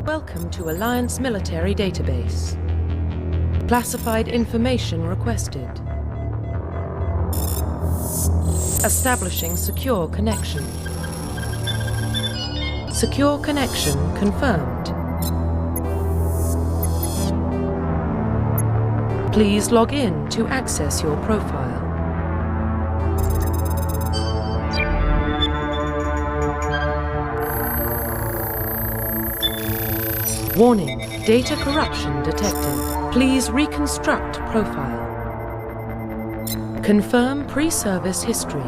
Welcome to Alliance Military Database. Classified information requested. Establishing secure connection. Secure connection confirmed. Please log in to access your profile. Warning, data corruption detected. Please reconstruct profile. Confirm pre-service history.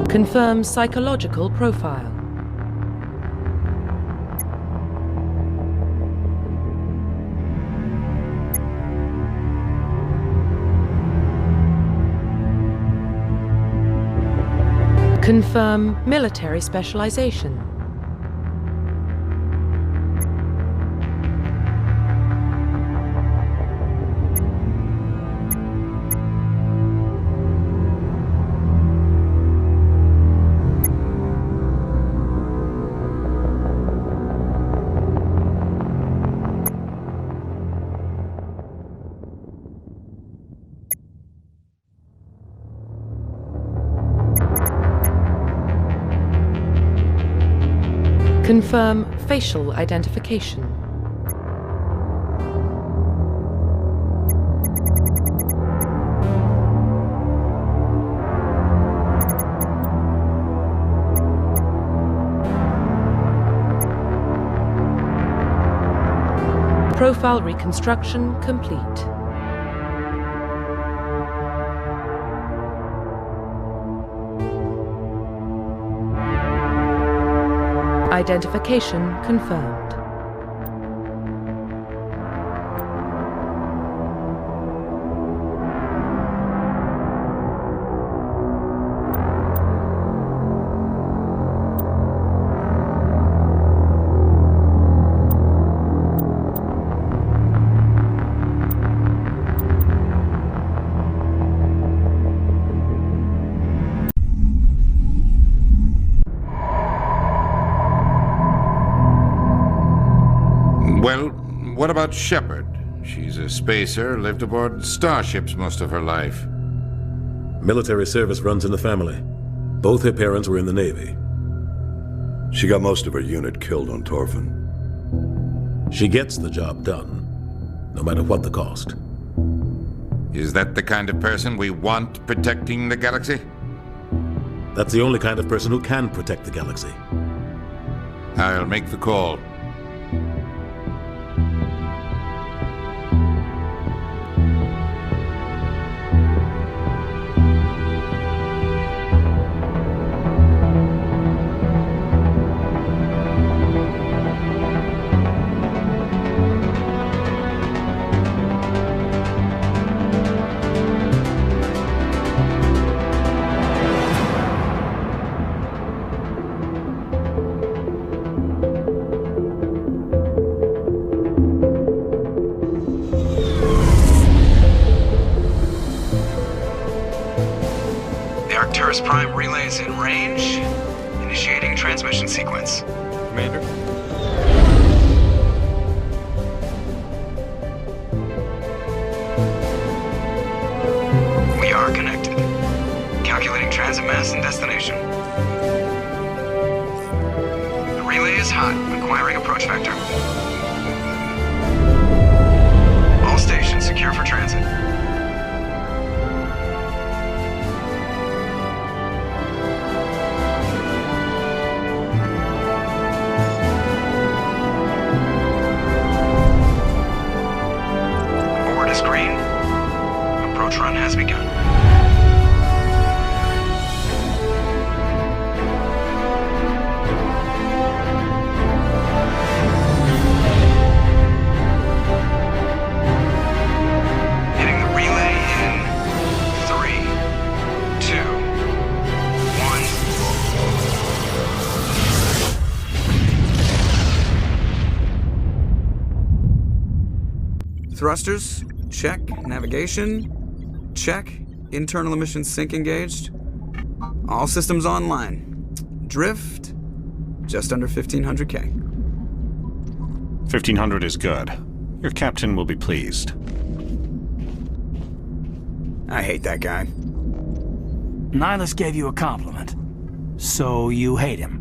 Confirm psychological profile. Confirm military specialization. Confirm facial identification. Profile reconstruction complete. Identification confirmed. Well, what about Shepard? She's a spacer, lived aboard starships most of her life. Military service runs in the family. Both her parents were in the Navy. She got most of her unit killed on Torfin. She gets the job done, no matter what the cost. Is that the kind of person we want protecting the galaxy? That's the only kind of person who can protect the galaxy. I'll make the call. Prime relay is in range. Initiating transmission sequence. Commander? We are connected. Calculating transit mass and destination. The relay is hot. Acquiring approach vector. All stations secure for transit. Run has begun. Hitting the relay in 3, 2, 1. Thrusters, check. Navigation, check. Internal emissions sync engaged. All systems online. Drift, just under 1,500K. 1,500 is good. Your captain will be pleased. I hate that guy. Nihilus gave you a compliment. So you hate him.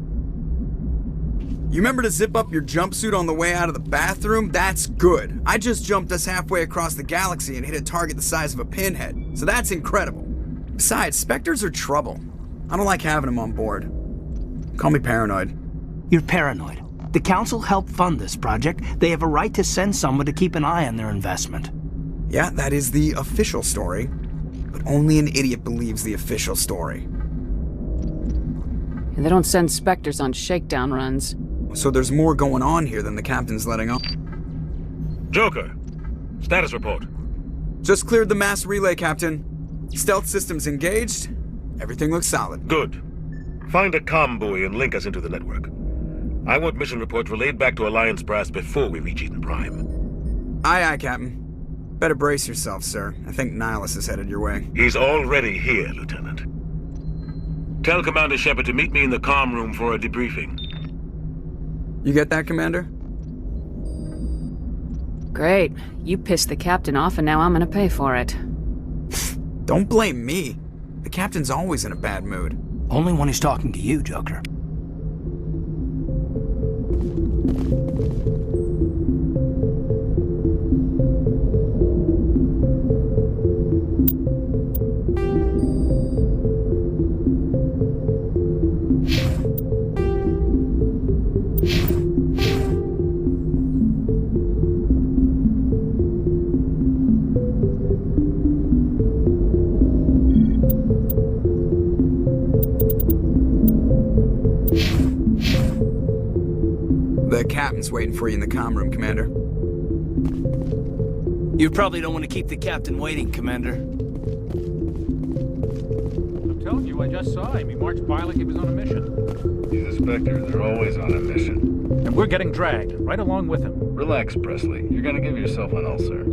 You remember to zip up your jumpsuit on the way out of the bathroom? That's good. I just jumped us halfway across the galaxy and hit a target the size of a pinhead, so that's incredible. Besides, specters are trouble. I don't like having them on board. Call me paranoid. You're paranoid. The Council helped fund this project. They have a right to send someone to keep an eye on their investment. Yeah, that is the official story. But only an idiot believes the official story. They don't send specters on shakedown runs. So there's more going on here than the captain's letting on. Joker, status report. Just cleared the mass relay, Captain. Stealth systems engaged. Everything looks solid. Good. Find a comm buoy and link us into the network. I want mission reports relayed back to Alliance brass before we reach Eden Prime. Aye, aye, Captain. Better brace yourself, sir. I think Nihilus is headed your way. He's already here, Lieutenant. Tell Commander Shepard to meet me in the comm room for a debriefing. You get that, Commander? Great. You pissed the captain off and now I'm gonna pay for it. Don't blame me. The captain's always in a bad mood. Only when he's talking to you, Joker. The captain's waiting for you in the comm room, Commander. You probably don't want to keep the captain waiting, Commander. I'm telling you, I just saw him. He marched by like he was on a mission. He's a specter. They're always on a mission. And we're getting dragged, right along with him. Relax, Presley. You're gonna give yourself an ulcer.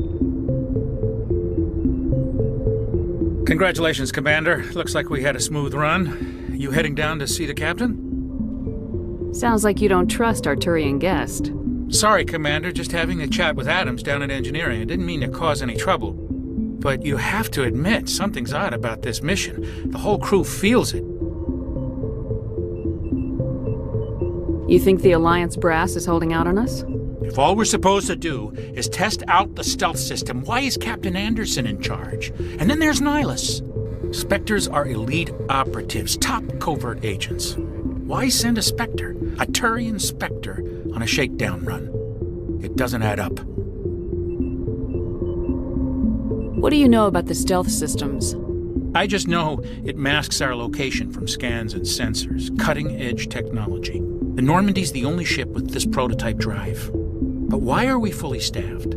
Congratulations, Commander. Looks like we had a smooth run. You heading down to see the captain? Sounds like you don't trust our Thorian guest. Sorry, Commander. Just having a chat with Adams down at engineering. I didn't mean to cause any trouble. But you have to admit, something's odd about this mission. The whole crew feels it. You think the Alliance brass is holding out on us? If all we're supposed to do is test out the stealth system, why is Captain Anderson in charge? And then there's Nihilus. Spectres are elite operatives, top covert agents. Why send a spectre, a Thorian spectre, on a shakedown run? It doesn't add up. What do you know about the stealth systems? I just know it masks our location from scans and sensors. Cutting-edge technology. The Normandy's the only ship with this prototype drive. But why are we fully staffed?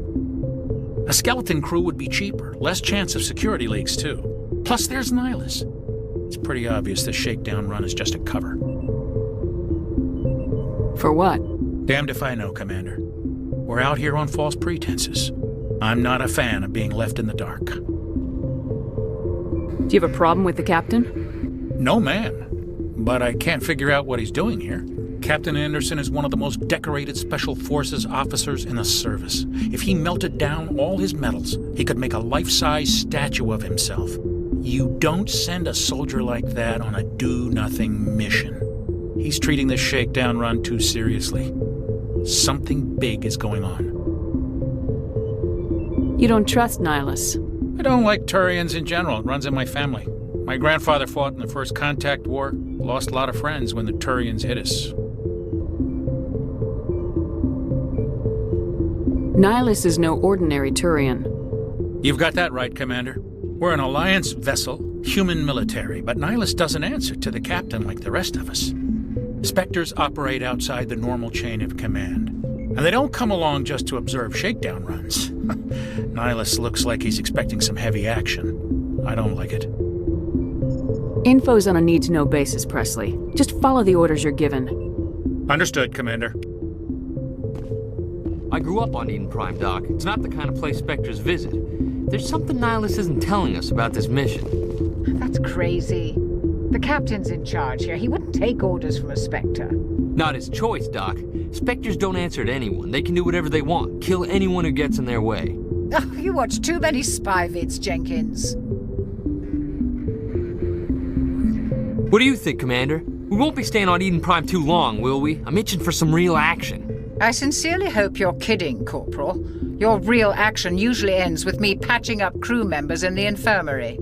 A skeleton crew would be cheaper, less chance of security leaks too. Plus there's Nihilus. It's pretty obvious this shakedown run is just a cover. For what? Damned if I know, Commander. We're out here on false pretenses. I'm not a fan of being left in the dark. Do you have a problem with the captain? No, man. But I can't figure out what he's doing here. Captain Anderson is one of the most decorated Special Forces officers in the service. If he melted down all his medals, he could make a life-size statue of himself. You don't send a soldier like that on a do-nothing mission. He's treating this shakedown run too seriously. Something big is going on. You don't trust Nihilus? I don't like Thorians in general. It runs in my family. My grandfather fought in the First Contact War, lost a lot of friends when the Thorians hit us. Nihilus is no ordinary Thorian. You've got that right, Commander. We're an Alliance vessel, human military, but Nihilus doesn't answer to the captain like the rest of us. Spectres operate outside the normal chain of command. And they don't come along just to observe shakedown runs. Nihilus looks like he's expecting some heavy action. I don't like it. Info's on a need-to-know basis, Presley. Just follow the orders you're given. Understood, Commander. I grew up on Eden Prime, Doc. It's not the kind of place specters visit. There's something Nihilus isn't telling us about this mission. That's crazy. The captain's in charge here. He wouldn't take orders from a spectre. Not his choice, Doc. Specters don't answer to anyone. They can do whatever they want, kill anyone who gets in their way. Oh, you watch too many spy vids, Jenkins. What do you think, Commander? We won't be staying on Eden Prime too long, will we? I'm itching for some real action. I sincerely hope you're kidding, Corporal. Your real action usually ends with me patching up crew members in the infirmary.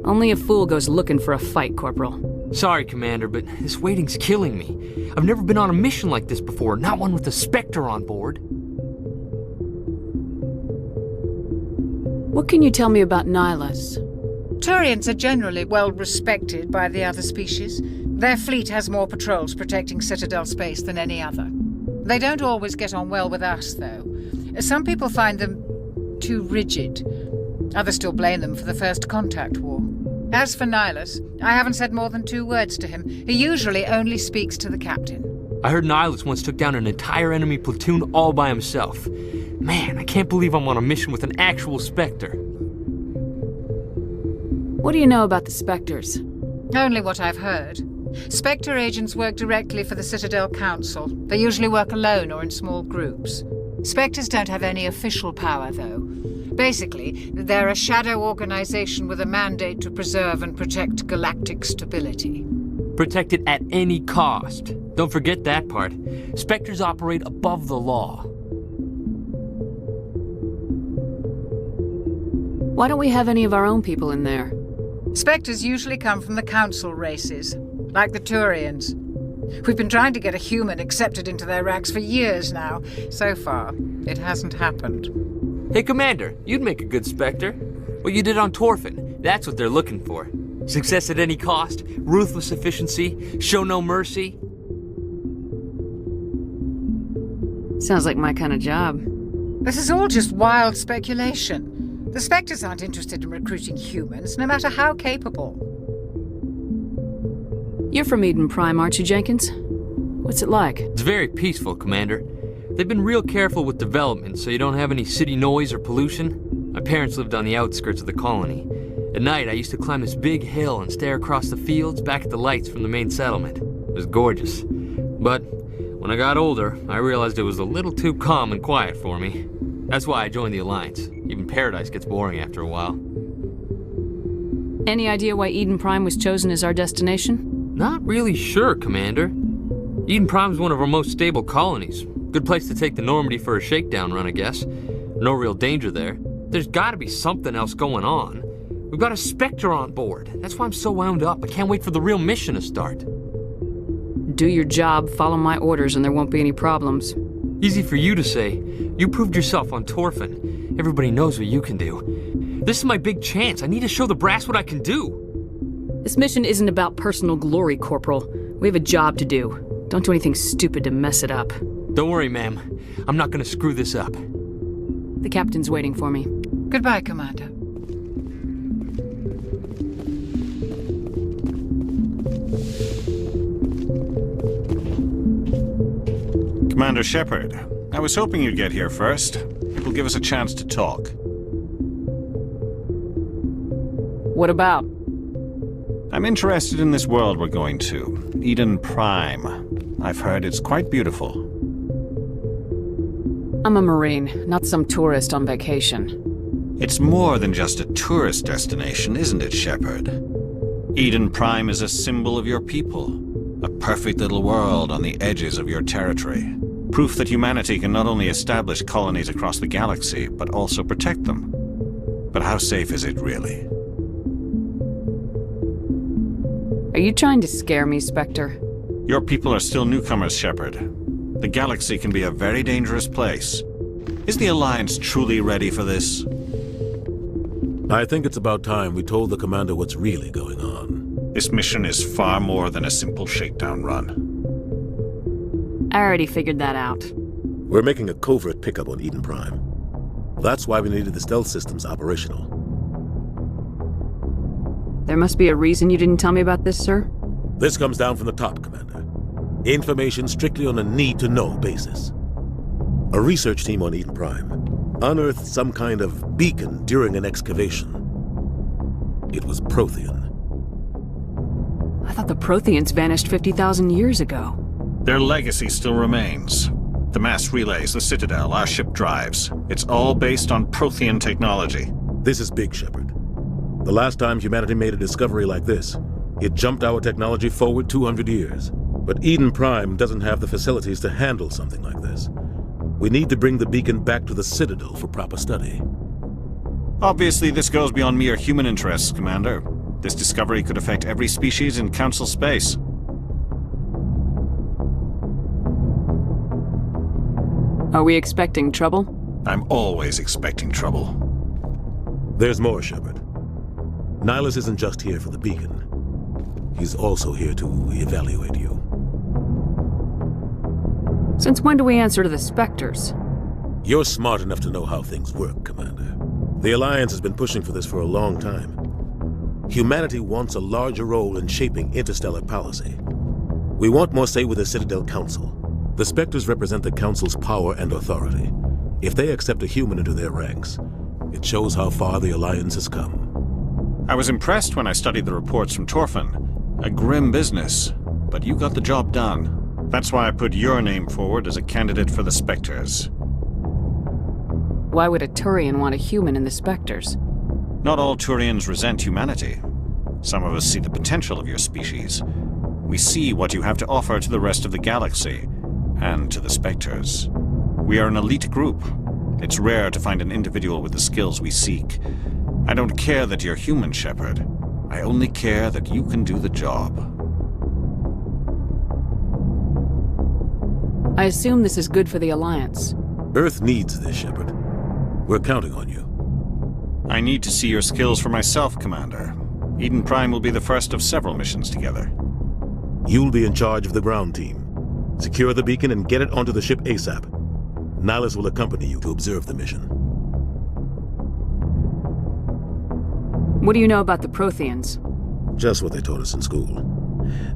Only a fool goes looking for a fight, Corporal. Sorry, Commander, but this waiting's killing me. I've never been on a mission like this before, not one with a spectre on board. What can you tell me about Nihilus? Thorians are generally well respected by the other species. Their fleet has more patrols protecting Citadel space than any other. They don't always get on well with us, though. Some people find them too rigid. Others still blame them for the First Contact War. As for Nihilus, I haven't said more than 2 words to him. He usually only speaks to the captain. I heard Nihilus once took down an entire enemy platoon all by himself. Man, I can't believe I'm on a mission with an actual spectre. What do you know about the specters? Only what I've heard. Spectre agents work directly for the Citadel Council. They usually work alone or in small groups. Spectres don't have any official power, though. Basically, they're a shadow organization with a mandate to preserve and protect galactic stability. Protect it at any cost. Don't forget that part. Spectres operate above the law. Why don't we have any of our own people in there? Spectres usually come from the Council races, like the Thorians. We've been trying to get a human accepted into their ranks for years now. So far, it hasn't happened. Hey, Commander, you'd make a good spectre. What you did on Torfin, that's what they're looking for. Success at any cost, ruthless efficiency, show no mercy. Sounds like my kind of job. This is all just wild speculation. The Spectres aren't interested in recruiting humans, no matter how capable. You're from Eden Prime, aren't you, Jenkins? What's it like? It's very peaceful, Commander. They've been real careful with development, so you don't have any city noise or pollution. My parents lived on the outskirts of the colony. At night, I used to climb this big hill and stare across the fields back at the lights from the main settlement. It was gorgeous. But when I got older, I realized it was a little too calm and quiet for me. That's why I joined the Alliance. Even Paradise gets boring after a while. Any idea why Eden Prime was chosen as our destination? Not really sure, Commander. Eden Prime's one of our most stable colonies. Good place to take the Normandy for a shakedown run, I guess. No real danger there. There's gotta be something else going on. We've got a spectre on board. That's why I'm so wound up. I can't wait for the real mission to start. Do your job, follow my orders, and there won't be any problems. Easy for you to say. You proved yourself on Torfin. Everybody knows what you can do. This is my big chance. I need to show the brass what I can do. This mission isn't about personal glory, Corporal. We have a job to do. Don't do anything stupid to mess it up. Don't worry, ma'am. I'm not gonna screw this up. The captain's waiting for me. Goodbye, Commander. Commander Shepard, I was hoping you'd get here first. It will give us a chance to talk. What about? I'm interested in this world we're going to, Eden Prime. I've heard it's quite beautiful. I'm a Marine, not some tourist on vacation. It's more than just a tourist destination, isn't it, Shepard? Eden Prime is a symbol of your people. A perfect little world on the edges of your territory. Proof that humanity can not only establish colonies across the galaxy, but also protect them. But how safe is it really? Are you trying to scare me, Spectre? Your people are still newcomers, Shepard. The galaxy can be a very dangerous place. Is the Alliance truly ready for this? I think it's about time we told the commander what's really going on. This mission is far more than a simple shakedown run. I already figured that out. We're making a covert pickup on Eden Prime. That's why we needed the stealth systems operational. There must be a reason you didn't tell me about this, sir? This comes down from the top, Commander. Information strictly on a need-to-know basis. A research team on Eden Prime unearthed some kind of beacon during an excavation. It was prothean. I thought the Protheans vanished 50,000 years ago. Their legacy still remains. The mass relays, the Citadel, our ship drives. It's all based on prothean technology. This is big, Shepard. The last time humanity made a discovery like this, it jumped our technology forward 200 years. But Eden Prime doesn't have the facilities to handle something like this. We need to bring the beacon back to the Citadel for proper study. Obviously, this goes beyond mere human interests, Commander. This discovery could affect every species in Council space. Are we expecting trouble? I'm always expecting trouble. There's more, Shepard. Nihilus isn't just here for the beacon. He's also here to evaluate you. Since when do we answer to the specters? You're smart enough to know how things work, Commander. The Alliance has been pushing for this for a long time. Humanity wants a larger role in shaping interstellar policy. We want more say with the Citadel Council. The specters represent the Council's power and authority. If they accept a human into their ranks, it shows how far the Alliance has come. I was impressed when I studied the reports from Torfin. A grim business, but you got the job done. That's why I put your name forward as a candidate for the Spectres. Why would a Thorian want a human in the specters? Not all Thorians resent humanity. Some of us see the potential of your species. We see what you have to offer to the rest of the galaxy, and to the Spectres. We are an elite group. It's rare to find an individual with the skills we seek. I don't care that you're human, Shepard. I only care that you can do the job. I assume this is good for the Alliance. Earth needs this, Shepard. We're counting on you. I need to see your skills for myself, Commander. Eden Prime will be the first of several missions together. You'll be in charge of the ground team. Secure the beacon and get it onto the ship ASAP. Nihilus will accompany you to observe the mission. What do you know about the Protheans? Just what they taught us in school.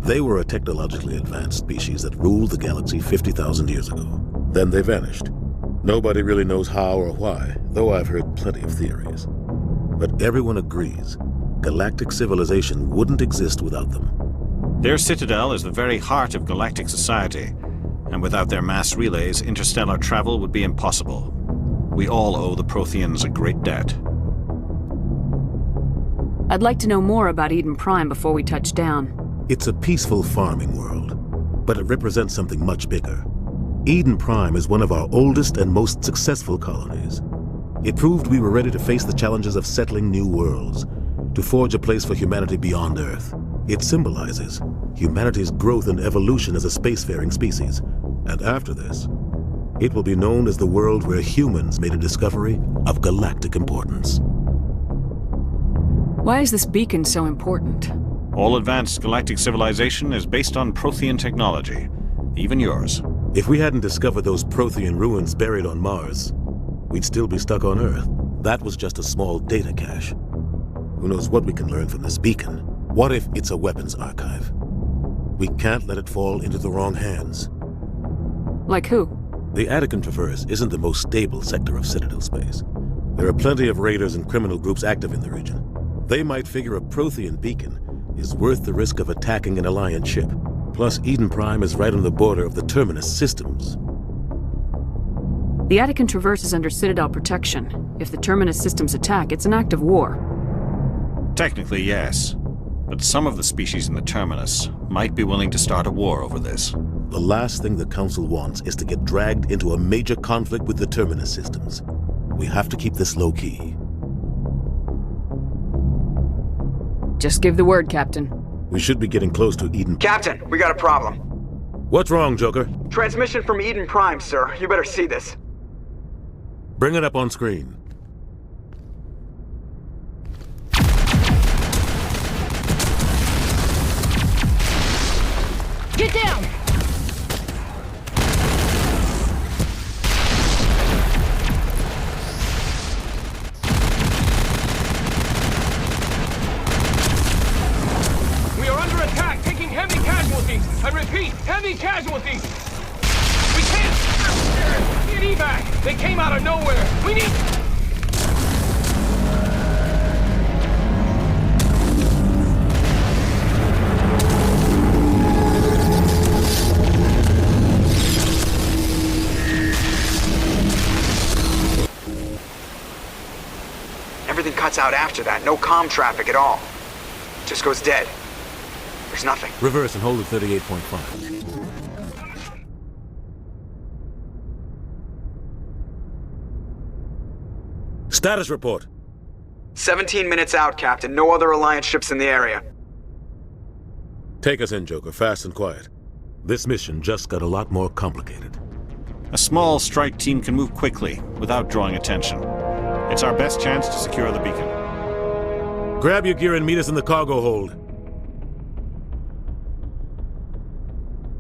They were a technologically advanced species that ruled the galaxy 50,000 years ago. Then they vanished. Nobody really knows how or why, though I've heard plenty of theories. But everyone agrees, galactic civilization wouldn't exist without them. Their Citadel is the very heart of galactic society, and without their mass relays, interstellar travel would be impossible. We all owe the Protheans a great debt. I'd like to know more about Eden Prime before we touch down. It's a peaceful farming world, but it represents something much bigger. Eden Prime is one of our oldest and most successful colonies. It proved we were ready to face the challenges of settling new worlds, to forge a place for humanity beyond Earth. It symbolizes humanity's growth and evolution as a spacefaring species. And after this, it will be known as the world where humans made a discovery of galactic importance. Why is this beacon so important? All advanced galactic civilization is based on Prothean technology, even yours. If we hadn't discovered those Prothean ruins buried on Mars, we'd still be stuck on Earth. That was just a small data cache. Who knows what we can learn from this beacon? What if it's a weapons archive? We can't let it fall into the wrong hands. Like who? The Attican Traverse isn't the most stable sector of Citadel space. There are plenty of raiders and criminal groups active in the region. They might figure a Prothean beacon is worth the risk of attacking an Alliance ship. Plus, Eden Prime is right on the border of the Terminus systems. The Attican Traverse is under Citadel protection. If the Terminus systems attack, it's an act of war. Technically, yes. But some of the species in the Terminus might be willing to start a war over this. The last thing the Council wants is to get dragged into a major conflict with the Terminus systems. We have to keep this low-key. Just give the word, Captain. We should be getting close to Eden. Captain, we got a problem. What's wrong, Joker? Transmission from Eden Prime, sir. You better see this. Bring it up on screen. Get down! We are under attack, taking heavy casualties. I repeat, heavy casualties. We can't. Need evac. They came out of nowhere! We need... Everything cuts out after that. No comm traffic at all. Just goes dead. There's nothing. Reverse and hold at 38.5. Status report. 17 minutes out, Captain. No other Alliance ships in the area. Take us in, Joker, fast and quiet. This mission just got a lot more complicated. A small strike team can move quickly, without drawing attention. It's our best chance to secure the beacon. Grab your gear and meet us in the cargo hold.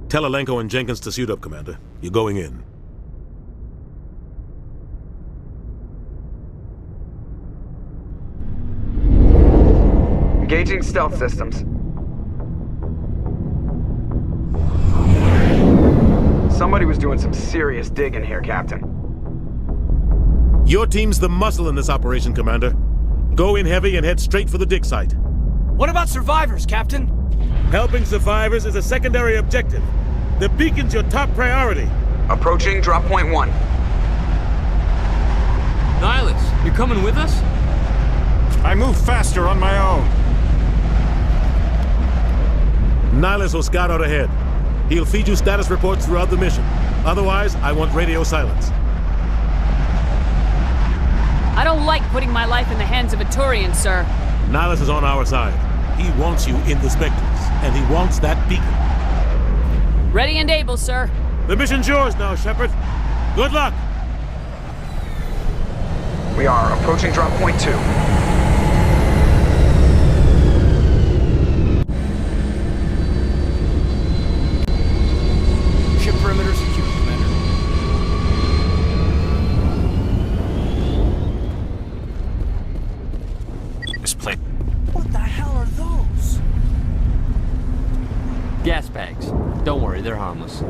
Tell Alenko and Jenkins to suit up, Commander. You're going in. Engaging stealth systems. Somebody was doing some serious digging here, Captain. Your team's the muscle in this operation, Commander. Go in heavy and head straight for the dig site. What about survivors, Captain? Helping survivors is a secondary objective. The beacon's your top priority. Approaching drop point 1. Nihilus, you're coming with us? I move faster on my own. Nihilus will scout out ahead. He'll feed you status reports throughout the mission. Otherwise, I want radio silence. I don't like putting my life in the hands of a Thorian, sir. Nihilus is on our side. He wants you in the specters, and he wants that beacon. Ready and able, sir. The mission's yours now, Shepard. Good luck! We are approaching drop point 2. Ship perimeter secure, Commander. This plane. What the hell are those? Gas bags. Don't worry, they're harmless.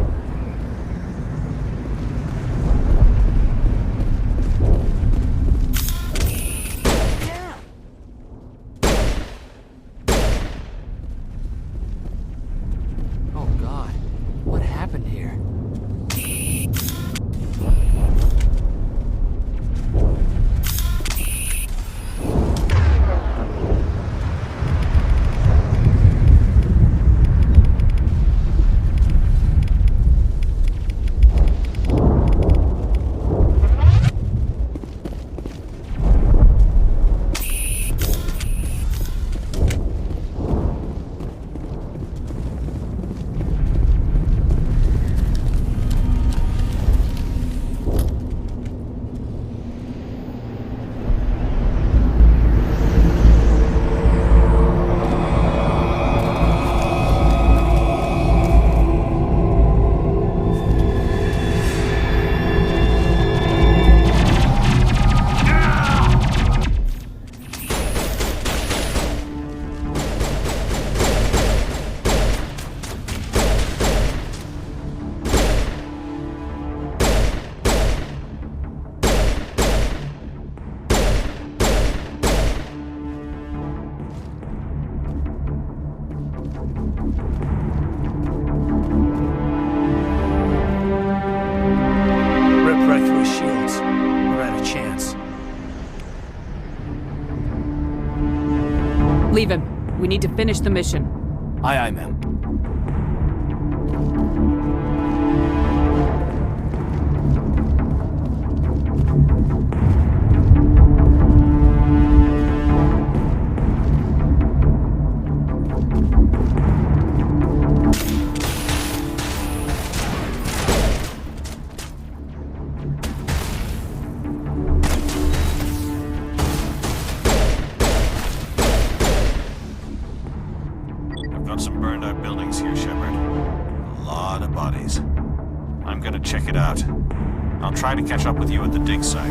Oh God, what happened here? Leave him. We need to finish the mission. Aye, aye, ma'am. Some burned out buildings here, Shepard. A lot of bodies. I'm gonna check it out. I'll try to catch up with you at the dig site.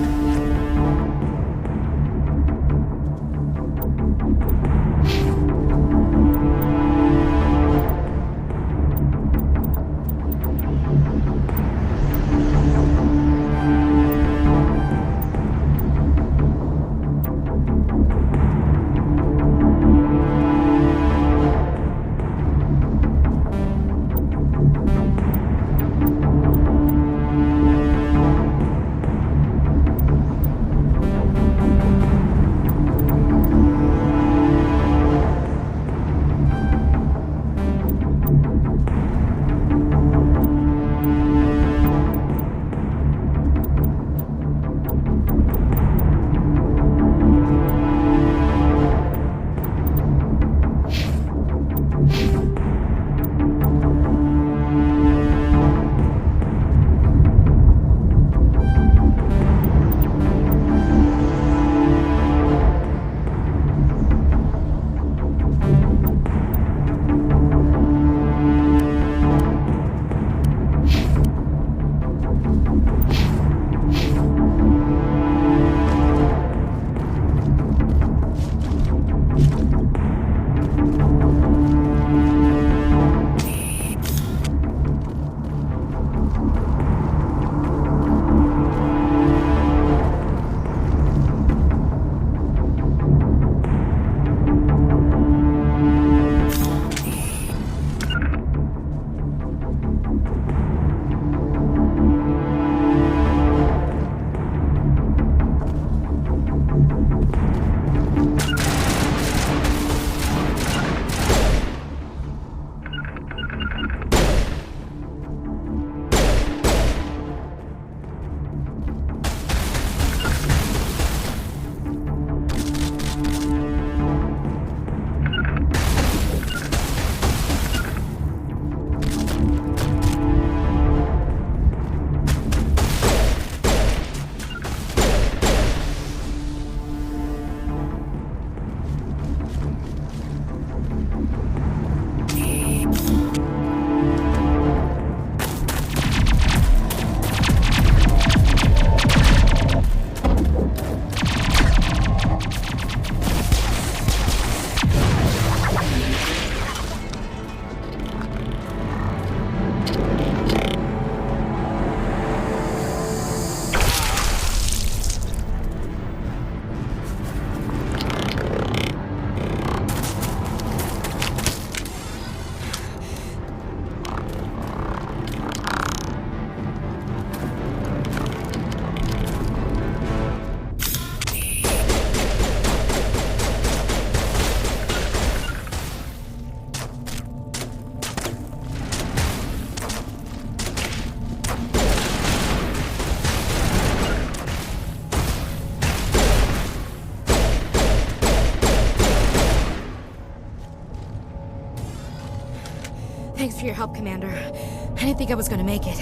Thanks for your help, Commander. I didn't think I was gonna make it.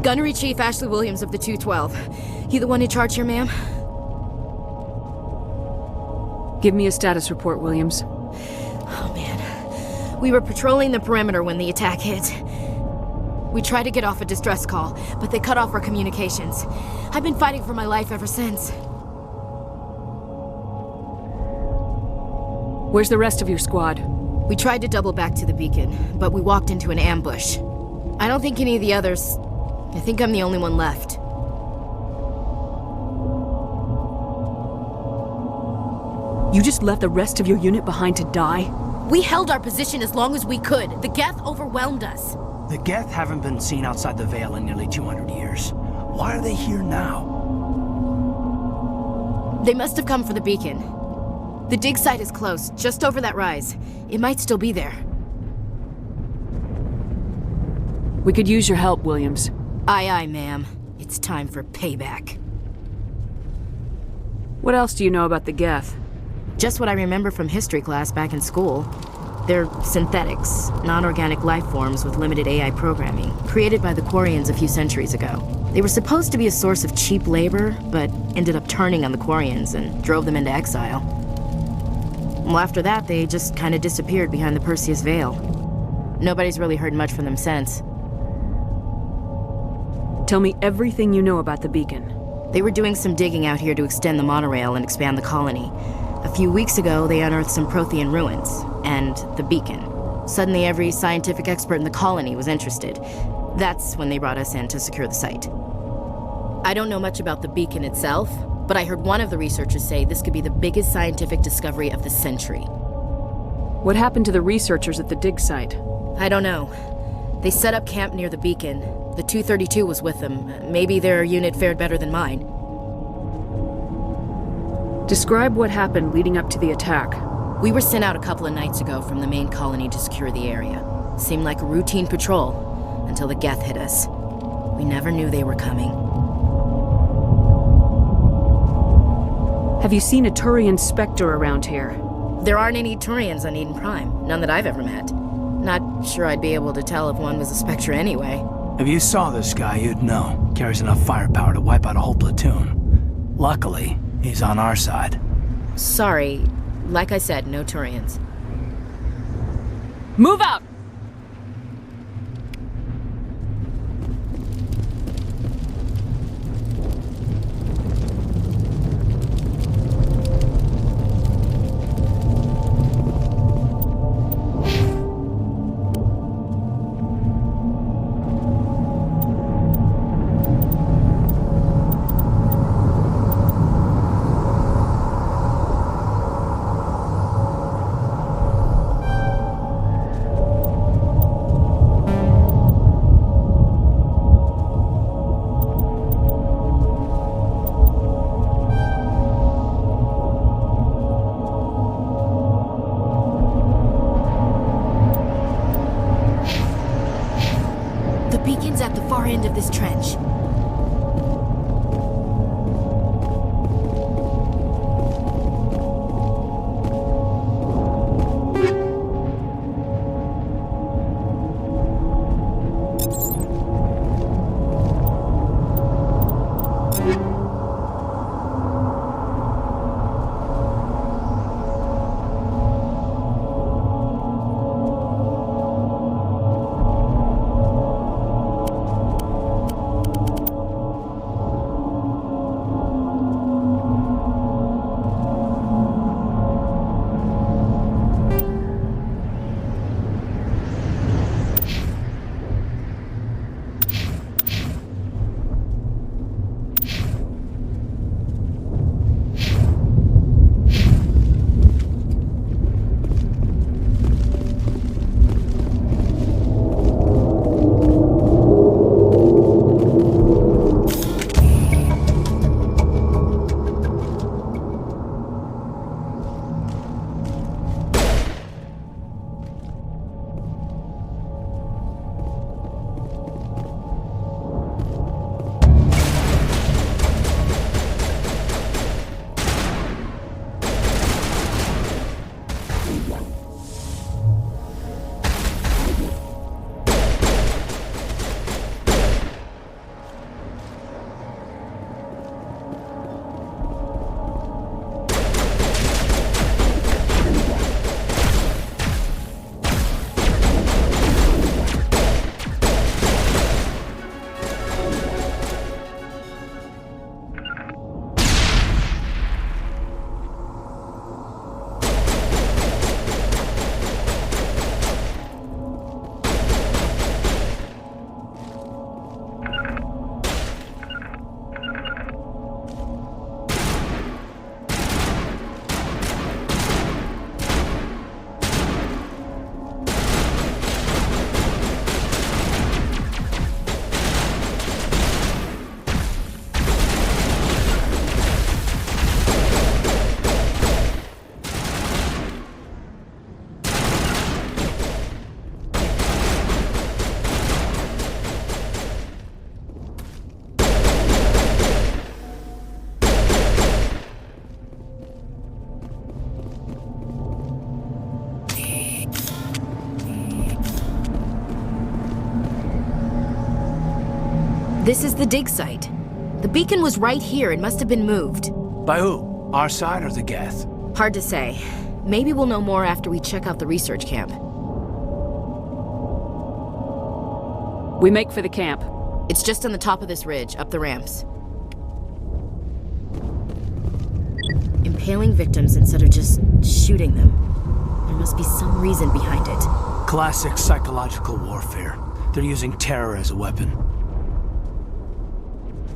Gunnery Chief Ashley Williams of the 212. You the one in charge here, ma'am? Give me a status report, Williams. Oh, man. We were patrolling the perimeter when the attack hit. We tried to get off a distress call, but they cut off our communications. I've been fighting for my life ever since. Where's the rest of your squad? We tried to double back to the beacon, but we walked into an ambush. I don't think any of the others... I think I'm the only one left. You just left the rest of your unit behind to die? We held our position as long as we could. The Geth overwhelmed us. The Geth haven't been seen outside the Veil in nearly 200 years. Why are they here now? They must have come for the beacon. The dig site is close, just over that rise. It might still be there. We could use your help, Williams. Aye, aye, ma'am. It's time for payback. What else do you know about the Geth? Just what I remember from history class back in school. They're synthetics, non-organic life forms with limited AI programming, created by the Quarians a few centuries ago. They were supposed to be a source of cheap labor, but ended up turning on the Quarians and drove them into exile. Well, after that, they just kind of disappeared behind the Perseus Veil. Nobody's really heard much from them since. Tell me everything you know about the beacon. They were doing some digging out here to extend the monorail and expand the colony. A few weeks ago, they unearthed some prothean ruins, and the beacon. Suddenly, every scientific expert in the colony was interested. That's when they brought us in to secure the site. I don't know much about the beacon itself, but I heard one of the researchers say this could be the biggest scientific discovery of the century. What happened to the researchers at the dig site? I don't know. They set up camp near the beacon. The 232 was with them. Maybe their unit fared better than mine. Describe what happened leading up to the attack. We were sent out a couple of nights ago from the main colony to secure the area. Seemed like a routine patrol, until the Geth hit us. We never knew they were coming. Have you seen a Thorian spectre around here? There aren't any Thorians on Eden Prime. None that I've ever met. Not sure I'd be able to tell if one was a spectre anyway. If you saw this guy, you'd know. Carries enough firepower to wipe out a whole platoon. Luckily, he's on our side. Sorry. Like I said, no Thorians. Move out! At the far end of this trench. This is the dig site. The beacon was right here. It must have been moved. By who? Our side or the Geth? Hard to say. Maybe we'll know more after we check out the research camp. We make for the camp. It's just on the top of this ridge, up the ramps. Impaling victims instead of just shooting them. There must be some reason behind it. Classic psychological warfare. They're using terror as a weapon.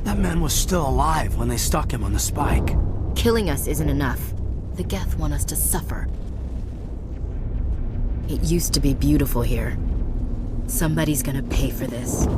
That man was still alive when they stuck him on the spike. Killing us isn't enough. The Geth want us to suffer. It used to be beautiful here. Somebody's gonna pay for this.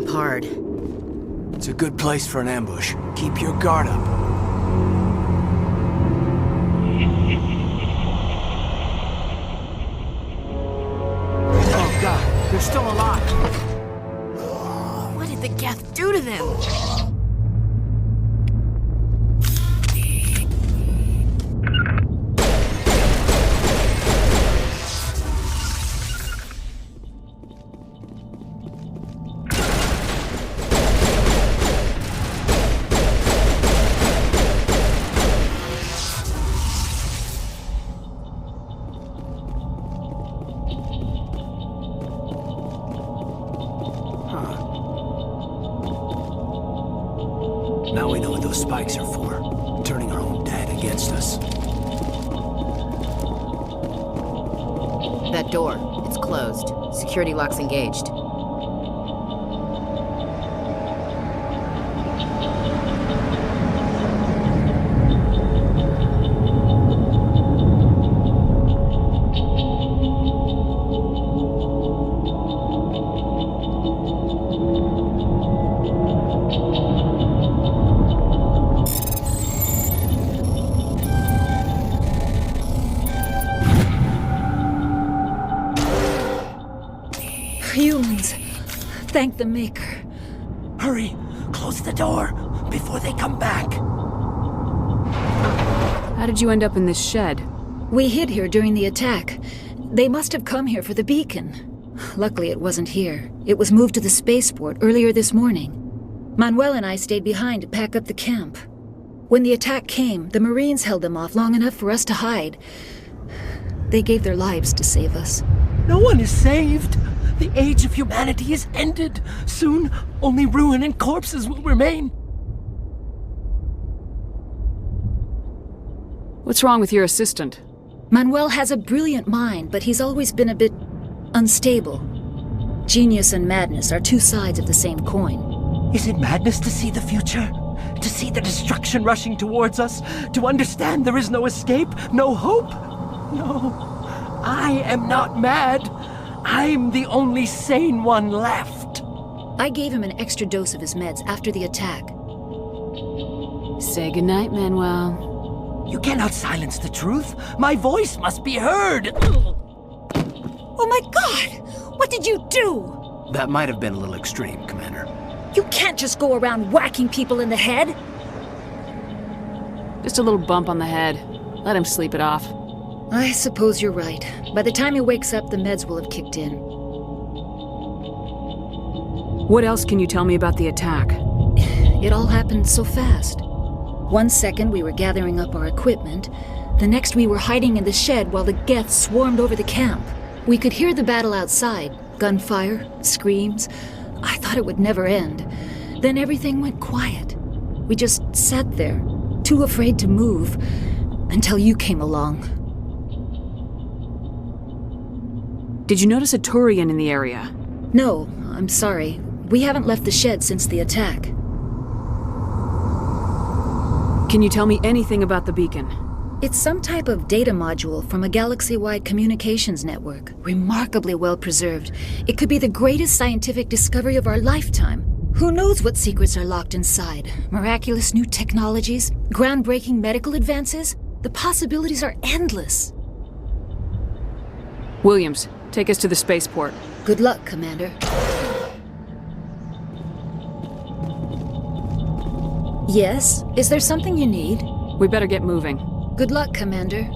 Hard. It's a good place for an ambush. Keep your guard up. Oh God, they're still alive. What did the Geth do to them? Now we know what those spikes are for. Turning our own dead against us. That door, it's closed. Security lock's engaged. Humans. Thank the Maker. Hurry! Close the door before they come back. How did you end up in this shed? We hid here during the attack. They must have come here for the beacon. Luckily, it wasn't here. It was moved to the Spaceport earlier this morning. Manuel and I stayed behind to pack up the camp. When the attack came, the Marines held them off long enough for us to hide. They gave their lives to save us. No one is saved. The age of humanity is ended. Soon, only ruin and corpses will remain. What's wrong with your assistant? Manuel has a brilliant mind, but he's always been a bit unstable. Genius and madness are two sides of the same coin. Is it madness to see the future? To see the destruction rushing towards us? To understand there is no escape? No hope? No. I am not mad. I'm the only sane one left. I gave him an extra dose of his meds after the attack. Say goodnight, Manuel. You cannot silence the truth. My voice must be heard. Oh my God! What did you do? That might have been a little extreme, Commander. You can't just go around whacking people in the head. Just a little bump on the head. Let him sleep it off. I suppose you're right. By the time he wakes up, the meds will have kicked in. What else can you tell me about the attack? It all happened so fast. 1 second we were gathering up our equipment. The next we were hiding in the shed while the Geth swarmed over the camp. We could hear the battle outside. Gunfire, screams. I thought it would never end. Then everything went quiet. We just sat there, too afraid to move, until you came along. Did you notice a Thorian in the area? No, I'm sorry. We haven't left the shed since the attack. Can you tell me anything about the beacon? It's some type of data module from a galaxy-wide communications network. Remarkably well preserved. It could be the greatest scientific discovery of our lifetime. Who knows what secrets are locked inside? Miraculous new technologies? Groundbreaking medical advances? The possibilities are endless. Williams, take us to the spaceport. Good luck, Commander. Yes? Is there something you need? We better get moving. Good luck, Commander.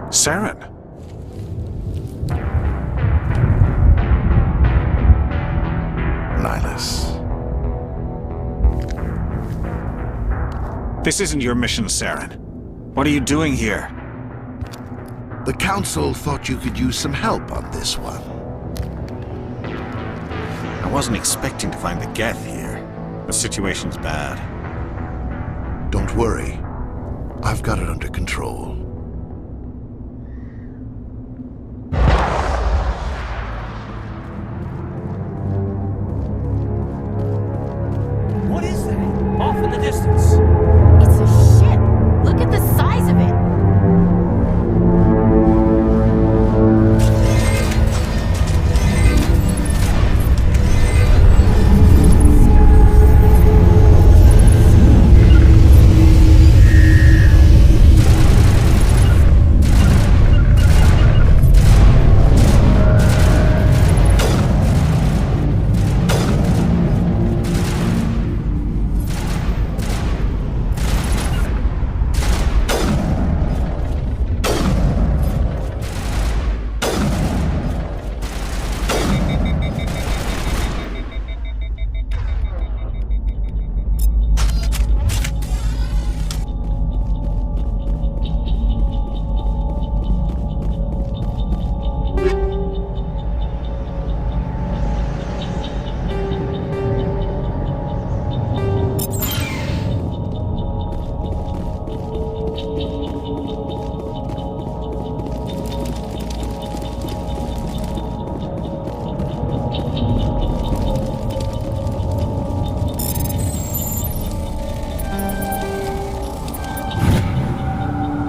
Saren. Nihilus. This isn't your mission, Saren. What are you doing here? The Council thought you could use some help on this one. I wasn't expecting to find the Geth here. The situation's bad. Don't worry. I've got it under control. What is that? Off in the distance. It's a ship. Look at the size of it.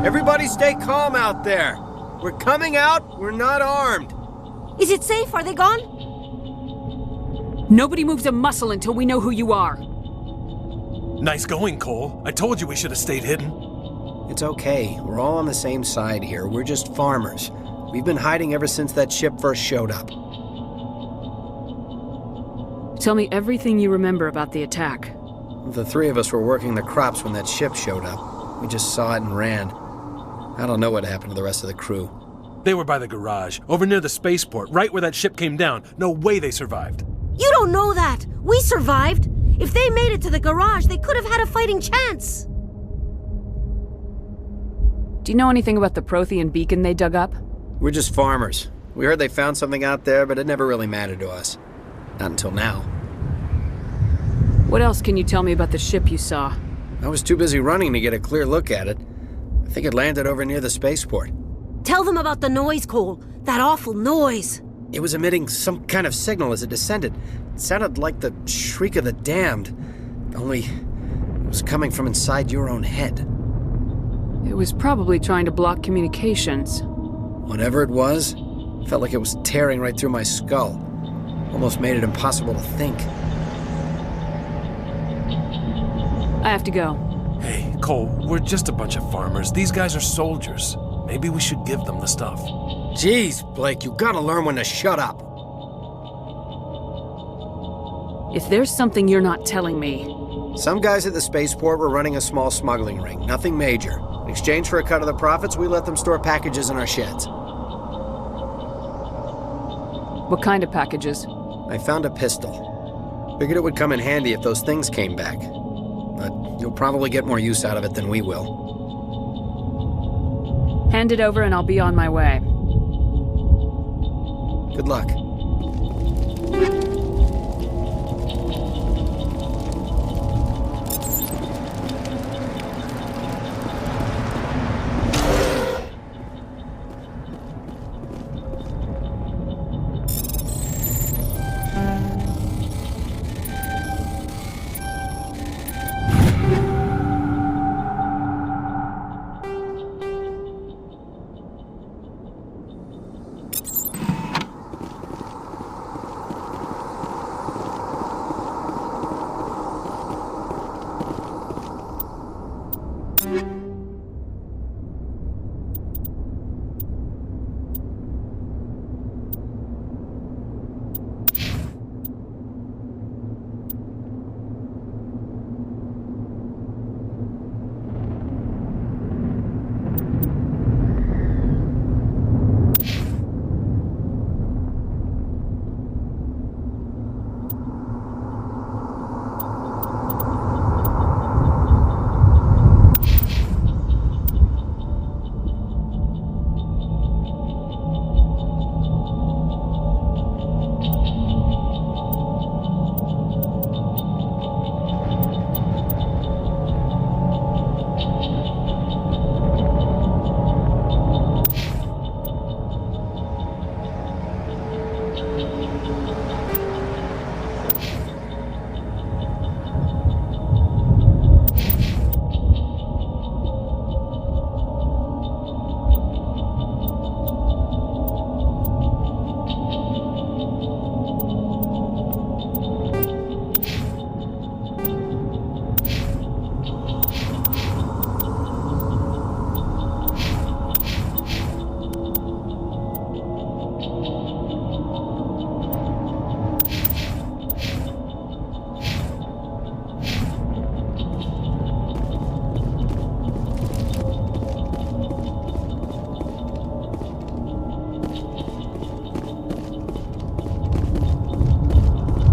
Everybody stay calm out there. We're coming out. We're not armed. Is it safe? Are they gone? Nobody moves a muscle until we know who you are. Nice going, Cole. I told you we should have stayed hidden. It's okay. We're all on the same side here. We're just farmers. We've been hiding ever since that ship first showed up. Tell me everything you remember about the attack. The three of us were working the crops when that ship showed up. We just saw it and ran. I don't know what happened to the rest of the crew. They were by the garage, over near the spaceport, right where that ship came down. No way they survived. You don't know that! We survived! If they made it to the garage, they could have had a fighting chance! Do you know anything about the prothean beacon they dug up? We're just farmers. We heard they found something out there, but it never really mattered to us. Not until now. What else can you tell me about the ship you saw? I was too busy running to get a clear look at it. I think it landed over near the spaceport. Tell them about the noise, Cole. That awful noise. It was emitting some kind of signal as it descended. It sounded like the shriek of the damned. Only it was coming from inside your own head. It was probably trying to block communications. Whatever it was, felt like it was tearing right through my skull. Almost made it impossible to think. I have to go. Hey, Cole, we're just a bunch of farmers. These guys are soldiers. Maybe we should give them the stuff. Jeez, Blake, you gotta learn when to shut up. If there's something you're not telling me... Some guys at the spaceport were running a small smuggling ring, nothing major. In exchange for a cut of the profits, we let them store packages in our sheds. What kind of packages? I found a pistol. Figured it would come in handy if those things came back. But you'll probably get more use out of it than we will. Hand it over and I'll be on my way. Good luck.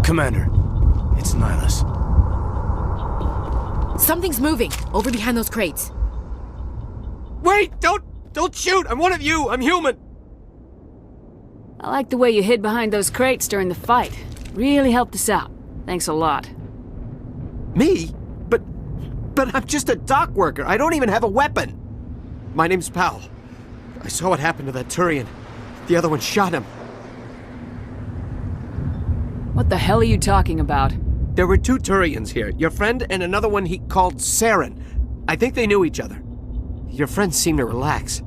Commander, it's Ilos. Something's moving, over behind those crates. Wait! Don't shoot! I'm one of you! I'm human! I like the way you hid behind those crates during the fight. Really helped us out. Thanks a lot. Me? But I'm just a dock worker. I don't even have a weapon. My name's Powell. I saw what happened to that Thorian. The other one shot him. What the hell are you talking about? There were two Thorians here. Your friend and another one he called Saren. I think they knew each other. Your friend seemed to relax.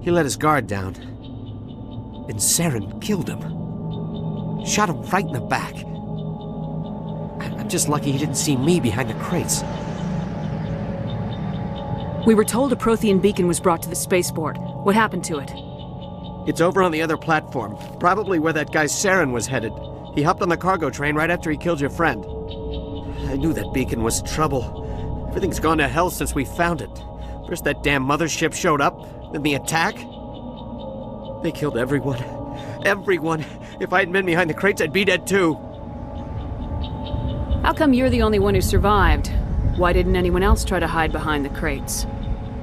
He let his guard down. And Saren killed him. Shot him right in the back. I'm just lucky he didn't see me behind the crates. We were told a prothean beacon was brought to the spaceport. What happened to it? It's over on the other platform, probably where that guy Saren was headed. He hopped on the cargo train right after he killed your friend. I knew that beacon was trouble. Everything's gone to hell since we found it. First that damn mothership showed up, then the attack. They killed everyone. Everyone. If I hadn't been behind the crates, I'd be dead too. How come you're the only one who survived? Why didn't anyone else try to hide behind the crates?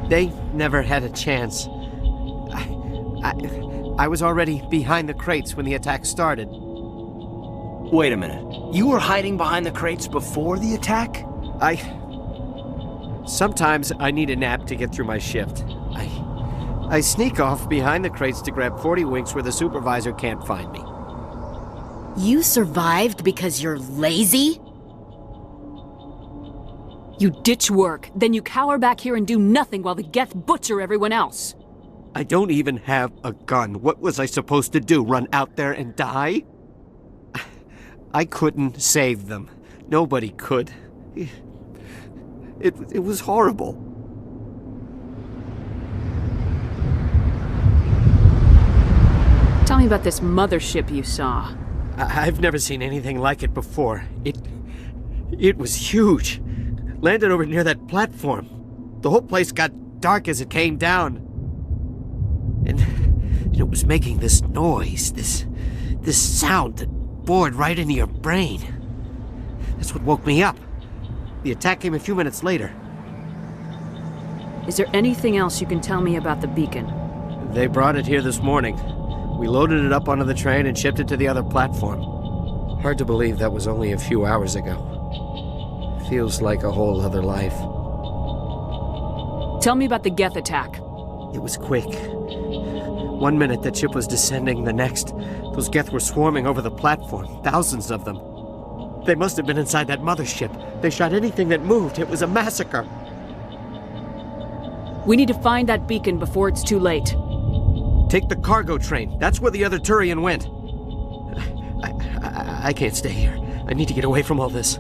They never had a chance. I was already behind the crates when the attack started. Wait a minute. You were hiding behind the crates before the attack? Sometimes I need a nap to get through my shift. I sneak off behind the crates to grab 40 winks where the supervisor can't find me. You survived because you're lazy? You ditch work, then you cower back here and do nothing while the Geth butcher everyone else. I don't even have a gun. What was I supposed to do, run out there and die? I couldn't save them. Nobody could. It was horrible. Tell me about this mothership you saw. I've never seen anything like it before. It was huge. Landed over near that platform. The whole place got dark as it came down. And it was making this noise, this sound that bored right into your brain. That's what woke me up. The attack came a few minutes later. Is there anything else you can tell me about the beacon? They brought it here this morning. We loaded it up onto the train and shipped it to the other platform. Hard to believe that was only a few hours ago. Feels like a whole other life. Tell me about the Geth attack. It was quick. 1 minute that ship was descending, the next, those Geth were swarming over the platform, thousands of them. They must have been inside that mothership. They shot anything that moved. It was a massacre. We need to find that beacon before it's too late. Take the cargo train. That's where the other Thorian went. I can't stay here. I need to get away from all this.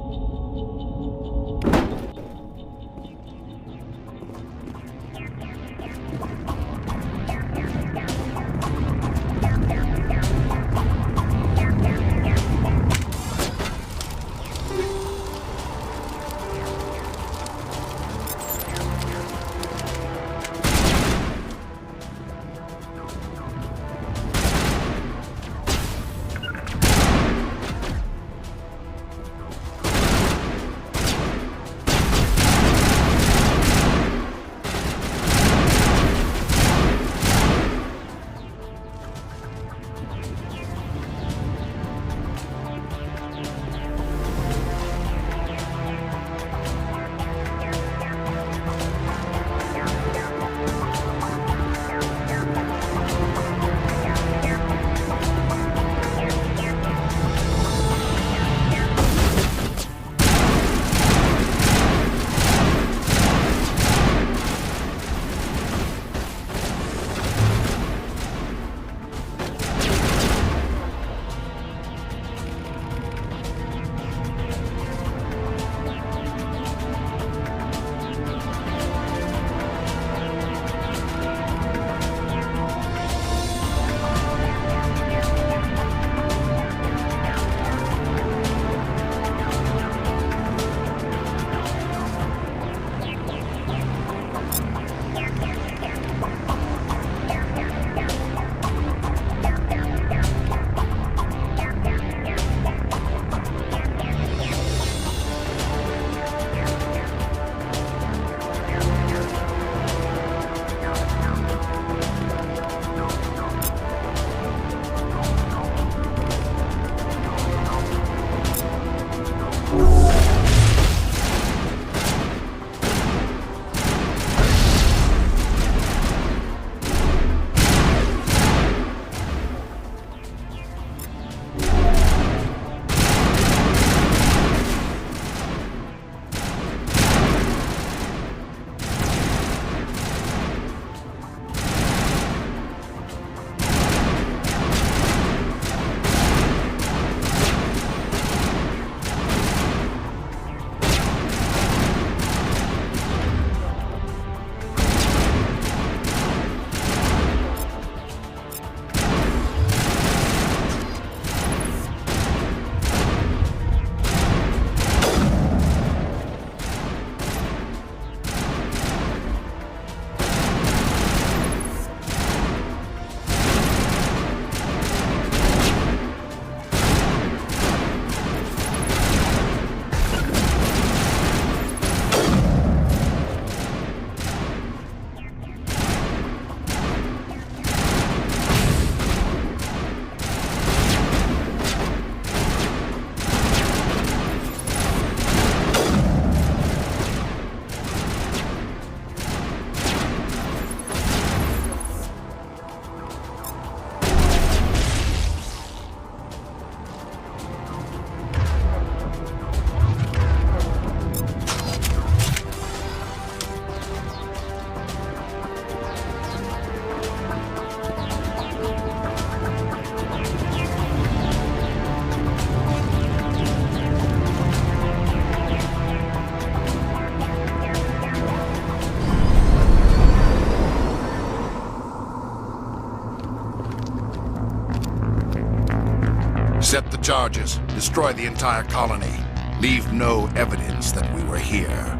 Set the charges. Destroy the entire colony. Leave no evidence that we were here.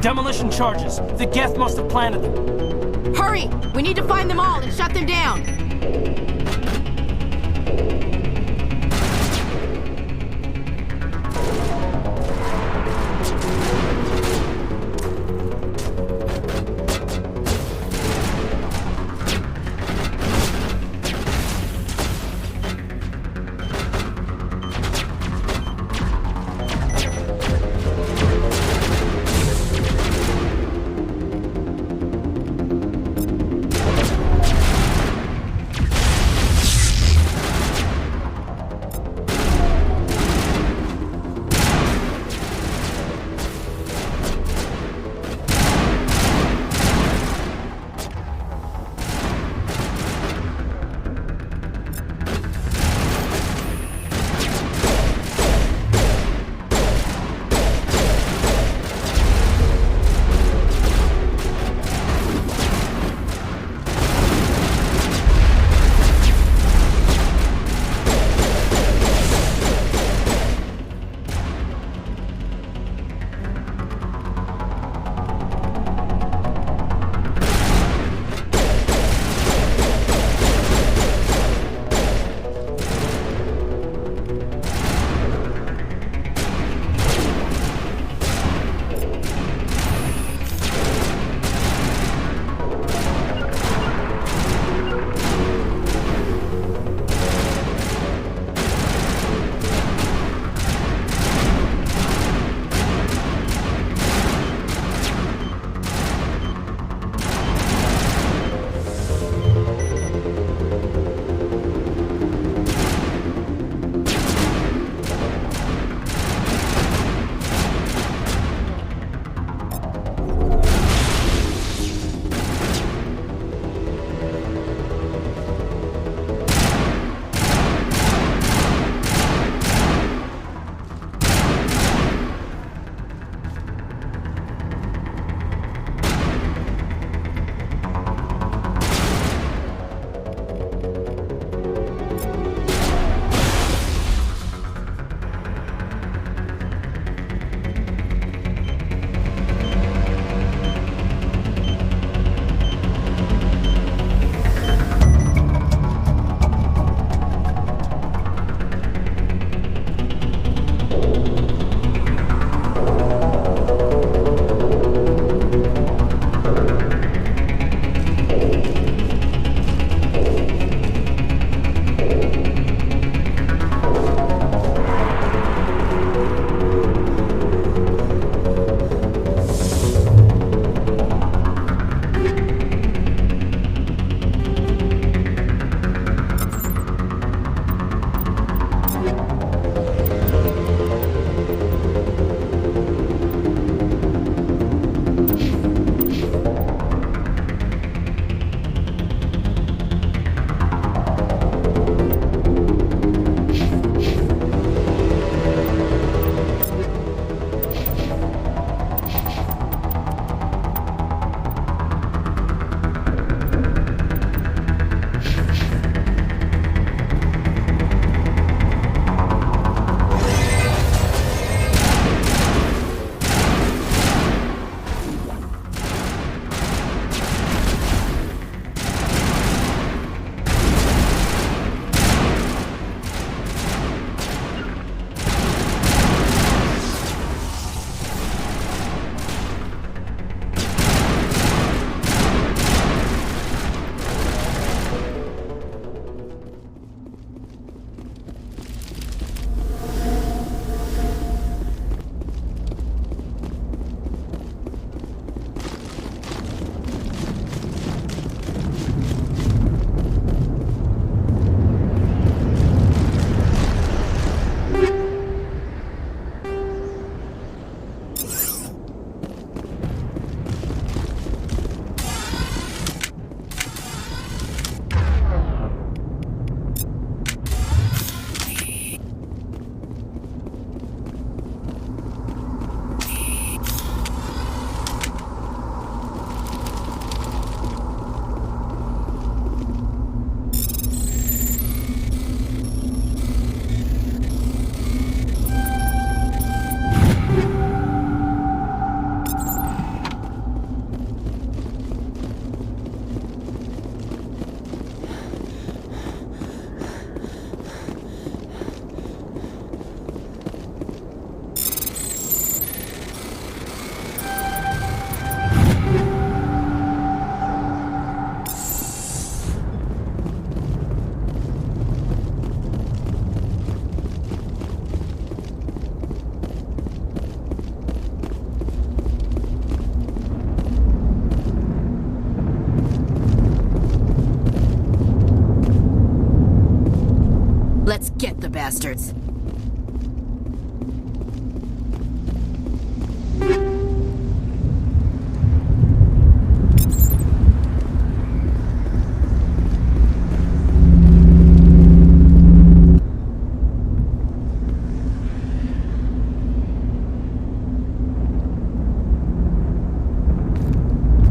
Demolition charges. The Geth must have planted them. Hurry! We need to find them all and shut them down!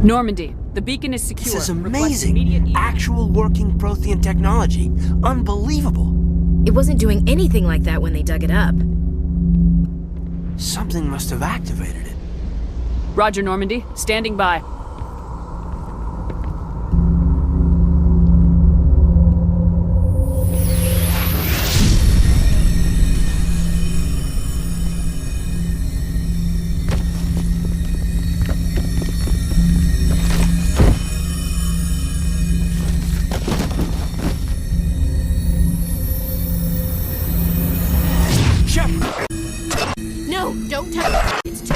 Normandy, the beacon is secure. This is Request amazing. immediate- Actual working prothean technology. Unbelievable. It wasn't doing anything like that when they dug it up. Something must have activated it. Roger, Normandy. Standing by. No, don't touch it. It's too...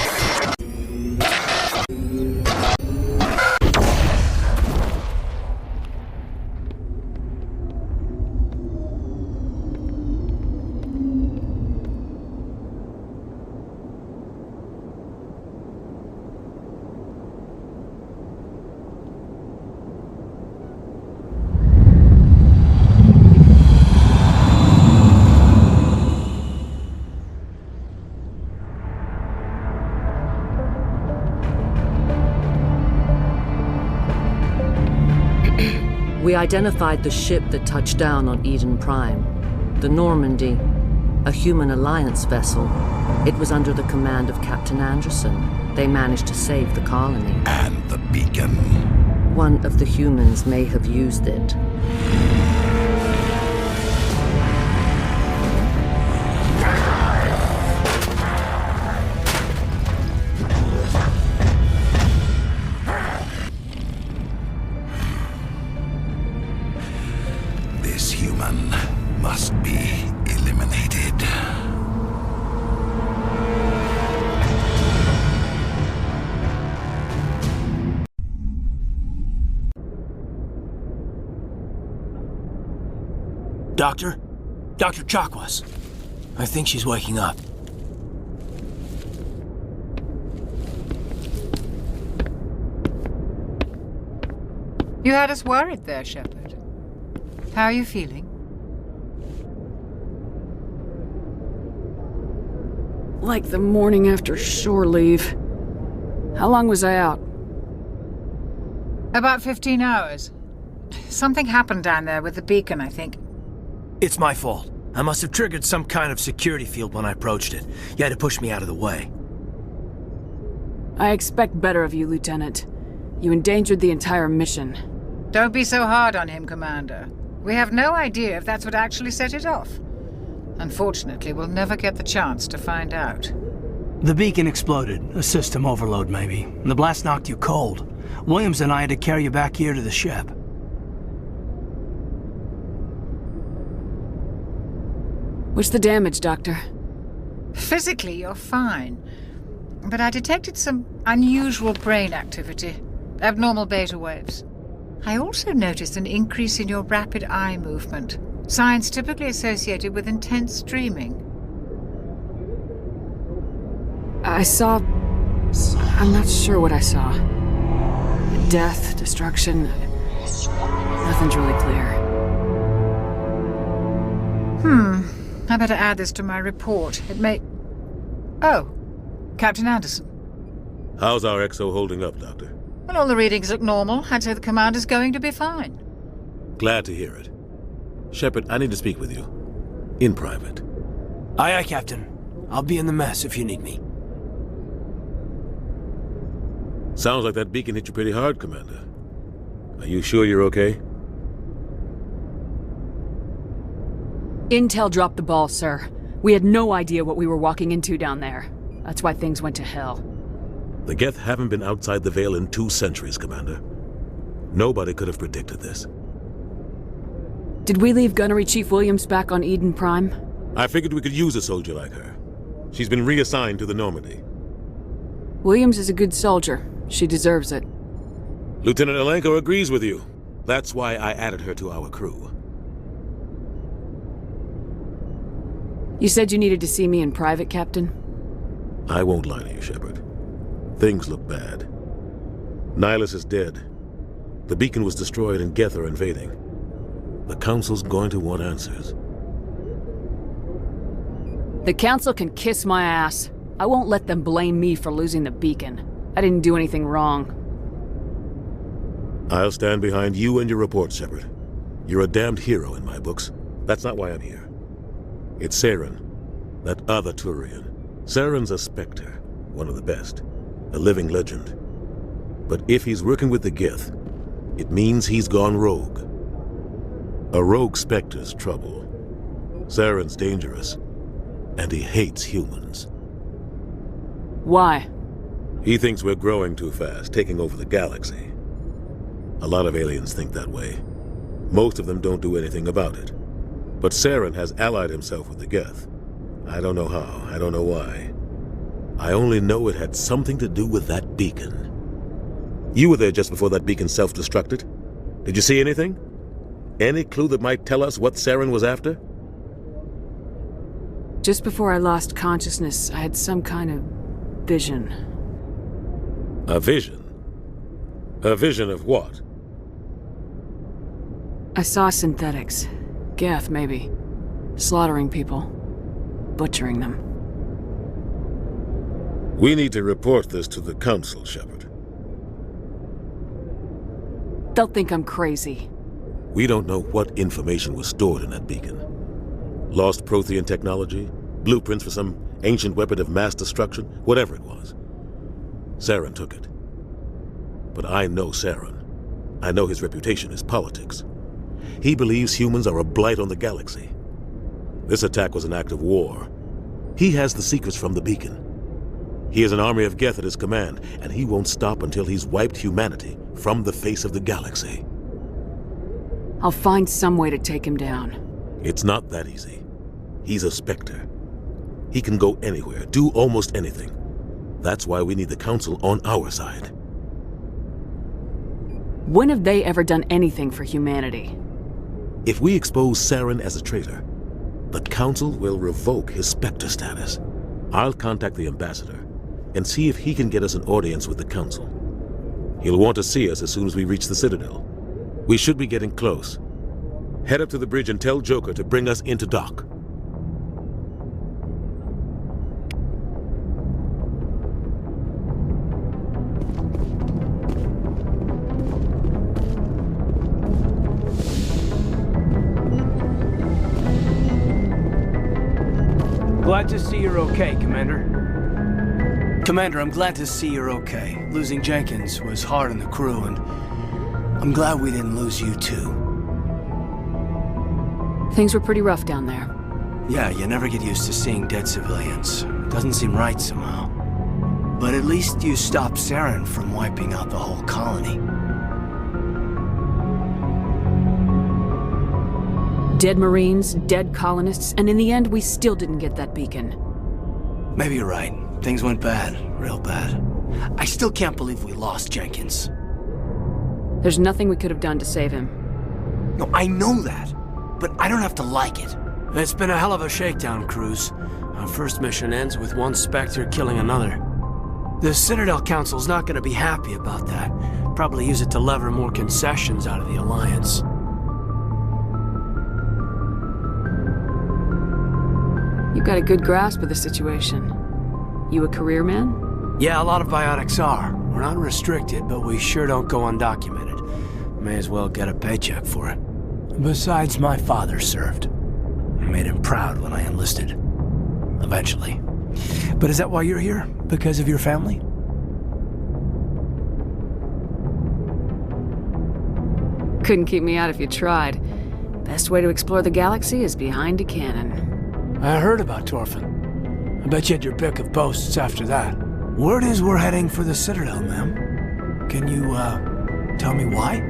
We identified the ship that touched down on Eden Prime. The Normandy, a human alliance vessel. It was under the command of Captain Anderson. They managed to save the colony. And the beacon. One of the humans may have used it. This human must be eliminated. Doctor? Dr. Chakwas. I think she's waking up. You had us worried there, Shepard. How are you feeling? Like the morning after shore leave. How long was I out? About 15 hours. Something happened down there with the beacon, I think. It's my fault. I must have triggered some kind of security field when I approached it. You had to push me out of the way. I expect better of you, Lieutenant. You endangered the entire mission. Don't be so hard on him, Commander. We have no idea if that's what actually set it off. Unfortunately, we'll never get the chance to find out. The beacon exploded. A system overload, maybe. And the blast knocked you cold. Williams and I had to carry you back here to the ship. What's the damage, Doctor? Physically, you're fine. But I detected some unusual brain activity. Abnormal beta waves. I also noticed an increase in your rapid eye movement. Signs typically associated with intense dreaming. I saw... I'm not sure what I saw. Death, destruction... Nothing's really clear. I better add this to my report. It may... Oh, Captain Anderson. How's our XO holding up, Doctor? Well, all the readings look normal. I'd say the commander's going to be fine. Glad to hear it. Shepard, I need to speak with you. In private. Aye, aye, Captain. I'll be in the mess if you need me. Sounds like that beacon hit you pretty hard, Commander. Are you sure you're okay? Intel dropped the ball, sir. We had no idea what we were walking into down there. That's why things went to hell. The Geth haven't been outside the Veil in 2 centuries, Commander. Nobody could have predicted this. Did we leave Gunnery Chief Williams back on Eden Prime? I figured we could use a soldier like her. She's been reassigned to the Normandy. Williams is a good soldier. She deserves it. Lieutenant Alenko agrees with you. That's why I added her to our crew. You said you needed to see me in private, Captain? I won't lie to you, Shepard. Things look bad. Nihilus is dead. The beacon was destroyed and Geth are invading. The Council's going to want answers. The Council can kiss my ass. I won't let them blame me for losing the beacon. I didn't do anything wrong. I'll stand behind you and your report, Shepard. You're a damned hero in my books. That's not why I'm here. It's Saren, that other Thorian. Saren's a spectre, one of the best, a living legend. But if he's working with the Geth, it means he's gone rogue. A rogue specter's trouble. Saren's dangerous, and he hates humans. Why? He thinks we're growing too fast, taking over the galaxy. A lot of aliens think that way. Most of them don't do anything about it. But Saren has allied himself with the Geth. I don't know how, I don't know why. I only know it had something to do with that beacon. You were there just before that beacon self-destructed. Did you see anything? Any clue that might tell us what Saren was after? Just before I lost consciousness, I had some kind of vision. A vision? A vision of what? I saw synthetics. Geth, maybe. Slaughtering people. Butchering them. We need to report this to the Council, Shepard. They'll think I'm crazy. We don't know what information was stored in that beacon. Lost prothean technology? Blueprints for some ancient weapon of mass destruction? Whatever it was. Saren took it. But I know Saren. I know his reputation is politics. He believes humans are a blight on the galaxy. This attack was an act of war. He has the secrets from the beacon. He has an army of Geth at his command, and he won't stop until he's wiped humanity from the face of the galaxy. I'll find some way to take him down. It's not that easy. He's a spectre. He can go anywhere, do almost anything. That's why we need the Council on our side. When have they ever done anything for humanity? If we expose Saren as a traitor, the Council will revoke his spectre status. I'll contact the ambassador and see if he can get us an audience with the Council. He'll want to see us as soon as we reach the Citadel. We should be getting close. Head up to the bridge and tell Joker to bring us into dock. Glad to see you're okay, Commander. Commander, I'm glad to see you're okay. Losing Jenkins was hard on the crew, and I'm glad we didn't lose you too. Things were pretty rough down there. Yeah, you never get used to seeing dead civilians. It doesn't seem right somehow. But at least you stopped Saren from wiping out the whole colony. Dead Marines, dead colonists, and in the end, we still didn't get that beacon. Maybe you're right. Things went bad. Real bad. I still can't believe we lost Jenkins. There's nothing we could have done to save him. No, I know that. But I don't have to like it. It's been a hell of a shakedown, Cruz. Our first mission ends with one Spectre killing another. The Citadel Council's not going to be happy about that. Probably use it to lever more concessions out of the Alliance. You've got a good grasp of the situation. You a career man? Yeah, a lot of biotics are. We're not restricted, but we sure don't go undocumented. May as well get a paycheck for it. Besides, my father served. I made him proud when I enlisted. Eventually. But is that why you're here? Because of your family? Couldn't keep me out if you tried. Best way to explore the galaxy is behind a cannon. I heard about Thorfinn. I bet you had your pick of posts after that. Word is we're heading for the Citadel, ma'am. Can you, tell me why?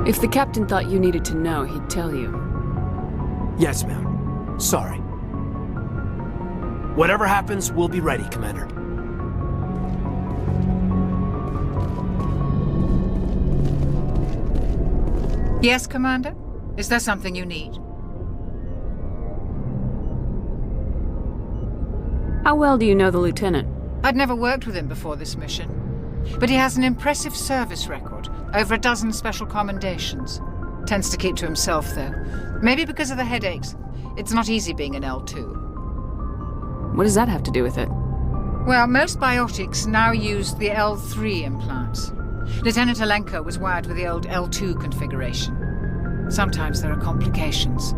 If the captain thought you needed to know, he'd tell you. Yes, ma'am. Sorry. Whatever happens, we'll be ready, Commander. Yes, Commander? Is there something you need? How well do you know the lieutenant? I'd never worked with him before this mission. But he has an impressive service record, over a dozen special commendations. Tends to keep to himself, though. Maybe because of the headaches. It's not easy being an L2. What does that have to do with it? Well, most biotics now use the L3 implants. Lieutenant Alenko was wired with the old L2 configuration. Sometimes there are complications.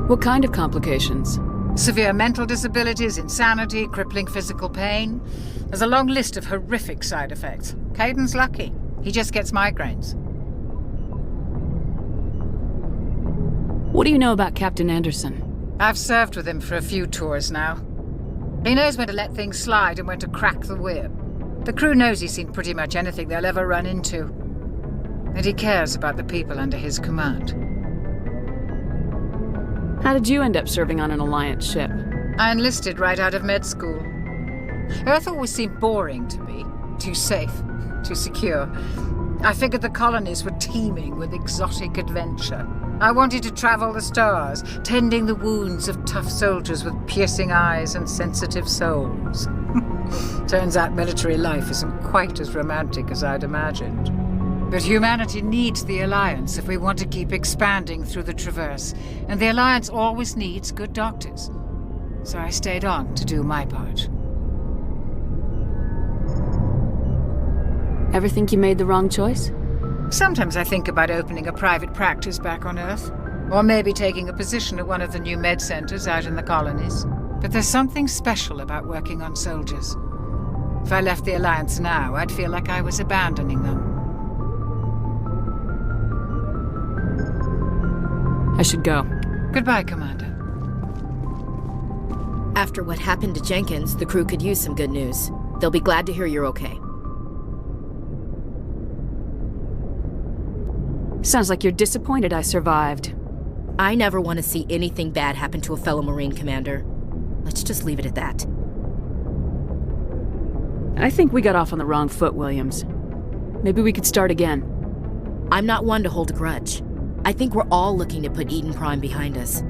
What kind of complications? Severe mental disabilities, insanity, crippling physical pain. There's a long list of horrific side effects. Caden's lucky. He just gets migraines. What do you know about Captain Anderson? I've served with him for a few tours now. He knows when to let things slide and when to crack the whip. The crew knows he's seen pretty much anything they'll ever run into. And he cares about the people under his command. How did you end up serving on an Alliance ship? I enlisted right out of med school. Earth always seemed boring to me. Too safe, too secure. I figured the colonies were teeming with exotic adventure. I wanted to travel the stars, tending the wounds of tough soldiers with piercing eyes and sensitive souls. Turns out military life isn't quite as romantic as I'd imagined. But humanity needs the Alliance if we want to keep expanding through the Traverse, and the Alliance always needs good doctors. So I stayed on to do my part. Ever think you made the wrong choice? Sometimes I think about opening a private practice back on Earth, or maybe taking a position at one of the new med centers out in the colonies. But there's something special about working on soldiers. If I left the Alliance now, I'd feel like I was abandoning them. I should go. Goodbye, Commander. After what happened to Jenkins, the crew could use some good news. They'll be glad to hear you're okay. Sounds like you're disappointed I survived. I never want to see anything bad happen to a fellow Marine commander. Let's just leave it at that. I think we got off on the wrong foot, Williams. Maybe we could start again. I'm not one to hold a grudge. I think we're all looking to put Eden Prime behind us.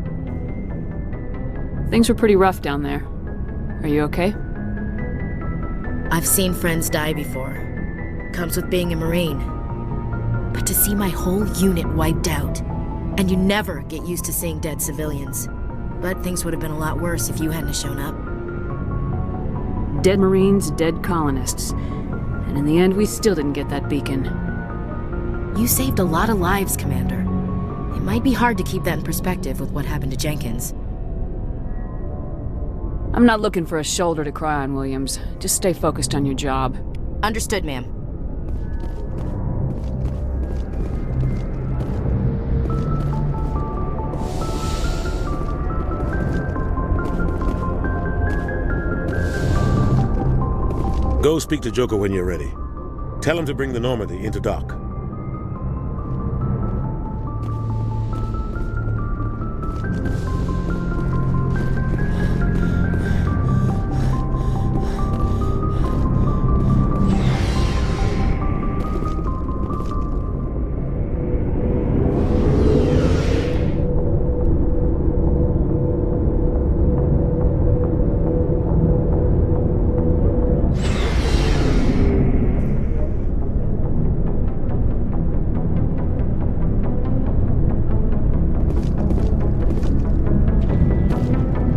Things were pretty rough down there. Are you okay? I've seen friends die before. Comes with being a Marine. But to see my whole unit wiped out, and you never get used to seeing dead civilians. But things would have been a lot worse if you hadn't shown up. Dead Marines, dead colonists. And in the end, we still didn't get that beacon. You saved a lot of lives, Commander. It might be hard to keep that in perspective with what happened to Jenkins. I'm not looking for a shoulder to cry on, Williams. Just stay focused on your job. Understood, ma'am. Go speak to Joker when you're ready. Tell him to bring the Normandy into dock.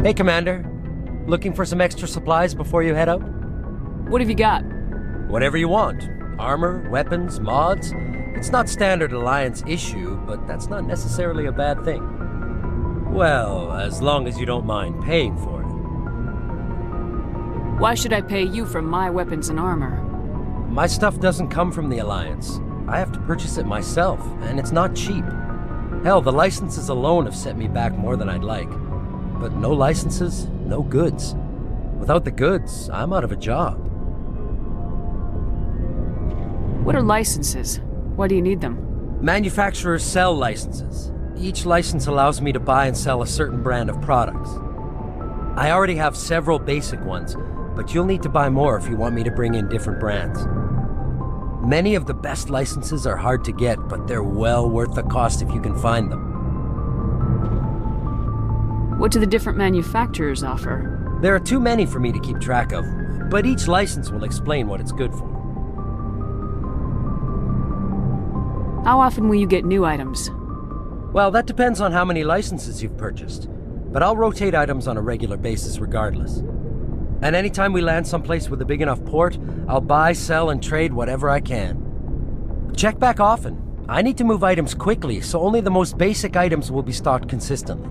Hey, Commander. Looking for some extra supplies before you head out? What have you got? Whatever you want. Armor, weapons, mods. It's not standard Alliance issue, but that's not necessarily a bad thing. Well, as long as you don't mind paying for it. Why should I pay you for my weapons and armor? My stuff doesn't come from the Alliance. I have to purchase it myself, and it's not cheap. Hell, the licenses alone have set me back more than I'd like. But no licenses, no goods. Without the goods, I'm out of a job. What are licenses? Why do you need them? Manufacturers sell licenses. Each license allows me to buy and sell a certain brand of products. I already have several basic ones, but you'll need to buy more if you want me to bring in different brands. Many of the best licenses are hard to get, but they're well worth the cost if you can find them. What do the different manufacturers offer? There are too many for me to keep track of, but each license will explain what it's good for. How often will you get new items? Well, that depends on how many licenses you've purchased. but I'll rotate items on a regular basis regardless. And anytime we land someplace with a big enough port, I'll buy, sell, and trade whatever I can. Check back often. I need to move items quickly, so only the most basic items will be stocked consistently.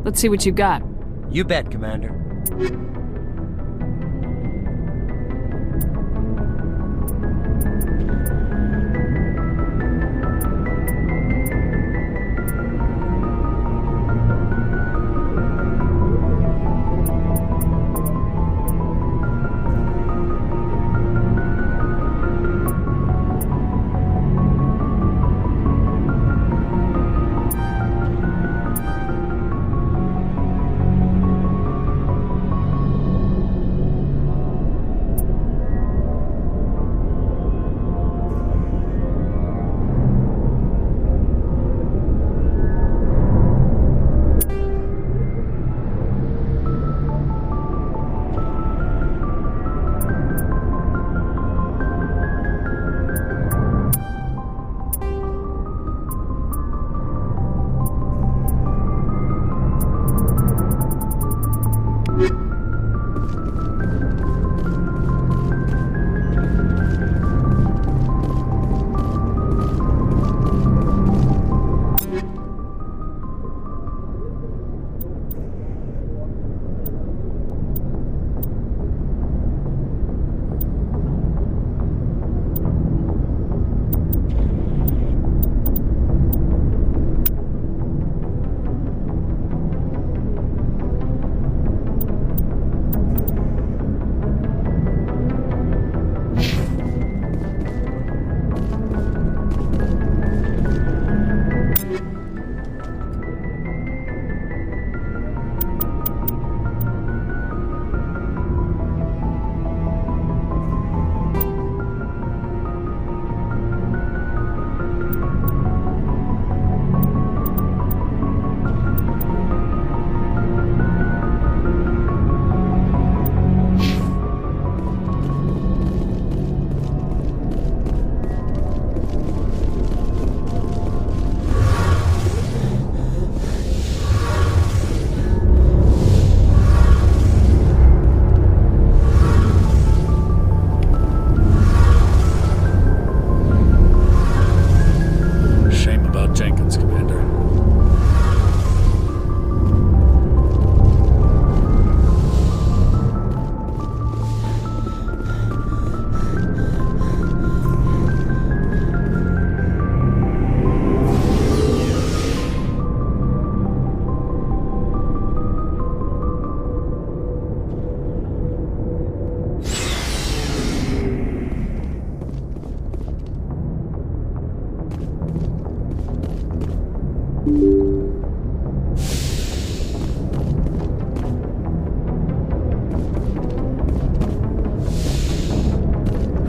Let's see what you got. You bet, Commander.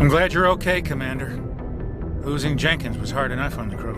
I'm glad you're okay, Commander. Losing Jenkins was hard enough on the crew.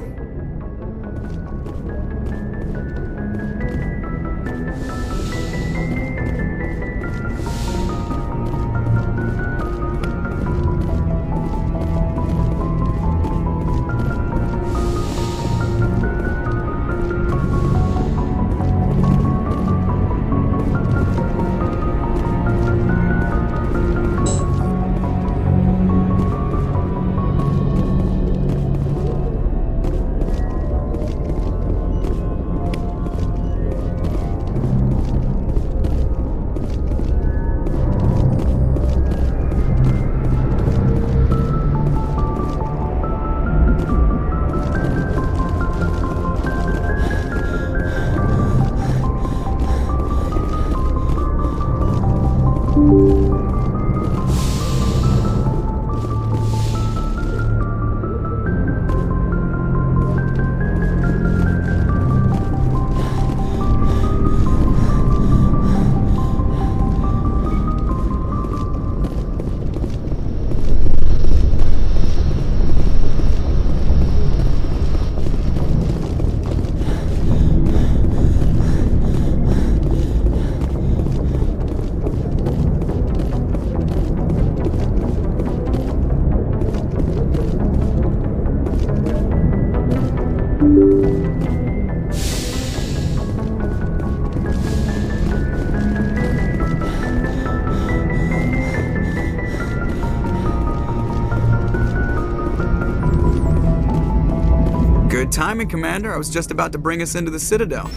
timing, Commander. I was just about to bring us into the Citadel.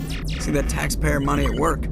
See that taxpayer money at work.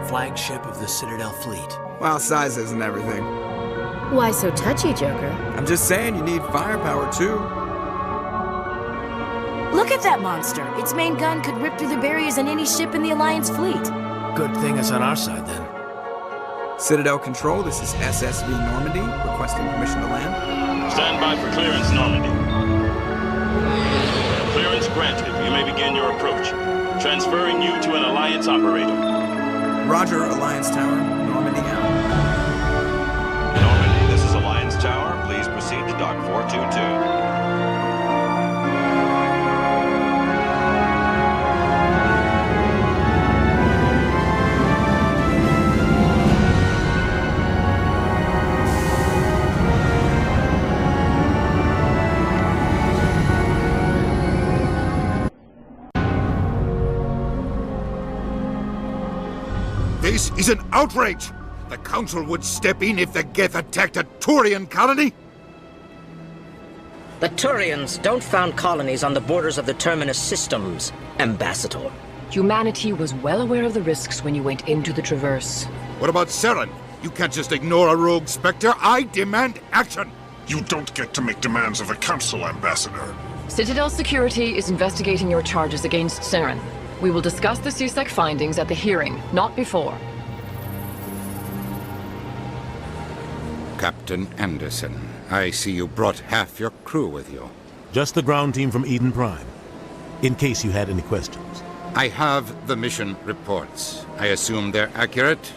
Flagship of the Citadel fleet. Well, size isn't everything. Why so touchy, Joker? I'm just saying you need firepower, too. Look at that monster. Its main gun could rip through the barriers in any ship in the Alliance fleet. Good thing it's on our side, then. Citadel Control, this is SSV Normandy, requesting permission to land. Stand by for clearance, Normandy. Clearance granted. You may begin your approach. Transferring you to an Alliance operator. Roger, Alliance Tower. Normandy out. Normandy, this is Alliance Tower. Please proceed to Dock 422. This is an outrage! The Council would step in if the Geth attacked a Thorian colony? The Thorians don't found colonies on the borders of the Terminus systems, Ambassador. Humanity was well aware of the risks when you went into the Traverse. What about Saren? You can't just ignore a rogue spectre. I demand action! You don't get to make demands of the Council, Ambassador. Citadel Security is investigating your charges against Saren. We will discuss the CSEC findings at the hearing, not before. Captain Anderson, I see you brought half your crew with you. Just the ground team from Eden Prime, in case you had any questions. I have the mission reports. I assume they're accurate?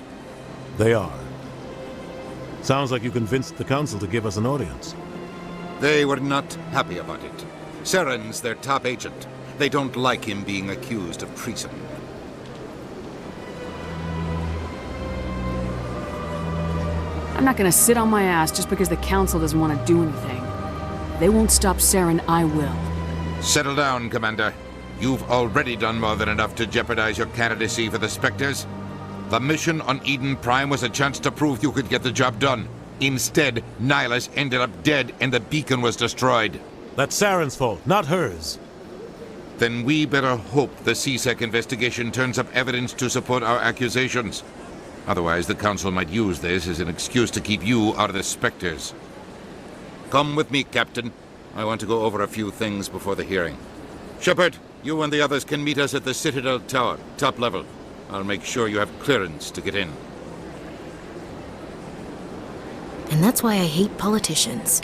They are. Sounds like you convinced the Council to give us an audience. They were not happy about it. Saren's their top agent. They don't like him being accused of treason. I'm not gonna sit on my ass just because the Council doesn't want to do anything. If they won't stop Saren, I will. Settle down, Commander. You've already done more than enough to jeopardize your candidacy for the Spectres. The mission on Eden Prime was a chance to prove you could get the job done. Instead, Nihilus ended up dead and the beacon was destroyed. That's Saren's fault, not hers. Then we better hope the CSEC investigation turns up evidence to support our accusations. Otherwise, the Council might use this as an excuse to keep you out of the Spectres. Come with me, Captain. I want to go over a few things before the hearing. Shepard, you and the others can meet us at the Citadel Tower, top level. I'll make sure you have clearance to get in. And that's why I hate politicians.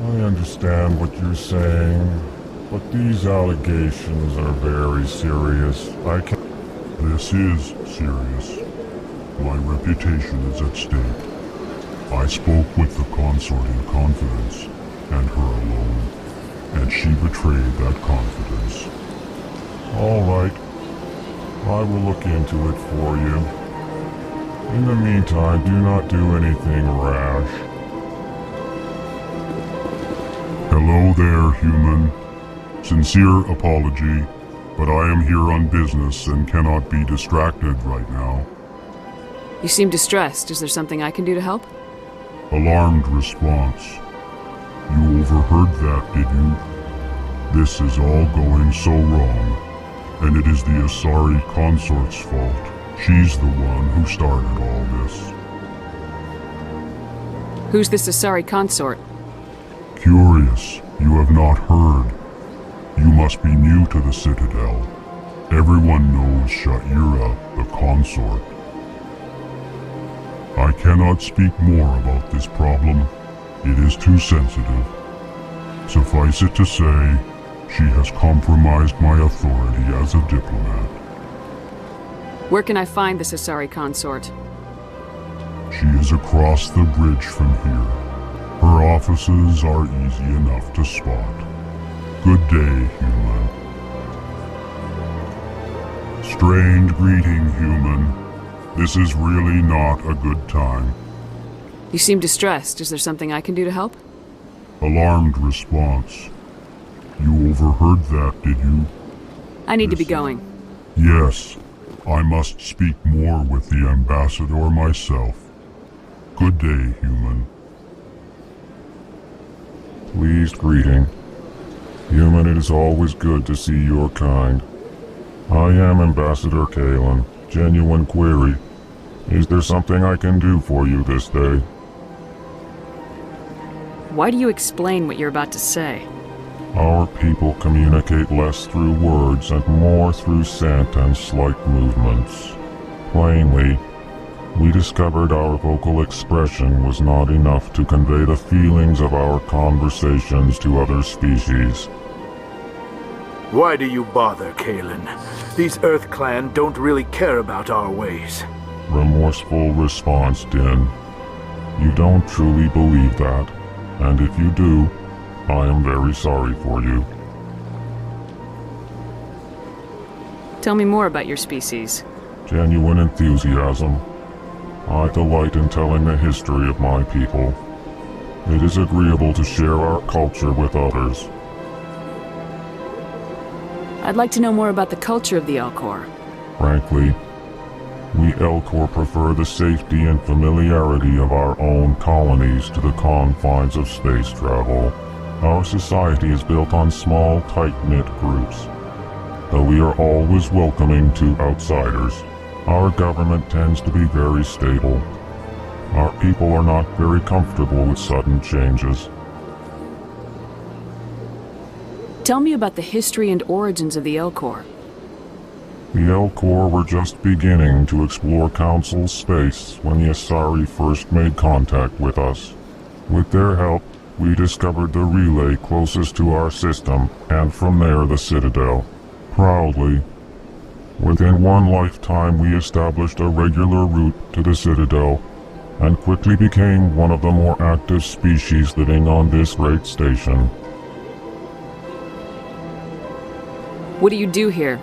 I understand what you're saying. but these allegations are very serious. I can't... This is serious. My reputation is at stake. I spoke with the consort in confidence, and her alone, and she betrayed that confidence. All right. I will look into it for you. In the meantime, do not do anything rash. Hello there, human. Sincere apology, but I am here on business and cannot be distracted right now. You seem distressed. Is there something I can do to help? Alarmed response. You overheard that, did you? This is all going so wrong, and it is the Asari consort's fault. She's the one who started all this. Who's this Asari consort? Curious, you have not heard. You must be new to the Citadel. Everyone knows Sha'ira, the consort. I cannot speak more about this problem. It is too sensitive. Suffice it to say, she has compromised my authority as a diplomat. Where can I find this Asari consort? She is across the bridge from here. Her offices are easy enough to spot. Good day, human. Strange greeting, human. This is really not a good time. You seem distressed. Is there something I can do to help? Alarmed response. You overheard that, did you? I need to be going. Yes. I must speak more with the ambassador myself. Good day, human. Pleased greeting. Human, it is always good to see your kind. I am Ambassador Kalen. Genuine query. Is there something I can do for you this day? Why do you explain what you're about to say? Our people communicate less through words and more through scent and slight movements. Plainly, we discovered our vocal expression was not enough to convey the feelings of our conversations to other species. Why do you bother, Kalen? These Earth Clan don't really care about our ways. Remorseful response, Din. You don't truly believe that, and if you do, I am very sorry for you. Tell me more about your species. Genuine enthusiasm. I delight in telling the history of my people. It is agreeable to share our culture with others. I'd like to know more about the culture of the Elcor. Frankly, we Elcor prefer the safety and familiarity of our own colonies to the confines of space travel. Our society is built on small, tight-knit groups. Though we are always welcoming to outsiders, our government tends to be very stable. Our people are not very comfortable with sudden changes. Tell me about the history and origins of the Elcor. The Elcor were just beginning to explore Council space when the Asari first made contact with us. With their help, we discovered the relay closest to our system, and from there the Citadel. Proudly, within one lifetime we established a regular route to the Citadel, and quickly became one of the more active species living on this great station. What do you do here?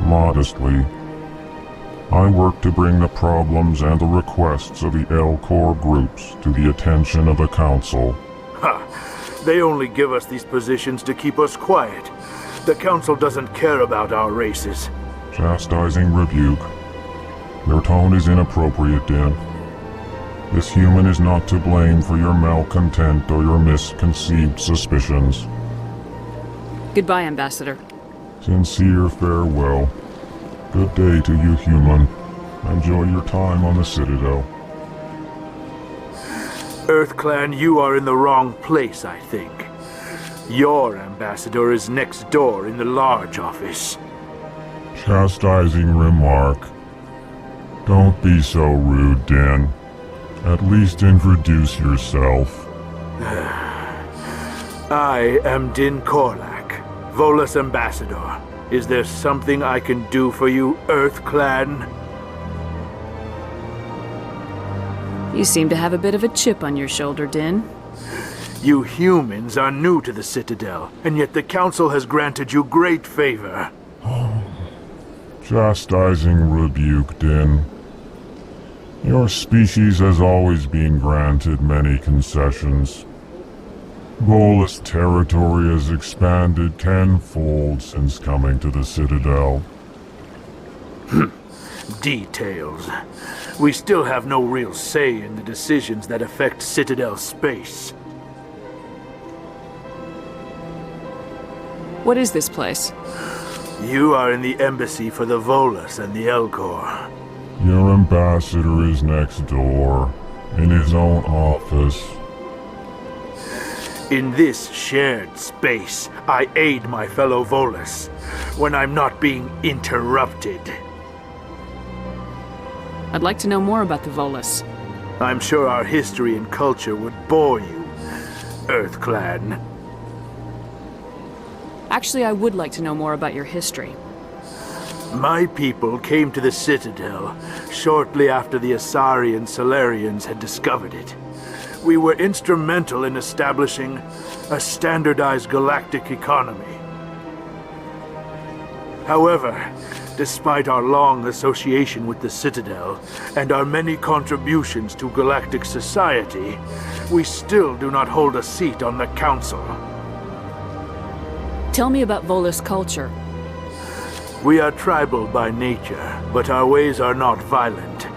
Modestly, I work to bring the problems and the requests of the Elcor groups to the attention of the Council. Ha! They only give us these positions to keep us quiet. The Council doesn't care about our races. Chastising rebuke. Your tone is inappropriate, Din. This human is not to blame for your malcontent or your misconceived suspicions. Goodbye, Ambassador. Sincere farewell. Good day to you, human. Enjoy your time on the Citadel. Earth Clan, you are in the wrong place, I think. Your ambassador is next door in the large office. Chastising remark. Don't be so rude, Din. At least introduce yourself. I am Din Korlak, Volus Ambassador, is there something I can do for you, Earth Clan? You seem to have a bit of a chip on your shoulder, Din. You humans are new to the Citadel, and yet the Council has granted you great favor. Chastising rebuke, Din. Your species has always been granted many concessions. Volus territory has expanded tenfold since coming to the Citadel. Details. We still have no real say in the decisions that affect Citadel space. What is this place? You are in the embassy for the Volus and the Elcor. Your ambassador is next door, in his own office. In this shared space, I aid my fellow Volus when I'm not being interrupted. I'd like to know more about the Volus. I'm sure our history and culture would bore you, Earth Clan. Actually, I would like to know more about your history. My people came to the Citadel shortly after the Asari and Salarians had discovered it. We were instrumental in establishing a standardized galactic economy. However, despite our long association with the Citadel and our many contributions to galactic society, we still do not hold a seat on the Council. Tell me about Volus culture. We are tribal by nature, but our ways are not violent.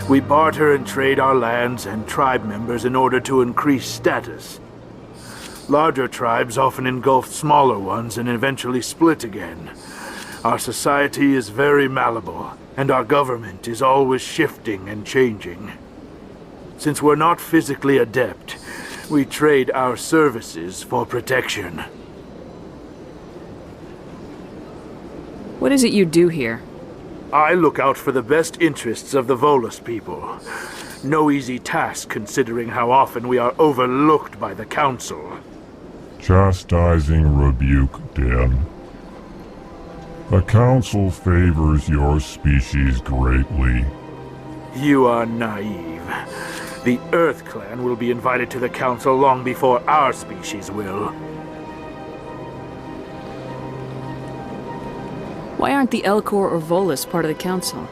We barter and trade our lands and tribe members in order to increase status. Larger tribes often engulf smaller ones and eventually split again. Our society is very malleable, and our government is always shifting and changing. Since we're not physically adept, we trade our services for protection. What is it you do here? I look out for the best interests of the Volus people. No easy task considering how often we are overlooked by the Council. Chastising rebuke, Din. The Council favors your species greatly. You are naive. The Earth Clan will be invited to the Council long before our species will. Why aren't the Elcor or Volus part of the Council?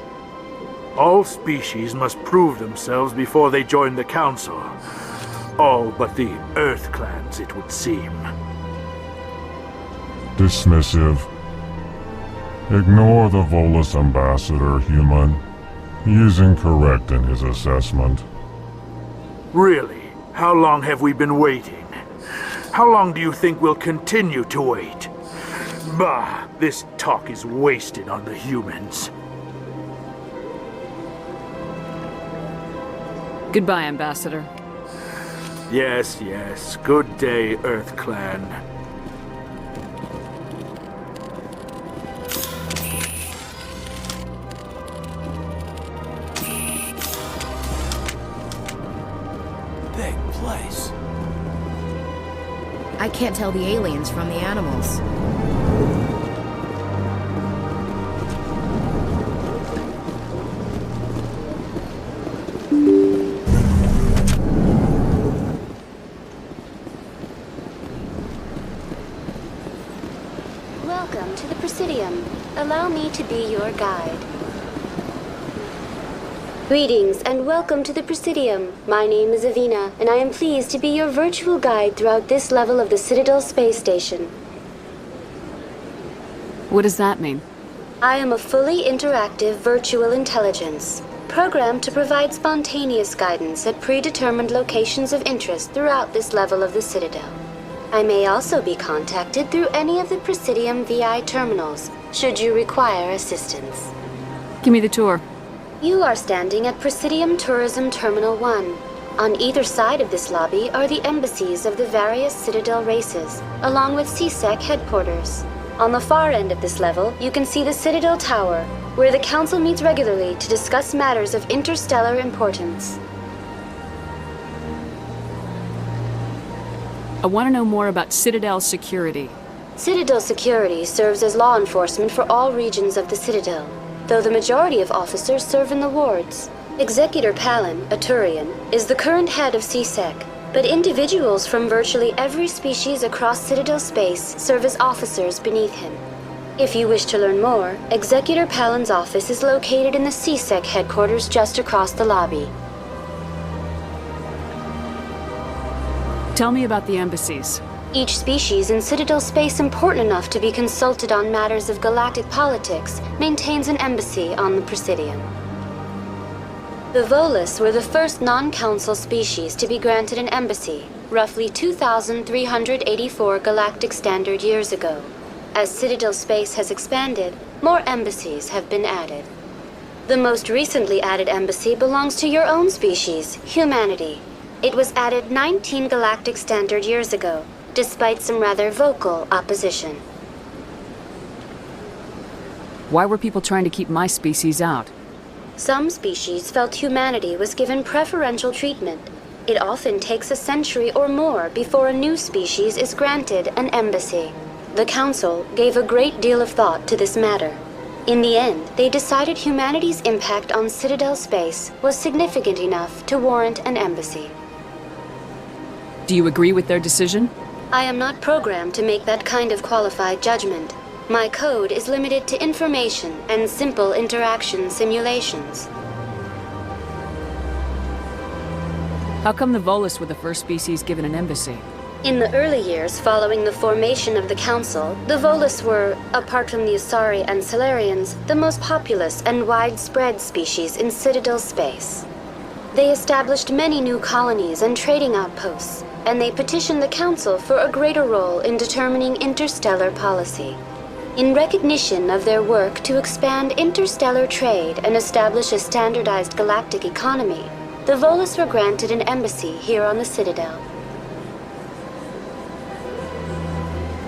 All species must prove themselves before they join the Council. All but the Earth Clans, it would seem. Dismissive. Ignore the Volus ambassador, human. He is incorrect in his assessment. Really? How long have we been waiting? How long do you think we'll continue to wait? Bah, this talk is wasted on the humans. Goodbye, Ambassador. Yes, yes. Good day, Earth Clan. Big place. I can't tell the aliens from the animals. Welcome to the Presidium. Allow me to be your guide. Greetings and welcome to the Presidium. My name is Avina, and I am pleased to be your virtual guide throughout this level of the Citadel space station. What does that mean? I am a fully interactive virtual intelligence, programmed to provide spontaneous guidance at predetermined locations of interest throughout this level of the Citadel. I may also be contacted through any of the Presidium VI terminals, should you require assistance. Give me the tour. You are standing at Presidium Tourism Terminal 1. On either side of this lobby are the embassies of the various Citadel races, along with CSEC headquarters. On the far end of this level, you can see the Citadel Tower, where the Council meets regularly to discuss matters of interstellar importance. I want to know more about Citadel security. Citadel security serves as law enforcement for all regions of the Citadel, though the majority of officers serve in the wards. Executor Palin, a Thorian, is the current head of CSEC, but individuals from virtually every species across Citadel space serve as officers beneath him. If you wish to learn more, Executor Palin's office is located in the CSEC headquarters just across the lobby. Tell me about the embassies. Each species in Citadel space important enough to be consulted on matters of galactic politics maintains an embassy on the Presidium. The Volus were the first non-council species to be granted an embassy, roughly 2,384 galactic standard years ago. As Citadel space has expanded, more embassies have been added. The most recently added embassy belongs to your own species, humanity. It was added 19 galactic standard years ago, despite some rather vocal opposition. Why were people trying to keep my species out? Some species felt humanity was given preferential treatment. It often takes a century or more before a new species is granted an embassy. The Council gave a great deal of thought to this matter. In the end, they decided humanity's impact on Citadel space was significant enough to warrant an embassy. Do you agree with their decision? I am not programmed to make that kind of qualified judgment. My code is limited to information and simple interaction simulations. How come the Volus were the first species given an embassy? In the early years following the formation of the Council, the Volus were, apart from the Asari and Salarians, the most populous and widespread species in Citadel space. They established many new colonies and trading outposts, and they petitioned the Council for a greater role in determining interstellar policy. In recognition of their work to expand interstellar trade and establish a standardized galactic economy, the Volus were granted an embassy here on the Citadel.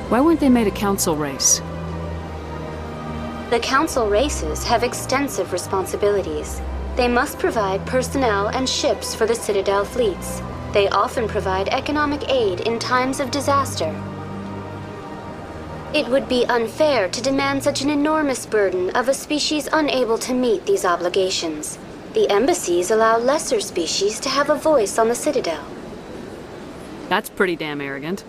Why weren't they made a council race? The Council races have extensive responsibilities. They must provide personnel and ships for the Citadel fleets. They often provide economic aid in times of disaster. It would be unfair to demand such an enormous burden of a species unable to meet these obligations. The embassies allow lesser species to have a voice on the Citadel. That's pretty damn arrogant.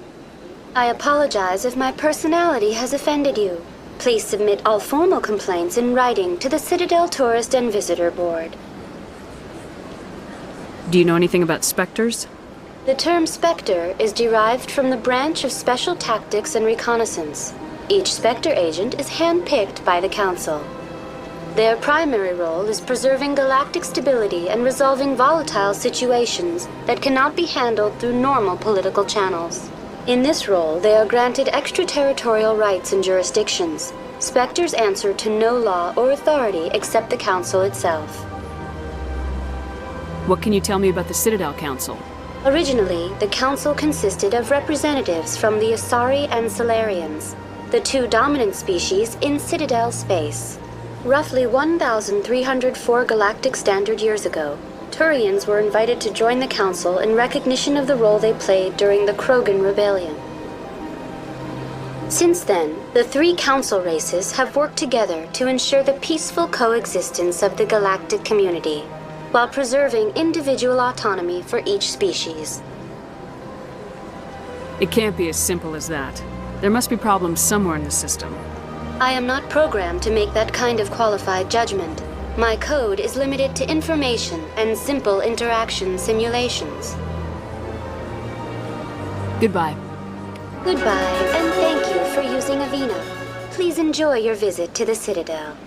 I apologize if my personality has offended you. Please submit all formal complaints in writing to the Citadel Tourist and Visitor Board. Do you know anything about specters? The term spectre is derived from the branch of special tactics and reconnaissance. Each spectre agent is handpicked by the Council. Their primary role is preserving galactic stability and resolving volatile situations that cannot be handled through normal political channels. In this role, they are granted extraterritorial rights and jurisdictions. Spectres answer to no law or authority except the Council itself. What can you tell me about the Citadel Council? Originally, the Council consisted of representatives from the Asari and Salarians, the two dominant species in Citadel space. Roughly 1,304 galactic standard years ago, Thorians were invited to join the Council in recognition of the role they played during the Krogan Rebellion. Since then, the three Council races have worked together to ensure the peaceful coexistence of the galactic community, while preserving individual autonomy for each species. It can't be as simple as that. There must be problems somewhere in the system. I am not programmed to make that kind of qualified judgment. My code is limited to information and simple interaction simulations. Goodbye. Goodbye, and thank you for using Avina. Please enjoy your visit to the Citadel.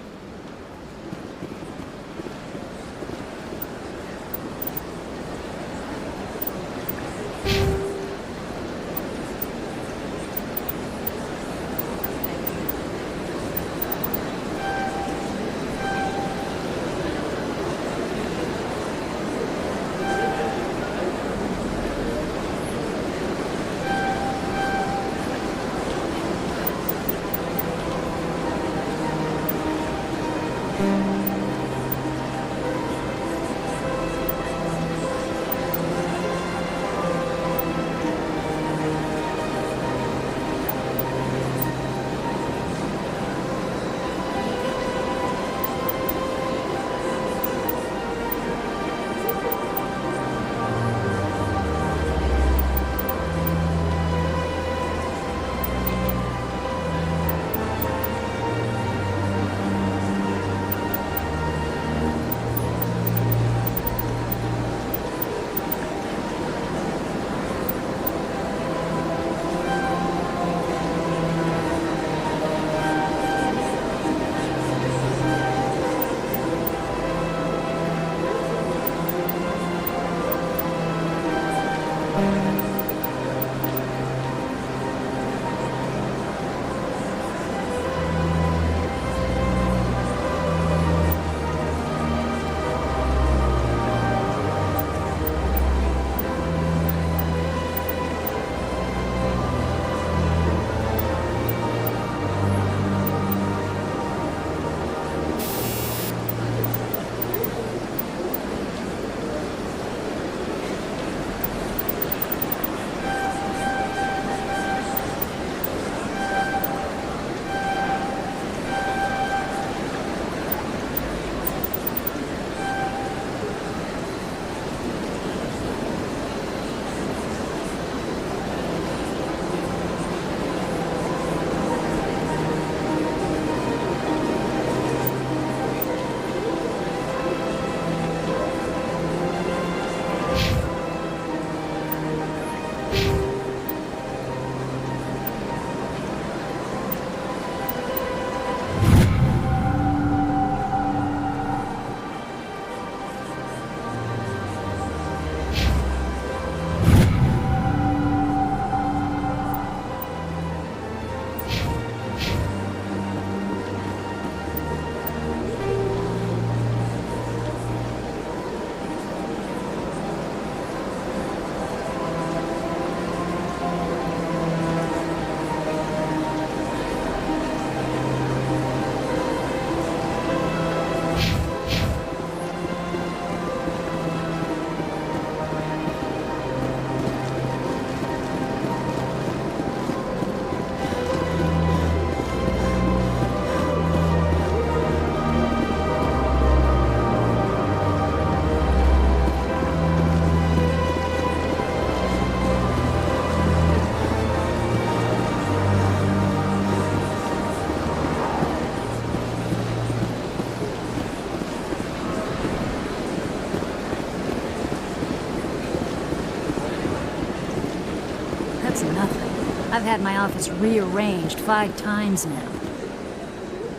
I've had my office rearranged 5 times now.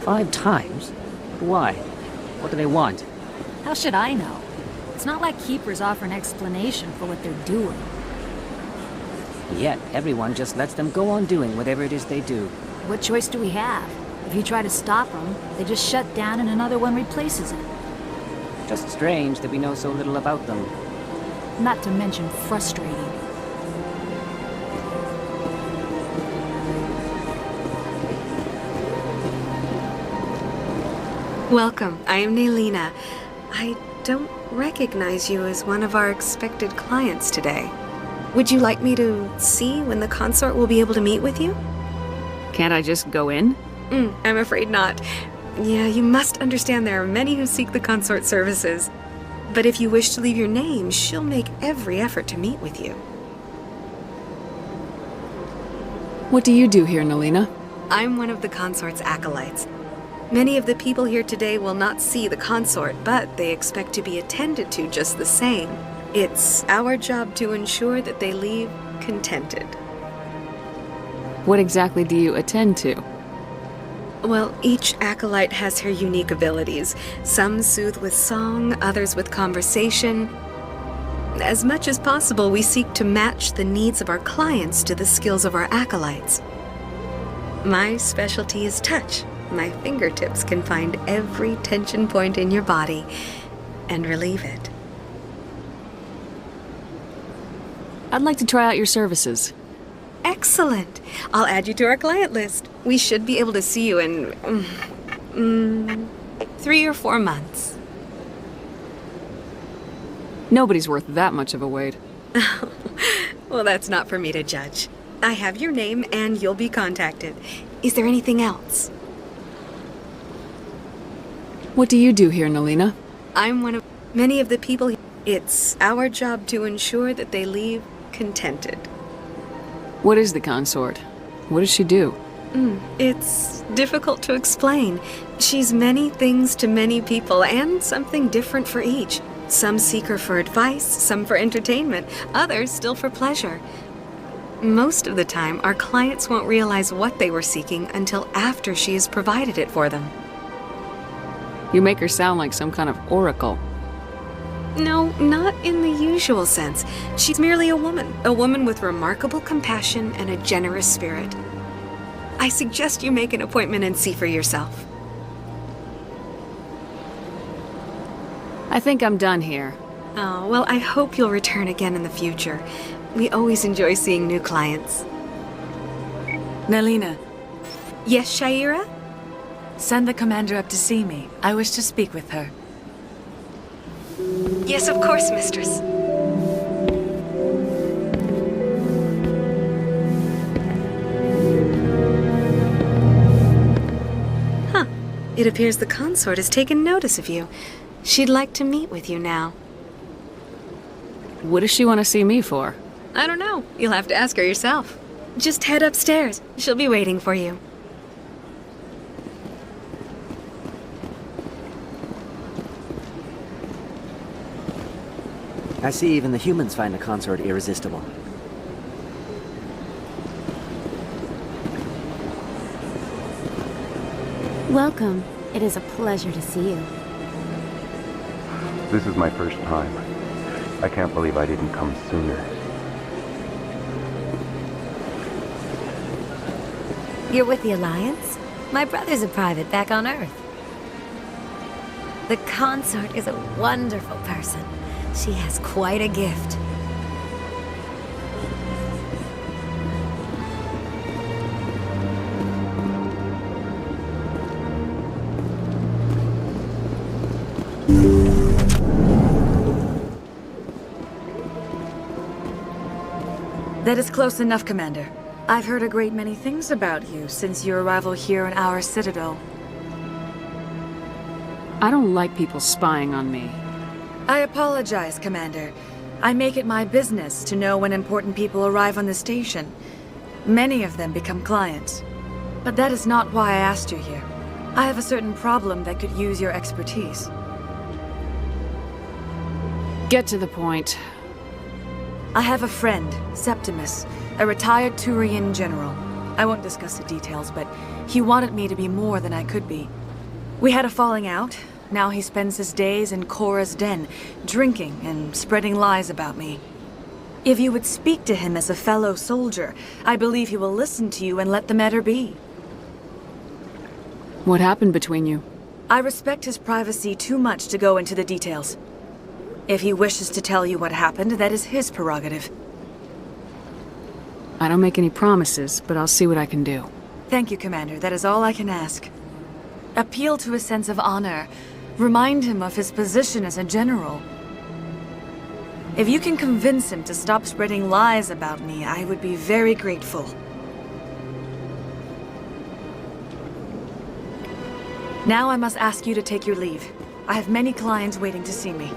5 times? Why? What do they want? How should I know? It's not like Keepers offer an explanation for what they're doing. Yet, everyone just lets them go on doing whatever it is they do. What choice do we have? If you try to stop them, they just shut down and another one replaces it. Just strange that we know so little about them. Not to mention frustrating. Welcome. I am Naylina. I don't recognize you as one of our expected clients today. Would you like me to see when the consort will be able to meet with you? Can't I just go in? I'm afraid not. Yeah, you must understand there are many who seek the consort services. But if you wish to leave your name, she'll make every effort to meet with you. What do you do here, Naylina? I'm one of the consort's acolytes. Many of the people here today will not see the consort, but they expect to be attended to just the same. It's our job to ensure that they leave contented. What exactly do you attend to? Well, each acolyte has her unique abilities. Some soothe with song, others with conversation. As much as possible, we seek to match the needs of our clients to the skills of our acolytes. My specialty is touch. My fingertips can find every tension point in your body and relieve it. I'd like to try out your services. Excellent. I'll add you to our client list. We should be able to see you in 3 or 4 months. Nobody's worth that much of a wait. Well, that's not for me to judge. I have your name and you'll be contacted. Is there anything else? What do you do here, Naylina? I'm one of many of the people here. It's our job to ensure that they leave contented. What is the consort? What does she do? It's difficult to explain. She's many things to many people and something different for each. Some seek her for advice, some for entertainment, others still for pleasure. Most of the time, our clients won't realize what they were seeking until after she has provided it for them. You make her sound like some kind of oracle. No, not in the usual sense. She's merely a woman with remarkable compassion and a generous spirit. I suggest you make an appointment and see for yourself. I think I'm done here. Oh, well, I hope you'll return again in the future. We always enjoy seeing new clients. Naylina. Yes, Shaira? Send the commander up to see me. I wish to speak with her. Yes, of course, mistress. Huh. It appears the consort has taken notice of you. She'd like to meet with you now. What does she want to see me for? I don't know. You'll have to ask her yourself. Just head upstairs. She'll be waiting for you. I see even the humans find the consort irresistible. Welcome. It is a pleasure to see you. This is my first time. I can't believe I didn't come sooner. You're with the Alliance? My brother's a private back on Earth. The consort is a wonderful person. She has quite a gift. That is close enough, Commander. I've heard a great many things about you since your arrival here in our Citadel. I don't like people spying on me. I apologize, Commander. I make it my business to know when important people arrive on the station. Many of them become clients. But that is not why I asked you here. I have a certain problem that could use your expertise. Get to the point. I have a friend, Septimus, A retired Thorian general. I won't discuss the details, but he wanted me to be more than I could be. We had a falling out. Now he spends his days in Korra's den, drinking and spreading lies about me. If you would speak to him as a fellow soldier, I believe he will listen to you and let the matter be. What happened between you? I respect his privacy too much to go into the details. If he wishes to tell you what happened, that is his prerogative. I don't make any promises, but I'll see what I can do. Thank you, Commander. That is all I can ask. Appeal to his sense of honor. Remind him of his position as a general. If you can convince him to stop spreading lies about me, I would be very grateful. Now I must ask you to take your leave. I have many clients waiting to see me.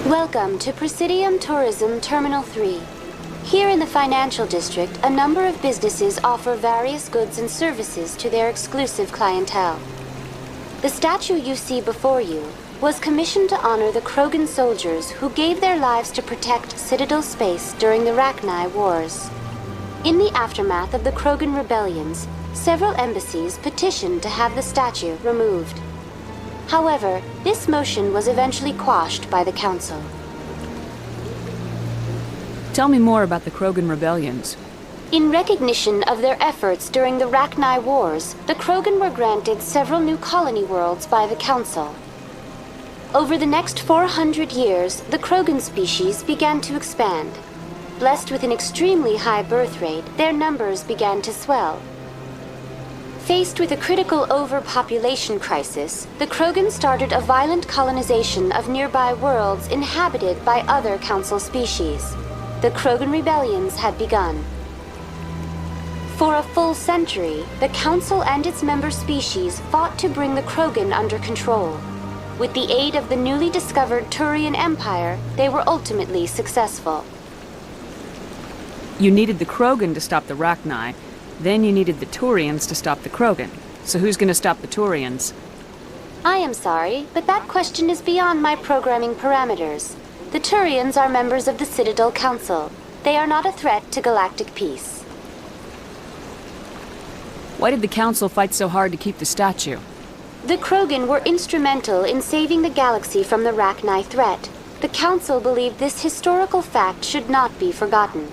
Welcome to Presidium Tourism Terminal 3. Here in the financial district, a number of businesses offer various goods and services to their exclusive clientele. The statue you see before you was commissioned to honor the Krogan soldiers who gave their lives to protect Citadel space during the Rachni Wars. In the aftermath of the Krogan rebellions, several embassies petitioned to have the statue removed. However, this motion was eventually quashed by the Council. Tell me more about the Krogan rebellions. In recognition of their efforts during the Rachni Wars, the Krogan were granted several new colony worlds by the Council. Over the next 400 years, the Krogan species began to expand. Blessed with an extremely high birth rate, their numbers began to swell. Faced with a critical overpopulation crisis, the Krogan started a violent colonization of nearby worlds inhabited by other Council species. The Krogan rebellions had begun. For a full century, the Council and its member species fought to bring the Krogan under control. With the aid of the newly discovered Thorian Empire, they were ultimately successful. You needed the Krogan to stop the Rachni. Then you needed the Thorians to stop the Krogan. So who's gonna stop the Thorians? I am sorry, but that question is beyond my programming parameters. The Thorians are members of the Citadel Council. They are not a threat to galactic peace. Why did the Council fight so hard to keep the statue? The Krogan were instrumental in saving the galaxy from the Rachni threat. The Council believed this historical fact should not be forgotten.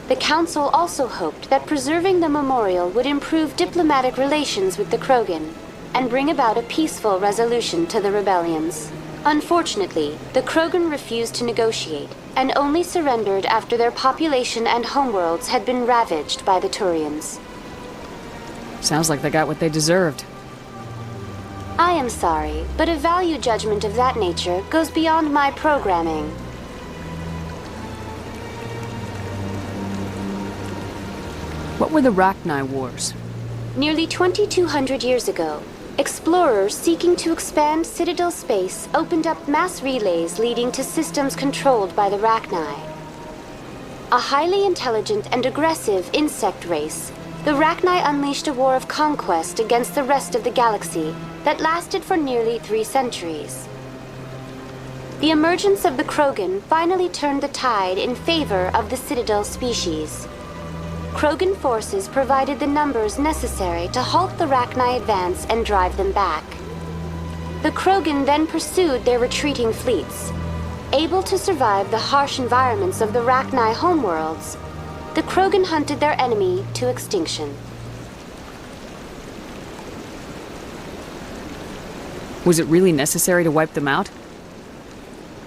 The Council also hoped that preserving the memorial would improve diplomatic relations with the Krogan and bring about a peaceful resolution to the rebellions. Unfortunately, the Krogan refused to negotiate and only surrendered after their population and homeworlds had been ravaged by the Thorians. Sounds like they got what they deserved. I am sorry, but a value judgment of that nature goes beyond my programming. What were the Rachni Wars? Nearly 2,200 years ago, explorers seeking to expand Citadel space opened up mass relays leading to systems controlled by the Rachni. A highly intelligent and aggressive insect race, the Rachni unleashed a war of conquest against the rest of the galaxy that lasted for nearly 3 centuries. The emergence of the Krogan finally turned the tide in favor of the Citadel species. Krogan forces provided the numbers necessary to halt the Rachni advance and drive them back. The Krogan then pursued their retreating fleets. Able to survive the harsh environments of the Rachni homeworlds, the Krogan hunted their enemy to extinction. Was it really necessary to wipe them out?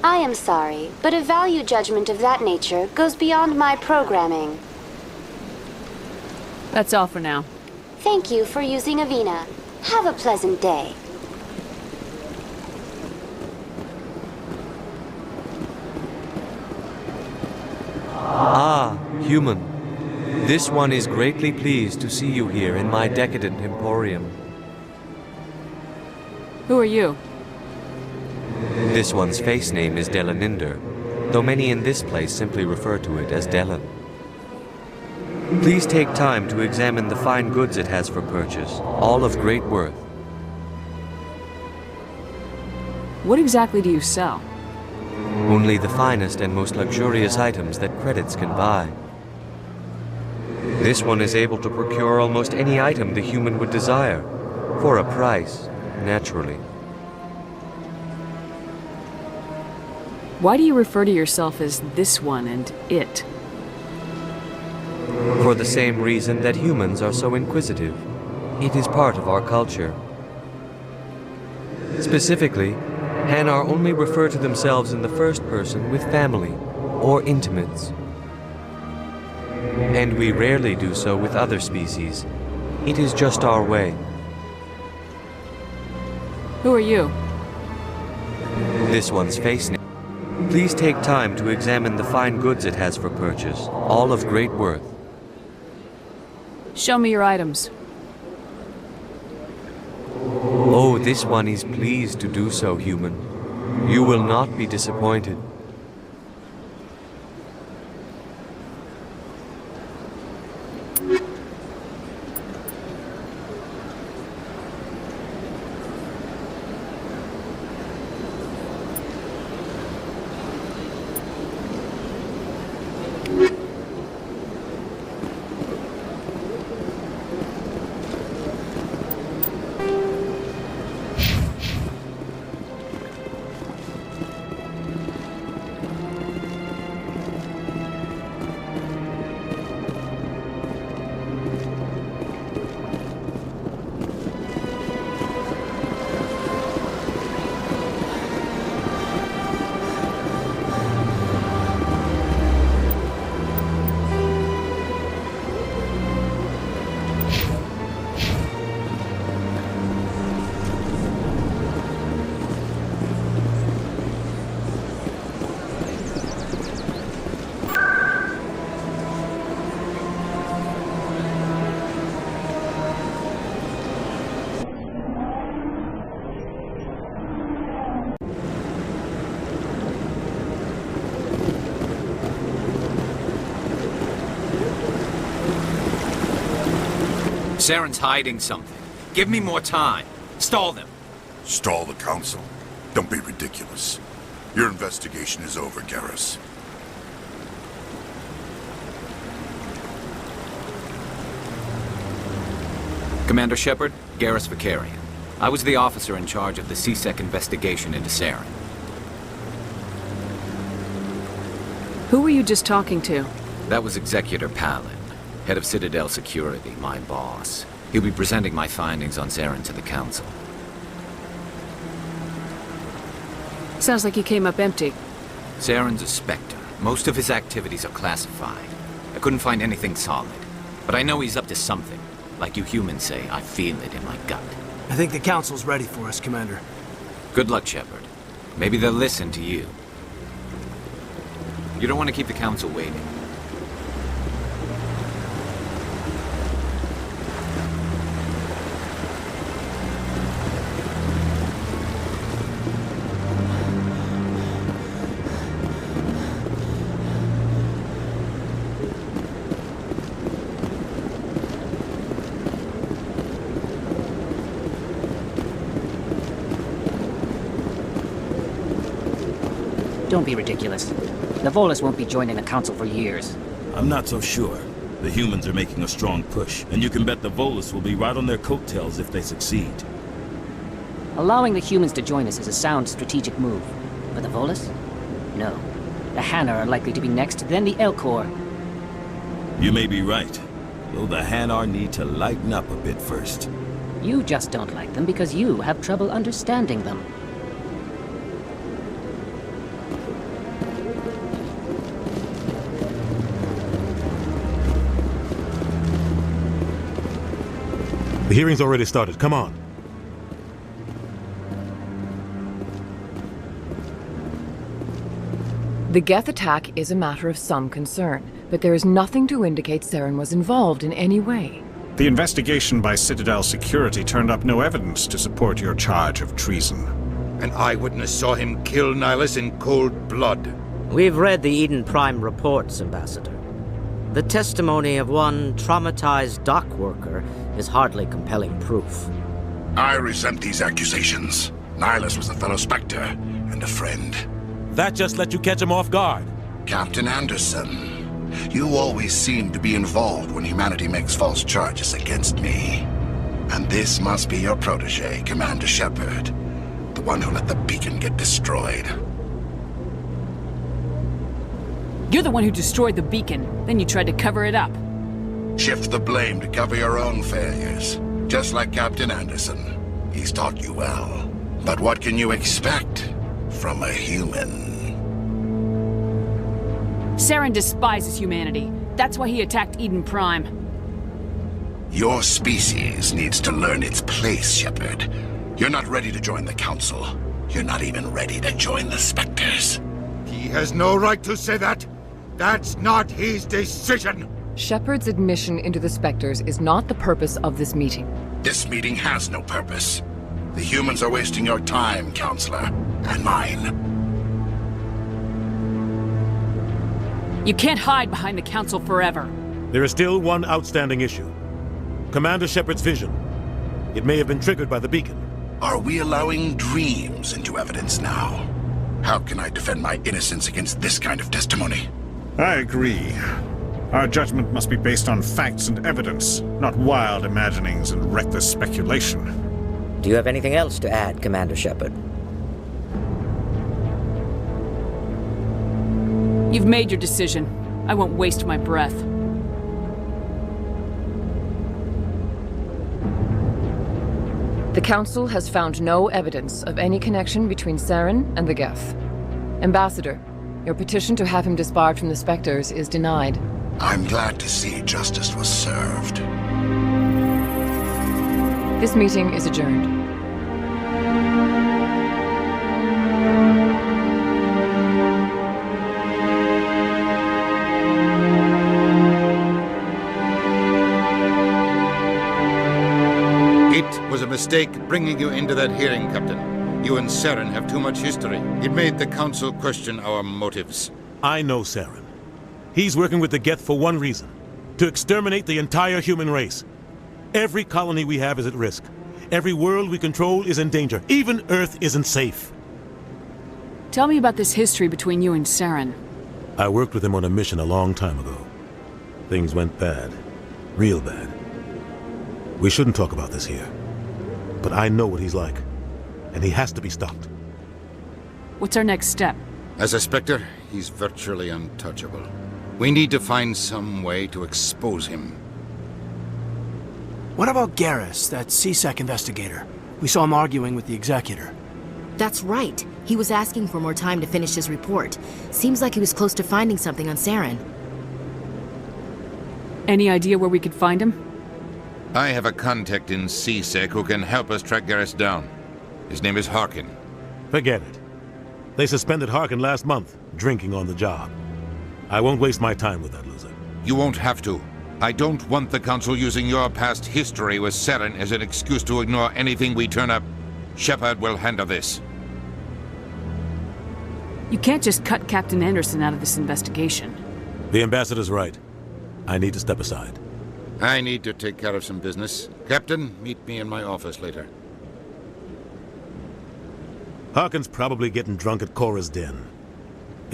I am sorry, but a value judgment of that nature goes beyond my programming. That's all for now. Thank you for using Avina. Have a pleasant day. Ah, human. This one is greatly pleased to see you here in my decadent emporium. Who are you? This one's face name is Delaninder, though many in this place simply refer to it as Delan. Please take time to examine the fine goods it has for purchase, all of great worth. What exactly do you sell? Only the finest and most luxurious items that credits can buy. This one is able to procure almost any item the human would desire, for a price, naturally. Why do you refer to yourself as this one and it? For the same reason that humans are so inquisitive. It is part of our culture. Specifically, Hanar only refer to themselves in the first person with family or intimates. And we rarely do so with other species. It is just our way. Who are you? This one's face name. Please take time to examine the fine goods it has for purchase, all of great worth. Show me your items. Oh, this one is pleased to do so, human. You will not be disappointed. Saren's hiding something. Give me more time. Stall them. Stall the Council? Don't be ridiculous. Your investigation is over, Garrus. Commander Shepard, Garrus Vicarian. I was the officer in charge of the CSEC investigation into Saren. Who were you just talking to? That was Executor Palin, head of Citadel Security, my boss. He'll be presenting my findings on Saren to the Council. Sounds like he came up empty. Saren's a spectre. Most of his activities are classified. I couldn't find anything solid. But I know he's up to something. Like you humans say, I feel it in my gut. I think the Council's ready for us, Commander. Good luck, Shepard. Maybe they'll listen to you. You don't want to keep the Council waiting. Don't be ridiculous. The Volus won't be joining the Council for years. I'm not so sure. The humans are making a strong push, and you can bet the Volus will be right on their coattails if they succeed. Allowing the humans to join us is a sound strategic move. But the Volus? No. The Hanna are likely to be next, then the Elcor. You may be right, though the Hanar need to lighten up a bit first. You just don't like them because you have trouble understanding them. The hearing's already started. Come on. The Geth attack is a matter of some concern, but there is nothing to indicate Saren was involved in any way. The investigation by Citadel security turned up no evidence to support your charge of treason. An eyewitness saw him kill Nihilus in cold blood. We've read the Eden Prime reports, Ambassador. The testimony of one traumatized dock worker is hardly compelling proof. I resent these accusations. Nihilus was a fellow Spectre and a friend. That just let you catch him off guard. Captain Anderson, you always seem to be involved when humanity makes false charges against me. And this must be your protege, Commander Shepard, the one who let the beacon get destroyed. You're the one who destroyed the beacon, then you tried to cover it up. Shift the blame to cover your own failures. Just like Captain Anderson. He's taught you well. But what can you expect from a human? Saren despises humanity. That's why he attacked Eden Prime. Your species needs to learn its place, Shepard. You're not ready to join the Council. You're not even ready to join the Specters. He has no right to say that. That's not his decision. Shepard's admission into the Specters is not the purpose of this meeting. This meeting has no purpose. The humans are wasting your time, Counselor, and mine. You can't hide behind the Council forever. There is still one outstanding issue. Commander Shepard's vision. It may have been triggered by the beacon. Are we allowing dreams into evidence now? How can I defend my innocence against this kind of testimony? I agree. Our judgment must be based on facts and evidence, not wild imaginings and reckless speculation. Do you have anything else to add, Commander Shepard? You've made your decision. I won't waste my breath. The Council has found no evidence of any connection between Saren and the Geth. Ambassador, your petition to have him disbarred from the Specters is denied. I'm glad to see justice was served. This meeting is adjourned. It was a mistake bringing you into that hearing, Captain. You and Saren have too much history. It made the Council question our motives. I know Saren. He's working with the Geth for one reason. To exterminate the entire human race. Every colony we have is at risk. Every world we control is in danger. Even Earth isn't safe. Tell me about this history between you and Saren. I worked with him on a mission a long time ago. Things went bad. Real bad. We shouldn't talk about this here. But I know what he's like. And he has to be stopped. What's our next step? As a Spectre, he's virtually untouchable. We need to find some way to expose him. What about Garrus, that CSEC investigator? We saw him arguing with the Executor. That's right. He was asking for more time to finish his report. Seems like he was close to finding something on Saren. Any idea where we could find him? I have a contact in CSEC who can help us track Garrus down. His name is Harkin. Forget it. They suspended Harkin last month, drinking on the job. I won't waste my time with that loser. You won't have to. I don't want the Council using your past history with Saren as an excuse to ignore anything we turn up. Shepard will handle this. You can't just cut Captain Anderson out of this investigation. The Ambassador's right. I need to step aside. I need to take care of some business. Captain, meet me in my office later. Harkin's probably getting drunk at Cora's den.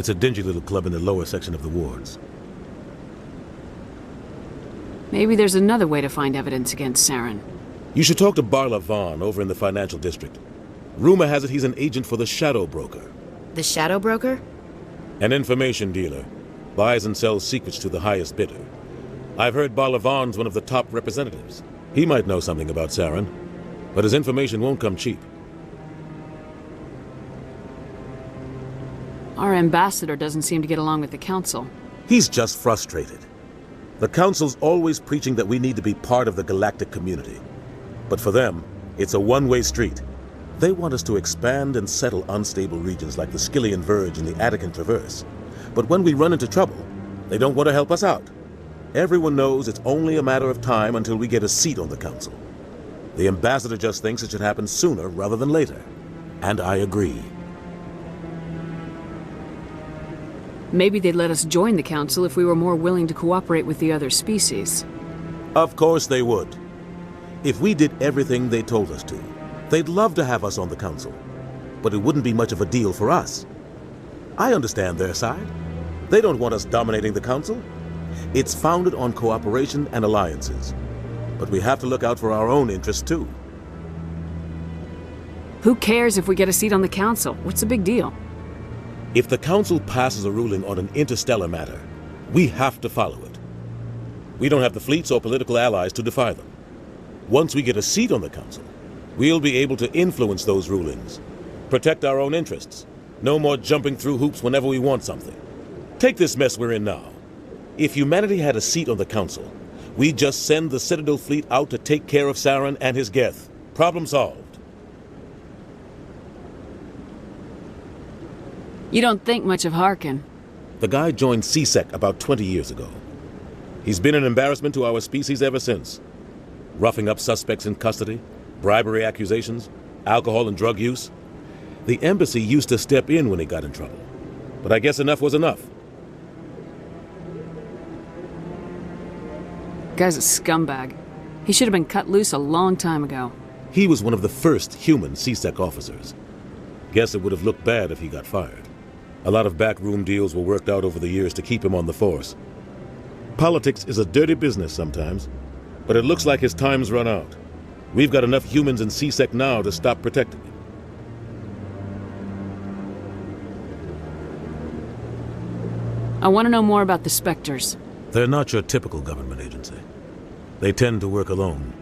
It's a dingy little club in the lower section of the wards. Maybe there's another way to find evidence against Saren. You should talk to Barla Vaughn over in the financial district. Rumor has it he's an agent for the Shadow Broker. The Shadow Broker? An information dealer. Buys and sells secrets to the highest bidder. I've heard Barla Vaughn's one of the top representatives. He might know something about Saren, but his information won't come cheap. Our ambassador doesn't seem to get along with the Council. He's just frustrated. The Council's always preaching that we need to be part of the galactic community. But for them, it's a one-way street. They want us to expand and settle unstable regions like the Skillian Verge and the Attican Traverse. But when we run into trouble, they don't want to help us out. Everyone knows it's only a matter of time until we get a seat on the Council. The ambassador just thinks it should happen sooner rather than later. And I agree. Maybe they'd let us join the Council if we were more willing to cooperate with the other species. Of course they would. If we did everything they told us to, they'd love to have us on the Council. But it wouldn't be much of a deal for us. I understand their side. They don't want us dominating the Council. It's founded on cooperation and alliances. But we have to look out for our own interests too. Who cares if we get a seat on the Council? What's the big deal? If the Council passes a ruling on an interstellar matter, we have to follow it. We don't have the fleets or political allies to defy them. Once we get a seat on the Council, we'll be able to influence those rulings, protect our own interests. No more jumping through hoops whenever we want something. Take this mess we're in now. If humanity had a seat on the Council, we'd just send the Citadel fleet out to take care of Saren and his Geth. Problem solved. You don't think much of Harkin. The guy joined CSEC about 20 years ago. He's been an embarrassment to our species ever since. Roughing up suspects in custody, bribery accusations, alcohol and drug use. The embassy used to step in when he got in trouble. But I guess enough was enough. Guy's a scumbag. He should have been cut loose a long time ago. He was one of the first human CSEC officers. Guess it would have looked bad if he got fired. A lot of backroom deals were worked out over the years to keep him on the force. Politics is a dirty business sometimes, but it looks like his time's run out. We've got enough humans in CSEC now to stop protecting him. I want to know more about the specters. They're not your typical government agency. They tend to work alone,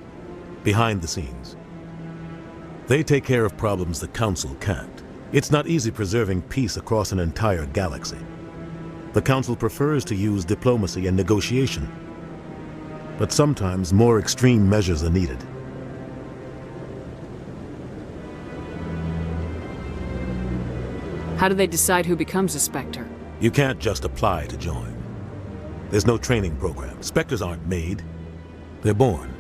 behind the scenes. They take care of problems the Council can't. It's not easy preserving peace across an entire galaxy. The Council prefers to use diplomacy and negotiation. But sometimes more extreme measures are needed. How do they decide who becomes a Spectre? You can't just apply to join. There's no training program. Spectres aren't made. They're born.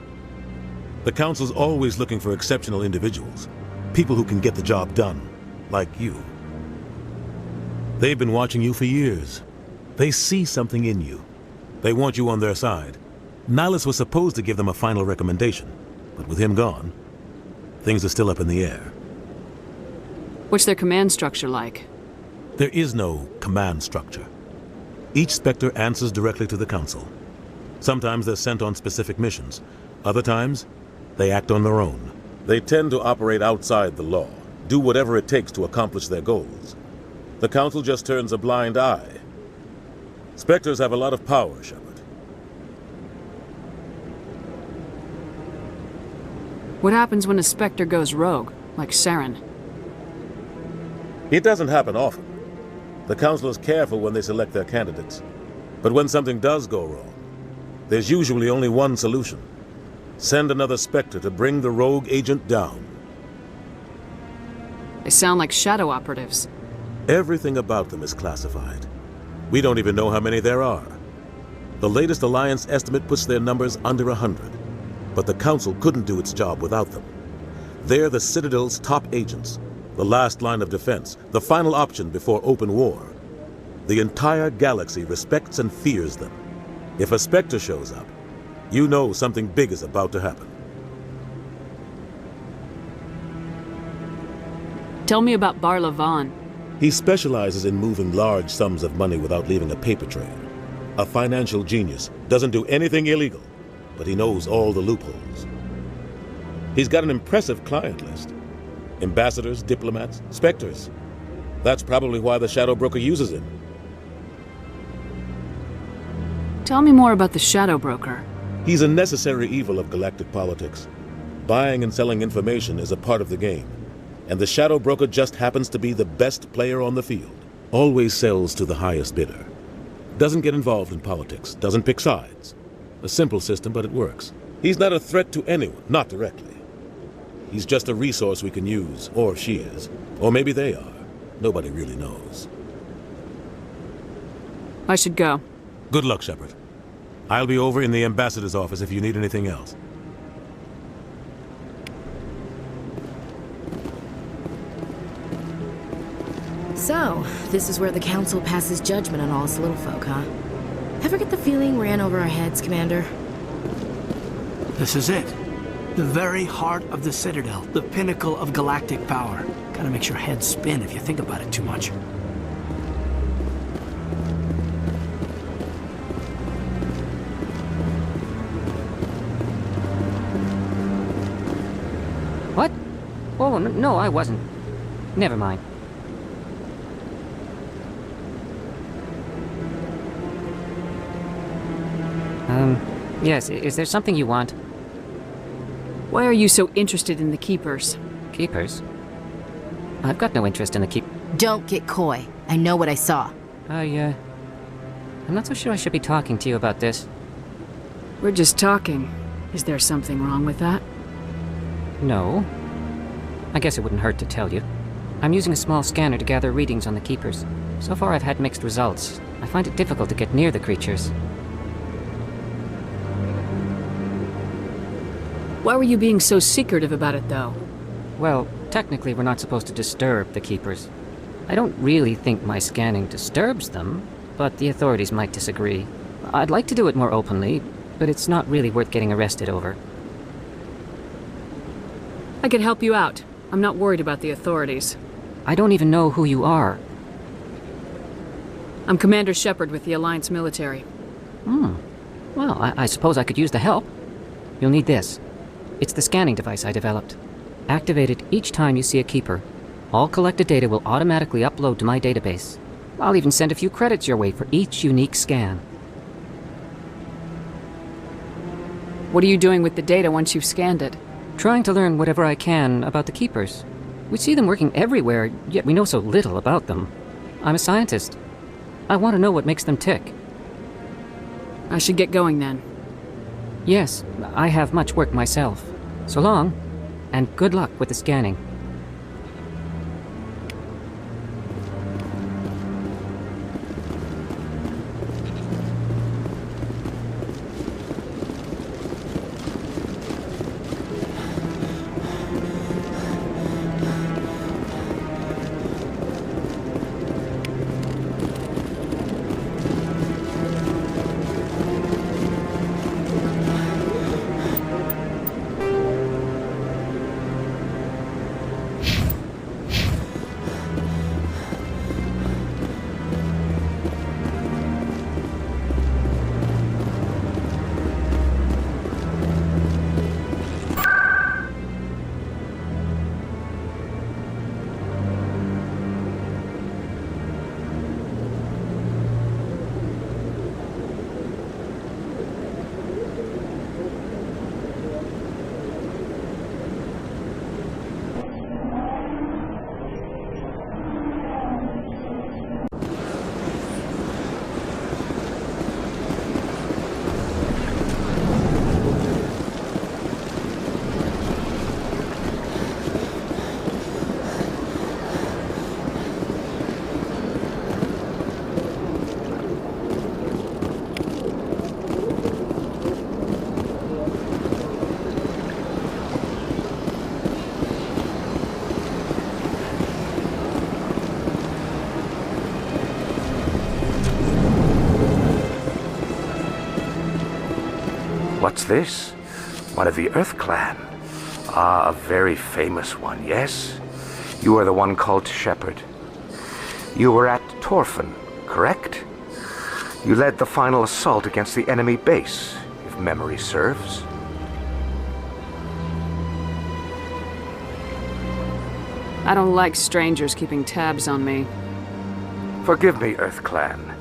The Council's always looking for exceptional individuals. People who can get the job done. Like you. They've been watching you for years. They see something in you. They want you on their side. Nihilus was supposed to give them a final recommendation, but with him gone, things are still up in the air. What's their command structure like? There is no command structure. Each Spectre answers directly to the Council. Sometimes they're sent on specific missions. Other times, they act on their own. They tend to operate outside the law, do whatever it takes to accomplish their goals. The Council just turns a blind eye. Spectres have a lot of power, Shepard. What happens when a Spectre goes rogue, like Saren? It doesn't happen often. The Council is careful when they select their candidates. But when something does go wrong, there's usually only one solution. Send another Spectre to bring the rogue agent down. They sound like shadow operatives. Everything about them is classified. We don't even know how many there are. The latest Alliance estimate puts their numbers under 100. But the Council couldn't do its job without them. They're the Citadel's top agents, the last line of defense, the final option before open war. The entire galaxy respects and fears them. If a Spectre shows up, you know something big is about to happen. Tell me about Barla Vaughn. He specializes in moving large sums of money without leaving a paper trail. A financial genius, doesn't do anything illegal, but he knows all the loopholes. He's got an impressive client list. Ambassadors, diplomats, specters. That's probably why the Shadow Broker uses him. Tell me more about the Shadow Broker. He's a necessary evil of galactic politics. Buying and selling information is a part of the game, and the Shadow Broker just happens to be the best player on the field. Always sells to the highest bidder. Doesn't get involved in politics, doesn't pick sides. A simple system, but it works. He's not a threat to anyone, not directly. He's just a resource we can use, or she is. Or maybe they are. Nobody really knows. I should go. Good luck, Shepard. I'll be over in the ambassador's office if you need anything else. So, this is where the Council passes judgment on all us little folk, huh? Ever get the feeling we're in over our heads, Commander? This is it. The very heart of the Citadel, the pinnacle of galactic power. Kinda makes your head spin if you think about it too much. What? Oh, no, I wasn't. Never mind. Yes, is there something you want? Why are you so interested in the Keepers? Keepers? I've got no interest in the Don't get coy. I know what I saw. I'm not so sure I should be talking to you about this. We're just talking. Is there something wrong with that? No. I guess it wouldn't hurt to tell you. I'm using a small scanner to gather readings on the Keepers. So far I've had mixed results. I find it difficult to get near the creatures. Why were you being so secretive about it, though? Well, technically we're not supposed to disturb the Keepers. I don't really think my scanning disturbs them, but the authorities might disagree. I'd like to do it more openly, but it's not really worth getting arrested over. I could help you out. I'm not worried about the authorities. I don't even know who you are. I'm Commander Shepard with the Alliance military. Well, I suppose I could use the help. You'll need this. It's the scanning device I developed. Activate it each time you see a Keeper. All collected data will automatically upload to my database. I'll even send a few credits your way for each unique scan. What are you doing with the data once you've scanned it? Trying to learn whatever I can about the Keepers. We see them working everywhere, yet we know so little about them. I'm a scientist. I want to know what makes them tick. I should get going then. Yes, I have much work myself. So long, and good luck with the scanning. What's this? One of the Earth Clan. Ah, a very famous one, yes? You are the one called Shepard. You were at Torfin, correct? You led the final assault against the enemy base, if memory serves. I don't like strangers keeping tabs on me. Forgive me, Earth Clan.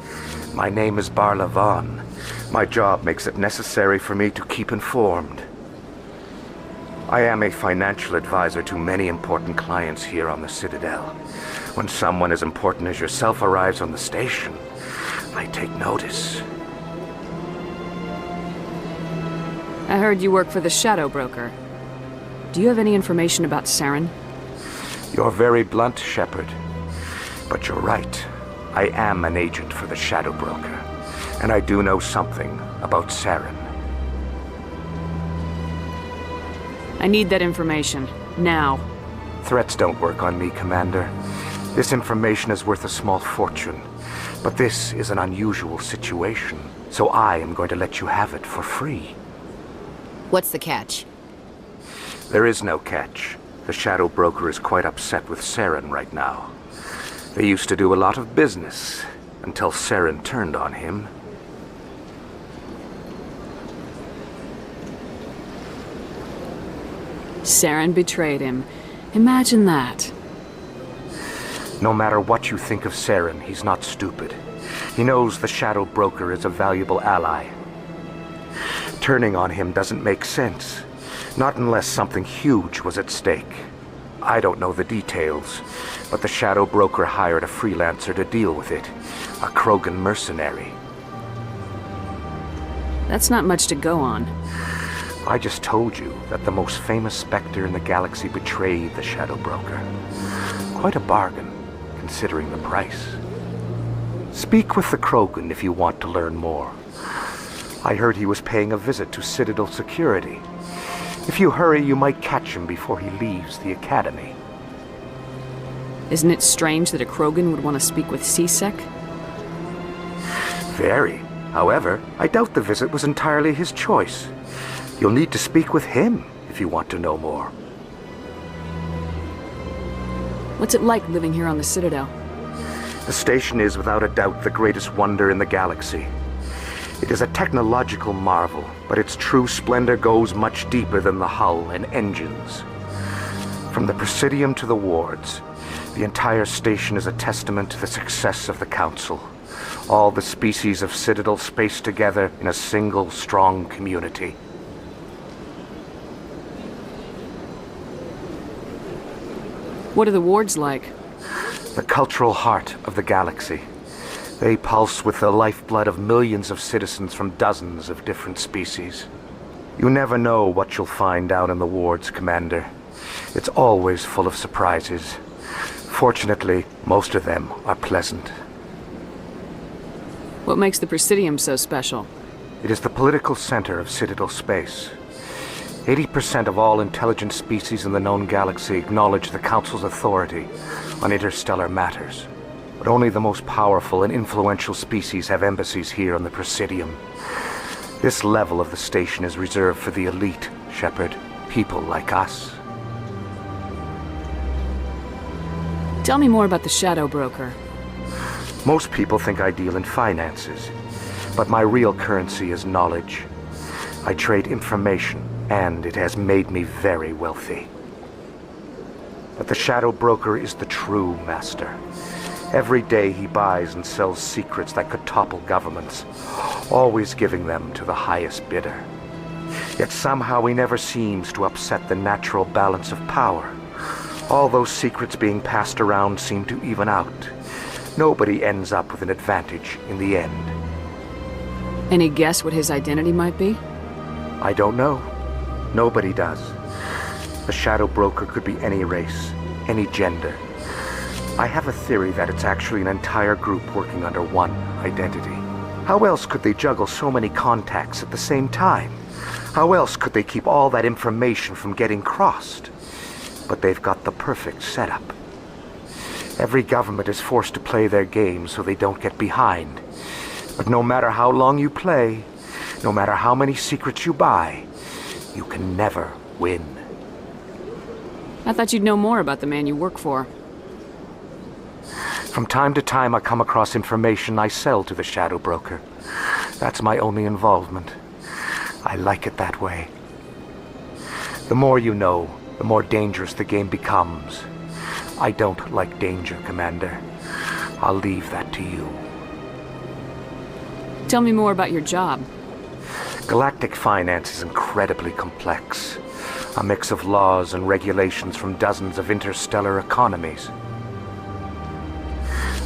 My name is Barla Vaughn. My job makes it necessary for me to keep informed. I am a financial advisor to many important clients here on the Citadel. When someone as important as yourself arrives on the station, I take notice. I heard you work for the Shadow Broker. Do you have any information about Saren? You're very blunt, Shepard. But you're right. I am an agent for the Shadow Broker, and I do know something about Saren. I need that information. Now. Threats don't work on me, Commander. This information is worth a small fortune. But this is an unusual situation, so I am going to let you have it for free. What's the catch? There is no catch. The Shadow Broker is quite upset with Saren right now. They used to do a lot of business, until Saren turned on him. Saren betrayed him. Imagine that. No matter what you think of Saren, he's not stupid. He knows the Shadow Broker is a valuable ally. Turning on him doesn't make sense. Not unless something huge was at stake. I don't know the details, but the Shadow Broker hired a freelancer to deal with it. A Krogan mercenary. That's not much to go on. I just told you that the most famous spectre in the galaxy betrayed the Shadow Broker. Quite a bargain, considering the price. Speak with the Krogan if you want to learn more. I heard he was paying a visit to Citadel security. If you hurry, you might catch him before he leaves the Academy. Isn't it strange that a Krogan would want to speak with C-Sec? Very. However, I doubt the visit was entirely his choice. You'll need to speak with him if you want to know more. What's it like living here on the Citadel? The station is without a doubt the greatest wonder in the galaxy. It is a technological marvel, but its true splendor goes much deeper than the hull and engines. From the Presidium to the wards, the entire station is a testament to the success of the Council. All the species of Citadel spaced together in a single strong community. What are the wards like? The cultural heart of the galaxy. They pulse with the lifeblood of millions of citizens from dozens of different species. You never know what you'll find down in the wards, Commander. It's always full of surprises. Fortunately, most of them are pleasant. What makes the Presidium so special? It is the political center of Citadel space. 80% of all intelligent species in the known galaxy acknowledge the Council's authority on interstellar matters. But only the most powerful and influential species have embassies here on the Presidium. This level of the station is reserved for the elite, Shepard. People like us. Tell me more about the Shadow Broker. Most people think I deal in finances, but my real currency is knowledge. I trade information, and it has made me very wealthy. But the Shadow Broker is the true master. Every day he buys and sells secrets that could topple governments, always giving them to the highest bidder. Yet somehow he never seems to upset the natural balance of power. All those secrets being passed around seem to even out. Nobody ends up with an advantage in the end. Any guess what his identity might be? I don't know. Nobody does. The Shadow Broker could be any race, any gender. I have a theory that it's actually an entire group working under one identity. How else could they juggle so many contacts at the same time? How else could they keep all that information from getting crossed? But they've got the perfect setup. Every government is forced to play their game so they don't get behind. But no matter how long you play, no matter how many secrets you buy, you can never win. I thought you'd know more about the man you work for. From time to time, I come across information I sell to the Shadow Broker. That's my only involvement. I like it that way. The more you know, the more dangerous the game becomes. I don't like danger, Commander. I'll leave that to you. Tell me more about your job. Galactic finance is incredibly complex. A mix of laws and regulations from dozens of interstellar economies.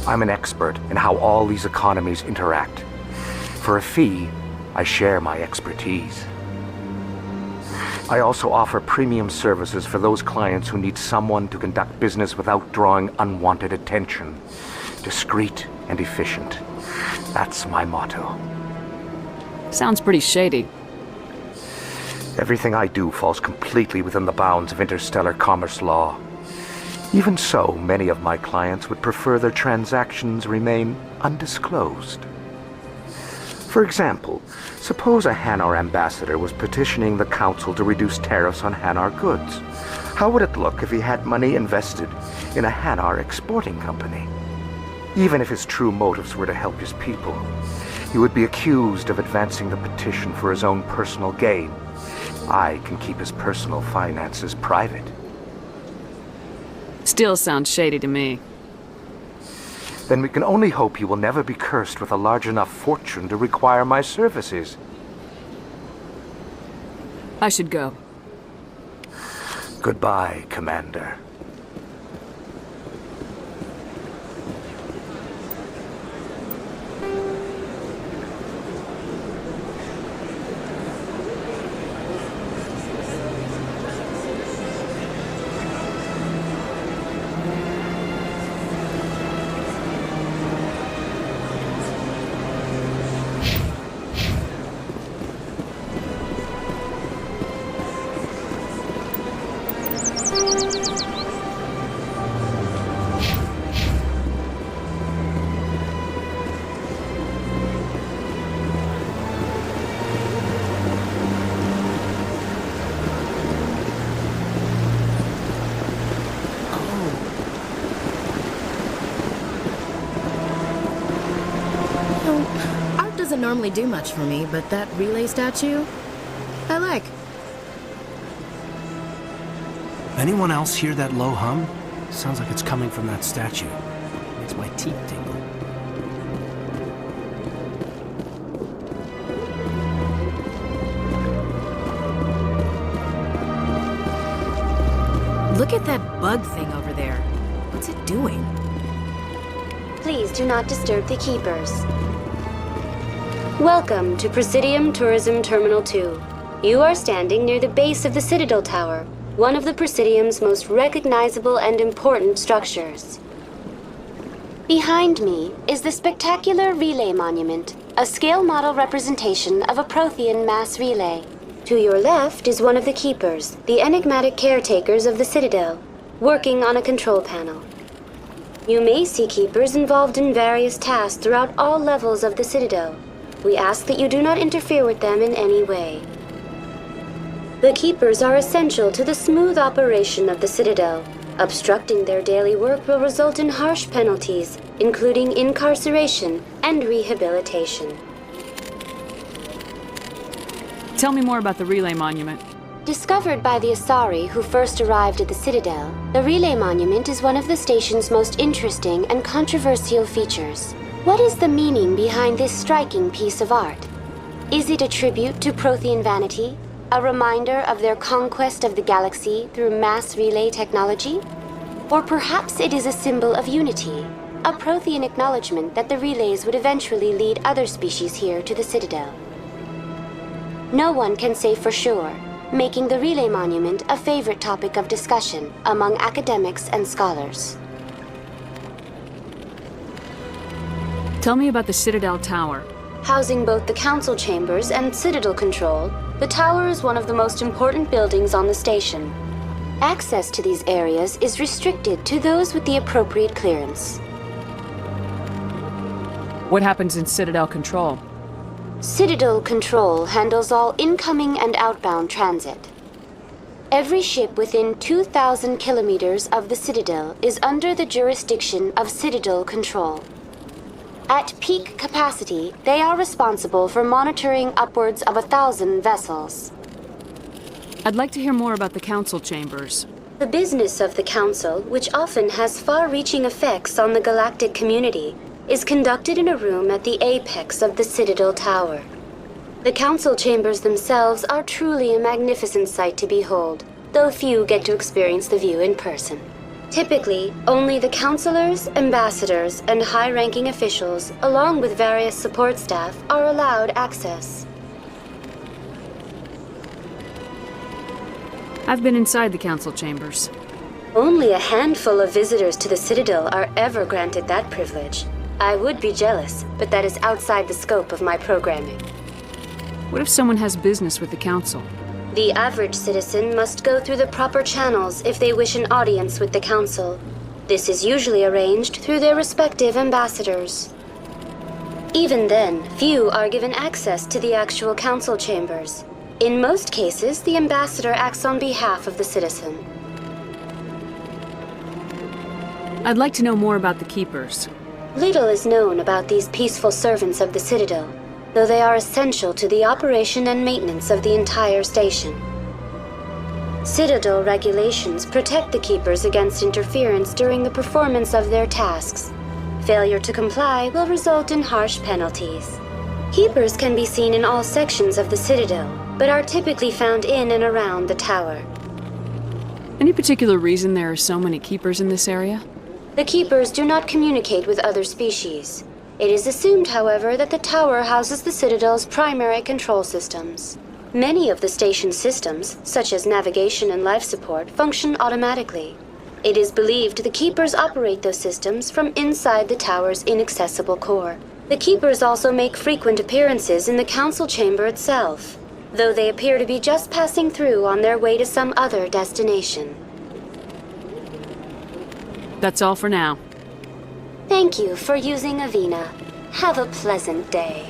I'm an expert in how all these economies interact. For a fee, I share my expertise. I also offer premium services for those clients who need someone to conduct business without drawing unwanted attention. Discreet and efficient. That's my motto. Sounds pretty shady. Everything I do falls completely within the bounds of interstellar commerce law. Even so, many of my clients would prefer their transactions remain undisclosed. For example, suppose a Hanar ambassador was petitioning the Council to reduce tariffs on Hanar goods. How would it look if he had money invested in a Hanar exporting company? Even if his true motives were to help his people, he would be accused of advancing the petition for his own personal gain. I can keep his personal finances private. Still sounds shady to me. Then we can only hope you will never be cursed with a large enough fortune to require my services. I should go. Goodbye, Commander. Doesn't normally do much for me, but that relay statue, I like. Anyone else hear that low hum? Sounds like it's coming from that statue. Makes my teeth tingle. Look at that bug thing over there. What's it doing? Please do not disturb the Keepers. Welcome to Presidium Tourism Terminal 2. You are standing near the base of the Citadel Tower, one of the Presidium's most recognizable and important structures. Behind me is the spectacular Relay Monument, a scale model representation of a prothean mass relay. To your left is one of the Keepers, the enigmatic caretakers of the Citadel, working on a control panel. You may see Keepers involved in various tasks throughout all levels of the Citadel. We ask that you do not interfere with them in any way. The Keepers are essential to the smooth operation of the Citadel. Obstructing their daily work will result in harsh penalties, including incarceration and rehabilitation. Tell me more about the Relay Monument. Discovered by the Asari who first arrived at the Citadel, the Relay Monument is one of the station's most interesting and controversial features. What is the meaning behind this striking piece of art? Is it a tribute to Prothean vanity? A reminder of their conquest of the galaxy through mass relay technology? Or perhaps it is a symbol of unity, a Prothean acknowledgement that the relays would eventually lead other species here to the Citadel. No one can say for sure, making the Relay Monument a favorite topic of discussion among academics and scholars. Tell me about the Citadel Tower. Housing both the Council chambers and Citadel control, the tower is one of the most important buildings on the station. Access to these areas is restricted to those with the appropriate clearance. What happens in Citadel control? Citadel control handles all incoming and outbound transit. Every ship within 2,000 kilometers of the Citadel is under the jurisdiction of Citadel control. At peak capacity, they are responsible for monitoring upwards of 1,000 vessels. I'd like to hear more about the Council chambers. The business of the Council, which often has far-reaching effects on the galactic community, is conducted in a room at the apex of the Citadel Tower. The Council chambers themselves are truly a magnificent sight to behold, though few get to experience the view in person. Typically, only the councilors, ambassadors, and high-ranking officials, along with various support staff, are allowed access. I've been inside the Council chambers. Only a handful of visitors to the Citadel are ever granted that privilege. I would be jealous, but that is outside the scope of my programming. What if someone has business with the Council? The average citizen must go through the proper channels if they wish an audience with the Council. This is usually arranged through their respective ambassadors. Even then, few are given access to the actual Council chambers. In most cases, the ambassador acts on behalf of the citizen. I'd like to know more about the Keepers. Little is known about these peaceful servants of the Citadel, though they are essential to the operation and maintenance of the entire station. Citadel regulations protect the Keepers against interference during the performance of their tasks. Failure to comply will result in harsh penalties. Keepers can be seen in all sections of the Citadel, but are typically found in and around the tower. Any particular reason there are so many Keepers in this area? The Keepers do not communicate with other species. It is assumed, however, that the tower houses the Citadel's primary control systems. Many of the station's systems, such as navigation and life support, function automatically. It is believed the Keepers operate those systems from inside the tower's inaccessible core. The Keepers also make frequent appearances in the Council chamber itself, though they appear to be just passing through on their way to some other destination. That's all for now. Thank you for using Avina. Have a pleasant day.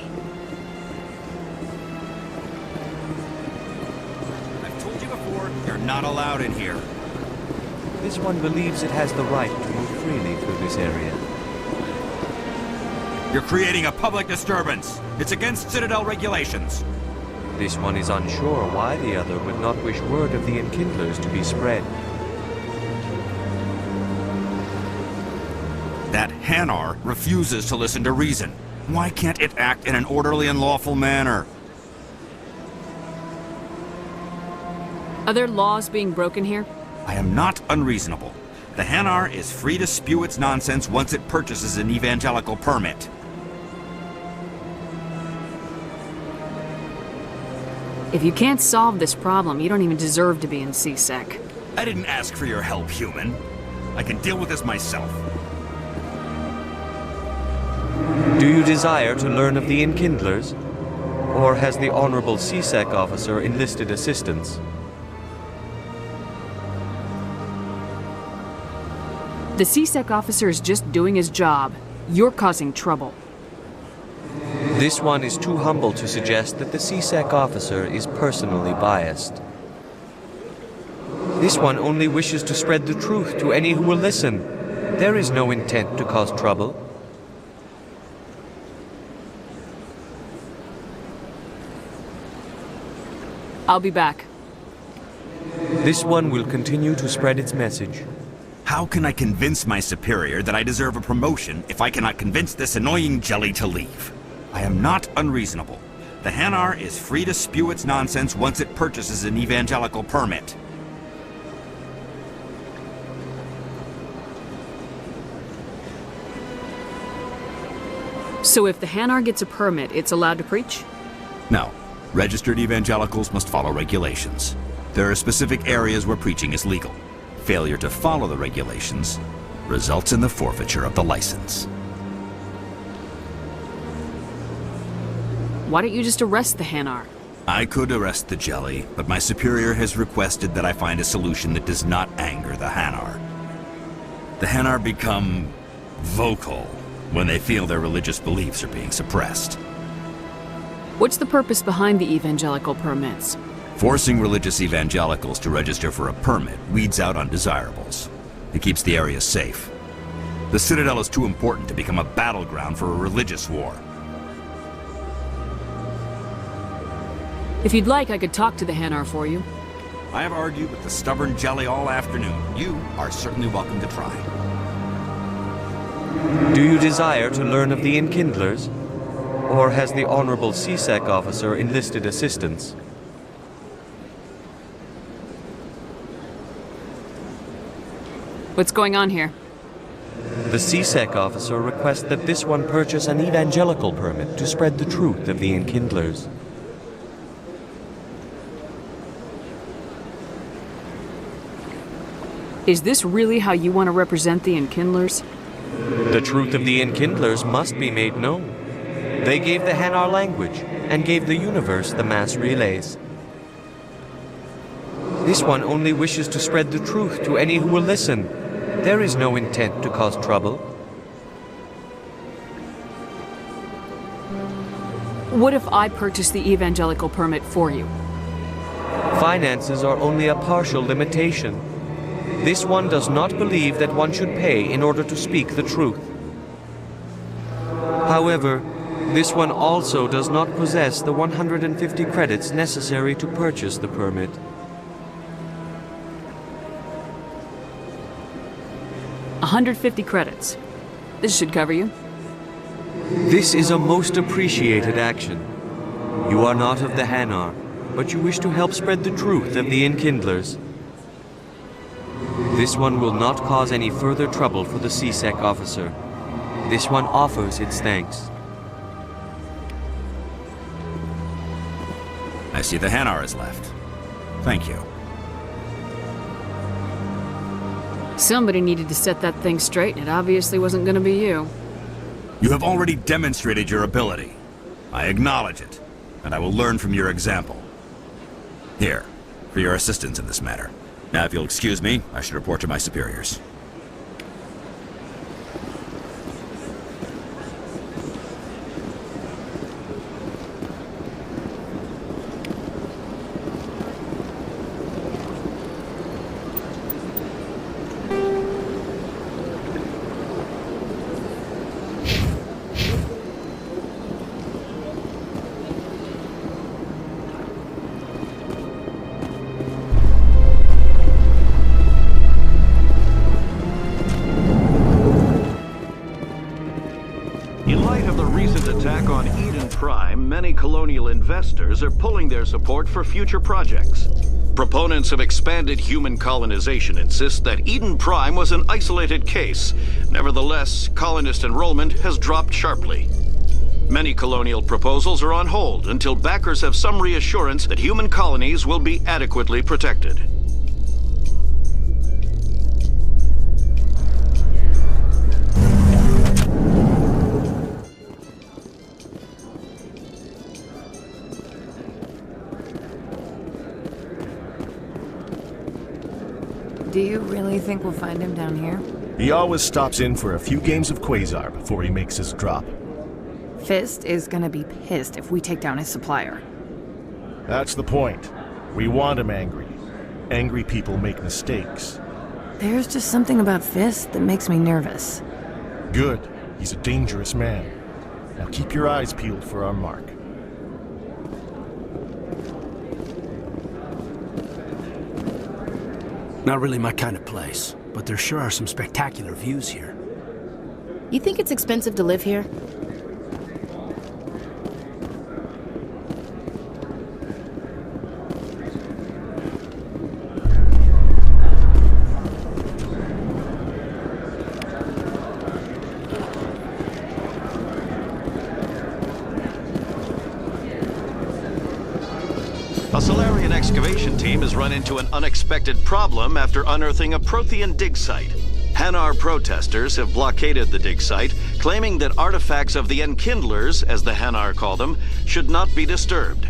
I've told you before, you're not allowed in here. This one believes it has the right to move freely through this area. You're creating a public disturbance. It's against Citadel regulations. This one is unsure why the other would not wish word of the Enkindlers to be spread. That Hanar refuses to listen to reason. Why can't it act in an orderly and lawful manner? Are there laws being broken here? I am not unreasonable. The Hanar is free to spew its nonsense once it purchases an evangelical permit. If you can't solve this problem, you don't even deserve to be in CSEC. I didn't ask for your help, human. I can deal with this myself. Do you desire to learn of the Enkindlers? Or has the Honorable CSEC officer enlisted assistance? The CSEC officer is just doing his job. You're causing trouble. This one is too humble to suggest that the CSEC officer is personally biased. This one only wishes to spread the truth to any who will listen. There is no intent to cause trouble. I'll be back. This one will continue to spread its message. How can I convince my superior that I deserve a promotion if I cannot convince this annoying jelly to leave? I am not unreasonable. The Hanar is free to spew its nonsense once it purchases an evangelical permit. So if the Hanar gets a permit, it's allowed to preach? No. Registered evangelicals must follow regulations. There are specific areas where preaching is legal. Failure to follow the regulations results in the forfeiture of the license. Why don't you just arrest the Hanar? I could arrest the jelly, but my superior has requested that I find a solution that does not anger the Hanar. The Hanar become vocal when they feel their religious beliefs are being suppressed. What's the purpose behind the evangelical permits? Forcing religious evangelicals to register for a permit weeds out undesirables. It keeps the area safe. The Citadel is too important to become a battleground for a religious war. If you'd like, I could talk to the Hanar for you. I have argued with the stubborn jelly all afternoon. You are certainly welcome to try. Do you desire to learn of the Enkindlers? Or has the Honorable CSEC officer enlisted assistance? What's going on here? The CSEC officer requests that this one purchase an evangelical permit to spread the truth of the Enkindlers. Is this really how you want to represent the Enkindlers? The truth of the Enkindlers must be made known. They gave the Hanar language, and gave the universe the mass relays. This one only wishes to spread the truth to any who will listen. There is no intent to cause trouble. What if I purchase the evangelical permit for you? Finances are only a partial limitation. This one does not believe that one should pay in order to speak the truth. However, this one also does not possess the 150 credits necessary to purchase the permit. $150 credits. This should cover you. This is a most appreciated action. You are not of the Hanar, but you wish to help spread the truth of the Enkindlers. This one will not cause any further trouble for the CSEC officer. This one offers its thanks. I see the Hanar is left. Thank you. Somebody needed to set that thing straight, and it obviously wasn't going to be you. You have already demonstrated your ability. I acknowledge it, and I will learn from your example. Here, for your assistance in this matter. Now, if you'll excuse me, I should report to my superiors. Many colonial investors are pulling their support for future projects. Proponents of expanded human colonization insist that Eden Prime was an isolated case. Nevertheless, colonist enrollment has dropped sharply. Many colonial proposals are on hold until backers have some reassurance that human colonies will be adequately protected. Do you really think we'll find him down here? He always stops in for a few games of Quasar before he makes his drop. Fist is gonna be pissed if we take down his supplier. That's the point. We want him angry. Angry people make mistakes. There's just something about Fist that makes me nervous. Good. He's a dangerous man. Now keep your eyes peeled for our mark. Not really my kind of place, but there sure are some spectacular views here. You think it's expensive to live here? A Solarian excavation team has run into an unexpected problem after unearthing a prothean dig site. Hanar protesters have blockaded the dig site, claiming that artifacts of the Enkindlers, as the Hanar call them, should not be disturbed.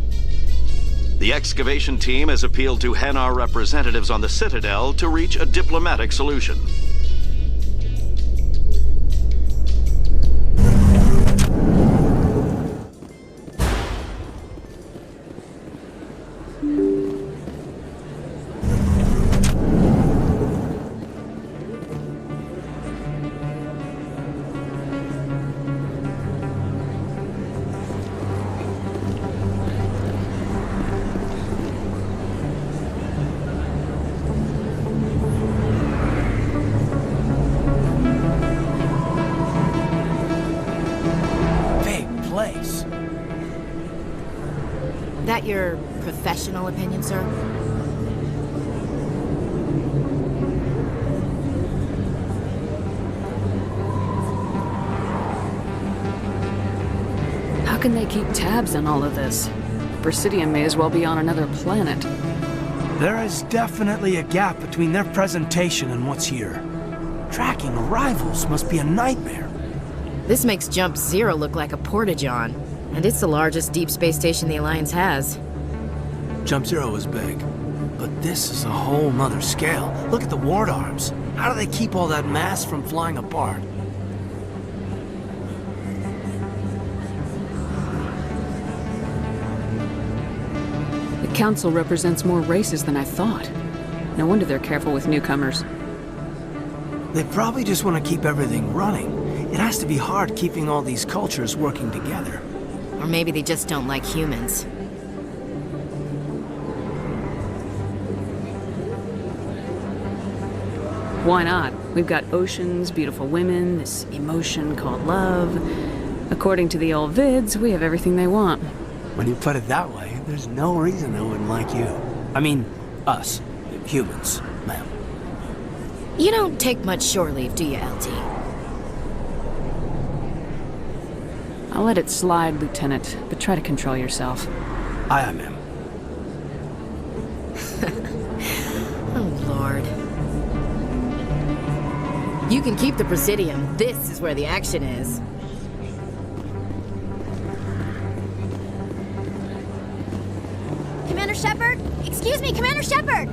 The excavation team has appealed to Hanar representatives on the Citadel to reach a diplomatic solution. That your professional opinion, sir? How can they keep tabs on all of this? Presidium may as well be on another planet. There is definitely a gap between their presentation and what's here. Tracking arrivals must be a nightmare. This makes Jump Zero look like a porta-john, and it's the largest deep space station the Alliance has. Jump Zero is big, but this is a whole nother scale. Look at the ward arms. How do they keep all that mass from flying apart? The Council represents more races than I thought. No wonder they're careful with newcomers. They probably just want to keep everything running. It has to be hard keeping all these cultures working together. Or maybe they just don't like humans. Why not? We've got oceans, beautiful women, this emotion called love. According to the old vids, we have everything they want. When you put it that way, there's no reason they wouldn't like you. I mean, us. Humans, ma'am. You don't take much shore leave, do you, LT? I'll let it slide, Lieutenant, but try to control yourself. Aye, ma'am. Oh, Lord. You can keep the Presidium. This is where the action is. Commander Shepard? Excuse me, Commander Shepard!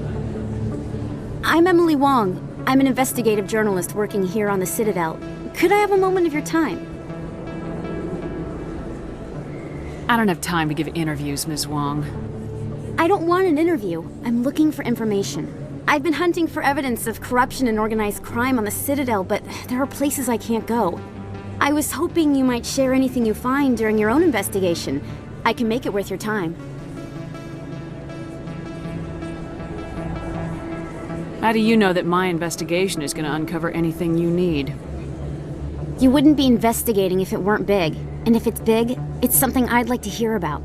I'm Emily Wong. I'm an investigative journalist working here on the Citadel. Could I have a moment of your time? I don't have time to give interviews, Ms. Wong. I don't want an interview. I'm looking for information. I've been hunting for evidence of corruption and organized crime on the Citadel, but there are places I can't go. I was hoping you might share anything you find during your own investigation. I can make it worth your time. How do you know that my investigation is going to uncover anything you need? You wouldn't be investigating if it weren't big. And if it's big, it's something I'd like to hear about.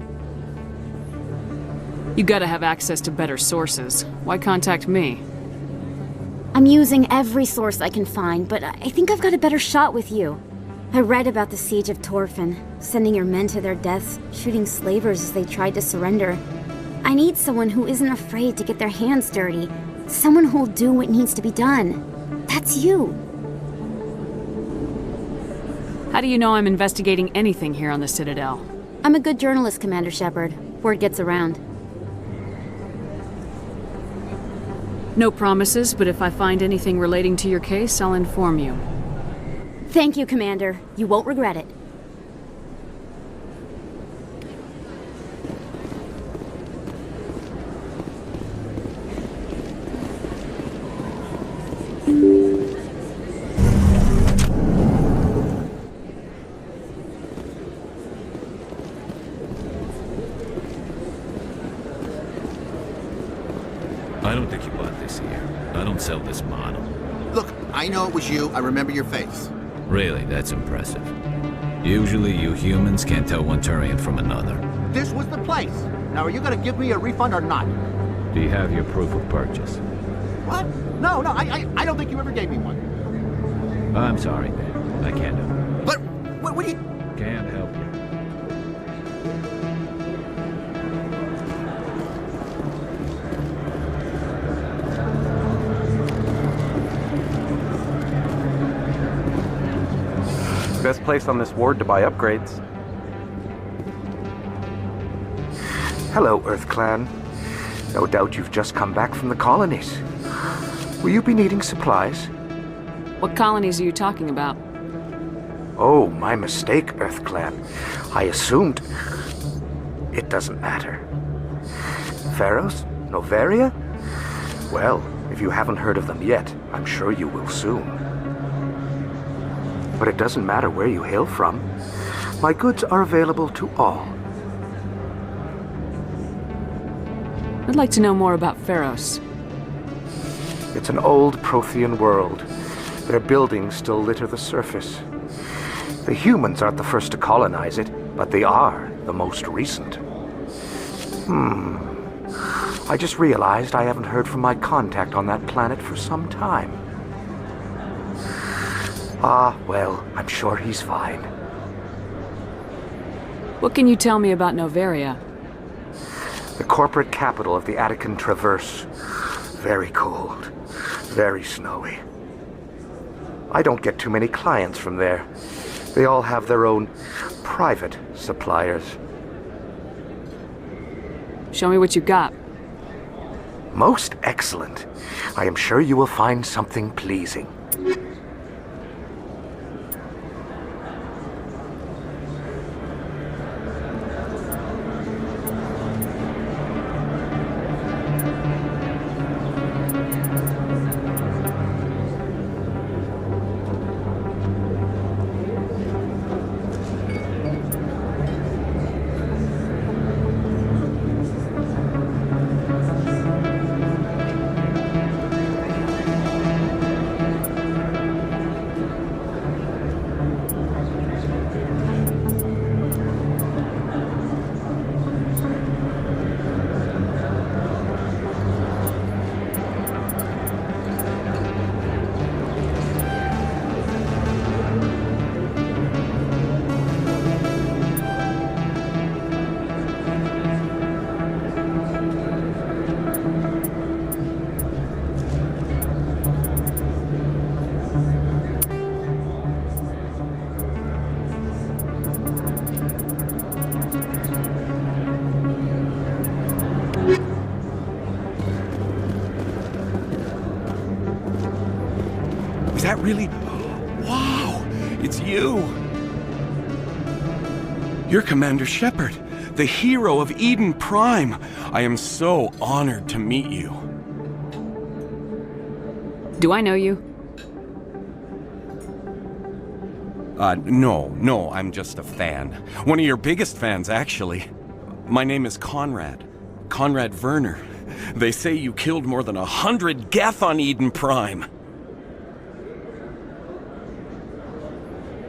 You gotta have access to better sources. Why contact me? I'm using every source I can find, but I think I've got a better shot with you. I read about the siege of Torfin, sending your men to their deaths, shooting slavers as they tried to surrender. I need someone who isn't afraid to get their hands dirty. Someone who'll do what needs to be done. That's you. How do you know I'm investigating anything here on the Citadel? I'm a good journalist, Commander Shepard. Word gets around. No promises, but if I find anything relating to your case, I'll inform you. Thank you, Commander. You won't regret it. I don't think you bought this here. I don't sell this model. Look, I know it was you. I remember your face. Really, that's impressive. Usually you humans can't tell one Thorian from another. This was the place. Now, are you gonna give me a refund or not? Do you have your proof of purchase? What? No, I don't think you ever gave me one. I'm sorry, man. I can't help you. But, what do you... Can't help you. Best place on this ward to buy upgrades. Hello, Earth Clan. No doubt you've just come back from the colonies. Will you be needing supplies? What colonies are you talking about? Oh, my mistake, Earth Clan. I assumed... It doesn't matter. Feros? Noveria? Well, if you haven't heard of them yet, I'm sure you will soon. But it doesn't matter where you hail from. My goods are available to all. I'd like to know more about Feros. It's an old prothean world. Their buildings still litter the surface. The humans aren't the first to colonize it, but they are the most recent. I just realized I haven't heard from my contact on that planet for some time. Well, I'm sure he's fine. What can you tell me about Noveria? The corporate capital of the Attican Traverse. Very cold. Very snowy. I don't get too many clients from there. They all have their own private suppliers. Show me what you got. Most excellent. I am sure you will find something pleasing. That really? Wow! It's you! You're Commander Shepard, the hero of Eden Prime. I am so honored to meet you. Do I know you? No, I'm just a fan. One of your biggest fans, actually. My name is Conrad. Conrad Werner. They say you killed more than 100 Geth on Eden Prime.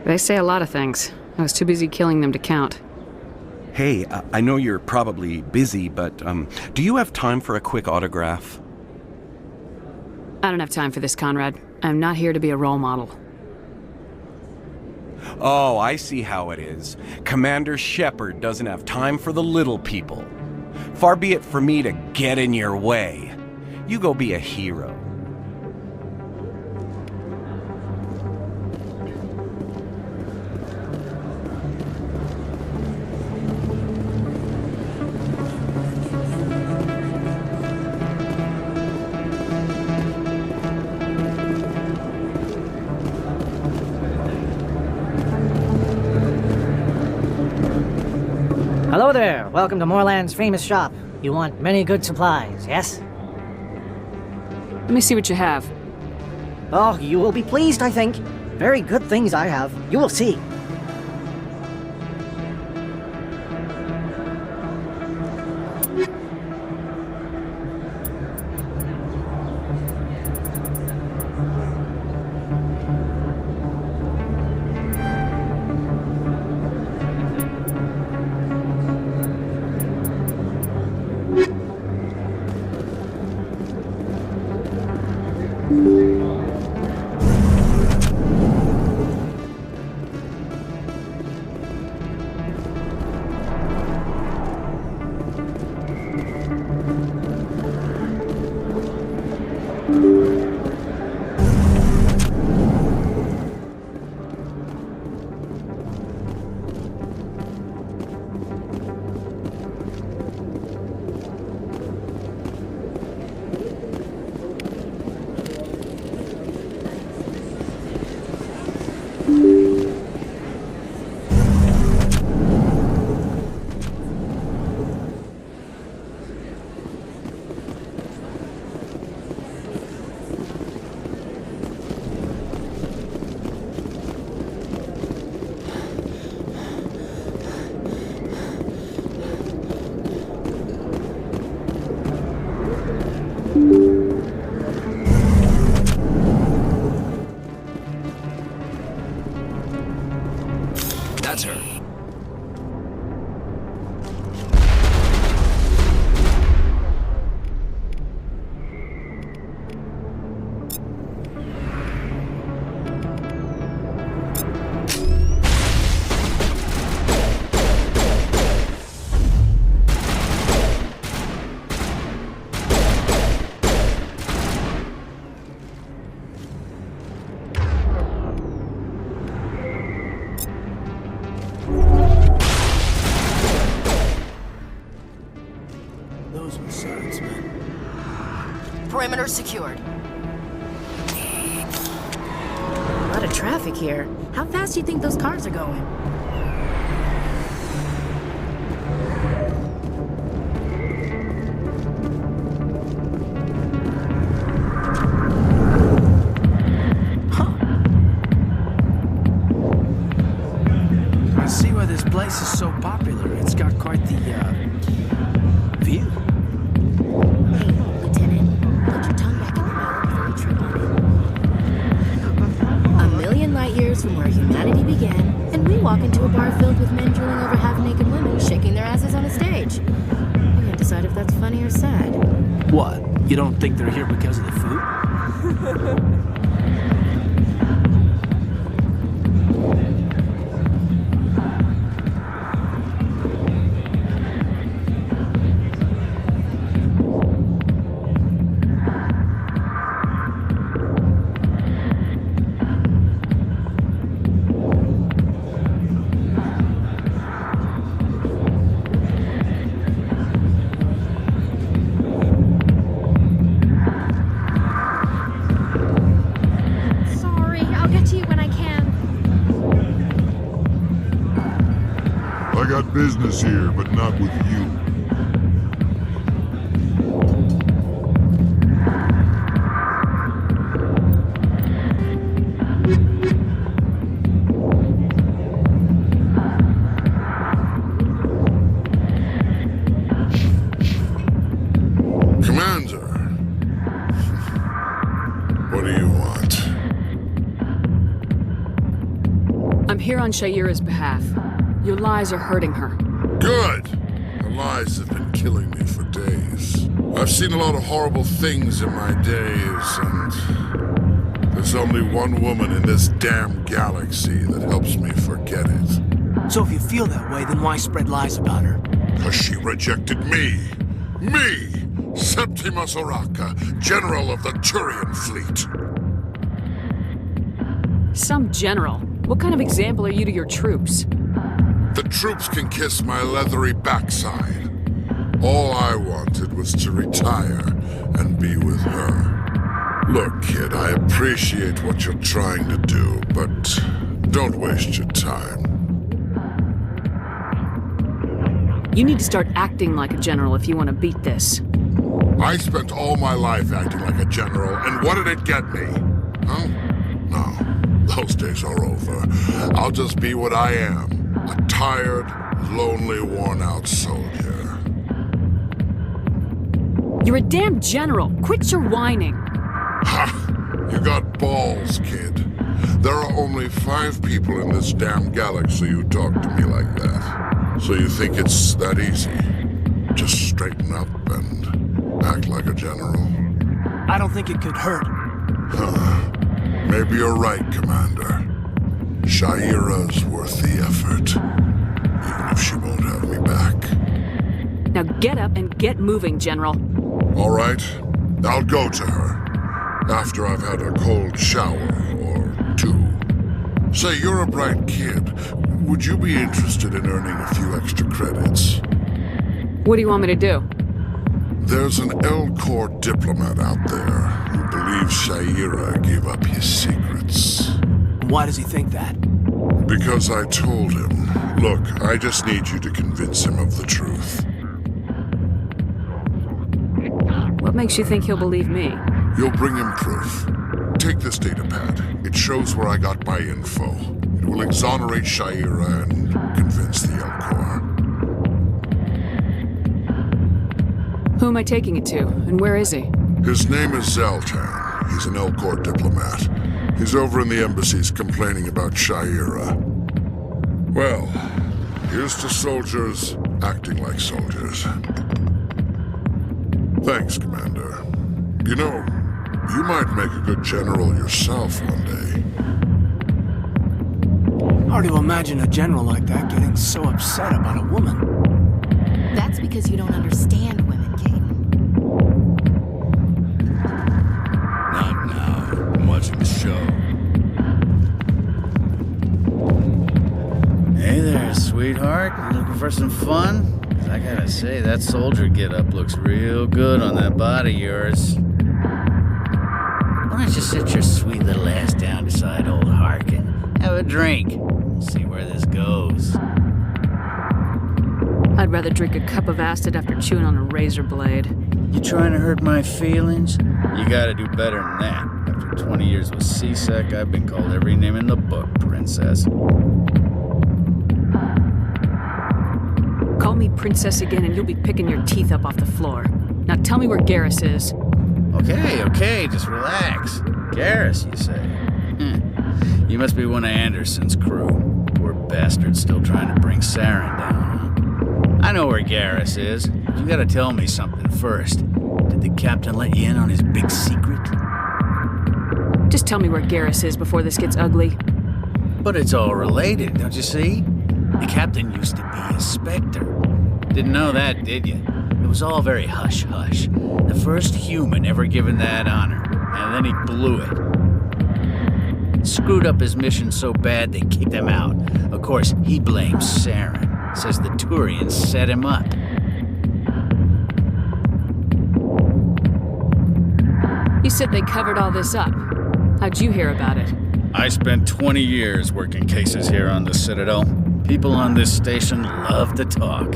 They say a lot of things. I was too busy killing them to count. Hey, I know you're probably busy, but do you have time for a quick autograph? I don't have time for this, Conrad. I'm not here to be a role model. Oh, I see how it is. Commander Shepard doesn't have time for the little people. Far be it for me to get in your way. You go be a hero. Hello there. Welcome to Moorland's famous shop. You want many good supplies, yes? Let me see what you have. Oh, you will be pleased, I think. Very good things I have. You will see. Those were Saren's men. Perimeter secured. A lot of traffic here. How fast do you think those cars are going? I see why this place is so popular. It's got quite the, view. Hey, Lieutenant, put your tongue back in your mouth before you trip on it. A million light years from where humanity began, and we walk into a bar filled with men drooling over half-naked women shaking their asses on a stage. You can decide if that's funny or sad. What? You don't think they're here because of the food? Business here, but not with you. Commander, what do you want? I'm here on Sha'ira's behalf. Your lies are hurting her. Good! Her lies have been killing me for days. I've seen a lot of horrible things in my days, and there's only one woman in this damn galaxy that helps me forget it. So if you feel that way, then why spread lies about her? Because she rejected me! Me! Septimus Oraka, General of the Thorian fleet! Some general? What kind of example are you to your troops? The troops can kiss my leathery backside. All I wanted was to retire and be with her. Look, kid, I appreciate what you're trying to do, but don't waste your time. You need to start acting like a general if you want to beat this. I spent all my life acting like a general, and what did it get me? Huh? No, those days are over. I'll just be what I am. A tired, lonely, worn-out soldier. You're a damn general. Quit your whining. Ha! You got balls, kid. There are only 5 people in this damn galaxy who talk to me like that. So you think it's that easy? Just straighten up and act like a general? I don't think it could hurt. Maybe you're right, Commander. Sha'ira's worth the effort, even if she won't have me back. Now get up and get moving, General. All right, I'll go to her, after I've had a cold shower or 2. Say, you're a bright kid. Would you be interested in earning a few extra credits? What do you want me to do? There's an L-Corps diplomat out there who believes Sha'ira gave up his secrets. Why does he think that? Because I told him. Look, I just need you to convince him of the truth. What makes you think he'll believe me? You'll bring him proof. Take this datapad. It shows where I got my info. It will exonerate Sha'ira and convince the L-Corps. Who am I taking it to, and where is he? His name is Zoltan. He's an L-Corps diplomat. He's over in the embassies complaining about Sha'ira. Well, here's to soldiers acting like soldiers. Thanks, Commander. You know, you might make a good general yourself one day. Hard to imagine a general like that getting so upset about a woman. That's because you don't understand women, Caden. Not now. I'm watching the show. Hey there, sweetheart. Looking for some fun? I I gotta say, that soldier get-up looks real good on that body of yours. Why don't you sit your sweet little ass down beside old Harkin? Have a drink. See where this goes. I'd rather drink a cup of acid after chewing on a razor blade. You trying to hurt my feelings? You gotta do better than that. After 20 years with C-Sec, I've been called every name in the book, princess. Call me princess again and you'll be picking your teeth up off the floor. Now tell me where Garrus is. Okay, just relax. Garrus, you say? You must be one of Anderson's crew. Poor bastard still trying to bring Saren down. I know where Garrus is. You gotta tell me something first. Did the captain let you in on his big secret? Just tell me where Garrus is before this gets ugly. But it's all related, don't you see? The captain used to be a spectre. Didn't know that, did you? It was all very hush-hush. The first human ever given that honor, and then he blew it. Screwed up his mission so bad they kicked him out. Of course, he blames Saren. Says the Thorians set him up. You said they covered all this up. How'd you hear about it? I spent 20 years working cases here on the Citadel. People on this station love to talk.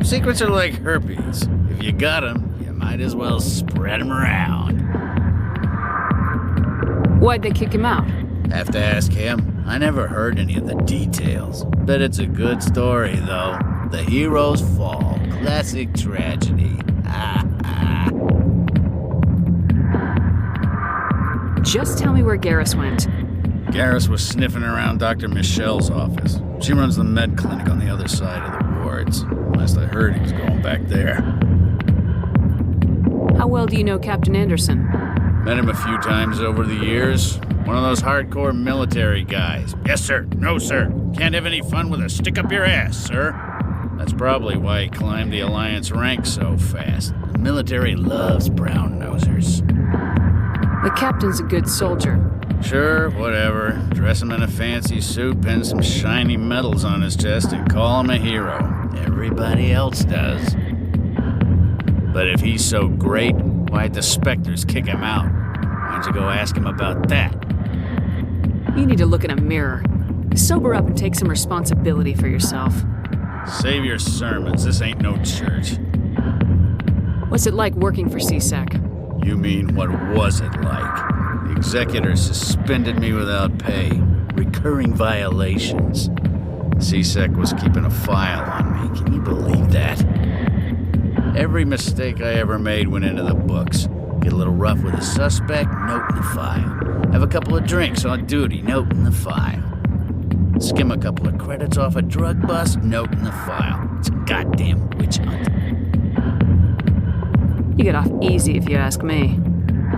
Secrets are like herpes. If you got them, you might as well spread them around. Why'd they kick him out? Have to ask him. I never heard any of the details. Bet it's a good story, though. The heroes fall. Classic tragedy. Just tell me where Garrus went. Garrus was sniffing around Dr. Michelle's office. She runs the med clinic on the other side of the wards. Last I heard, he was going back there. How well do you know Captain Anderson? Met him a few times over the years. One of those hardcore military guys. Yes, sir. No, sir. Can't have any fun with a stick up your ass, sir. That's probably why he climbed the Alliance ranks so fast. The military loves brown-nosers. The captain's a good soldier. Sure, whatever. Dress him in a fancy suit, pin some shiny medals on his chest, and call him a hero. Everybody else does. But if he's so great, why'd the specters kick him out? Why don't you go ask him about that? You need to look in a mirror. Sober up and take some responsibility for yourself. Save your sermons. This ain't no church. What's it like working for C-Sec? You mean, what was it like? The executor suspended me without pay. Recurring violations. C-Sec was keeping a file on me. Can you believe that? Every mistake I ever made went into the books. Get a little rough with a suspect, note in the file. Have a couple of drinks on duty, note in the file. Skim a couple of credits off a drug bust, note in the file. It's a goddamn witch hunt. You get off easy if you ask me.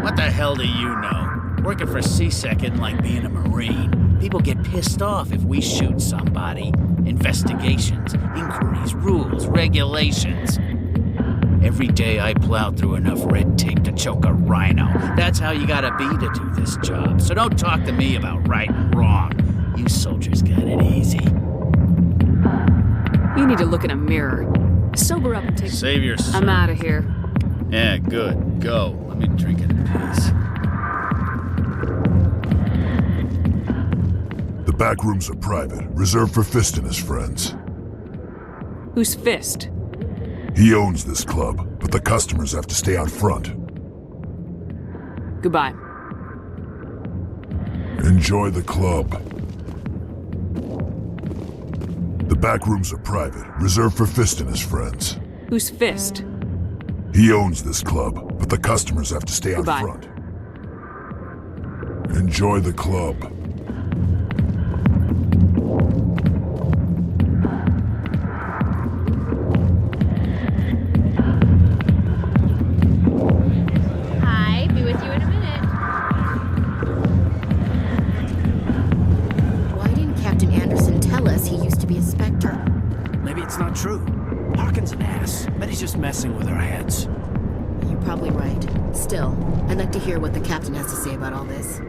What the hell do you know? Working for C-Sec isn't like being a Marine. People get pissed off if we shoot somebody. Investigations, inquiries, rules, regulations. Every day I plow through enough red tape to choke a rhino. That's how you gotta be to do this job. So don't talk to me about right and wrong. You soldiers got it easy. You need to look in a mirror. Sober up and take... Save your... I'm out of here. Yeah, good. Go. Let me drink in peace. The back rooms are private, reserved for Fist and his friends. Who's Fist? He owns this club, but the customers have to stay out front. Goodbye. Enjoy the club. The back rooms are private, reserved for Fist and his friends. Who's Fist? He owns this club, but the customers have to stay out Goodbye. front. Enjoy the club. Hi, be with you in a minute. Why didn't Captain Anderson tell us he used to be a spectre? Maybe it's not true. Harkin's an ass. Bet he's just messing with our heads. You're probably right. Still, I'd like to hear what the captain has to say about all this.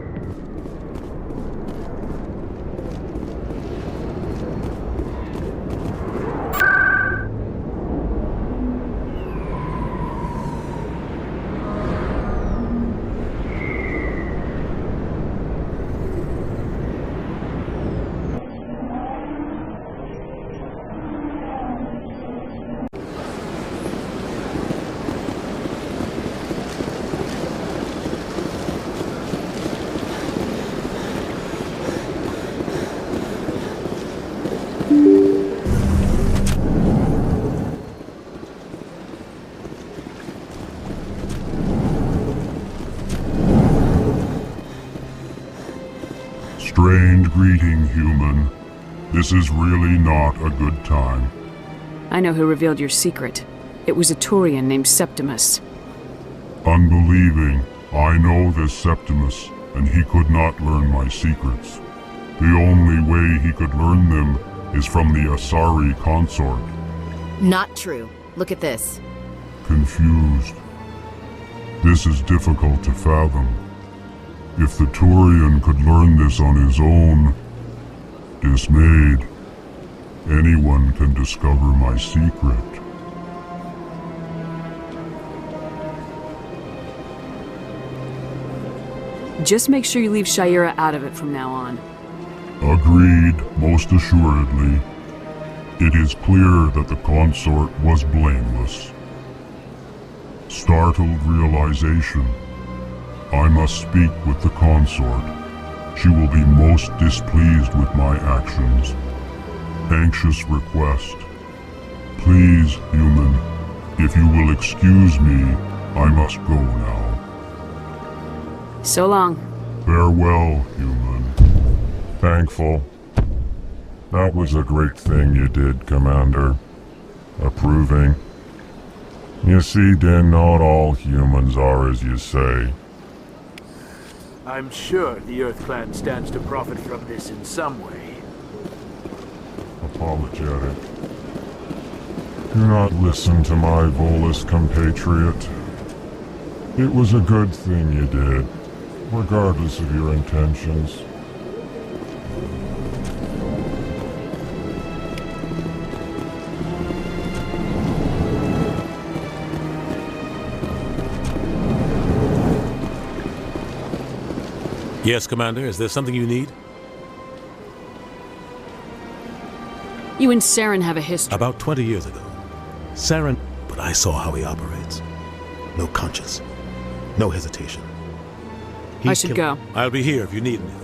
Strange greeting, human. This is really not a good time. I know who revealed your secret. It was a Thorian named Septimus. Unbelieving, I know this Septimus, and he could not learn my secrets. The only way he could learn them is from the Asari consort. Not true. Look at this. Confused. This is difficult to fathom. If the Thorian could learn this on his own, dismayed, anyone can discover my secret. Just make sure you leave Sha'ira out of it from now on. Agreed, most assuredly. It is clear that the consort was blameless. Startled realization. I must speak with the consort. She will be most displeased with my actions. Anxious request. Please, human, if you will excuse me, I must go now. So long. Farewell, human. Thankful. That was a great thing you did, Commander. Approving. You see, Din, not all humans are as you say. I'm sure the Earth Clan stands to profit from this in some way. Apologetic. Do not listen to my Volus compatriot. It was a good thing you did, regardless of your intentions. Yes, Commander. Is there something you need? You and Saren have a history. About 20 years ago. Saren, but I saw how he operates. No conscience. No hesitation. I should go. I'll be here if you need anything.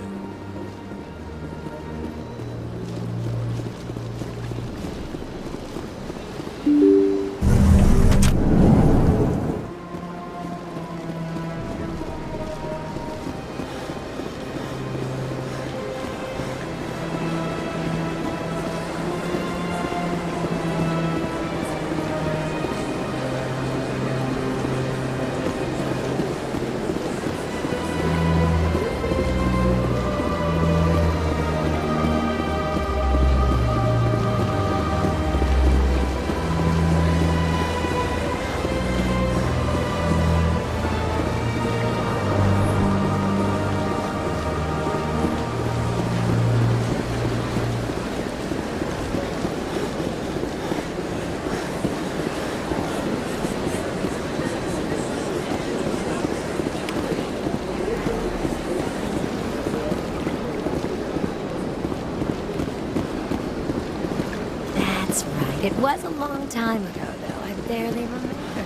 It was a long time ago, though. I barely remember.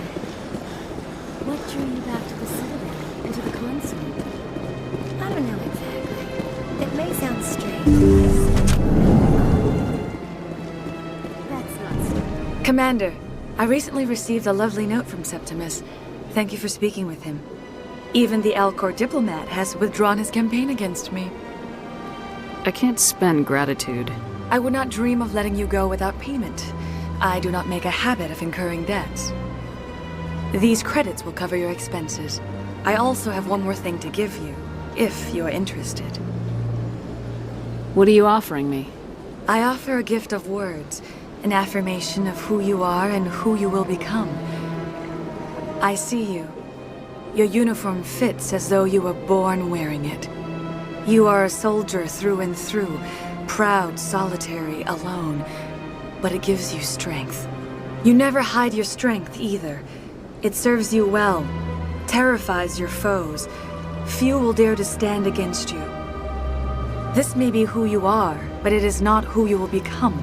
What drew you back to the Citadel and to the console? I don't know exactly. It may sound strange. That's not strange. Commander, I recently received a lovely note from Septimus. Thank you for speaking with him. Even the Alcor diplomat has withdrawn his campaign against me. I can't spend gratitude. I would not dream of letting you go without payment. I do not make a habit of incurring debts. These credits will cover your expenses. I also have one more thing to give you, if you are interested. What are you offering me? I offer a gift of words, an affirmation of who you are and who you will become. I see you. Your uniform fits as though you were born wearing it. You are a soldier through and through, proud, solitary, alone, but it gives you strength. You never hide your strength either. It serves you well, terrifies your foes. Few will dare to stand against you. This may be who you are, but it is not who you will become.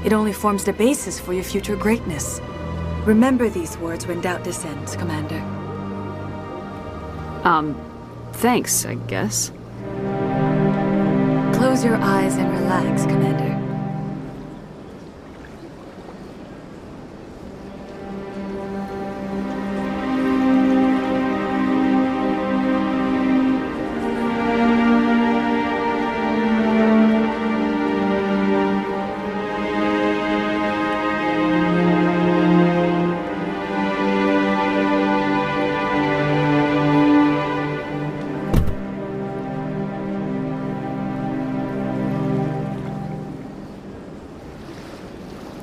It only forms the basis for your future greatness. Remember these words when doubt descends, Commander. Thanks, I guess. Close your eyes and relax, Commander.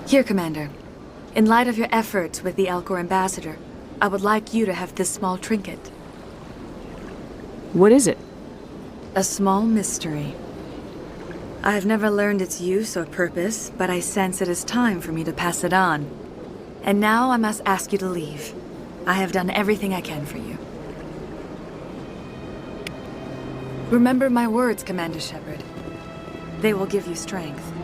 Here, Commander. In light of your efforts with the Alcor ambassador, I would like you to have this small trinket. What is it? A small mystery. I have never learned its use or purpose, but I sense it is time for me to pass it on. And now I must ask you to leave. I have done everything I can for you. Remember my words, Commander Shepard. They will give you strength.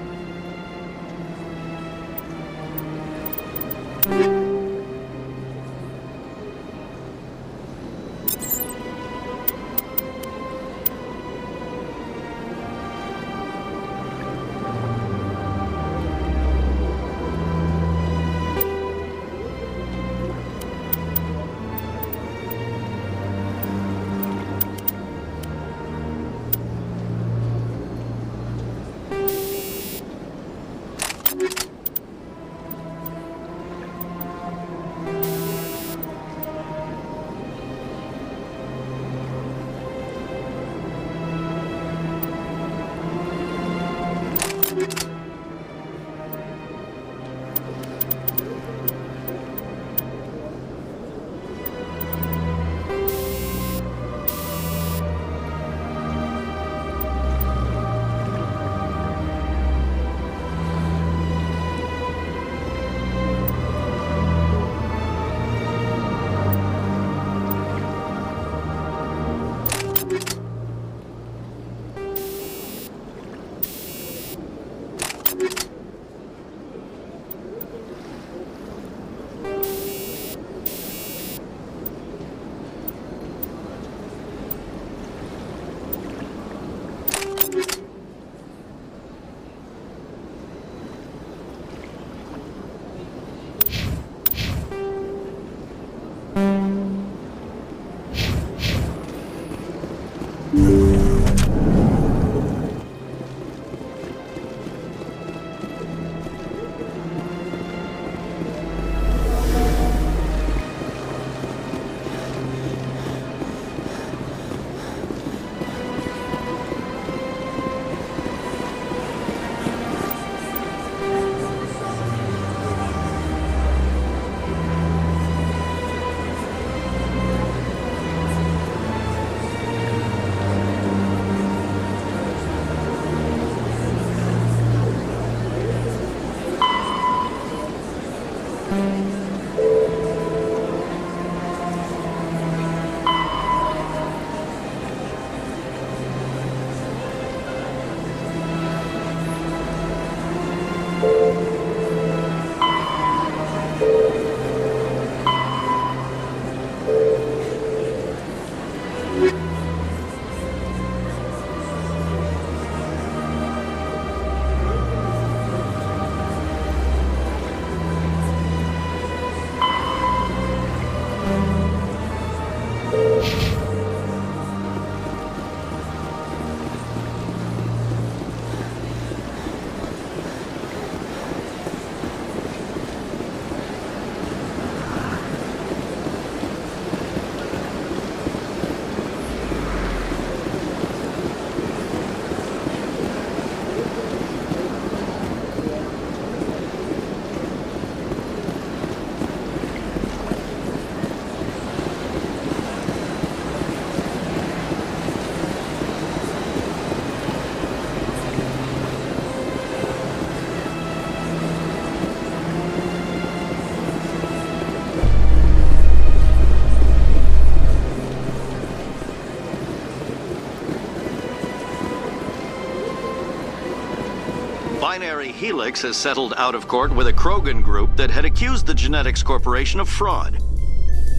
Binary Helix has settled out of court with a Krogan group that had accused the Genetics Corporation of fraud.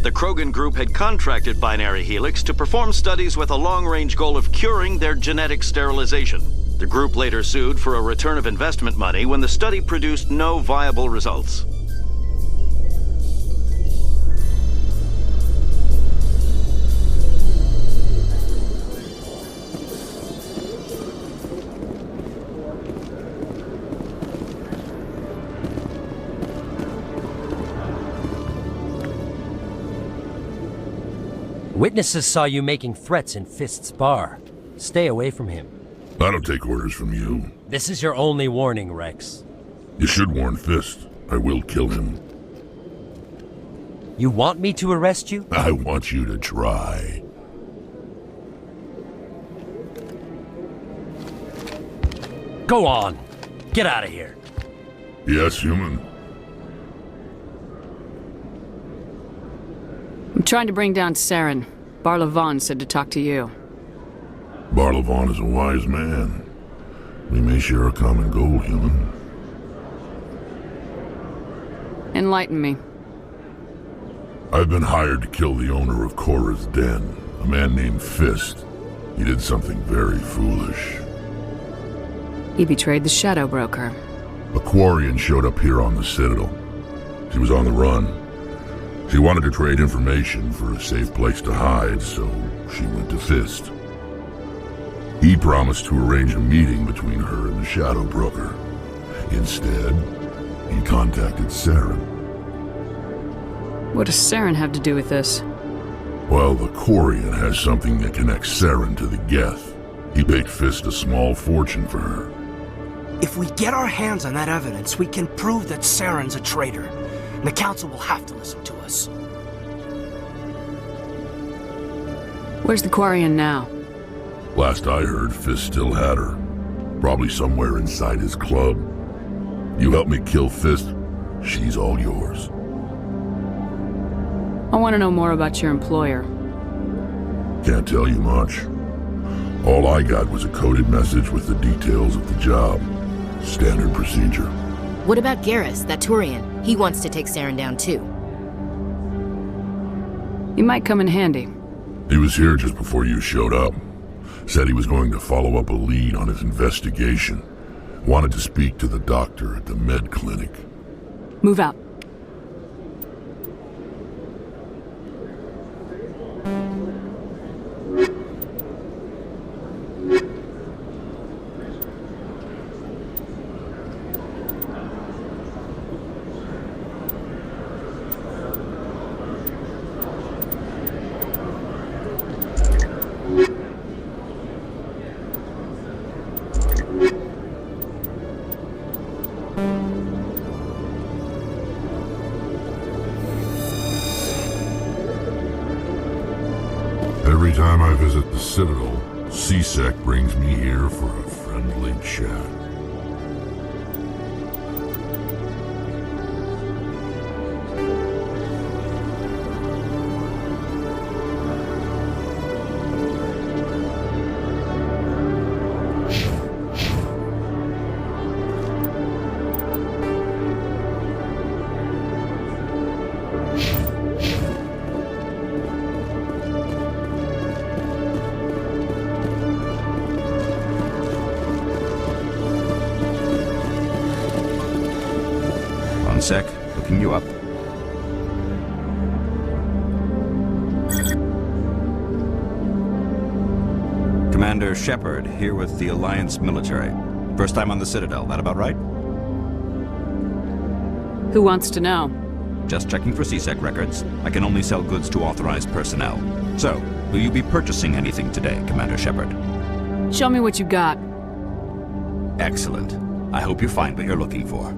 The Krogan group had contracted Binary Helix to perform studies with a long-range goal of curing their genetic sterilization. The group later sued for a return of investment money when the study produced no viable results. Witnesses saw you making threats in Fist's bar. Stay away from him. I don't take orders from you. This is your only warning, Rex. You should warn Fist. I will kill him. You want me to arrest you? I want you to try. Go on. Get out of here. Yes, human. I'm trying to bring down Saren. Barlavon said to talk to you. Barlavon is a wise man. We may share a common goal, human. Enlighten me. I've been hired to kill the owner of Korra's Den, a man named Fist. He did something very foolish. He betrayed the Shadow Broker. A Quarian showed up here on the Citadel. She was on the run. She wanted to trade information for a safe place to hide, so she went to Fist. He promised to arrange a meeting between her and the Shadow Broker. Instead, he contacted Saren. What does Saren have to do with this? Well, the Quarian has something that connects Saren to the Geth. He paid Fist a small fortune for her. If we get our hands on that evidence, we can prove that Saren's a traitor. And the Council will have to listen to us. Where's the Quarian now? Last I heard, Fist still had her. Probably somewhere inside his club. You help me kill Fist, she's all yours. I want to know more about your employer. Can't tell you much. All I got was a coded message with the details of the job. Standard procedure. What about Garrus, that Thorian? He wants to take Saren down too. He might come in handy. He was here just before you showed up. Said he was going to follow up a lead on his investigation. Wanted to speak to the doctor at the med clinic. Move out. Every time I visit the Citadel, C-Sec brings me here for a friendly chat. One sec, looking you up. Commander Shepard, here with the Alliance military. First time on the Citadel, that about right? Who wants to know? Just checking for C-Sec records. I can only sell goods to authorized personnel. So, will you be purchasing anything today, Commander Shepard? Show me what you got. Excellent. I hope you find what you're looking for.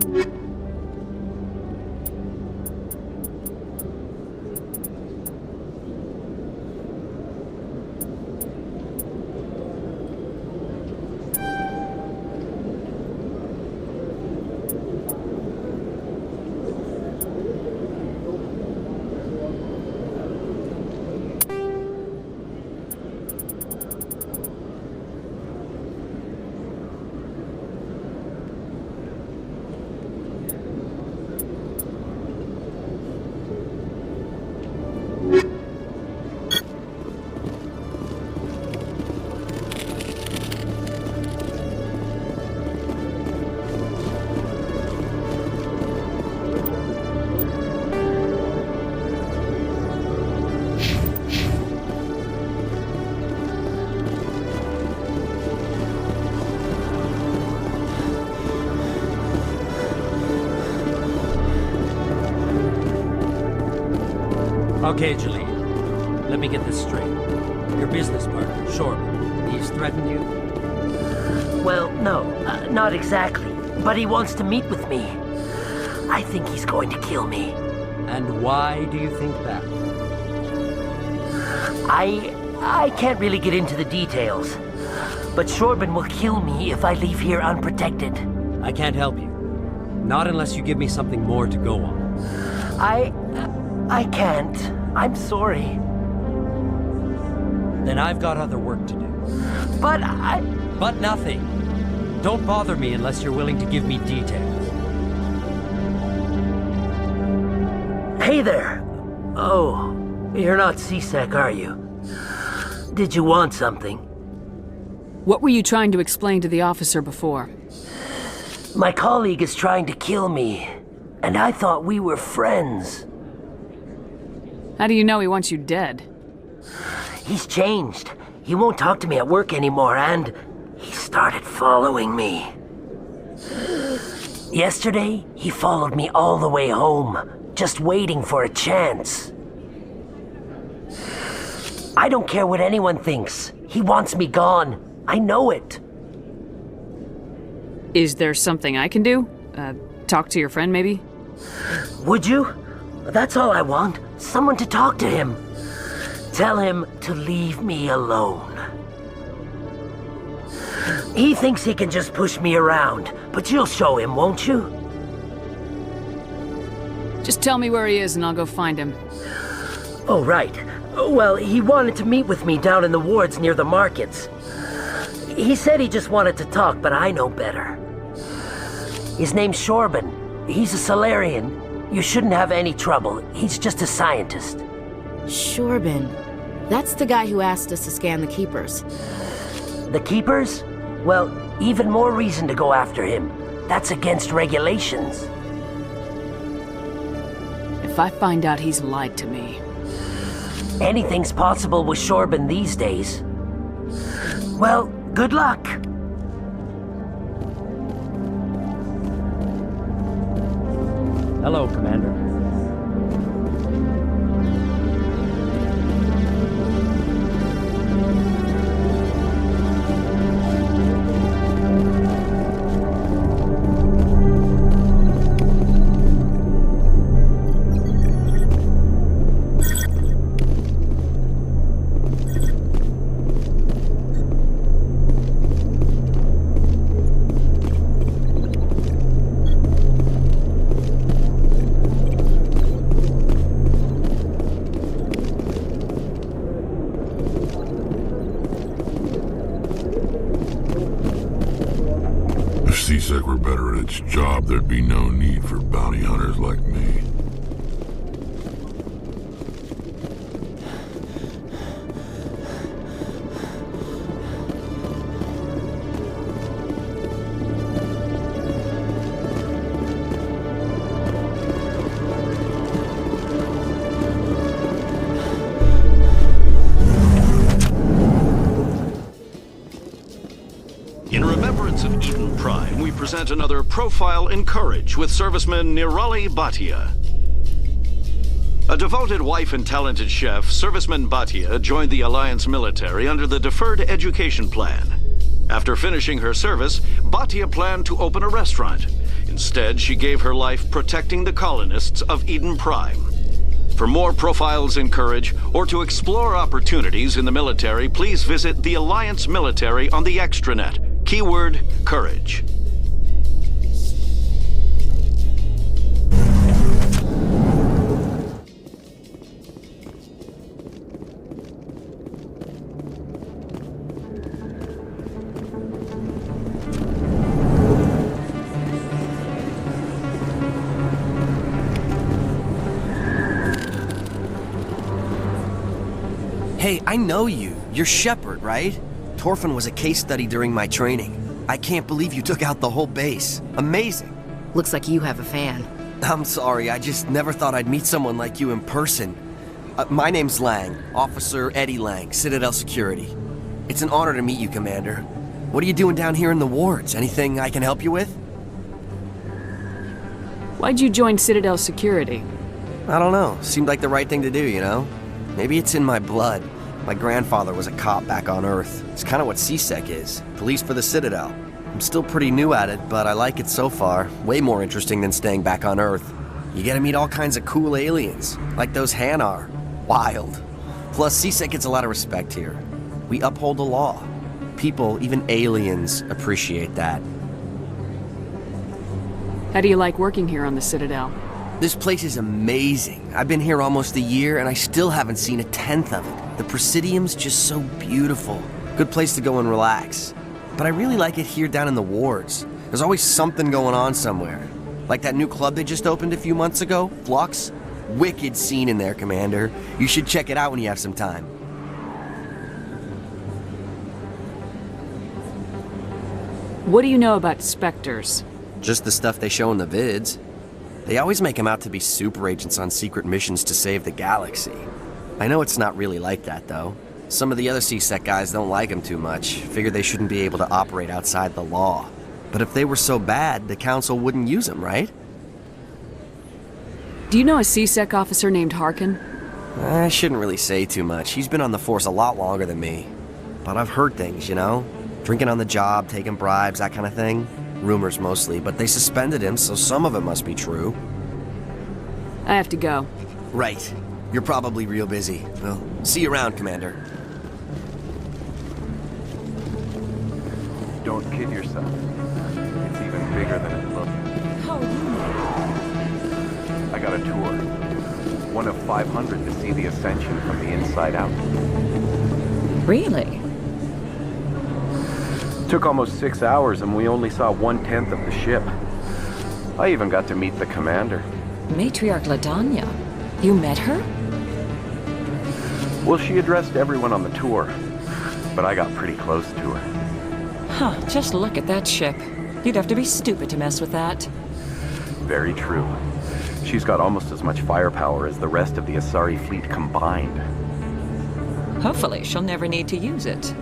Okay, Jalene. Let me get this straight. Your business partner, Shorman, he's threatened you? Well, no, not exactly. But he wants to meet with me. I think he's going to kill me. And why do you think that? I can't really get into the details. But Shorban will kill me if I leave here unprotected. I can't help you. Not unless you give me something more to go on. I can't. I'm sorry. Then I've got other work to do. But But nothing. Don't bother me unless you're willing to give me details. Hey there. Oh, you're not C-Sec, are you? Did you want something? What were you trying to explain to the officer before? My colleague is trying to kill me, and I thought we were friends. How do you know he wants you dead? He's changed. He won't talk to me at work anymore, and he started following me. Yesterday, he followed me all the way home, just waiting for a chance. I don't care what anyone thinks. He wants me gone. I know it. Is there something I can do? Talk to your friend, maybe? Would you? That's all I want. Someone to talk to him. Tell him to leave me alone. He thinks he can just push me around, but you'll show him, won't you? Just tell me where he is and I'll go find him. Oh, right. Well, he wanted to meet with me down in the wards near the markets. He said he just wanted to talk, but I know better. His name's Shorban. He's a Salarian. You shouldn't have any trouble. He's just a scientist. Shorban. That's the guy who asked us to scan the Keepers. The Keepers? Well, even more reason to go after him. That's against regulations. If I find out he's lied to me... Anything's possible with Shorban these days. Well, good luck. Hello, Commander. C-Sec were better at its job, there'd be no need for bounty hunters like me. In remembrance of Eden Prime, we present another profile in courage with serviceman Nirali Bhatia. A devoted wife and talented chef, serviceman Bhatia joined the Alliance military under the Deferred Education Plan. After finishing her service, Bhatia planned to open a restaurant. Instead, she gave her life protecting the colonists of Eden Prime. For more profiles in courage, or to explore opportunities in the military, please visit the Alliance military on the extranet. Keyword, courage. Hey, I know you. You're Shepard, right? Thorfinn was a case study during my training. I can't believe you took out the whole base. Amazing. Looks like you have a fan. I'm sorry, I just never thought I'd meet someone like you in person. My name's Lang, Officer Eddie Lang, Citadel Security. It's an honor to meet you, Commander. What are you doing down here in the wards? Anything I can help you with? Why'd you join Citadel Security? I don't know. Seemed like the right thing to do, you know? Maybe it's in my blood. My grandfather was a cop back on Earth. It's kind of what C-Sec is. Police for the Citadel. I'm still pretty new at it, but I like it so far. Way more interesting than staying back on Earth. You get to meet all kinds of cool aliens, like those Hanar. Wild. Plus, CSEC gets a lot of respect here. We uphold the law. People, even aliens, appreciate that. How do you like working here on the Citadel? This place is amazing. I've been here almost a year, and I still haven't seen a tenth of it. The Presidium's just so beautiful. Good place to go and relax. But I really like it here down in the wards. There's always something going on somewhere. Like that new club they just opened a few months ago, Flux. Wicked scene in there, Commander. You should check it out when you have some time. What do you know about specters? Just the stuff they show in the vids. They always make them out to be super agents on secret missions to save the galaxy. I know it's not really like that, though. Some of the other CSEC guys don't like them too much, figure they shouldn't be able to operate outside the law. But if they were so bad, the Council wouldn't use them, right? Do you know a CSEC officer named Harkin? I shouldn't really say too much. He's been on the force a lot longer than me. But I've heard things, you know? Drinking on the job, taking bribes, that kind of thing. Rumors mostly, but they suspended him, so some of it must be true. I have to go. Right. You're probably real busy. Well, see you around, Commander. Don't kid yourself. It's even bigger than it looks. How do you know? I got a tour. One of 500 to see the Ascension from the inside out. Really? Took almost 6 hours and we only saw 1/10 of the ship. I even got to meet the commander. Matriarch Ladanya. You met her? Well, she addressed everyone on the tour, but I got pretty close to her. Huh, just look at that ship. You'd have to be stupid to mess with that. Very true. She's got almost as much firepower as the rest of the Asari fleet combined. Hopefully, she'll never need to use it.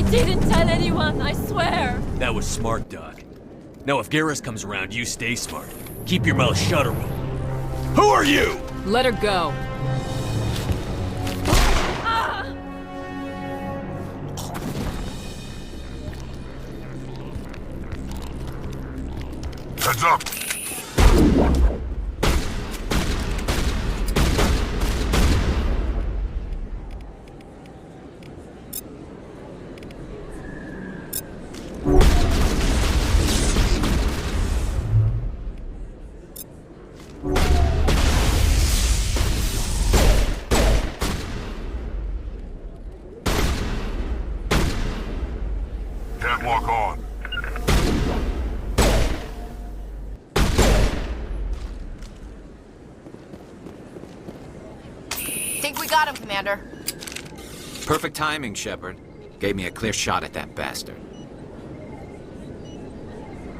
Didn't tell anyone, I swear! That was smart, Doc. Now if Garrus comes around, you stay smart. Keep your mouth shut or Who are you? Let her go. Heads up! Can't lock on. Think we got him, Commander. Perfect timing, Shepard. Gave me a clear shot at that bastard.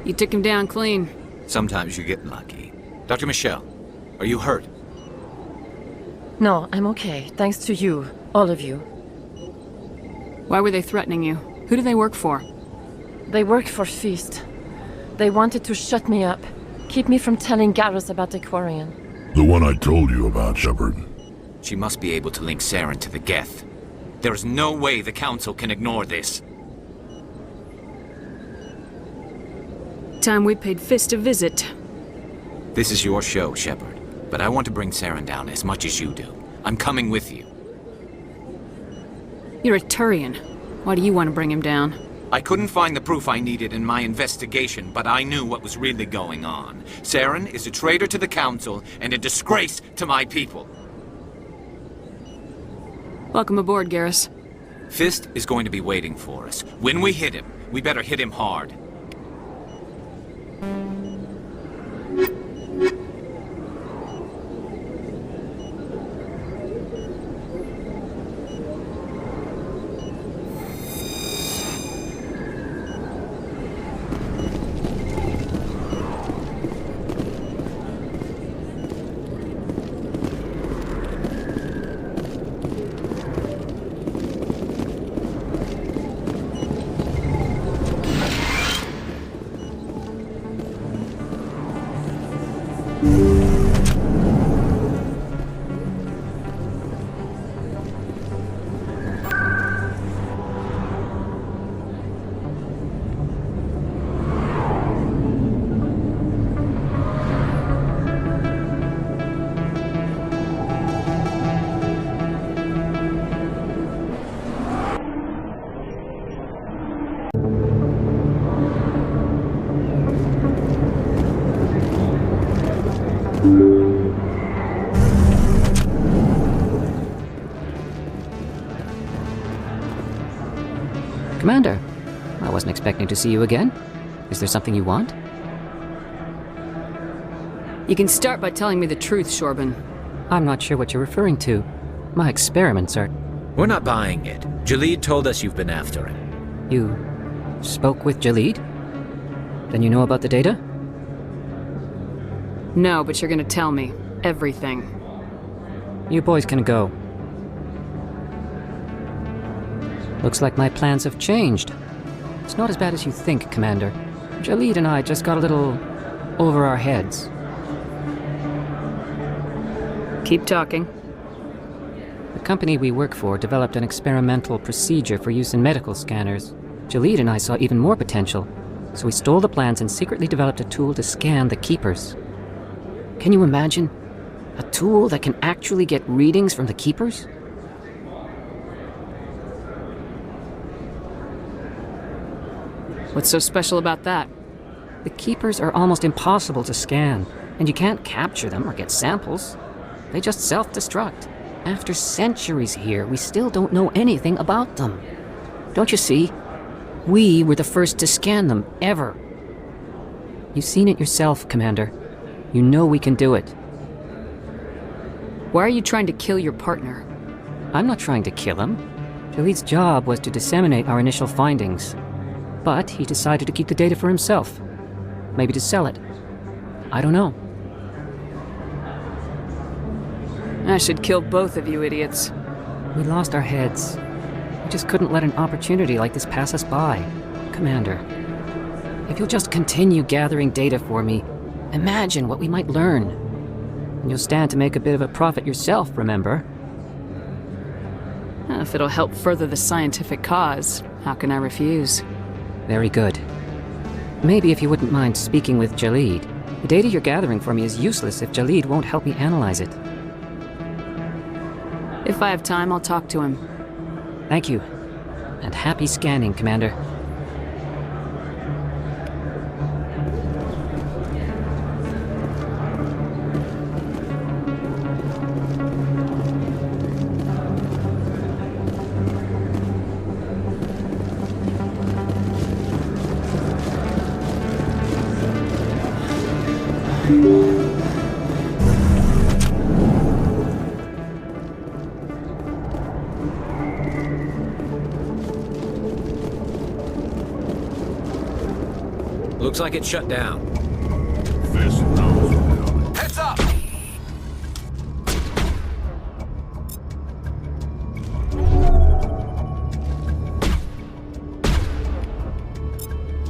You took him down clean. Sometimes you get lucky. Dr. Michelle, are you hurt? No, I'm okay. Thanks to you. All of you. Why were they threatening you? Who do they work for? They work for Feast. They wanted to shut me up. Keep me from telling Garrus about the Thorian. The one I told you about, Shepard. She must be able to link Saren to the Geth. There is no way the Council can ignore this. Time we paid Fist a visit. This is your show, Shepard. But I want to bring Saren down as much as you do. I'm coming with you. You're a Thorian. Why do you want to bring him down? I couldn't find the proof I needed in my investigation, but I knew what was really going on. Saren is a traitor to the Council and a disgrace to my people. Welcome aboard, Garrus. Fist is going to be waiting for us. When we hit him, we better hit him hard. Commander, I wasn't expecting to see you again. Is there something you want? You can start by telling me the truth, Shorban. I'm not sure what you're referring to. My experiments are... We're not buying it. Jalid told us you've been after him. You spoke with Jalid? Then you know about the data? No, but you're gonna tell me. Everything. You boys can go. Looks like my plans have changed. It's not as bad as you think, Commander. Jalid and I just got a little over our heads. Keep talking. The company we work for developed an experimental procedure for use in medical scanners. Jalid and I saw even more potential, so we stole the plans and secretly developed a tool to scan the Keepers. Can you imagine? A tool that can actually get readings from the Keepers? What's so special about that? The Keepers are almost impossible to scan, and you can't capture them or get samples. They just self-destruct. After centuries here, we still don't know anything about them. Don't you see? We were the first to scan them, ever. You've seen it yourself, Commander. You know we can do it. Why are you trying to kill your partner? I'm not trying to kill him. Jalid's job was to disseminate our initial findings. But he decided to keep the data for himself. Maybe to sell it. I don't know. I should kill both of you idiots. We lost our heads. We just couldn't let an opportunity like this pass us by. Commander, if you'll just continue gathering data for me, imagine what we might learn. And you'll stand to make a bit of a profit yourself, remember? If it'll help further the scientific cause, how can I refuse? Very good. Maybe if you wouldn't mind speaking with Jalid. The data you're gathering for me is useless if Jalid won't help me analyze it. If I have time, I'll talk to him. Thank you. And happy scanning, Commander. Looks like it's shut down. Fist knows we're coming. Heads up!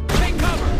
Take cover!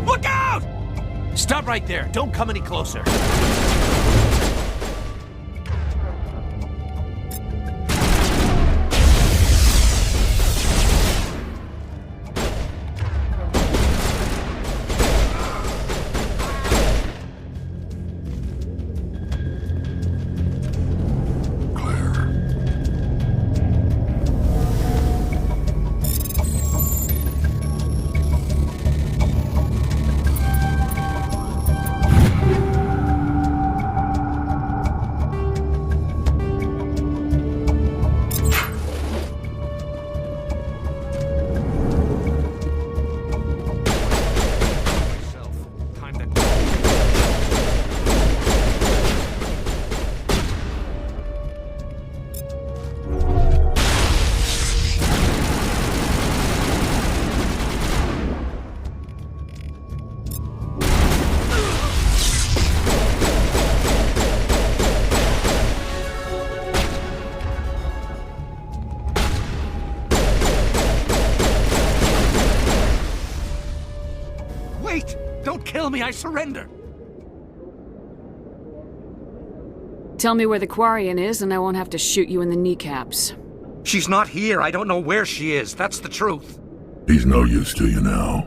Look out! Stop right there. Don't come any closer. Kill me, I surrender! Tell me where the Quarian is, and I won't have to shoot you in the kneecaps. She's not here. I don't know where she is. That's the truth. He's no use to you now.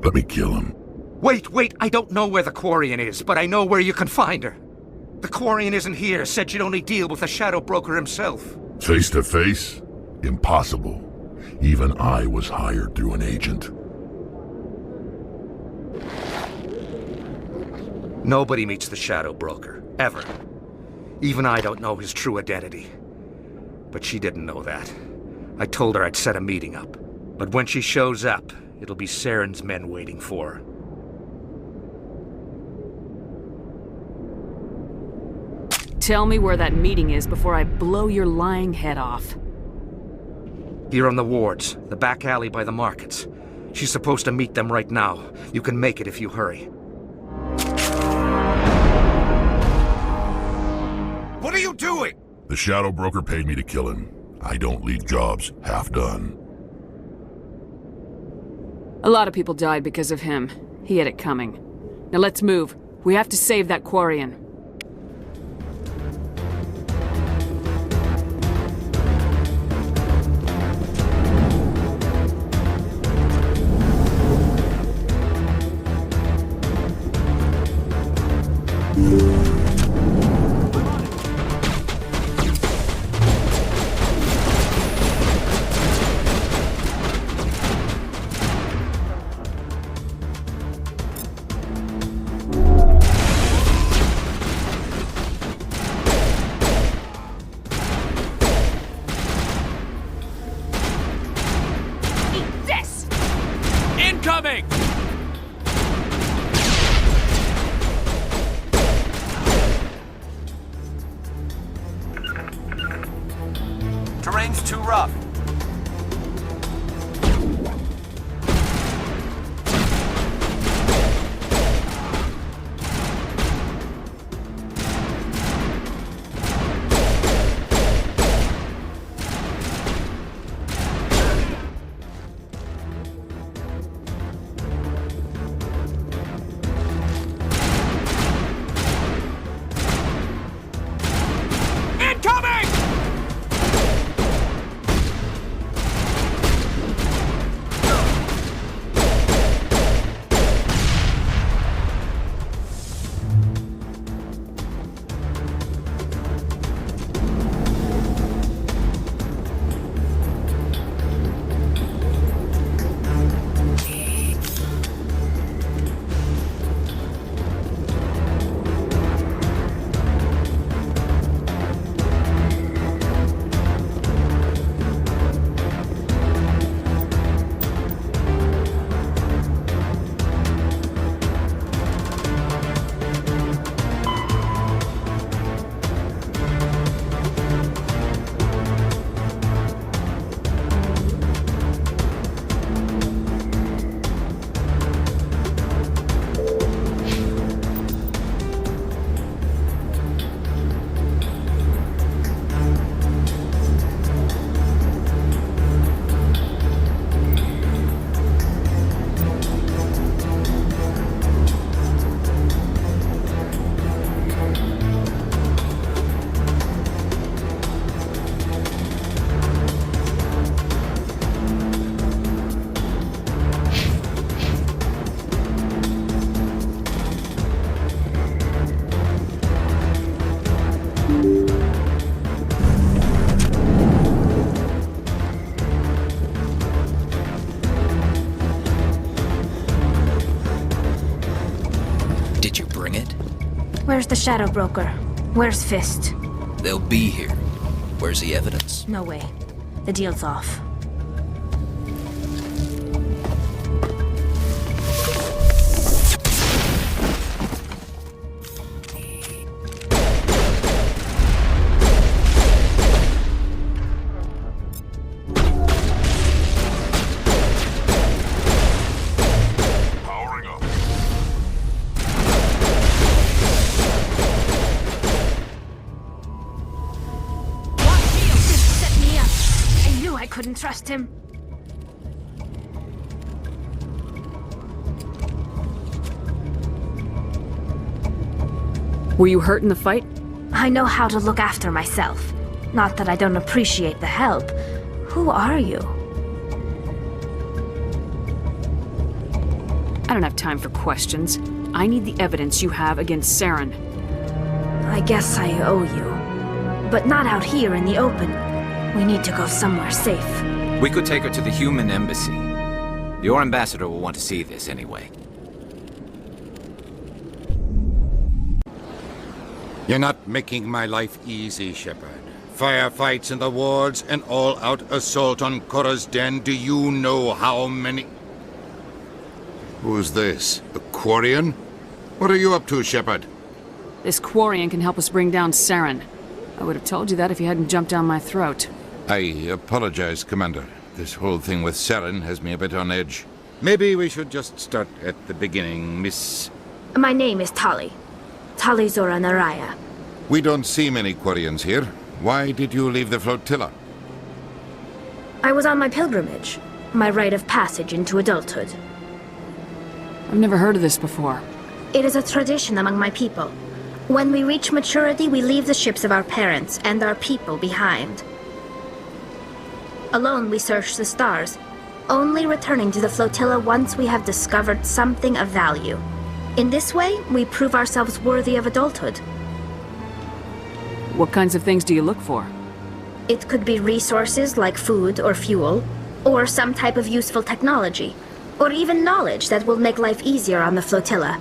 Let me kill him. Wait. I don't know where the Quarian is, but I know where you can find her. The Quarian isn't here. Said you'd only deal with the Shadow Broker himself. Face to face? Impossible. Even I was hired through an agent. Nobody meets the Shadow Broker, ever. Even I don't know his true identity. But she didn't know that. I told her I'd set a meeting up. But when she shows up, it'll be Saren's men waiting for her. Tell me where that meeting is before I blow your lying head off. Here on the wards, the back alley by the markets. She's supposed to meet them right now. You can make it if you hurry. What are you doing? The Shadow Broker paid me to kill him. I don't leave jobs half done. A lot of people died because of him. He had it coming. Now let's move. We have to save that Quarian. Incoming! Terrain's too rough. Where's the Shadow Broker? Where's Fist? They'll be here. Where's the evidence? No way. The deal's off. Couldn't trust him. Were you hurt in the fight? I know how to look after myself. Not that I don't appreciate the help. Who are you? I don't have time for questions. I need the evidence you have against Saren. I guess I owe you. But not out here in the open. We need to go somewhere safe. We could take her to the human embassy. Your ambassador will want to see this anyway. You're not making my life easy, Shepard. Firefights in the wards, an all-out assault on Korra's den. Do you know how many... Who's this? A Quarian? What are you up to, Shepard? This Quarian can help us bring down Saren. I would have told you that if you hadn't jumped down my throat. I apologize, Commander. This whole thing with Saren has me a bit on edge. Maybe we should just start at the beginning, Miss... My name is Tali. Tali Zora Naraya. We don't see many Quarians here. Why did you leave the flotilla? I was on my pilgrimage. My rite of passage into adulthood. I've never heard of this before. It is a tradition among my people. When we reach maturity, we leave the ships of our parents and our people behind. Alone, we search the stars, only returning to the flotilla once we have discovered something of value. In this way, we prove ourselves worthy of adulthood. What kinds of things do you look for? It could be resources like food or fuel, or some type of useful technology, or even knowledge that will make life easier on the flotilla.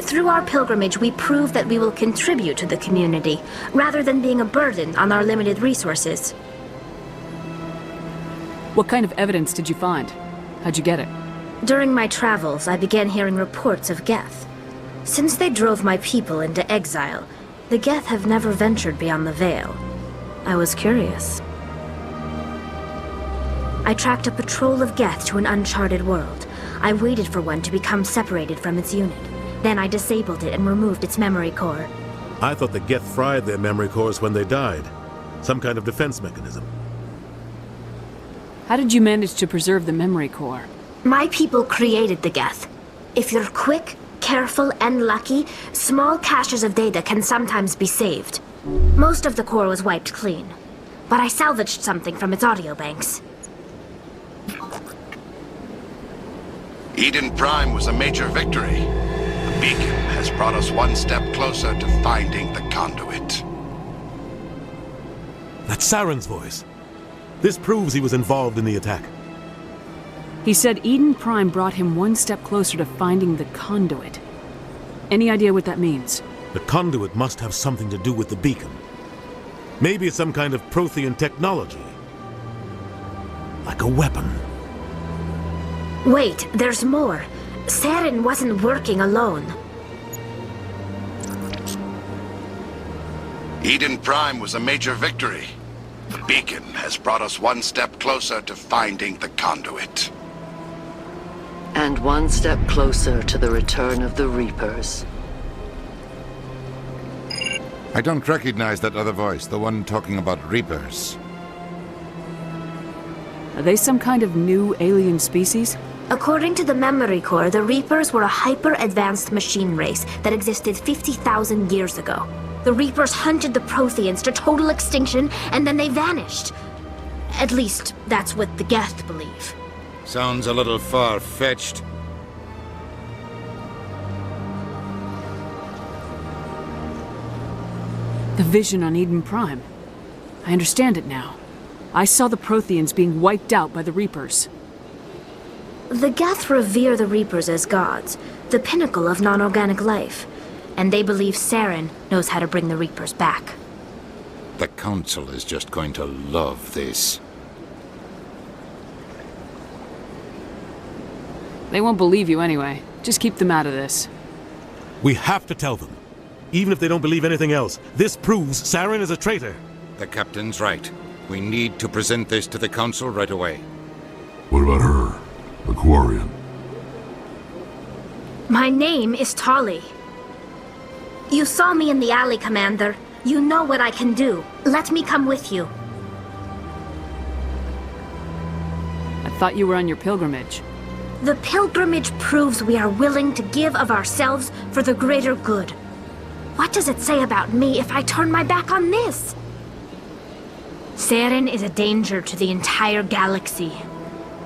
Through our pilgrimage, we prove that we will contribute to the community, rather than being a burden on our limited resources. What kind of evidence did you find? How'd you get it? During my travels, I began hearing reports of Geth. Since they drove my people into exile, the Geth have never ventured beyond the Veil. I was curious. I tracked a patrol of Geth to an uncharted world. I waited for one to become separated from its unit. Then I disabled it and removed its memory core. I thought the Geth fried their memory cores when they died. Some kind of defense mechanism. How did you manage to preserve the memory core? My people created the Geth. If you're quick, careful, and lucky, small caches of data can sometimes be saved. Most of the core was wiped clean, but I salvaged something from its audio banks. Eden Prime was a major victory. The beacon has brought us one step closer to finding the conduit. That's Saren's voice. This proves he was involved in the attack. He said Eden Prime brought him one step closer to finding the conduit. Any idea what that means? The conduit must have something to do with the beacon. Maybe it's some kind of prothean technology. Like a weapon. Wait, there's more. Saren wasn't working alone. Eden Prime was a major victory. The beacon has brought us one step closer to finding the conduit. And one step closer to the return of the Reapers. I don't recognize that other voice, the one talking about Reapers. Are they some kind of new alien species? According to the memory core, the Reapers were a hyper-advanced machine race that existed 50,000 years ago. The Reapers hunted the Protheans to total extinction, and then they vanished. At least, that's what the Geth believe. Sounds a little far-fetched. The vision on Eden Prime. I understand it now. I saw the Protheans being wiped out by the Reapers. The Geth revere the Reapers as gods, the pinnacle of non-organic life. and they believe Saren knows how to bring the Reapers back. The Council is just going to love this. They won't believe you anyway. Just keep them out of this. We have to tell them. Even if they don't believe anything else, this proves Saren is a traitor. The Captain's right. We need to present this to the Council right away. What about her? The Quarian? My name is Tolly. You saw me in the alley, Commander. You know what I can do. Let me come with you. I thought you were on your pilgrimage. The pilgrimage proves we are willing to give of ourselves for the greater good. What does it say about me if I turn my back on this? Saren is a danger to the entire galaxy.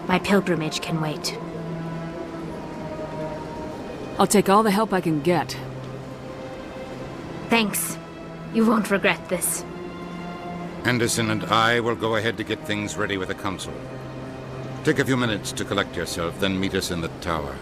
My pilgrimage can wait. I'll take all the help I can get. Thanks. You won't regret this. Anderson and I will go ahead to get things ready with the Council. Take a few minutes to collect yourself, then meet us in the tower.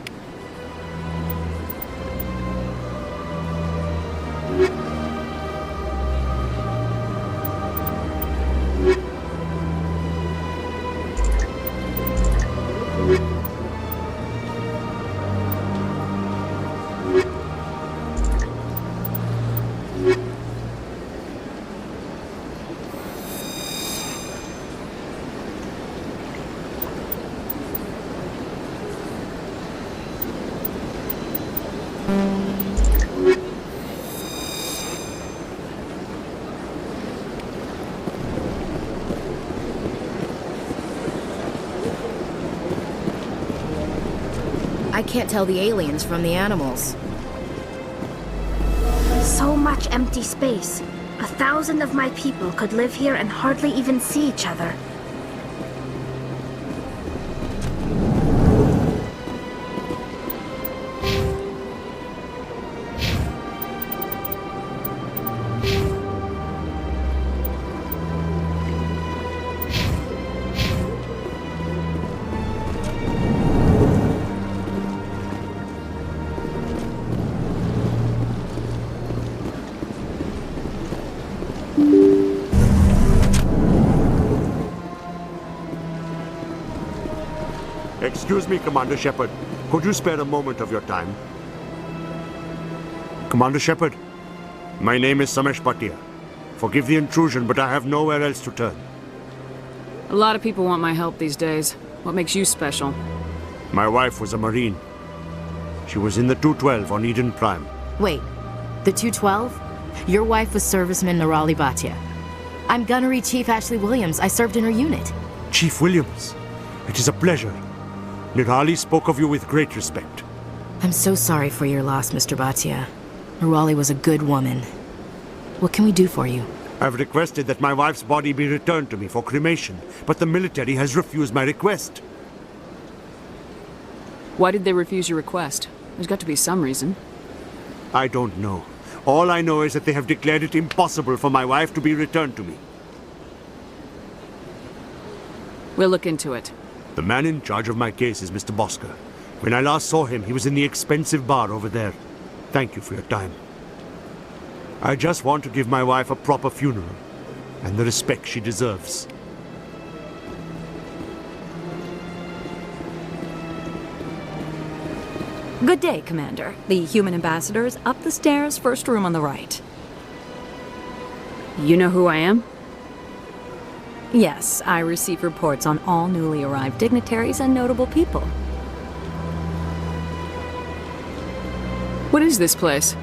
I can't tell the aliens from the animals. So much empty space. 1,000 of my people could live here and hardly even see each other. Excuse me, Commander Shepard. Could you spare a moment of your time? Commander Shepard, my name is Samesh Bhatia. Forgive the intrusion, but I have nowhere else to turn. A lot of people want my help these days. What makes you special? My wife was a Marine. She was in the 212 on Eden Prime. Wait, the 212? Your wife was serviceman Nirali Bhatia. I'm Gunnery Chief Ashley Williams. I served in her unit. Chief Williams, it is a pleasure. Nirali spoke of you with great respect. I'm so sorry for your loss, Mr. Bhatia. Nirali was a good woman. What can we do for you? I've requested that my wife's body be returned to me for cremation, but the military has refused my request. Why did they refuse your request? There's got to be some reason. I don't know. All I know is that they have declared it impossible for my wife to be returned to me. We'll look into it. The man in charge of my case is Mr. Bosker. When I last saw him, he was in the expensive bar over there. Thank you for your time. I just want to give my wife a proper funeral, and the respect she deserves. Good day, Commander. The human ambassador is up the stairs, first room on the right. You know who I am? Yes, I receive reports on all newly arrived dignitaries and notable people. What is this place?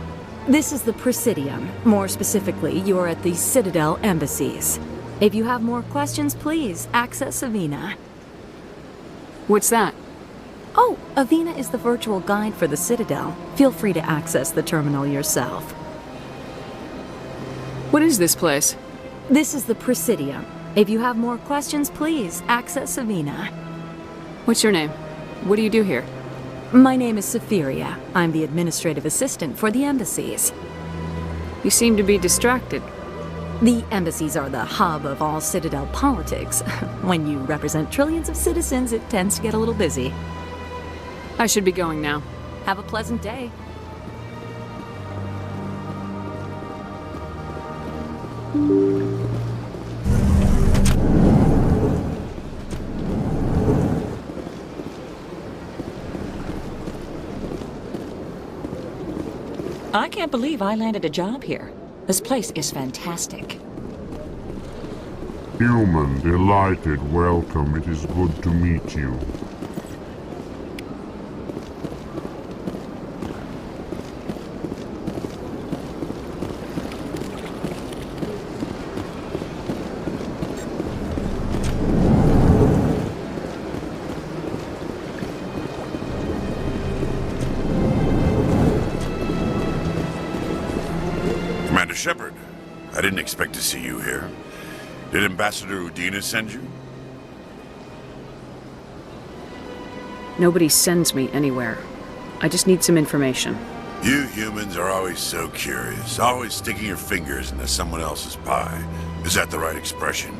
This is the Presidium. More specifically, you are at the Citadel embassies. If you have more questions, please access Avina. What's that? Oh, Avina is the virtual guide for the Citadel. Feel free to access the terminal yourself. What is this place? This is the Presidium. If you have more questions, please access Avina. What's your name? What do you do here? My name is Safiria. I'm the administrative assistant for the embassies. You seem to be distracted. The embassies are the hub of all Citadel politics. When you represent trillions of citizens, it tends to get a little busy. I should be going now. Have a pleasant day. I can't believe I landed a job here. This place is fantastic. Human, delighted, welcome. It is good to meet you. Commander Shepard, I didn't expect to see you here. Did Ambassador Udina send you? Nobody sends me anywhere. I just need some information. You humans are always so curious, always sticking your fingers into someone else's pie. Is that the right expression?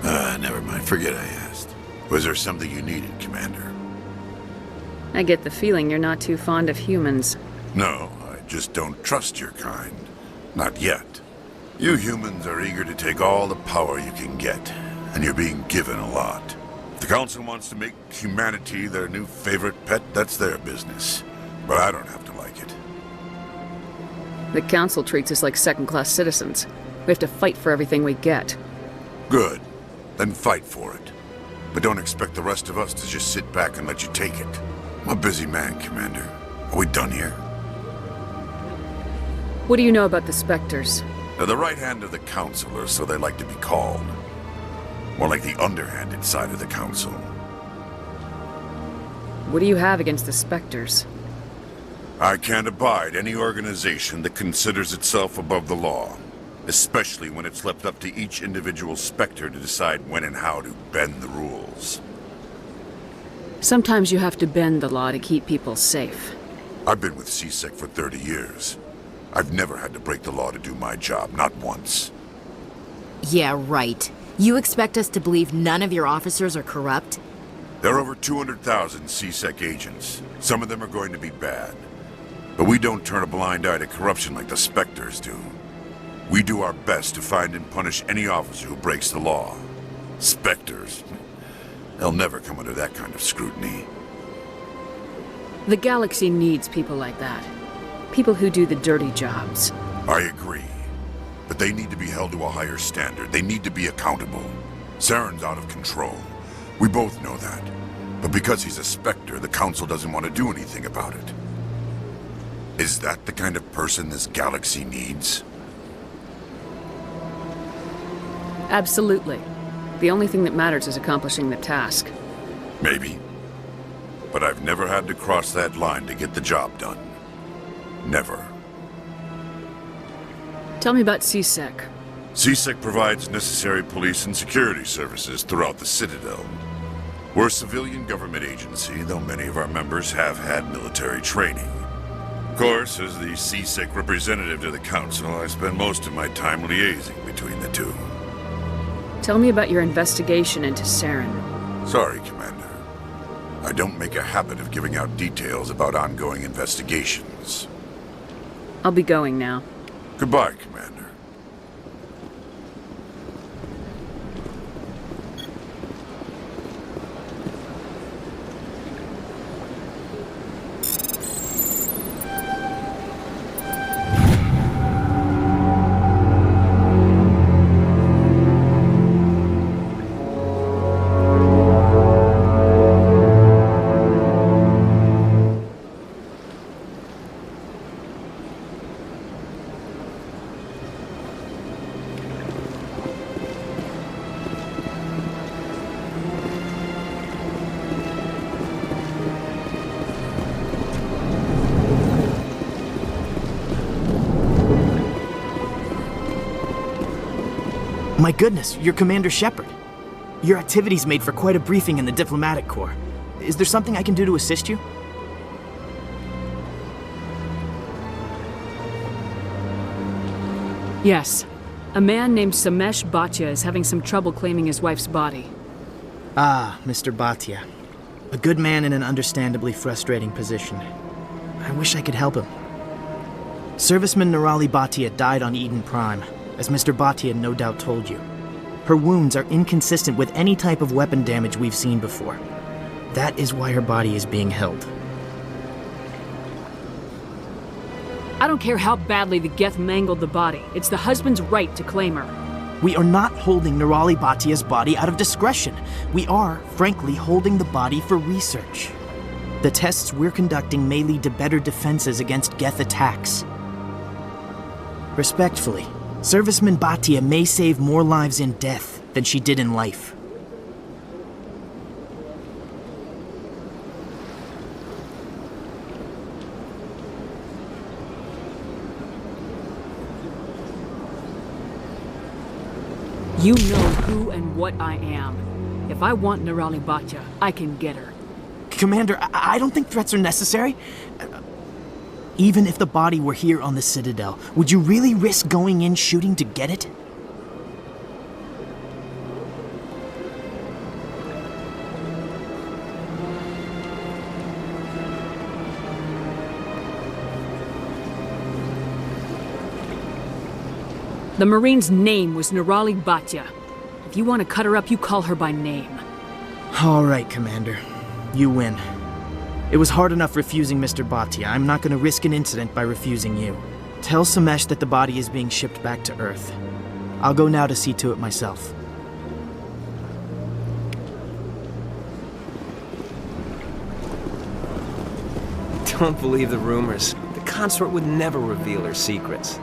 Never mind, forget I asked. Was there something you needed, Commander? I get the feeling you're not too fond of humans. No, I just don't trust your kind. Not yet. You humans are eager to take all the power you can get, and you're being given a lot. If the Council wants to make humanity their new favorite pet, that's their business. But I don't have to like it. The Council treats us like second-class citizens. We have to fight for everything we get. Good. Then fight for it. But don't expect the rest of us to just sit back and let you take it. I'm a busy man, Commander. Are we done here? What do you know about the specters? They're the right hand of the Council, or so they like to be called. More like the underhanded side of the Council. What do you have against the specters? I can't abide any organization that considers itself above the law. Especially when it's left up to each individual spectre to decide when and how to bend the rules. Sometimes you have to bend the law to keep people safe. I've been with CSEC for 30 years. I've never had to break the law to do my job, not once. Yeah, right. You expect us to believe none of your officers are corrupt? There are over 200,000 CSEC agents. Some of them are going to be bad. But we don't turn a blind eye to corruption like the specters do. We do our best to find and punish any officer who breaks the law. Specters. They'll never come under that kind of scrutiny. The galaxy needs people like that. People who do the dirty jobs. I agree. But they need to be held to a higher standard. They need to be accountable. Saren's out of control. We both know that. But because he's a spectre, the Council doesn't want to do anything about it. Is that the kind of person this galaxy needs? Absolutely. The only thing that matters is accomplishing the task. Maybe. But I've never had to cross that line to get the job done. Never. Tell me about CSEC. CSEC provides necessary police and security services throughout the Citadel. We're a civilian government agency, though many of our members have had military training. Of course, as the CSEC representative to the Council, I spend most of my time liaising between the two. Tell me about your investigation into Saren. Sorry, Commander. I don't make a habit of giving out details about ongoing investigations. I'll be going now. Goodbye, Commander. My goodness, you're Commander Shepard. Your activities made for quite a briefing in the Diplomatic Corps. Is there something I can do to assist you? Yes. A man named Samesh Bhatia is having some trouble claiming his wife's body. Ah, Mr. Bhatia. A good man in an understandably frustrating position. I wish I could help him. Serviceman Nirali Bhatia died on Eden Prime. as Mr. Bhatia no doubt told you. Her wounds are inconsistent with any type of weapon damage we've seen before. That is why her body is being held. I don't care how badly the Geth mangled the body. It's the husband's right to claim her. We are not holding Nerali Bhatia's body out of discretion. We are, frankly, holding the body for research. The tests we're conducting may lead to better defenses against Geth attacks. Respectfully, Serviceman Bhatia may save more lives in death than she did in life. You know who and what I am. If I want Nerali Bhatia, I can get her. Commander, I don't think threats are necessary. Even if the body were here on the Citadel, would you really risk going in shooting to get it? The Marine's name was Nerali Bhatia. If you want to cut her up, you call her by name. All right, Commander. You win. It was hard enough refusing Mr. Bhatia. I'm not going to risk an incident by refusing you. Tell Samesh that the body is being shipped back to Earth. I'll go now to see to it myself. Don't believe the rumors. The consort would never reveal her secrets.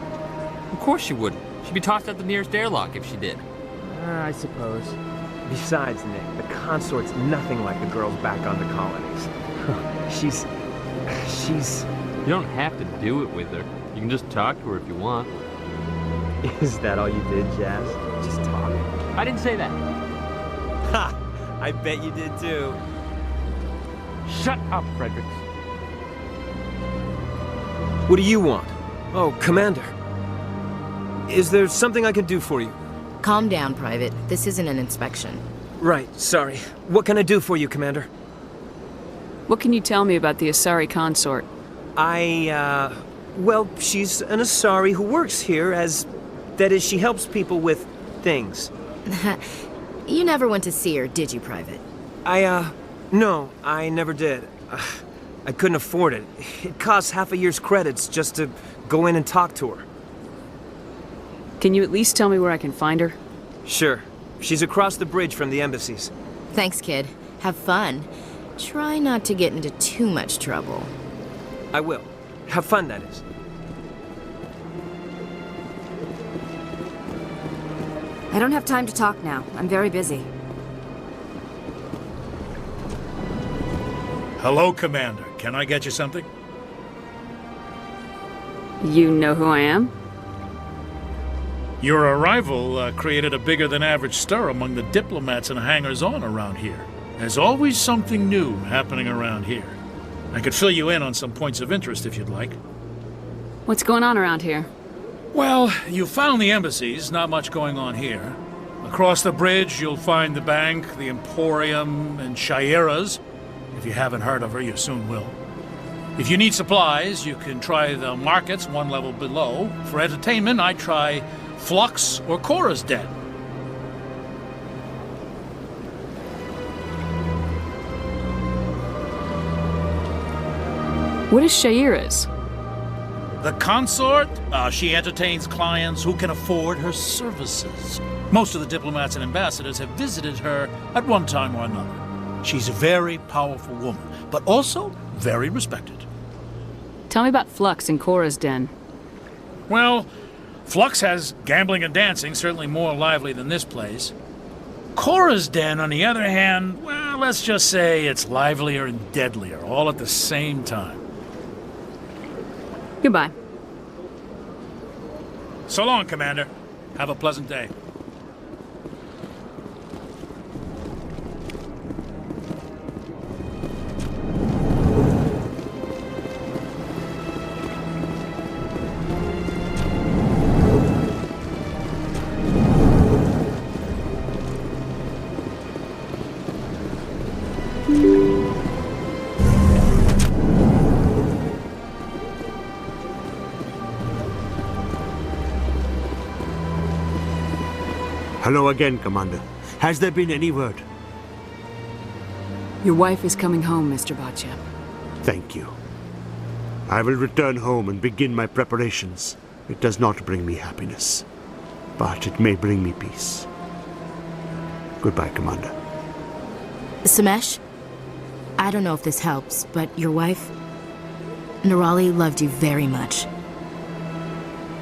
Of course she wouldn't. She'd be tossed out the nearest airlock if she did. I suppose. Besides, Nick, the consort's nothing like the girls back on the colonies. She's... You don't have to do it with her. You can just talk to her if you want. Is that all you did, Jazz? Just talk? I didn't say that. Ha! I bet you did too. Shut up, Fredericks. What do you want? Oh, Commander. Is there something I can do for you? Calm down, Private. This isn't an inspection. Right, sorry. What can I do for you, Commander? What can you tell me about the Asari consort? Well, she's an Asari who works here that is, she helps people with things. You never went to see her, did you, Private? No, I never did. I couldn't afford it. It costs half a year's credits just to go in and talk to her. Can you at least tell me where I can find her? Sure. She's across the bridge from the embassies. Thanks, kid. Have fun. Try not to get into too much trouble. I will. Have fun, that is. I don't have time to talk now. I'm very busy. Hello, Commander. Can I get you something? You know who I am? Your arrival created a bigger-than-average stir among the diplomats and hangers-on around here. There's always something new happening around here. I could fill you in on some points of interest if you'd like. What's going on around here? Well, you found the embassies, not much going on here. Across the bridge, you'll find the bank, the Emporium, and Shaira's. If you haven't heard of her, you soon will. If you need supplies, you can try the markets one level below. For entertainment, I try Flux or Cora's Den. What is Shaira's? The consort, she entertains clients who can afford her services. Most of the diplomats and ambassadors have visited her at one time or another. She's a very powerful woman, but also very respected. Tell me about Flux and Cora's Den. Well, Flux has gambling and dancing, certainly more lively than this place. Cora's Den, on the other hand, well, let's just say it's livelier and deadlier, all at the same time. Goodbye. So long, Commander. Have a pleasant day. Hello again, Commander. Has there been any word? Your wife is coming home, Mr. Botcha. Thank you. I will return home and begin my preparations. It does not bring me happiness, but it may bring me peace. Goodbye, Commander. Samesh, I don't know if this helps, but your wife, Nerali, loved you very much.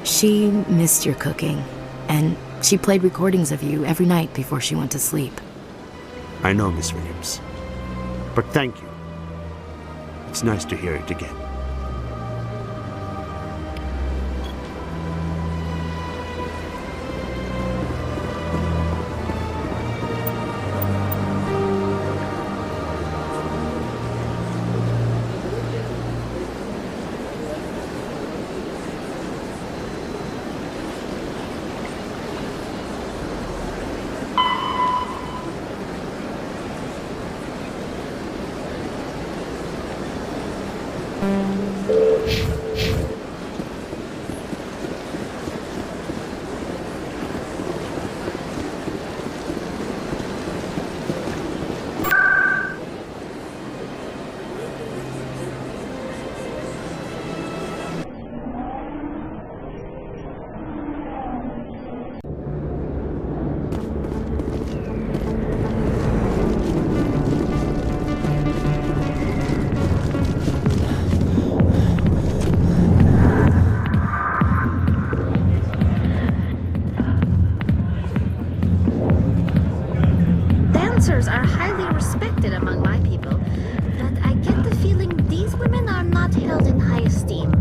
She missed your cooking, and she played recordings of you every night before she went to sleep. I know, Miss Williams. But thank you. It's nice to hear it again. Dancers are highly respected among my people, but I get the feeling these women are not held in high esteem.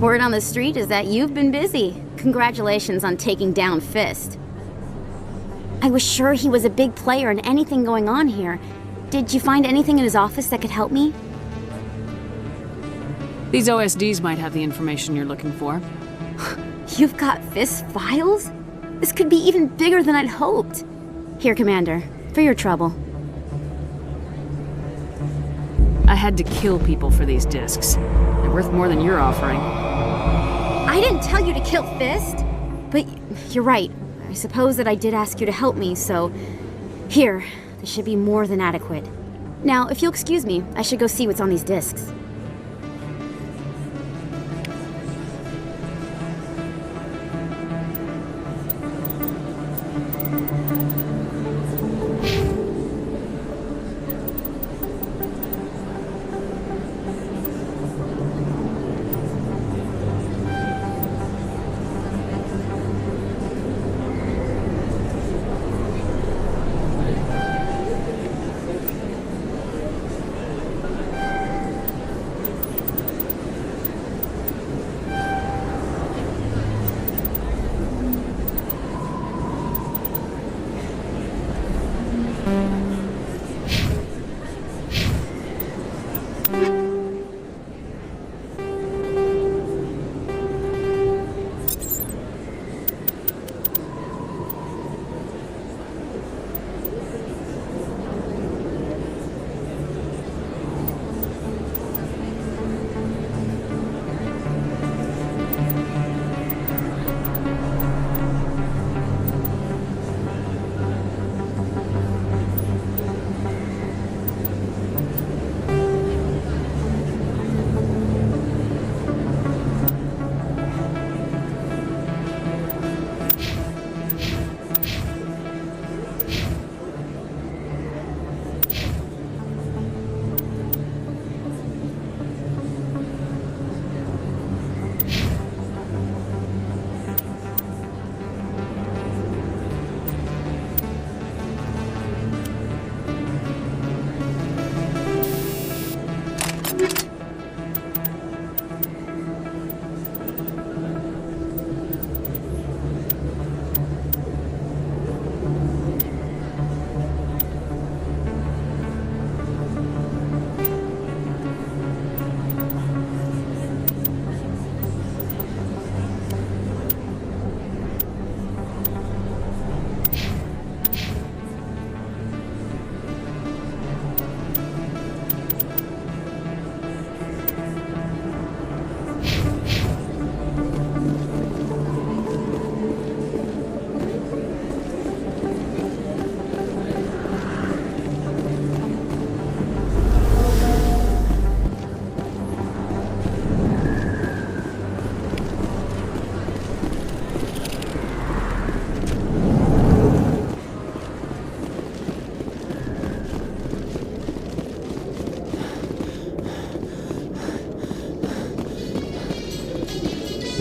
Word on the street is that you've been busy. Congratulations on taking down Fist. I was sure he was a big player in anything going on here. Did you find anything in his office that could help me? These OSDs might have the information you're looking for. You've got Fist's files? This could be even bigger than I'd hoped. Here, Commander, for your trouble. I had to kill people for these discs. They're worth more than you're offering. I didn't tell you to kill Fist, but you're right. I suppose that I did ask you to help me, so... Here, this should be more than adequate. Now, if you'll excuse me, I should go see what's on these discs.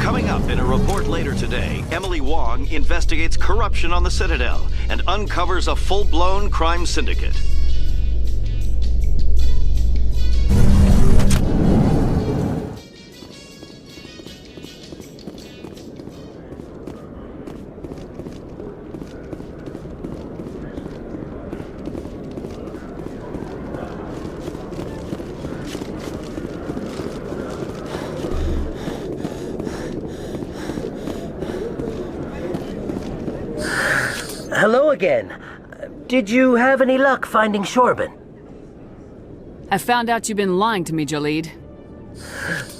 Coming up in a report later today, Emily Wong investigates corruption on the Citadel and uncovers a full-blown crime syndicate. Hello again. Did you have any luck finding Shorban? I found out you've been lying to me, Jalid.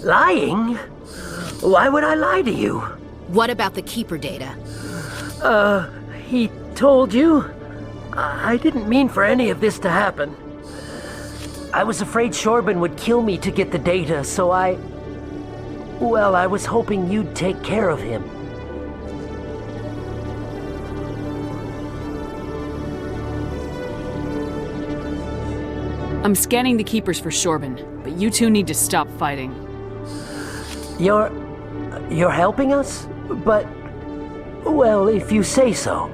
Lying? Why would I lie to you? What about the Keeper data? He told you? I didn't mean for any of this to happen. I was afraid Shorban would kill me to get the data, so I was hoping you'd take care of him. I'm scanning the Keepers for Shorban, but you two need to stop fighting. You're helping us? But, well, if you say so.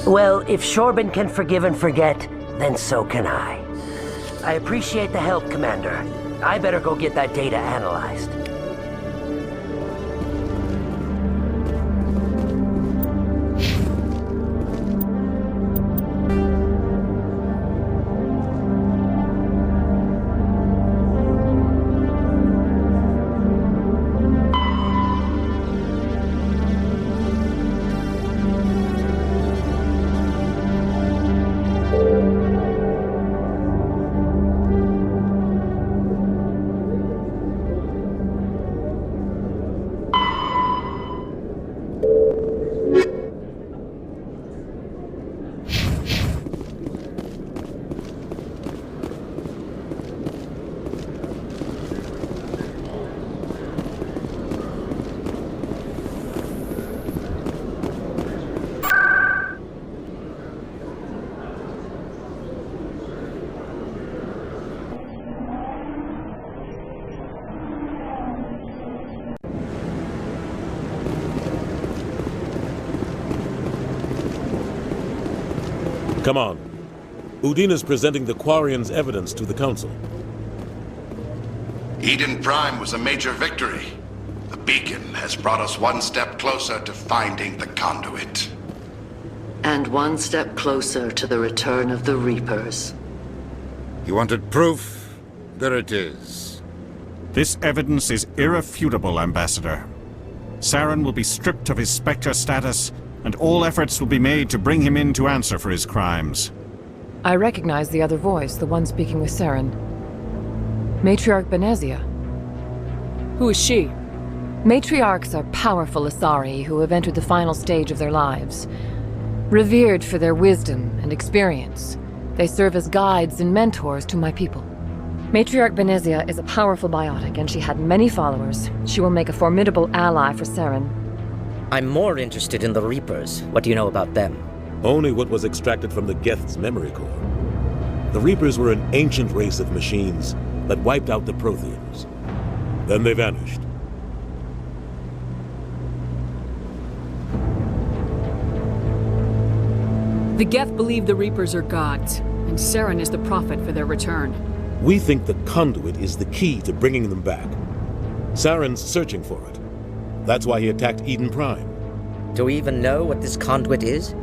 Well, if Shorban can forgive and forget, then so can I. I appreciate the help, Commander. I better go get that data analyzed. Come on. Udina's presenting the Quarian's evidence to the Council. Eden Prime was a major victory. The beacon has brought us one step closer to finding the conduit. And one step closer to the return of the Reapers. You wanted proof? There it is. This evidence is irrefutable, Ambassador. Saren will be stripped of his spectre status, and all efforts will be made to bring him in to answer for his crimes. I recognize the other voice, the one speaking with Saren. Matriarch Benezia. Who is she? Matriarchs are powerful Asari who have entered the final stage of their lives. Revered for their wisdom and experience, they serve as guides and mentors to my people. Matriarch Benezia is a powerful biotic, and she had many followers. She will make a formidable ally for Saren. I'm more interested in the Reapers. What do you know about them? Only what was extracted from the Geth's memory core. The Reapers were an ancient race of machines that wiped out the Protheans. Then they vanished. The Geth believe the Reapers are gods, and Saren is the prophet for their return. We think the conduit is the key to bringing them back. Saren's searching for it. That's why he attacked Eden Prime. Do we even know what this conduit is?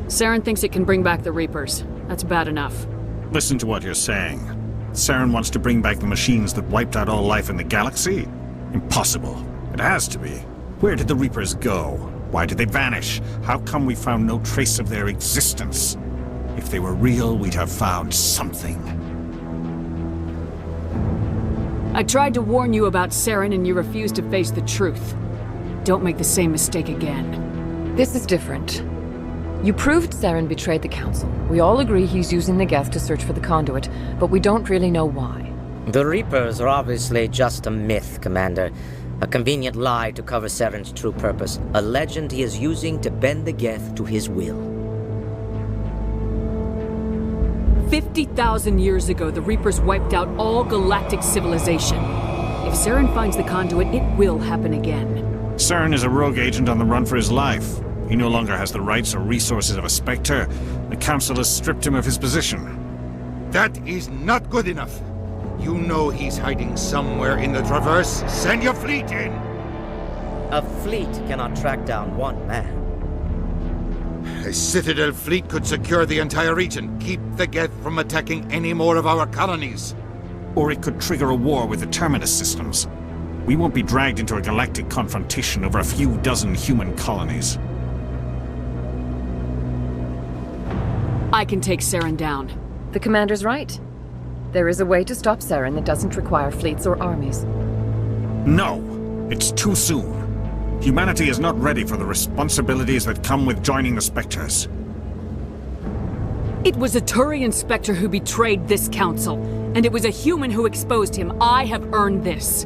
Saren thinks it can bring back the Reapers. That's bad enough. Listen to what you're saying. Saren wants to bring back the machines that wiped out all life in the galaxy? Impossible. It has to be. Where did the Reapers go? Why did they vanish? How come we found no trace of their existence? If they were real, we'd have found something. I tried to warn you about Saren and you refused to face the truth. Don't make the same mistake again. This is different. You proved Saren betrayed the Council. We all agree he's using the Geth to search for the conduit, but we don't really know why. The Reapers are obviously just a myth, Commander. A convenient lie to cover Saren's true purpose. A legend he is using to bend the Geth to his will. 50,000 years ago, the Reapers wiped out all galactic civilization. If Saren finds the conduit, it will happen again. Saren is a rogue agent on the run for his life. He no longer has the rights or resources of a spectre. The Council has stripped him of his position. That is not good enough. You know he's hiding somewhere in the Traverse. Send your fleet in! A fleet cannot track down one man. A Citadel fleet could secure the entire region, keep the Geth from attacking any more of our colonies. Or it could trigger a war with the Terminus systems. We won't be dragged into a galactic confrontation over a few dozen human colonies. I can take Saren down. The commander's right. There is a way to stop Saren that doesn't require fleets or armies. No! It's too soon. Humanity is not ready for the responsibilities that come with joining the Spectres. It was a Thorian spectre who betrayed this council, and it was a human who exposed him. I have earned this.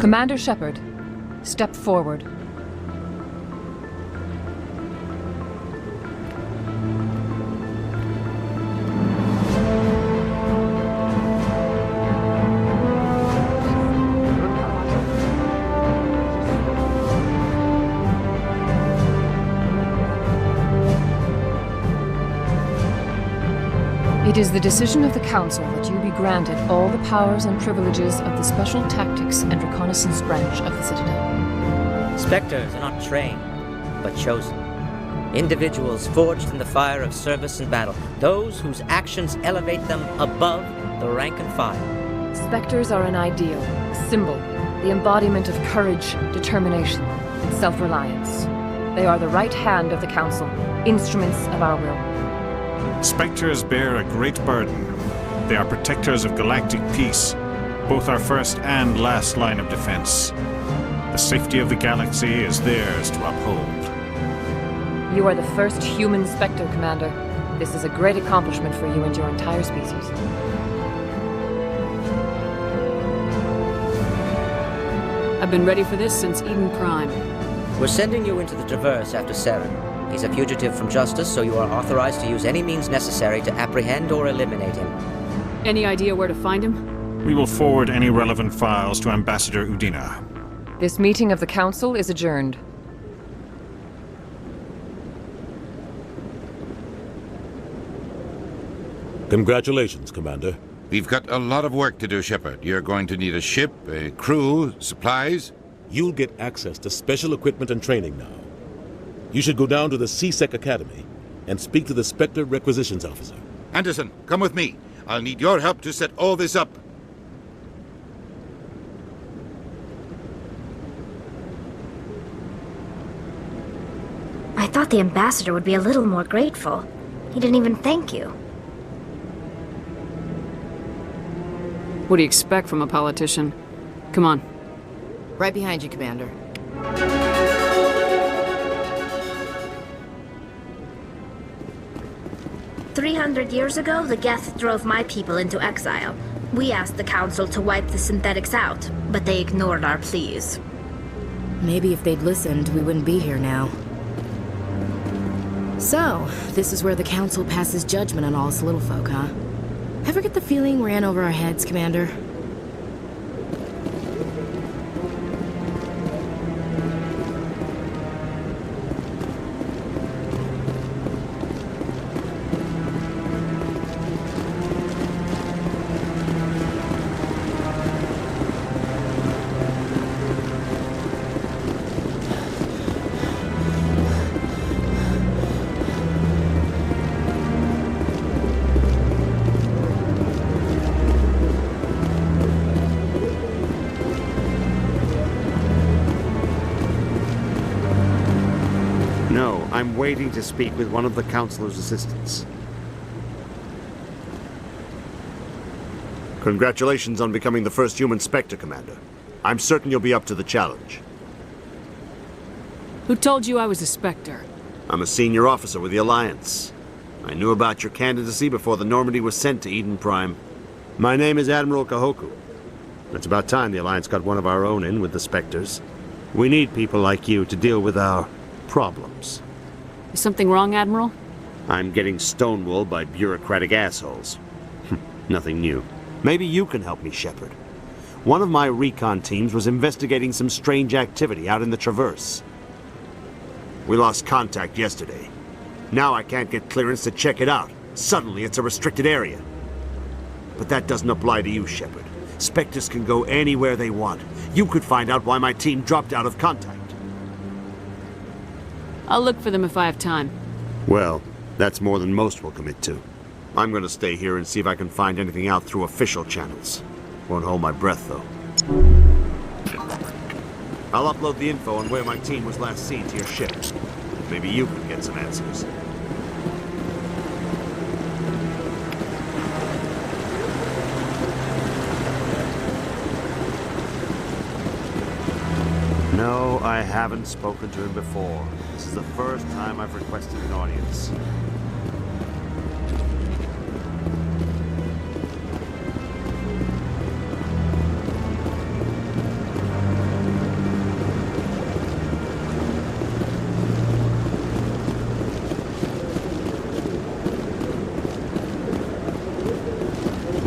Commander Shepard, step forward. It is the decision of the Council that you be granted all the powers and privileges of the Special Tactics and Reconnaissance Branch of the Citadel. Spectres are not trained, but chosen. Individuals forged in the fire of service and battle. Those whose actions elevate them above the rank and file. Specters are an ideal, a symbol, the embodiment of courage, determination, and self-reliance. They are the right hand of the Council, instruments of our will. Spectres bear a great burden. They are protectors of galactic peace, both our first and last line of defense. The safety of the galaxy is theirs to uphold. You are the first human Spectre, Commander. This is a great accomplishment for you and your entire species. I've been ready for this since Eden Prime. We're sending you into the Traverse after Saren. He's a fugitive from justice, so you are authorized to use any means necessary to apprehend or eliminate him. Any idea where to find him? We will forward any relevant files to Ambassador Udina. This meeting of the Council is adjourned. Congratulations, Commander. We've got a lot of work to do, Shepard. You're going to need a ship, a crew, supplies. You'll get access to special equipment and training now. You should go down to the CSEC Academy and speak to the Spectre Requisitions Officer. Anderson, come with me. I'll need your help to set all this up. I thought the ambassador would be a little more grateful. He didn't even thank you. What do you expect from a politician? Come on. Right behind you, Commander. 300 years ago, the Geth drove my people into exile. We asked the Council to wipe the synthetics out, but they ignored our pleas. Maybe if they'd listened, we wouldn't be here now. So, this is where the Council passes judgment on all us little folk, huh? Ever get the feeling we're in over our heads, Commander? I'm waiting to speak with one of the Councilor's assistants. Congratulations on becoming the first human Spectre, Commander. I'm certain you'll be up to the challenge. Who told you I was a Spectre? I'm a senior officer with the Alliance. I knew about your candidacy before the Normandy was sent to Eden Prime. My name is Admiral Kahoku. It's about time the Alliance got one of our own in with the specters. We need people like you to deal with our problems. Is something wrong, Admiral? I'm getting stonewalled by bureaucratic assholes. Nothing new. Maybe you can help me, Shepard. One of my recon teams was investigating some strange activity out in the Traverse. We lost contact yesterday. Now I can't get clearance to check it out. Suddenly it's a restricted area. But that doesn't apply to you, Shepard. Spectres can go anywhere they want. You could find out why my team dropped out of contact. I'll look for them if I have time. Well, that's more than most will commit to. I'm gonna stay here and see if I can find anything out through official channels. Won't hold my breath, though. I'll upload the info on where my team was last seen to your ship. Maybe you can get some answers. No, I haven't spoken to him before. This is the first time I've requested an audience.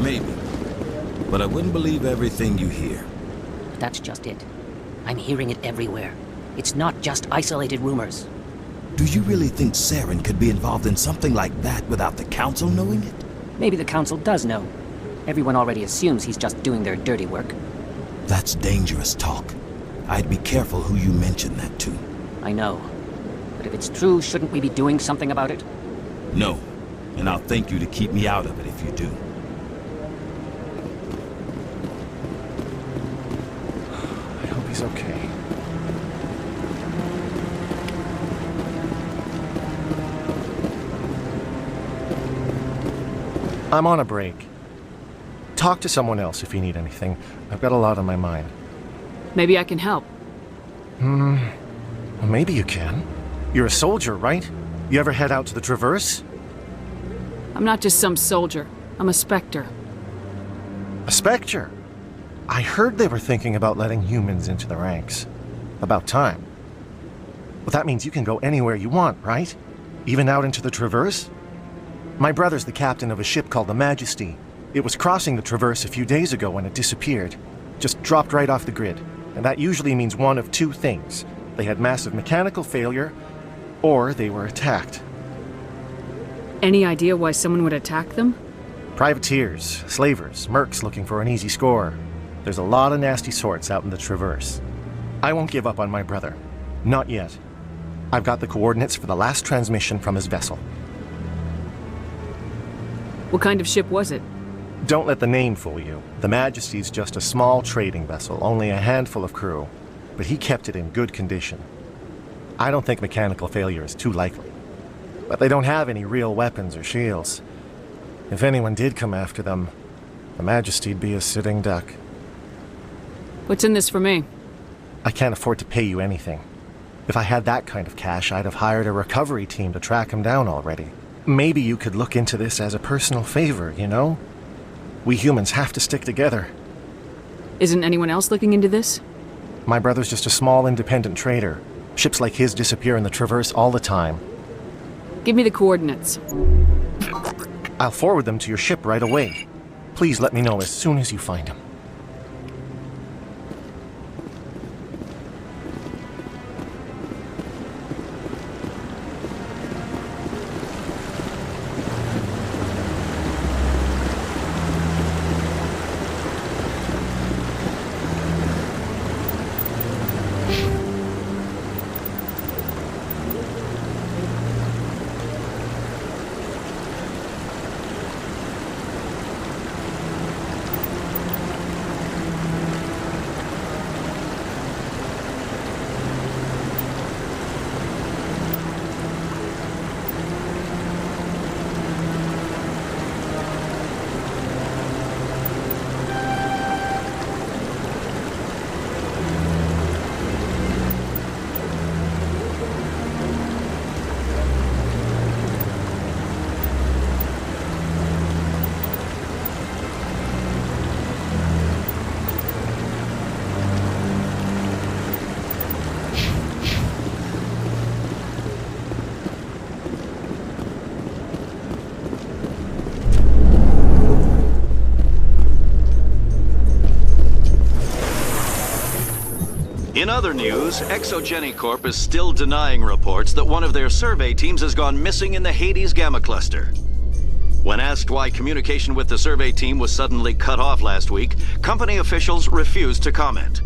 Maybe. But I wouldn't believe everything you hear. That's just it. I'm hearing it everywhere. It's not just isolated rumors. Do you really think Saren could be involved in something like that without the Council knowing it? Maybe the Council does know. Everyone already assumes he's just doing their dirty work. That's dangerous talk. I'd be careful who you mention that to. I know. But if it's true, shouldn't we be doing something about it? No. And I'll thank you to keep me out of it if you do. He's okay. I'm on a break. Talk to someone else if you need anything. I've got a lot on my mind. Maybe I can help. Well, maybe you can. You're a soldier, right? You ever head out to the Traverse? I'm not just some soldier. I'm a spectre. A spectre? I heard they were thinking about letting humans into the ranks. About time. Well, that means you can go anywhere you want, right? Even out into the Traverse? My brother's the captain of a ship called the Majesty. It was crossing the Traverse a few days ago when it disappeared. Just dropped right off the grid. And that usually means one of two things. They had massive mechanical failure, or they were attacked. Any idea why someone would attack them? Privateers, slavers, mercs looking for an easy score. There's a lot of nasty sorts out in the Traverse. I won't give up on my brother. Not yet. I've got the coordinates for the last transmission from his vessel. What kind of ship was it? Don't let the name fool you. The Majesty's just a small trading vessel, only a handful of crew. But he kept it in good condition. I don't think mechanical failure is too likely. But they don't have any real weapons or shields. If anyone did come after them, the Majesty'd be a sitting duck. What's in this for me? I can't afford to pay you anything. If I had that kind of cash, I'd have hired a recovery team to track him down already. Maybe you could look into this as a personal favor, you know? We humans have to stick together. Isn't anyone else looking into this? My brother's just a small independent trader. Ships like his disappear in the Traverse all the time. Give me the coordinates. I'll forward them to your ship right away. Please let me know as soon as you find him. In other news, Exogeny Corp is still denying reports that one of their survey teams has gone missing in the Hades Gamma Cluster. When asked why communication with the survey team was suddenly cut off last week, company officials refused to comment.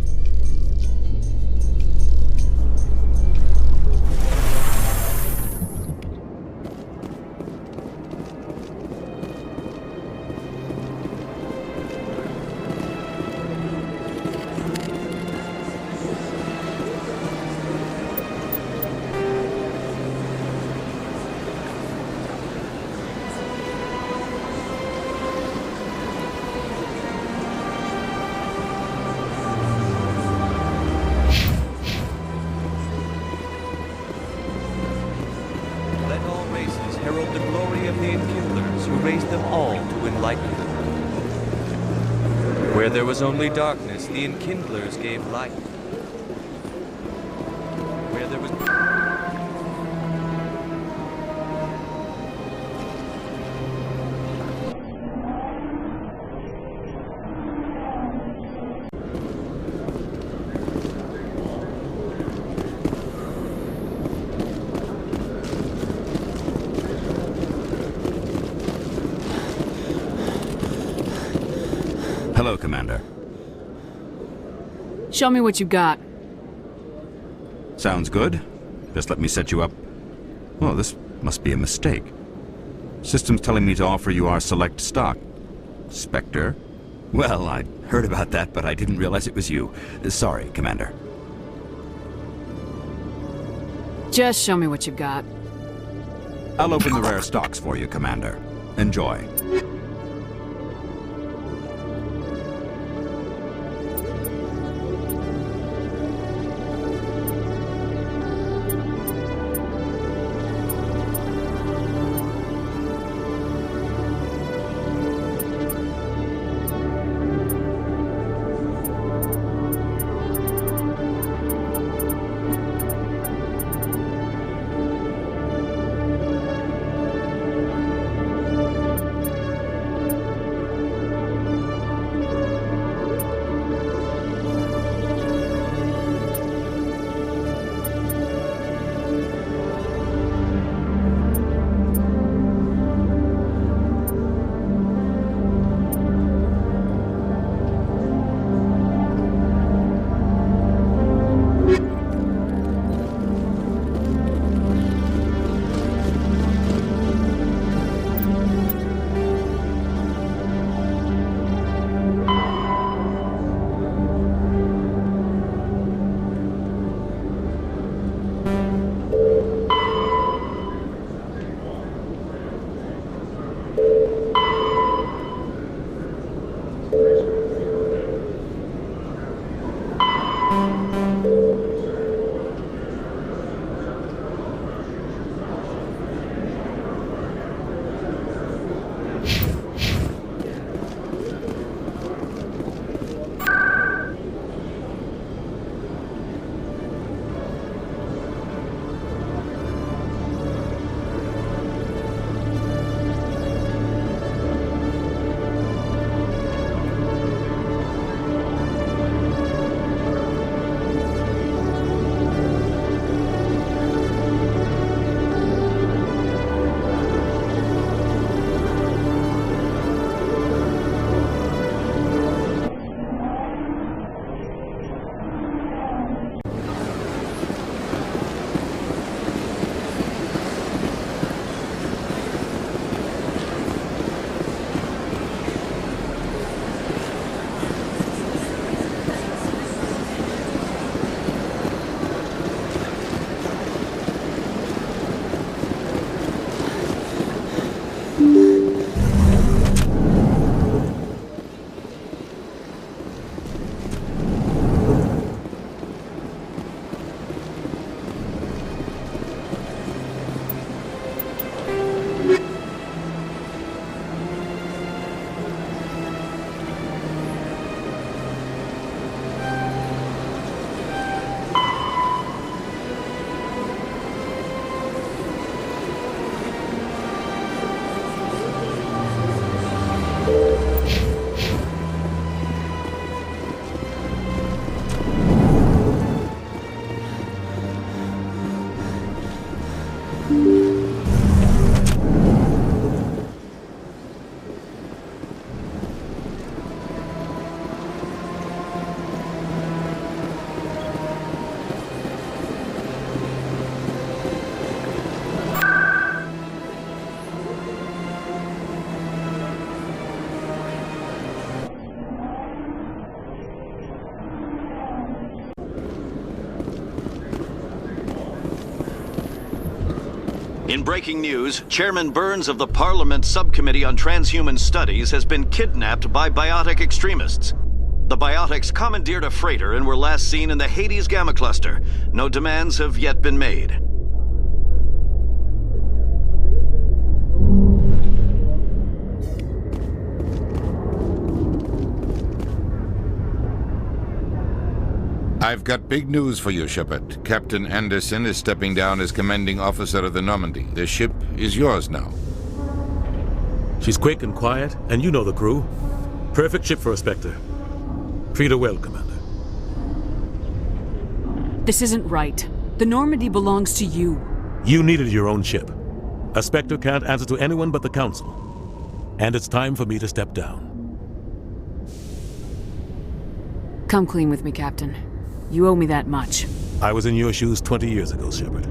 Where there was only darkness, the Enkindlers gave light. Where there was... Hello, Commander. Show me what you got. Sounds good. Just let me set you up. Well, this must be a mistake. System's telling me to offer you our select stock. Spectre? Well, I'd heard about that, but I didn't realize it was you. Sorry, Commander. Just show me what you got. I'll open the rare stocks for you, Commander. Enjoy. In breaking news, Chairman Burns of the Parliament Subcommittee on Transhuman Studies has been kidnapped by biotic extremists. The biotics commandeered a freighter and were last seen in the Hades Gamma Cluster. No demands have yet been made. I've got big news for you, Shepard. Captain Anderson is stepping down as commanding officer of the Normandy. The ship is yours now. She's quick and quiet, and you know the crew. Perfect ship for a Spectre. Treat her well, Commander. This isn't right. The Normandy belongs to you. You needed your own ship. A Spectre can't answer to anyone but the Council. And it's time for me to step down. Come clean with me, Captain. You owe me that much. I was in your shoes 20 years ago, Shepard.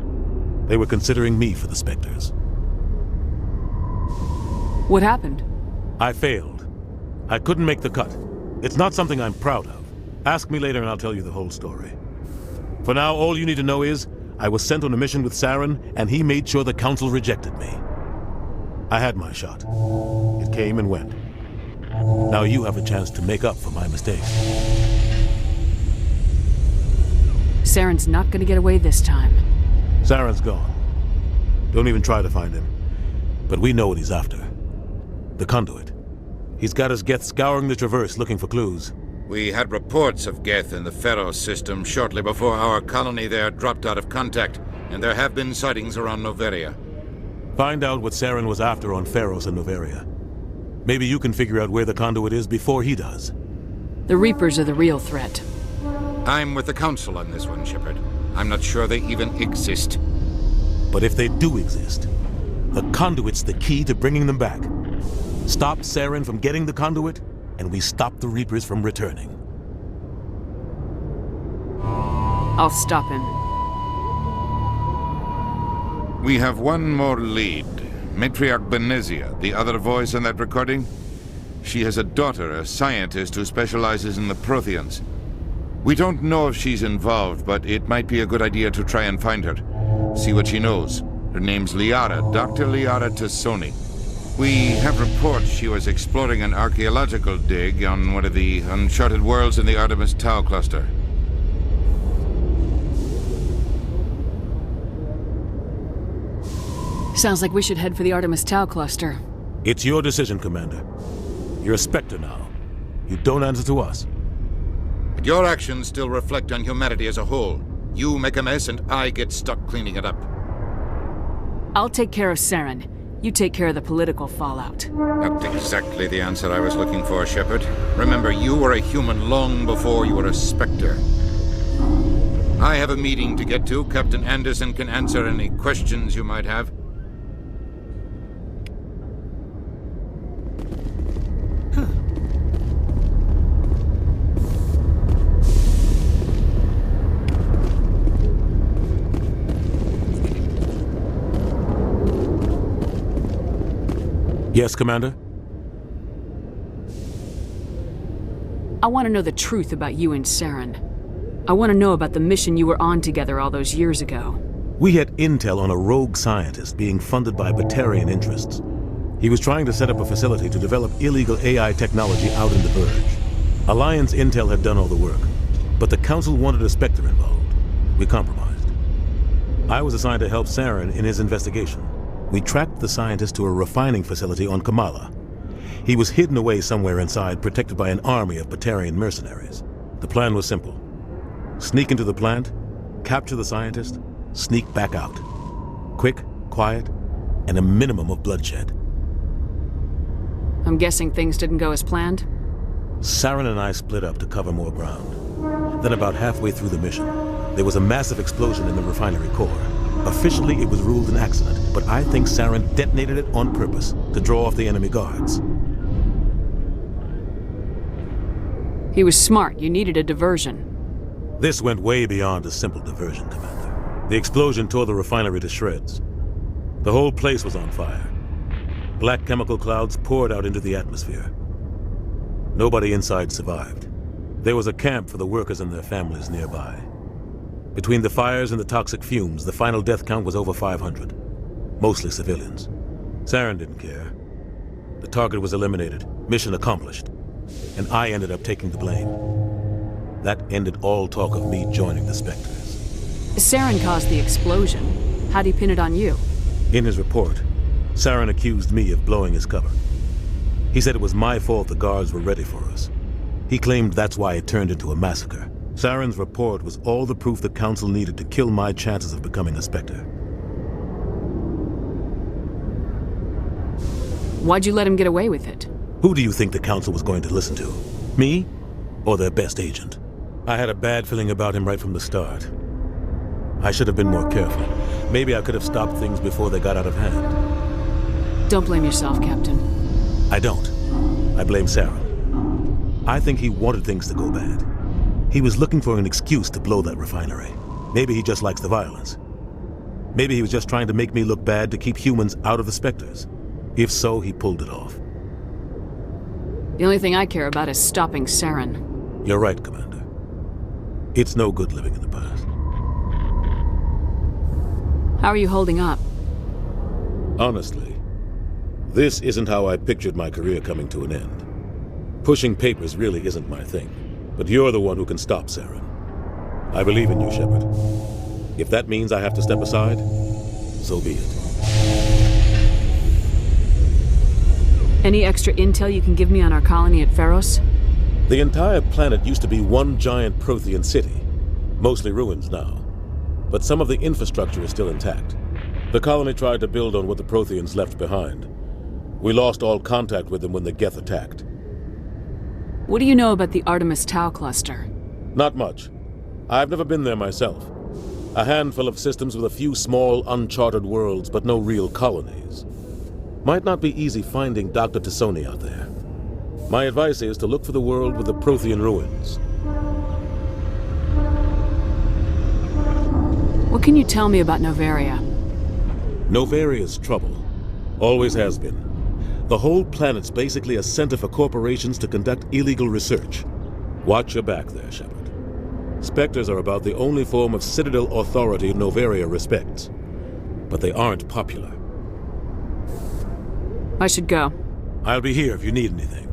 They were considering me for the Spectres. What happened? I failed. I couldn't make the cut. It's not something I'm proud of. Ask me later and I'll tell you the whole story. For now, all you need to know is, I was sent on a mission with Saren, and he made sure the Council rejected me. I had my shot. It came and went. Now you have a chance to make up for my mistake. Saren's not gonna get away this time. Saren's gone. Don't even try to find him. But we know what he's after. The conduit. He's got his Geth scouring the Traverse looking for clues. We had reports of Geth in the Feros system shortly before our colony there dropped out of contact, and there have been sightings around Noveria. Find out what Saren was after on Feros and Noveria. Maybe you can figure out where the conduit is before he does. The Reapers are the real threat. I'm with the Council on this one, Shepard. I'm not sure they even exist. But if they do exist, the conduit's the key to bringing them back. Stop Saren from getting the conduit, and we stop the Reapers from returning. I'll stop him. We have one more lead. Matriarch Benezia, the other voice on that recording. She has a daughter, a scientist who specializes in the protheans. We don't know if she's involved, but it might be a good idea to try and find her. See what she knows. Her name's Liara, Dr. Liara Tassoni. We have reports she was exploring an archaeological dig on one of the uncharted worlds in the Artemis Tau cluster. Sounds like we should head for the Artemis Tau cluster. It's your decision, Commander. You're a Spectre now. You don't answer to us. But your actions still reflect on humanity as a whole. You make a mess and I get stuck cleaning it up. I'll take care of Saren. You take care of the political fallout. Not exactly the answer I was looking for, Shepard. Remember, you were a human long before you were a Spectre. I have a meeting to get to. Captain Anderson can answer any questions you might have. Yes, Commander? I want to know the truth about you and Saren. I want to know about the mission you were on together all those years ago. We had intel on a rogue scientist being funded by Batarian interests. He was trying to set up a facility to develop illegal AI technology out in the Verge. Alliance intel had done all the work, but the Council wanted a Spectre involved. We compromised. I was assigned to help Saren in his investigation. We tracked the scientist to a refining facility on Kamala. He was hidden away somewhere inside, protected by an army of Batarian mercenaries. The plan was simple. Sneak into the plant, capture the scientist, sneak back out. Quick, quiet, and a minimum of bloodshed. I'm guessing things didn't go as planned? Saren and I split up to cover more ground. Then about halfway through the mission, there was a massive explosion in the refinery core. Officially, it was ruled an accident, but I think Saren detonated it on purpose to draw off the enemy guards. He was smart. You needed a diversion. This went way beyond a simple diversion, Commander. The explosion tore the refinery to shreds. The whole place was on fire. Black chemical clouds poured out into the atmosphere. Nobody inside survived. There was a camp for the workers and their families nearby. Between the fires and the toxic fumes, the final death count was over 500. mostly civilians. Saren didn't care. The target was eliminated, mission accomplished, and I ended up taking the blame. That ended all talk of me joining the Spectres. Saren caused the explosion. How'd he pin it on you? In his report, Saren accused me of blowing his cover. He said it was my fault the guards were ready for us. He claimed that's why it turned into a massacre. Saren's report was all the proof the Council needed to kill my chances of becoming a Spectre. Why'd you let him get away with it? Who do you think the Council was going to listen to? Me? Or their best agent? I had a bad feeling about him right from the start. I should have been more careful. Maybe I could have stopped things before they got out of hand. Don't blame yourself, Captain. I don't. I blame Saren. I think he wanted things to go bad. He was looking for an excuse to blow that refinery. Maybe he just likes the violence. Maybe he was just trying to make me look bad to keep humans out of the Spectres. If so, he pulled it off. The only thing I care about is stopping Saren. You're right, Commander. It's no good living in the past. How are you holding up? Honestly, this isn't how I pictured my career coming to an end. Pushing papers really isn't my thing, but you're the one who can stop Saren. I believe in you, Shepard. If that means I have to step aside, so be it. Any extra intel you can give me on our colony at Feros? The entire planet used to be one giant prothean city, mostly ruins now. But some of the infrastructure is still intact. The colony tried to build on what the Protheans left behind. We lost all contact with them when the Geth attacked. What do you know about the Artemis Tau cluster? Not much. I've never been there myself. A handful of systems with a few small, uncharted worlds, but no real colonies. Might not be easy finding Dr. Tassoni out there. My advice is to look for the world with the Prothean ruins. What can you tell me about Noveria? Noveria's trouble. Always has been. The whole planet's basically a center for corporations to conduct illegal research. Watch your back there, Shepard. Spectres are about the only form of Citadel authority Noveria respects. But they aren't popular. I should go. I'll be here if you need anything.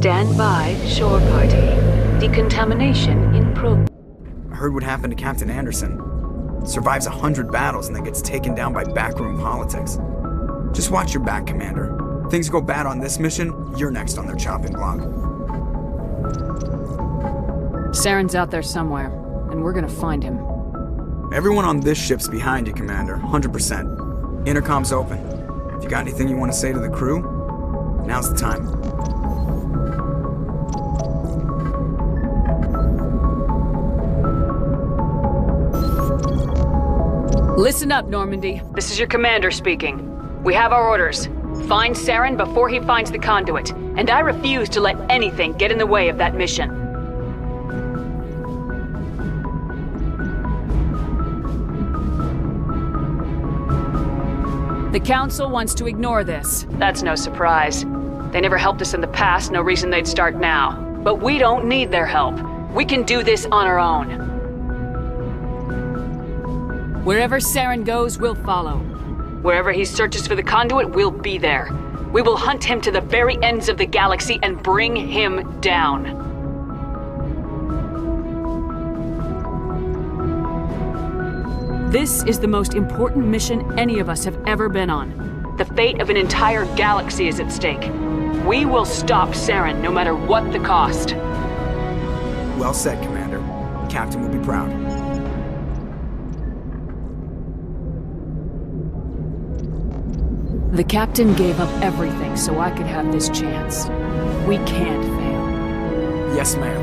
Stand by, shore party. Decontamination in progress. I heard what happened to Captain Anderson. Survives 100 battles and then gets taken down by backroom politics. Just watch your back, Commander. Things go bad on this mission, you're next on their chopping block. Saren's out there somewhere, and we're gonna find him. Everyone on this ship's behind you, Commander, 100%. Intercom's open. If you got anything you want to say to the crew, now's the time. Listen up, Normandy. This is your commander speaking. We have our orders. Find Saren before he finds the conduit, and I refuse to let anything get in the way of that mission. The Council wants to ignore this. That's no surprise. They never helped us in the past, no reason they'd start now. But we don't need their help. We can do this on our own. Wherever Saren goes, we'll follow. Wherever he searches for the conduit, we'll be there. We will hunt him to the very ends of the galaxy and bring him down. This is the most important mission any of us have ever been on. The fate of an entire galaxy is at stake. We will stop Saren, no matter what the cost. Well said, Commander. The Captain will be proud. The captain gave up everything so I could have this chance. We can't fail. Yes, ma'am.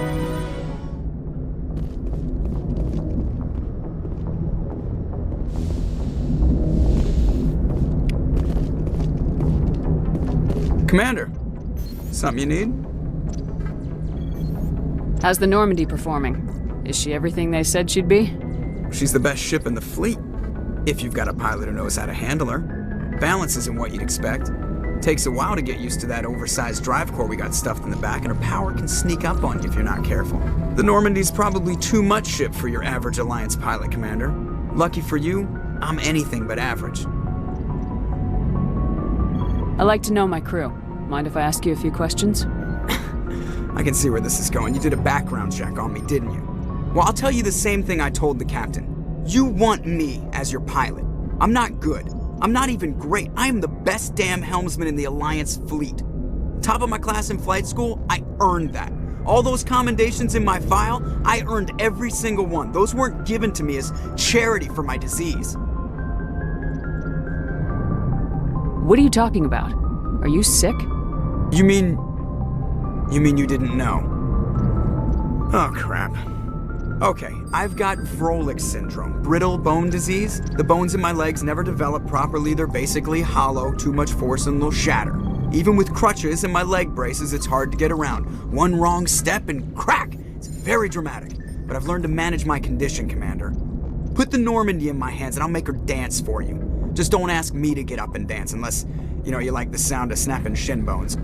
Commander, something you need? How's the Normandy performing? Is she everything they said she'd be? She's the best ship in the fleet, if you've got a pilot who knows how to handle her. Balance isn't what you'd expect. Takes a while to get used to that oversized drive core we got stuffed in the back, and her power can sneak up on you if you're not careful. The Normandy's probably too much ship for your average Alliance pilot, Commander. Lucky for you, I'm anything but average. I like to know my crew. Mind if I ask you a few questions? I can see where this is going. You did a background check on me, didn't you? Well, I'll tell you the same thing I told the captain. You want me as your pilot. I'm not good. I'm not even great. I am the best damn helmsman in the Alliance fleet. Top of my class in flight school, I earned that. All those commendations in my file, I earned every single one. Those weren't given to me as charity for my disease. What are you talking about? Are you sick? You mean you didn't know? Oh, crap. Okay, I've got Vrolik syndrome, brittle bone disease. The bones in my legs never develop properly. They're basically hollow, too much force and they'll shatter. Even with crutches and my leg braces, it's hard to get around. One wrong step and crack! It's very dramatic. But I've learned to manage my condition, Commander. Put the Normandy in my hands and I'll make her dance for you. Just don't ask me to get up and dance unless, you know, you like the sound of snapping shin bones.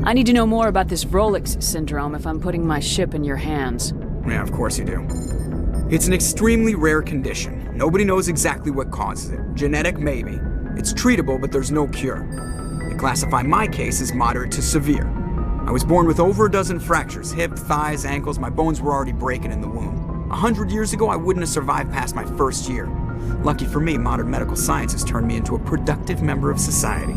I need to know more about this Vrolik syndrome if I'm putting my ship in your hands. Yeah, of course you do. It's an extremely rare condition. Nobody knows exactly what causes it. Genetic, maybe. It's treatable, but there's no cure. They classify my case as moderate to severe. I was born with over a dozen fractures, hip, thighs, ankles. My bones were already breaking in the womb. 100 years ago, I wouldn't have survived past my first year. Lucky for me, modern medical science has turned me into a productive member of society.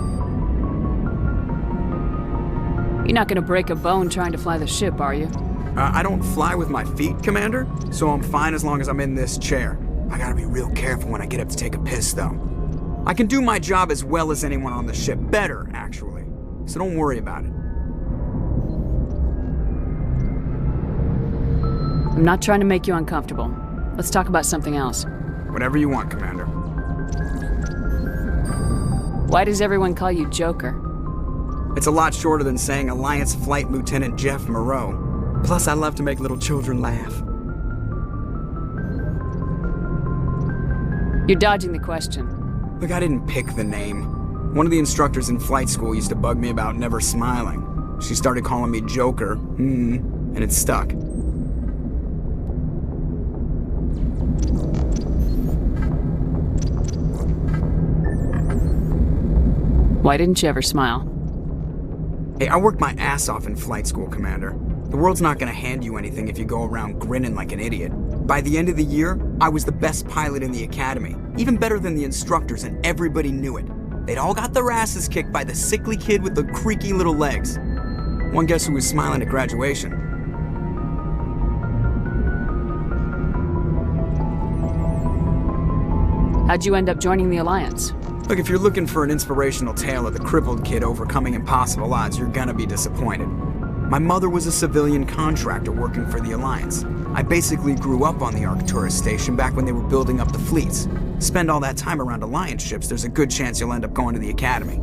You're not gonna break a bone trying to fly the ship, are you? I don't fly with my feet, Commander, so I'm fine as long as I'm in this chair. I gotta be real careful when I get up to take a piss, though. I can do my job as well as anyone on the ship. Better, actually. So don't worry about it. I'm not trying to make you uncomfortable. Let's talk about something else. Whatever you want, Commander. Why does everyone call you Joker? It's a lot shorter than saying Alliance Flight Lieutenant Jeff Moreau. Plus, I love to make little children laugh. You're dodging the question. Look, I didn't pick the name. One of the instructors in flight school used to bug me about never smiling. She started calling me Joker, and it stuck. Why didn't you ever smile? Hey, I worked my ass off in flight school, Commander. The world's not gonna hand you anything if you go around grinning like an idiot. By the end of the year, I was the best pilot in the academy. Even better than the instructors, and everybody knew it. They'd all got their asses kicked by the sickly kid with the creaky little legs. One guess who was smiling at graduation? How'd you end up joining the Alliance? Look, if you're looking for an inspirational tale of the crippled kid overcoming impossible odds, you're gonna be disappointed. My mother was a civilian contractor working for the Alliance. I basically grew up on the Arcturus station back when they were building up the fleets. Spend all that time around Alliance ships, there's a good chance you'll end up going to the Academy.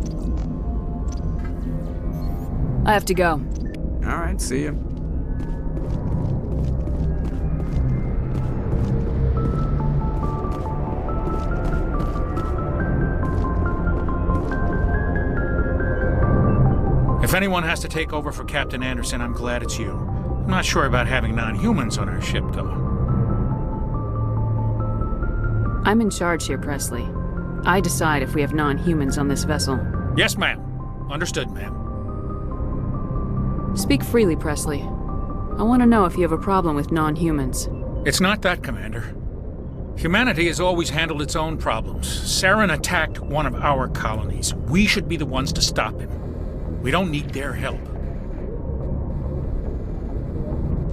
I have to go. All right, see ya. If anyone has to take over for Captain Anderson, I'm glad it's you. I'm not sure about having non-humans on our ship, though. I'm in charge here, Presley. I decide if we have non-humans on this vessel. Yes, ma'am. Understood, ma'am. Speak freely, Presley. I want to know if you have a problem with non-humans. It's not that, Commander. Humanity has always handled its own problems. Saren attacked one of our colonies. We should be the ones to stop him. We don't need their help.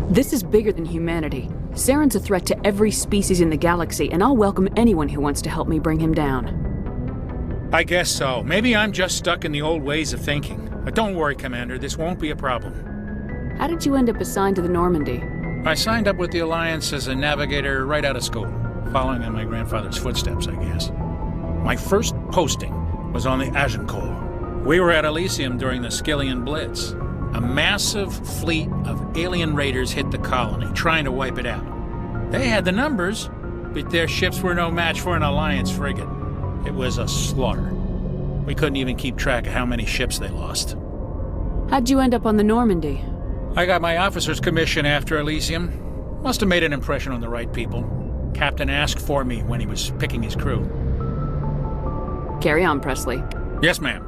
This is bigger than humanity. Saren's a threat to every species in the galaxy, and I'll welcome anyone who wants to help me bring him down. I guess so. Maybe I'm just stuck in the old ways of thinking. But don't worry, Commander, this won't be a problem. How did you end up assigned to the Normandy? I signed up with the Alliance as a navigator right out of school, following in my grandfather's footsteps, I guess. My first posting was on the Agincourt. We were at Elysium during the Skillian Blitz. A massive fleet of alien raiders hit the colony, trying to wipe it out. They had the numbers, but their ships were no match for an Alliance frigate. It was a slaughter. We couldn't even keep track of how many ships they lost. How'd you end up on the Normandy? I got my officer's commission after Elysium. Must have made an impression on the right people. Captain asked for me when he was picking his crew. Carry on, Presley. Yes, ma'am.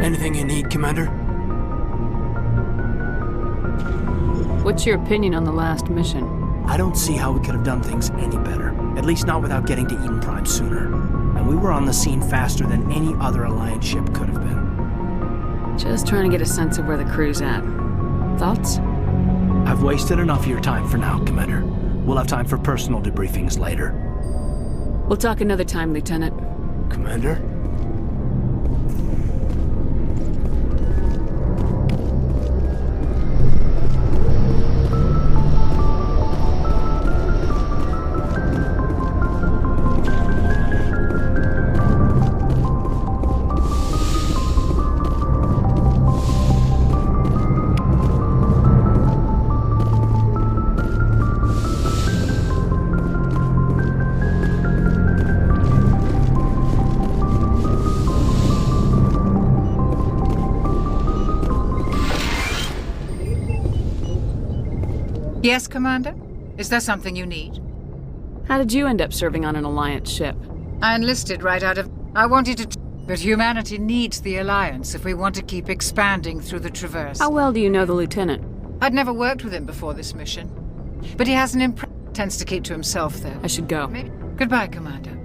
Anything you need, Commander? What's your opinion on the last mission? I don't see how we could have done things any better. At least not without getting to Eden Prime sooner. And we were on the scene faster than any other Alliance ship could have been. Just trying to get a sense of where the crew's at. Thoughts? I've wasted enough of your time for now, Commander. We'll have time for personal debriefings later. We'll talk another time, Lieutenant. Commander? Yes, Commander? Is there something you need? How did you end up serving on an Alliance ship? I enlisted right out of... I wanted to... But humanity needs the Alliance if we want to keep expanding through the Traverse. How well do you know the Lieutenant? I'd never worked with him before this mission. But he has an tends to keep to himself, though. I should go. Maybe. Goodbye, Commander.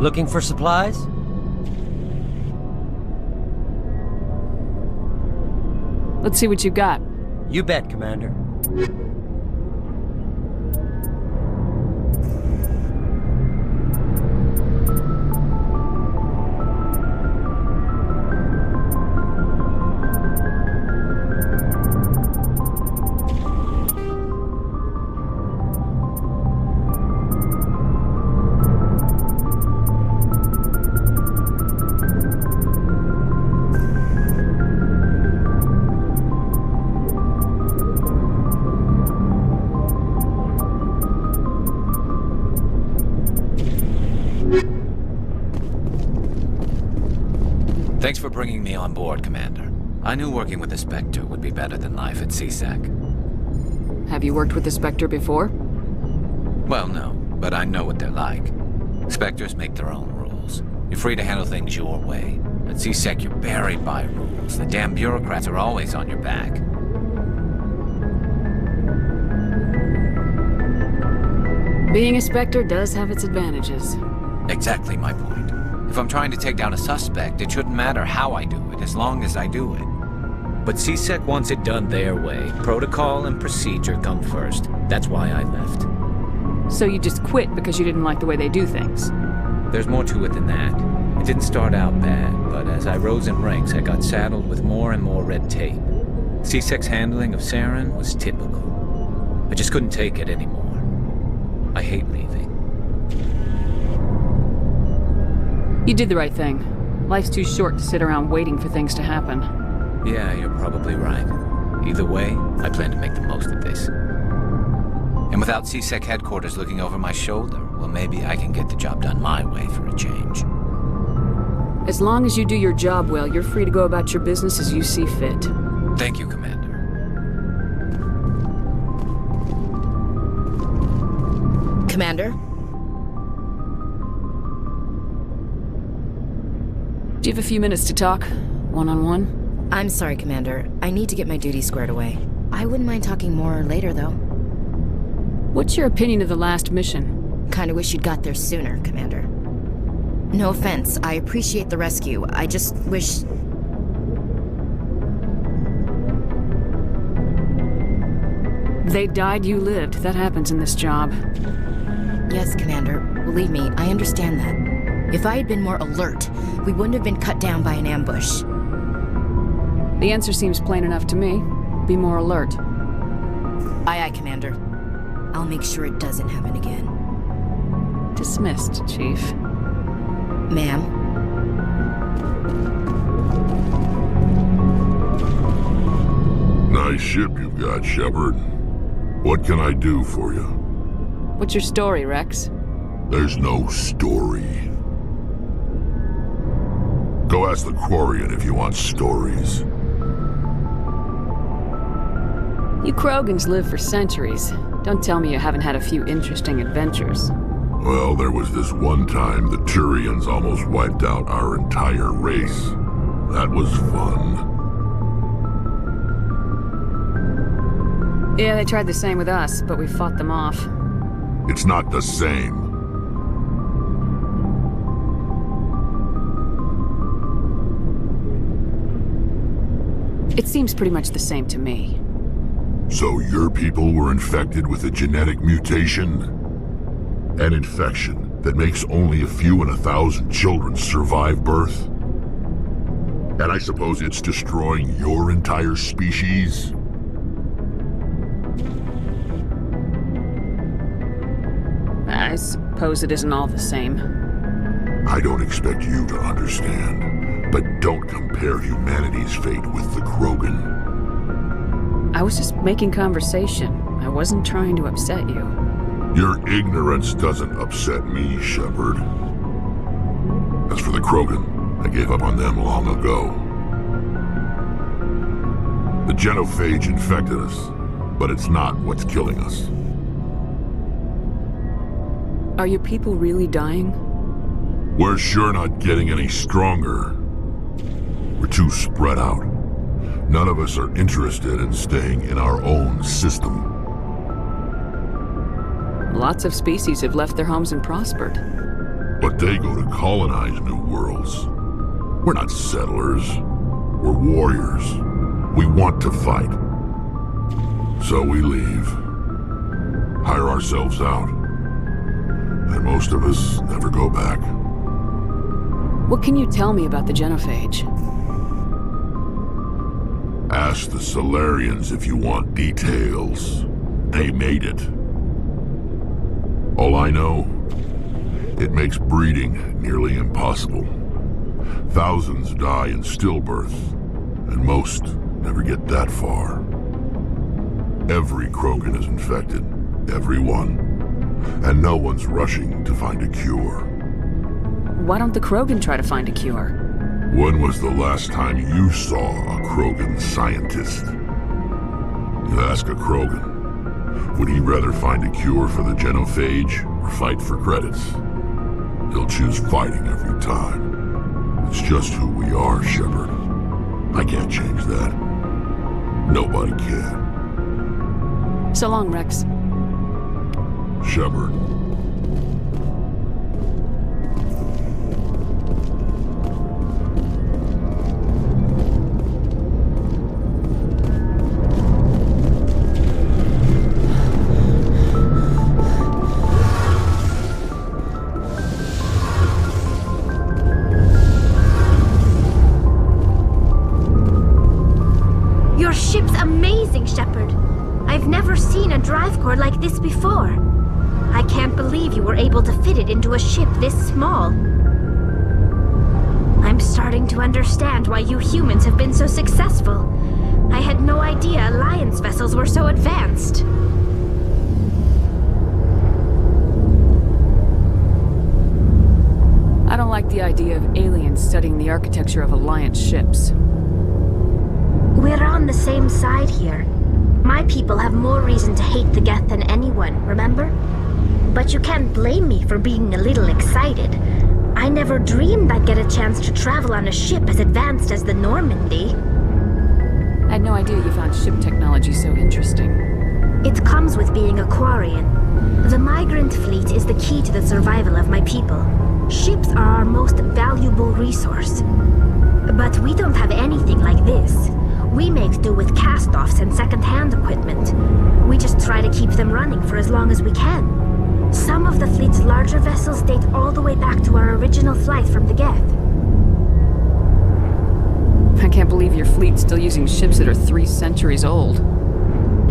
Looking for supplies? Let's see what you got. You bet, Commander. Thanks for bringing me on board, Commander. I knew working with the Spectre would be better than life at CSEC. Have you worked with the Spectre before? Well, no, but I know what they're like. Spectres make their own rules. You're free to handle things your way. At CSEC, you're buried by rules. The damn bureaucrats are always on your back. Being a Spectre does have its advantages. Exactly my point. If I'm trying to take down a suspect, it shouldn't matter how I do it, as long as I do it. But CSEC wants it done their way. Protocol and procedure come first. That's why I left. So you just quit because you didn't like the way they do things? There's more to it than that. It didn't start out bad, but as I rose in ranks, I got saddled with more and more red tape. CSEC's handling of Saren was typical. I just couldn't take it anymore. I hate leaving. You did the right thing. Life's too short to sit around waiting for things to happen. Yeah, you're probably right. Either way, I plan to make the most of this. And without CSEC headquarters looking over my shoulder, well, maybe I can get the job done my way for a change. As long as you do your job well, you're free to go about your business as you see fit. Thank you, Commander. Commander? Do you have a few minutes to talk? One-on-one? I'm sorry, Commander. I need to get my duties squared away. I wouldn't mind talking more later, though. What's your opinion of the last mission? Kinda wish you'd got there sooner, Commander. No offense, I appreciate the rescue. I just wish... They died, you lived. That happens in this job. Yes, Commander. Believe me, I understand that. If I had been more alert, we wouldn't have been cut down by an ambush. The answer seems plain enough to me. Be more alert. Aye, aye, Commander. I'll make sure it doesn't happen again. Dismissed, Chief. Ma'am? Nice ship you've got, Shepard. What can I do for you? What's your story, Rex? There's no story. Go ask the Thorian if you want stories. You Krogans live for centuries. Don't tell me you haven't had a few interesting adventures. Well, there was this one time the Thorians almost wiped out our entire race. That was fun. Yeah, they tried the same with us, but we fought them off. It's not the same. It seems pretty much the same to me. So your people were infected with a genetic mutation? An infection that makes only a few in 1,000 children survive birth? And I suppose it's destroying your entire species? I suppose it isn't all the same. I don't expect you to understand, but don't compare humanity's fate with the Krogan. I was just making conversation. I wasn't trying to upset you. Your ignorance doesn't upset me, Shepard. As for the Krogan, I gave up on them long ago. The genophage infected us, but it's not what's killing us. Are your people really dying? We're sure not getting any stronger. We're too spread out. None of us are interested in staying in our own system. Lots of species have left their homes and prospered. But they go to colonize new worlds. We're not settlers. We're warriors. We want to fight. So we leave. Hire ourselves out. And most of us never go back. What can you tell me about the genophage? Ask the Solarians if you want details. They made it. All I know, it makes breeding nearly impossible. Thousands die in stillbirth, and most never get that far. Every Krogan is infected, every one. And no one's rushing to find a cure. Why don't the Krogan try to find a cure? When was the last time you saw a Krogan scientist? You ask a Krogan, would he rather find a cure for the genophage or fight for credits? He'll choose fighting every time. It's just who we are, Shepard. I can't change that. Nobody can. So long, Rex. Shepard. never seen a drive core like this before. I can't believe you were able to fit it into a ship this small. I'm starting to understand why you humans have been so successful. I had no idea Alliance vessels were so advanced. I don't like the idea of aliens studying the architecture of Alliance ships. We're on the same side here. My people have more reason to hate the Geth than anyone, remember? But you can't blame me for being a little excited. I never dreamed I'd get a chance to travel on a ship as advanced as the Normandy. I had no idea you found ship technology so interesting. It comes with being a Quarian. The migrant fleet is the key to the survival of my people. Ships are our most valuable resource. But we don't have anything like this. We make do with cast-offs and second-hand equipment. We just try to keep them running for as long as we can. Some of the fleet's larger vessels date all the way back to our original flight from the Geth. I can't believe your fleet's still using ships that are 3 centuries old.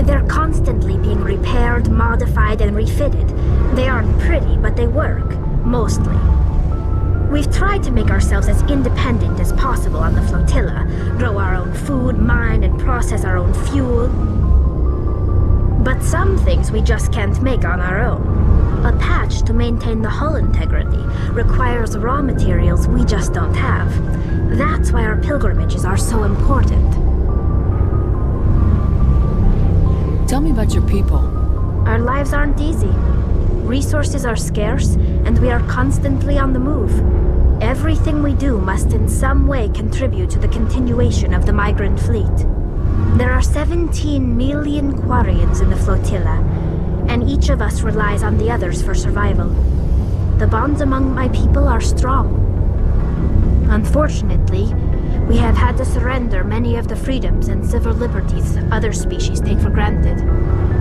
They're constantly being repaired, modified, and refitted. They aren't pretty, but they work. Mostly. We've tried to make ourselves as independent as possible on the flotilla, grow our own food, mine, and process our own fuel. But some things we just can't make on our own. A patch to maintain the hull integrity requires raw materials we just don't have. That's why our pilgrimages are so important. Tell me about your people. Our lives aren't easy. Resources are scarce, and we are constantly on the move. Everything we do must in some way contribute to the continuation of the migrant fleet. There are 17 million Quarians in the flotilla, and each of us relies on the others for survival. The bonds among my people are strong. Unfortunately, we have had to surrender many of the freedoms and civil liberties other species take for granted.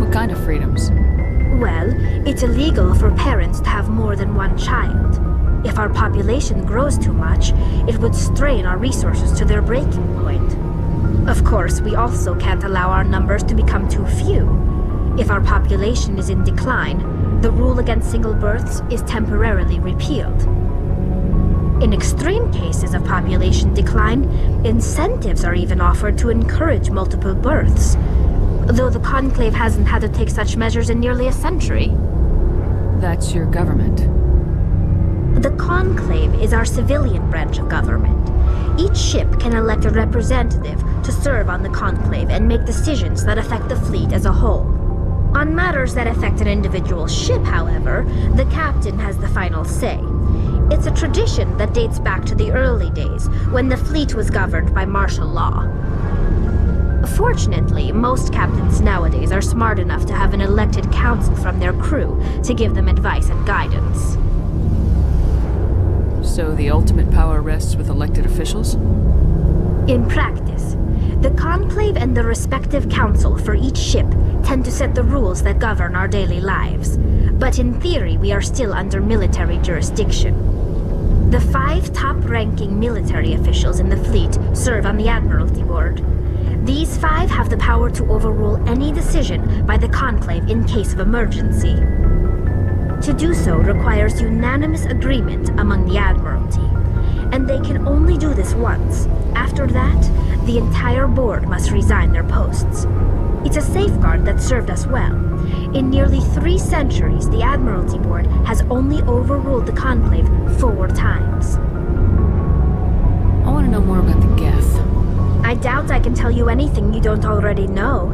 What kind of freedoms? Well, it's illegal for parents to have more than one child. If our population grows too much, it would strain our resources to their breaking point. Of course, we also can't allow our numbers to become too few. If our population is in decline, the rule against single births is temporarily repealed. In extreme cases of population decline, incentives are even offered to encourage multiple births, though the Conclave hasn't had to take such measures in nearly a century. That's your government. The Conclave is our civilian branch of government. Each ship can elect a representative to serve on the Conclave and make decisions that affect the fleet as a whole. On matters that affect an individual ship, however, the captain has the final say. It's a tradition that dates back to the early days, when the fleet was governed by martial law. Fortunately, most captains nowadays are smart enough to have an elected council from their crew to give them advice and guidance. So the ultimate power rests with elected officials? In practice, the Conclave and the respective council for each ship tend to set the rules that govern our daily lives. But in theory, we are still under military jurisdiction. The 5 top-ranking military officials in the fleet serve on the Admiralty Board. These 5 have the power to overrule any decision by the Conclave in case of emergency. To do so requires unanimous agreement among the Admiralty, and they can only do this once. After that, the entire board must resign their posts. It's a safeguard that served us well. In nearly 3 centuries, the Admiralty Board has only overruled the Conclave 4 times. I want to know more about the Geth. I doubt I can tell you anything you don't already know.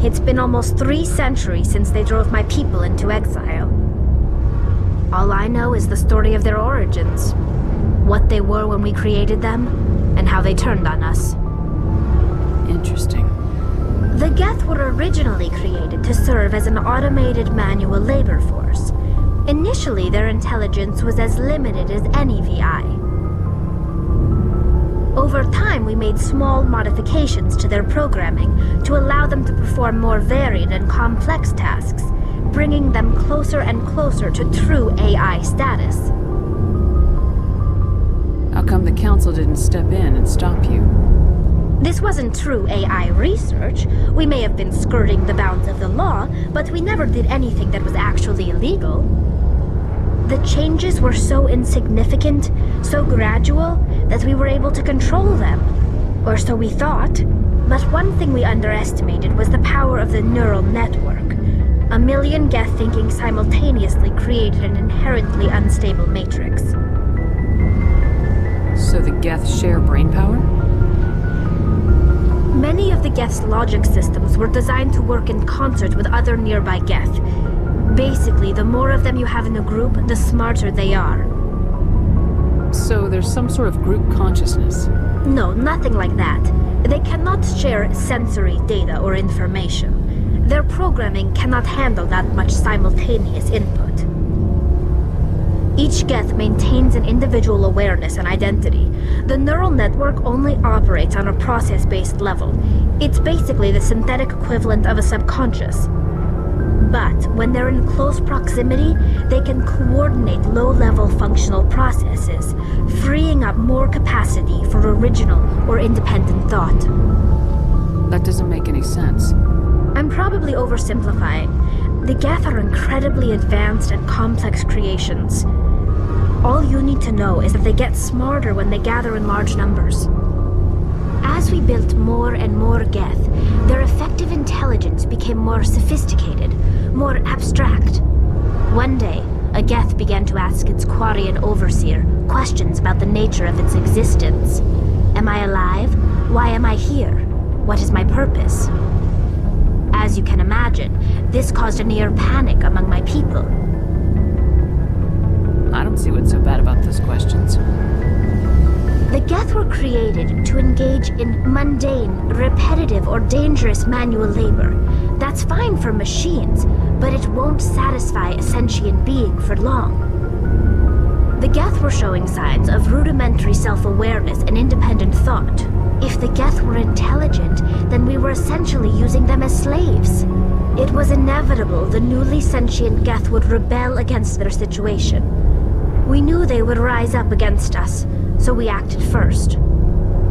It's been almost 3 centuries since they drove my people into exile. All I know is the story of their origins, what they were when we created them, and how they turned on us. Interesting. The Geth were originally created to serve as an automated manual labor force. Initially, their intelligence was as limited as any VI. Over time, we made small modifications to their programming to allow them to perform more varied and complex tasks, bringing them closer and closer to true AI status. How come the Council didn't step in and stop you? This wasn't true AI research. We may have been skirting the bounds of the law, but we never did anything that was actually illegal. The changes were so insignificant, so gradual, that we were able to control them. Or so we thought. But one thing we underestimated was the power of the neural network. A million Geth thinking simultaneously created an inherently unstable matrix. So the Geth share brain power? Many of the Geth's logic systems were designed to work in concert with other nearby Geth. Basically, the more of them you have in a group, the smarter they are. So there's some sort of group consciousness? No, nothing like that. They cannot share sensory data or information. Their programming cannot handle that much simultaneous input. Each Geth maintains an individual awareness and identity. The neural network only operates on a process-based level. It's basically the synthetic equivalent of a subconscious. But when they're in close proximity, they can coordinate low-level functional processes, freeing up more capacity for original or independent thought. That doesn't make any sense. I'm probably oversimplifying. The Geth are incredibly advanced and complex creations. All you need to know is that they get smarter when they gather in large numbers. As we built more and more Geth, their effective intelligence became more sophisticated, more abstract. One day, a Geth began to ask its Quarian overseer questions about the nature of its existence. Am I alive? Why am I here? What is my purpose? As you can imagine, this caused a near panic among my people. I don't see what's so bad about those questions. The Geth were created to engage in mundane, repetitive, or dangerous manual labor. That's fine for machines, but it won't satisfy a sentient being for long. The Geth were showing signs of rudimentary self-awareness and independent thought. If the Geth were intelligent, then we were essentially using them as slaves. It was inevitable the newly sentient Geth would rebel against their situation. We knew they would rise up against us, so we acted first.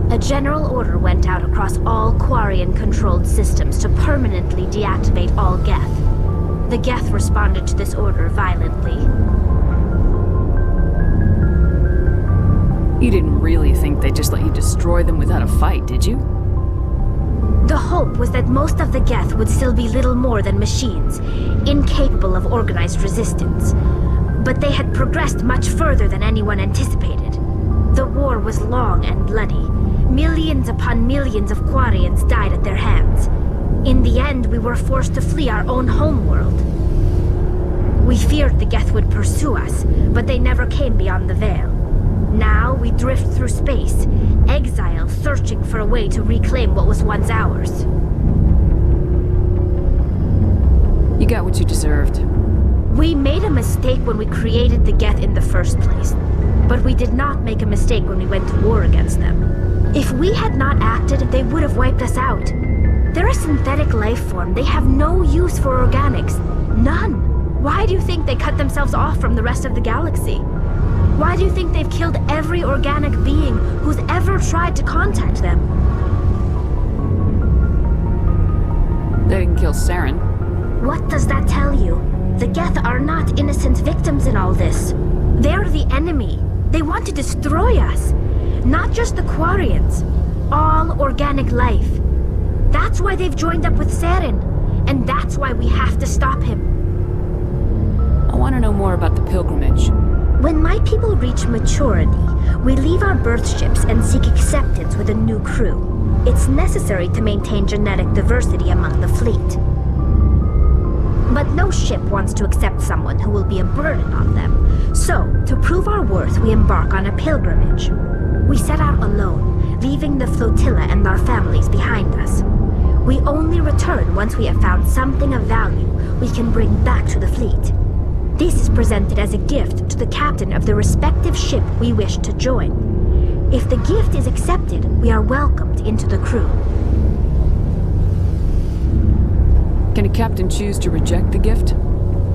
A general order went out across all Quarian-controlled systems to permanently deactivate all Geth. The Geth responded to this order violently. You didn't really think they'd just let you destroy them without a fight, did you? The hope was that most of the Geth would still be little more than machines, incapable of organized resistance. But they had progressed much further than anyone anticipated. The war was long and bloody. Millions upon millions of Quarians died at their hands. In the end, we were forced to flee our own homeworld. We feared the Geth would pursue us, but they never came beyond the Veil. Now we drift through space, exile searching for a way to reclaim what was once ours. You got what you deserved. We made a mistake when we created the Geth in the first place, but we did not make a mistake when we went to war against them. If we had not acted, they would have wiped us out. They're a synthetic life form. They have no use for organics. None. Why do you think they cut themselves off from the rest of the galaxy? Why do you think they've killed every organic being who's ever tried to contact them? They didn't kill Saren. What does that tell you? The Geth are not innocent victims in all this. They're the enemy. They want to destroy us. Not just the Quarians. All organic life. That's why they've joined up with Saren. And that's why we have to stop him. I want to know more about the pilgrimage. When my people reach maturity, we leave our birth ships and seek acceptance with a new crew. It's necessary to maintain genetic diversity among the fleet. But no ship wants to accept someone who will be a burden on them. So, to prove our worth, we embark on a pilgrimage. We set out alone, leaving the flotilla and our families behind us. We only return once we have found something of value we can bring back to the fleet. This is presented as a gift to the captain of the respective ship we wish to join. If the gift is accepted, we are welcomed into the crew. Can a captain choose to reject the gift?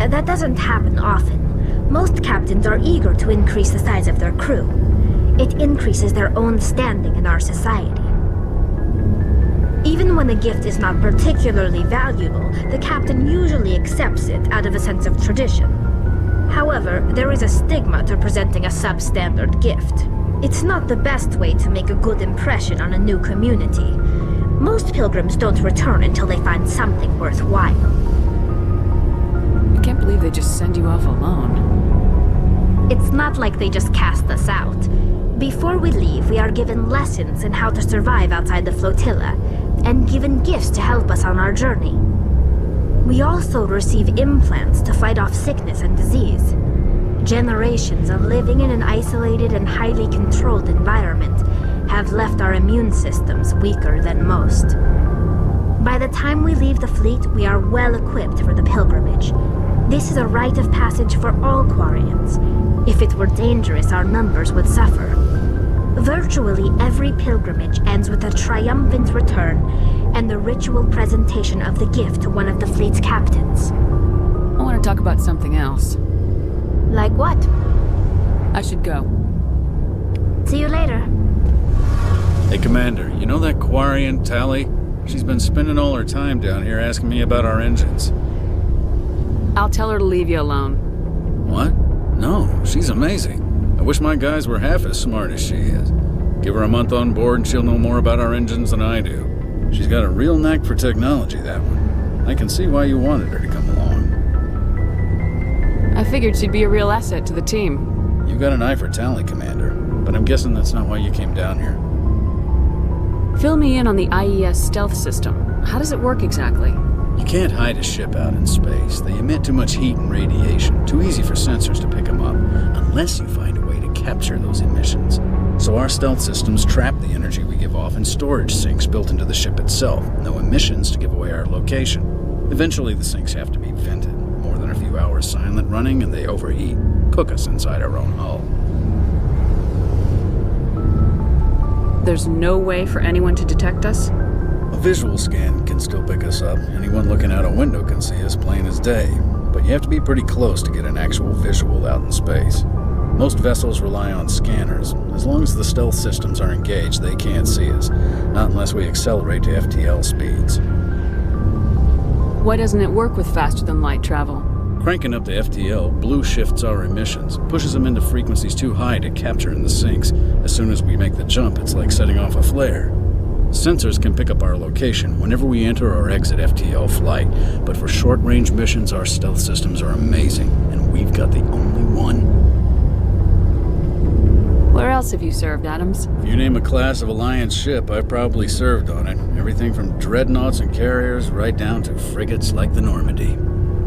That doesn't happen often. Most captains are eager to increase the size of their crew. It increases their own standing in our society. Even when a gift is not particularly valuable, the captain usually accepts it out of a sense of tradition. However, there is a stigma to presenting a substandard gift. It's not the best way to make a good impression on a new community. Most pilgrims don't return until they find something worthwhile. I can't believe they just send you off alone. It's not like they just cast us out. Before we leave, we are given lessons in how to survive outside the flotilla, and given gifts to help us on our journey. We also receive implants to fight off sickness and disease. Generations of living in an isolated and highly controlled environment have left our immune systems weaker than most. By the time we leave the fleet, we are well equipped for the pilgrimage. This is a rite of passage for all Quarians. If it were dangerous, our numbers would suffer. Virtually every pilgrimage ends with a triumphant return and the ritual presentation of the gift to one of the fleet's captains. I want to talk about something else. Like what? I should go. See you later. Hey, Commander, you know that Quarian, Tally? She's been spending all her time down here asking me about our engines. I'll tell her to leave you alone. What? No, she's amazing. I wish my guys were half as smart as she is. Give her a month on board and she'll know more about our engines than I do. She's got a real knack for technology, that one. I can see why you wanted her to come along. I figured she'd be a real asset to the team. You got an eye for Tally, Commander, but I'm guessing that's not why you came down here. Fill me in on the IES stealth system. How does it work exactly? You can't hide a ship out in space. They emit too much heat and radiation. Too easy for sensors to pick them up, unless you find a way to capture those emissions. So our stealth systems trap the energy we give off in storage sinks built into the ship itself. No emissions to give away our location. Eventually the sinks have to be vented. More than a few hours silent running and they overheat. Cook us inside our own hull. There's no way for anyone to detect us? A visual scan can still pick us up. Anyone looking out a window can see us plain as day. But you have to be pretty close to get an actual visual out in space. Most vessels rely on scanners. As long as the stealth systems are engaged, they can't see us. Not unless we accelerate to FTL speeds. Why doesn't it work with faster-than-light travel? Cranking up to FTL blue shifts our emissions, pushes them into frequencies too high to capture in the sinks. As soon as we make the jump, it's like setting off a flare. Sensors can pick up our location whenever we enter or exit FTL flight, but for short-range missions, our stealth systems are amazing, and we've got the only one. Where else have you served, Adams? If you name a class of Alliance ship, I've probably served on it. Everything from dreadnoughts and carriers right down to frigates like the Normandy.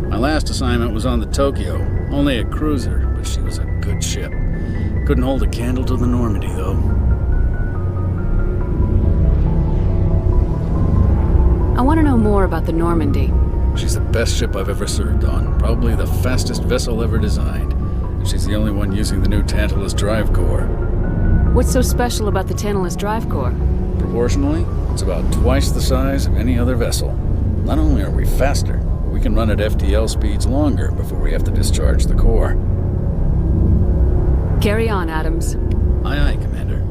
My last assignment was on the Tokyo, only a cruiser, but she was a good ship. Couldn't hold a candle to the Normandy, though. I want to know more about the Normandy. She's the best ship I've ever served on, probably the fastest vessel ever designed. And she's the only one using the new Tantalus drive core. What's so special about the Tantalus drive core? Proportionally, it's about twice the size of any other vessel. Not only are we faster, but we can run at FTL speeds longer before we have to discharge the core. Carry on, Adams. Aye, aye, Commander.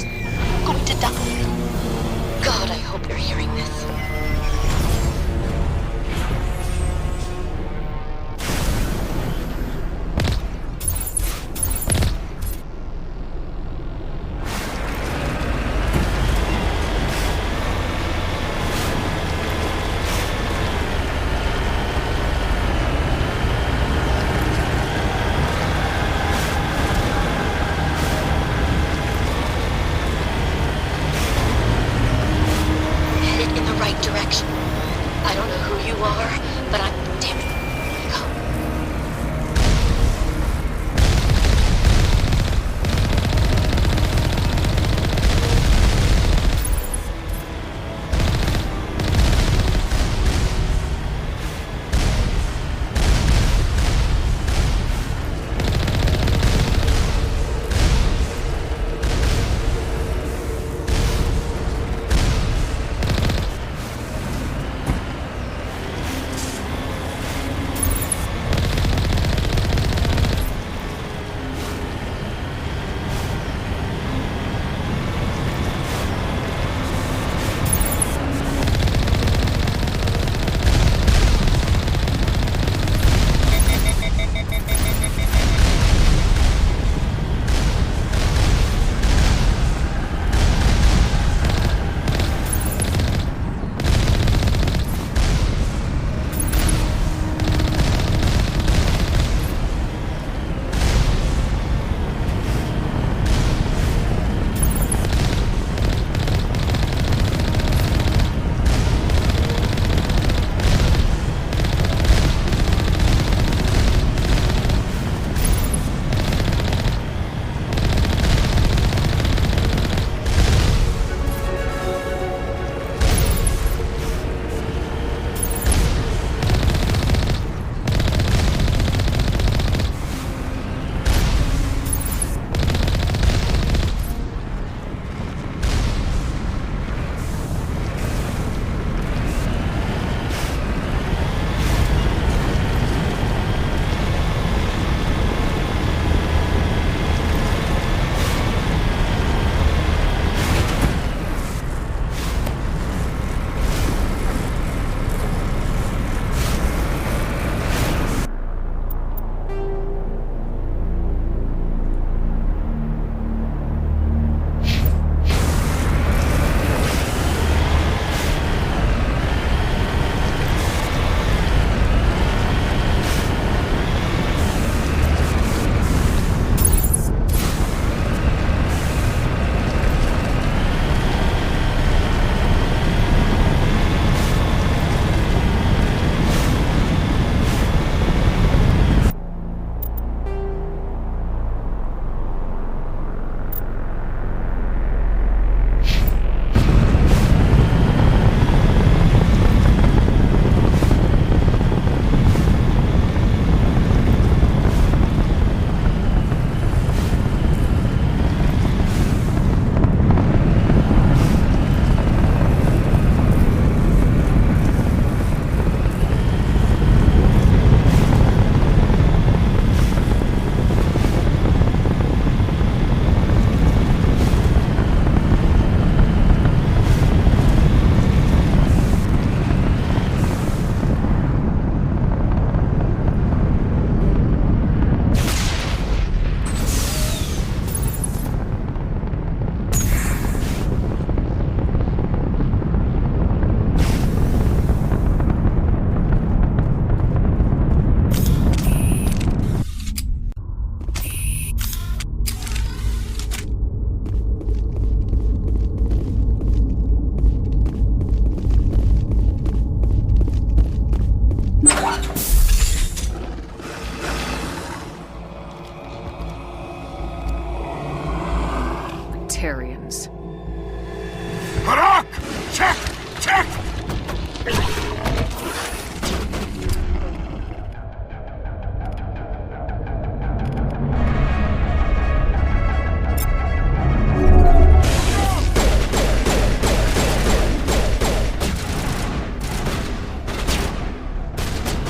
just going to die. God, I hope you're hearing this. Tarians. Harak! Check! Check!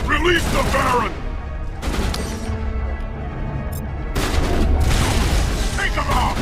Release the Baron! Take him off!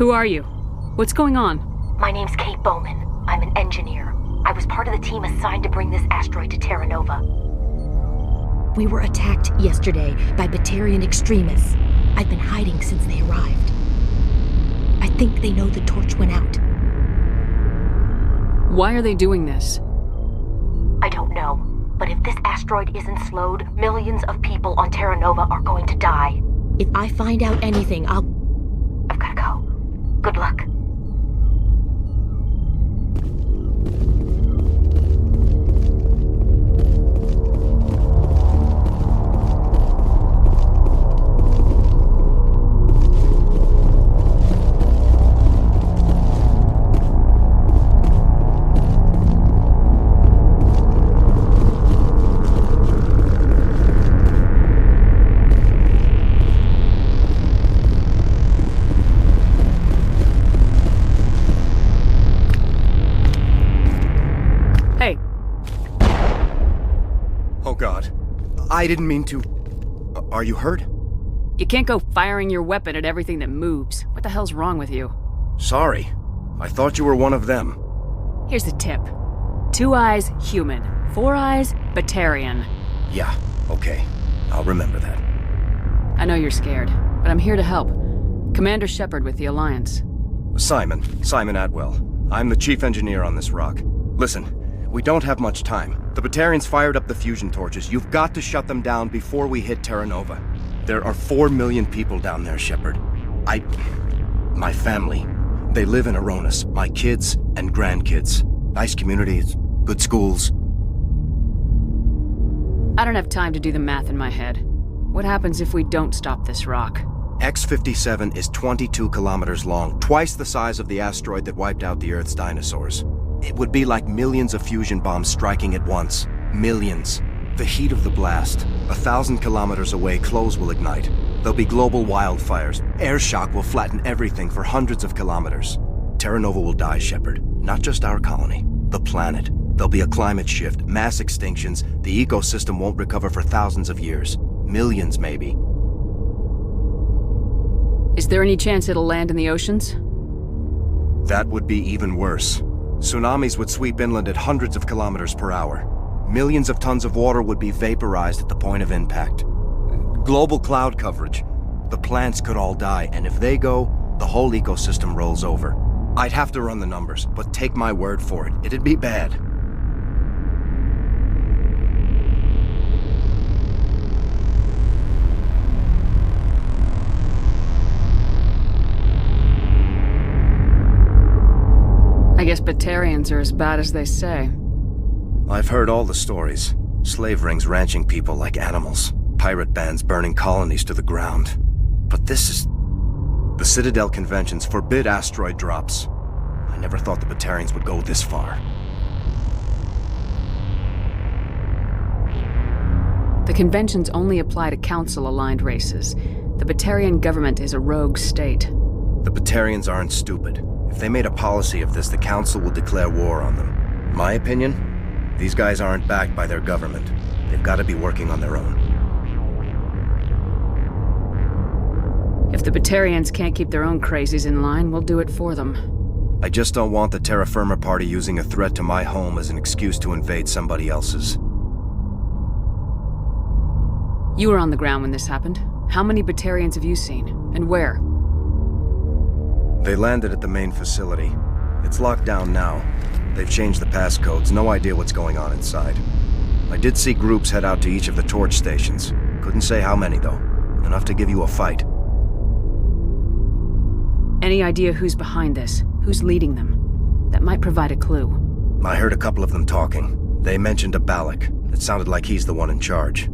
Who are you? What's going on? My name's Kate Bowman. I'm an engineer. I was part of the team assigned to bring this asteroid to Terra Nova. We were attacked yesterday by Batarian extremists. I've been hiding since they arrived. I think they know the torch went out. Why are they doing this? I don't know. But if this asteroid isn't slowed, millions of people on Terra Nova are going to die. If I find out anything, I've gotta go. Good luck. I didn't mean to... Are you hurt? You can't go firing your weapon at everything that moves. What the hell's wrong with you? Sorry. I thought you were one of them. Here's the tip. 2 eyes, human. 4 eyes, Batarian. Yeah, okay. I'll remember that. I know you're scared, but I'm here to help. Commander Shepard with the Alliance. Simon Atwell. I'm the chief engineer on this rock. Listen, we don't have much time. The Batarians fired up the fusion torches. You've got to shut them down before we hit Terra Nova. There are 4 million people down there, Shepard. My family. They live in Aronis. My kids and grandkids. Nice communities, good schools. I don't have time to do the math in my head. What happens if we don't stop this rock? X-57 is 22 kilometers long, twice the size of the asteroid that wiped out the Earth's dinosaurs. It would be like millions of fusion bombs striking at once. Millions. The heat of the blast. 1,000 kilometers away, clothes will ignite. There'll be global wildfires. Air shock will flatten everything for hundreds of kilometers. Terra Nova will die, Shepard. Not just our colony. The planet. There'll be a climate shift, mass extinctions. The ecosystem won't recover for thousands of years. Millions, maybe. Is there any chance it'll land in the oceans? That would be even worse. Tsunamis would sweep inland at hundreds of kilometers per hour. Millions of tons of water would be vaporized at the point of impact. Global cloud coverage. The plants could all die, and if they go, the whole ecosystem rolls over. I'd have to run the numbers, but take my word for it, it'd be bad. I guess Batarians are as bad as they say. I've heard all the stories. Slave rings ranching people like animals. Pirate bands burning colonies to the ground. But this is... The Citadel conventions forbid asteroid drops. I never thought the Batarians would go this far. The conventions only apply to Council-aligned races. The Batarian government is a rogue state. The Batarians aren't stupid. If they made a policy of this, the Council will declare war on them. My opinion? These guys aren't backed by their government. They've got to be working on their own. If the Batarians can't keep their own crazies in line, we'll do it for them. I just don't want the Terra Firma Party using a threat to my home as an excuse to invade somebody else's. You were on the ground when this happened. How many Batarians have you seen? And where? They landed at the main facility. It's locked down now. They've changed the passcodes, no idea what's going on inside. I did see groups head out to each of the torch stations. Couldn't say how many, though. Enough to give you a fight. Any idea who's behind this? Who's leading them? That might provide a clue. I heard a couple of them talking. They mentioned a Balak. It sounded like he's the one in charge.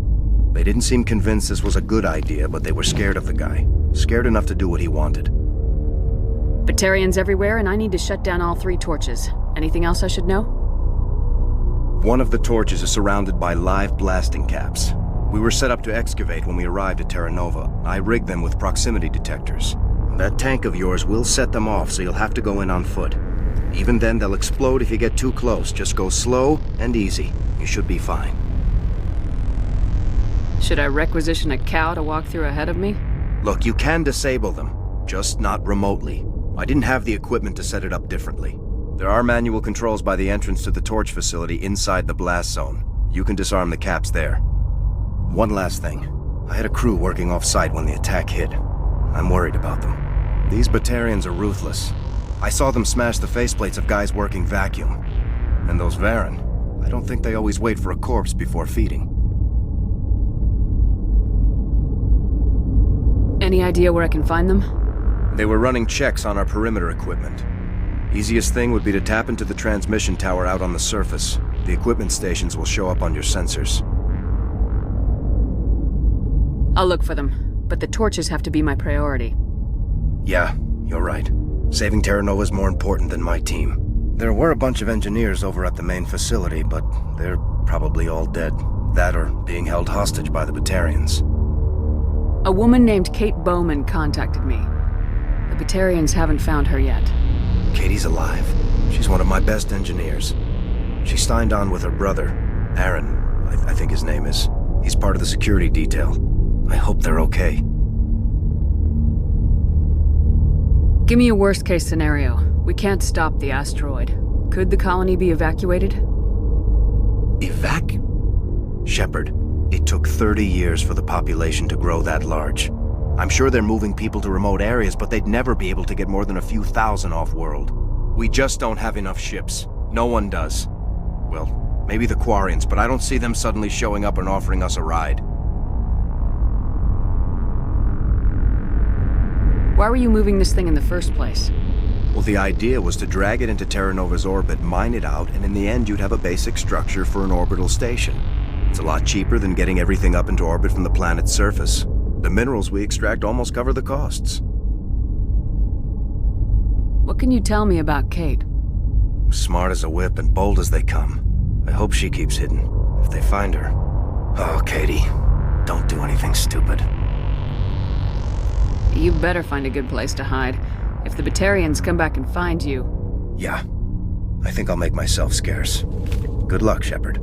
They didn't seem convinced this was a good idea, but they were scared of the guy. Scared enough to do what he wanted. Batarians everywhere, and I need to shut down all 3 torches. Anything else I should know? One of the torches is surrounded by live blasting caps. We were set up to excavate when we arrived at Terra Nova. I rigged them with proximity detectors. That tank of yours will set them off, so you'll have to go in on foot. Even then, they'll explode if you get too close. Just go slow and easy. You should be fine. Should I requisition a cow to walk through ahead of me? Look, you can disable them, just not remotely. I didn't have the equipment to set it up differently. There are manual controls by the entrance to the torch facility inside the blast zone. You can disarm the caps there. One last thing. I had a crew working off-site when the attack hit. I'm worried about them. These Batarians are ruthless. I saw them smash the faceplates of guys working vacuum. And those Varen, I don't think they always wait for a corpse before feeding. Any idea where I can find them? They were running checks on our perimeter equipment. Easiest thing would be to tap into the transmission tower out on the surface. The equipment stations will show up on your sensors. I'll look for them, but the torches have to be my priority. Yeah, you're right. Saving Terra Nova is more important than my team. There were a bunch of engineers over at the main facility, but they're probably all dead. That or being held hostage by the Batarians. A woman named Kate Bowman contacted me. The Batarians haven't found her yet. Katie's alive. She's one of my best engineers. She signed on with her brother, Aaron, I think his name is. He's part of the security detail. I hope they're okay. Give me a worst-case scenario. We can't stop the asteroid. Could the colony be evacuated? Shepard, it took 30 years for the population to grow that large. I'm sure they're moving people to remote areas, but they'd never be able to get more than a few thousand off-world. We just don't have enough ships. No one does. Well, maybe the Quarians, but I don't see them suddenly showing up and offering us a ride. Why were you moving this thing in the first place? Well, the idea was to drag it into Terra Nova's orbit, mine it out, and in the end you'd have a basic structure for an orbital station. It's a lot cheaper than getting everything up into orbit from the planet's surface. The minerals we extract almost cover the costs. What can you tell me about Kate? Smart as a whip and bold as they come. I hope she keeps hidden, if they find her. Oh, Katie, don't do anything stupid. You better find a good place to hide. If the Batarians come back and find you... Yeah, I think I'll make myself scarce. Good luck, Shepard.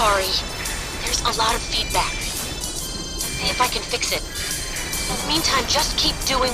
Sorry. There's a lot of feedback. See if I can fix it. In the meantime, just keep doing...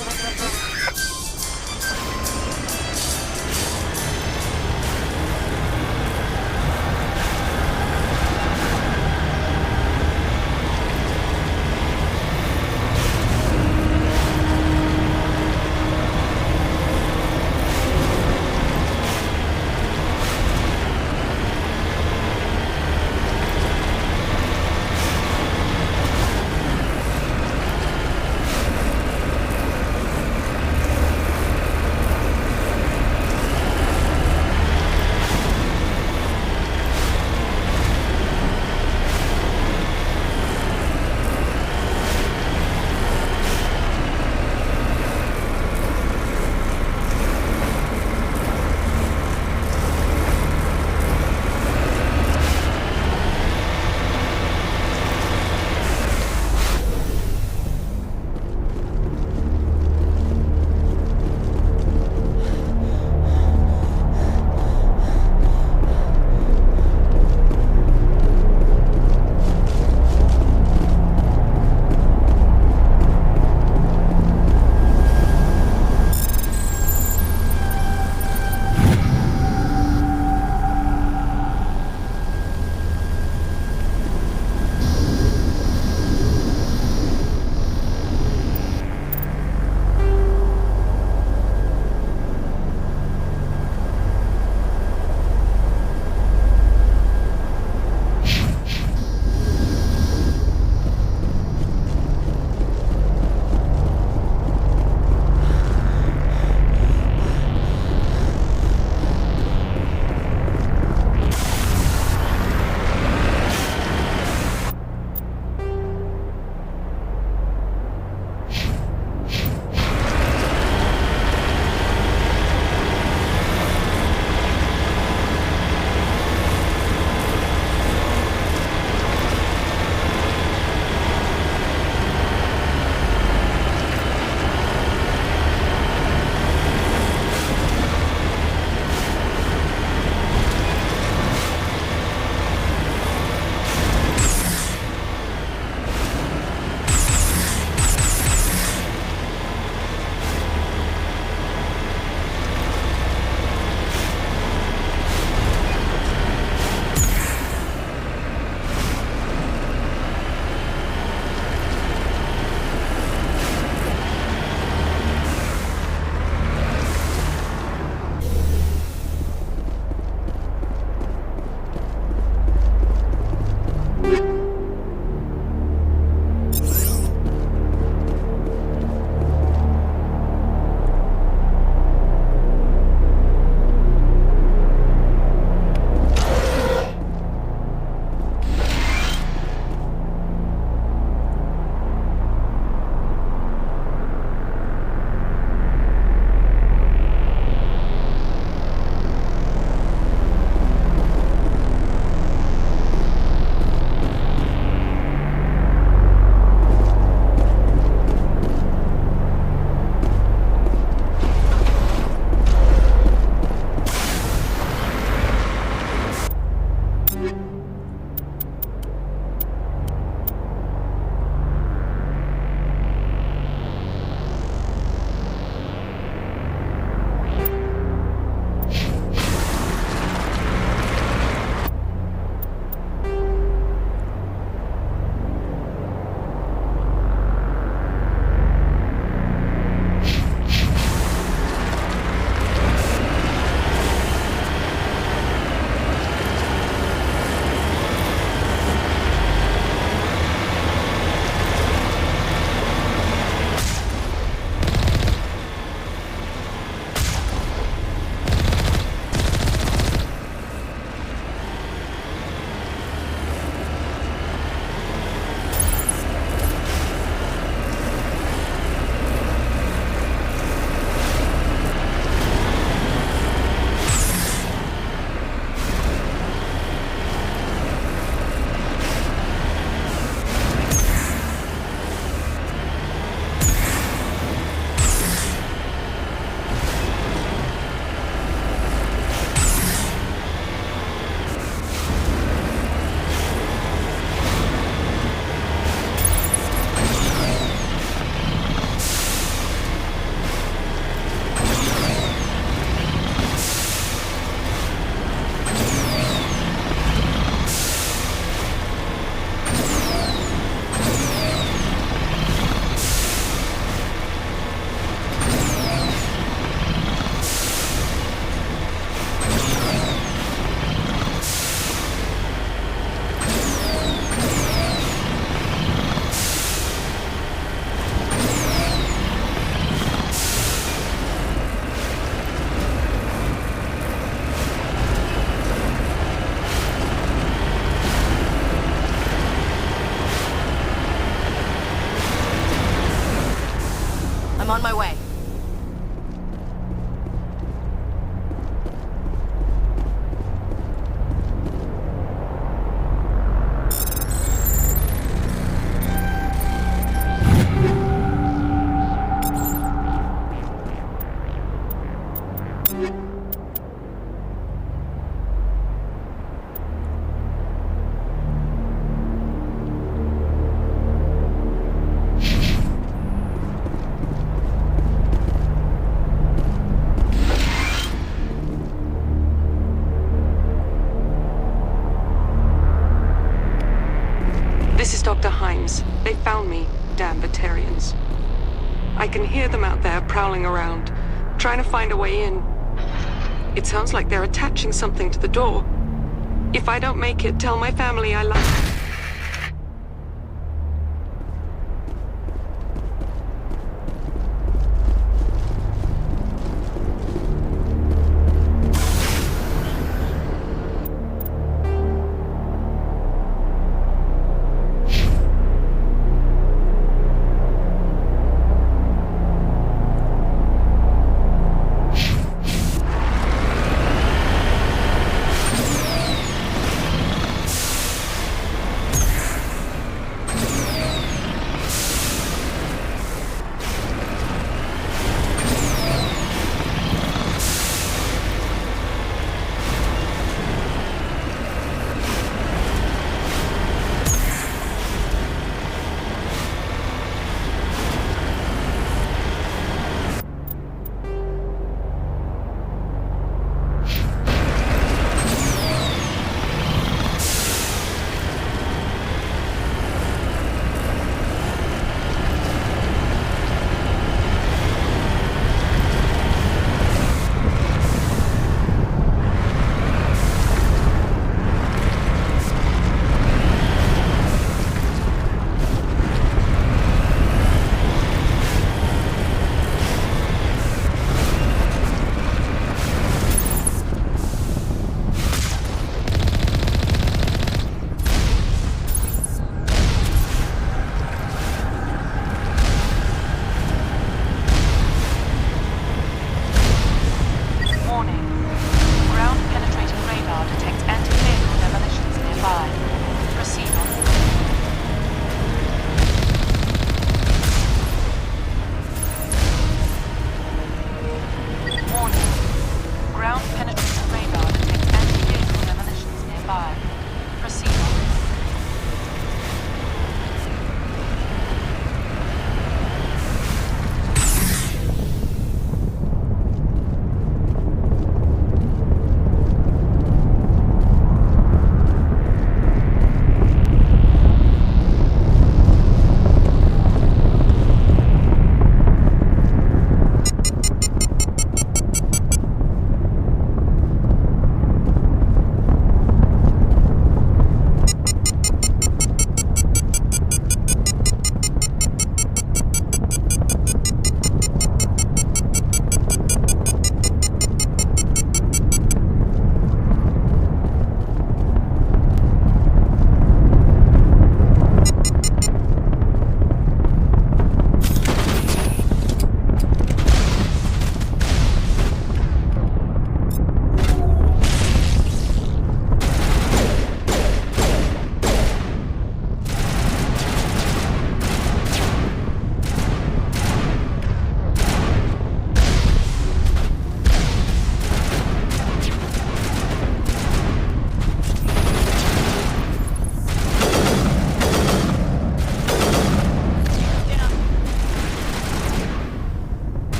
I'm on my way. This is Dr. Himes. They found me, damn Batarians. I can hear them out there prowling around, trying to find a way in. It sounds like they're attaching something to the door. If I don't make it, tell my family I love.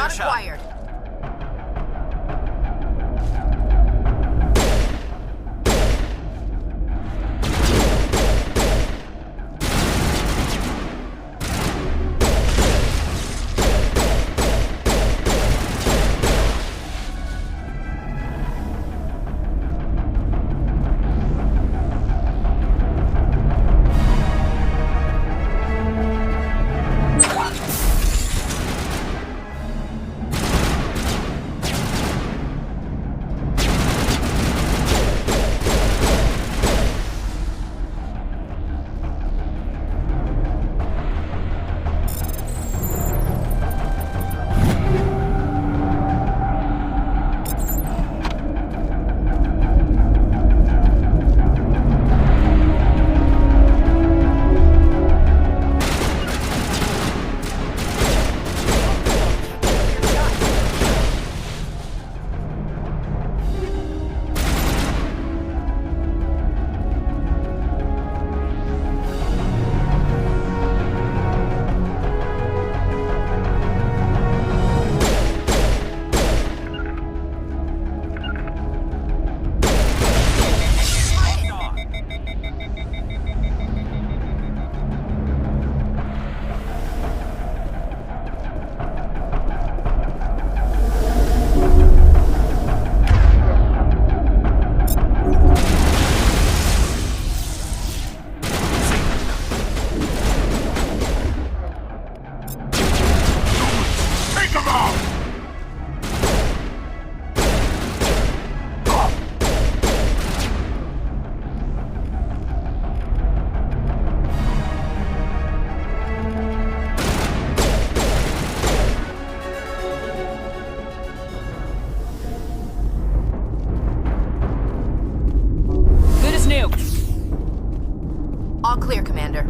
Not acquired. All clear, Commander.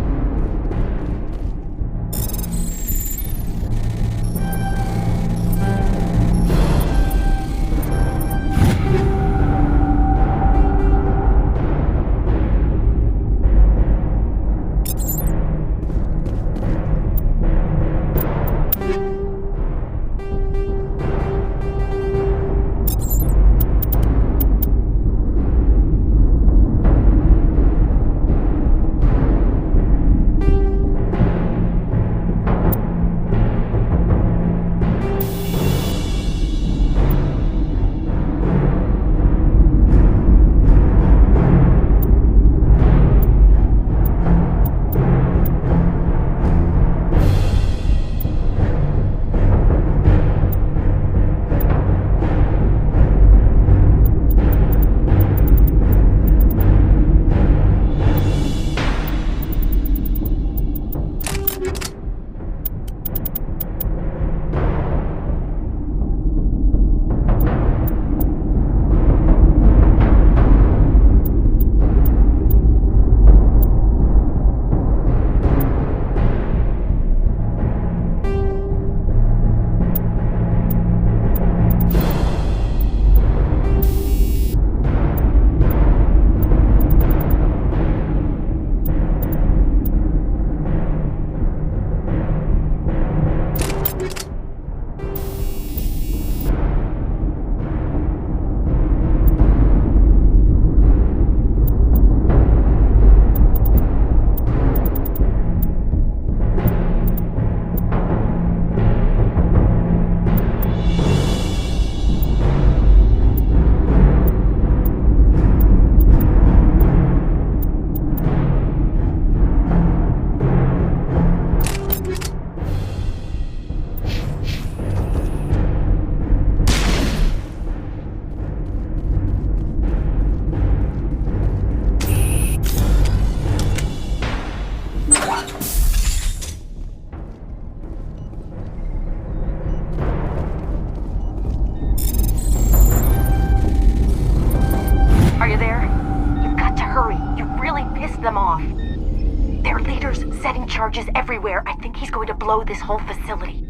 Charges everywhere. I think he's going to blow this whole facility.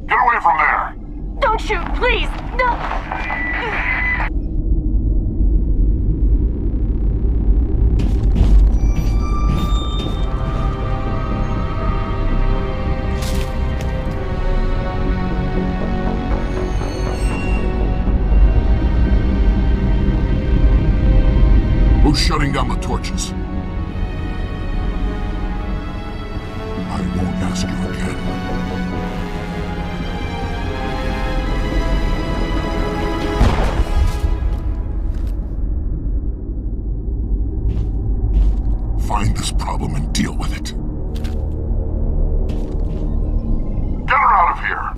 Get away from there! Don't shoot, please! No! Who's shutting down the torches? I won't ask you again. Find this problem and deal with it. Get her out of here!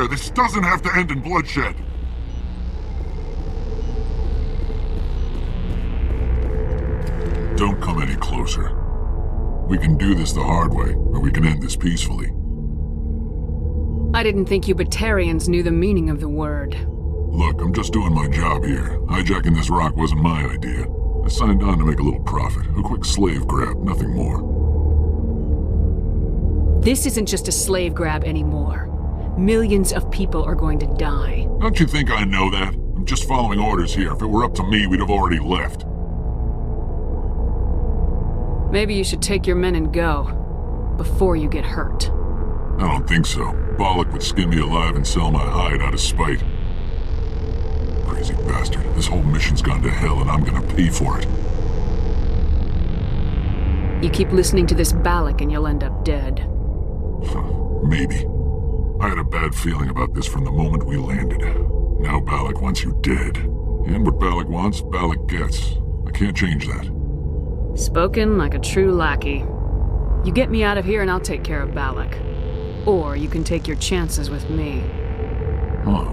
there. This doesn't have to end in bloodshed. Don't come any closer. We can do this the hard way, or we can end this peacefully. I didn't think you Batarians knew the meaning of the word. Look, I'm just doing my job here. Hijacking this rock wasn't my idea. I signed on to make a little profit. A quick slave grab, nothing more. This isn't just a slave grab anymore. Millions of people are going to die. Don't you think I know that? I'm just following orders here. If it were up to me, we'd have already left. Maybe you should take your men and go, before you get hurt. I don't think so. Bollock would skin me alive and sell my hide out of spite. Crazy bastard. This whole mission's gone to hell and I'm gonna pay for it. You keep listening to this Balak and you'll end up dead. Maybe. I had a bad feeling about this from the moment we landed. Now Balak wants you dead. And what Balak wants, Balak gets. I can't change that. Spoken like a true lackey. You get me out of here and I'll take care of Balak. Or you can take your chances with me. Huh.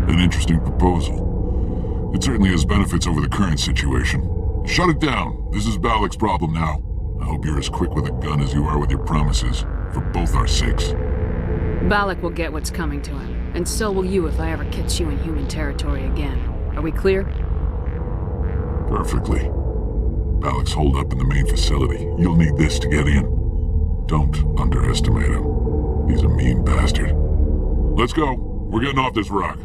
An interesting proposal. It certainly has benefits over the current situation. Shut it down. This is Balak's problem now. I hope you're as quick with a gun as you are with your promises, for both our sakes. Balak will get what's coming to him, and so will you if I ever catch you in human territory again. Are we clear? Perfectly. Balak's holed up in the main facility. You'll need this to get in. Don't underestimate him. He's a mean bastard. Let's go. We're getting off this rock.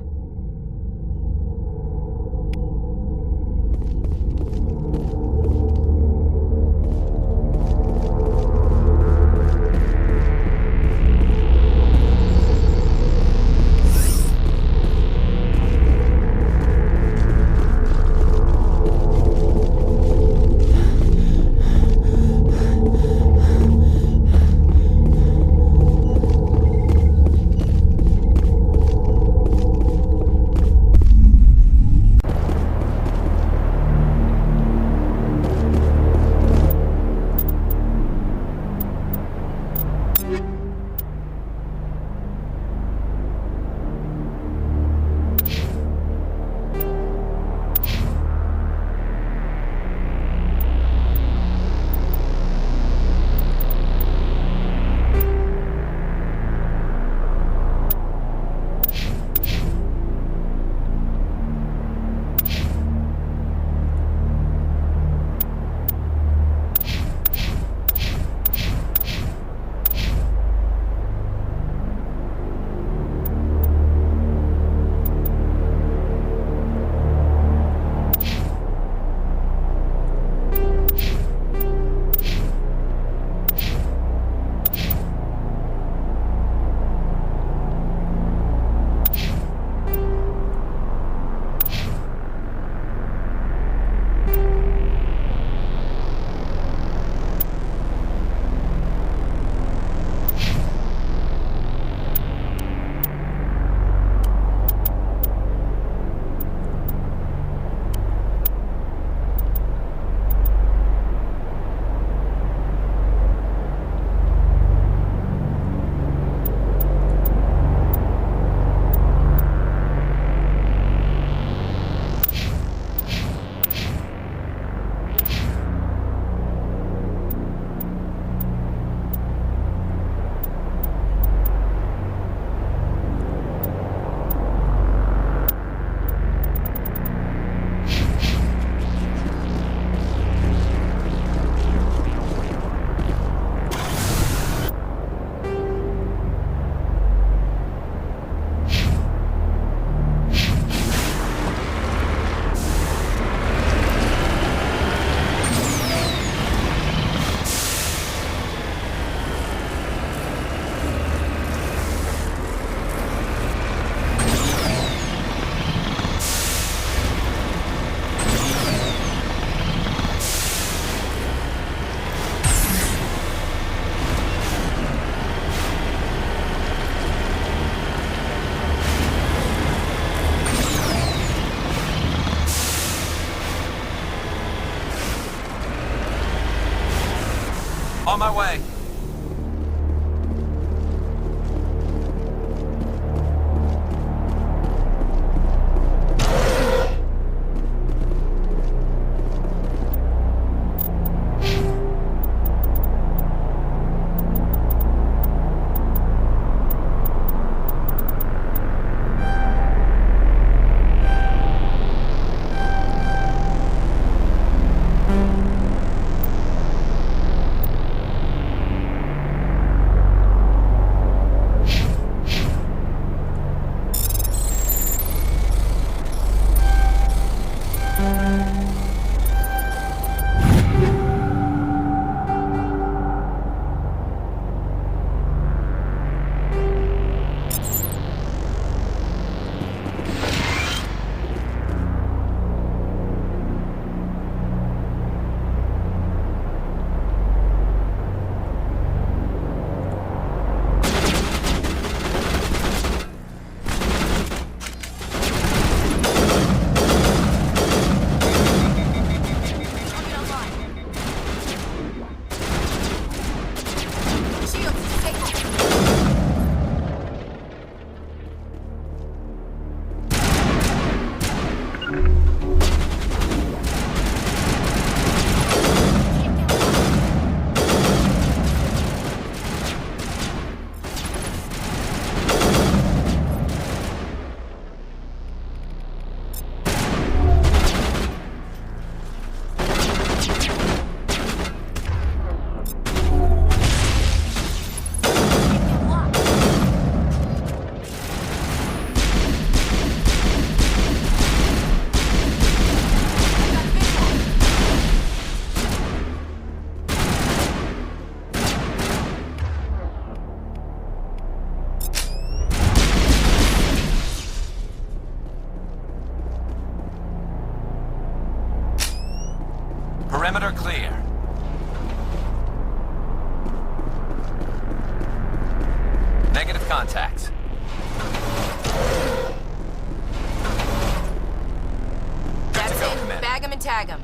On my way. Perimeter clear. Negative contacts. That's it. Bag him and tag him.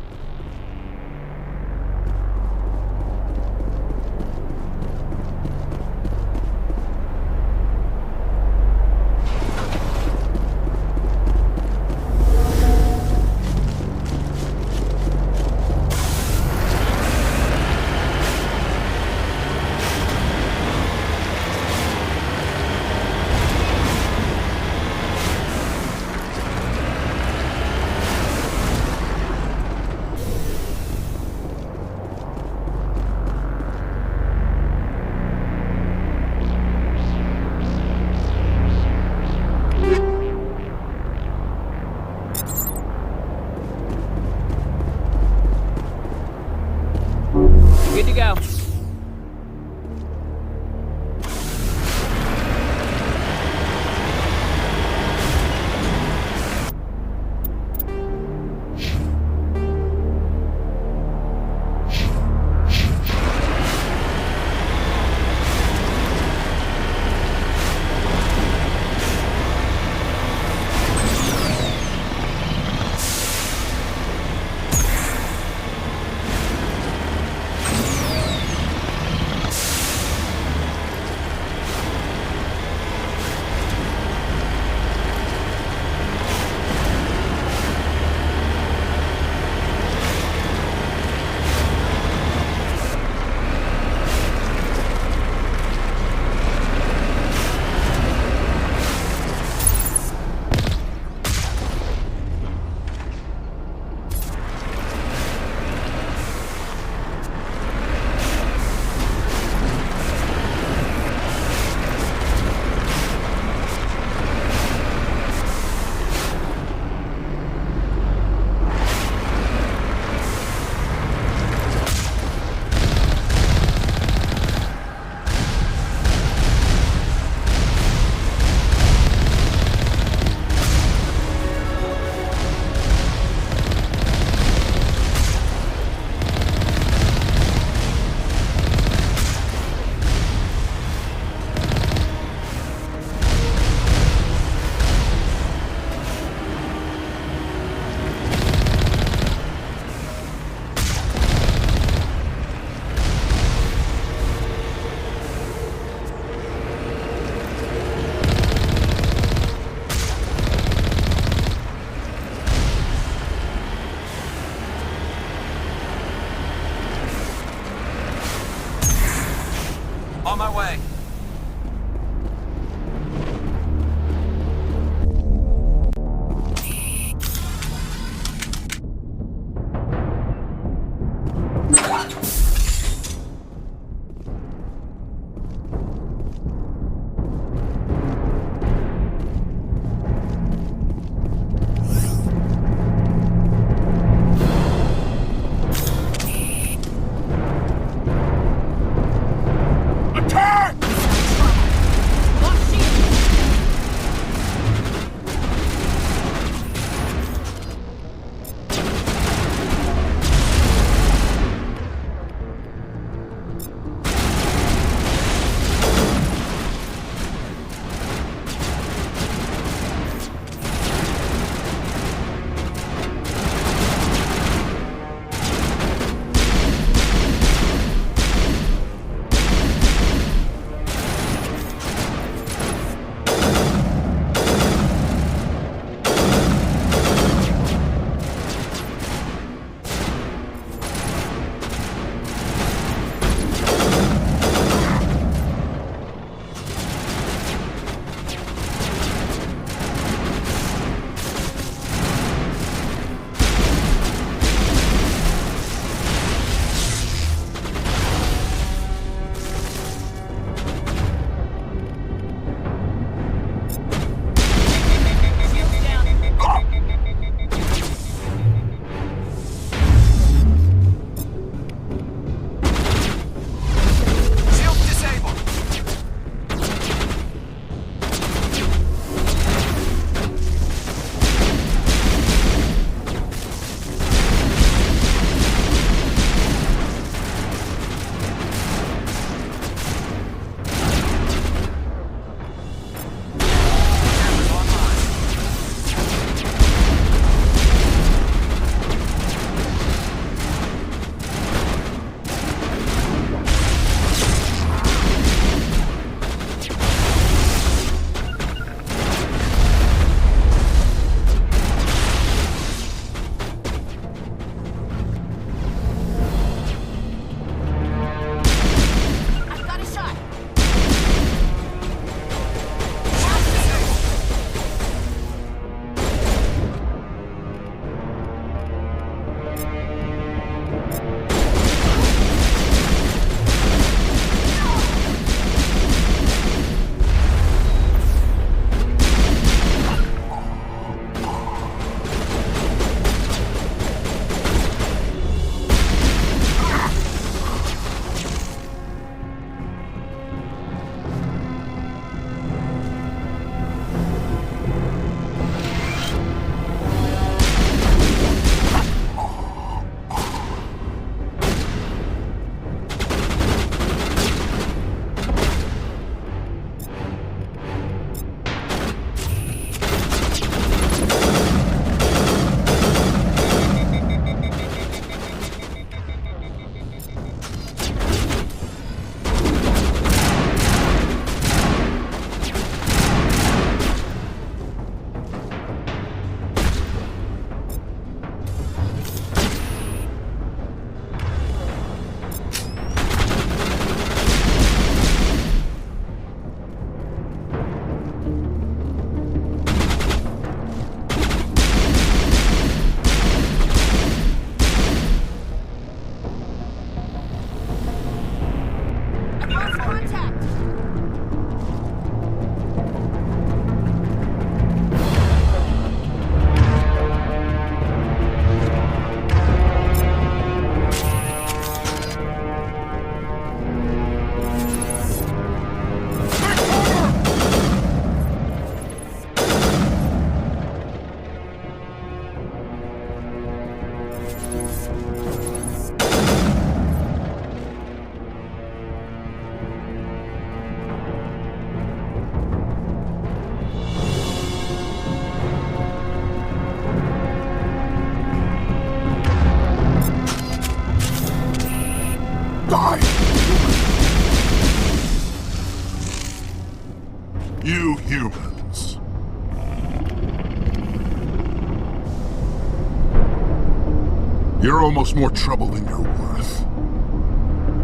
You're almost more trouble than you're worth.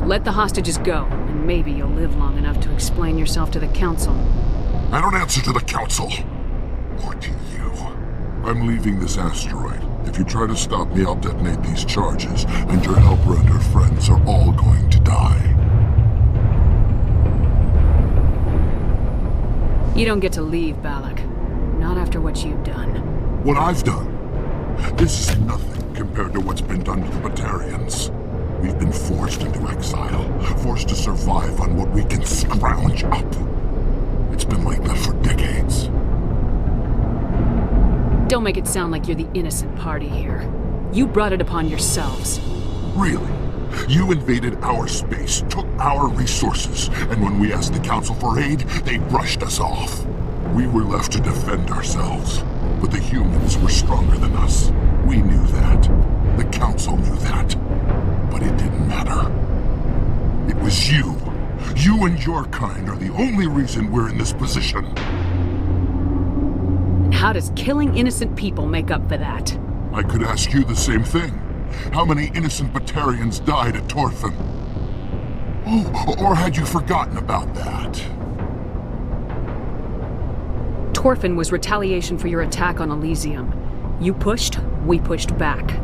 Let the hostages go, and maybe you'll live long enough to explain yourself to the Council. I don't answer to the Council. Or to you. I'm leaving this asteroid. If you try to stop me, I'll detonate these charges, and your helper and her friends are all going to die. You don't get to leave, Balak. Not after what you've done. What I've done? This is nothing compared to what's been done to the Batarians. We've been forced into exile, forced to survive on what we can scrounge up. It's been like that for decades. Don't make it sound like you're the innocent party here. You brought it upon yourselves. Really? You invaded our space, took our resources, and when we asked the Council for aid, they brushed us off. We were left to defend ourselves, but the humans were stronger than us. We knew that. The Council knew that. But it didn't matter. It was you. You and your kind are the only reason we're in this position. And how does killing innocent people make up for that? I could ask you the same thing. How many innocent Batarians died at Torfan? Oh, or had you forgotten about that? Torfan was retaliation for your attack on Elysium. You pushed, we pushed back.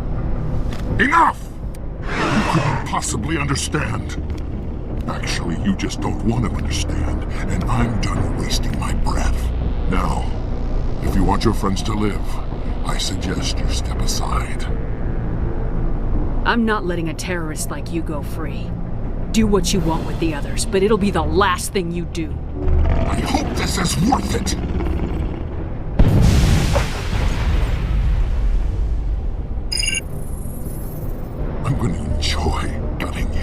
Enough! You couldn't possibly understand. Actually, you just don't want to understand, and I'm done wasting my breath. Now, if you want your friends to live, I suggest you step aside. I'm not letting a terrorist like you go free. Do what you want with the others, but it'll be the last thing you do. I hope this is worth it! I'm going to enjoy gutting you.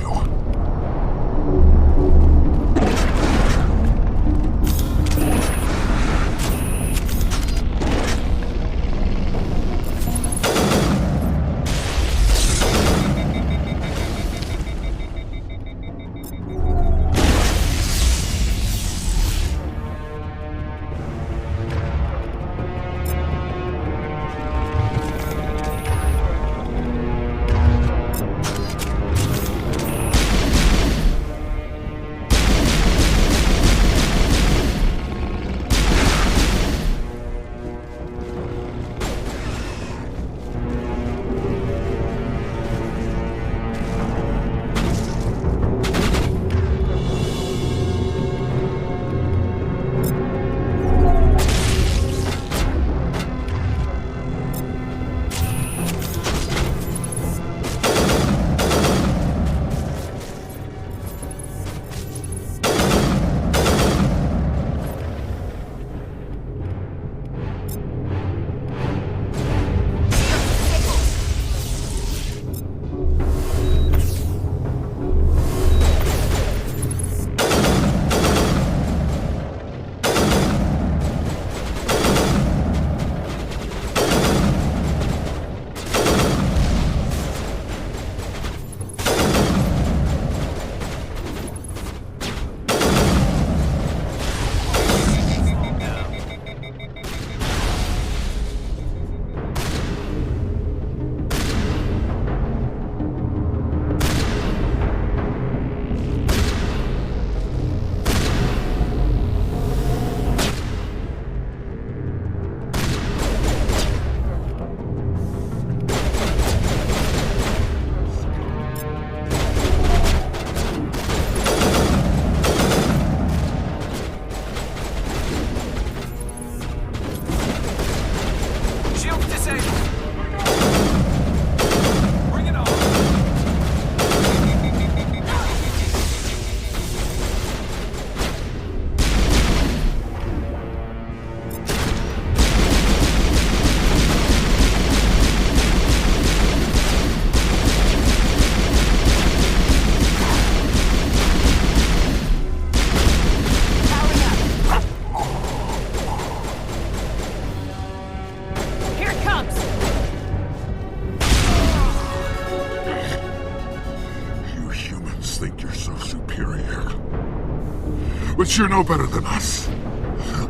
But you're no better than us.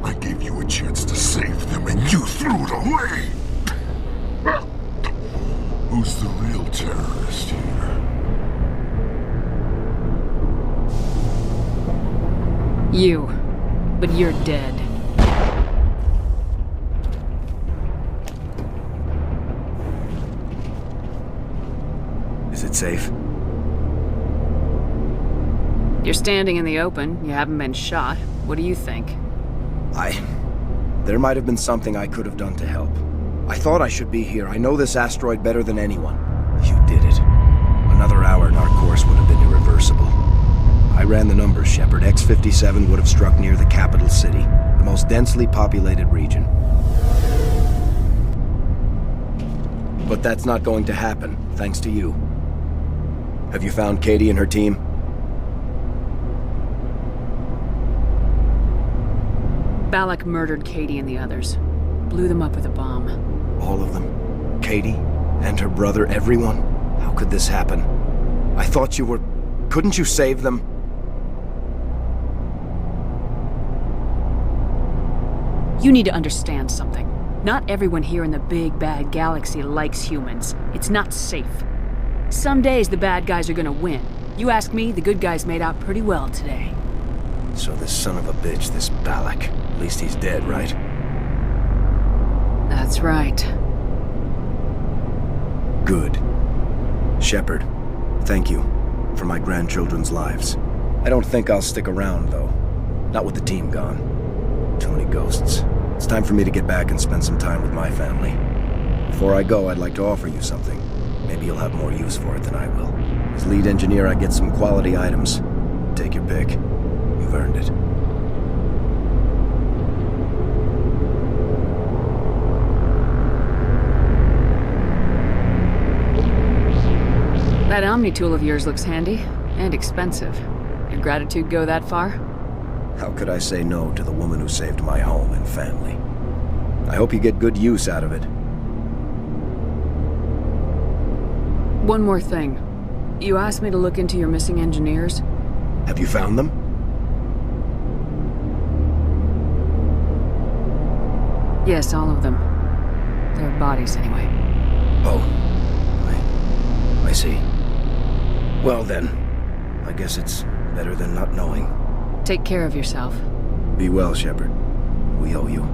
I gave you a chance to save them, and you threw it away! Who's the real terrorist here? You. But you're dead. Is it safe? You're standing in the open. You haven't been shot. What do you think? There might have been something I could have done to help. I thought I should be here. I know this asteroid better than anyone. You did it. Another hour and our course would have been irreversible. I ran the numbers, Shepard. X-57 would have struck near the capital city, the most densely populated region. But that's not going to happen, thanks to you. Have you found Katie and her team? Balak murdered Katie and the others. Blew them up with a bomb. All of them? Katie? And her brother? Everyone? How could this happen? I thought you were... Couldn't you save them? You need to understand something. Not everyone here in the big, bad galaxy likes humans. It's not safe. Some days the bad guys are gonna win. You ask me, the good guys made out pretty well today. So this son of a bitch, this Balak, at least he's dead, right? That's right. Good. Shepard, thank you for my grandchildren's lives. I don't think I'll stick around, though. Not with the team gone. Too many ghosts. It's time for me to get back and spend some time with my family. Before I go, I'd like to offer you something. Maybe you'll have more use for it than I will. As lead engineer, I get some quality items. Take your pick. You've earned it. That Omni tool of yours looks handy and expensive. Your gratitude go that far? How could I say no to the woman who saved my home and family? I hope you get good use out of it. One more thing. You asked me to look into your missing engineers. Have you found them? Yes, all of them. Their bodies, anyway. Oh. I see. Well then, I guess it's better than not knowing. Take care of yourself. Be well, Shepard. We owe you.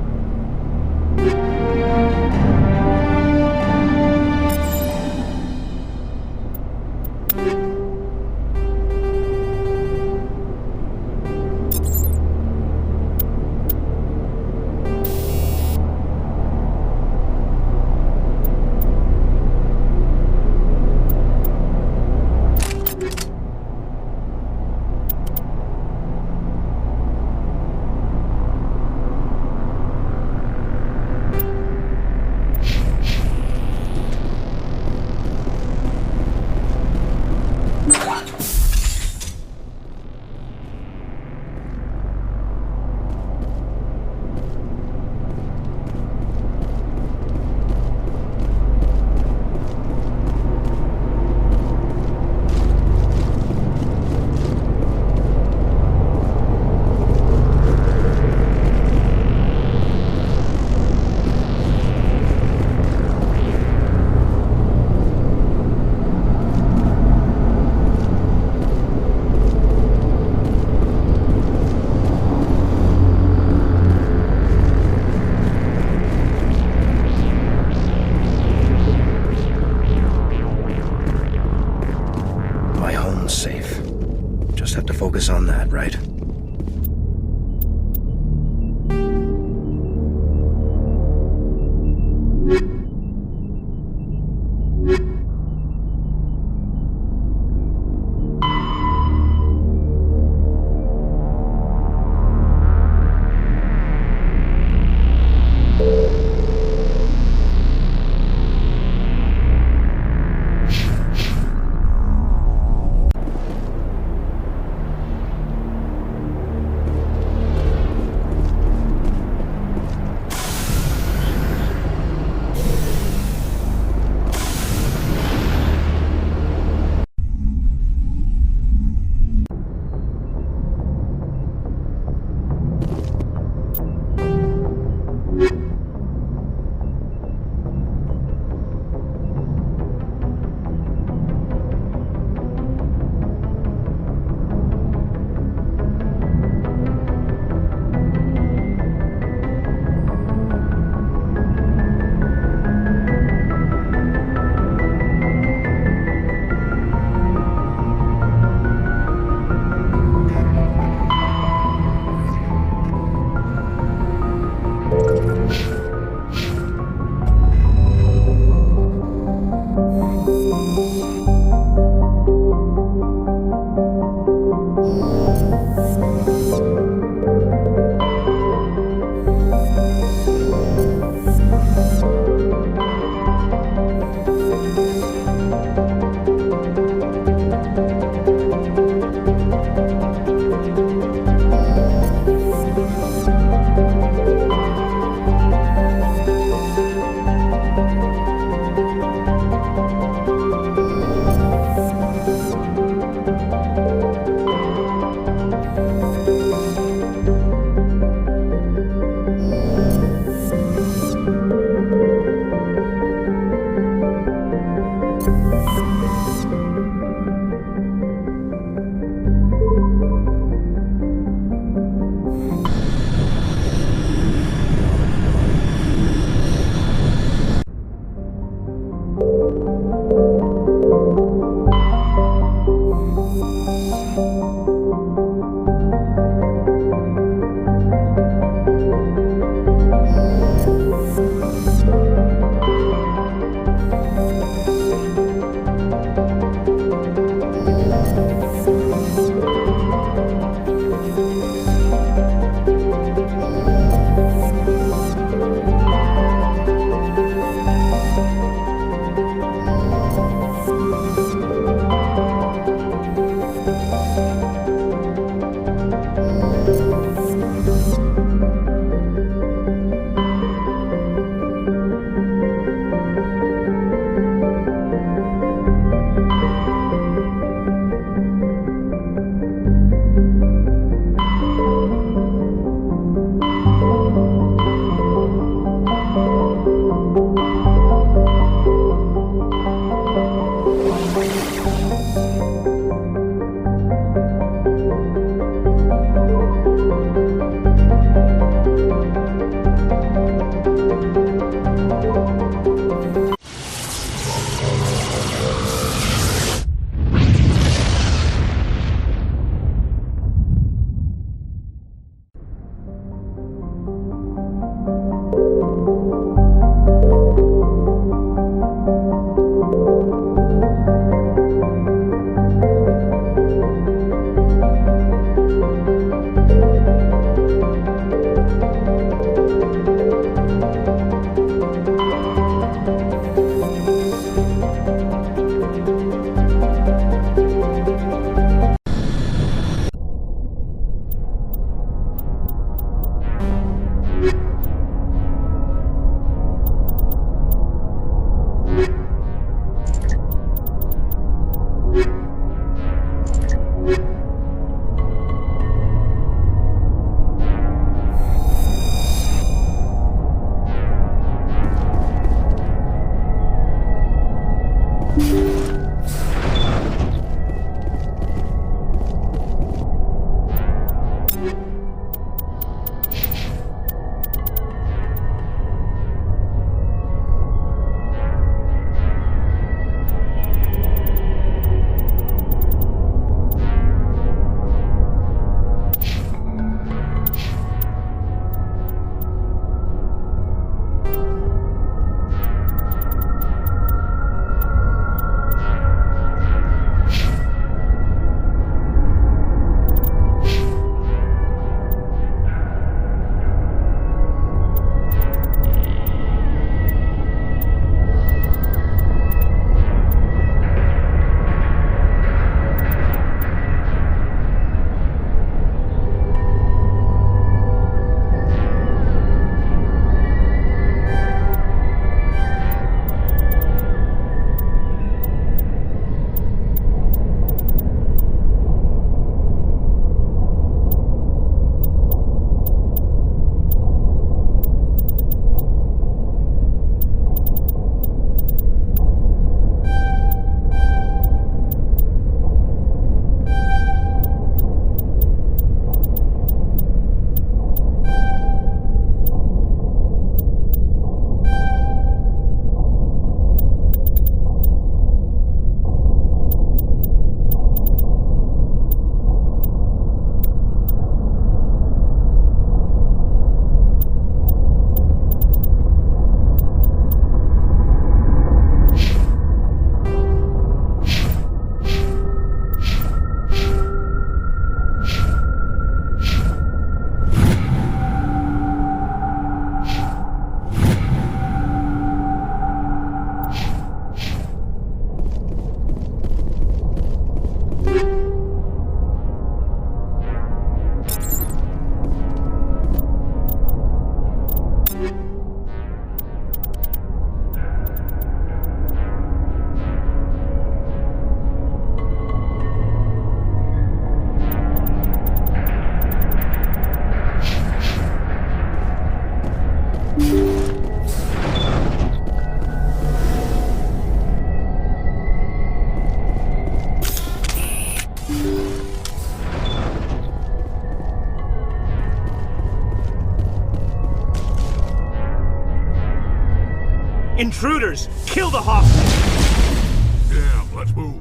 Intruders! Kill the hostage! Damn, let's move.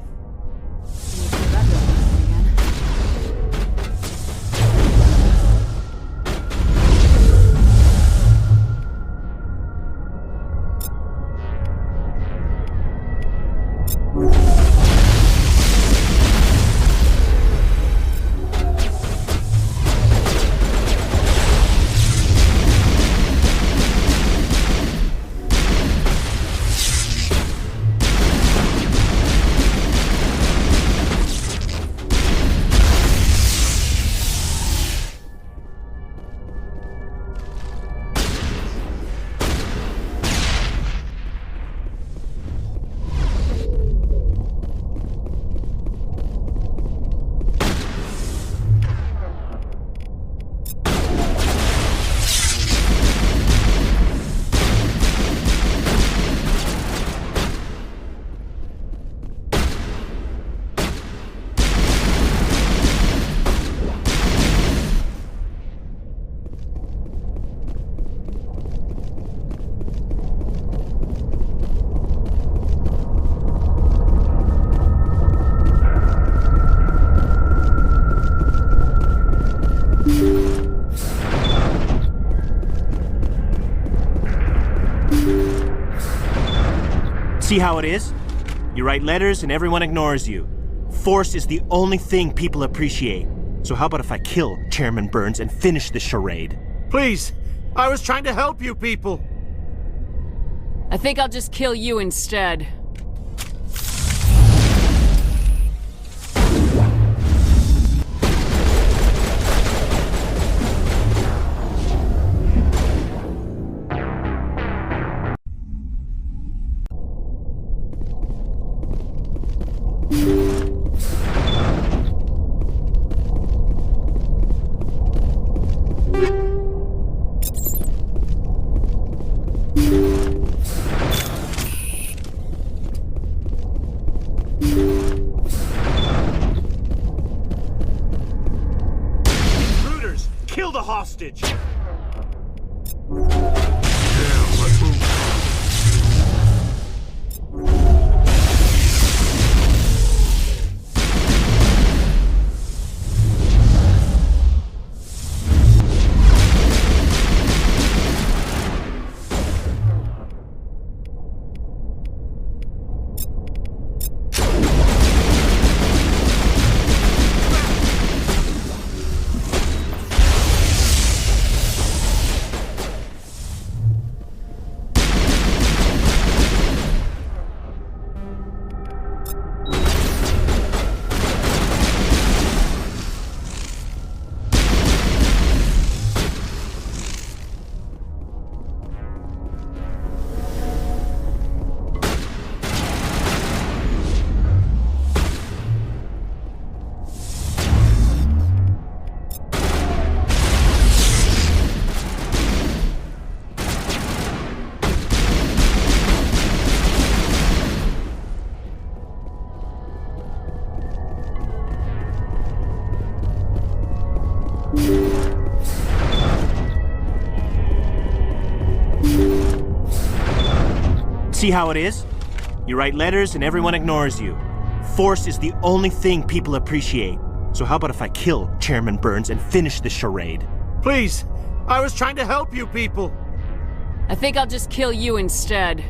See how it is? You write letters and everyone ignores you. Force is the only thing people appreciate. So how about if I kill Chairman Burns and finish this charade? Please! I was trying to help you people! I think I'll just kill you instead. Kill the hostage! See how it is? You write letters and everyone ignores you. Force is the only thing people appreciate. So how about if I kill Chairman Burns and finish this charade? Please! I was trying to help you people! I think I'll just kill you instead.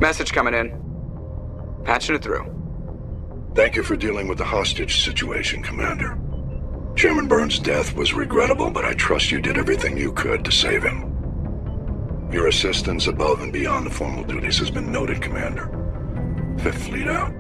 Message coming in. Patching it through. Thank you for dealing with the hostage situation, Commander. Chairman Burns' death was regrettable, but I trust you did everything you could to save him. Your assistance above and beyond the formal duties has been noted, Commander. Fifth Fleet out.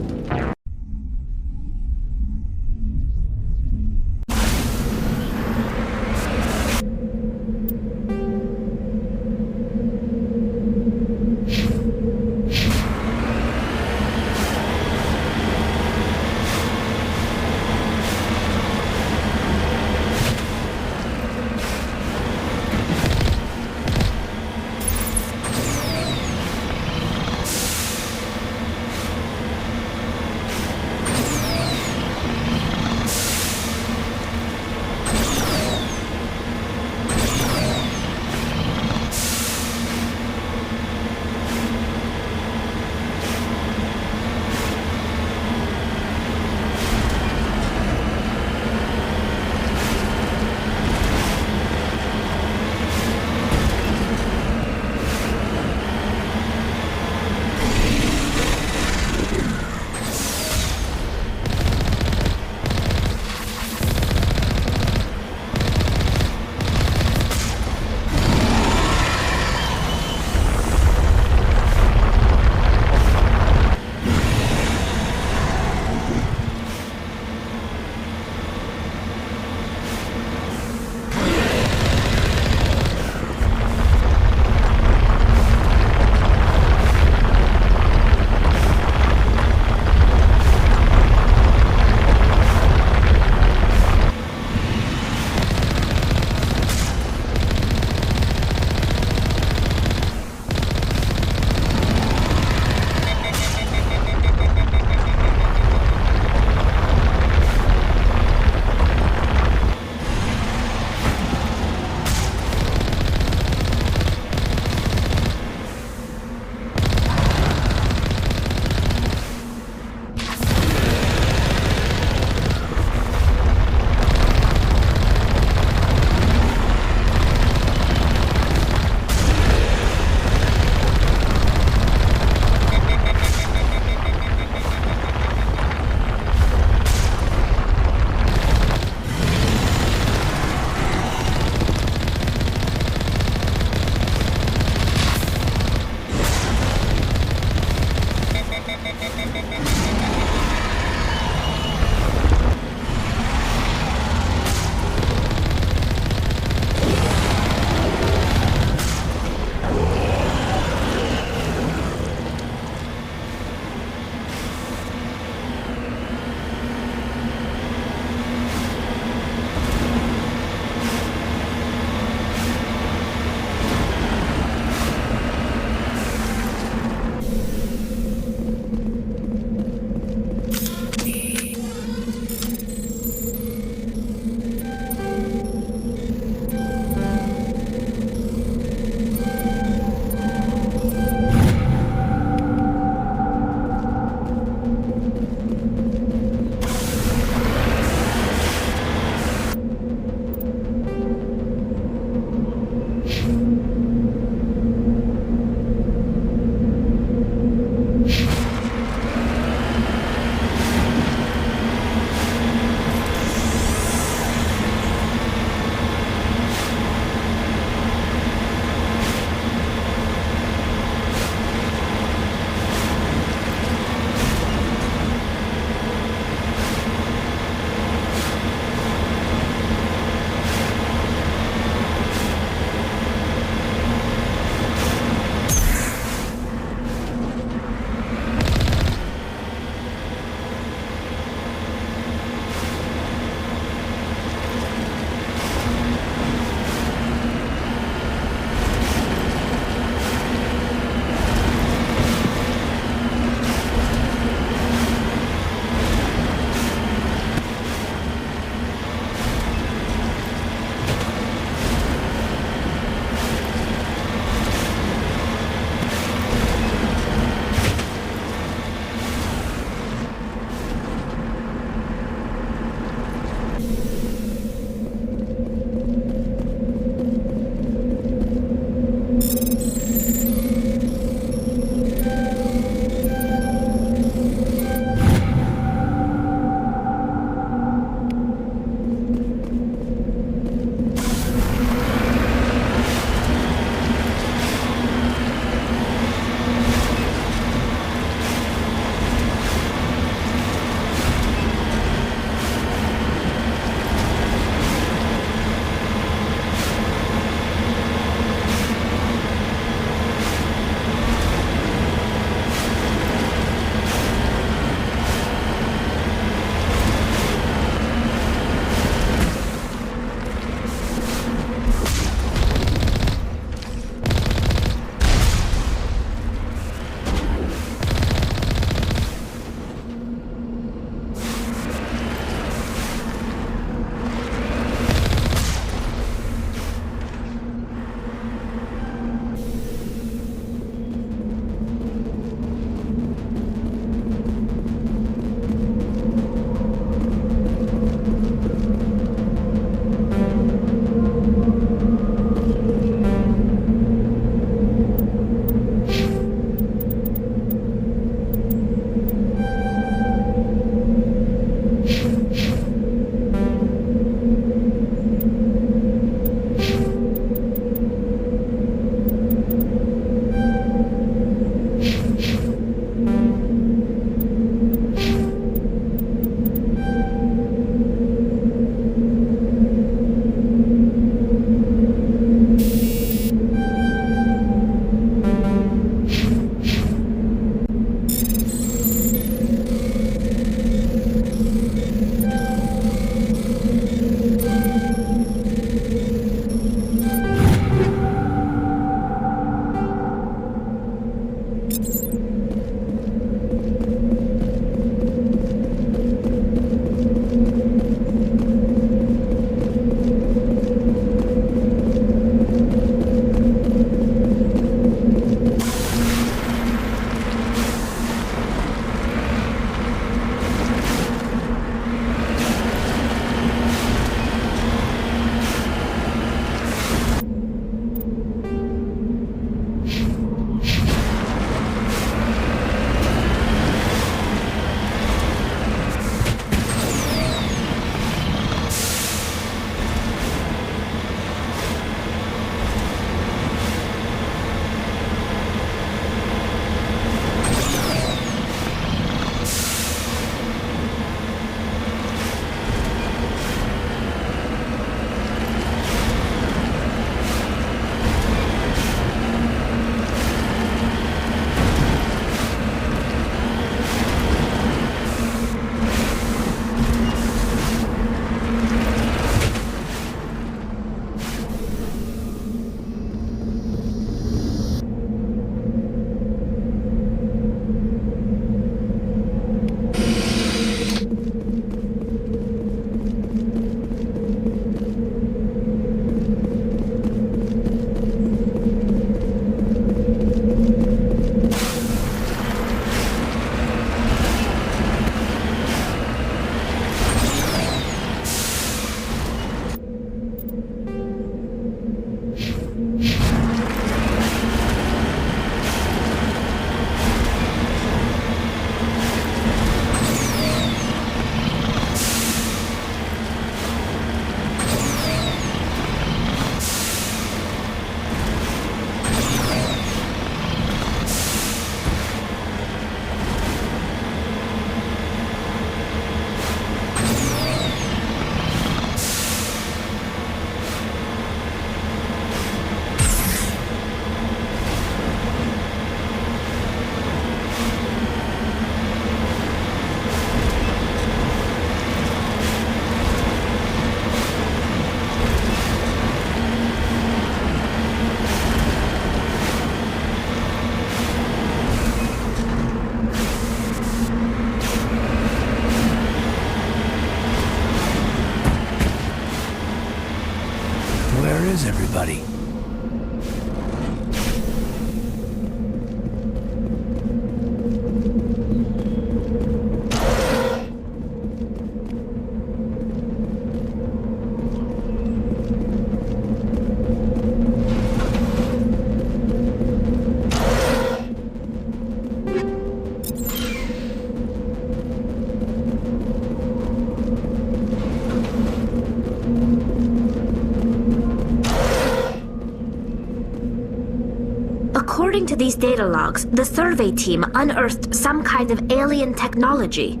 According to these data logs, the survey team unearthed some kind of alien technology.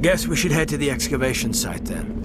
Guess we should head to the excavation site then.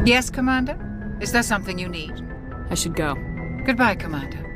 Yes, Commander? Is there something you need? I should go. Goodbye, Commander.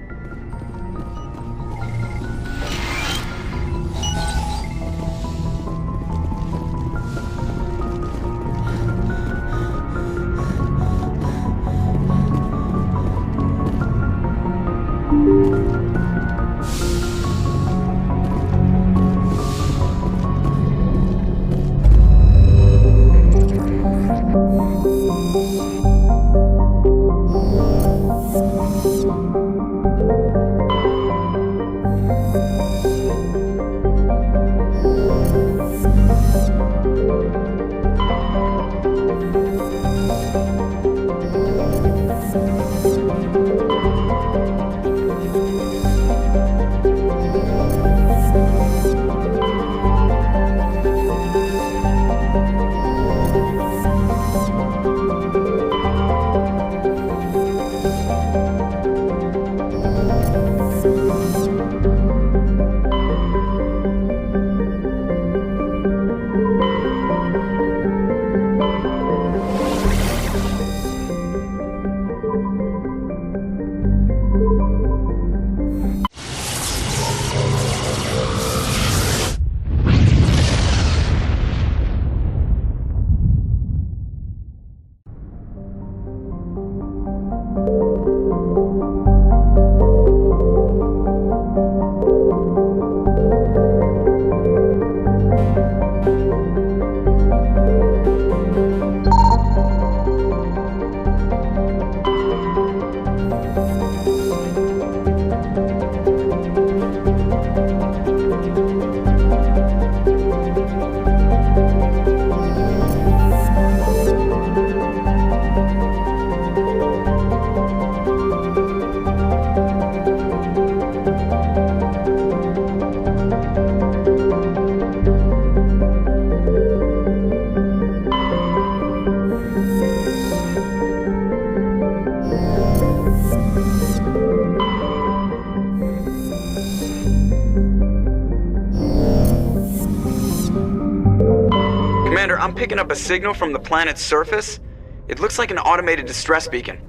I'm picking up a signal from the planet's surface. It looks like an automated distress beacon.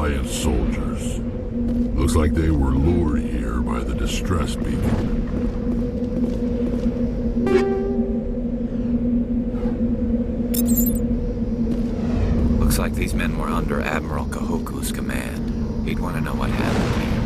Alliance soldiers. Looks like they were lured here by the distress beacon. Looks like these men were under Admiral Kahoku's command. He'd want to know what happened here.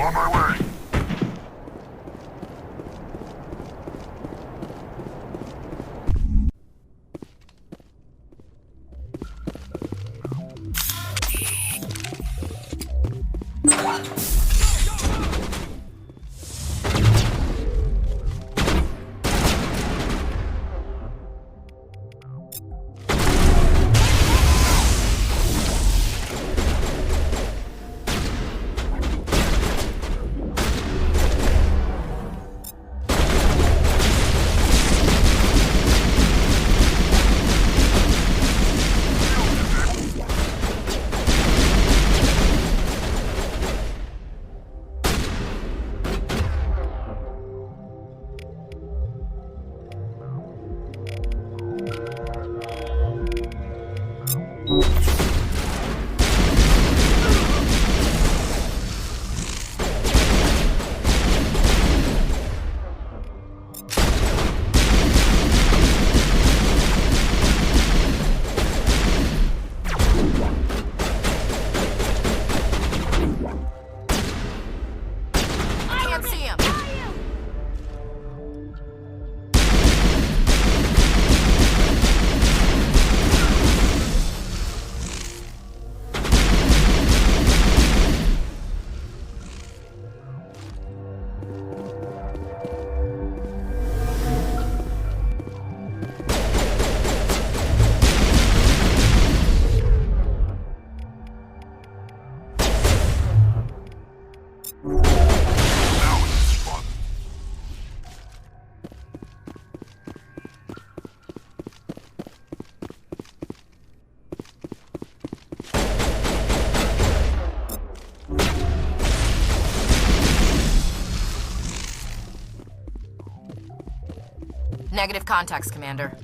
On my way. Negative contacts, Commander.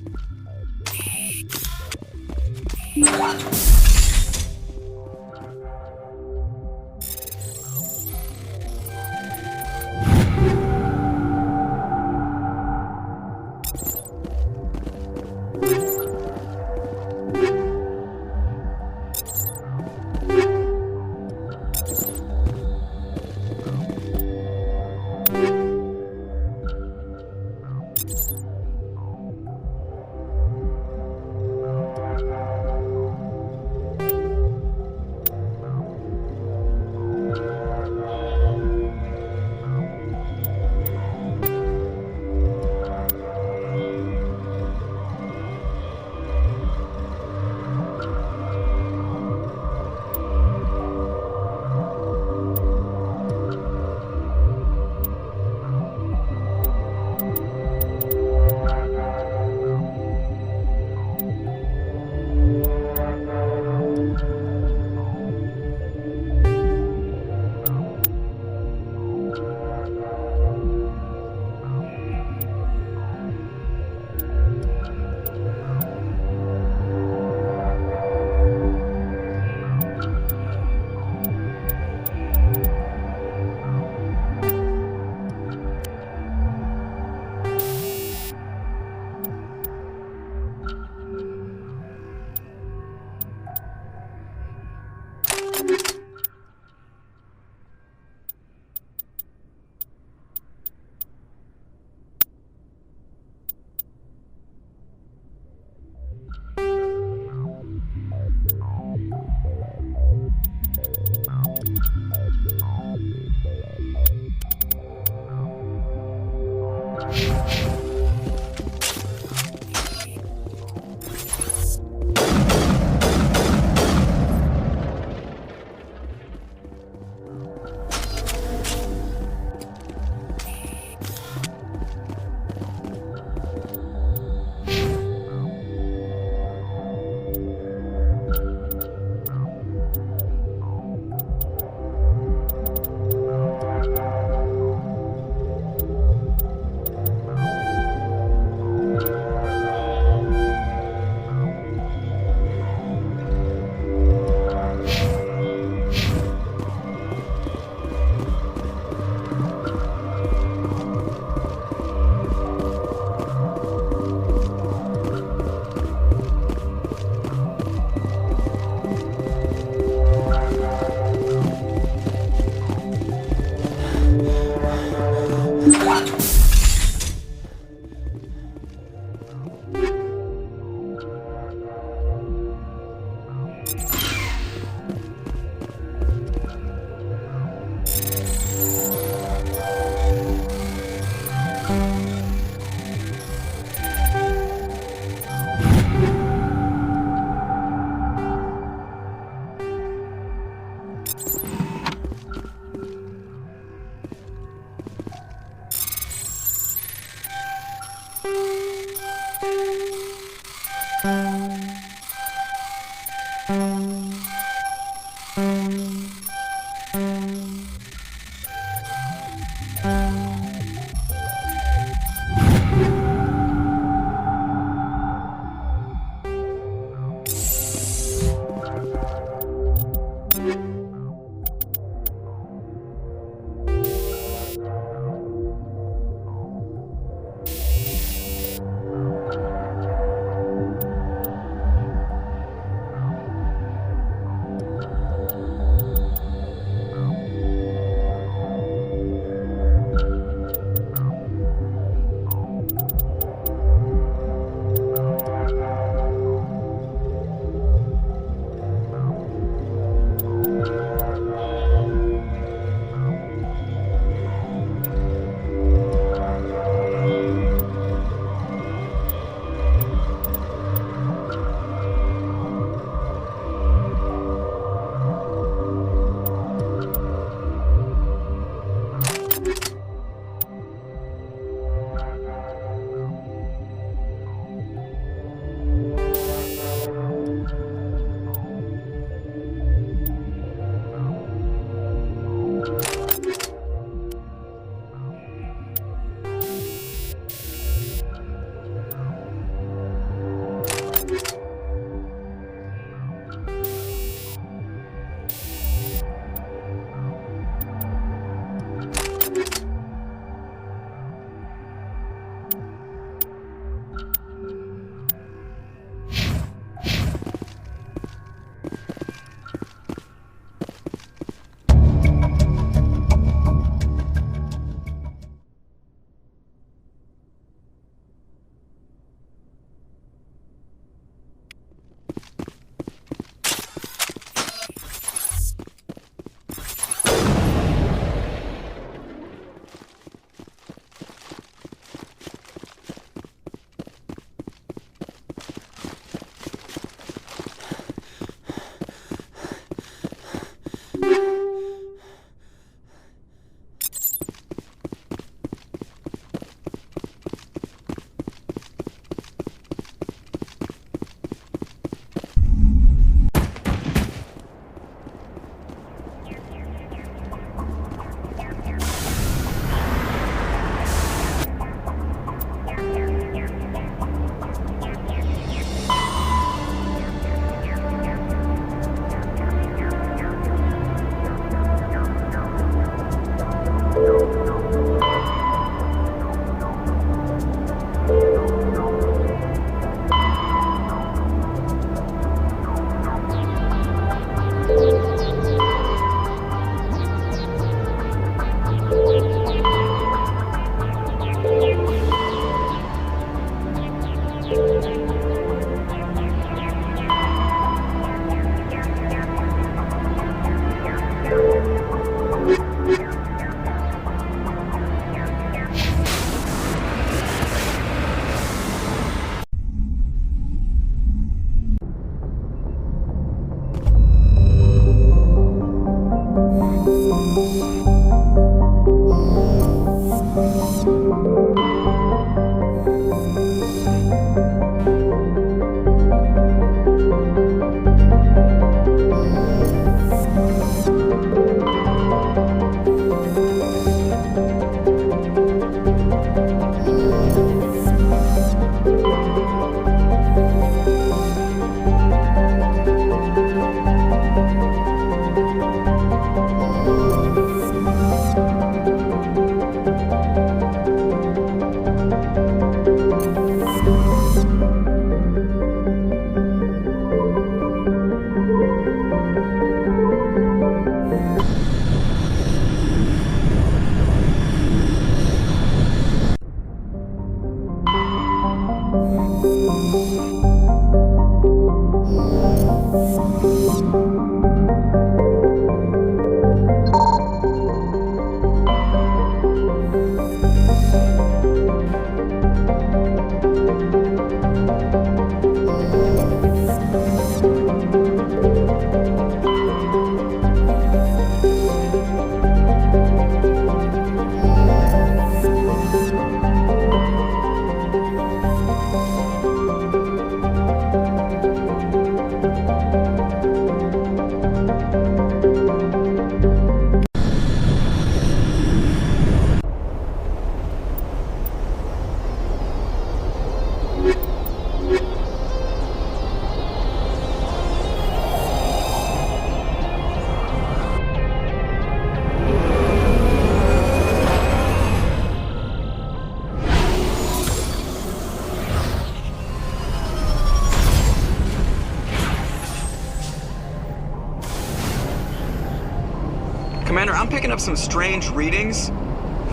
Commander, I'm picking up some strange readings.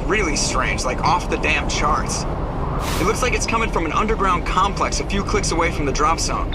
Really strange, like off the damn charts. It looks like it's coming from an underground complex a few clicks away from the drop zone.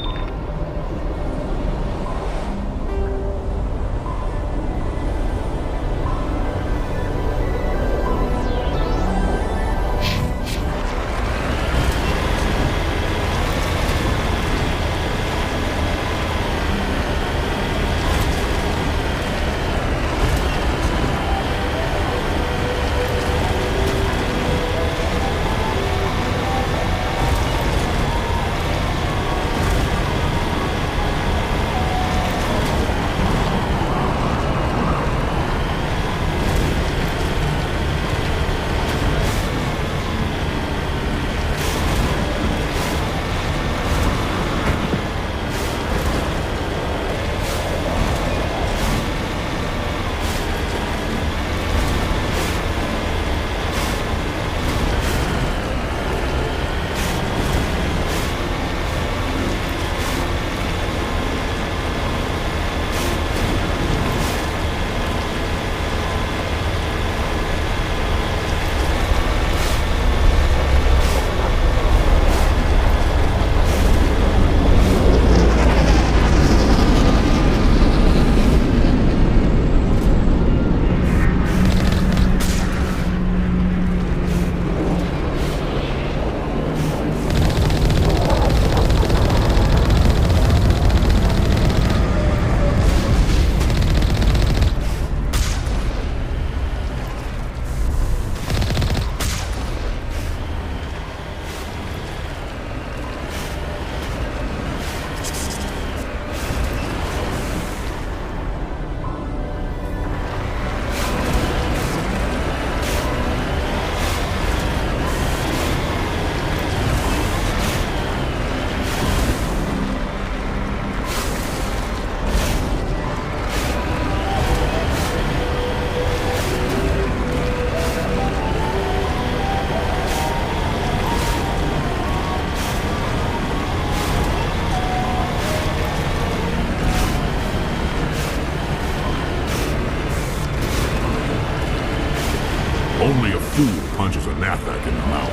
Only a fool punches a knapsack in the mouth.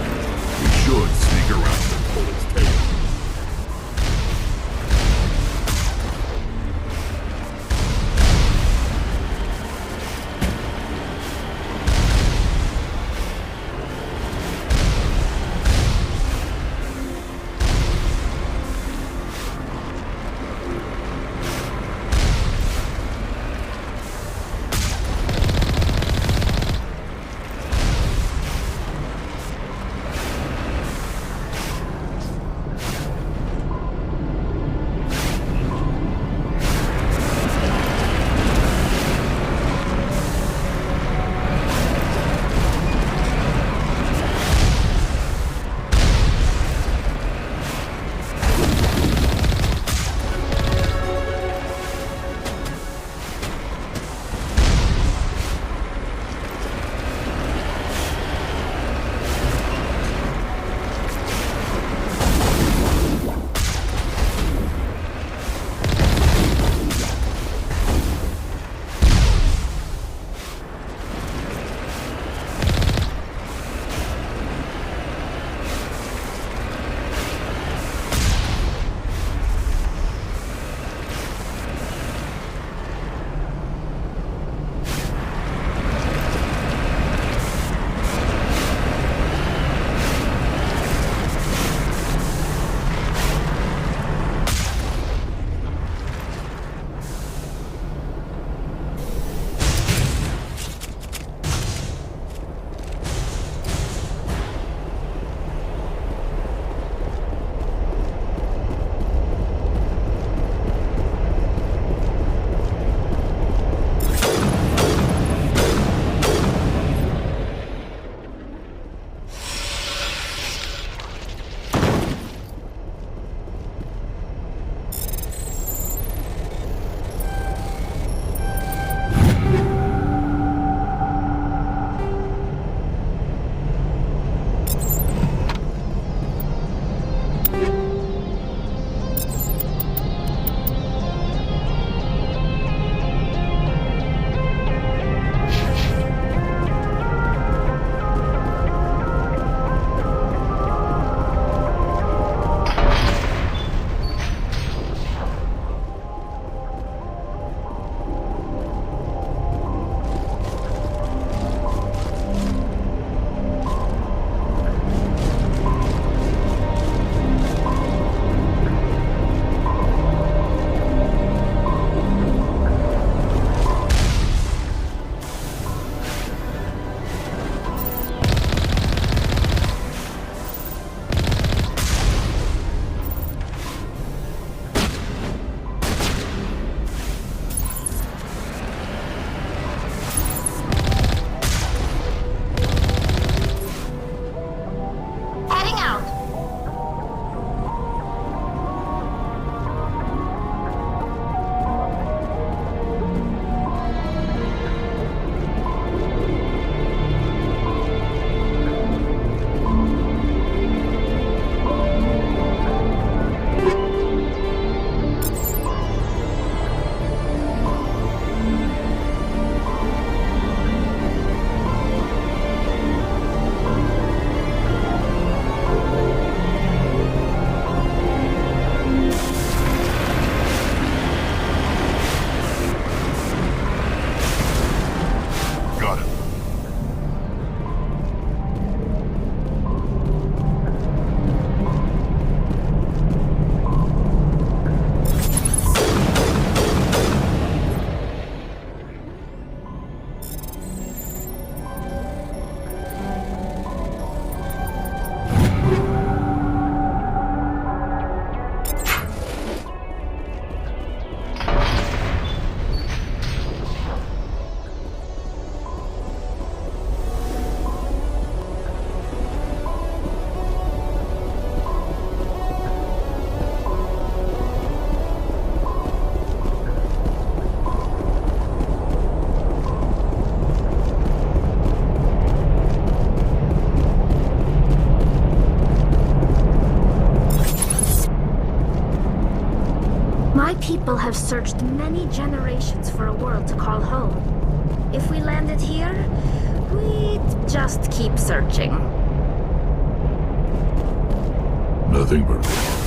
We should sneak around and pull its tail. My people have searched many generations for a world to call home. If we landed here, we'd just keep searching. Nothing but...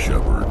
Shepard.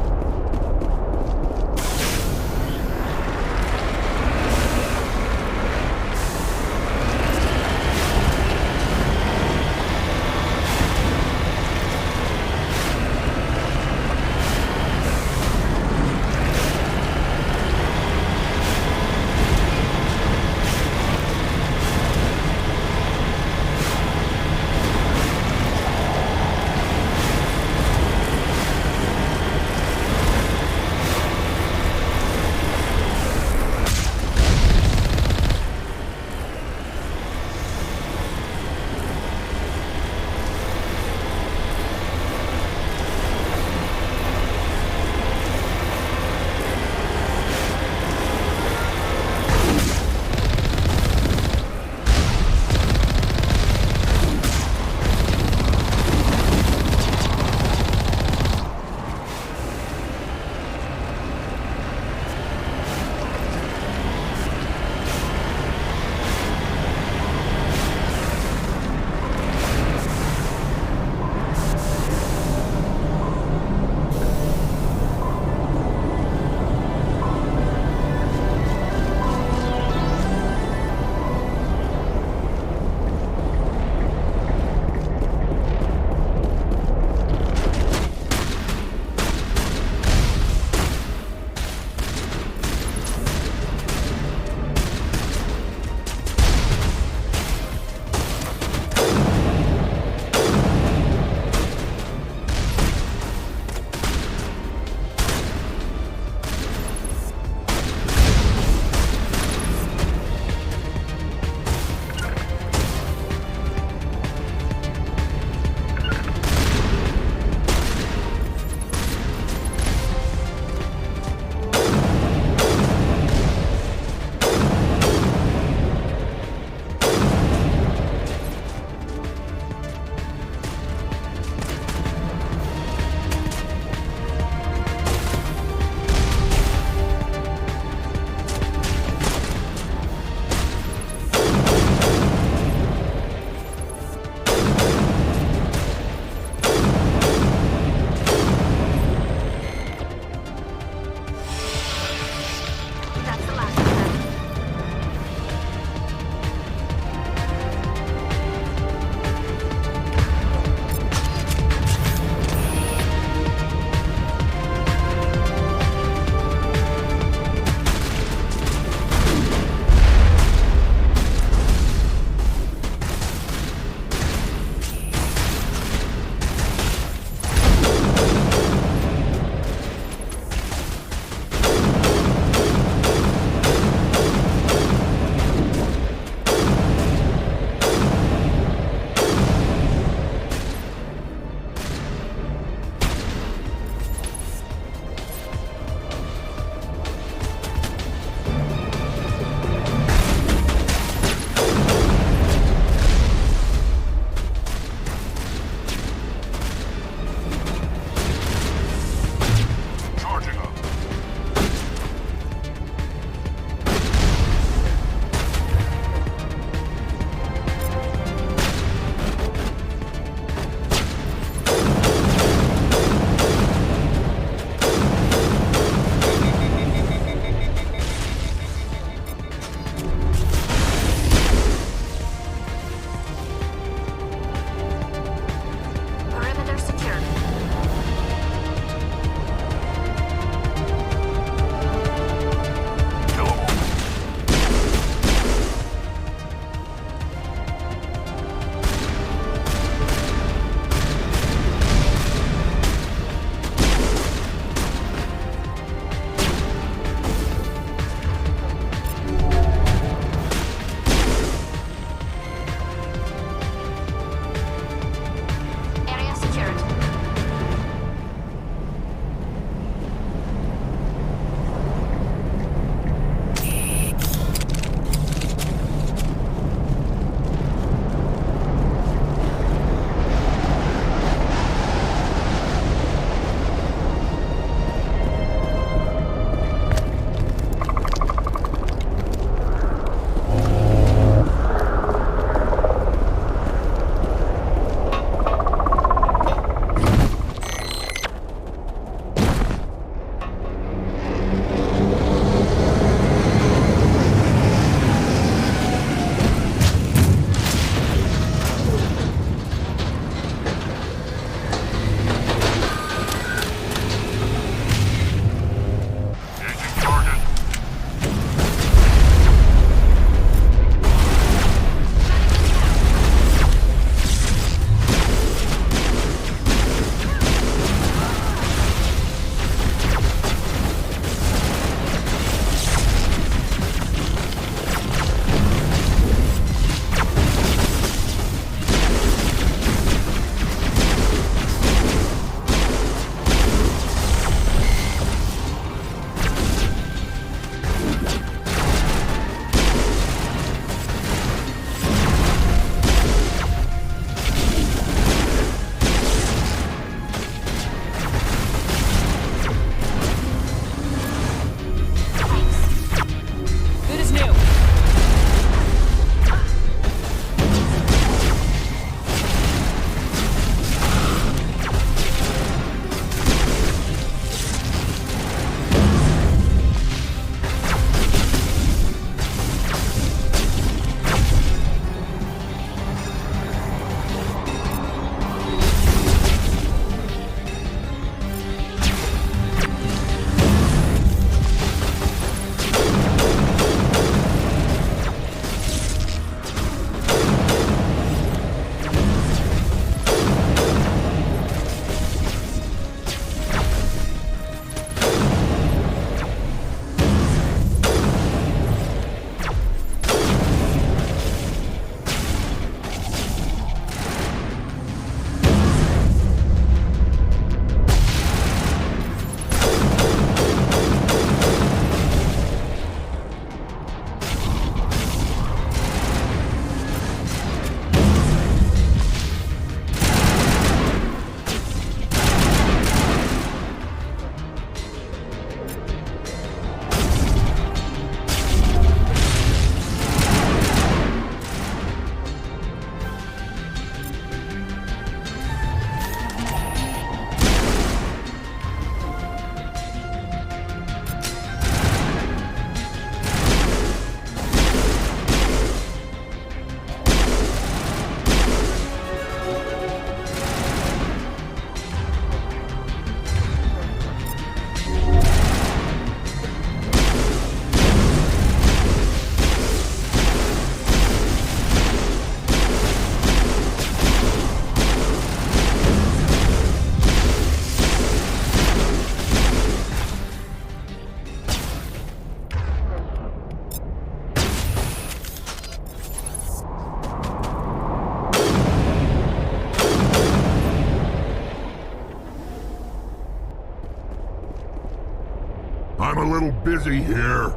a little busy here.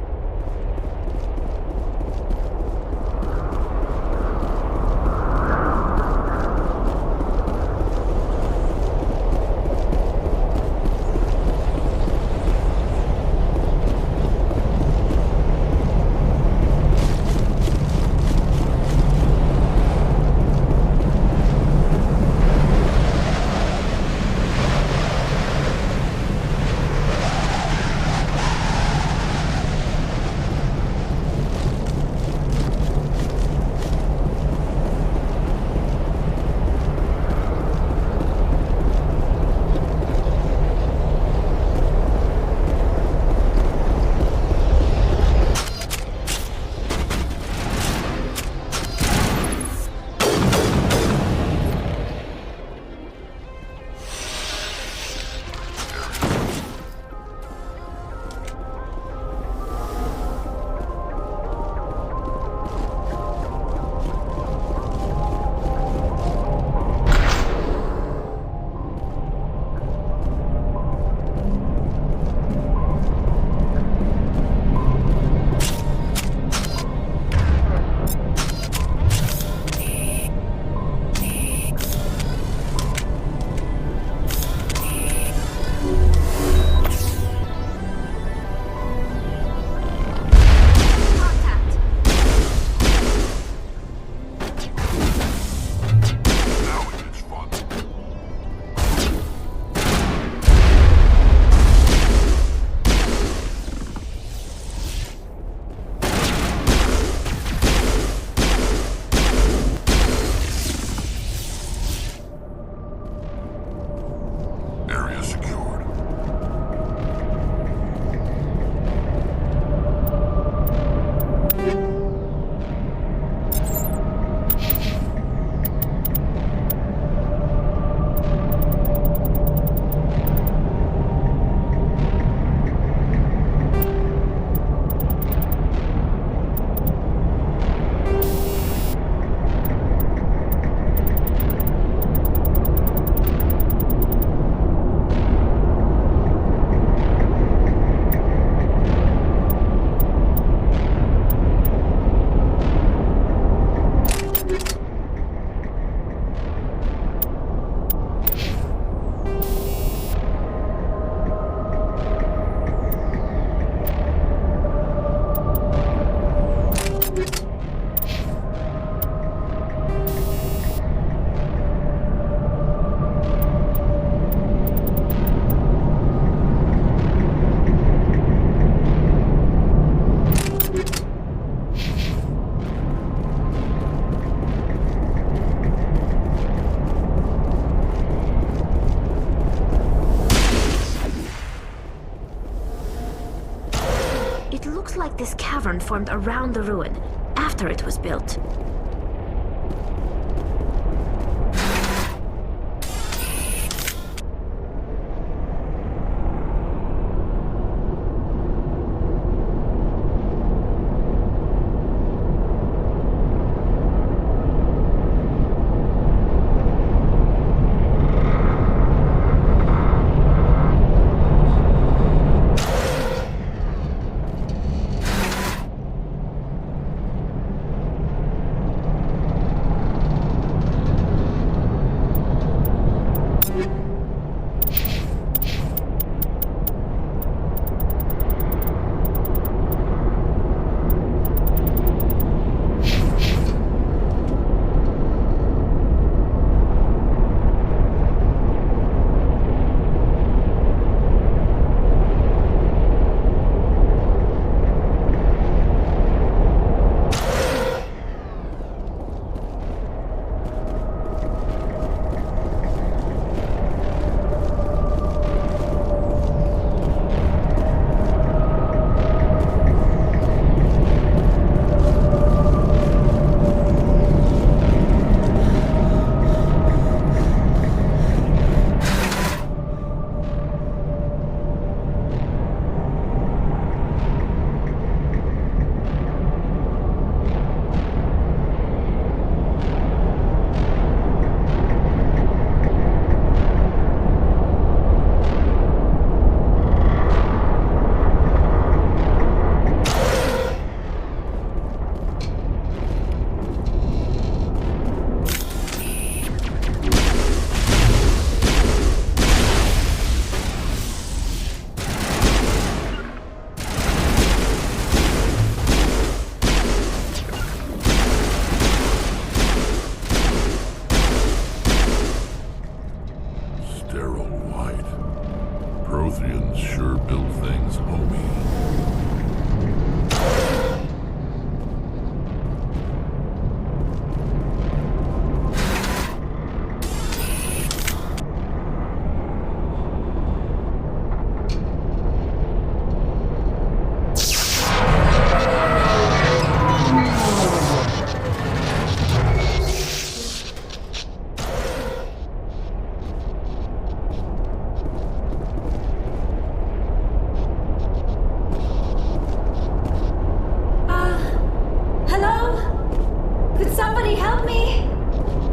like this cavern formed around the ruin, after it was built.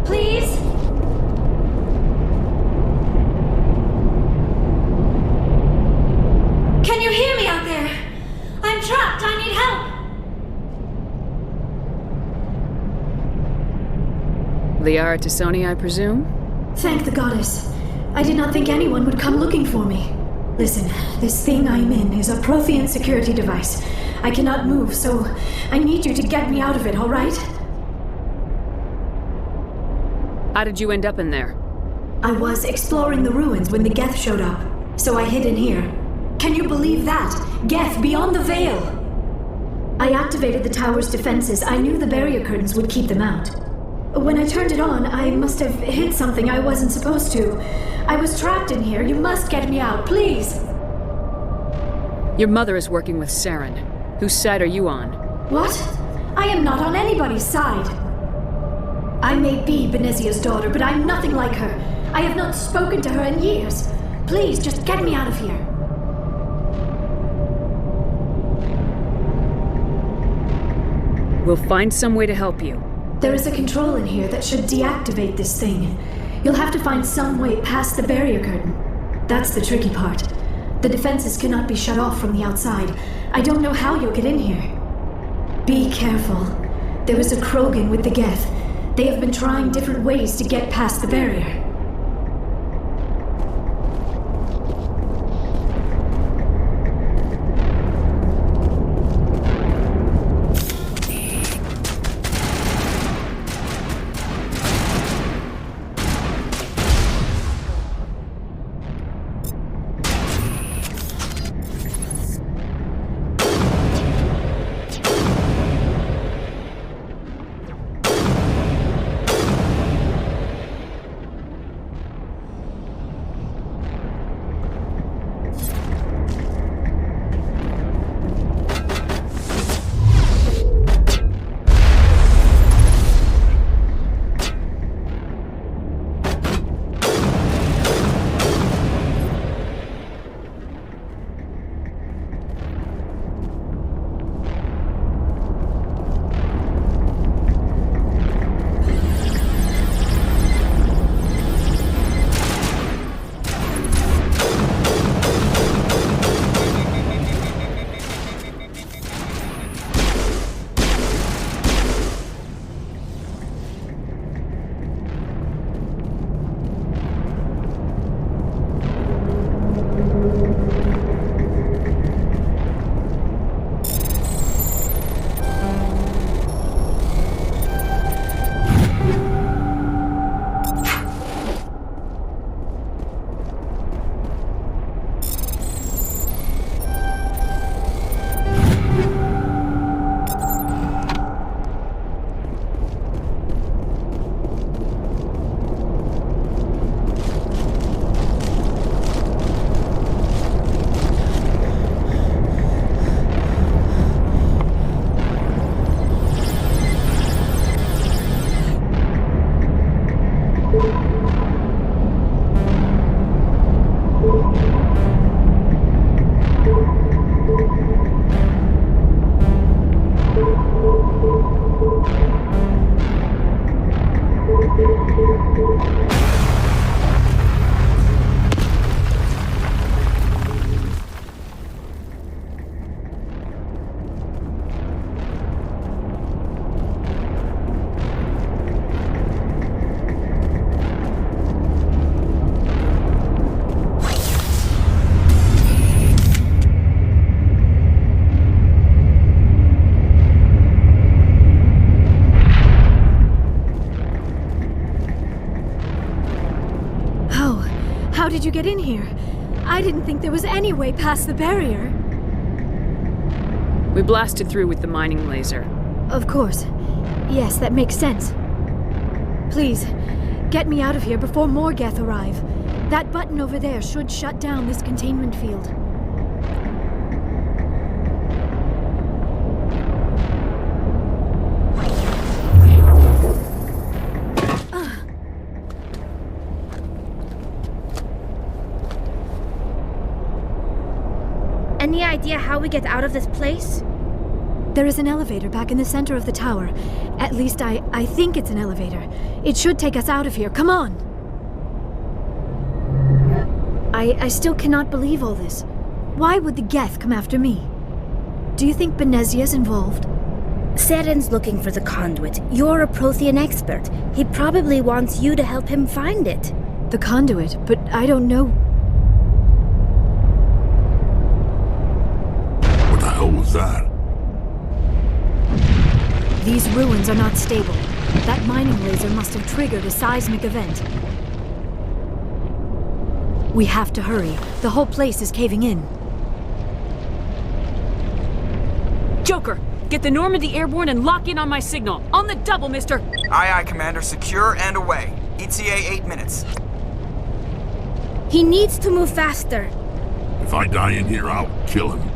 Please? Can you hear me out there? I'm trapped. I need help. Liara Tassoni, I presume? Thank the goddess. I did not think anyone would come looking for me. Listen, this thing I'm in is a prothean security device. I cannot move, so I need you to get me out of it, all right? How did you end up in there? I was exploring the ruins when the Geth showed up, so I hid in here. Can you believe that? Geth, beyond the veil! I activated the tower's defenses. I knew the barrier curtains would keep them out. When I turned it on, I must have hit something I wasn't supposed to. I was trapped in here. You must get me out, please! Your mother is working with Saren. Whose side are you on? What? I am not on anybody's side. I may be Benezia's daughter, but I'm nothing like her. I have not spoken to her in years. Please, just get me out of here. We'll find some way to help you. There is a control in here that should deactivate this thing. You'll have to find some way past the barrier curtain. That's the tricky part. The defenses cannot be shut off from the outside. I don't know how you'll get in here. Be careful. There is a Krogan with the Geth. They have been trying different ways to get past the barrier. How did you get in here? I didn't think there was any way past the barrier. We blasted through with the mining laser. Of course. Yes, that makes sense. Please, get me out of here before more Geth arrive. That button over there should shut down this containment field. Any idea how we get out of this place? There is an elevator back in the center of the tower. At least I think it's an elevator. It should take us out of here. Come on! I still cannot believe all this. Why would the Geth come after me? Do you think Benezia's involved? Saren's looking for the conduit. You're a prothean expert. He probably wants you to help him find it. The conduit? But I don't know... What the hell was that? These ruins are not stable. That mining laser must have triggered a seismic event. We have to hurry. The whole place is caving in. Joker, get the Normandy airborne and lock in on my signal. On the double, mister! Aye, aye, Commander. Secure and away. ETA 8 minutes. He needs to move faster. If I die in here, I'll kill him.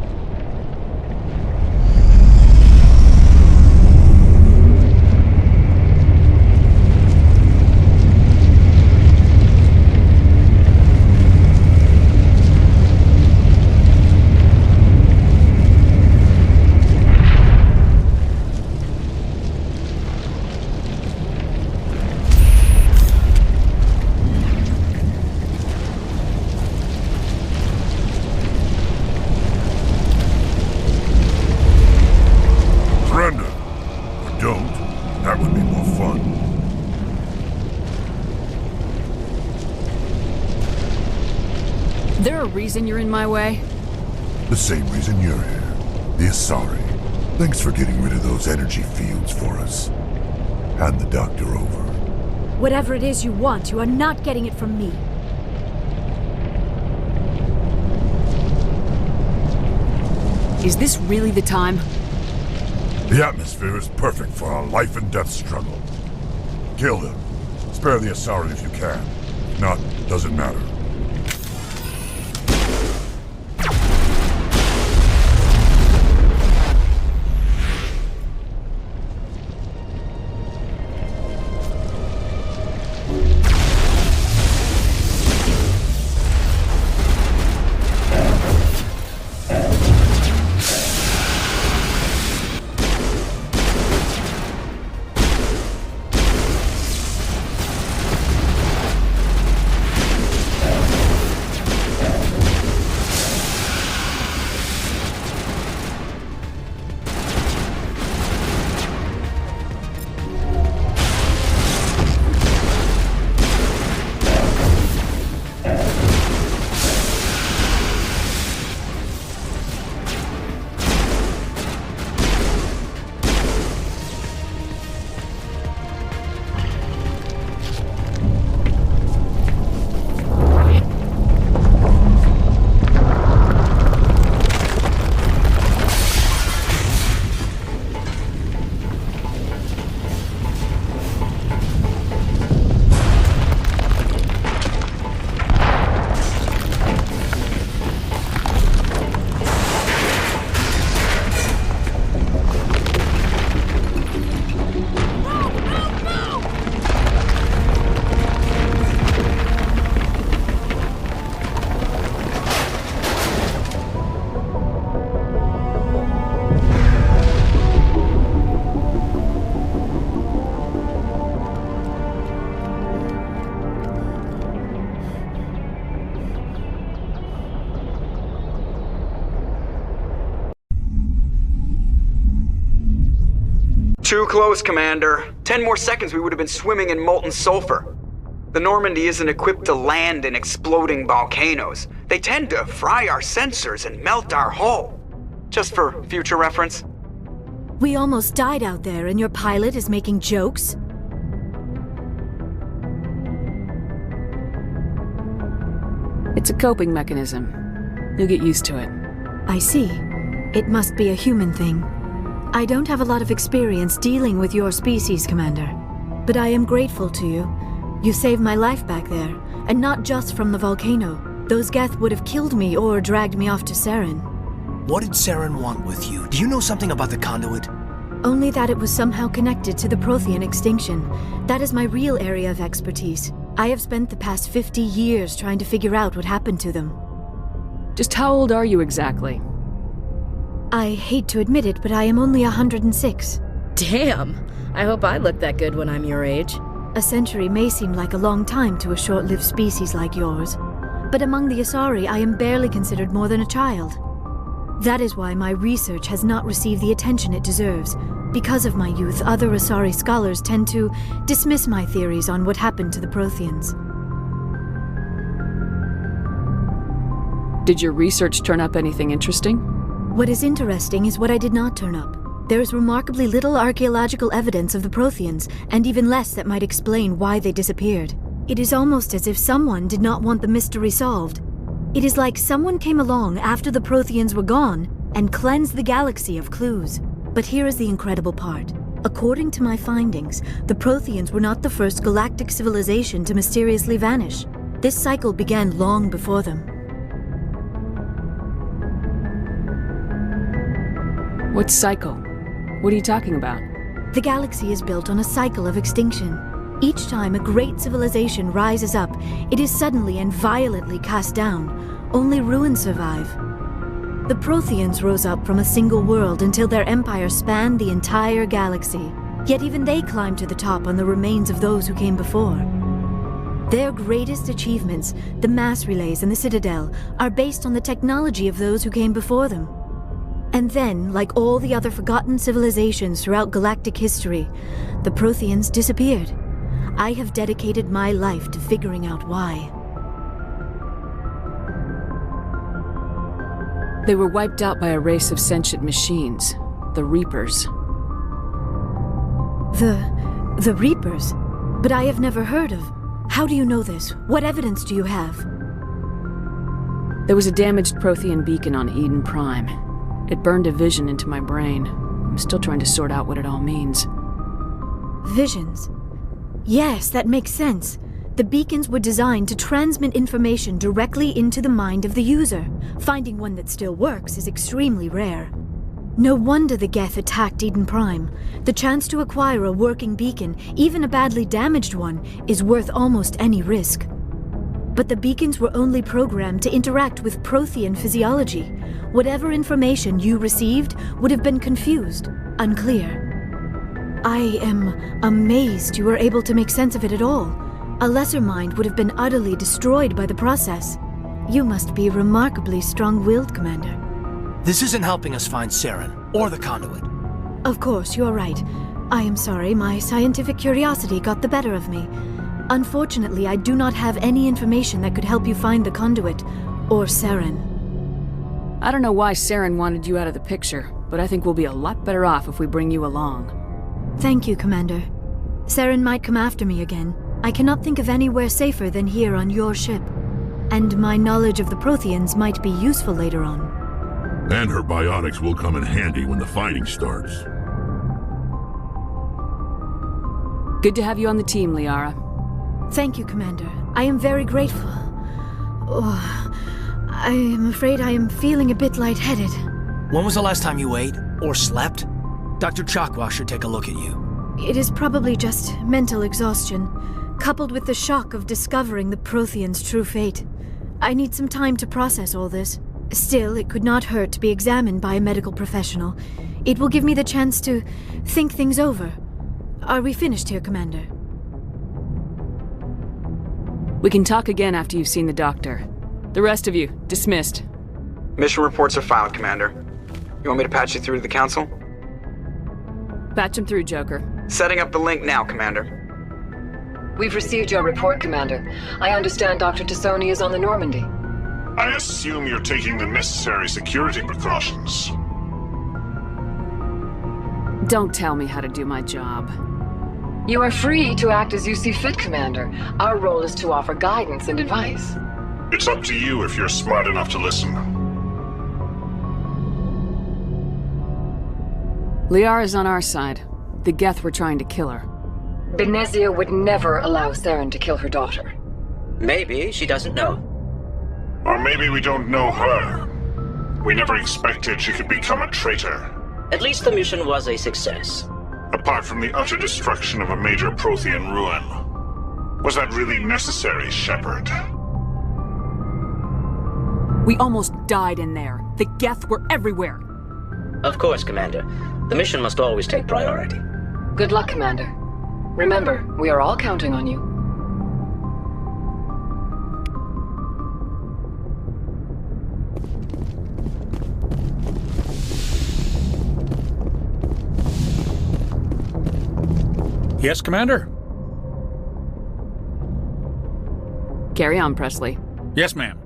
Reason you're in my way? The same reason you're here. The Asari. Thanks for getting rid of those energy fields for us. Hand the doctor over. Whatever it is you want, you are not getting it from me. Is this really the time? The atmosphere is perfect for a life and death struggle. Kill them. Spare the Asari if you can. If not, doesn't matter. Too close, Commander. 10 more seconds we would have been swimming in molten sulfur. The Normandy isn't equipped to land in exploding volcanoes. They tend to fry our sensors and melt our hull. Just for future reference. We almost died out there and your pilot is making jokes? It's a coping mechanism. You'll get used to it. I see. It must be a human thing. I don't have a lot of experience dealing with your species, Commander. But I am grateful to you. You saved my life back there, and not just from the volcano. Those Geth would have killed me or dragged me off to Saren. What did Saren want with you? Do you know something about the conduit? Only that it was somehow connected to the prothean extinction. That is my real area of expertise. I have spent the past 50 years trying to figure out what happened to them. Just how old are you exactly? I hate to admit it, but I am only 106. Damn! I hope I look that good when I'm your age. A century may seem like a long time to a short-lived species like yours, but among the Asari I am barely considered more than a child. That is why my research has not received the attention it deserves. Because of my youth, other Asari scholars tend to dismiss my theories on what happened to the Protheans. Did your research turn up anything interesting? What is interesting is what I did not turn up. There is remarkably little archaeological evidence of the Protheans, and even less that might explain why they disappeared. It is almost as if someone did not want the mystery solved. It is like someone came along after the Protheans were gone and cleansed the galaxy of clues. But here is the incredible part. According to my findings, the Protheans were not the first galactic civilization to mysteriously vanish. This cycle began long before them. What cycle? What are you talking about? The galaxy is built on a cycle of extinction. Each time a great civilization rises up, it is suddenly and violently cast down. Only ruins survive. The Protheans rose up from a single world until their empire spanned the entire galaxy. Yet even they climbed to the top on the remains of those who came before. Their greatest achievements, the mass relays and the Citadel, are based on the technology of those who came before them. And then, like all the other forgotten civilizations throughout galactic history, the Protheans disappeared. I have dedicated my life to figuring out why. They were wiped out by a race of sentient machines, the Reapers. The Reapers? But I have never heard of. How do you know this? What evidence do you have? There was a damaged Prothean beacon on Eden Prime. It burned a vision into my brain. I'm still trying to sort out what it all means. Visions? Yes, that makes sense. The beacons were designed to transmit information directly into the mind of the user. Finding one that still works is extremely rare. No wonder the Geth attacked Eden Prime. The chance to acquire a working beacon, even a badly damaged one, is worth almost any risk. But the beacons were only programmed to interact with Prothean physiology. Whatever information you received would have been confused, unclear. I am amazed you were able to make sense of it at all. A lesser mind would have been utterly destroyed by the process. You must be remarkably strong-willed, Commander. This isn't helping us find Saren, or the conduit. Of course, you're right. I am sorry, my scientific curiosity got the better of me. Unfortunately, I do not have any information that could help you find the conduit, or Saren. I don't know why Saren wanted you out of the picture, but I think we'll be a lot better off if we bring you along. Thank you, Commander. Saren might come after me again. I cannot think of anywhere safer than here on your ship. And my knowledge of the Protheans might be useful later on. And her biotics will come in handy when the fighting starts. Good to have you on the team, Liara. Thank you, Commander. I am very grateful. Oh, I am afraid I am feeling a bit lightheaded. When was the last time you ate, or slept? Dr. Chakwa should take a look at you. It is probably just mental exhaustion, coupled with the shock of discovering the Protheans' true fate. I need some time to process all this. Still, it could not hurt to be examined by a medical professional. It will give me the chance to think things over. Are we finished here, Commander? We can talk again after you've seen the doctor. The rest of you, dismissed. Mission reports are filed, Commander. You want me to patch you through to the Council? Patch him through, Joker. Setting up the link now, Commander. We've received your report, Commander. I understand Dr. Tassoni is on the Normandy. I assume you're taking the necessary security precautions. Don't tell me how to do my job. You are free to act as you see fit, Commander. Our role is to offer guidance and advice. It's up to you if you're smart enough to listen. Liara's on our side. The Geth were trying to kill her. Benezia would never allow Saren to kill her daughter. Maybe she doesn't know. Or maybe we don't know her. We never expected she could become a traitor. At least the mission was a success. Apart from the utter destruction of a major Prothean ruin. Was that really necessary, Shepard? We almost died in there. The Geth were everywhere. Of course, Commander. The mission must always take priority. Good luck, Commander. Remember, we are all counting on you. Yes, Commander? Carry on, Presley. Yes, ma'am.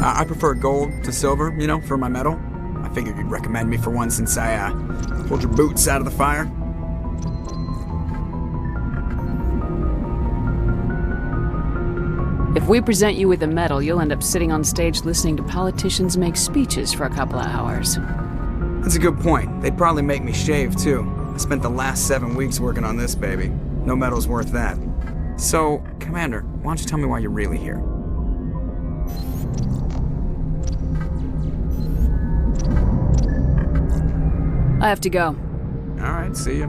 I prefer gold to silver, you know, for my medal. I figured you'd recommend me for one since I pulled your boots out of the fire. If we present you with a medal, you'll end up sitting on stage listening to politicians make speeches for a couple of hours. That's a good point. They'd probably make me shave, too. I spent the last 7 weeks working on this baby. No medal's worth that. So, Commander, why don't you tell me why you're really here? I have to go. All right, see ya.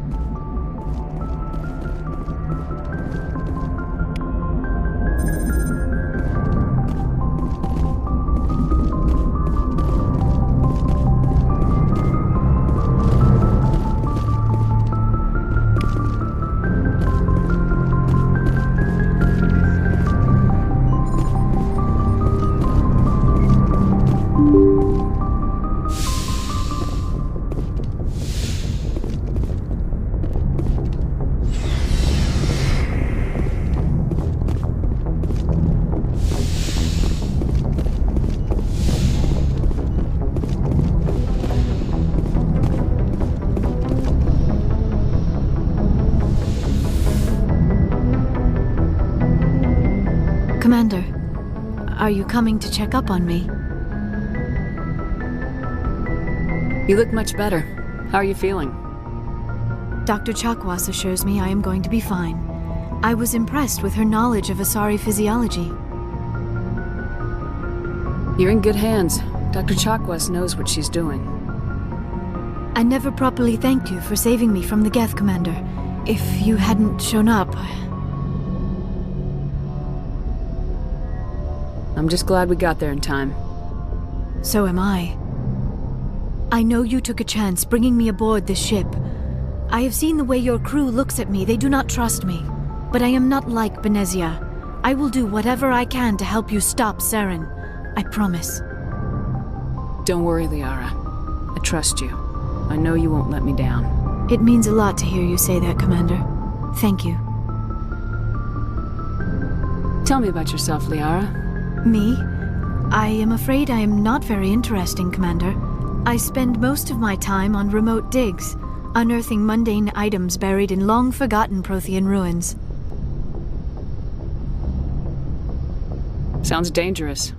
Commander, are you coming to check up on me? You look much better. How are you feeling? Dr. Chakwas assures me I am going to be fine. I was impressed with her knowledge of Asari physiology. You're in good hands. Dr. Chakwas knows what she's doing. I never properly thanked you for saving me from the Geth, Commander. If you hadn't shown up... I'm just glad we got there in time. So am I. I know you took a chance bringing me aboard this ship. I have seen the way your crew looks at me. They do not trust me. But I am not like Benezia. I will do whatever I can to help you stop Saren. I promise. Don't worry, Liara. I trust you. I know you won't let me down. It means a lot to hear you say that, Commander. Thank you. Tell me about yourself, Liara. Me? I am afraid I am not very interesting, Commander. I spend most of my time on remote digs, unearthing mundane items buried in long-forgotten Prothean ruins. Sounds dangerous.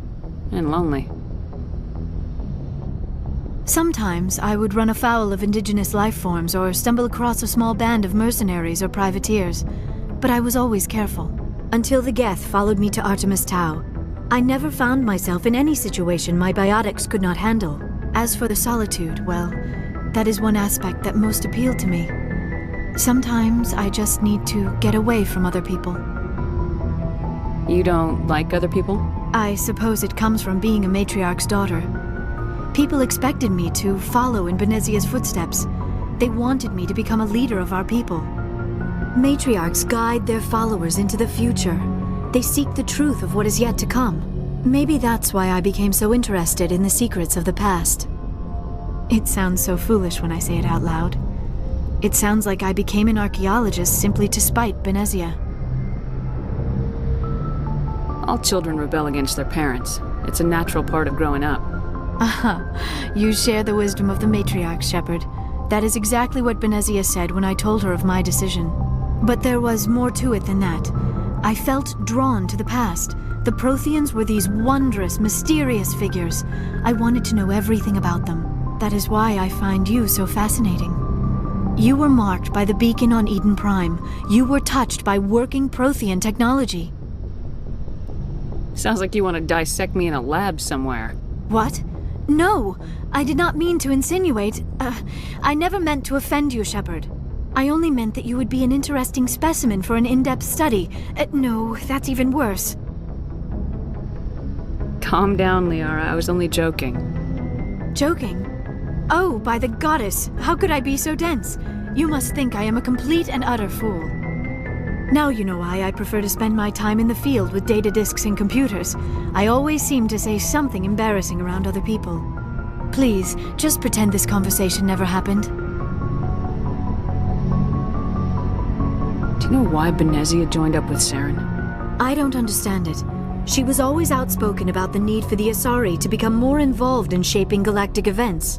And lonely. Sometimes I would run afoul of indigenous life forms or stumble across a small band of mercenaries or privateers, but I was always careful. Until the Geth followed me to Artemis Tau. I never found myself in any situation my biotics could not handle. As for the solitude, well, that is one aspect that most appealed to me. Sometimes I just need to get away from other people. You don't like other people? I suppose it comes from being a matriarch's daughter. People expected me to follow in Benezia's footsteps. They wanted me to become a leader of our people. Matriarchs guide their followers into the future. They seek the truth of what is yet to come. Maybe that's why I became so interested in the secrets of the past. It sounds so foolish when I say it out loud. It sounds like I became an archaeologist simply to spite Benezia. All children rebel against their parents. It's a natural part of growing up. Aha, you share the wisdom of the matriarch, Shepard. That is exactly what Benezia said when I told her of my decision. But there was more to it than that. I felt drawn to the past. The Protheans were these wondrous, mysterious figures. I wanted to know everything about them. That is why I find you so fascinating. You were marked by the beacon on Eden Prime. You were touched by working Prothean technology. Sounds like you want to dissect me in a lab somewhere. What? No! I did not mean to insinuate. I never meant to offend you, Shepard. I only meant that you would be an interesting specimen for an in-depth study. No, that's even worse. Calm down, Liara. I was only joking. Joking? Oh, by the goddess, how could I be so dense? You must think I am a complete and utter fool. Now you know why I prefer to spend my time in the field with data disks and computers. I always seem to say something embarrassing around other people. Please, just pretend this conversation never happened. Do you know why Benezia joined up with Saren? I don't understand it. She was always outspoken about the need for the Asari to become more involved in shaping galactic events.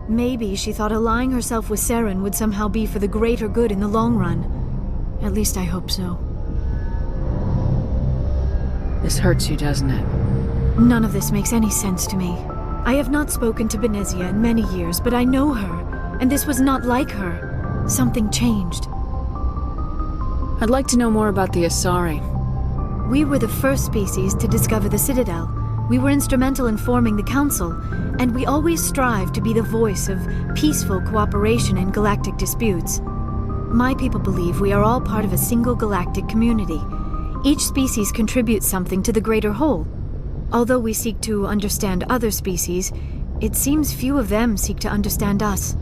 Maybe she thought allying herself with Saren would somehow be for the greater good in the long run. At least I hope so. This hurts you, doesn't it? None of this makes any sense to me. I have not spoken to Benezia in many years, but I know her, and this was not like her. Something changed. I'd like to know more about the Asari. We were the first species to discover the Citadel. We were instrumental in forming the Council, and we always strive to be the voice of peaceful cooperation in galactic disputes. My people believe we are all part of a single galactic community. Each species contributes something to the greater whole. Although we seek to understand other species, it seems few of them seek to understand us.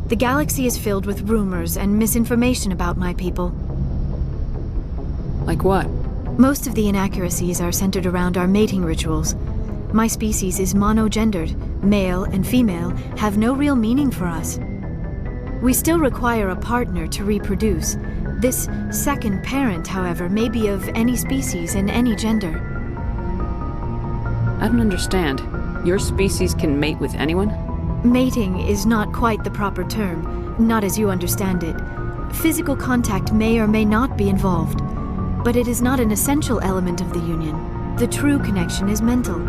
The galaxy is filled with rumors and misinformation about my people. Like what? Most of the inaccuracies are centered around our mating rituals. My species is monogendered. Male and female have no real meaning for us. We still require a partner to reproduce. This second parent, however, may be of any species and any gender. I don't understand. Your species can mate with anyone? Mating is not quite the proper term, not as you understand it. Physical contact may or may not be involved, but it is not an essential element of the union. The true connection is mental.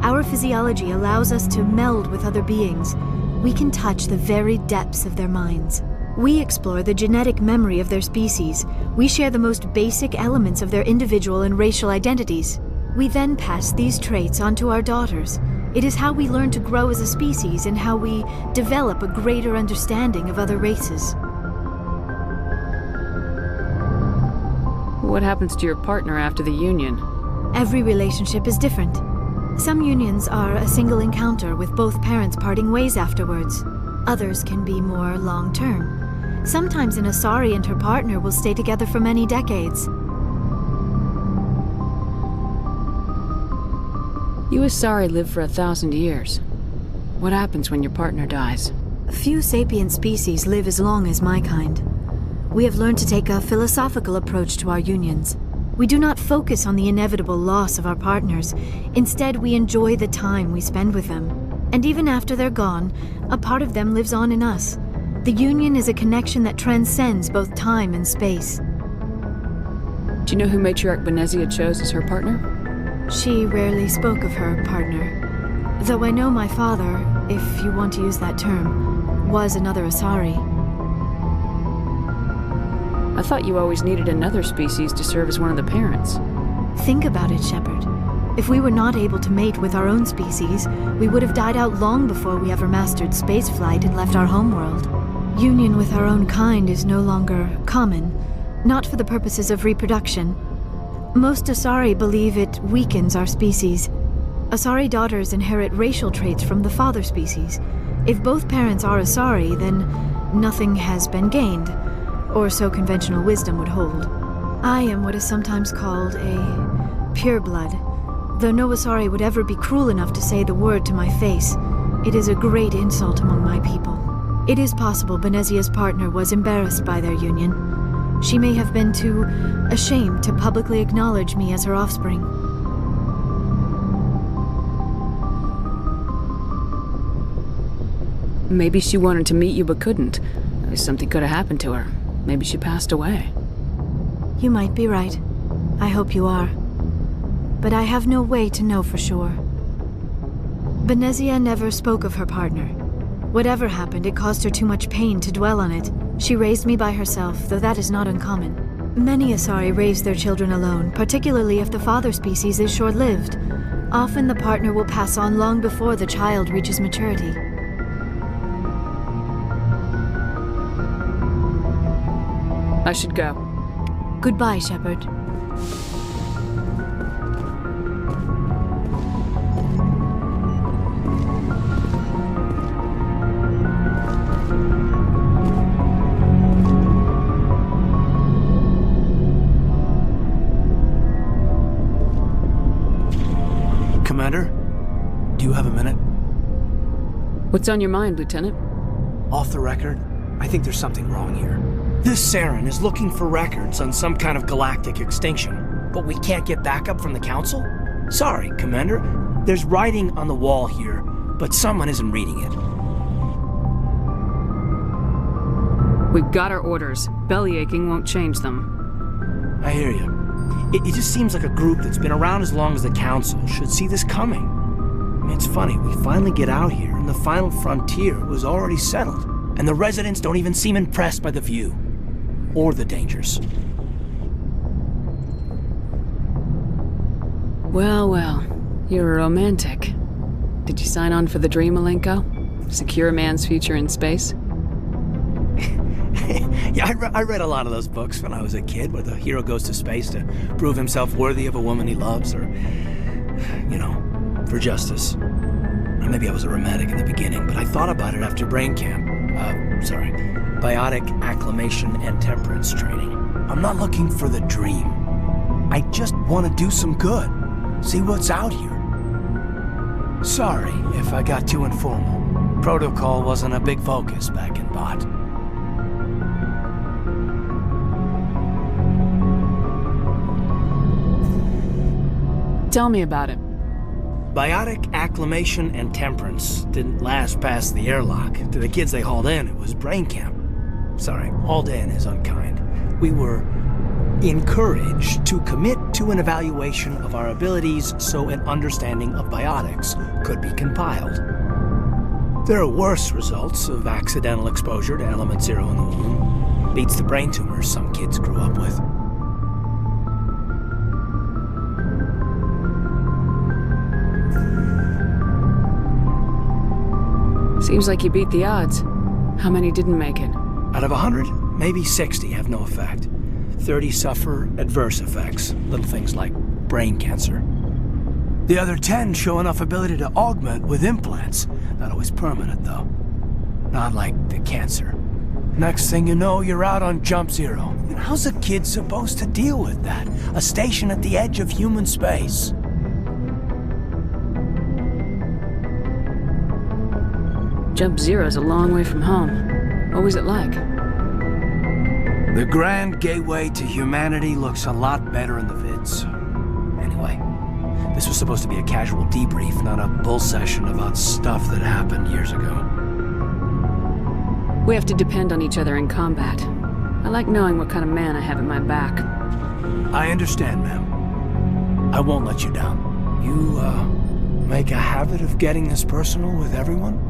Our physiology allows us to meld with other beings. We can touch the very depths of their minds. We explore the genetic memory of their species. We share the most basic elements of their individual and racial identities. We then pass these traits on to our daughters. It is how we learn to grow as a species and how we develop a greater understanding of other races. What happens to your partner after the union? Every relationship is different. Some unions are a single encounter with both parents parting ways afterwards. Others can be more long-term. Sometimes an Asari and her partner will stay together for many decades. You Asari live for 1,000 years. What happens when your partner dies? Few sapient species live as long as my kind. We have learned to take a philosophical approach to our unions. We do not focus on the inevitable loss of our partners. Instead, we enjoy the time we spend with them. And even after they're gone, a part of them lives on in us. The union is a connection that transcends both time and space. Do you know who Matriarch Benezia chose as her partner? She rarely spoke of her partner. Though I know my father, if you want to use that term, was another Asari. I thought you always needed another species to serve as one of the parents. Think about it, Shepard. If we were not able to mate with our own species, we would have died out long before we ever mastered spaceflight and left our homeworld. Union with our own kind is no longer common, not for the purposes of reproduction. Most Asari believe it weakens our species. Asari daughters inherit racial traits from the father species. If both parents are Asari, then nothing has been gained. Or so conventional wisdom would hold. I am what is sometimes called a pureblood. Though no Asari would ever be cruel enough to say the word to my face, it is a great insult among my people. It is possible Benezia's partner was embarrassed by their union. She may have been too ashamed to publicly acknowledge me as her offspring. Maybe she wanted to meet you but couldn't. Something could have happened to her. Maybe she passed away. You might be right. I hope you are. But I have no way to know for sure. Benezia never spoke of her partner. Whatever happened, it caused her too much pain to dwell on it. She raised me by herself, though that is not uncommon. Many Asari raise their children alone, particularly if the father species is short-lived. Often the partner will pass on long before the child reaches maturity. I should go. Goodbye, Shepard. Commander, do you have a minute? What's on your mind, Lieutenant? Off the record, I think there's something wrong here. This Saren is looking for records on some kind of galactic extinction, but we can't get backup from the Council? Sorry, Commander. There's writing on the wall here, but someone isn't reading it. We've got our orders. Bellyaching won't change them. I hear you. It just seems like a group that's been around as long as the Council should see this coming. I mean, it's funny, we finally get out here, and the final frontier was already settled, and the residents don't even seem impressed by the view. Or the dangers. Well, well. You're a romantic. Did you sign on for the dream, Malenko? Secure a man's future in space? Yeah, I read a lot of those books when I was a kid, where the hero goes to space to prove himself worthy of a woman he loves, or, you know, for justice. Or maybe I was a romantic in the beginning, but I thought about it after brain camp. Biotic acclimation and temperance training. I'm not looking for the dream. I just want to do some good. See what's out here. Sorry if I got too informal. Protocol wasn't a big focus back in Bot. Tell me about it. Biotic acclimation and temperance didn't last past the airlock. To the kids they hauled in, it was brain camp. Sorry, hauled in is unkind. We were encouraged to commit to an evaluation of our abilities so an understanding of biotics could be compiled. There are worse results of accidental exposure to element 0 in the womb. Beats the brain tumors some kids grew up with. Seems like you beat the odds. How many didn't make it? Out of 100, maybe 60 have no effect. 30 suffer adverse effects, little things like brain cancer. The other 10 show enough ability to augment with implants. Not always permanent, though. Not like the cancer. Next thing you know, you're out on Jump Zero. And how's a kid supposed to deal with that? A station at the edge of human space. Jump Zero's a long way from home. What was it like? The grand gateway to humanity looks a lot better in the vids. Anyway, this was supposed to be a casual debrief, not a bull session about stuff that happened years ago. We have to depend on each other in combat. I like knowing what kind of man I have at my back. I understand, ma'am. I won't let you down. You, make a habit of getting this personal with everyone?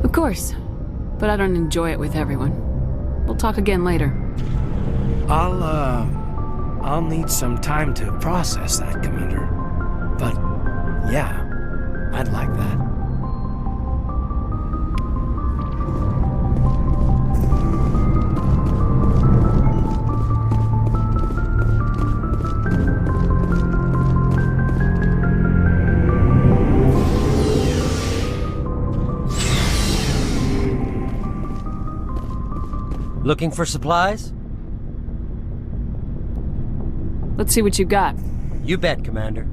Of course, but I don't enjoy it with everyone. We'll talk again later. I'll need some time to process that, Commander. But, yeah, I'd like that. Looking for supplies? Let's see what you got. You bet, Commander.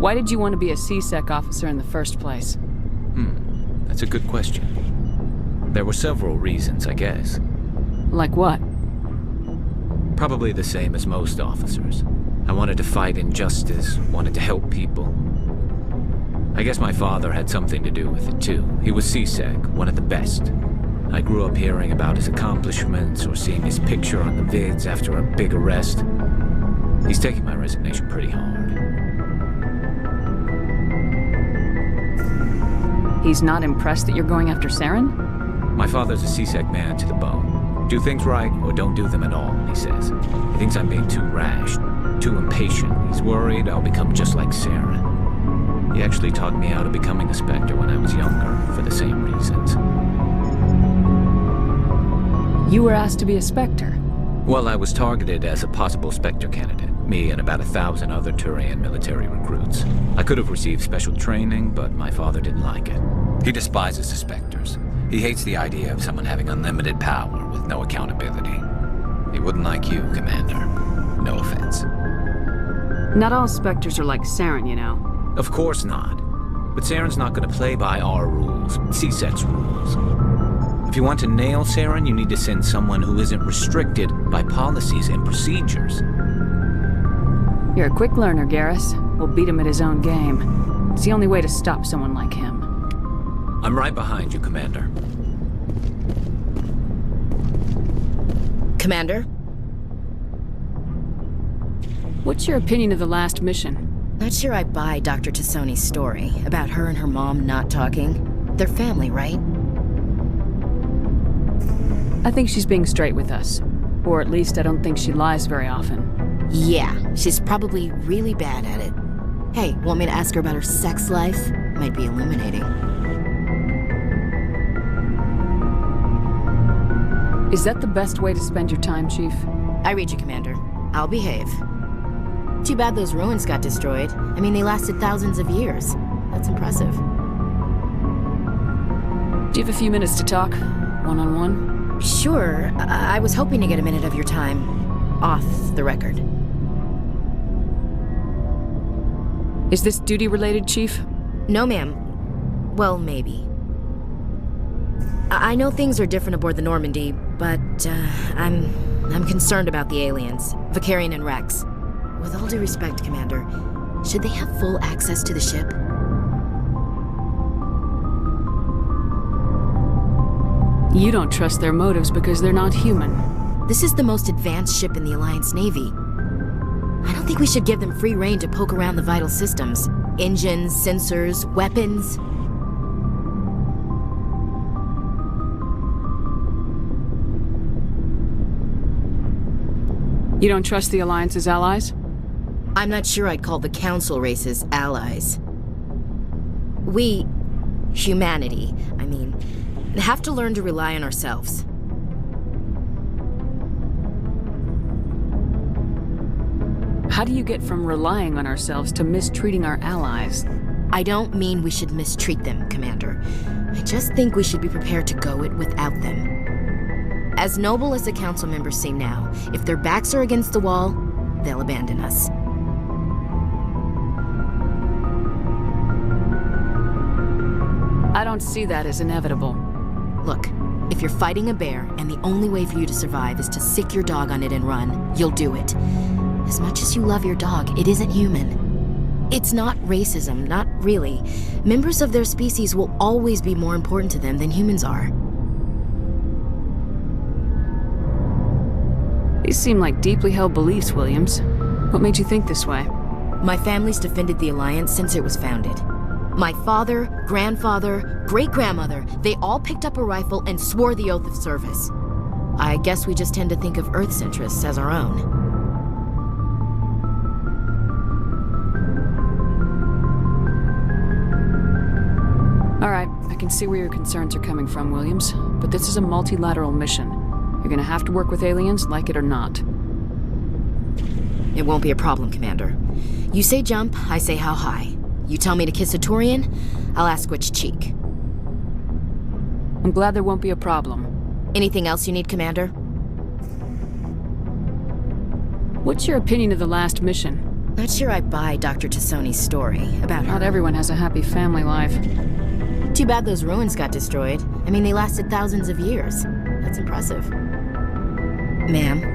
Why did you want to be a C-Sec officer in the first place? That's a good question. There were several reasons, I guess. Like what? Probably the same as most officers. I wanted to fight injustice, wanted to help people. I guess my father had something to do with it too. He was C-Sec, one of the best. I grew up hearing about his accomplishments or seeing his picture on the vids after a big arrest. He's taking my resignation pretty hard. He's not impressed that you're going after Saren? My father's a C-Sec man to the bone. Do things right or don't do them at all, he says. He thinks I'm being too rash, too impatient. He's worried I'll become just like Saren. He actually talked me out of becoming a Spectre when I was younger, for the same reasons. You were asked to be a Spectre? Well, I was targeted as a possible Spectre candidate. Me and about 1,000 other Thorian military recruits. I could have received special training, but my father didn't like it. He despises the Spectres. He hates the idea of someone having unlimited power with no accountability. He wouldn't like you, Commander. No offense. Not all Spectres are like Saren, you know. Of course not. But Saren's not going to play by our rules, C-Sec's rules. If you want to nail Saren, you need to send someone who isn't restricted by policies and procedures. You're a quick learner, Garrus. We'll beat him at his own game. It's the only way to stop someone like him. I'm right behind you, Commander. Commander? What's your opinion of the last mission? Not sure I buy Dr. Tassoni's story about her and her mom not talking. They're family, right? I think she's being straight with us. Or at least I don't think she lies very often. Yeah, she's probably really bad at it. Hey, want me to ask her about her sex life? Might be illuminating. Is that the best way to spend your time, Chief? I read you, Commander. I'll behave. Too bad those ruins got destroyed. I mean, they lasted thousands of years. That's impressive. Do you have a few minutes to talk? One-on-one? Sure. I was hoping to get a minute of your time. Off the record. Is this duty-related, Chief? No, ma'am. Well, maybe. I know things are different aboard the Normandy, but I'm concerned about the aliens, Vicarian and Rex. With all due respect, Commander, should they have full access to the ship? You don't trust their motives because they're not human. This is the most advanced ship in the Alliance Navy. I don't think we should give them free rein to poke around the vital systems. Engines, sensors, weapons. You don't trust the Alliance's allies? I'm not sure I'd call the Council races allies. We, humanity, I mean, have to learn to rely on ourselves. How do you get from relying on ourselves to mistreating our allies? I don't mean we should mistreat them, Commander. I just think we should be prepared to go it without them. As noble as the Council members seem now, if their backs are against the wall, they'll abandon us. I don't see that as inevitable. Look, if you're fighting a bear and the only way for you to survive is to sick your dog on it and run, you'll do it. As much as you love your dog, it isn't human. It's not racism, not really. Members of their species will always be more important to them than humans are. These seem like deeply held beliefs, Williams. What made you think this way? My family's defended the Alliance since it was founded. My father, grandfather, great-grandmother, they all picked up a rifle and swore the oath of service. I guess we just tend to think of Earth's interests as our own. All right, I can see where your concerns are coming from, Williams. But this is a multilateral mission. You're gonna have to work with aliens, like it or not. It won't be a problem, Commander. You say jump, I say how high. You tell me to kiss a Thorian, I'll ask which cheek. I'm glad there won't be a problem. Anything else you need, Commander? What's your opinion of the last mission? Not sure I buy Dr. Tassoni's story about her. Not everyone has a happy family life. Too bad those ruins got destroyed. I mean, they lasted thousands of years. That's impressive. Ma'am?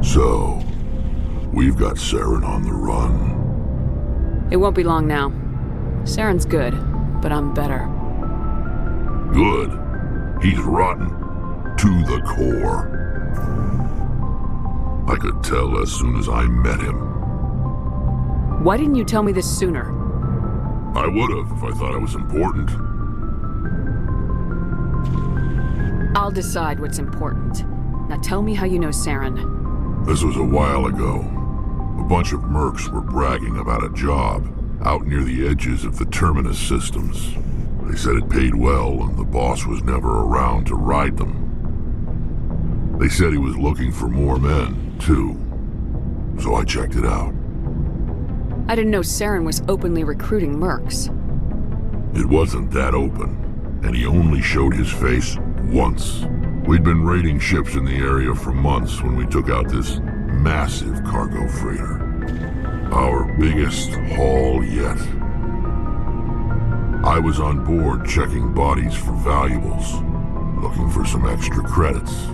So, we've got Saren on the run. It won't be long now. Saren's good, but I'm better. Good. He's rotten. To the core. I could tell as soon as I met him. Why didn't you tell me this sooner? I would've if I thought it was important. I'll decide what's important. Now tell me how you know Saren. This was a while ago. A bunch of mercs were bragging about a job out near the edges of the Terminus systems. They said it paid well and the boss was never around to ride them. They said he was looking for more men, too. So I checked it out. I didn't know Saren was openly recruiting mercs. It wasn't that open, and he only showed his face once. We'd been raiding ships in the area for months when we took out this massive cargo freighter. Our biggest haul yet. I was on board checking bodies for valuables, looking for some extra credits.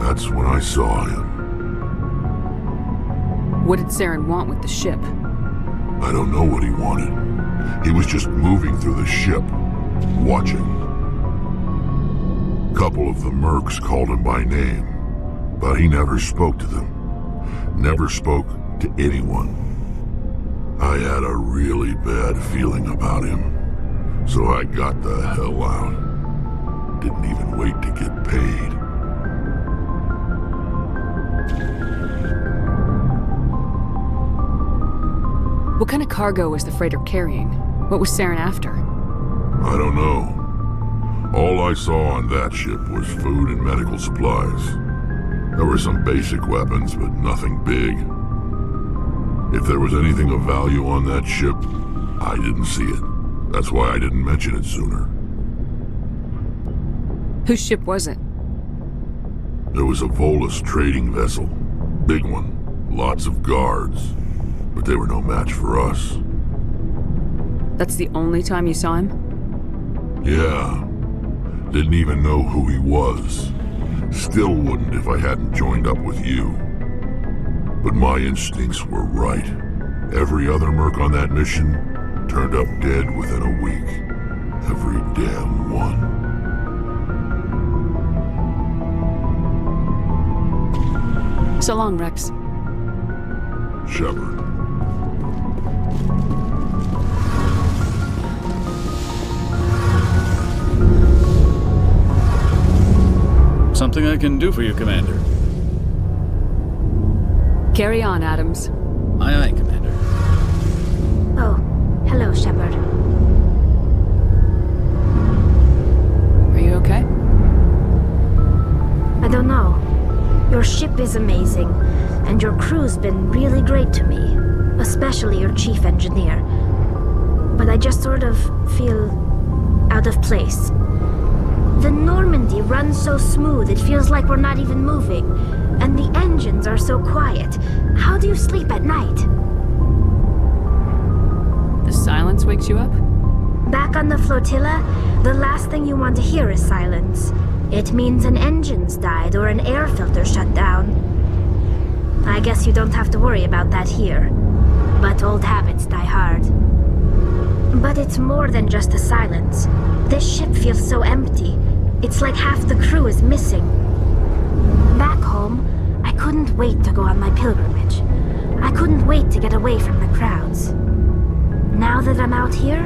That's when I saw him. What did Saren want with the ship? I don't know what he wanted. He was just moving through the ship, watching. A couple of the mercs called him by name, but he never spoke to them. Never spoke to anyone. I had a really bad feeling about him, so I got the hell out. Didn't even wait to get paid. What kind of cargo was the freighter carrying? What was Saren after? I don't know. All I saw on that ship was food and medical supplies. There were some basic weapons, but nothing big. If there was anything of value on that ship, I didn't see it. That's why I didn't mention it sooner. Whose ship was it? There was a Volus trading vessel. Big one. Lots of guards. But they were no match for us. That's the only time you saw him? Yeah. Didn't even know who he was. Still wouldn't if I hadn't joined up with you. But my instincts were right. Every other merc on that mission turned up dead within a week. Every damn one. So long, Rex. Shepard. Something I can do for you, Commander. Carry on, Adams. Aye, aye, Commander. Oh, hello, Shepard. Are you okay? I don't know. Your ship is amazing, and your crew's been really great to me, especially your chief engineer. But I just sort of feel out of place. The Normandy runs so smooth it feels like we're not even moving, and the engines are so quiet. How do you sleep at night? The silence wakes you up? Back on the flotilla, the last thing you want to hear is silence. It means an engine's died or an air filter shut down. I guess you don't have to worry about that here. But old habits die hard. But it's more than just the silence. This ship feels so empty. It's like half the crew is missing. Back home, I couldn't wait to go on my pilgrimage. I couldn't wait to get away from the crowds. Now that I'm out here,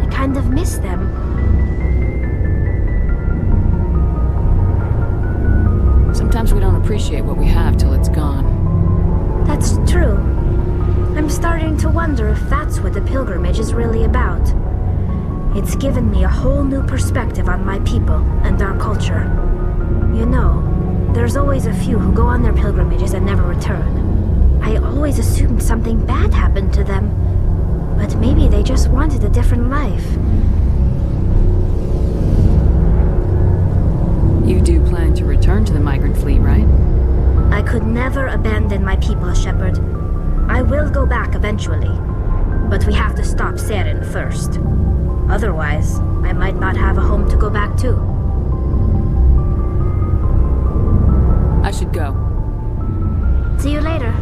I kind of miss them. Sometimes we don't appreciate what we have till it's gone. That's true. I'm starting to wonder if that's what the pilgrimage is really about. It's given me a whole new perspective on my people and our culture. You know, there's always a few who go on their pilgrimages and never return. I always assumed something bad happened to them, but maybe they just wanted a different life. You do plan to return to the migrant fleet, right? I could never abandon my people, Shepard. I will go back eventually, but we have to stop Saren first. Otherwise, I might not have a home to go back to. I should go. See you later.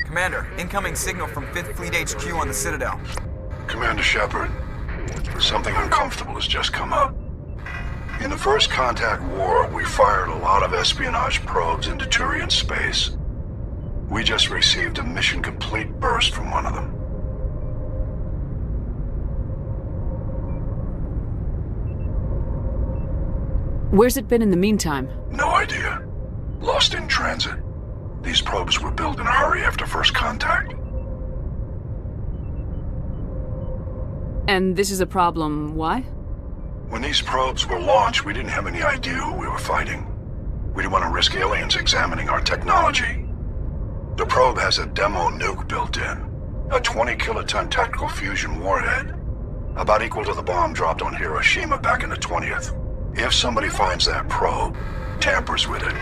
Commander, incoming signal from 5th Fleet HQ on the Citadel. Commander Shepard, something uncomfortable has just come up. In the First Contact War, we fired a lot of espionage probes into Thorian space. We just received a mission complete burst from one of them. Where's it been in the meantime? No idea. Lost in transit. These probes were built in a hurry after First Contact. And this is a problem, why? When these probes were launched, we didn't have any idea who we were fighting. We didn't want to risk aliens examining our technology. The probe has a demo nuke built in, a 20-kiloton tactical fusion warhead. About equal to the bomb dropped on Hiroshima back in the 20th. If somebody finds that probe, tampers with it,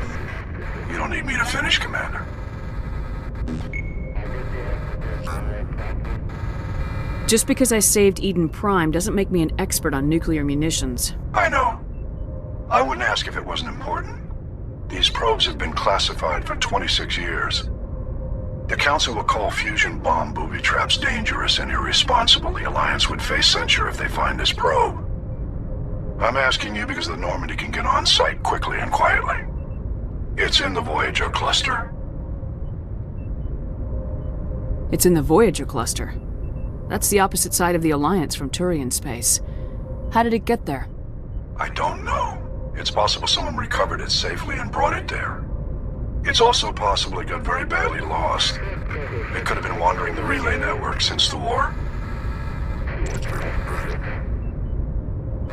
you don't need me to finish, Commander. Just because I saved Eden Prime doesn't make me an expert on nuclear munitions. I know. I wouldn't ask if it wasn't important. These probes have been classified for 26 years. The Council will call fusion bomb booby traps dangerous and irresponsible. The Alliance would face censure if they find this probe. I'm asking you because the Normandy can get on site quickly and quietly. It's in the Voyager cluster. It's in the Voyager cluster. That's the opposite side of the Alliance from Thorian space. How did it get there? I don't know. It's possible someone recovered it safely and brought it there. It's also possible it got very badly lost. It could have been wandering the relay network since the war.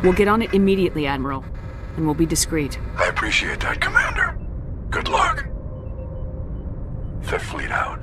We'll get on it immediately, Admiral. And we'll be discreet. I appreciate that, Commander. Good luck. Fifth Fleet out.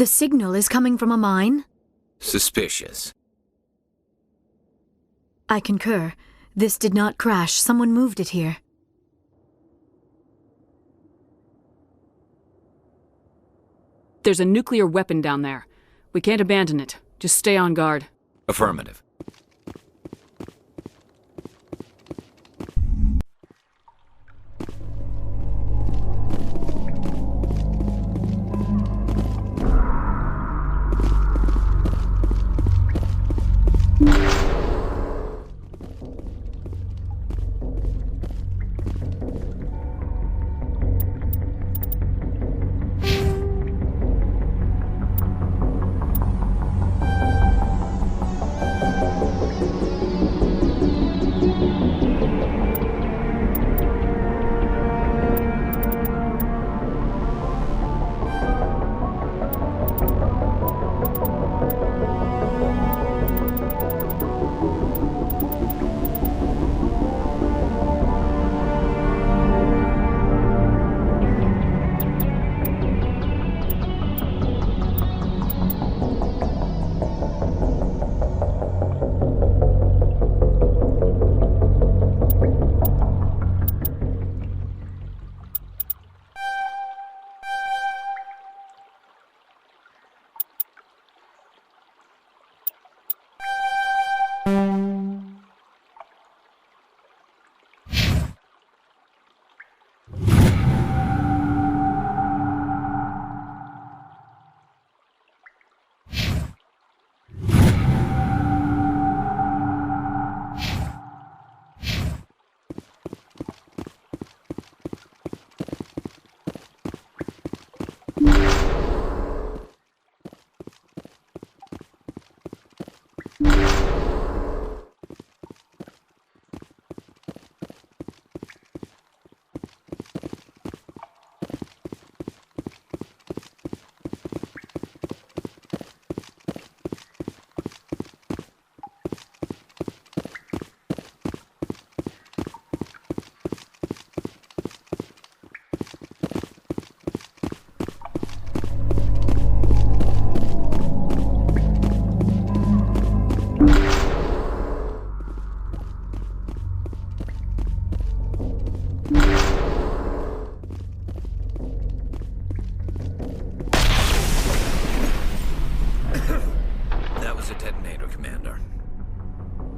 The signal is coming from a mine? Suspicious. I concur. This did not crash. Someone moved it here. There's a nuclear weapon down there. We can't abandon it. Just stay on guard. Affirmative.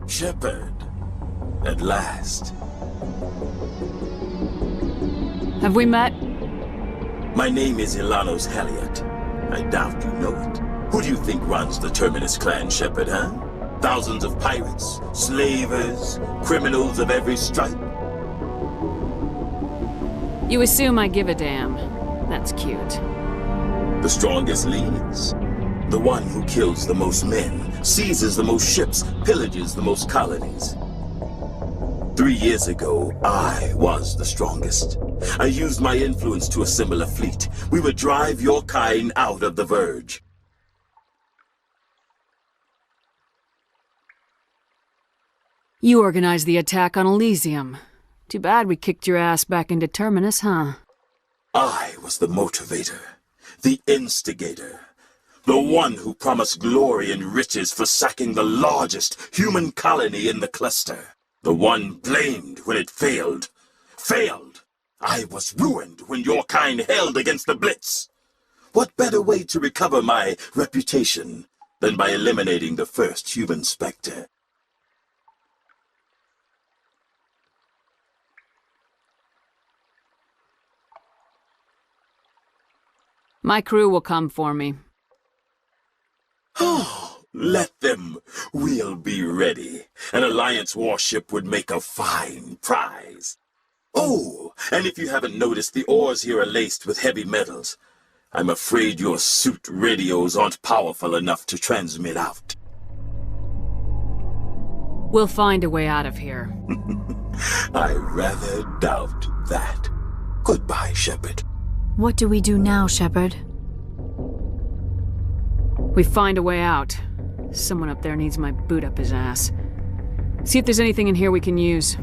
Shepard. At last. Have we met? My name is Ilanos Halliot. I doubt you know it. Who do you think runs the Terminus clan, Shepard, huh? Thousands of pirates, slavers, criminals of every stripe. You assume I give a damn. That's cute. The strongest leads. The one who kills the most men, seizes the most ships, pillages the most colonies. 3 years ago, I was the strongest. I used my influence to assemble a fleet. We would drive your kind out of the Verge. You organized the attack on Elysium. Too bad we kicked your ass back into Terminus, huh? I was the motivator, the instigator. The one who promised glory and riches for sacking the largest human colony in the cluster. The one blamed when it failed. Failed! I was ruined when your kind held against the Blitz. What better way to recover my reputation than by eliminating the first human spectre? My crew will come for me. Oh, let them. We'll be ready. An Alliance warship would make a fine prize. Oh, and if you haven't noticed, the ores here are laced with heavy metals. I'm afraid your suit radios aren't powerful enough to transmit out. We'll find a way out of here. I rather doubt that. Goodbye, Shepard. What do we do now, Shepard? We find a way out. Someone up there needs my boot up his ass. See if there's anything in here we can use.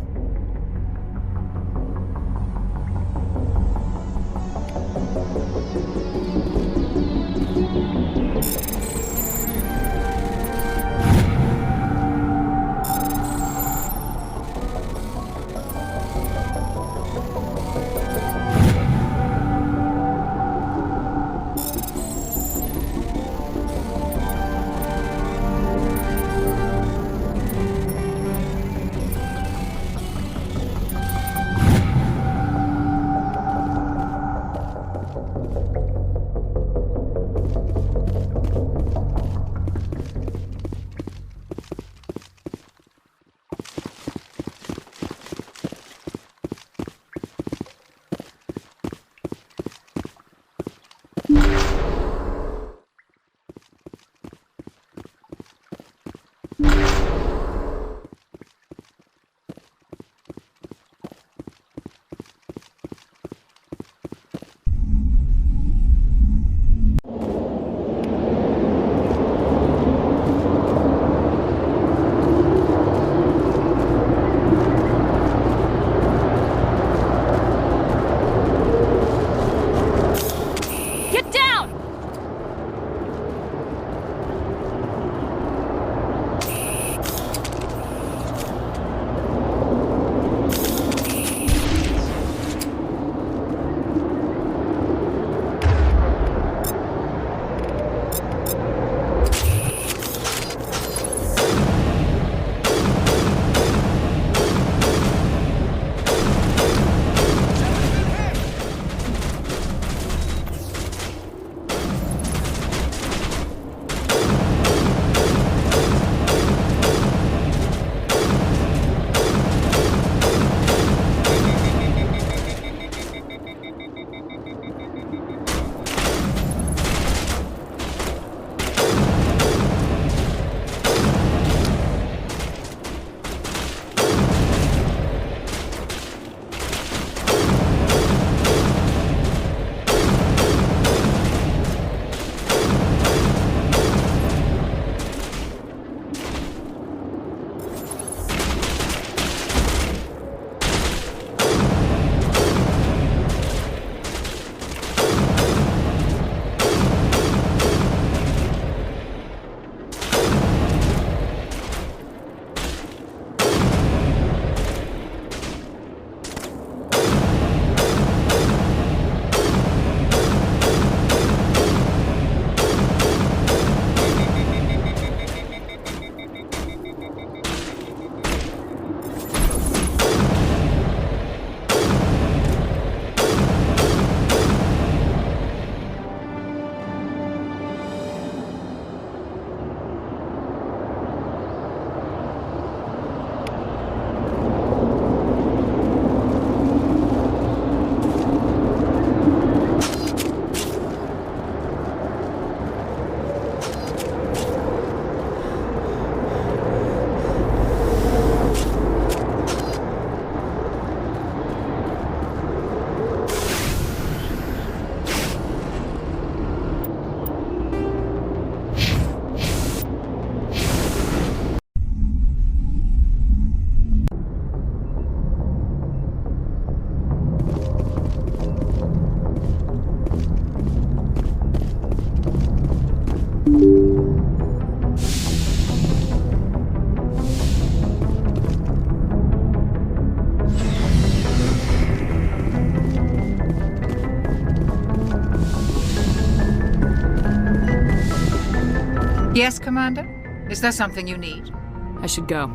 Yes, Commander? Is there something you need? I should go.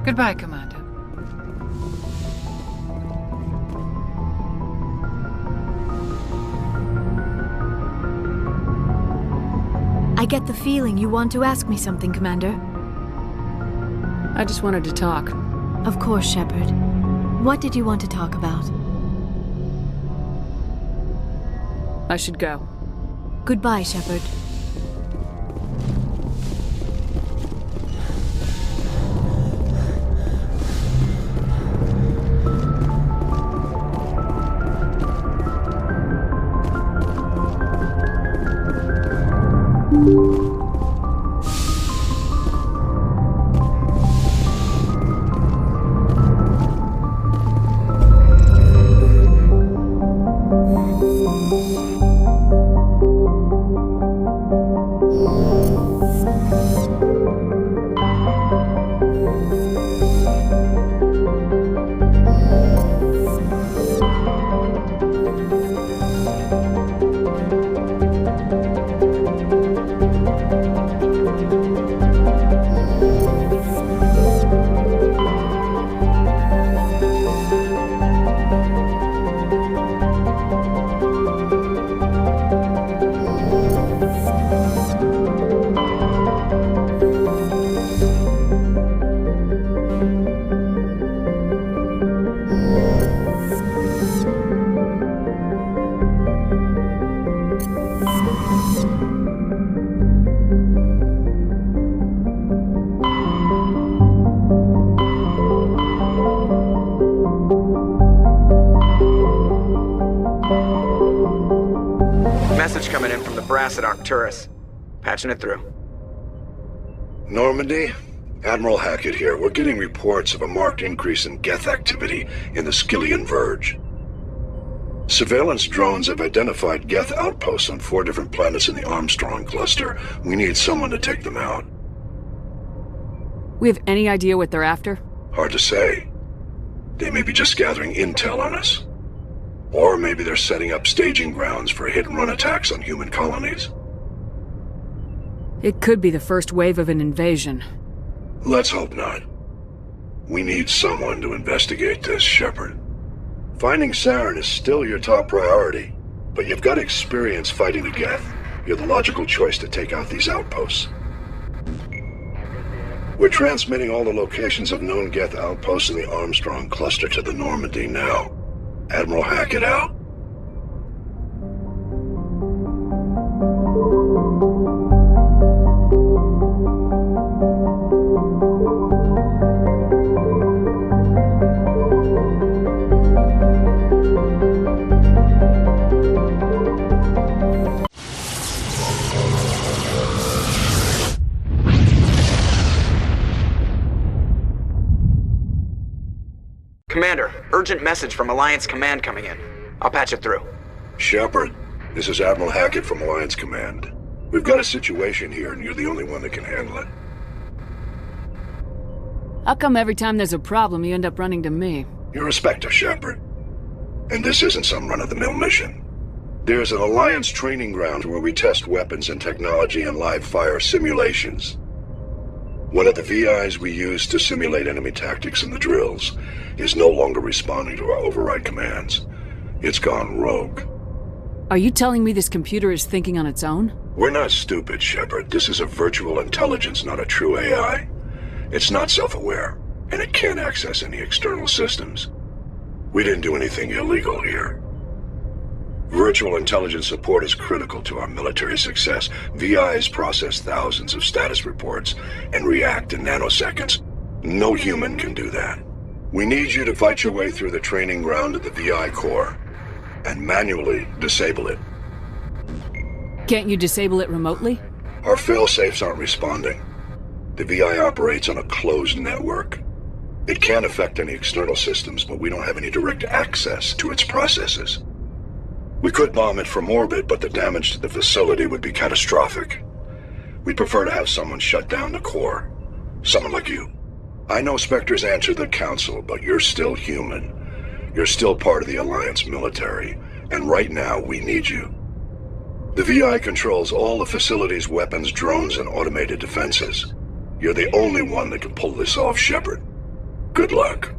Goodbye, Commander. I get the feeling you want to ask me something, Commander. I just wanted to talk. Of course, Shepard. What did you want to talk about? I should go. Goodbye, Shepard. Message coming in from the brass at Arcturus. Patching it through. Normandy? Admiral Hackett here. We're getting reports of a marked increase in Geth activity in the Skyllian Verge. Surveillance drones have identified Geth outposts on 4 different planets in the Armstrong cluster. We need someone to take them out. We have any idea what they're after? Hard to say. They may be just gathering intel on us. Or maybe they're setting up staging grounds for hit-and-run attacks on human colonies. It could be the first wave of an invasion. Let's hope not. We need someone to investigate this, Shepard. Finding Saren is still your top priority, but you've got experience fighting the Geth. You're the logical choice to take out these outposts. We're transmitting all the locations of known Geth outposts in the Armstrong cluster to the Normandy now. Admiral Hackett out. Commander, urgent message from Alliance Command coming in. I'll patch it through. Shepard, this is Admiral Hackett from Alliance Command. We've got a situation here, and you're the only one that can handle it. How come every time there's a problem, you end up running to me? You're a Spectre, Shepard. And this isn't some run-of-the-mill mission. There's an Alliance training ground where we test weapons and technology in live-fire simulations. One of the VIs we use to simulate enemy tactics in the drills is no longer responding to our override commands. It's gone rogue. Are you telling me this computer is thinking on its own? We're not stupid, Shepard. This is a virtual intelligence, not a true AI. It's not self-aware, and it can't access any external systems. We didn't do anything illegal here. Virtual intelligence support is critical to our military success. VIs process thousands of status reports and react in nanoseconds. No human can do that. We need you to fight your way through the training ground of the VI core and manually disable it. Can't you disable it remotely? Our fail-safes aren't responding. The VI operates on a closed network. It can't affect any external systems, but we don't have any direct access to its processes. We could bomb it from orbit, but the damage to the facility would be catastrophic. We'd prefer to have someone shut down the core. Someone like you. I know Spectres answer the Council, but you're still human. You're still part of the Alliance military, and right now we need you. The VI controls all the facility's weapons, drones, and automated defenses. You're the only one that can pull this off, Shepard. Good luck.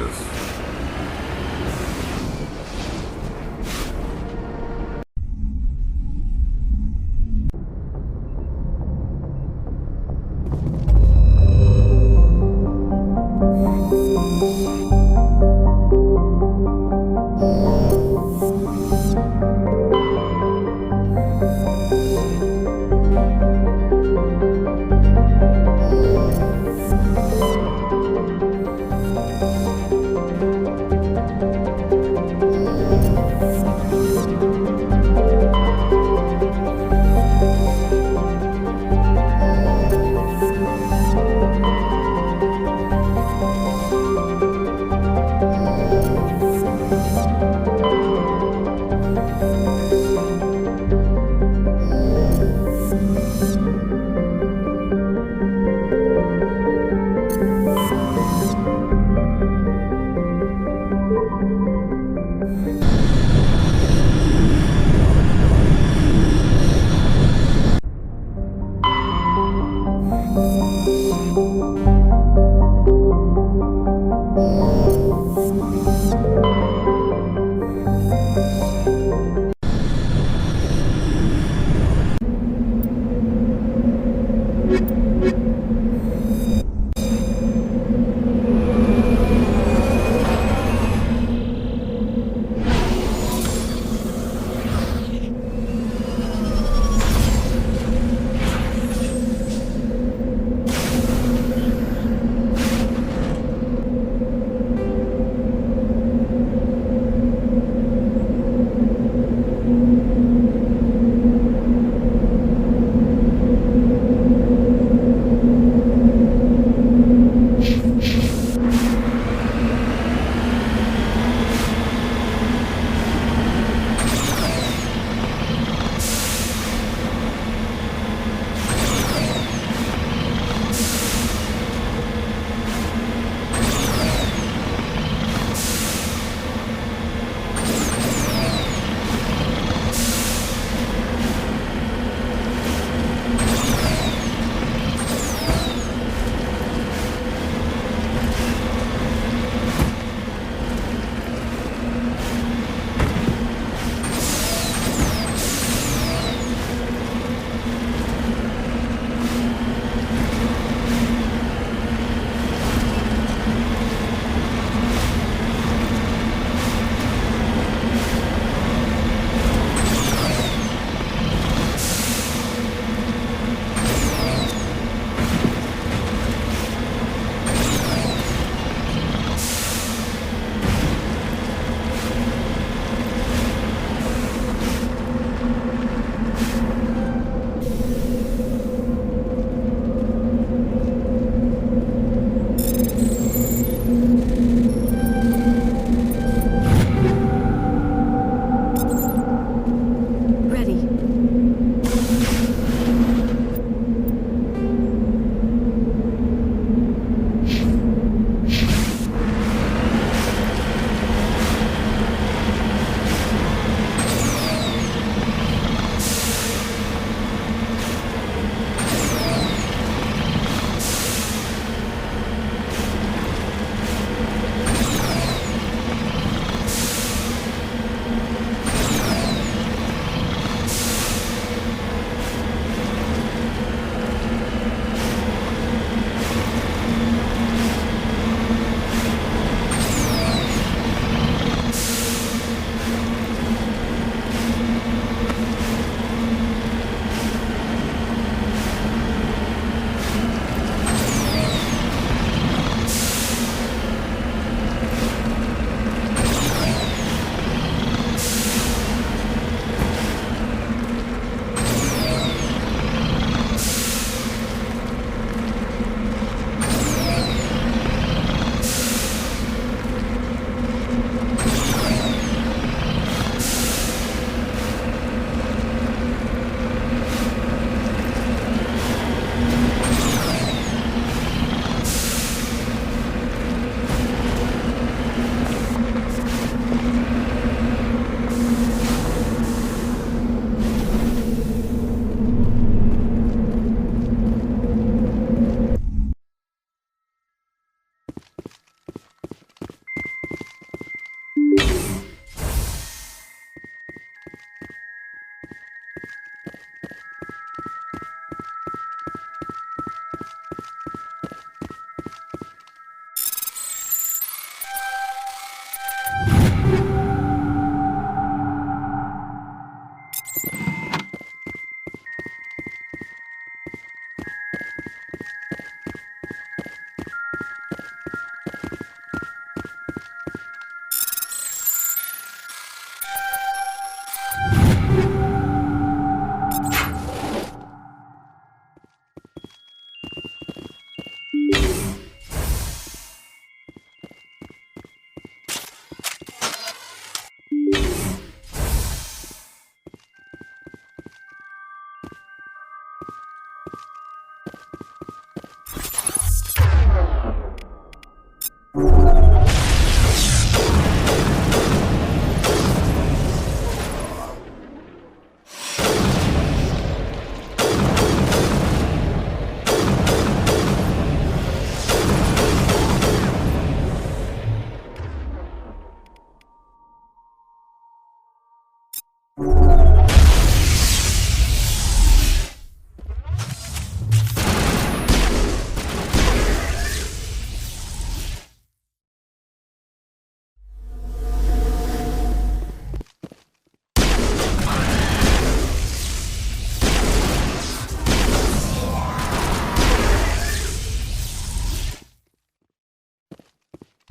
this.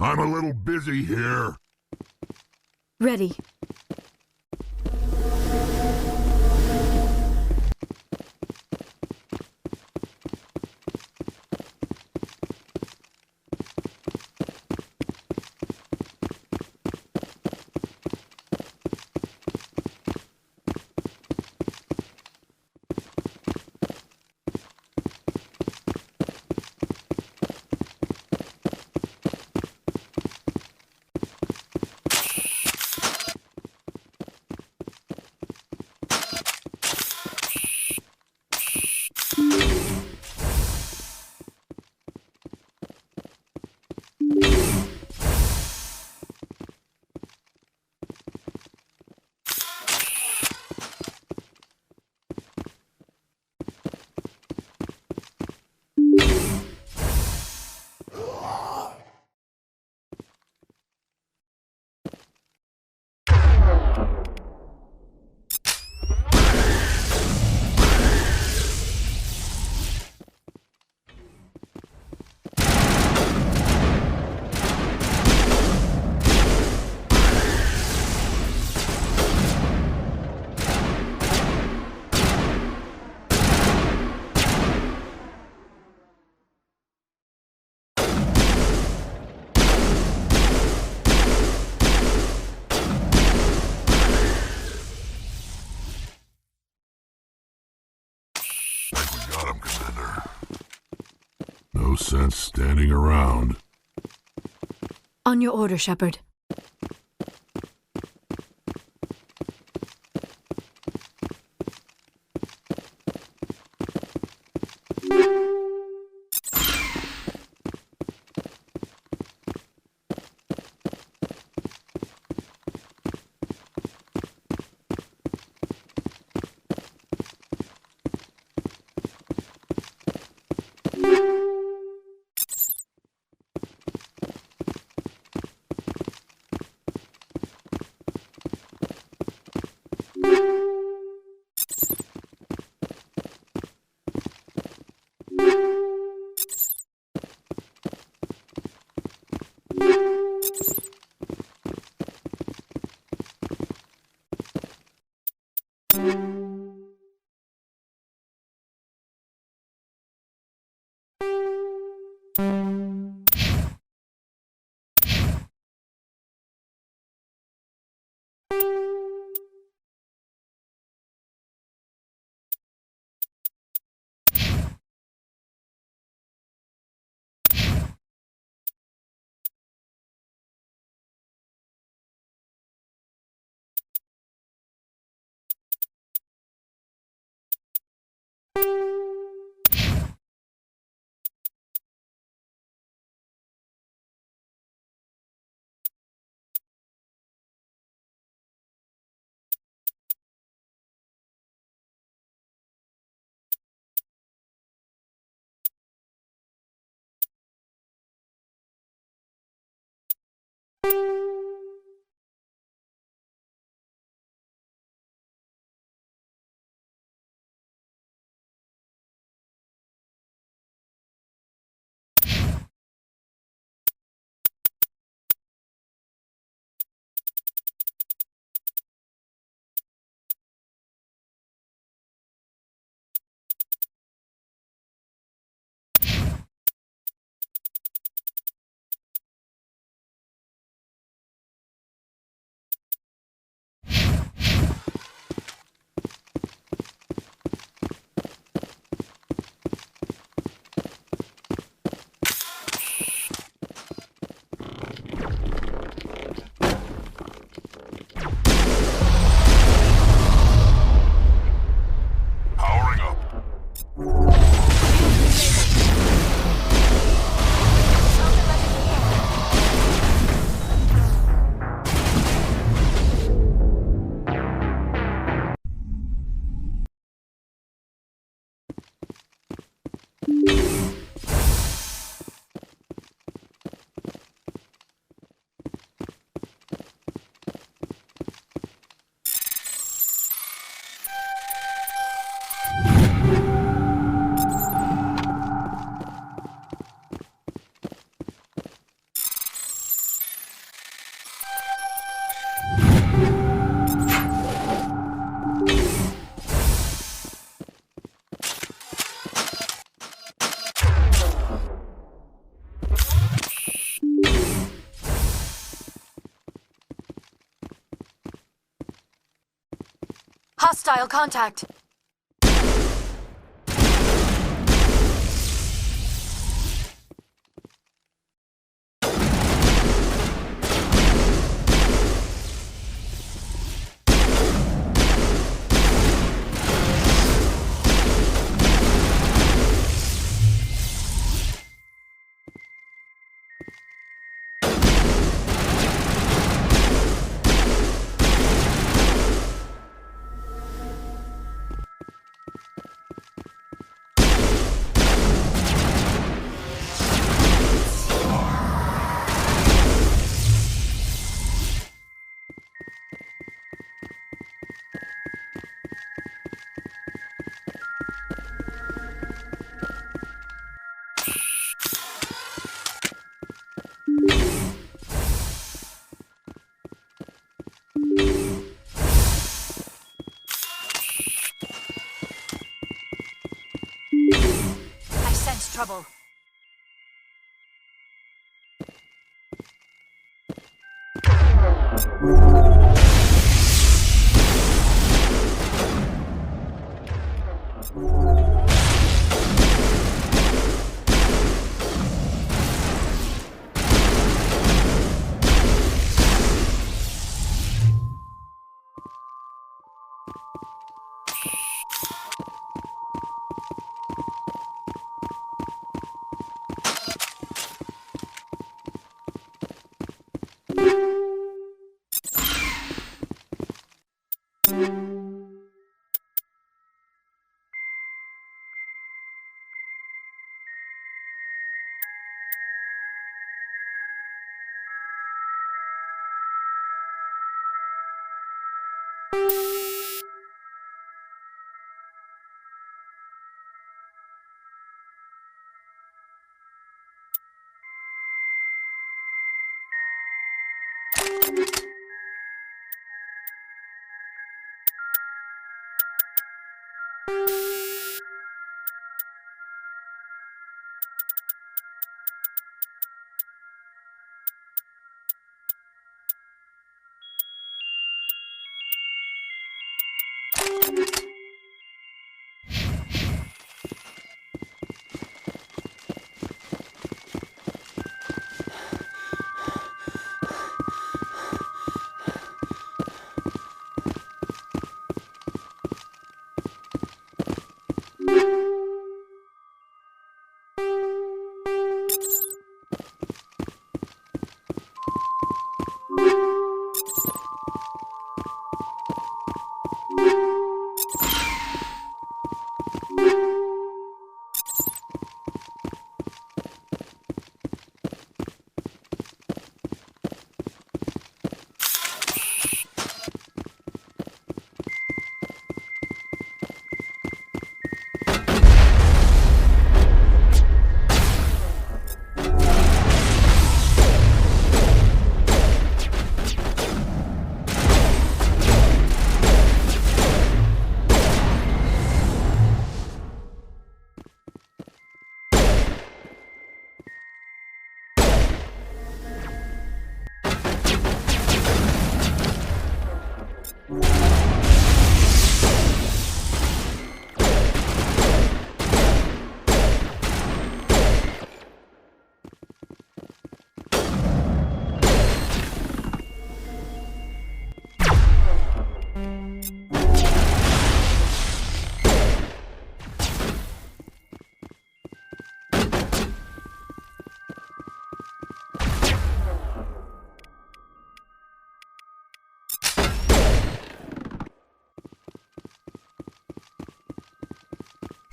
I'm a little busy here. Ready. Got him, Commander. No sense standing around. On your order, Shepard. Hostile contact. Trouble.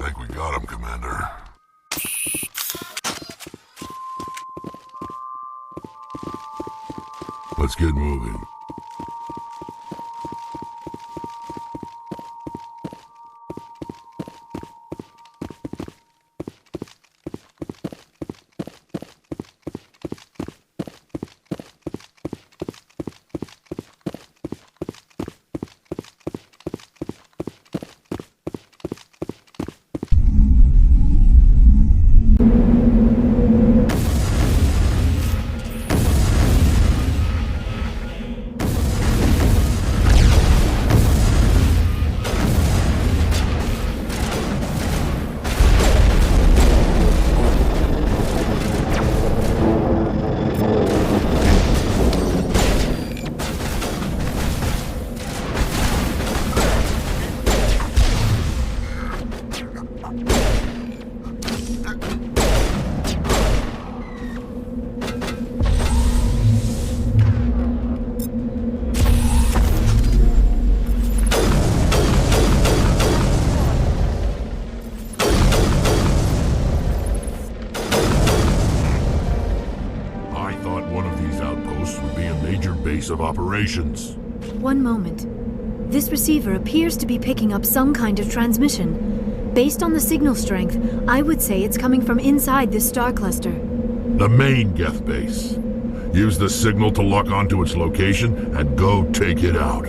Think we got him, Commander. Let's get moving. major base of operations. One moment. This receiver appears to be picking up some kind of transmission. Based on the signal strength, I would say it's coming from inside this star cluster. The main Geth base. Use the signal to lock onto its location and go take it out.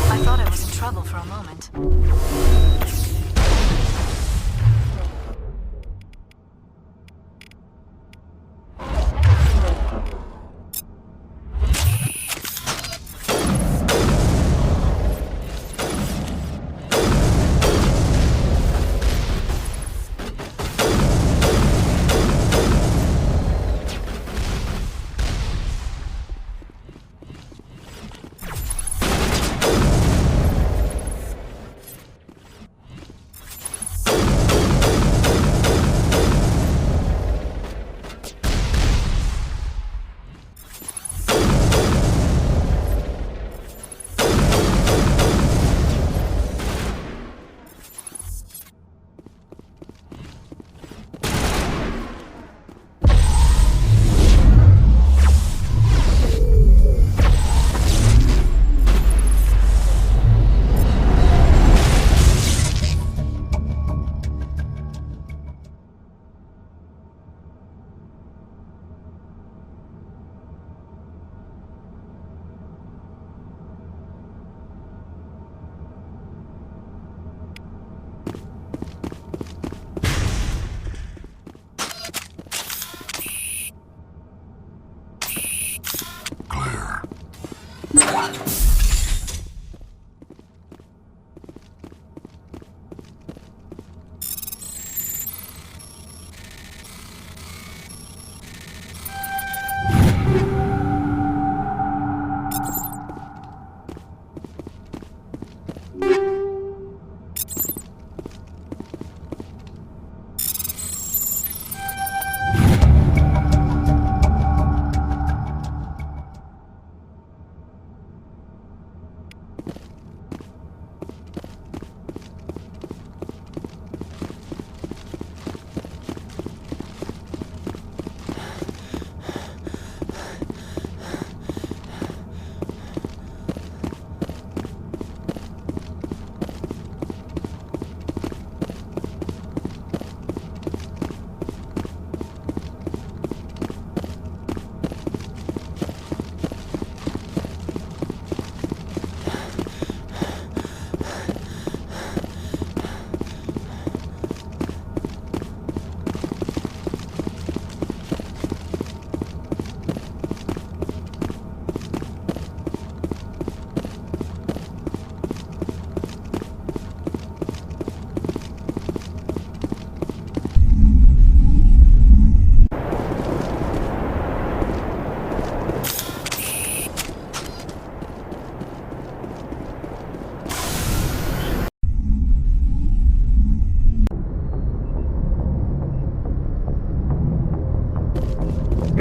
I thought I was in trouble for a moment.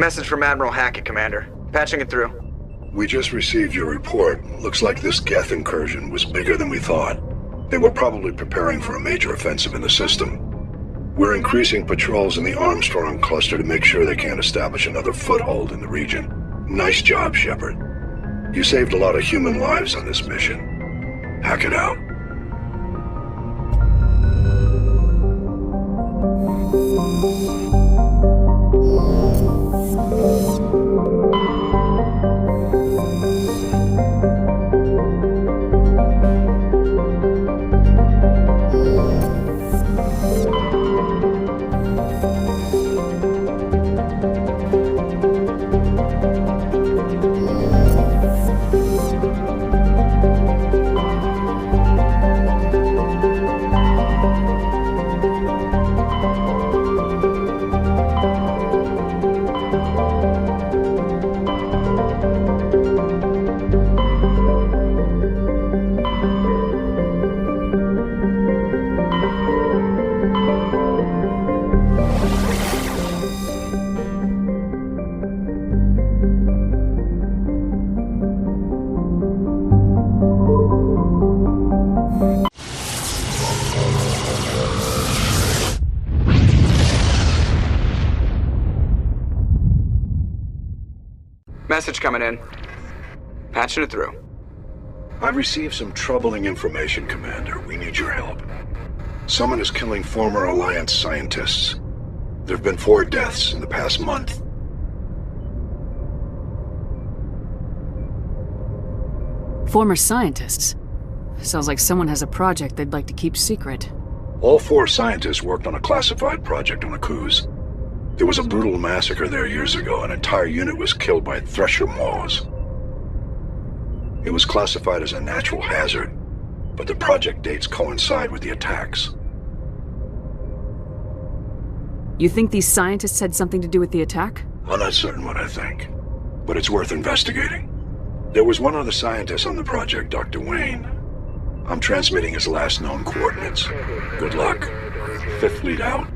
Message from Admiral Hackett, Commander. Patching it through. We just received your report. Looks like this Geth incursion was bigger than we thought. They were probably preparing for a major offensive in the system. We're increasing patrols in the Armstrong cluster to make sure they can't establish another foothold in the region. Nice job, Shepard. You saved a lot of human lives on this mission. Hackett out. Message coming in. Patching it through. I've received some troubling information, Commander. We need your help. Someone is killing former Alliance scientists. There have been 4 deaths in the past month. Former scientists? Sounds like someone has a project they'd like to keep secret. All 4 scientists worked on a classified project on Akuz. There was a brutal massacre there years ago. An entire unit was killed by Thresher maws. It was classified as a natural hazard, but the project dates coincide with the attacks. You think these scientists had something to do with the attack? I'm not certain what I think, but it's worth investigating. There was one other scientist on the project, Dr. Wayne. I'm transmitting his last known coordinates. Good luck. 5th Fleet out.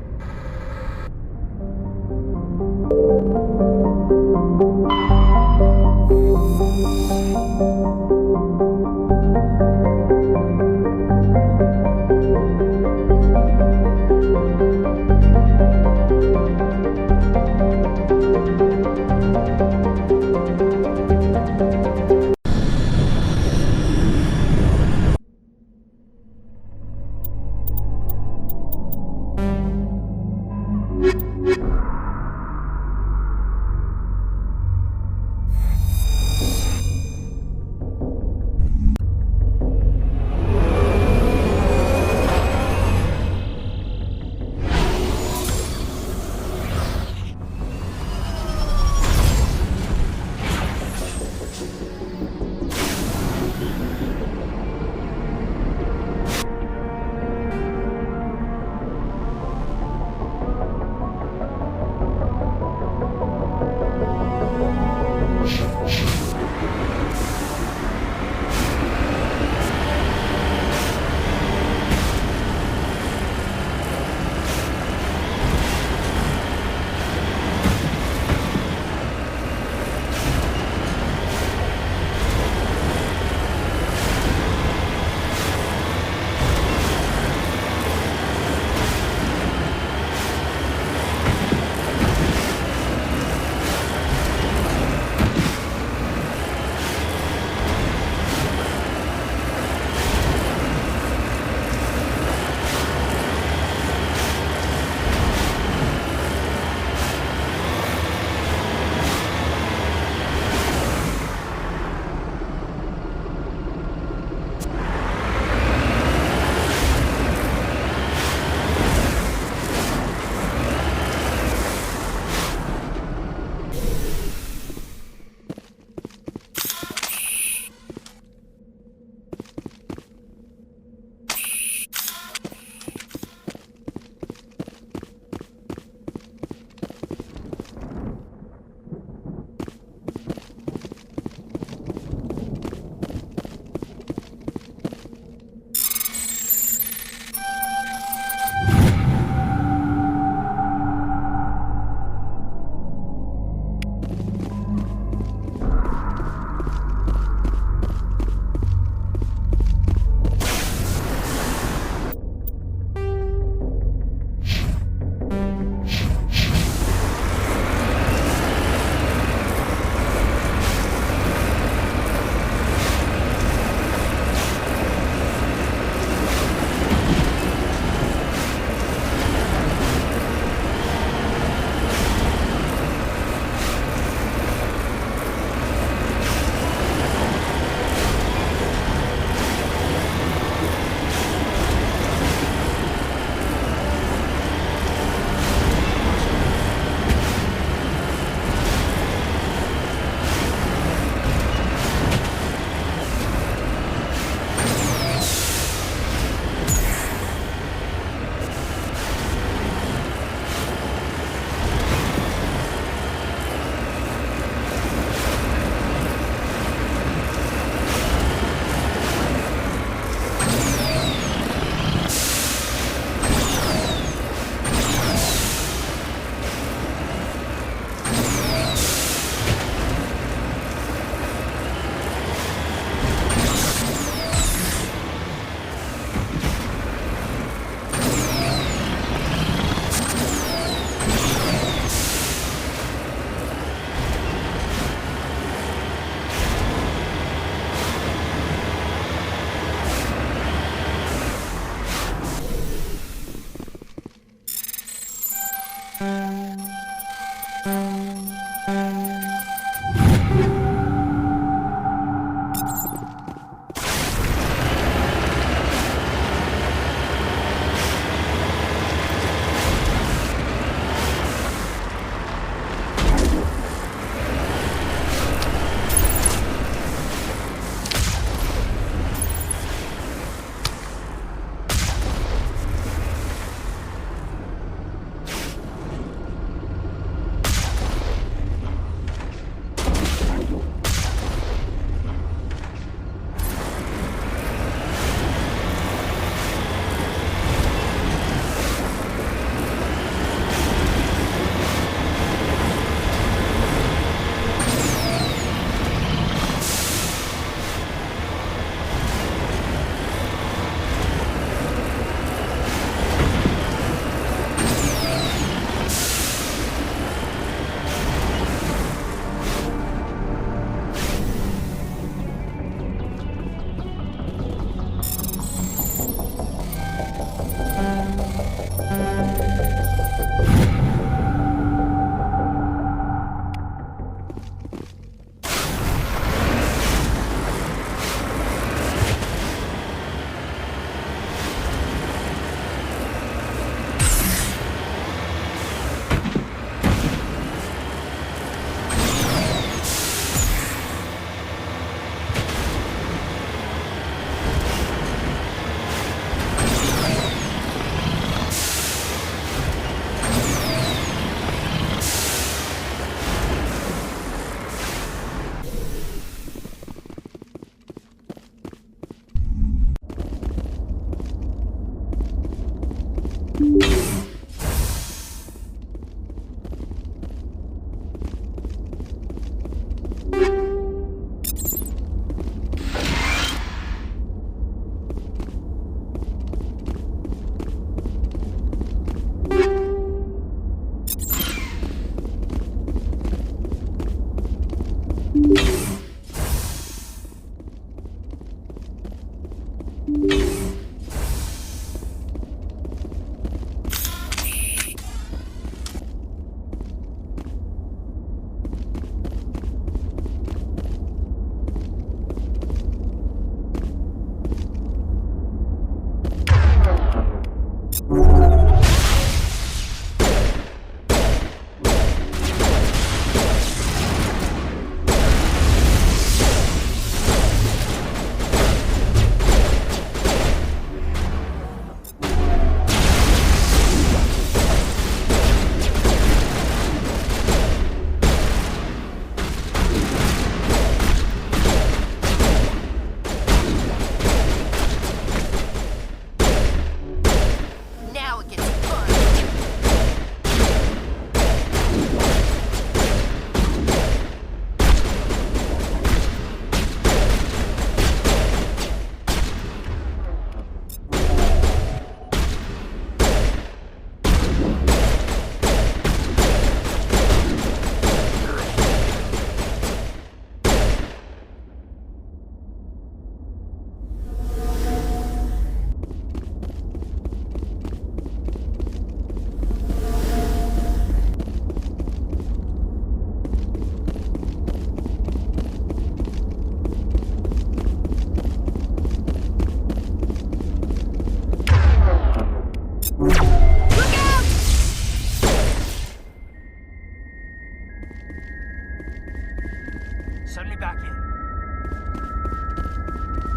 Send me back in.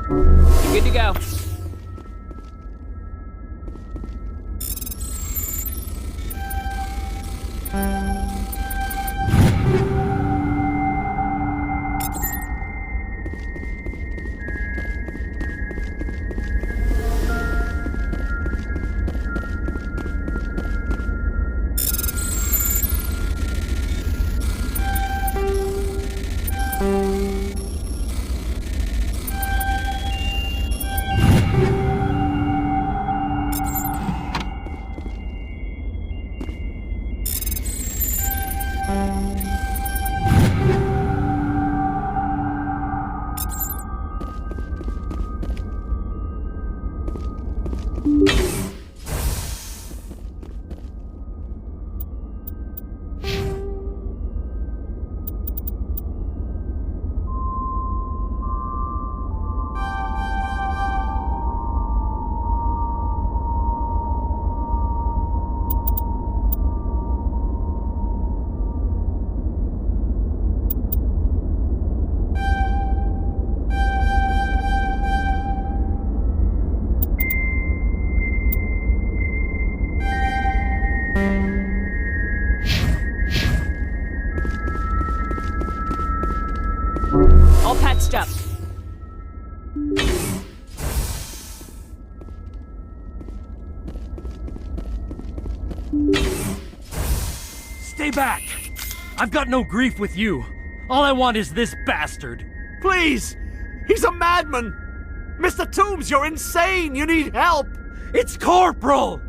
You're good to go. All patched up. Stay back! I've got no grief with you. All I want is this bastard. Please! He's a madman! Mr. Toombs, you're insane! You need help! It's Corporal!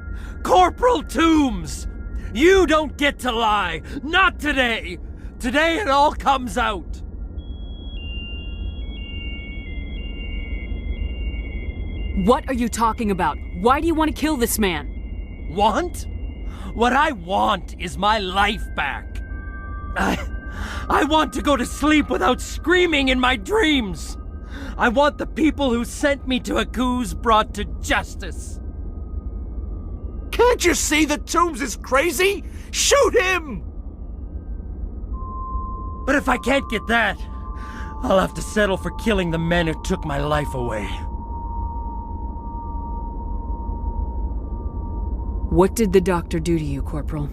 Corporal Toombs! You don't get to lie! Not today! Today it all comes out! What are you talking about? Why do you want to kill this man? Want? What I want is my life back. I want to go to sleep without screaming in my dreams. I want the people who sent me to Akuz brought to justice. Can't you see that Toombs is crazy? Shoot him! But if I can't get that, I'll have to settle for killing the men who took my life away. What did the doctor do to you, Corporal?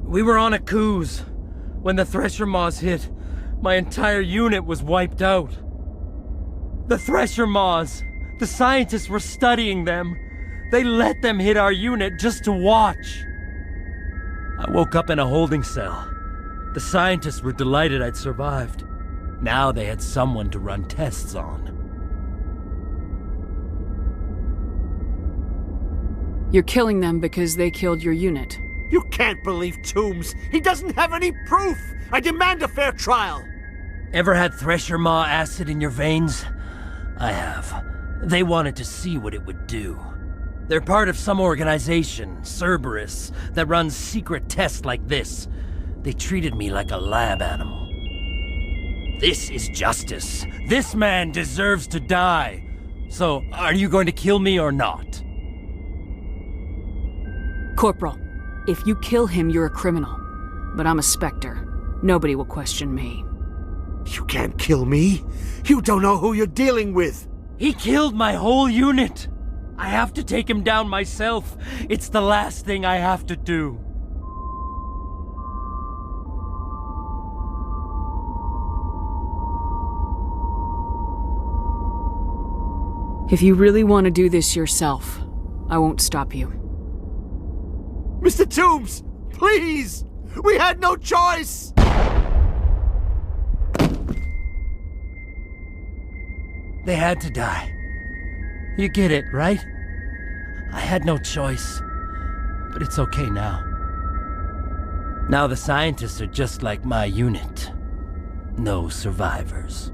We were on Akuz. When the Thresher Maws hit, my entire unit was wiped out. The Thresher Maws, the scientists were studying them. They let them hit our unit just to watch. I woke up in a holding cell. The scientists were delighted I'd survived. Now they had someone to run tests on. You're killing them because they killed your unit. You can't believe Toombs! He doesn't have any proof! I demand a fair trial! Ever had Thresher Maw acid in your veins? I have. They wanted to see what it would do. They're part of some organization, Cerberus, that runs secret tests like this. They treated me like a lab animal. This is justice. This man deserves to die. So, are you going to kill me or not? Corporal, if you kill him, you're a criminal. But I'm a spectre. Nobody will question me. You can't kill me. You don't know who you're dealing with. He killed my whole unit. I have to take him down myself. It's the last thing I have to do. If you really want to do this yourself, I won't stop you. Mr. Toombs, please! We had no choice! They had to die. You get it, right? I had no choice. But it's okay now. Now the scientists are just like my unit. No survivors.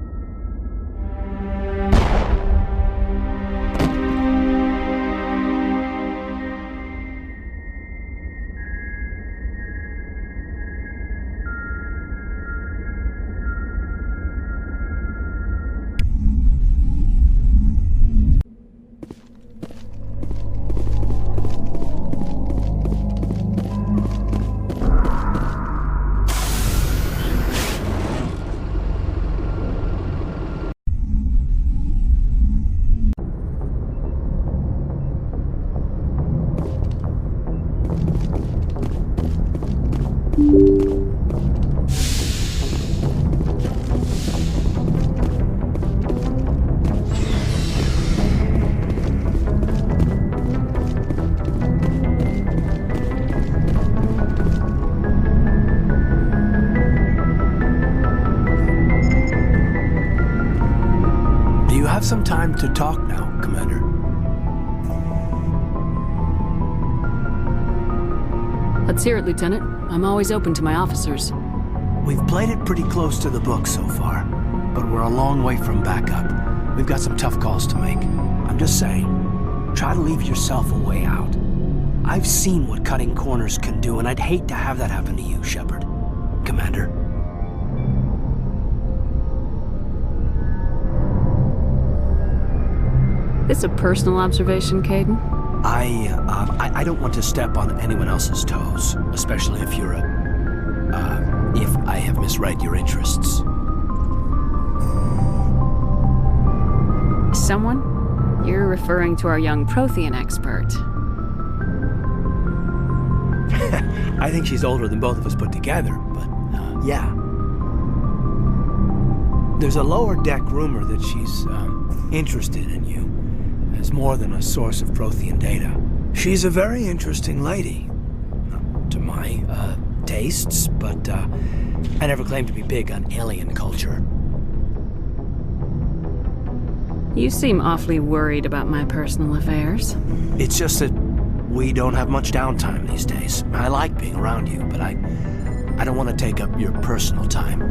Some time to talk now, Commander. Let's hear it, Lieutenant. I'm always open to my officers. We've played it pretty close to the book so far, but we're a long way from backup. We've got some tough calls to make. I'm just saying, try to leave yourself a way out. I've seen what cutting corners can do, and I'd hate to have that happen to you, Shepard. Commander. This a personal observation, Caden? I don't want to step on anyone else's toes, especially if you're if I have misread your interests. Someone? You're referring to our young prothean expert. I think she's older than both of us put together, but, yeah. There's a lower deck rumor that she's, interested in you. As more than a source of prothean data. She's a very interesting lady. Not to my, tastes, but, I never claimed to be big on alien culture. You seem awfully worried about my personal affairs. It's just that we don't have much downtime these days. I like being around you, but I don't want to take up your personal time.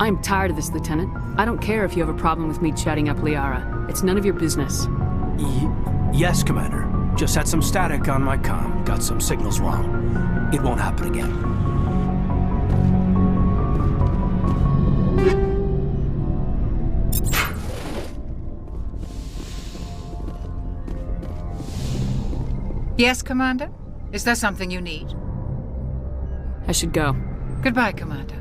I'm tired of this, Lieutenant. I don't care if you have a problem with me chatting up Liara. It's none of your business. Yes, Commander. Just had some static on my comm. Got some signals wrong. It won't happen again. Yes, Commander? Is there something you need? I should go. Goodbye, Commander.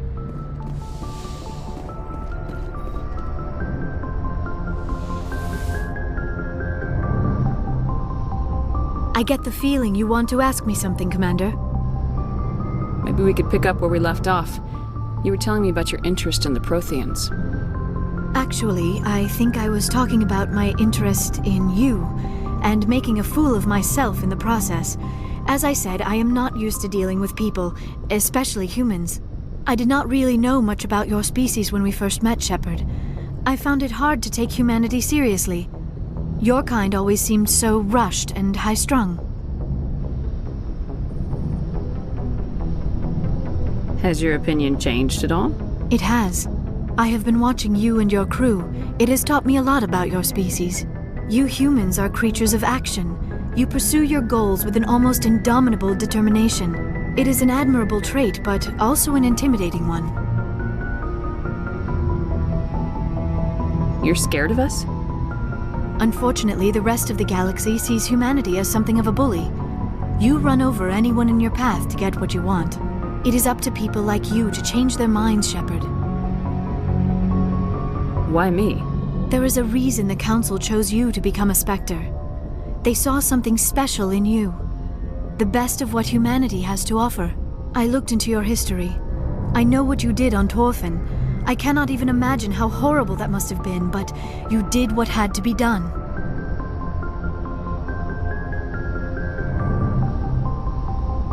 I get the feeling you want to ask me something, Commander. Maybe we could pick up where we left off. You were telling me about your interest in the Protheans. Actually, I think I was talking about my interest in you, and making a fool of myself in the process. As I said, I am not used to dealing with people, especially humans. I did not really know much about your species when we first met, Shepard. I found it hard to take humanity seriously. Your kind always seemed so rushed and high-strung. Has your opinion changed at all? It has. I have been watching you and your crew. It has taught me a lot about your species. You humans are creatures of action. You pursue your goals with an almost indomitable determination. It is an admirable trait, but also an intimidating one. You're scared of us? Unfortunately, the rest of the galaxy sees humanity as something of a bully. You run over anyone in your path to get what you want. It is up to people like you to change their minds, Shepard. Why me? There is a reason the Council chose you to become a Spectre. They saw something special in you. The best of what humanity has to offer. I looked into your history. I know what you did on Thorfinn. I cannot even imagine how horrible that must have been, but you did what had to be done.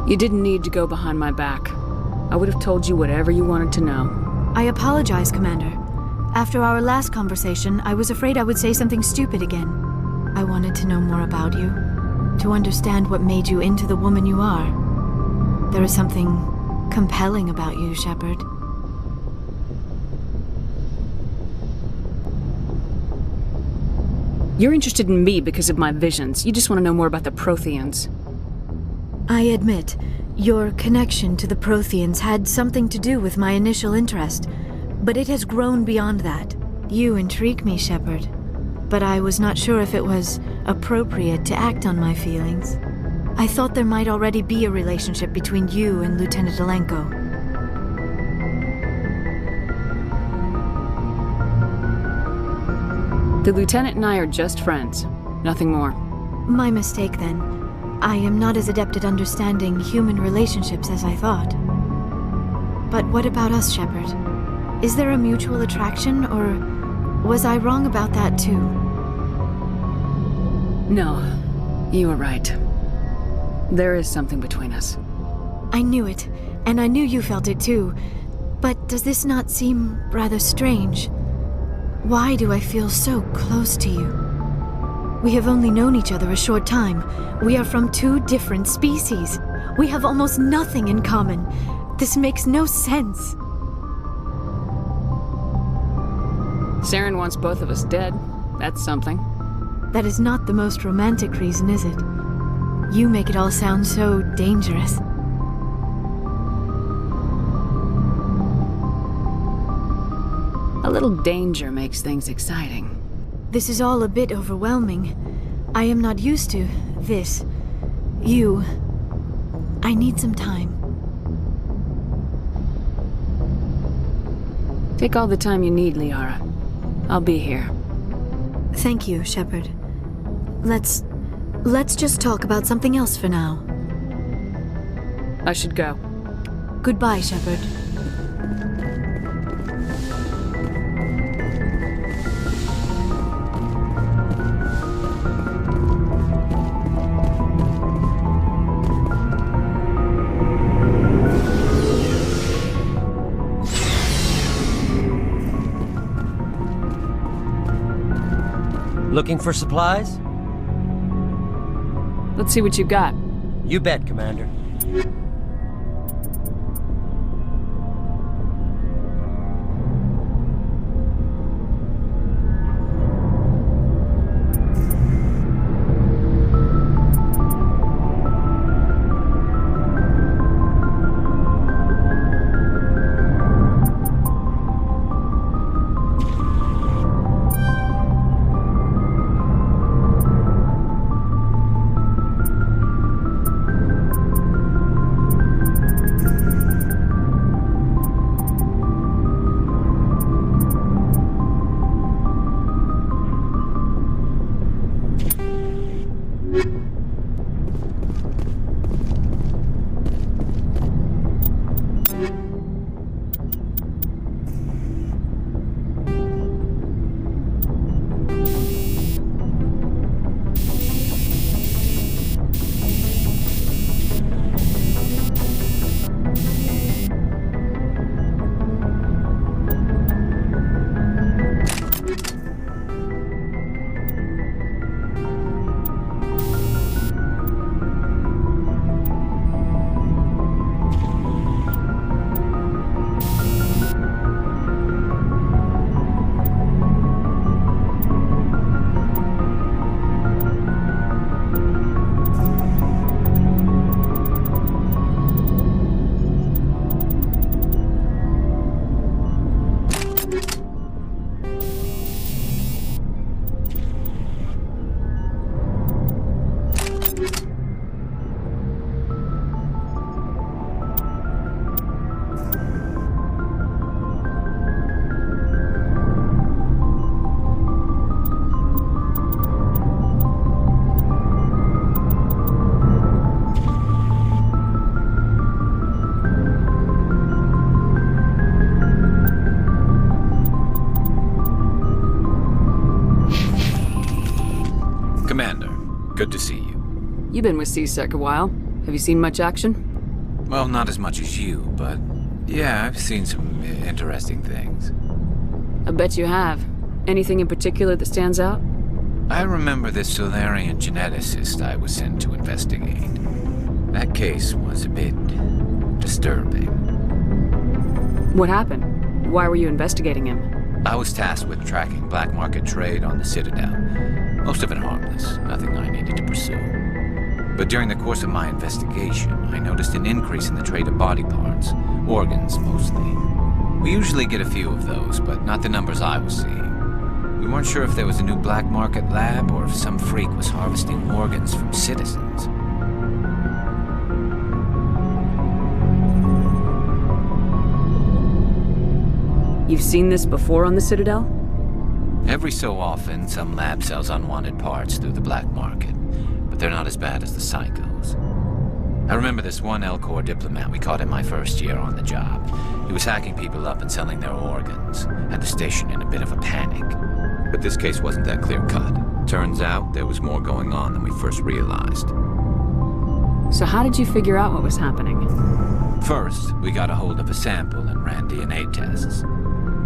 You didn't need to go behind my back. I would have told you whatever you wanted to know. I apologize, Commander. After our last conversation, I was afraid I would say something stupid again. I wanted to know more about you, to understand what made you into the woman you are. There is something compelling about you, Shepard. You're interested in me because of my visions. You just want to know more about the Protheans. I admit, your connection to the Protheans had something to do with my initial interest, but it has grown beyond that. You intrigue me, Shepard, but I was not sure if it was appropriate to act on my feelings. I thought there might already be a relationship between you and Lieutenant Alenko. The Lieutenant and I are just friends. Nothing more. My mistake, then. I am not as adept at understanding human relationships as I thought. But what about us, Shepard? Is there a mutual attraction, or was I wrong about that too? No, you were right. There is something between us. I knew it, and I knew you felt it too. But does this not seem rather strange? Why do I feel so close to you? We have only known each other a short time. We are from two different species. We have almost nothing in common. This makes no sense. Saren wants both of us dead. That's something. That is not the most romantic reason, is it? You make it all sound so dangerous. A little danger makes things exciting. This is all a bit overwhelming. I am not used to this. You. I need some time. Take all the time you need, Liara. I'll be here. Thank you, Shepard. Let's just talk about something else for now. I should go. Goodbye, Shepard. Looking for supplies? Let's see what you got. You bet, Commander. You've been with C-Sec a while. Have you seen much action? Well, not as much as you, but yeah, I've seen some interesting things. I bet you have. Anything in particular that stands out? I remember this Solarian geneticist I was sent to investigate. That case was a bit disturbing. What happened? Why were you investigating him? I was tasked with tracking black market trade on the Citadel. Most of it harmless, nothing I needed to pursue. But during the course of my investigation, I noticed an increase in the trade of body parts, organs mostly. We usually get a few of those, but not the numbers I was seeing. We weren't sure if there was a new black market lab or if some freak was harvesting organs from citizens. You've seen this before on the Citadel? Every so often, some lab sells unwanted parts through the black market, but they're not as bad as the psychos. I remember this one L-Corps diplomat we caught in my first year on the job. He was hacking people up and selling their organs, had the station in a bit of a panic. But this case wasn't that clear-cut. Turns out there was more going on than we first realized. So how did you figure out what was happening? First, we got a hold of a sample and ran DNA tests.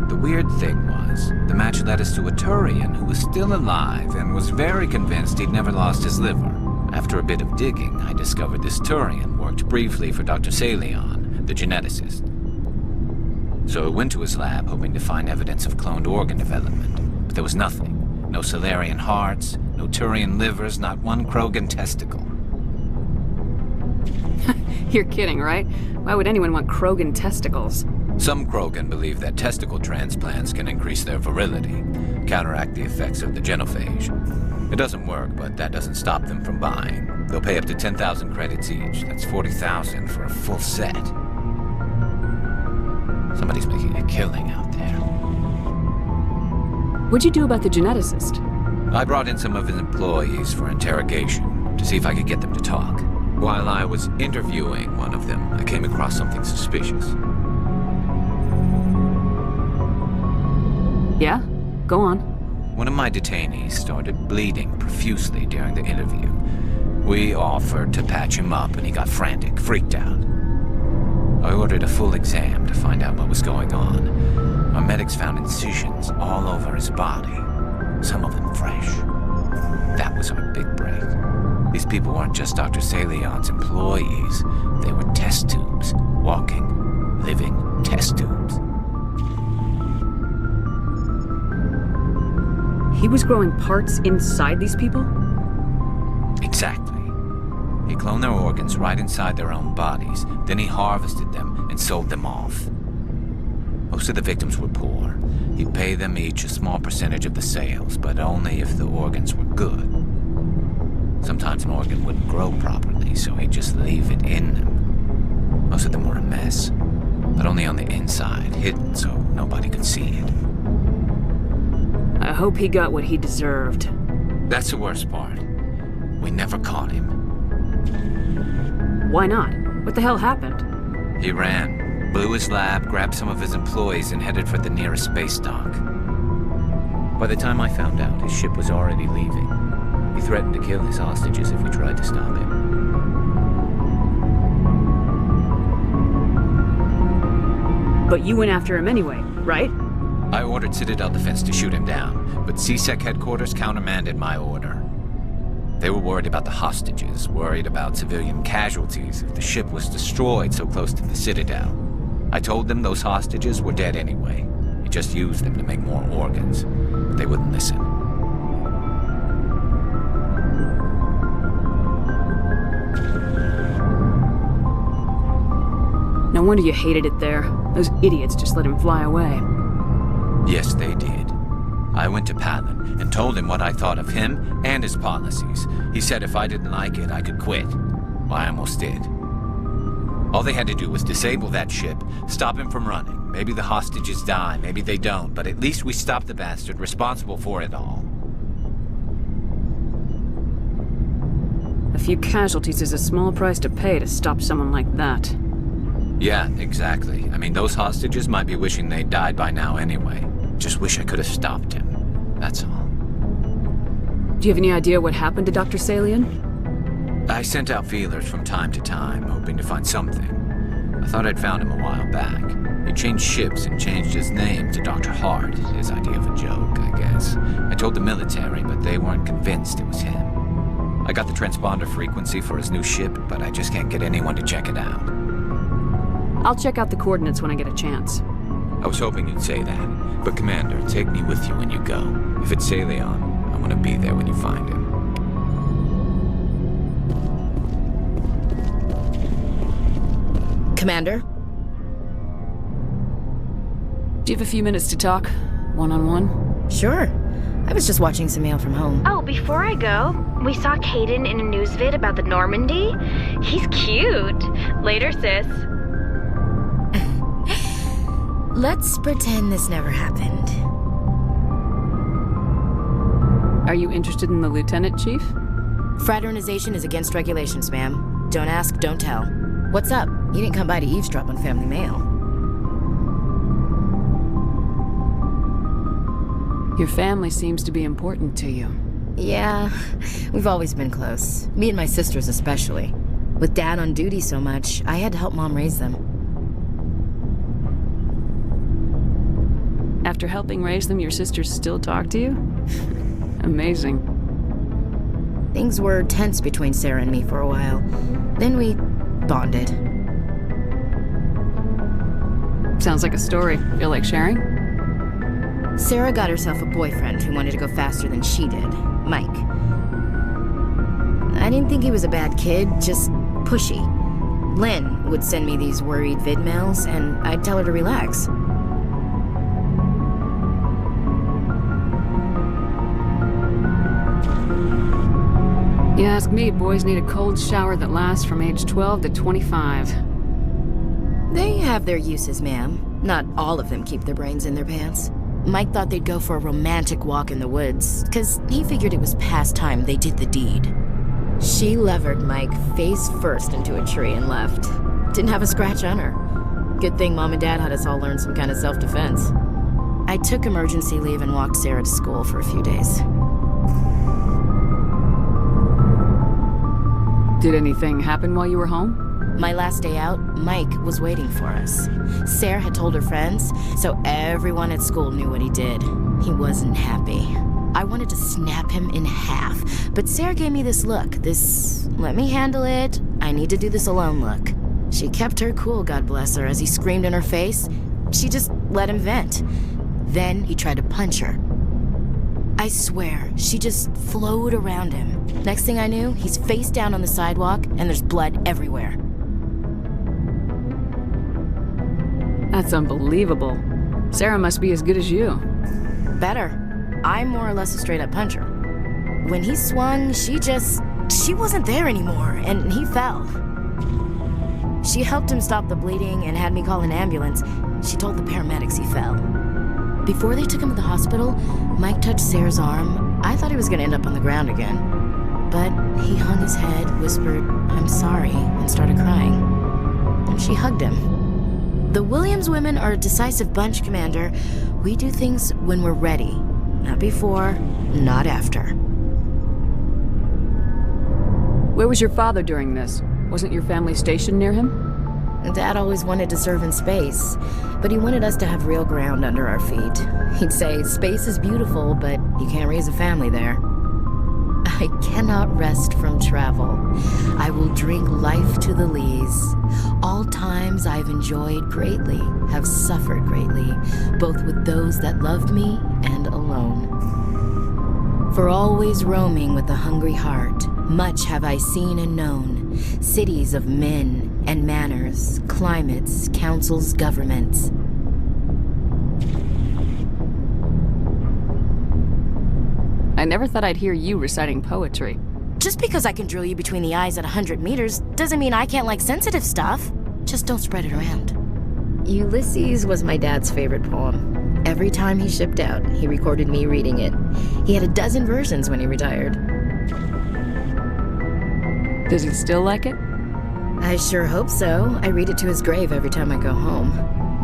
The weird thing was, the match led us to a Thorian who was still alive and was very convinced he'd never lost his liver. After a bit of digging, I discovered this Thorian worked briefly for Dr. Salion, the geneticist. So I went to his lab hoping to find evidence of cloned organ development. But there was nothing. No Solarian hearts, no Thorian livers, not one Krogan testicle. You're kidding, right? Why would anyone want Krogan testicles? Some Krogan believe that testicle transplants can increase their virility, counteract the effects of the genophage. It doesn't work, but that doesn't stop them from buying. They'll pay up to 10,000 credits each. That's 40,000 for a full set. Somebody's making a killing out there. What'd you do about the geneticist? I brought in some of his employees for interrogation, to see if I could get them to talk. While I was interviewing one of them, I came across something suspicious. Yeah? Go on. One of my detainees started bleeding profusely during the interview. We offered to patch him up and he got frantic, freaked out. I ordered a full exam to find out what was going on. Our medics found incisions all over his body, some of them fresh. That was our big break. These people weren't just Dr. Salion's employees. They were test tubes. Walking, living test tubes. He was growing parts inside these people? Exactly. He cloned their organs right inside their own bodies. Then he harvested them and sold them off. Most of the victims were poor. He'd pay them each a small percentage of the sales, but only if the organs were good. Sometimes an organ wouldn't grow properly, so he'd just leave it in them. Most of them were a mess, but only on the inside, hidden so nobody could see it. I hope he got what he deserved. That's the worst part. We never caught him. Why not? What the hell happened? He ran, blew his lab, grabbed some of his employees, and headed for the nearest space dock. By the time I found out, his ship was already leaving. He threatened to kill his hostages if we tried to stop him. But you went after him anyway, right? I ordered Citadel Defense to shoot him down, but C-Sec headquarters countermanded my order. They were worried about the hostages, worried about civilian casualties if the ship was destroyed so close to the Citadel. I told them those hostages were dead anyway. We just used them to make more organs, but they wouldn't listen. No wonder you hated it there. Those idiots just let him fly away. Yes, they did. I went to Palin and told him what I thought of him and his policies. He said if I didn't like it, I could quit. Well, I almost did. All they had to do was disable that ship, stop him from running. Maybe the hostages die, maybe they don't, but at least we stopped the bastard responsible for it all. A few casualties is a small price to pay to stop someone like that. Yeah, exactly. I mean, those hostages might be wishing they'd died by now anyway. Just wish I could have stopped him. That's all. Do you have any idea what happened to Dr. Salion? I sent out feelers from time to time, hoping to find something. I thought I'd found him a while back. He changed ships and changed his name to Dr. Hart, his idea of a joke, I guess. I told the military, but they weren't convinced it was him. I got the transponder frequency for his new ship, but I just can't get anyone to check it out. I'll check out the coordinates when I get a chance. I was hoping you'd say that, but Commander, take me with you when you go. If it's Saleon, I want to be there when you find him. Commander? Do you have a few minutes to talk? One-on-one? Sure. I was just watching some mail from home. Oh, before I go, we saw Caden in a news vid about the Normandy. He's cute. Later, sis. Let's pretend this never happened. Are you interested in the Lieutenant, Chief? Fraternization is against regulations, ma'am. Don't ask, don't tell. What's up? You didn't come by to eavesdrop on family mail. Your family seems to be important to you. Yeah, we've always been close. Me and my sisters especially. With Dad on duty so much, I had to help Mom raise them. After helping raise them, your sisters still talk to you? Amazing. Things were tense between Sarah and me for a while. Then we bonded. Sounds like a story. Feel like sharing? Sarah got herself a boyfriend who wanted to go faster than she did, Mike. I didn't think he was a bad kid, just pushy. Lynn would send me these worried vidmails, and I'd tell her to relax. You ask me, boys need a cold shower that lasts from age 12 to 25. They have their uses, ma'am. Not all of them keep their brains in their pants. Mike thought they'd go for a romantic walk in the woods, 'cause he figured it was past time they did the deed. She levered Mike face first into a tree and left. Didn't have a scratch on her. Good thing Mom and Dad had us all learn some kind of self-defense. I took emergency leave and walked Sarah to school for a few days. Did anything happen while you were home? My last day out, Mike was waiting for us. Sarah had told her friends, so everyone at school knew what he did. He wasn't happy. I wanted to snap him in half, but Sarah gave me this look, this let me handle it, I need to do this alone look. She kept her cool, God bless her, as he screamed in her face. She just let him vent. Then he tried to punch her. I swear, she just flowed around him. Next thing I knew, he's face down on the sidewalk, and there's blood everywhere. That's unbelievable. Sarah must be as good as you. Better. I'm more or less a straight-up puncher. When he swung, she wasn't there anymore, and he fell. She helped him stop the bleeding and had me call an ambulance. She told the paramedics he fell. Before they took him to the hospital, Mike touched Sarah's arm. I thought he was gonna end up on the ground again. But he hung his head, whispered, "I'm sorry," and started crying. And she hugged him. The Williams women are a decisive bunch, Commander. We do things when we're ready. Not before, not after. Where was your father during this? Wasn't your family stationed near him? Dad always wanted to serve in space, but he wanted us to have real ground under our feet. He'd say, space is beautiful, but you can't raise a family there. I cannot rest from travel. I will drink life to the lees. All times I've enjoyed greatly, have suffered greatly, both with those that loved me and alone. For always roaming with a hungry heart, much have I seen and known, cities of men and manners, climates, councils, governments. I never thought I'd hear you reciting poetry. Just because I can drill you between the eyes at 100 meters doesn't mean I can't like sensitive stuff. Just don't spread it around. Ulysses was my dad's favorite poem. Every time he shipped out, he recorded me reading it. He had a dozen versions when he retired. Does he still like it? I sure hope so. I read it to his grave every time I go home.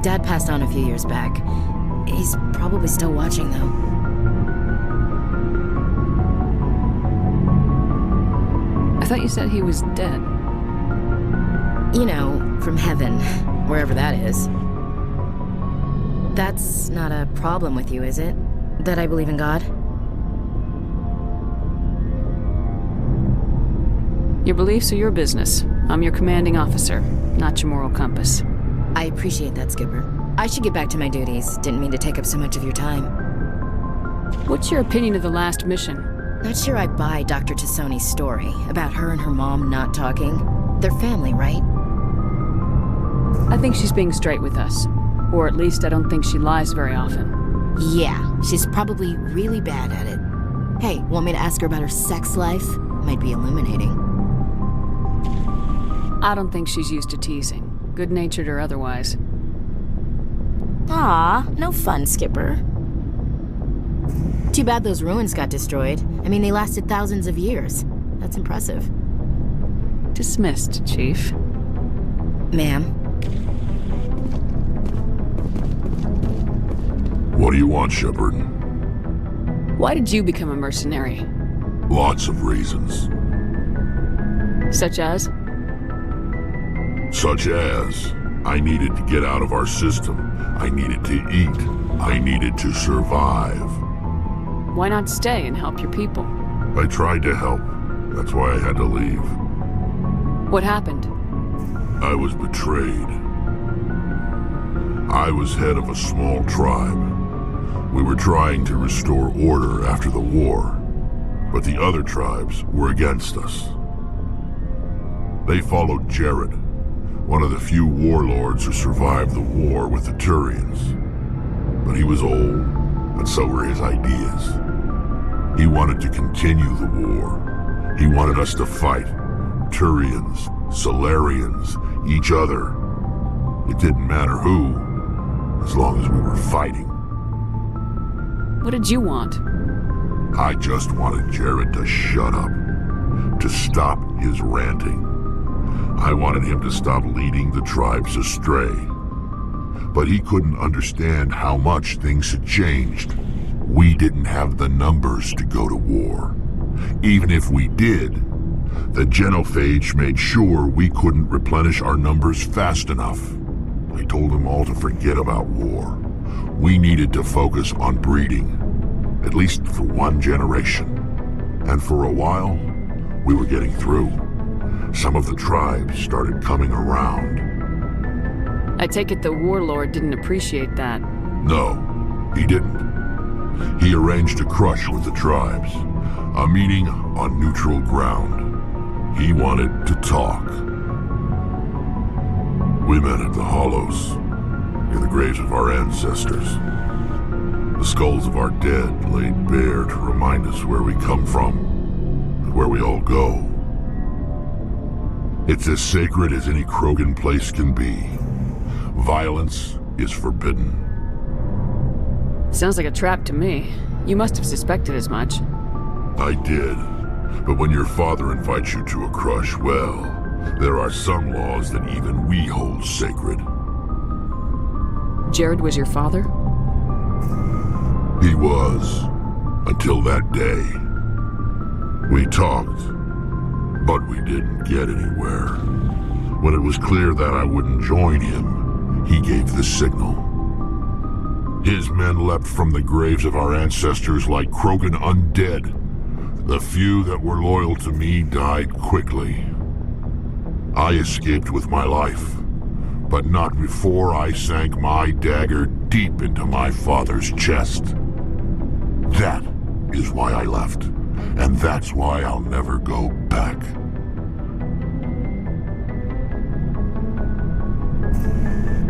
Dad passed on a few years back. He's probably still watching, though. A thought you said he was dead. You know, from heaven, wherever that is. That's not a problem with you, is it? That I believe in God? Your beliefs are your business. I'm your commanding officer, not your moral compass. I appreciate that, Skipper. I should get back to my duties. Didn't mean to take up so much of your time. What's your opinion of the last mission? Not sure I buy Dr. Tassoni's story about her and her mom not talking. They're family, right? I think she's being straight with us. Or at least I don't think she lies very often. Yeah, she's probably really bad at it. Hey, want me to ask her about her sex life? Might be illuminating. I don't think she's used to teasing, good-natured or otherwise. Aw, no fun, Skipper. Too bad those ruins got destroyed. I mean, they lasted thousands of years. That's impressive. Dismissed, Chief. Ma'am. What do you want, Shepard? Why did you become a mercenary? Lots of reasons. Such as? Such as, I needed to get out of our system. I needed to eat. I needed to survive. Why not stay and help your people? I tried to help. That's why I had to leave. What happened? I was betrayed. I was head of a small tribe. We were trying to restore order after the war, but the other tribes were against us. They followed Jared, one of the few warlords who survived the war with the Thorians. But he was old, and so were his ideas. He wanted to continue the war. He wanted us to fight. Thorians, Solarians, each other. It didn't matter who, as long as we were fighting. What did you want? I just wanted Jared to shut up, to stop his ranting. I wanted him to stop leading the tribes astray. But he couldn't understand how much things had changed. We didn't have the numbers to go to war. Even if we did, the genophage made sure we couldn't replenish our numbers fast enough. I told them all to forget about war. We needed to focus on breeding, at least for one generation. And for a while, we were getting through. Some of the tribes started coming around. I take it the warlord didn't appreciate that. No, he didn't. He arranged a crush with the tribes, a meeting on neutral ground. He wanted to talk. We met at the Hollows, near the graves of our ancestors. The skulls of our dead laid bare to remind us where we come from, and where we all go. It's as sacred as any Krogan place can be. Violence is forbidden. Sounds like a trap to me. You must have suspected as much. I did. But when your father invites you to a crush, well, there are some laws that even we hold sacred. Jared was your father? He was, until that day. We talked, but we didn't get anywhere. When it was clear that I wouldn't join him, he gave the signal. His men leapt from the graves of our ancestors like Krogan undead. The few that were loyal to me died quickly. I escaped with my life, but not before I sank my dagger deep into my father's chest. That is why I left, and that's why I'll never go back.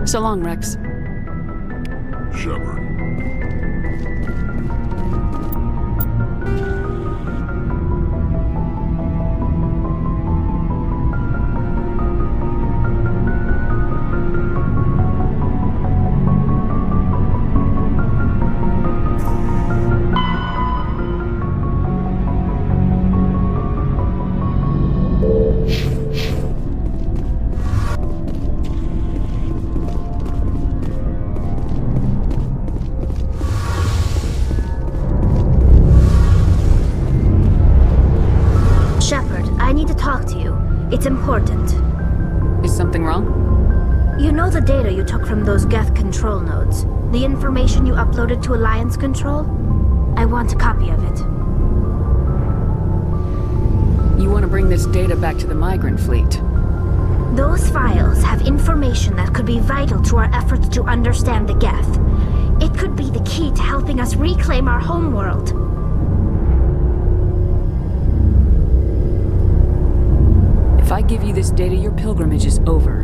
So long, Rex. Shepard. Well? You know the data you took from those Geth control nodes? The information you uploaded to Alliance Control? I want a copy of it. You want to bring this data back to the migrant fleet? Those files have information that could be vital to our efforts to understand the Geth. It could be the key to helping us reclaim our homeworld. If I give you this data, your pilgrimage is over.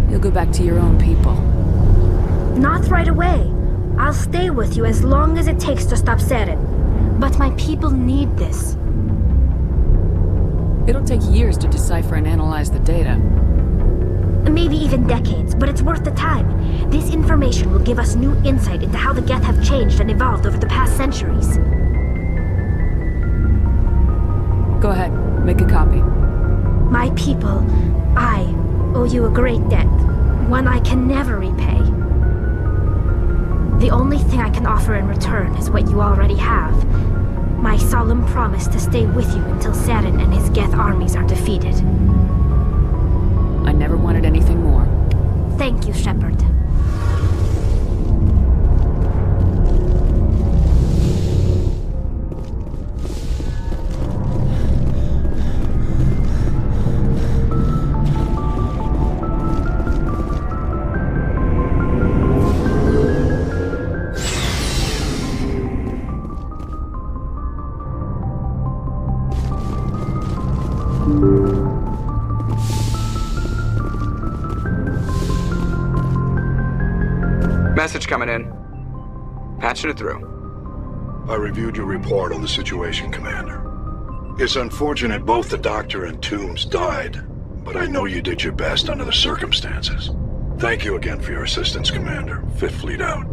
You'll go back to your own people. Not right away. I'll stay with you as long as it takes to stop Saren. But my people need this. It'll take years to decipher and analyze the data. Maybe even decades, but it's worth the time. This information will give us new insight into how the Geth have changed and evolved over the past centuries. Go ahead, make a copy. My people, I owe you a great debt, one I can never repay. The only thing I can offer in return is what you already have. My solemn promise to stay with you until Saren and his Geth armies are defeated. I never wanted anything more. Thank you, Shepard. Message coming in. Patching it through. I reviewed your report on the situation, Commander. It's unfortunate both the Doctor and Toombs died, but I know you did your best under the circumstances. Thank you again for your assistance, Commander. Fifth Fleet out.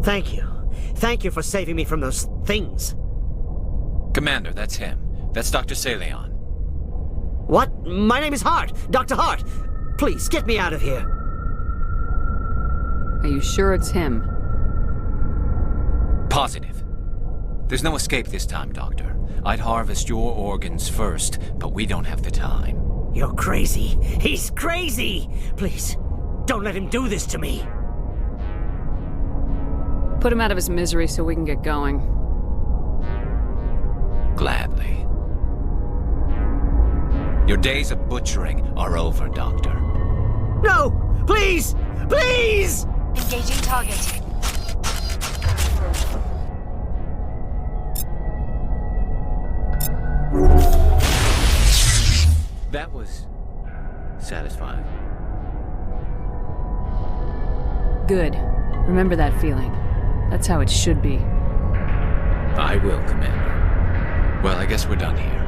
Thank you. Thank you for saving me from those things. Commander, that's him. That's Dr. Saleon. What? My name is Hart. Dr. Hart. Please, get me out of here. Are you sure it's him? Positive. There's no escape this time, Doctor. I'd harvest your organs first, but we don't have the time. You're crazy. He's crazy! Please, don't let him do this to me. Put him out of his misery so we can get going. Gladly. Your days of butchering are over, Doctor. No! Please! Please! Engaging target. That was satisfying. Good. Remember that feeling. That's how it should be. I will, Commander. Well, I guess we're done here.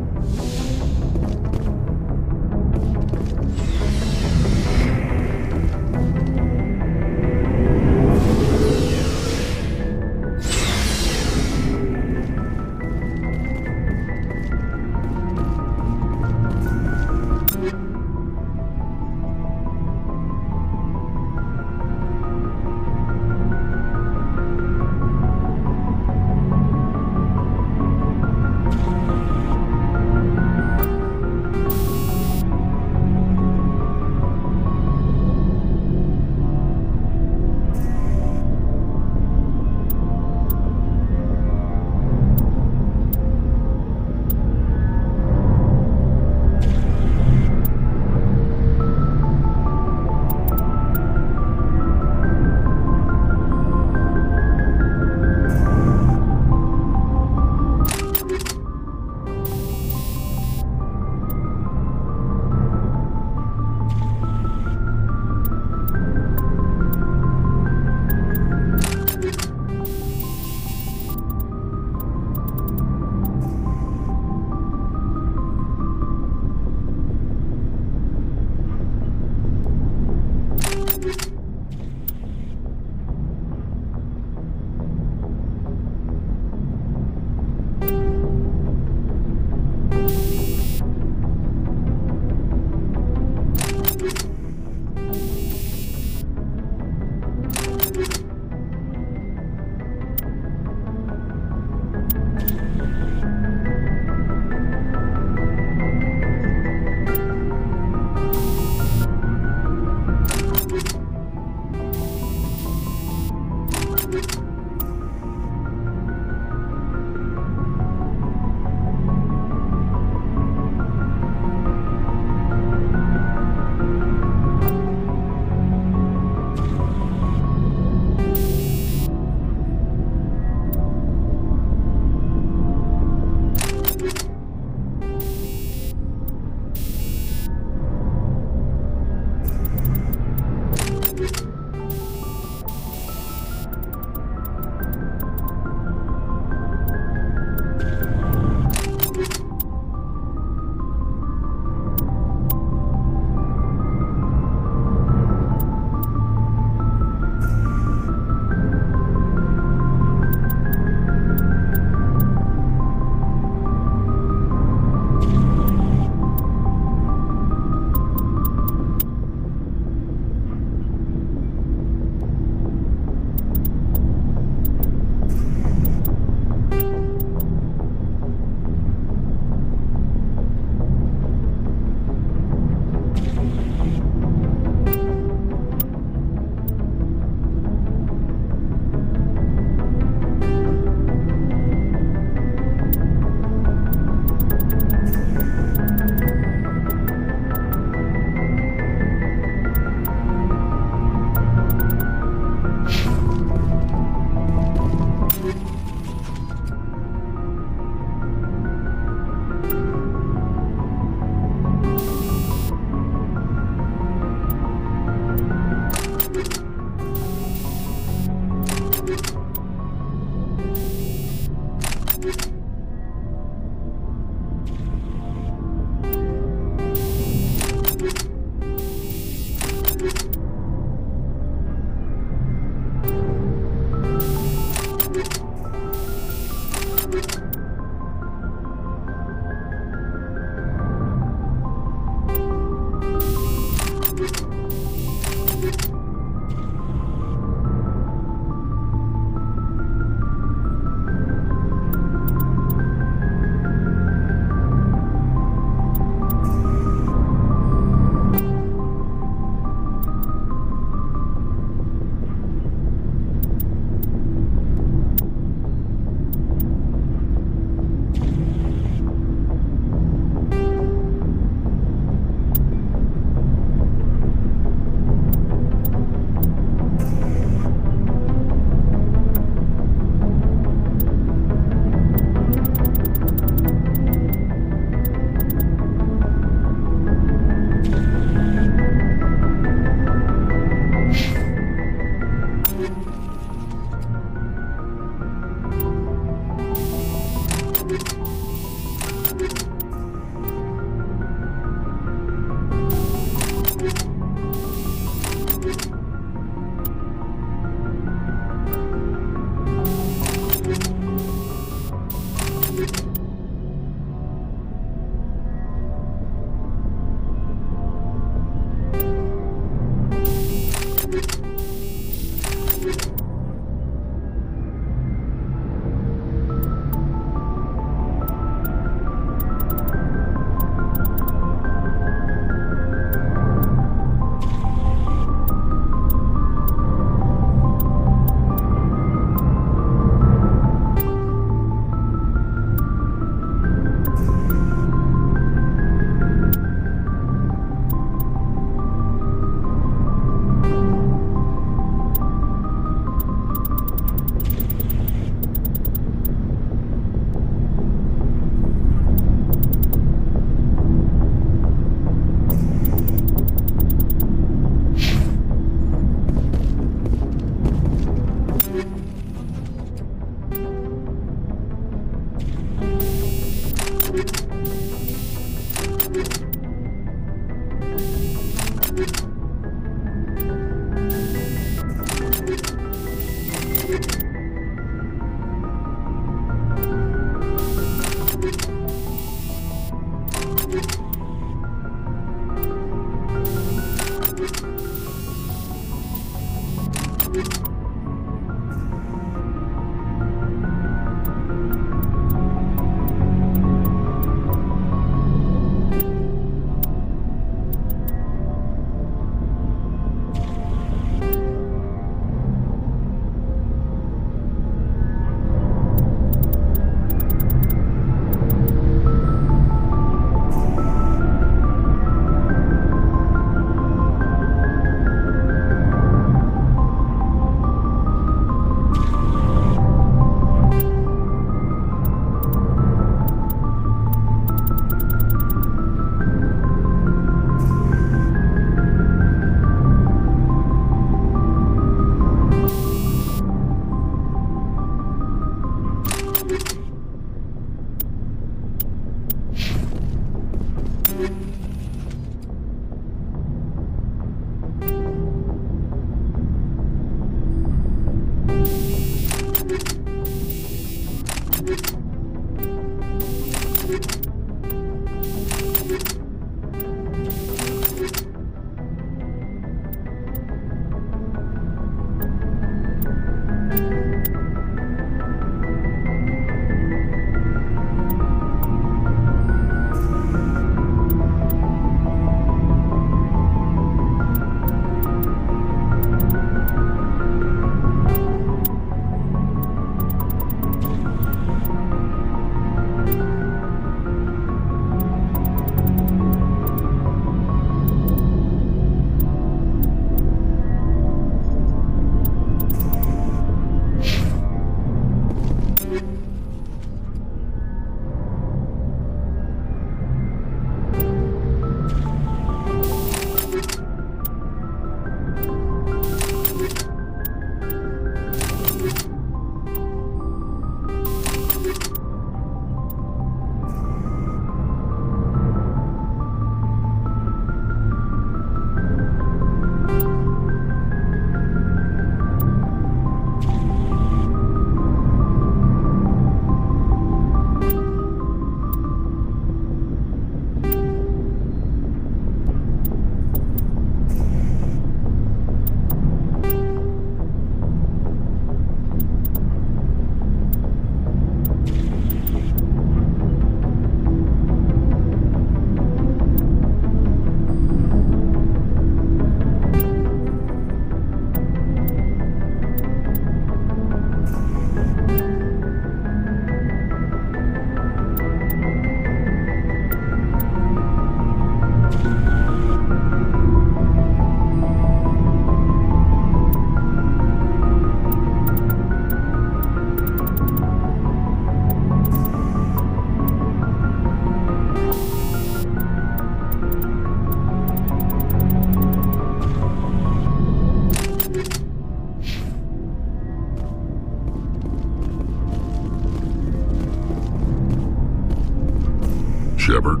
Shepard.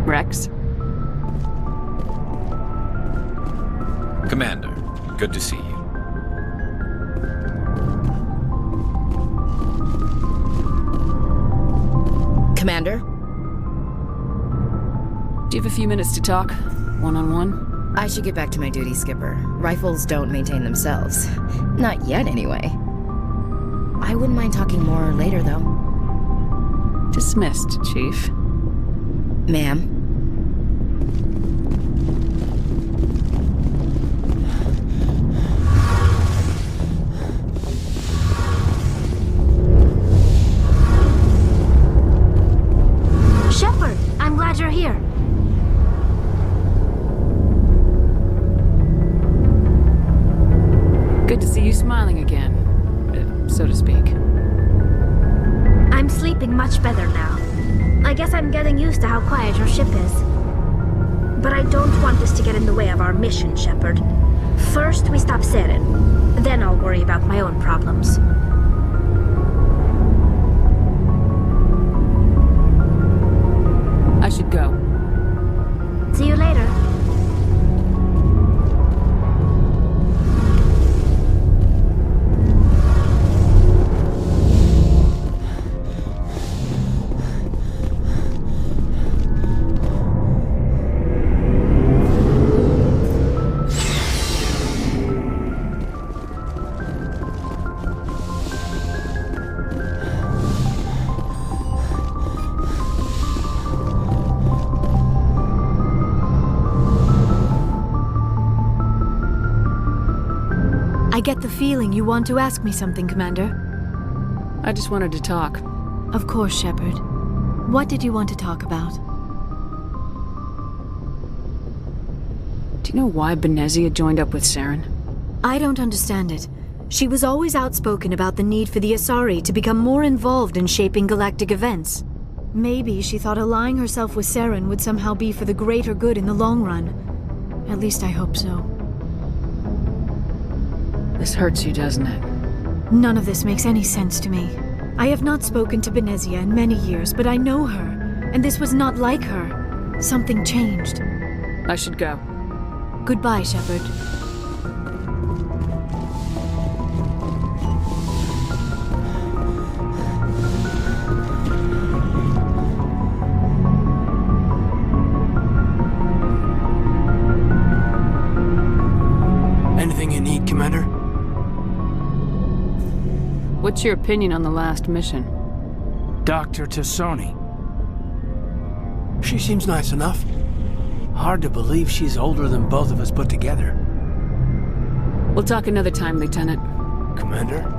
Rex? Commander, good to see you. Commander? Do you have a few minutes to talk? One-on-one? I should get back to my duty, Skipper. Rifles don't maintain themselves. Not yet, anyway. I wouldn't mind talking more later, though. Dismissed, Chief. Ma'am? Shepard, I'm glad you're here. Good to see you smiling again, so to speak. I'm sleeping much better now. I guess I'm getting used to how quiet your ship is. But I don't want this to get in the way of our mission, Shepard. First, we stop Saren. Then I'll worry about my own problems. I should go. See you later. I get the feeling you want to ask me something, Commander. I just wanted to talk. Of course, Shepard. What did you want to talk about? Do you know why Benezia joined up with Saren? I don't understand it. She was always outspoken about the need for the Asari to become more involved in shaping galactic events. Maybe she thought allying herself with Saren would somehow be for the greater good in the long run. At least I hope so. This hurts you, doesn't it? None of this makes any sense to me. I have not spoken to Benezia in many years, but I know her, and this was not like her. Something changed. I should go. Goodbye, Shepard. Anything you need, Commander? What's your opinion on the last mission? Dr. Tassoni. She seems nice enough. Hard to believe she's older than both of us put together. We'll talk another time, Lieutenant. Commander?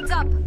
Heads up!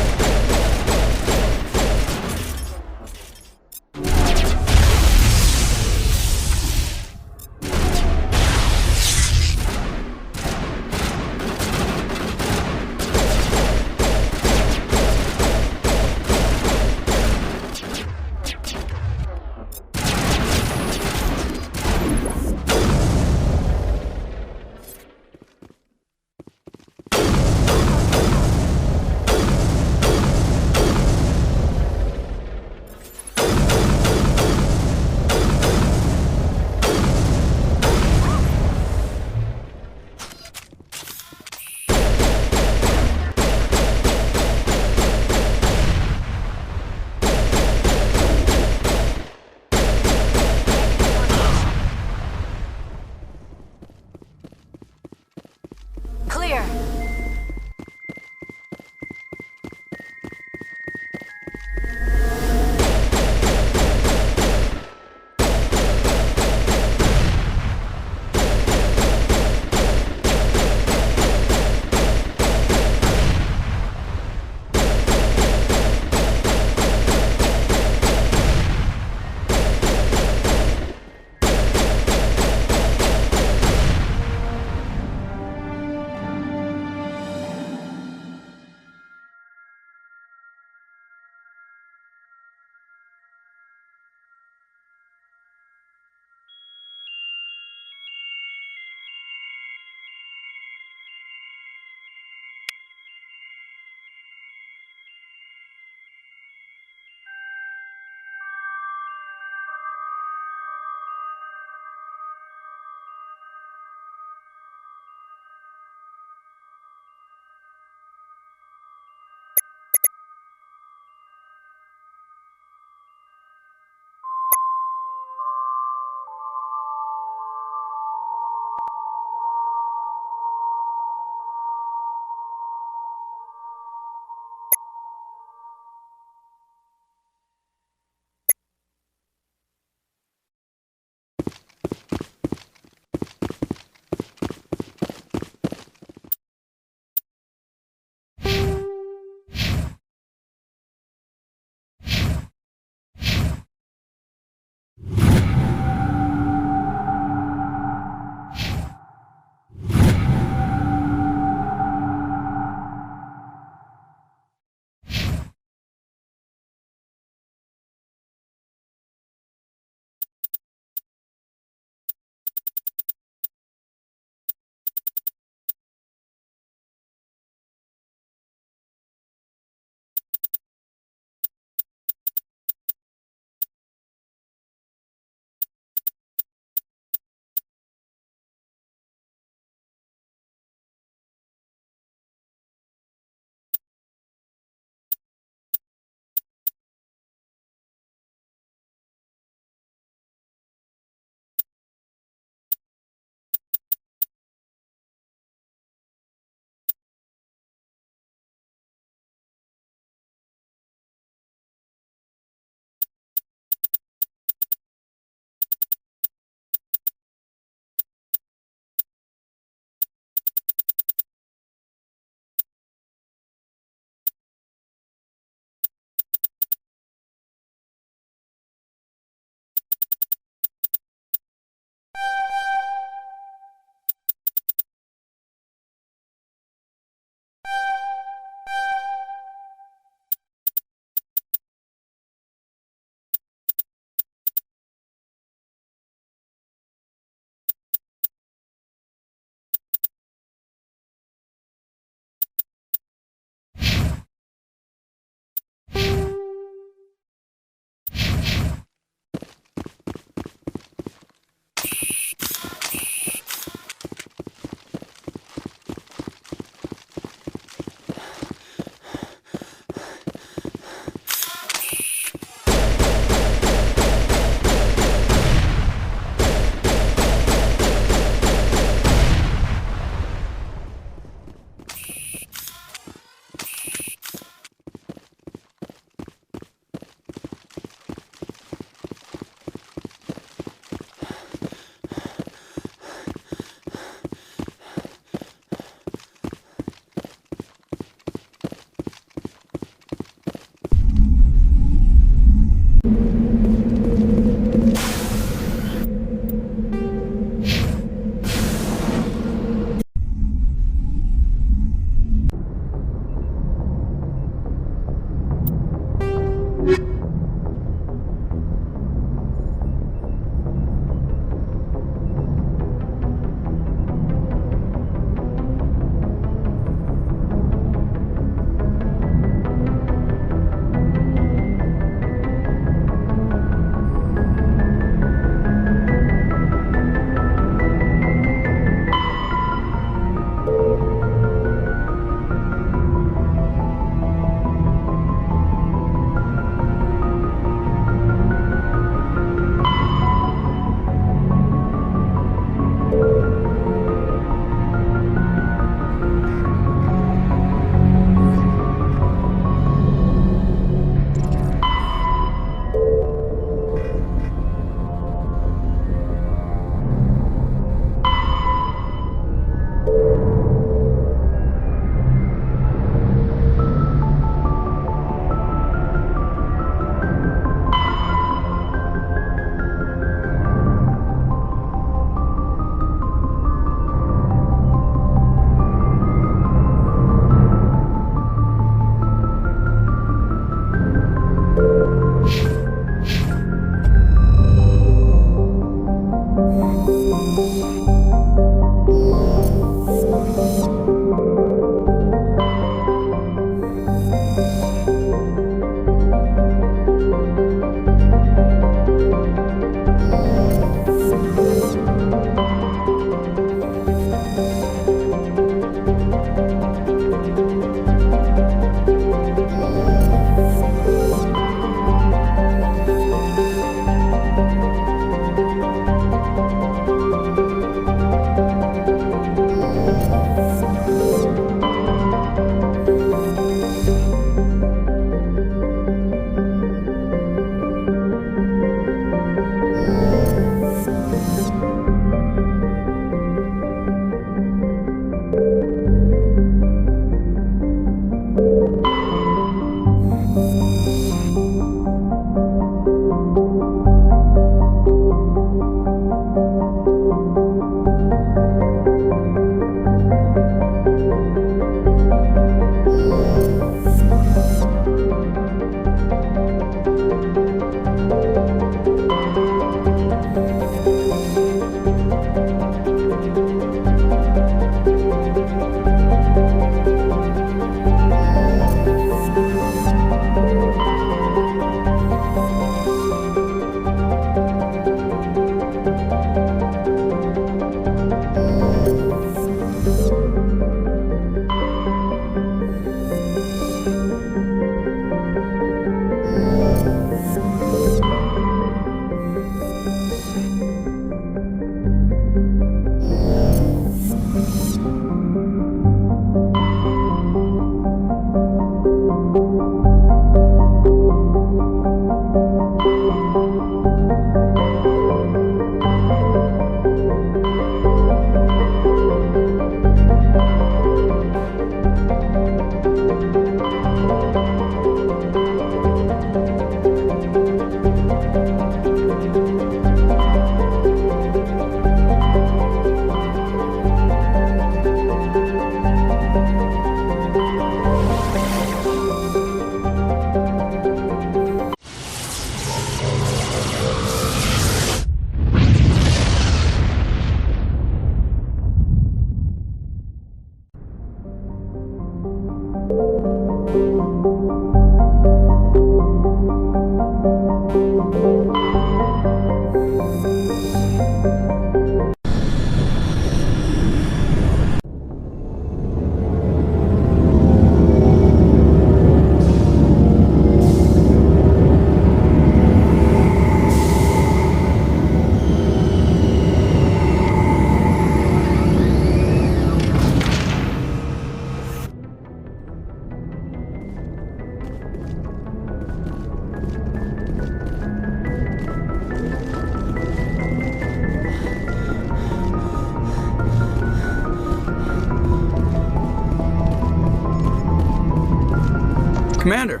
Commander,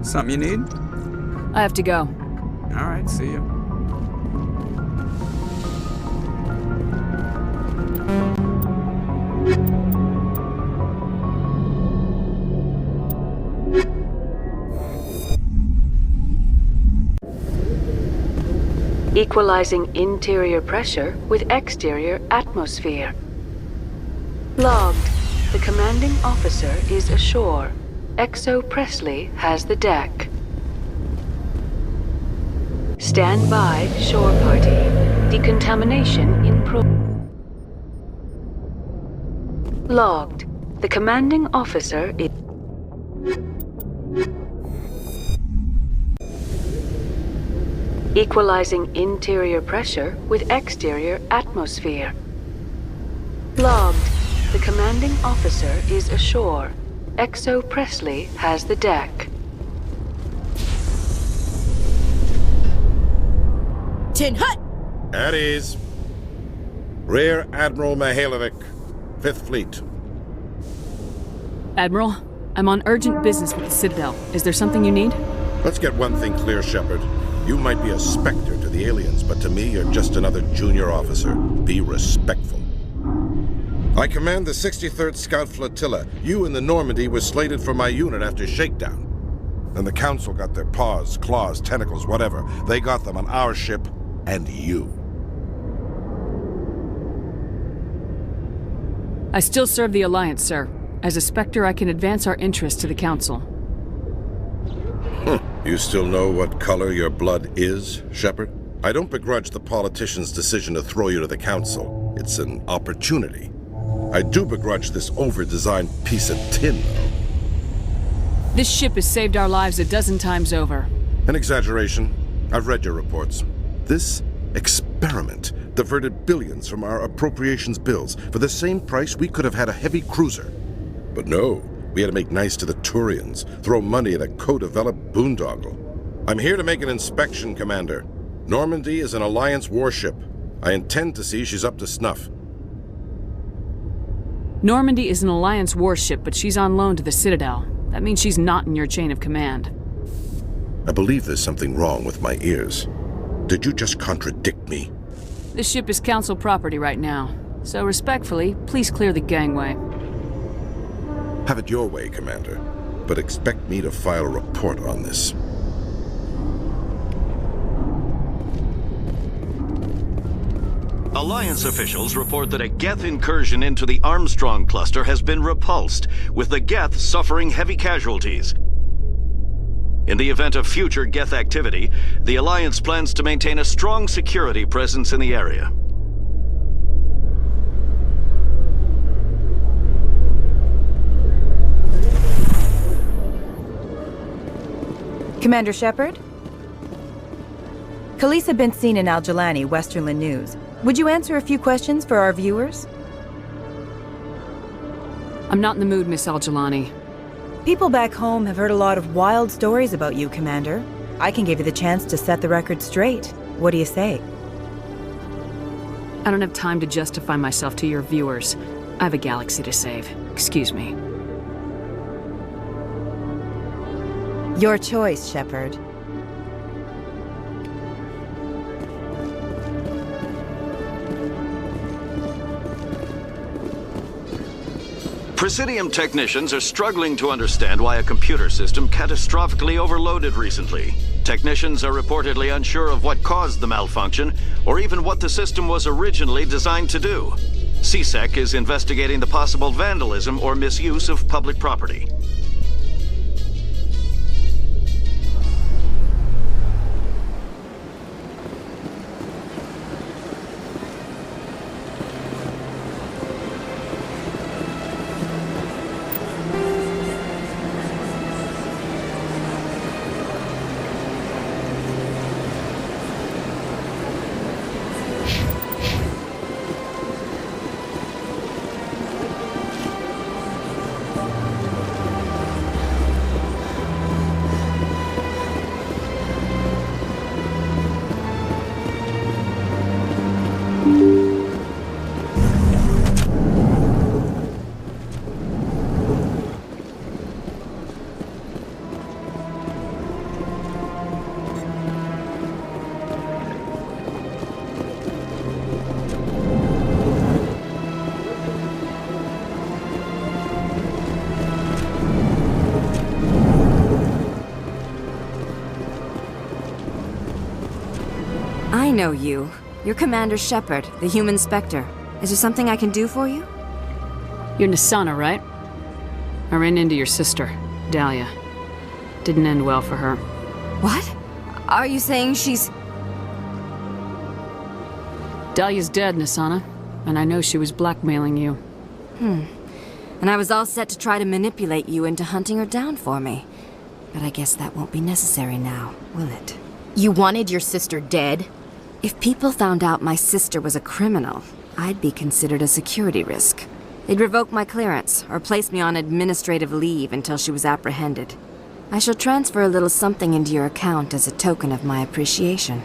something you need? I have to go. All right, see you. Equalizing interior pressure with exterior atmosphere. Logged. The commanding officer is ashore. XO Presley has the deck. Stand by, shore party. Decontamination in Logged. The commanding officer is... Equalizing interior pressure with exterior atmosphere. Logged. The commanding officer is ashore. XO Presley has the deck. Tin Hut! At ease. Rear Admiral Mihailovic, 5th Fleet. Admiral, I'm on urgent business with the Citadel. Is there something you need? Let's get one thing clear, Shepard. You might be a spectre to the aliens, but to me, you're just another junior officer. Be respectful. I command the 63rd Scout Flotilla. You and the Normandy were slated for my unit after shakedown. Then the Council got their paws, claws, tentacles, whatever. They got them on our ship, and you. I still serve the Alliance, sir. As a Spectre, I can advance our interests to the Council. You still know what color your blood is, Shepard? I don't begrudge the politician's decision to throw you to the Council. It's an opportunity. I do begrudge this over-designed piece of tin, though. This ship has saved our lives a dozen times over. An exaggeration. I've read your reports. This experiment diverted billions from our appropriations bills. For the same price, we could have had a heavy cruiser. But no. We had to make nice to the Thorians, throw money at a co-developed boondoggle. I'm here to make an inspection, Commander. Normandy is an Alliance warship. I intend to see she's up to snuff. Normandy is an Alliance warship, but she's on loan to the Citadel. That means she's not in your chain of command. I believe there's something wrong with my ears. Did you just contradict me? This ship is Council property right now. So respectfully, please clear the gangway. Have it your way, Commander, but expect me to file a report on this. Alliance officials report that a Geth incursion into the Armstrong cluster has been repulsed, with the Geth suffering heavy casualties. In the event of future Geth activity, the Alliance plans to maintain a strong security presence in the area. Commander Shepard? Khaleesa been seen in Al-Jalani, Westerland News. Would you answer a few questions for our viewers? I'm not in the mood, Miss Al-Jalani. People back home have heard a lot of wild stories about you, Commander. I can give you the chance to set the record straight. What do you say? I don't have time to justify myself to your viewers. I have a galaxy to save. Excuse me. Your choice, Shepard. Presidium technicians are struggling to understand why a computer system catastrophically overloaded recently. Technicians are reportedly unsure of what caused the malfunction, or even what the system was originally designed to do. CSEC is investigating the possible vandalism or misuse of public property. know you. You're Commander Shepard, the human spectre. Is there something I can do for you? You're Nasana, right? I ran into your sister, Dahlia. Didn't end well for her. What? Are you saying she's... Dahlia's dead, Nasana. And I know she was blackmailing you. And I was all set to try to manipulate you into hunting her down for me. But I guess that won't be necessary now, will it? You wanted your sister dead? If people found out my sister was a criminal, I'd be considered a security risk. They'd revoke my clearance, or place me on administrative leave until she was apprehended. I shall transfer a little something into your account as a token of my appreciation.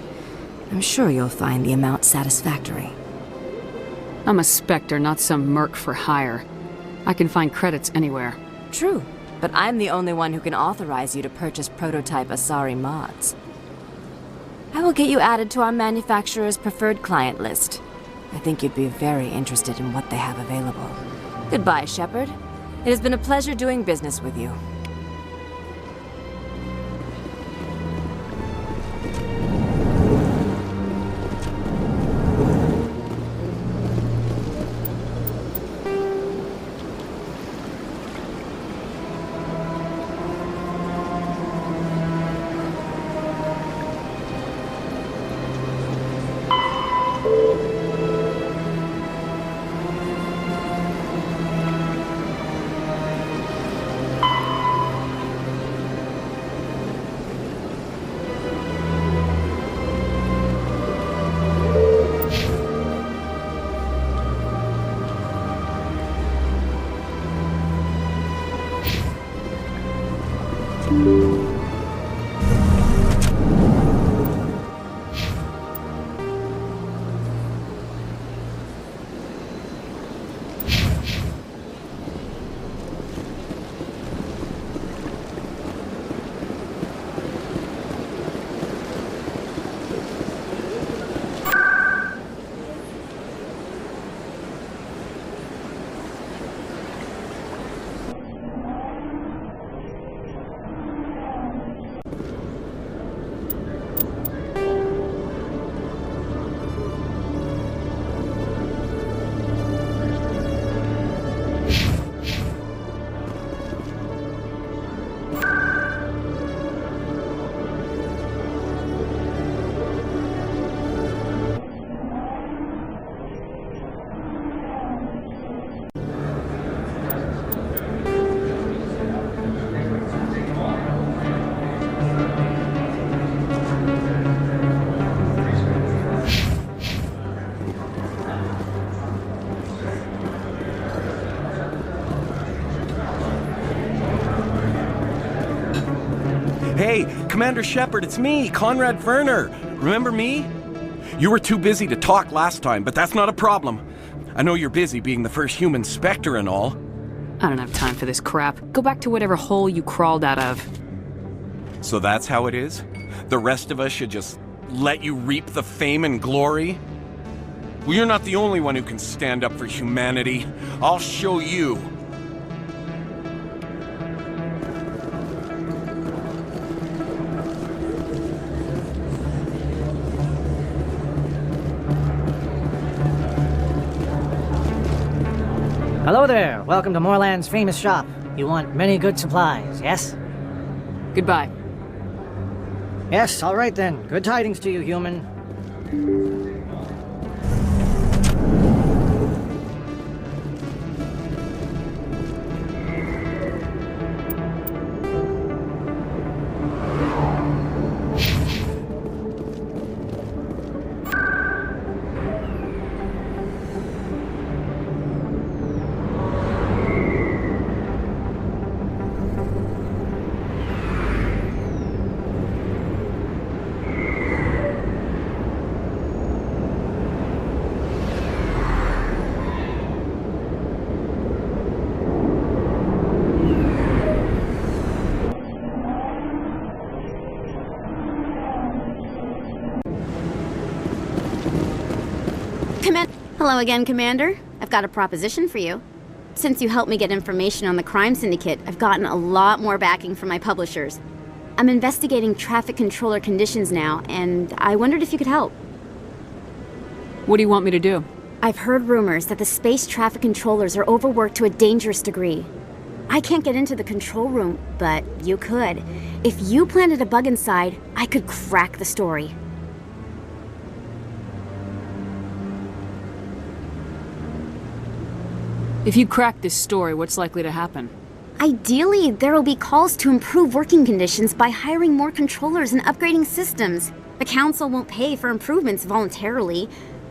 I'm sure you'll find the amount satisfactory. I'm a spectre, not some merc for hire. I can find credits anywhere. True, but I'm the only one who can authorize you to purchase prototype Asari mods. I will get you added to our manufacturer's preferred client list. I think you'd be very interested in what they have available. Goodbye, Shepard. It has been a pleasure doing business with you. Hey, Commander Shepard, it's me, Conrad Werner. Remember me? You were too busy to talk last time, but that's not a problem. I know you're busy being the first human spectre and all. I don't have time for this crap. Go back to whatever hole you crawled out of. So that's how it is? The rest of us should just let you reap the fame and glory? Well, you're not the only one who can stand up for humanity. I'll show you. Hello there. Welcome to Moorland's famous shop. You want many good supplies, yes? Goodbye. Yes, all right then. Good tidings to you, human. Hello again, Commander. I've got a proposition for you. Since you helped me get information on the crime syndicate, I've gotten a lot more backing from my publishers. I'm investigating traffic controller conditions now, and I wondered if you could help. What do you want me to do? I've heard rumors that the space traffic controllers are overworked to a dangerous degree. I can't get into the control room, but you could. If you planted a bug inside, I could crack the story. If you crack this story, what's likely to happen? Ideally, there will be calls to improve working conditions by hiring more controllers and upgrading systems. The Council won't pay for improvements voluntarily.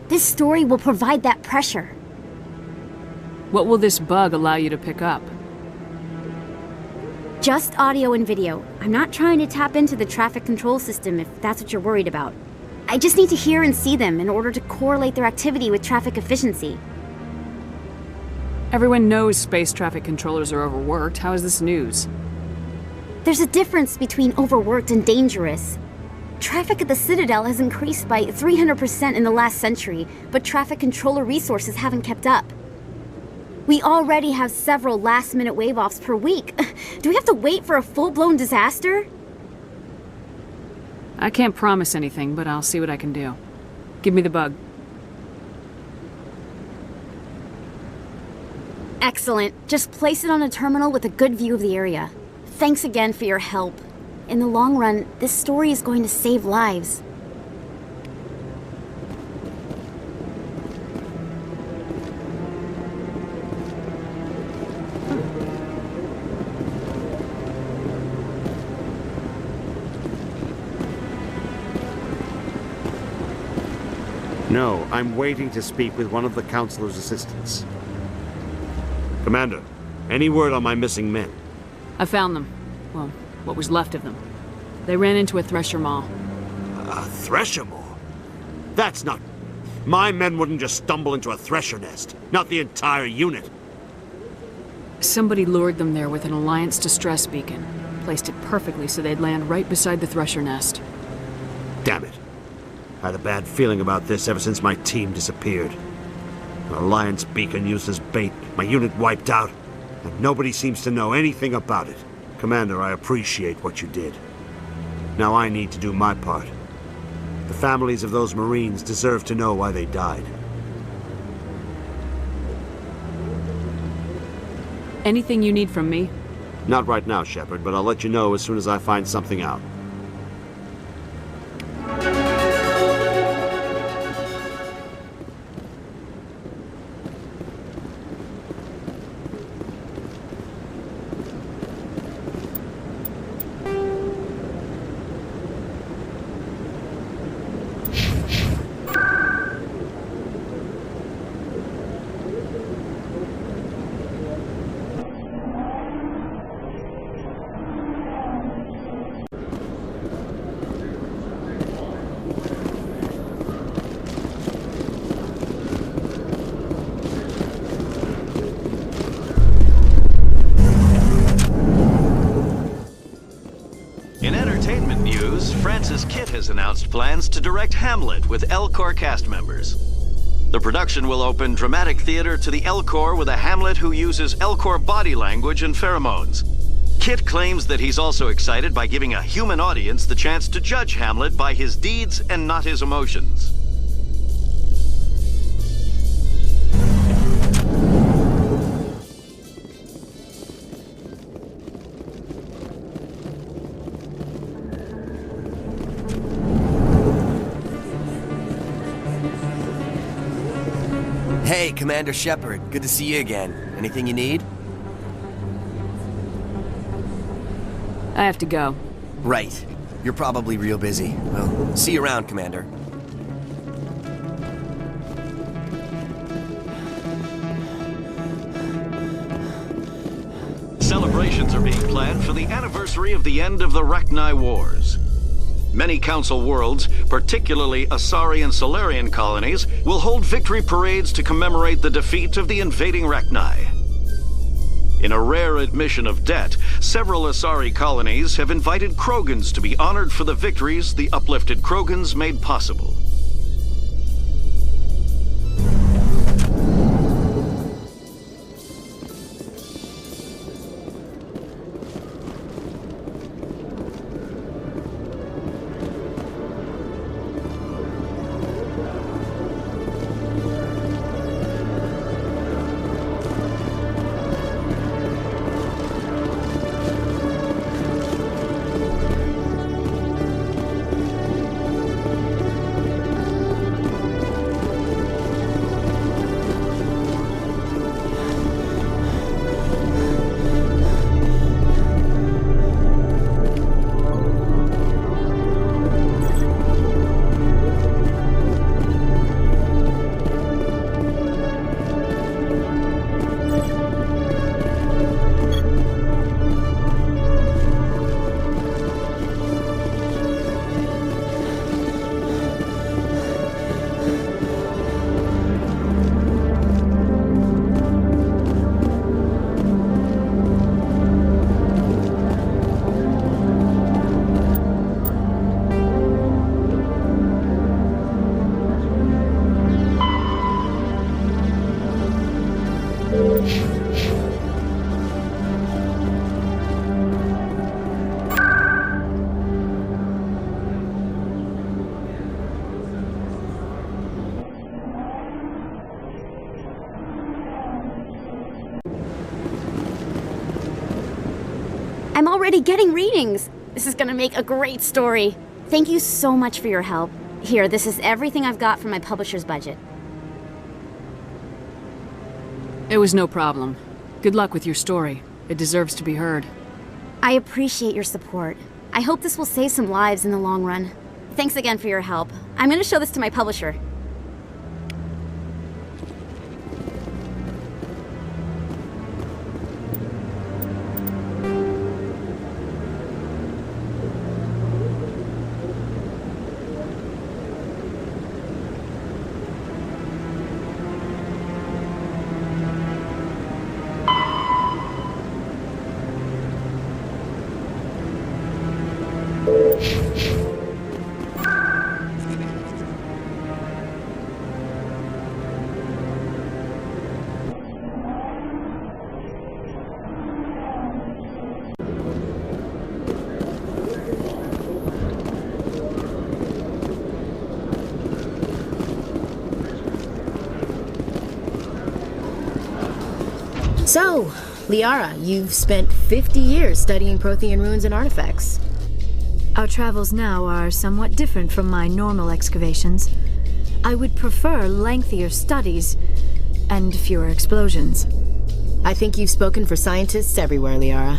This story will provide that pressure. What will this bug allow you to pick up? Just audio and video. I'm not trying to tap into the traffic control system if that's what you're worried about. I just need to hear and see them in order to correlate their activity with traffic efficiency. Everyone knows space traffic controllers are overworked. How is this news? There's a difference between overworked and dangerous. Traffic at the Citadel has increased by 300% in the last century, but traffic controller resources haven't kept up. We already have several last-minute wave-offs per week. Do we have to wait for a full-blown disaster? I can't promise anything, but I'll see what I can do. Give me the bug. Excellent. Just place it on a terminal with a good view of the area. Thanks again for your help. In the long run, this story is going to save lives. No, I'm waiting to speak with one of the Councilor's assistants. Commander, any word on my missing men? I found them. Well, what was left of them. They ran into a thresher maw. A thresher maw? That's not... My men wouldn't just stumble into a thresher nest. Not the entire unit. Somebody lured them there with an Alliance distress beacon. Placed it perfectly so they'd land right beside the thresher nest. Damn it. I had a bad feeling about this ever since my team disappeared. An Alliance beacon used as bait, my unit wiped out, and nobody seems to know anything about it. Commander, I appreciate what you did. Now I need to do my part. The families of those Marines deserve to know why they died. Anything you need from me? Not right now, Shepard, but I'll let you know as soon as I find something out. Has announced plans to direct Hamlet with L-Corps cast members. The production will open dramatic theater to the L-Corps with a Hamlet who uses L-Corps body language and pheromones. Kit claims that he's also excited by giving a human audience the chance to judge Hamlet by his deeds and not his emotions. Hey, Commander Shepard. Good to see you again. Anything you need? I have to go. Right. You're probably real busy. Well, see you around, Commander. Celebrations are being planned for the anniversary of the end of the Rachni Wars. Many Council worlds, particularly Asari and Solarian colonies, will hold victory parades to commemorate the defeat of the invading Rachni. In a rare admission of debt, several Asari colonies have invited Krogans to be honored for the victories the uplifted Krogans made possible. already getting readings. This is gonna make a great story. Thank you so much for your help. Here, this is everything I've got from my publisher's budget. It was no problem. Good luck with your story. It deserves to be heard. I appreciate your support. I hope this will save some lives in the long run. Thanks again for your help. I'm gonna show this to my publisher. So, Liara, you've spent 50 years studying Prothean ruins and artifacts. Our travels now are somewhat different from my normal excavations. I would prefer lengthier studies and fewer explosions. I think you've spoken for scientists everywhere, Liara.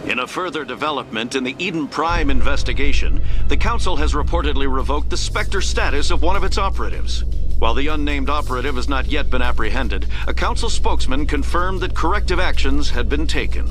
In a further development in the Eden Prime investigation, the Council has reportedly revoked the Spectre status of one of its operatives. While the unnamed operative has not yet been apprehended, a Council spokesman confirmed that corrective actions had been taken.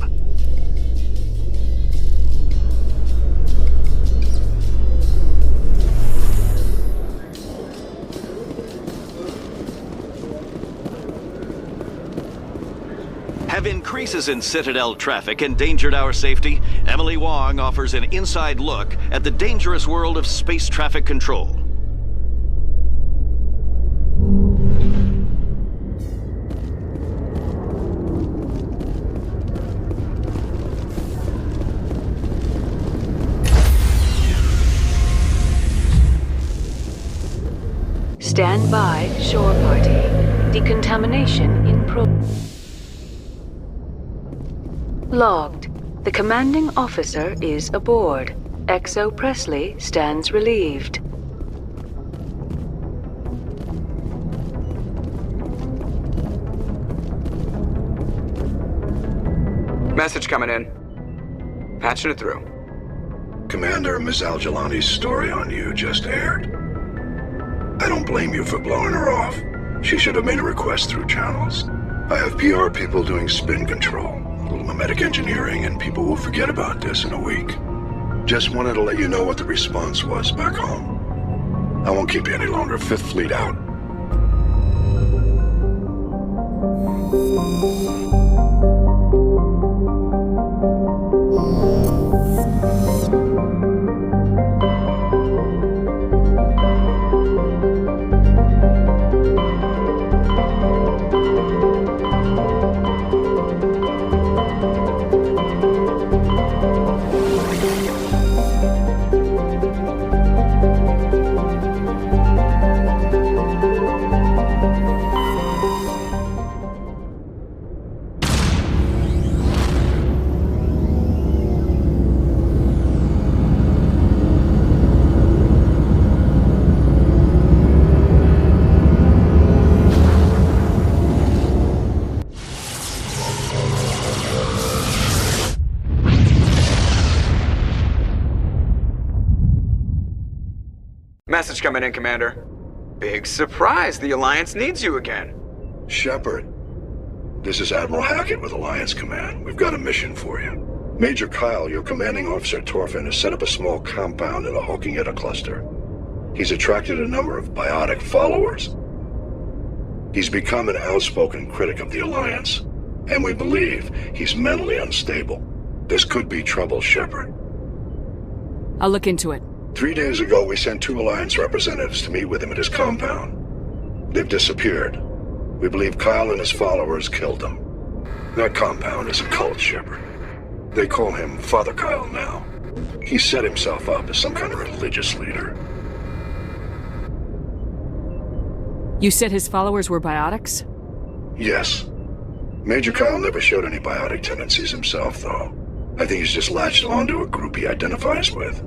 Have increases in Citadel traffic endangered our safety? Emily Wong offers an inside look at the dangerous world of space traffic control. Stand by, shore party. Decontamination in Logged. The commanding officer is aboard. XO Presley stands relieved. Message coming in. Patching it through. Commander, Ms. Al-Jalani's story on you just aired. I don't blame you for blowing her off. She should have made a request through channels. I have PR people doing spin control, a little mimetic engineering, and people will forget about this in a week. Just wanted to let you know what the response was back home. I won't keep you any longer. Fifth Fleet out. Message coming in, Commander. Big surprise, the Alliance needs you again. Shepard, this is Admiral Hackett with Alliance Command. We've got a mission for you. Major Kyle, your commanding officer Torfin, has set up a small compound in the Hawking Etta cluster. He's attracted a number of biotic followers. He's become an outspoken critic of the Alliance, and we believe he's mentally unstable. This could be trouble, Shepard. I'll look into it. 3 days ago, we sent 2 Alliance representatives to meet with him at his compound. They've disappeared. We believe Kyle and his followers killed them. That compound is a cult, Shepard. They call him Father Kyle now. He set himself up as some kind of religious leader. You said his followers were biotics? Yes. Major Kyle never showed any biotic tendencies himself, though. I think he's just latched onto a group he identifies with.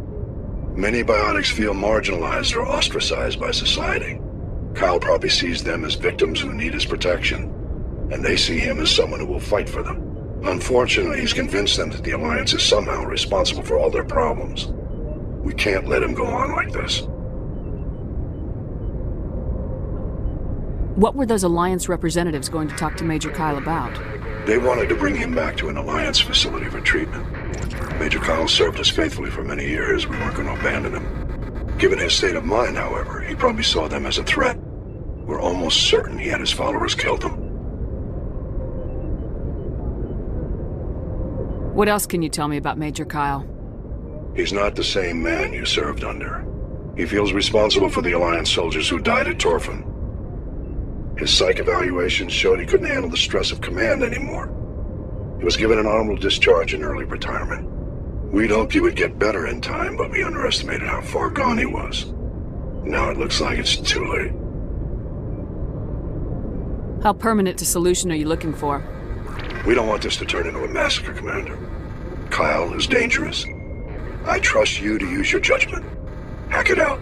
Many biotics feel marginalized or ostracized by society. Kyle probably sees them as victims who need his protection, and they see him as someone who will fight for them. Unfortunately, he's convinced them that the Alliance is somehow responsible for all their problems. We can't let him go on like this. What were those Alliance representatives going to talk to Major Kyle about? They wanted to bring him back to an Alliance facility for treatment. Major Kyle served us faithfully for many years. We weren't going to abandon him. Given his state of mind, however, he probably saw them as a threat. We're almost certain he had his followers killed him. What else can you tell me about Major Kyle? He's not the same man you served under. He feels responsible for the Alliance soldiers who died at Torfin. His psych evaluations showed he couldn't handle the stress of command anymore. He was given an honorable discharge in early retirement. We'd hoped he would get better in time, but we underestimated how far gone he was. Now it looks like it's too late. How permanent a solution are you looking for? We don't want this to turn into a massacre, Commander. Kyle is dangerous. I trust you to use your judgment. Hack it out.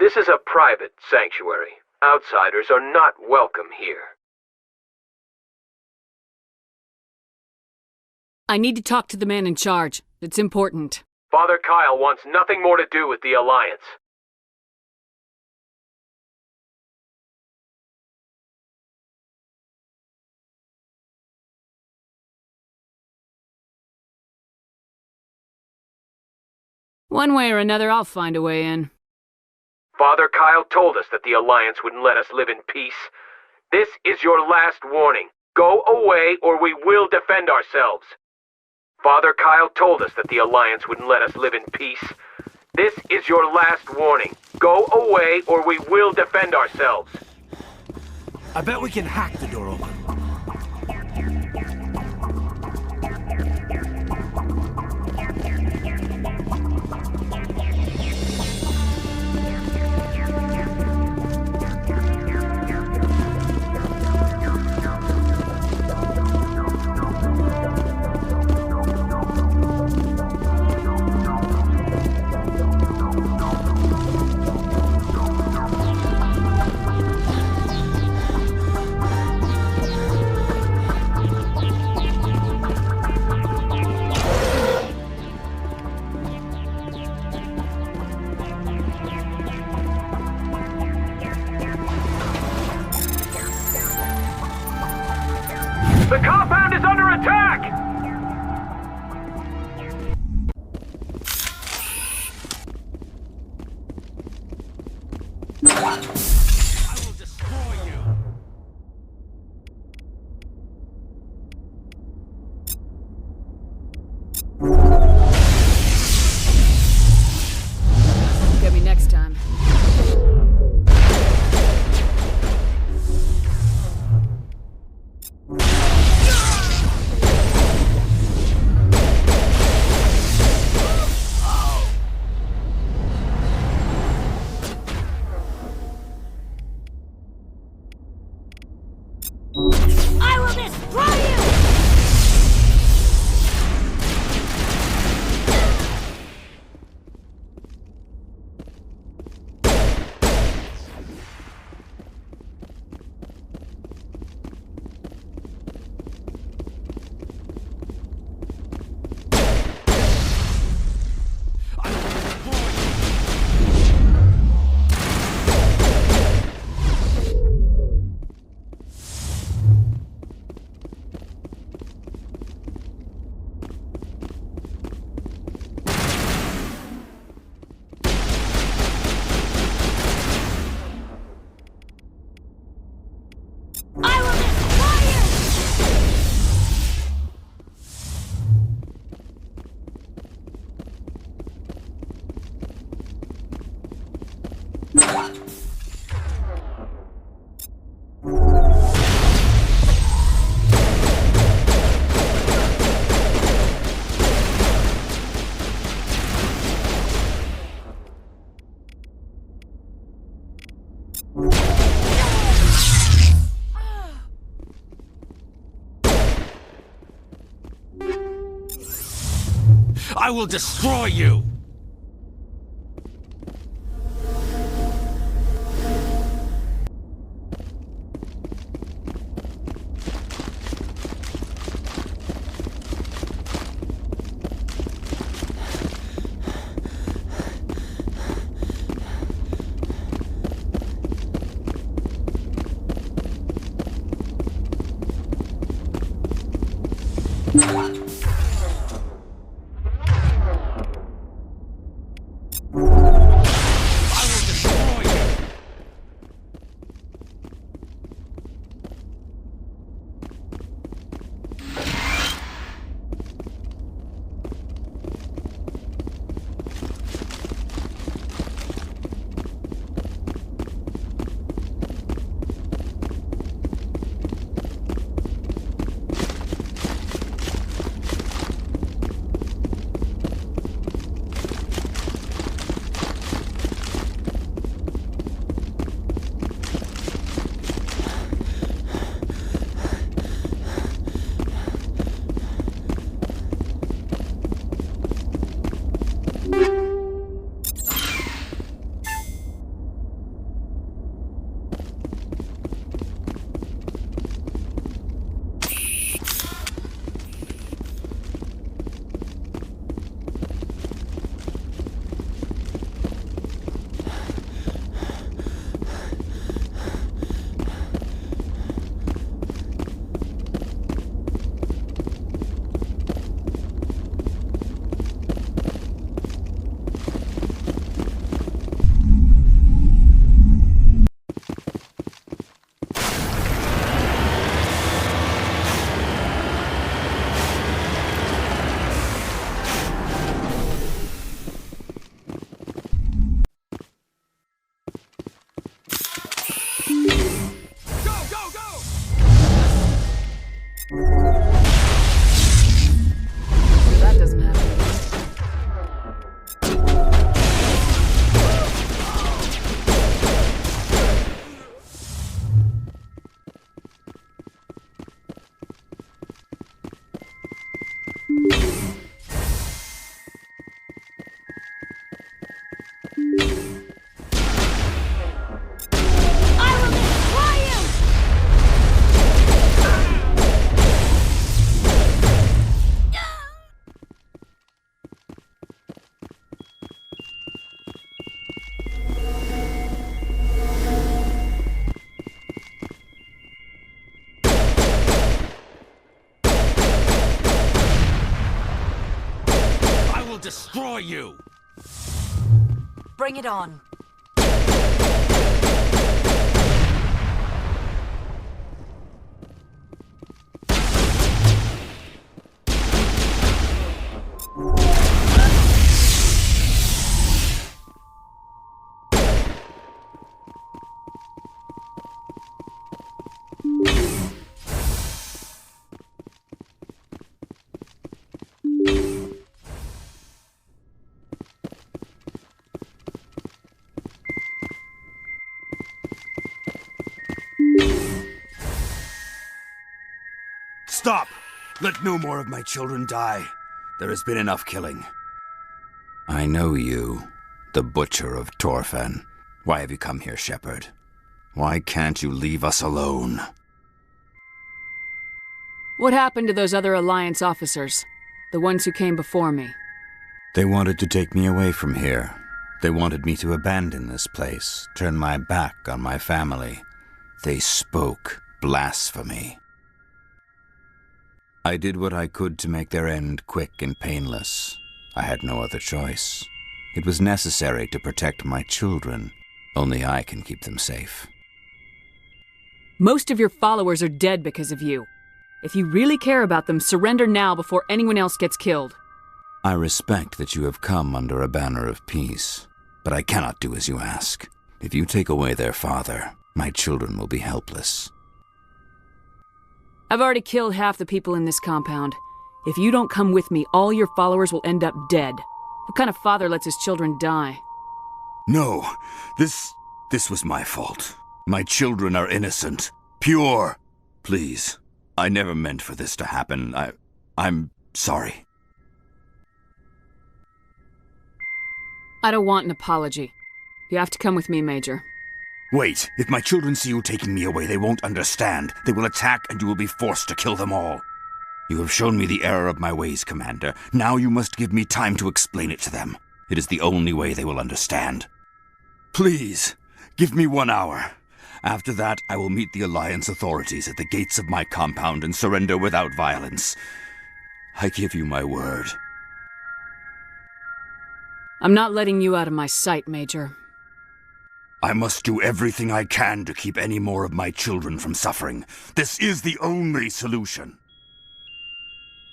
This is a private sanctuary. Outsiders are not welcome here. I need to talk to the man in charge. It's important. Father Kyle wants nothing more to do with the Alliance. One way or another, I'll find a way in. Father Kyle told us that the Alliance wouldn't let us live in peace. This is your last warning. Go away or we will defend ourselves. Father Kyle told us that the Alliance wouldn't let us live in peace. This is your last warning. Go away or we will defend ourselves. I bet we can hack the door open. The compound is under attack! I will destroy you! Get me next time. I will destroy you! I will destroy you! will destroy you! Bring it on. Stop! Let no more of my children die. There has been enough killing. I know you, the Butcher of Torfan. Why have you come here, Shepard? Why can't you leave us alone? What happened to those other Alliance officers? The ones who came before me? They wanted to take me away from here. They wanted me to abandon this place, turn my back on my family. They spoke blasphemy. I did what I could to make their end quick and painless. I had no other choice. It was necessary to protect my children. Only I can keep them safe. Most of your followers are dead because of you. If you really care about them, surrender now before anyone else gets killed. I respect that you have come under a banner of peace, but I cannot do as you ask. If you take away their father, my children will be helpless. I've already killed half the people in this compound. If you don't come with me, all your followers will end up dead. What kind of father lets his children die? No, this was my fault. My children are innocent, pure. Please, I never meant for this to happen. I'm sorry. I don't want an apology. You have to come with me, Major. Wait, if my children see you taking me away, they won't understand. They will attack and you will be forced to kill them all. You have shown me the error of my ways, Commander. Now you must give me time to explain it to them. It is the only way they will understand. Please, give me 1 hour. After that, I will meet the Alliance authorities at the gates of my compound and surrender without violence. I give you my word. I'm not letting you out of my sight, Major. I must do everything I can to keep any more of my children from suffering. This is the only solution.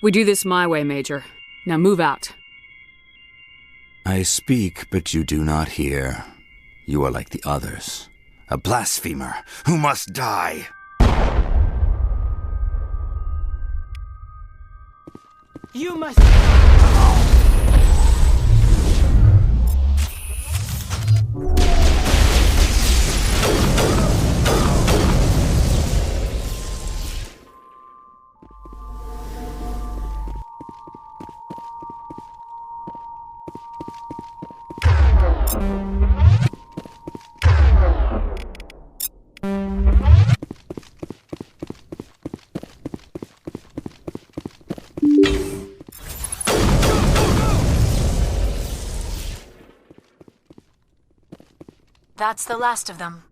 We do this my way, Major. Now move out. I speak, but you do not hear. You are like the others. A blasphemer who must die. You must... That's the last of them.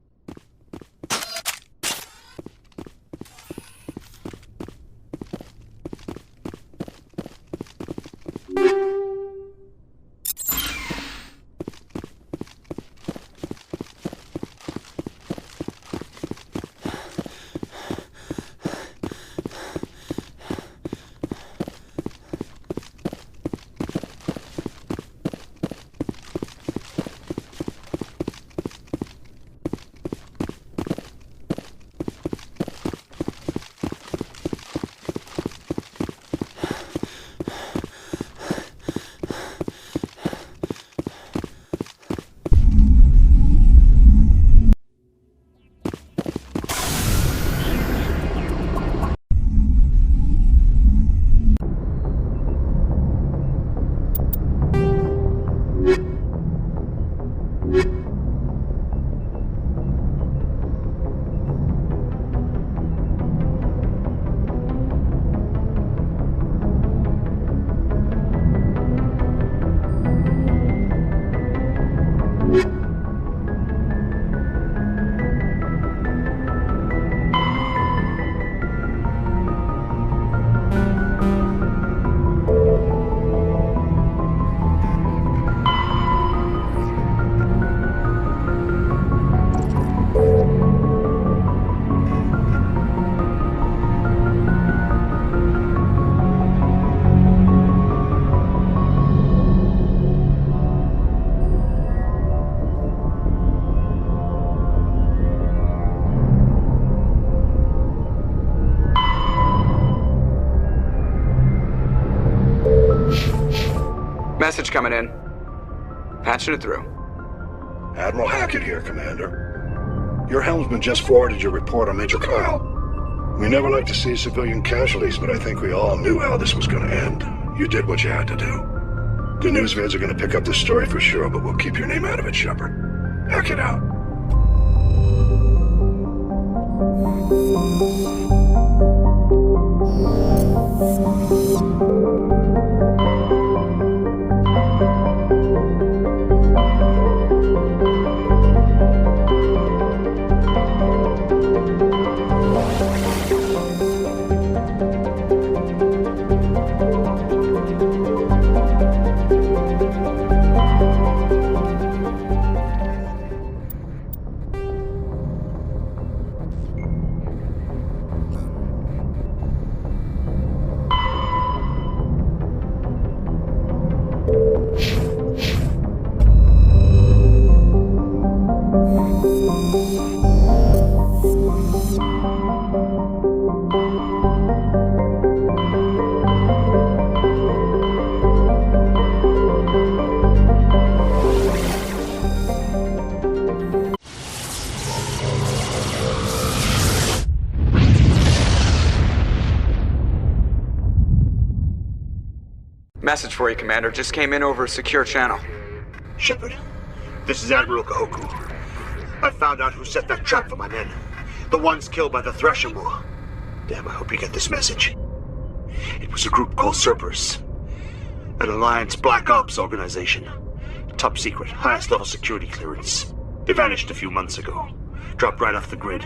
Message coming in. Patching it through. Admiral Hackett here, Commander. Your helmsman just forwarded your report on Major Kyle. We never like to see civilian casualties, but I think we all knew how this was going to end. You did what you had to do. The news vids are going to pick up this story for sure, but we'll keep your name out of it, Shepard. Hackett out. Message for you, Commander. Just came in over a secure channel. Shepard, this is Admiral Kahoku. I found out who set that trap for my men. The ones killed by the Thresher War. Damn, I hope you get this message. It was a group called Cerberus. An Alliance Black Ops organization. Top secret, highest level security clearance. They vanished a few months ago. Dropped right off the grid.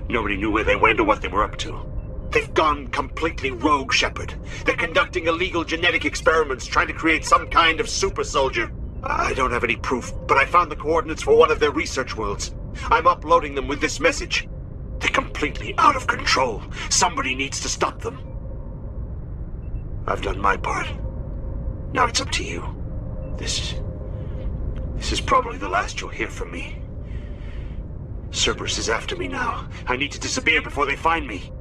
Nobody knew where they went or what they were up to. They've gone completely rogue, Shepard. They're conducting illegal genetic experiments, trying to create some kind of super soldier. I don't have any proof, but I found the coordinates for one of their research worlds. I'm uploading them with this message. They're completely out of control. Somebody needs to stop them. I've done my part. Now it's up to you. This is probably the last you'll hear from me. Cerberus is after me now. I need to disappear before they find me.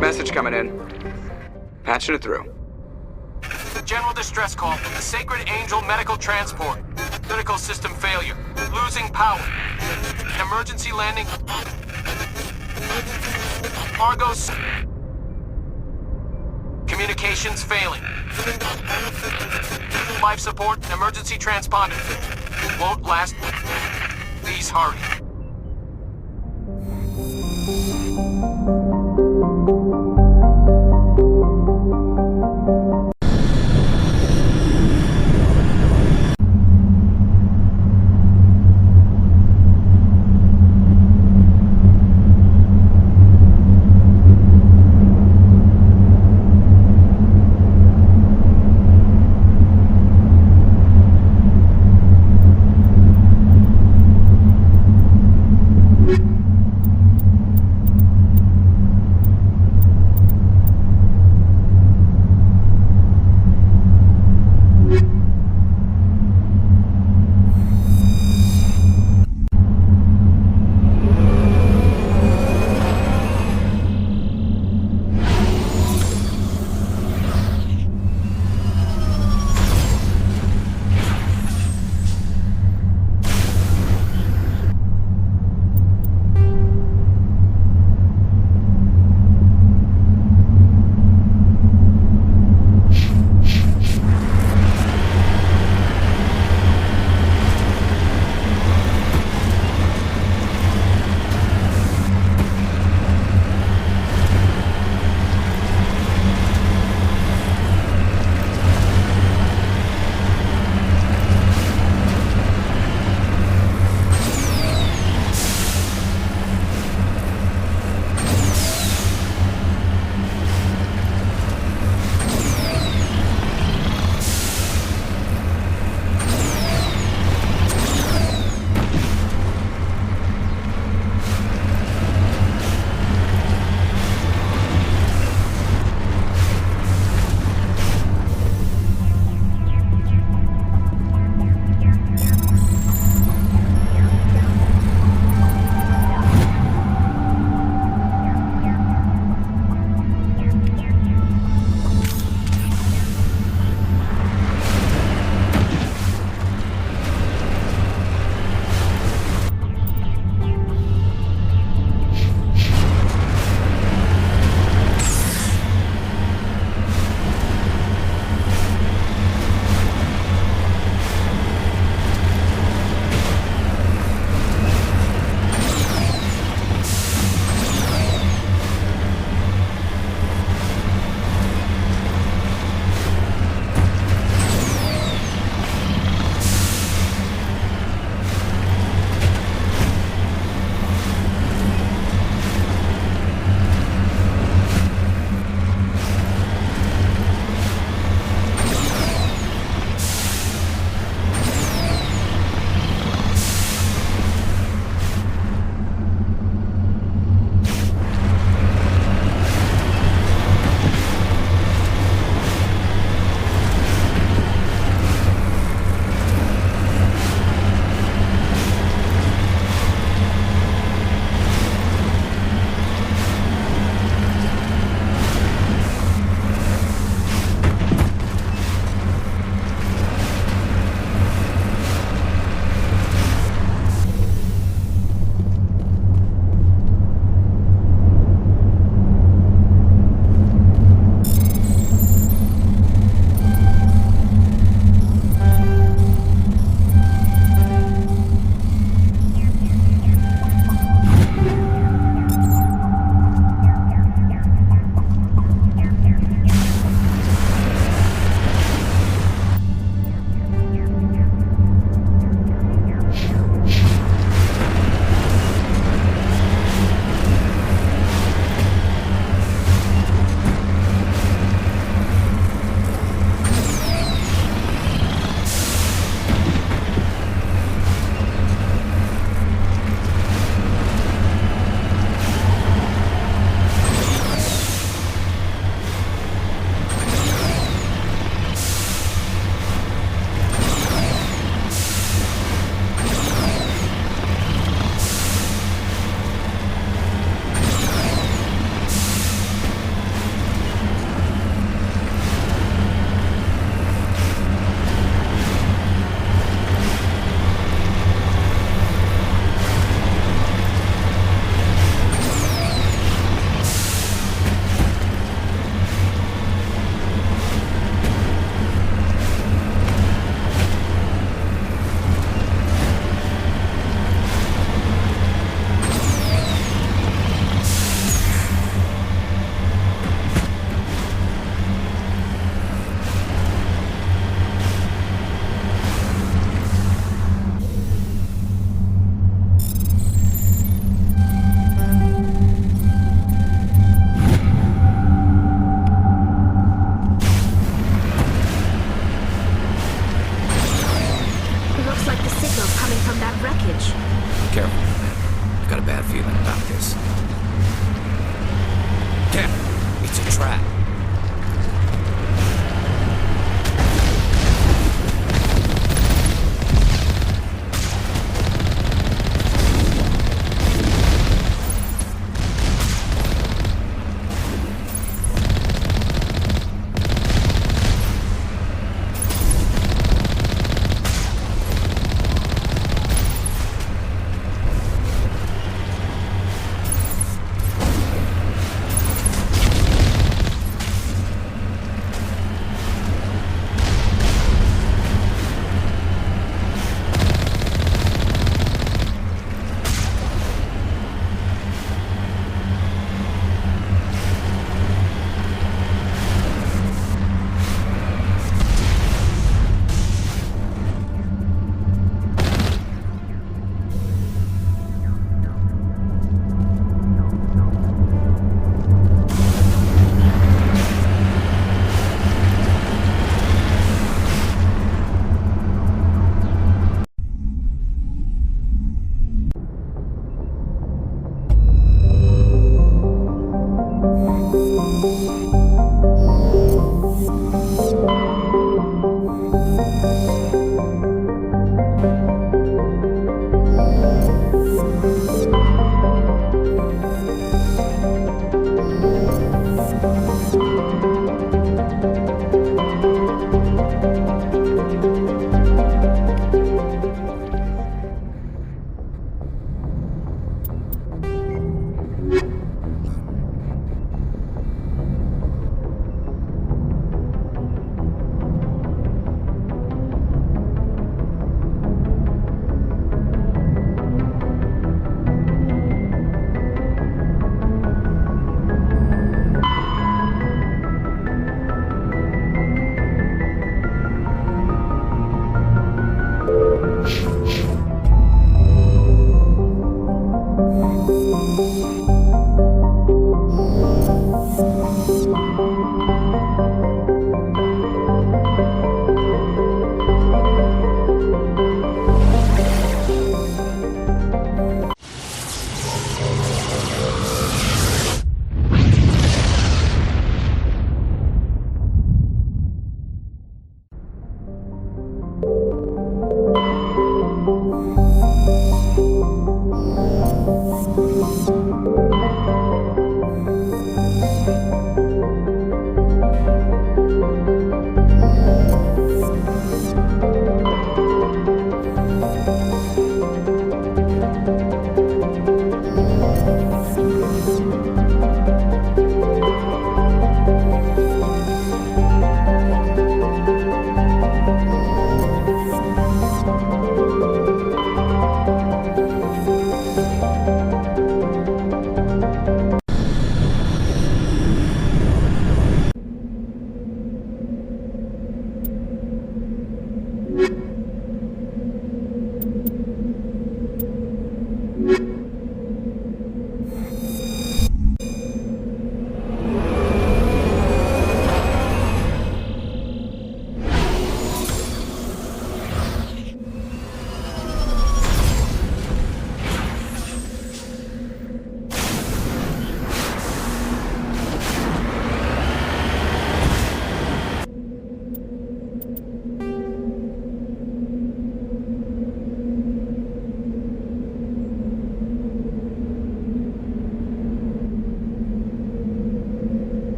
Message coming in. Patching it through. General distress call from the Sacred Angel Medical Transport. Critical system failure. Losing power. An emergency landing. Argos. Communications failing. Life support and emergency transponder. Won't last. Please hurry.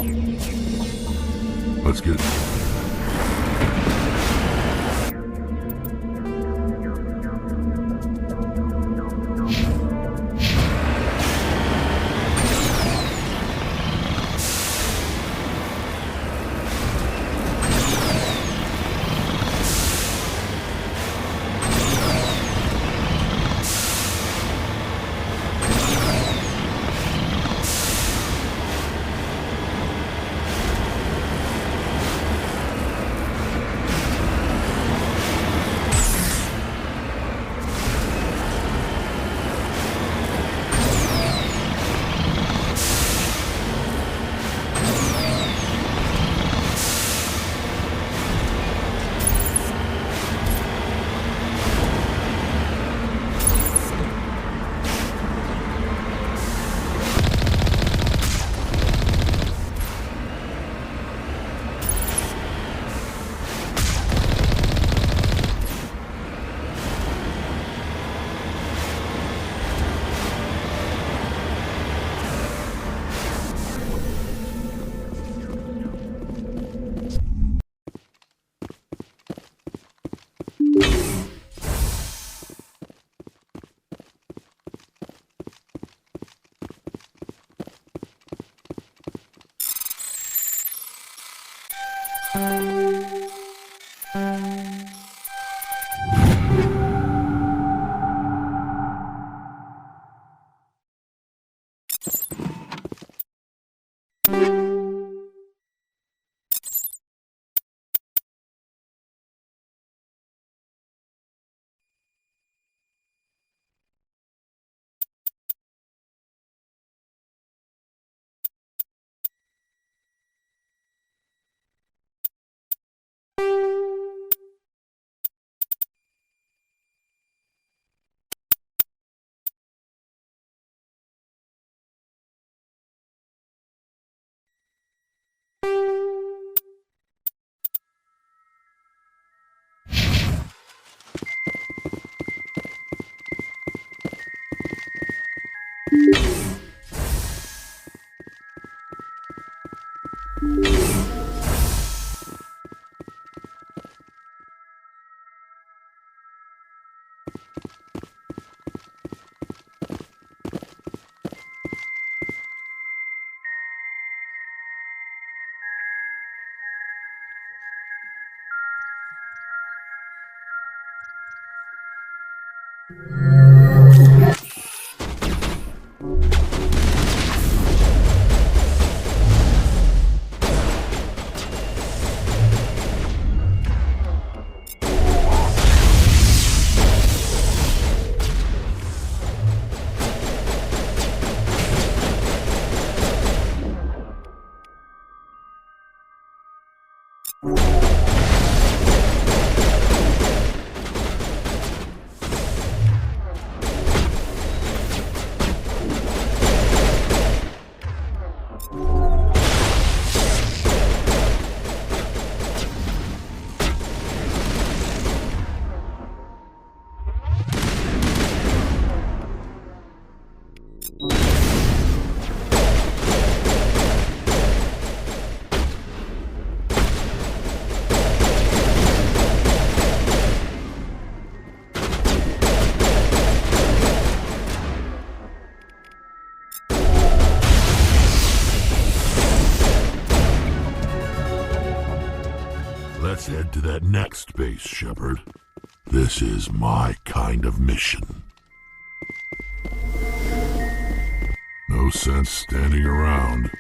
Let's get... Let's head to that next base, Shepard. This is my kind of mission. No sense standing around.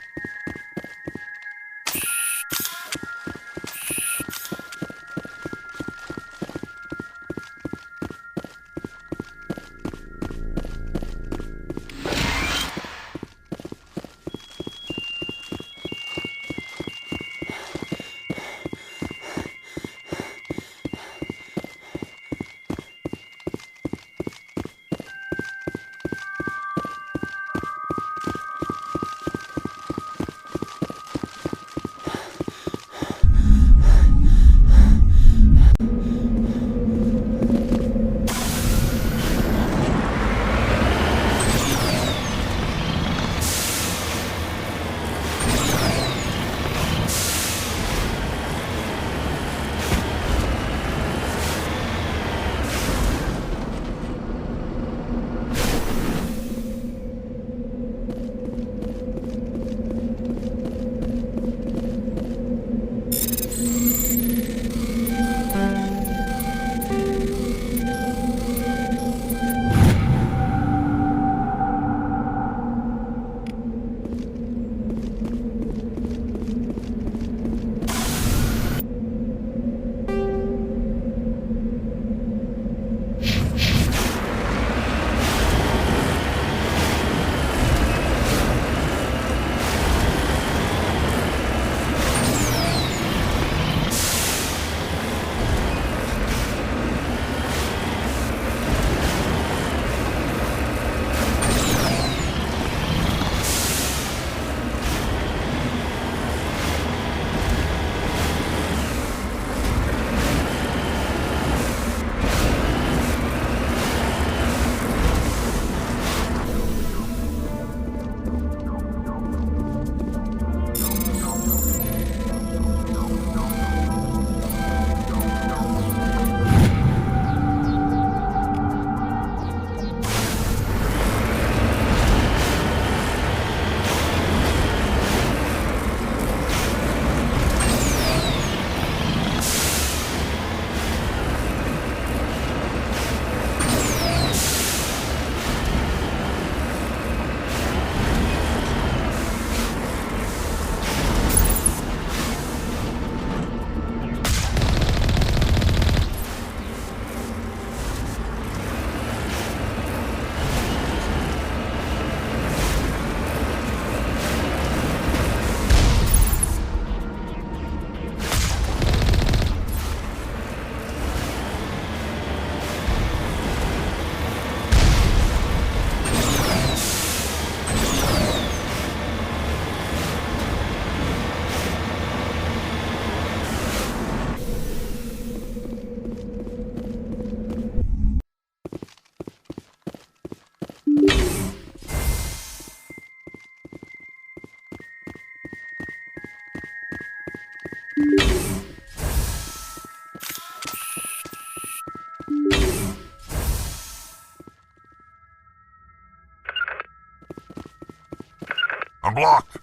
I'm blocked.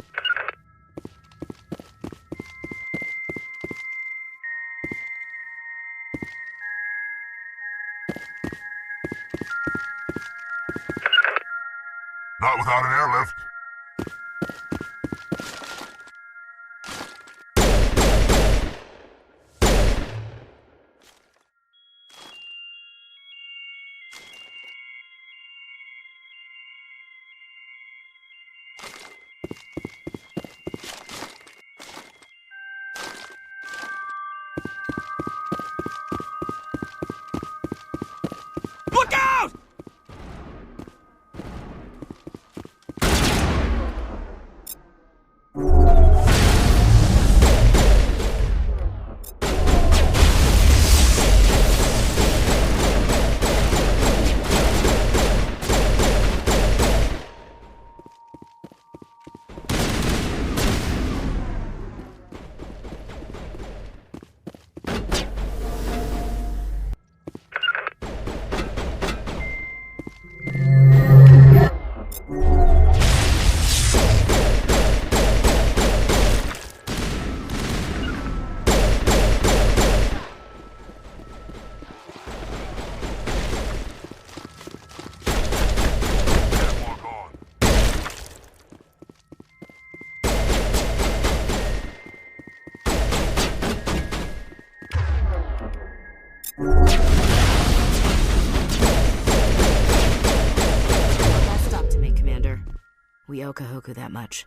Not without an airlift. Look out! Best up to me, Commander. We owe Kahoku that much.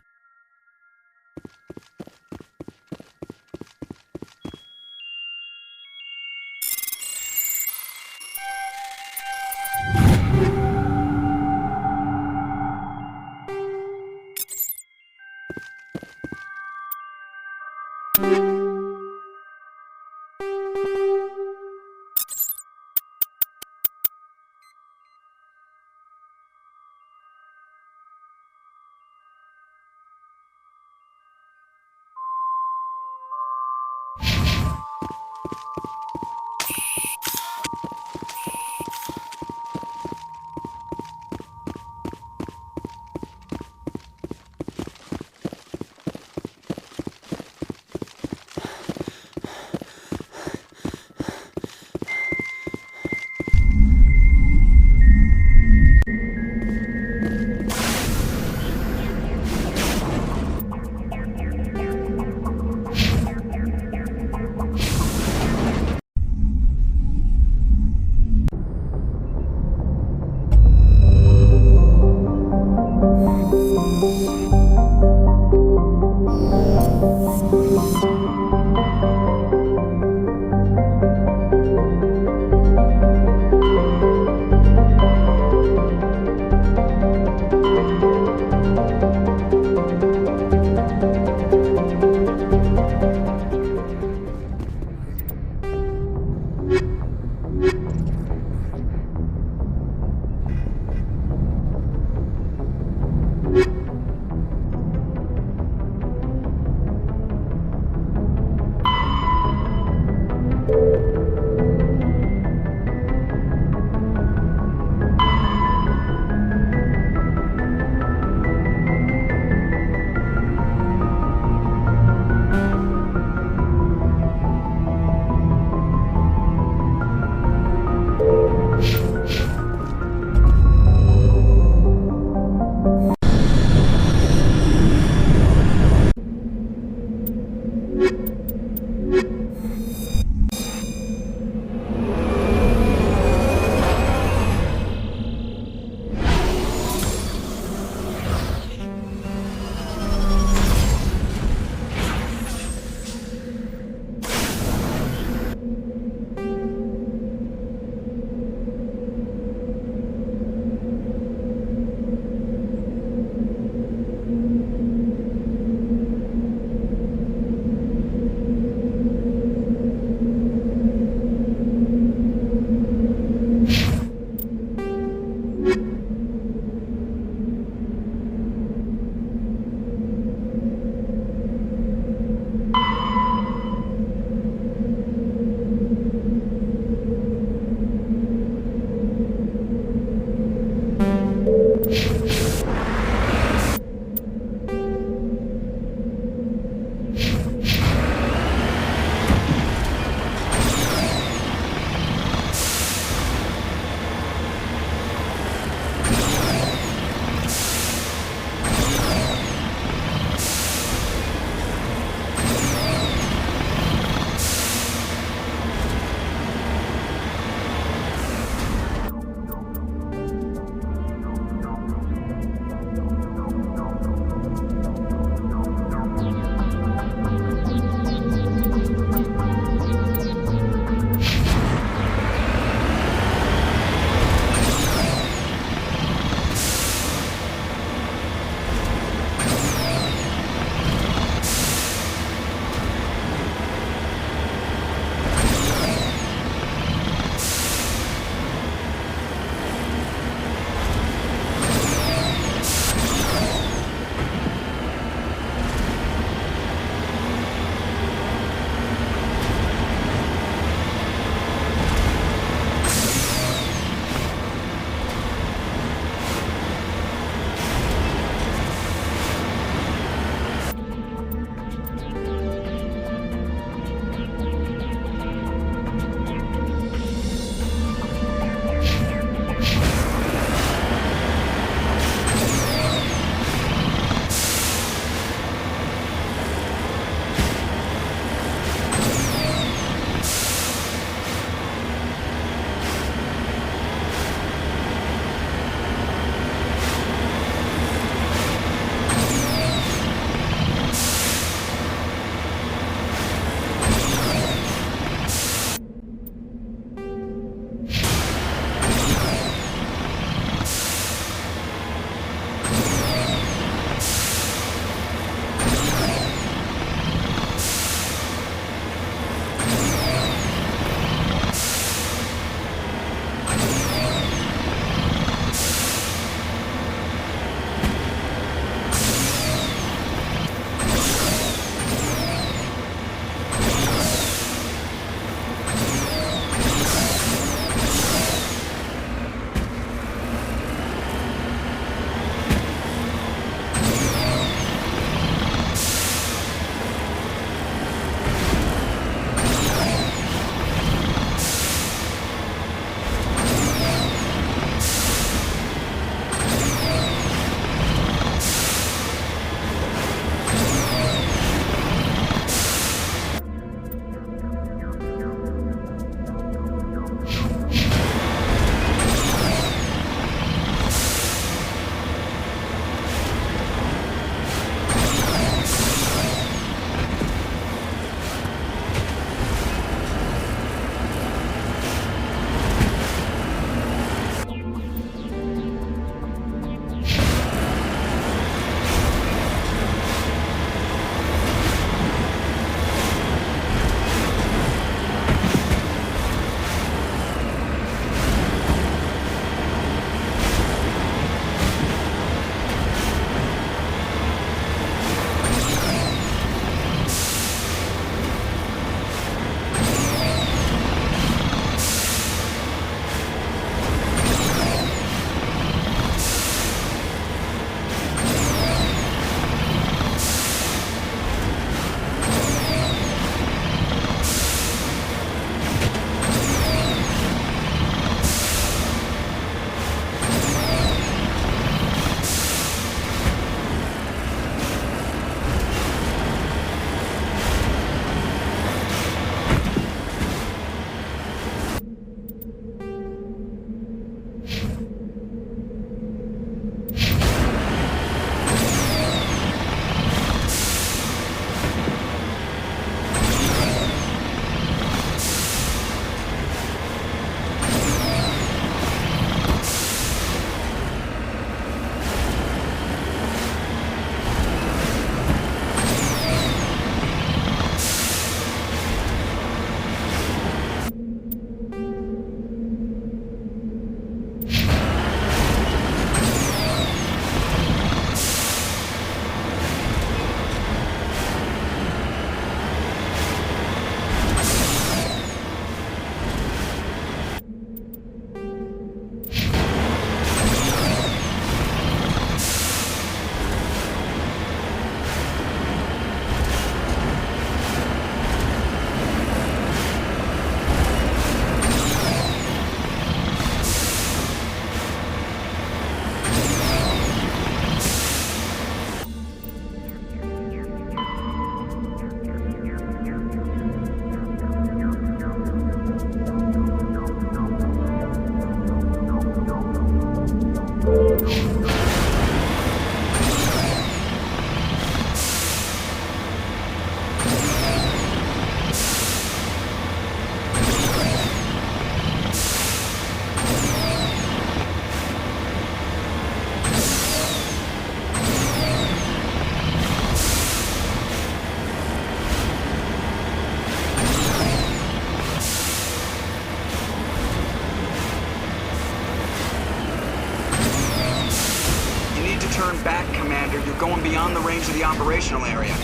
going beyond the range of the operational area.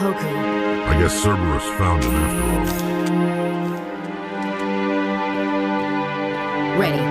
Hoku. I guess Cerberus found him after all. Ready.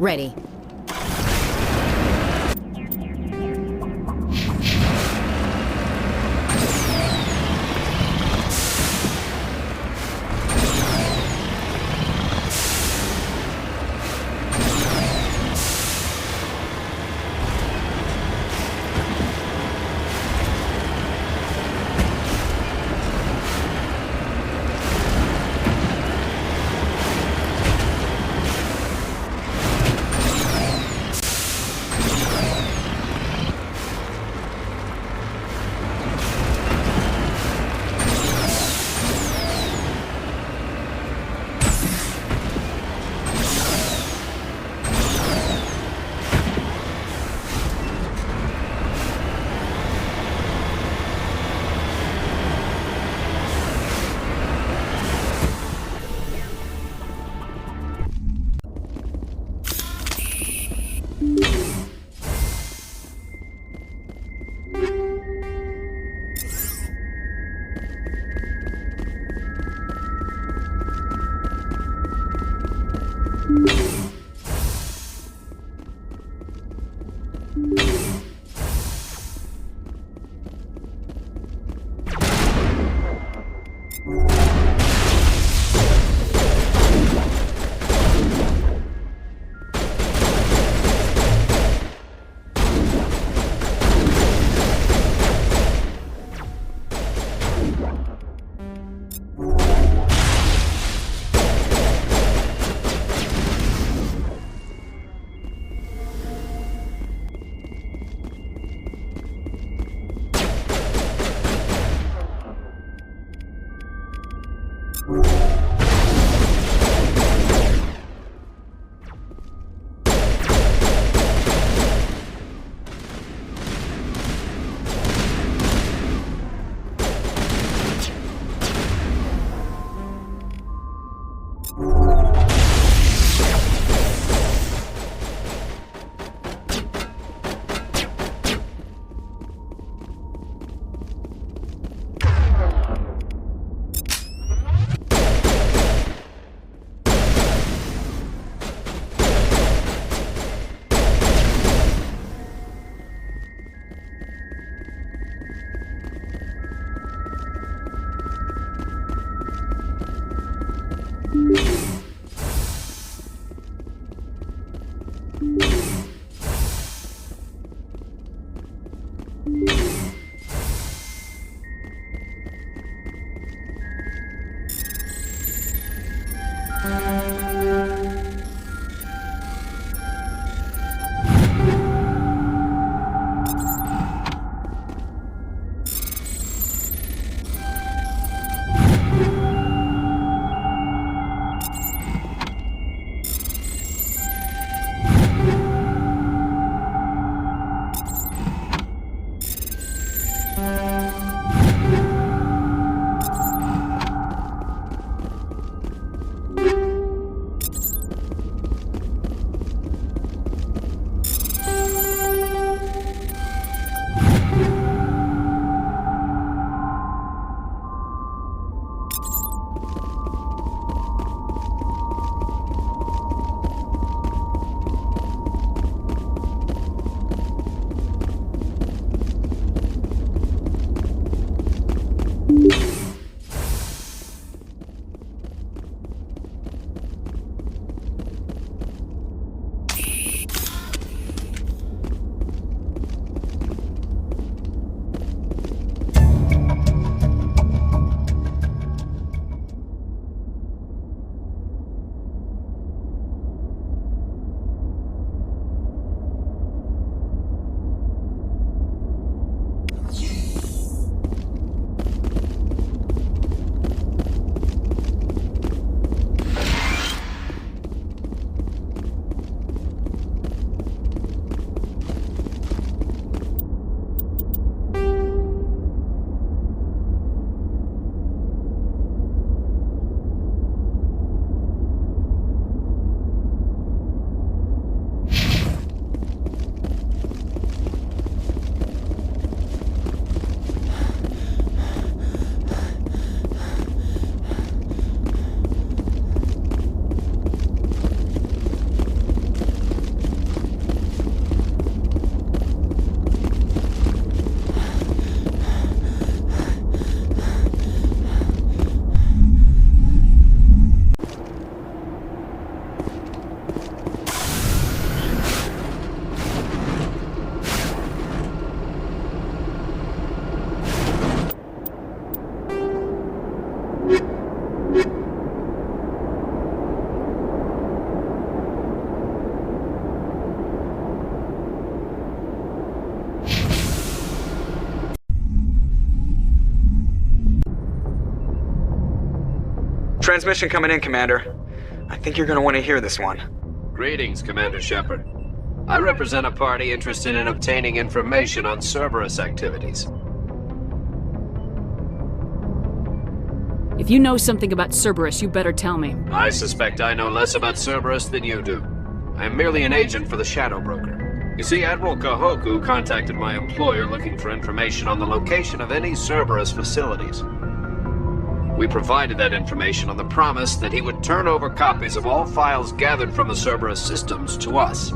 Ready. Transmission coming in, Commander. I think you're gonna want to hear this one. Greetings, Commander Shepard. I represent a party interested in obtaining information on Cerberus activities. If you know something about Cerberus, you better tell me. I suspect I know less about Cerberus than you do. I am merely an agent for the Shadow Broker. You see, Admiral Kahoku contacted my employer looking for information on the location of any Cerberus facilities. We provided that information on the promise that he would turn over copies of all files gathered from the Cerberus systems to us.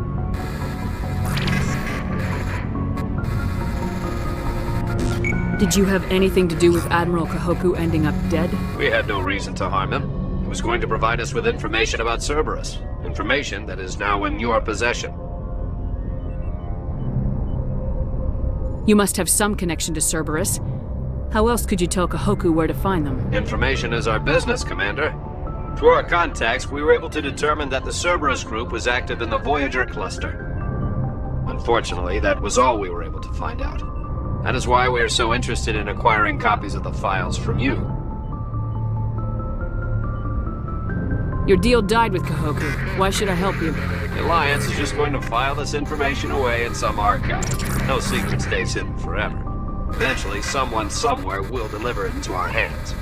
Did you have anything to do with Admiral Kahoku ending up dead? We had no reason to harm him. He was going to provide us with information about Cerberus. Information that is now in your possession. You must have some connection to Cerberus. How else could you tell Kahoku where to find them? Information is our business, Commander. Through our contacts, we were able to determine that the Cerberus group was active in the Voyager cluster. Unfortunately, that was all we were able to find out. That is why we are so interested in acquiring copies of the files from you. Your deal died with Kahoku. Why should I help you? The Alliance is just going to file this information away in some archive. No secret stays hidden forever. Eventually, someone somewhere will deliver it into our hands.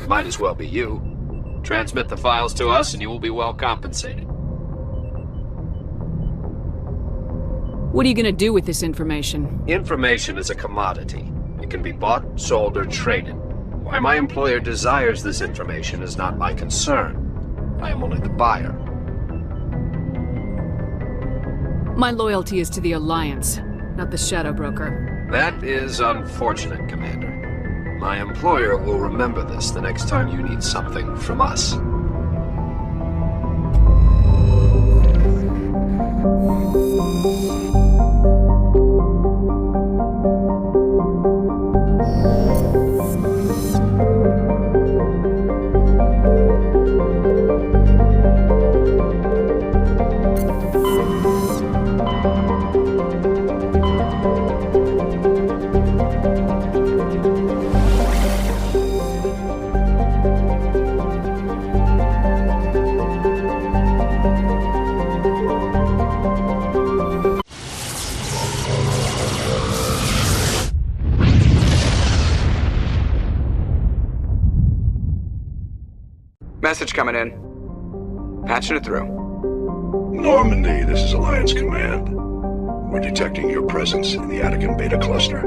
Might as well be you. Transmit the files to us and you will be well compensated. What are you gonna do with this information? Information is a commodity. It can be bought, sold, or traded. Why my employer desires this information is not my concern. I am only the buyer. My loyalty is to the Alliance, not the Shadow Broker. That is unfortunate, Commander. My employer will remember this the next time you need something from us. Message coming in. Patching it through. Normandy, this is Alliance Command. We're detecting your presence in the Attican Beta Cluster.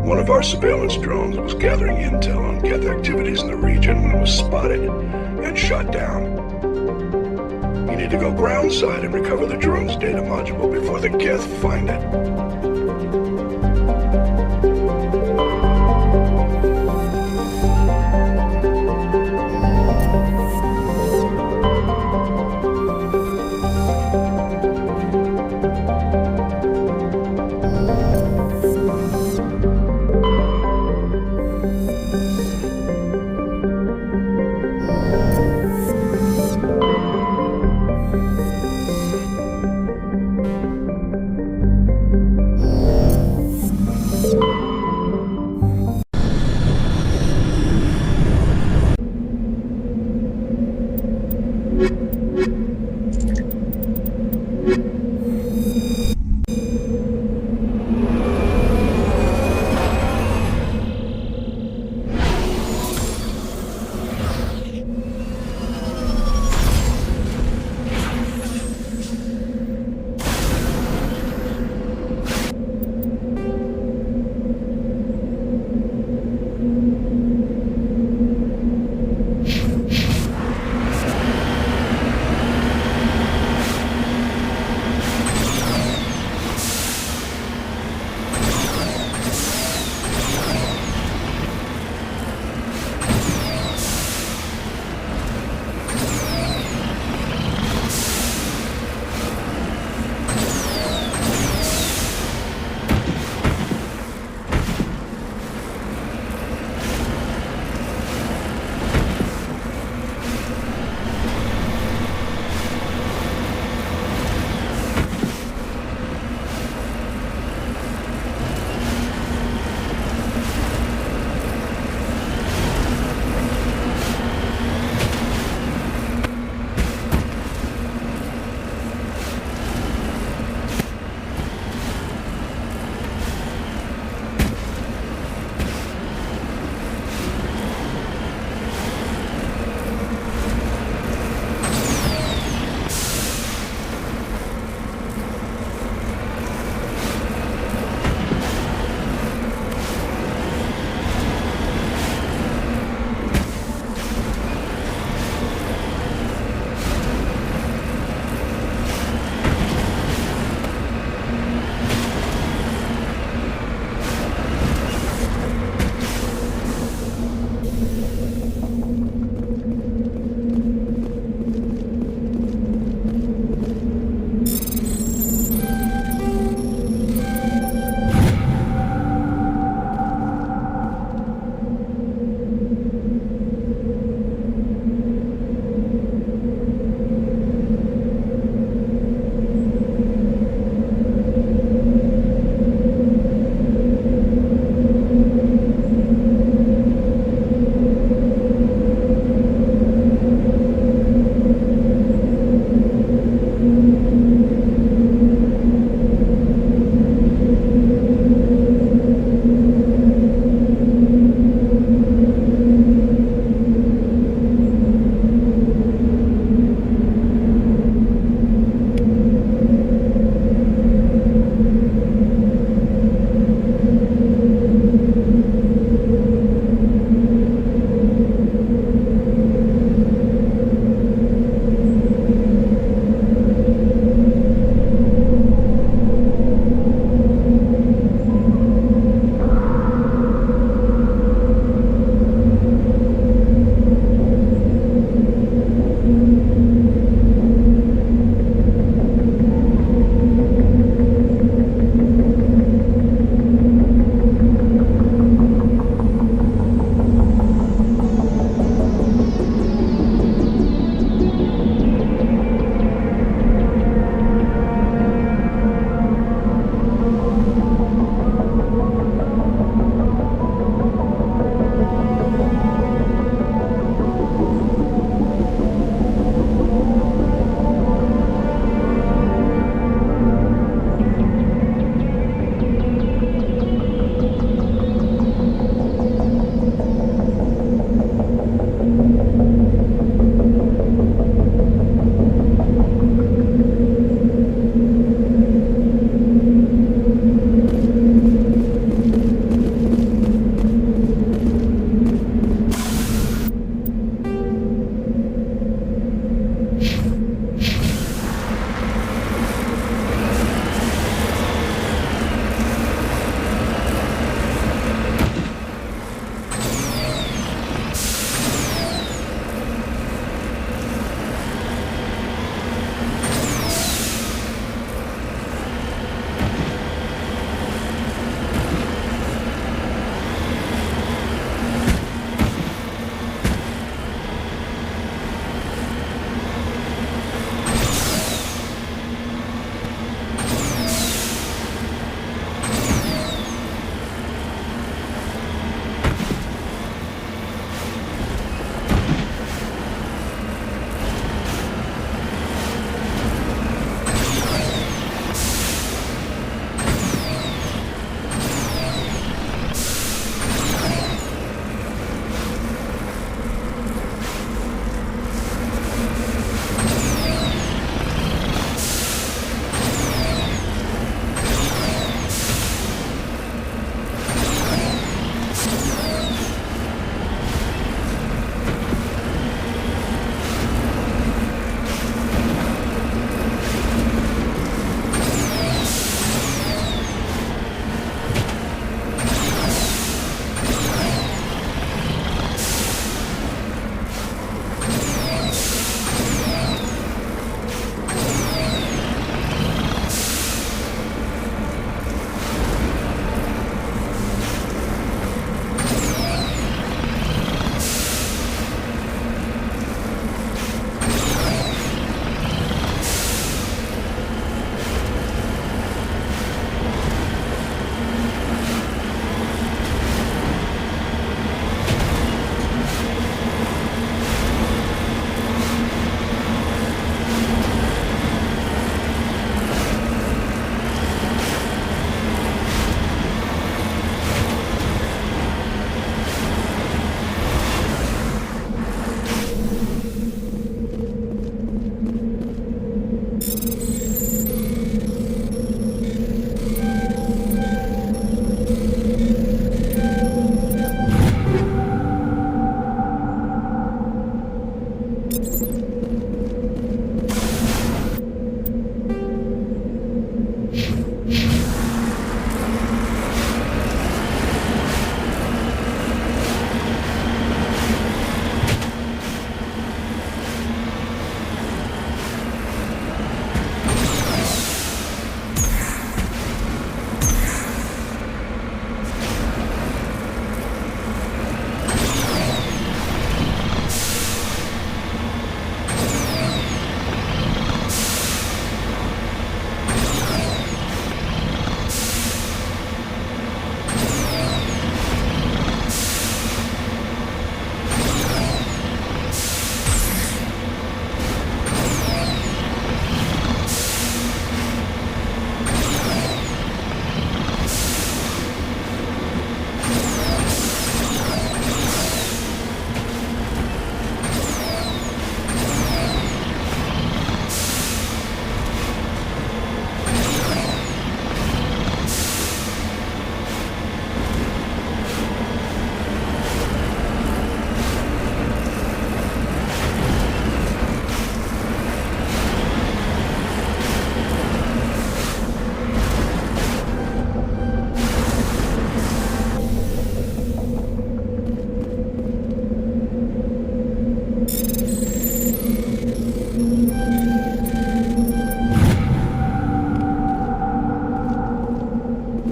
One of our surveillance drones was gathering intel on Geth activities in the region when it was spotted and shot down. You need to go groundside and recover the drone's data module before the Geth find it.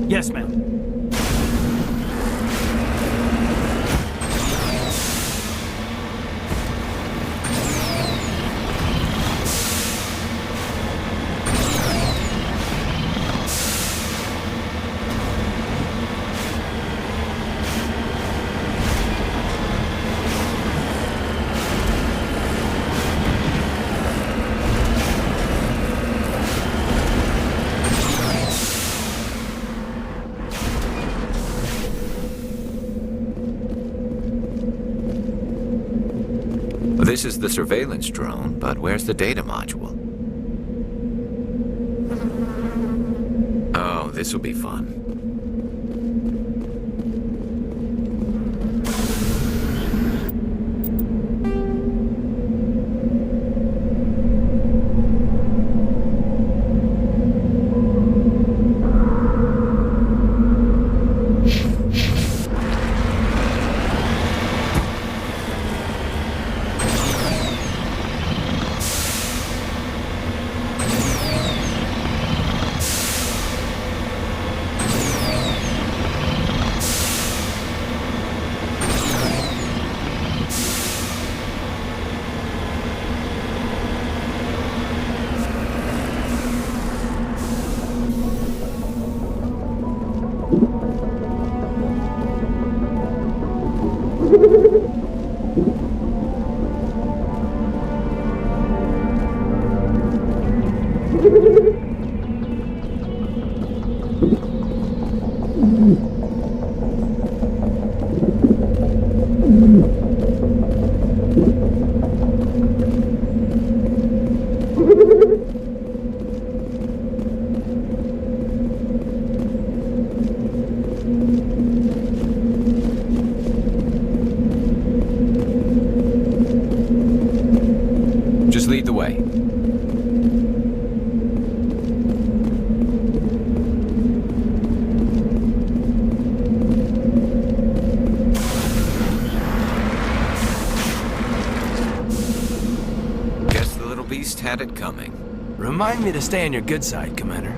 Yes, ma'am. This is the surveillance drone, but where's the data module? Oh, this will be fun. Just lead the way. Guess the little beast had it coming. Remind me to stay on your good side, Commander.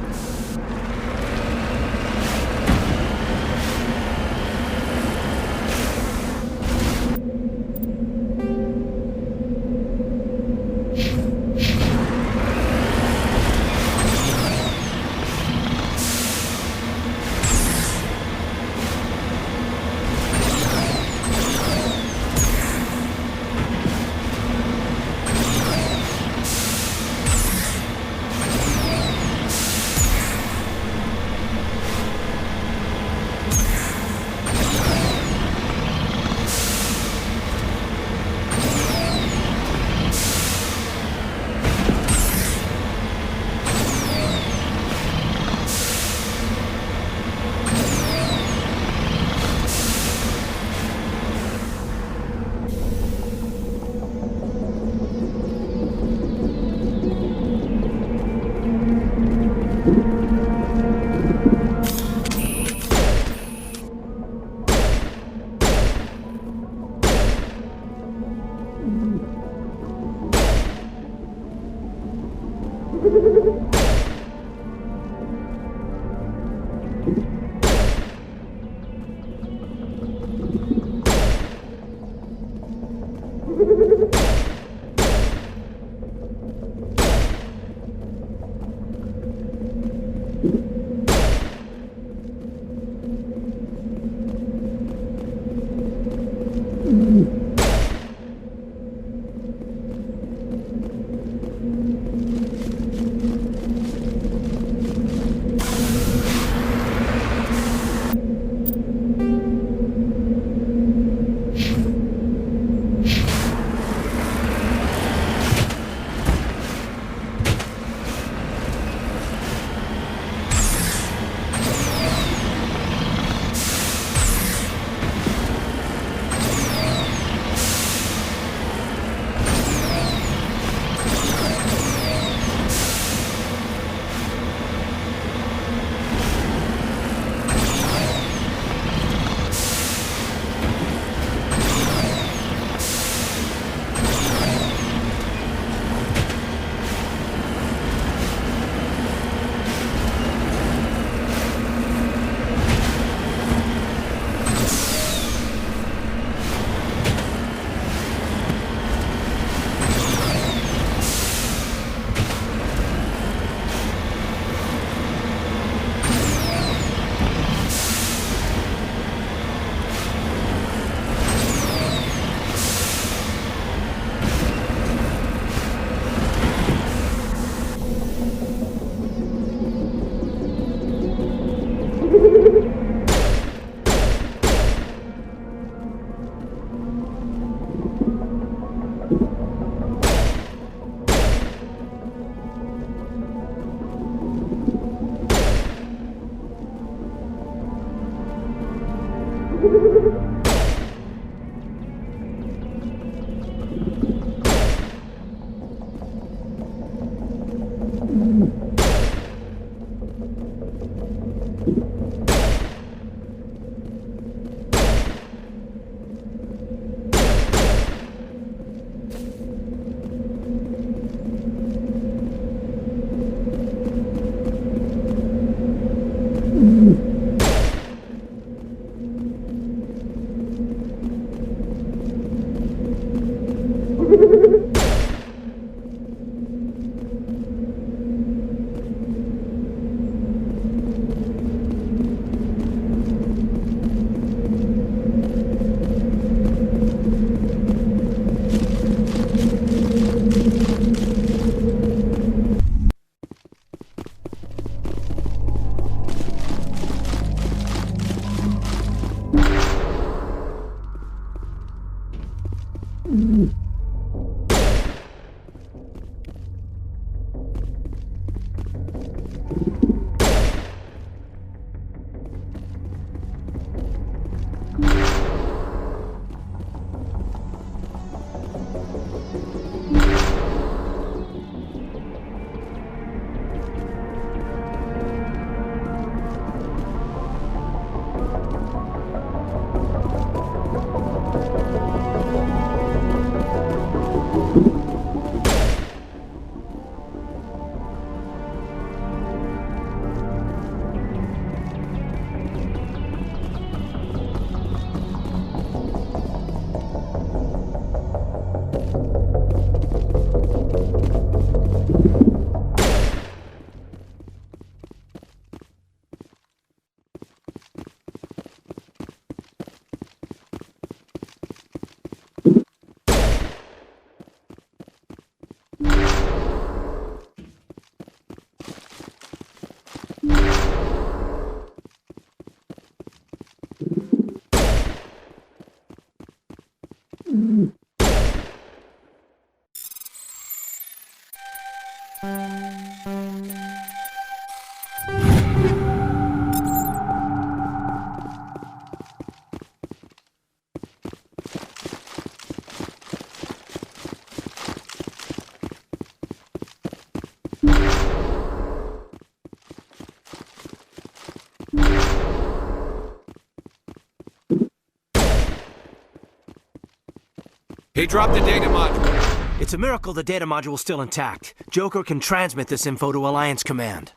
He dropped the data module. It's a miracle the data module's still intact. Joker can transmit this info to Alliance Command.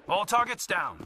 All targets down.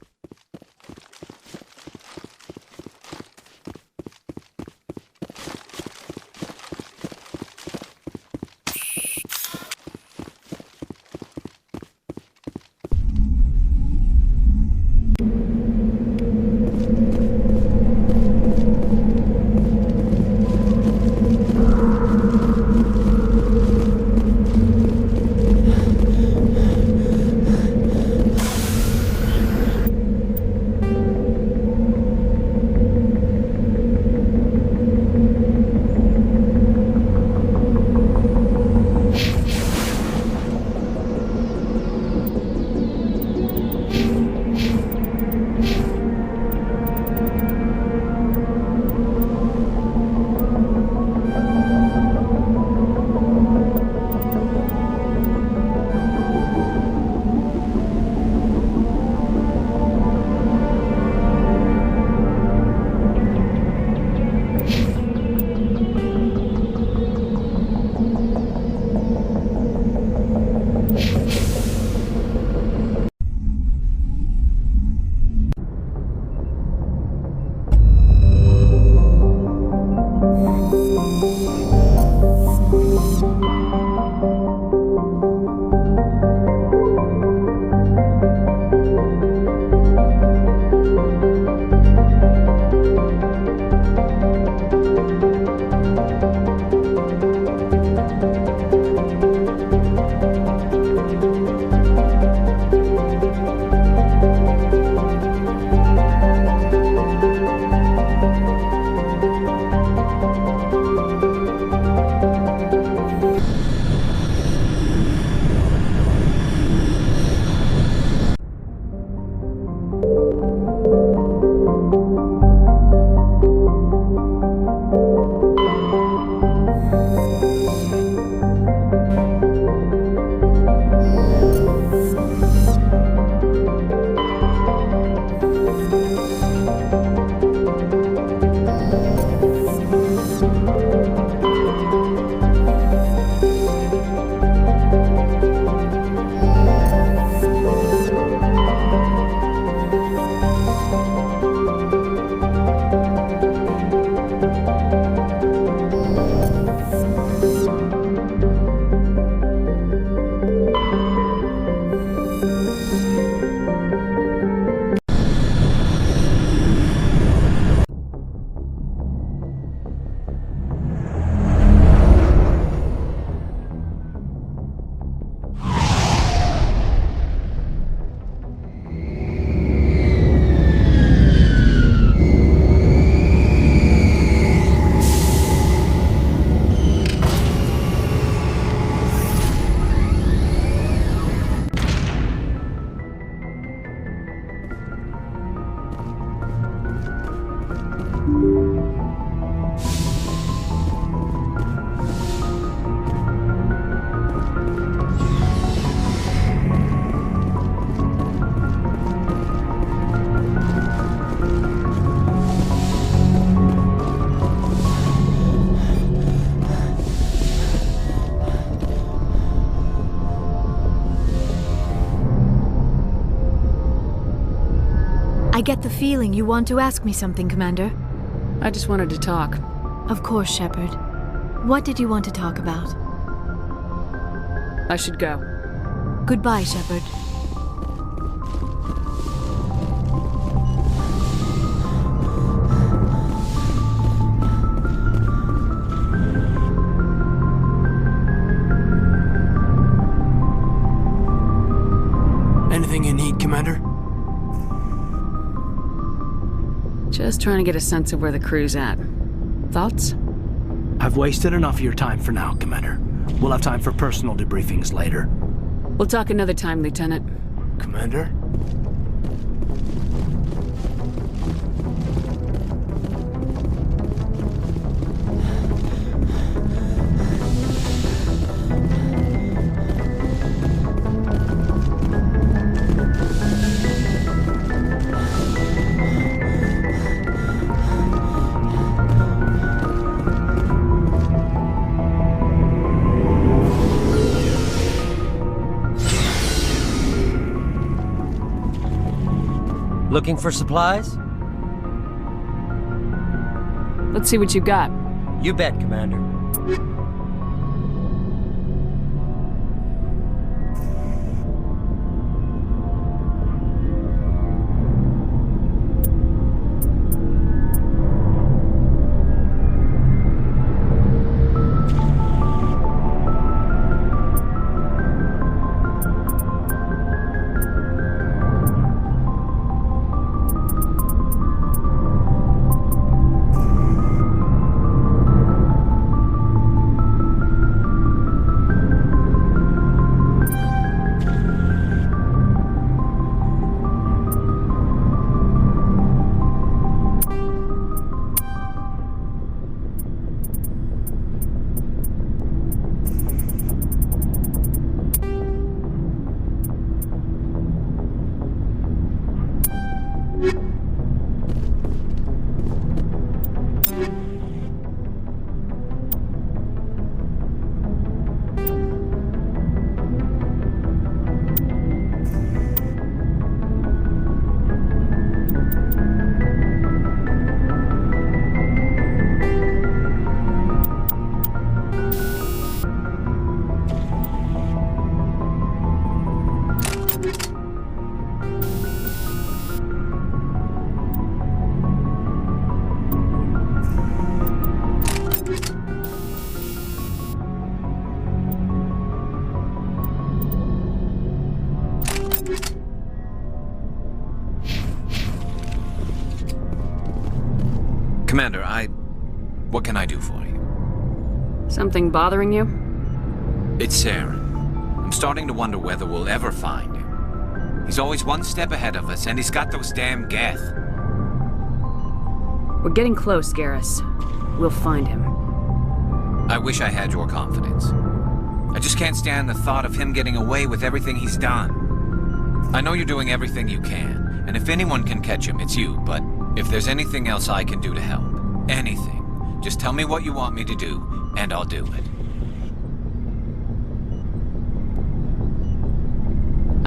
I get the feeling you want to ask me something, Commander. I just wanted to talk. Of course, Shepard. What did you want to talk about? I should go. Goodbye, Shepard. Anything you need, Commander? Just trying to get a sense of where the crew's at. Thoughts? I've wasted enough of your time for now, Commander. We'll have time for personal debriefings later. We'll talk another time, Lieutenant. Commander? Looking for supplies? Let's see what you got. You bet, Commander. Commander, what can I do for you? Something bothering you? It's Saren. I'm starting to wonder whether we'll ever find him. He's always one step ahead of us, and he's got those damn Geth. We're getting close, Garrus. We'll find him. I wish I had your confidence. I just can't stand the thought of him getting away with everything he's done. I know you're doing everything you can, and if anyone can catch him, it's you, but if there's anything else I can do to help, anything, just tell me what you want me to do, and I'll do it.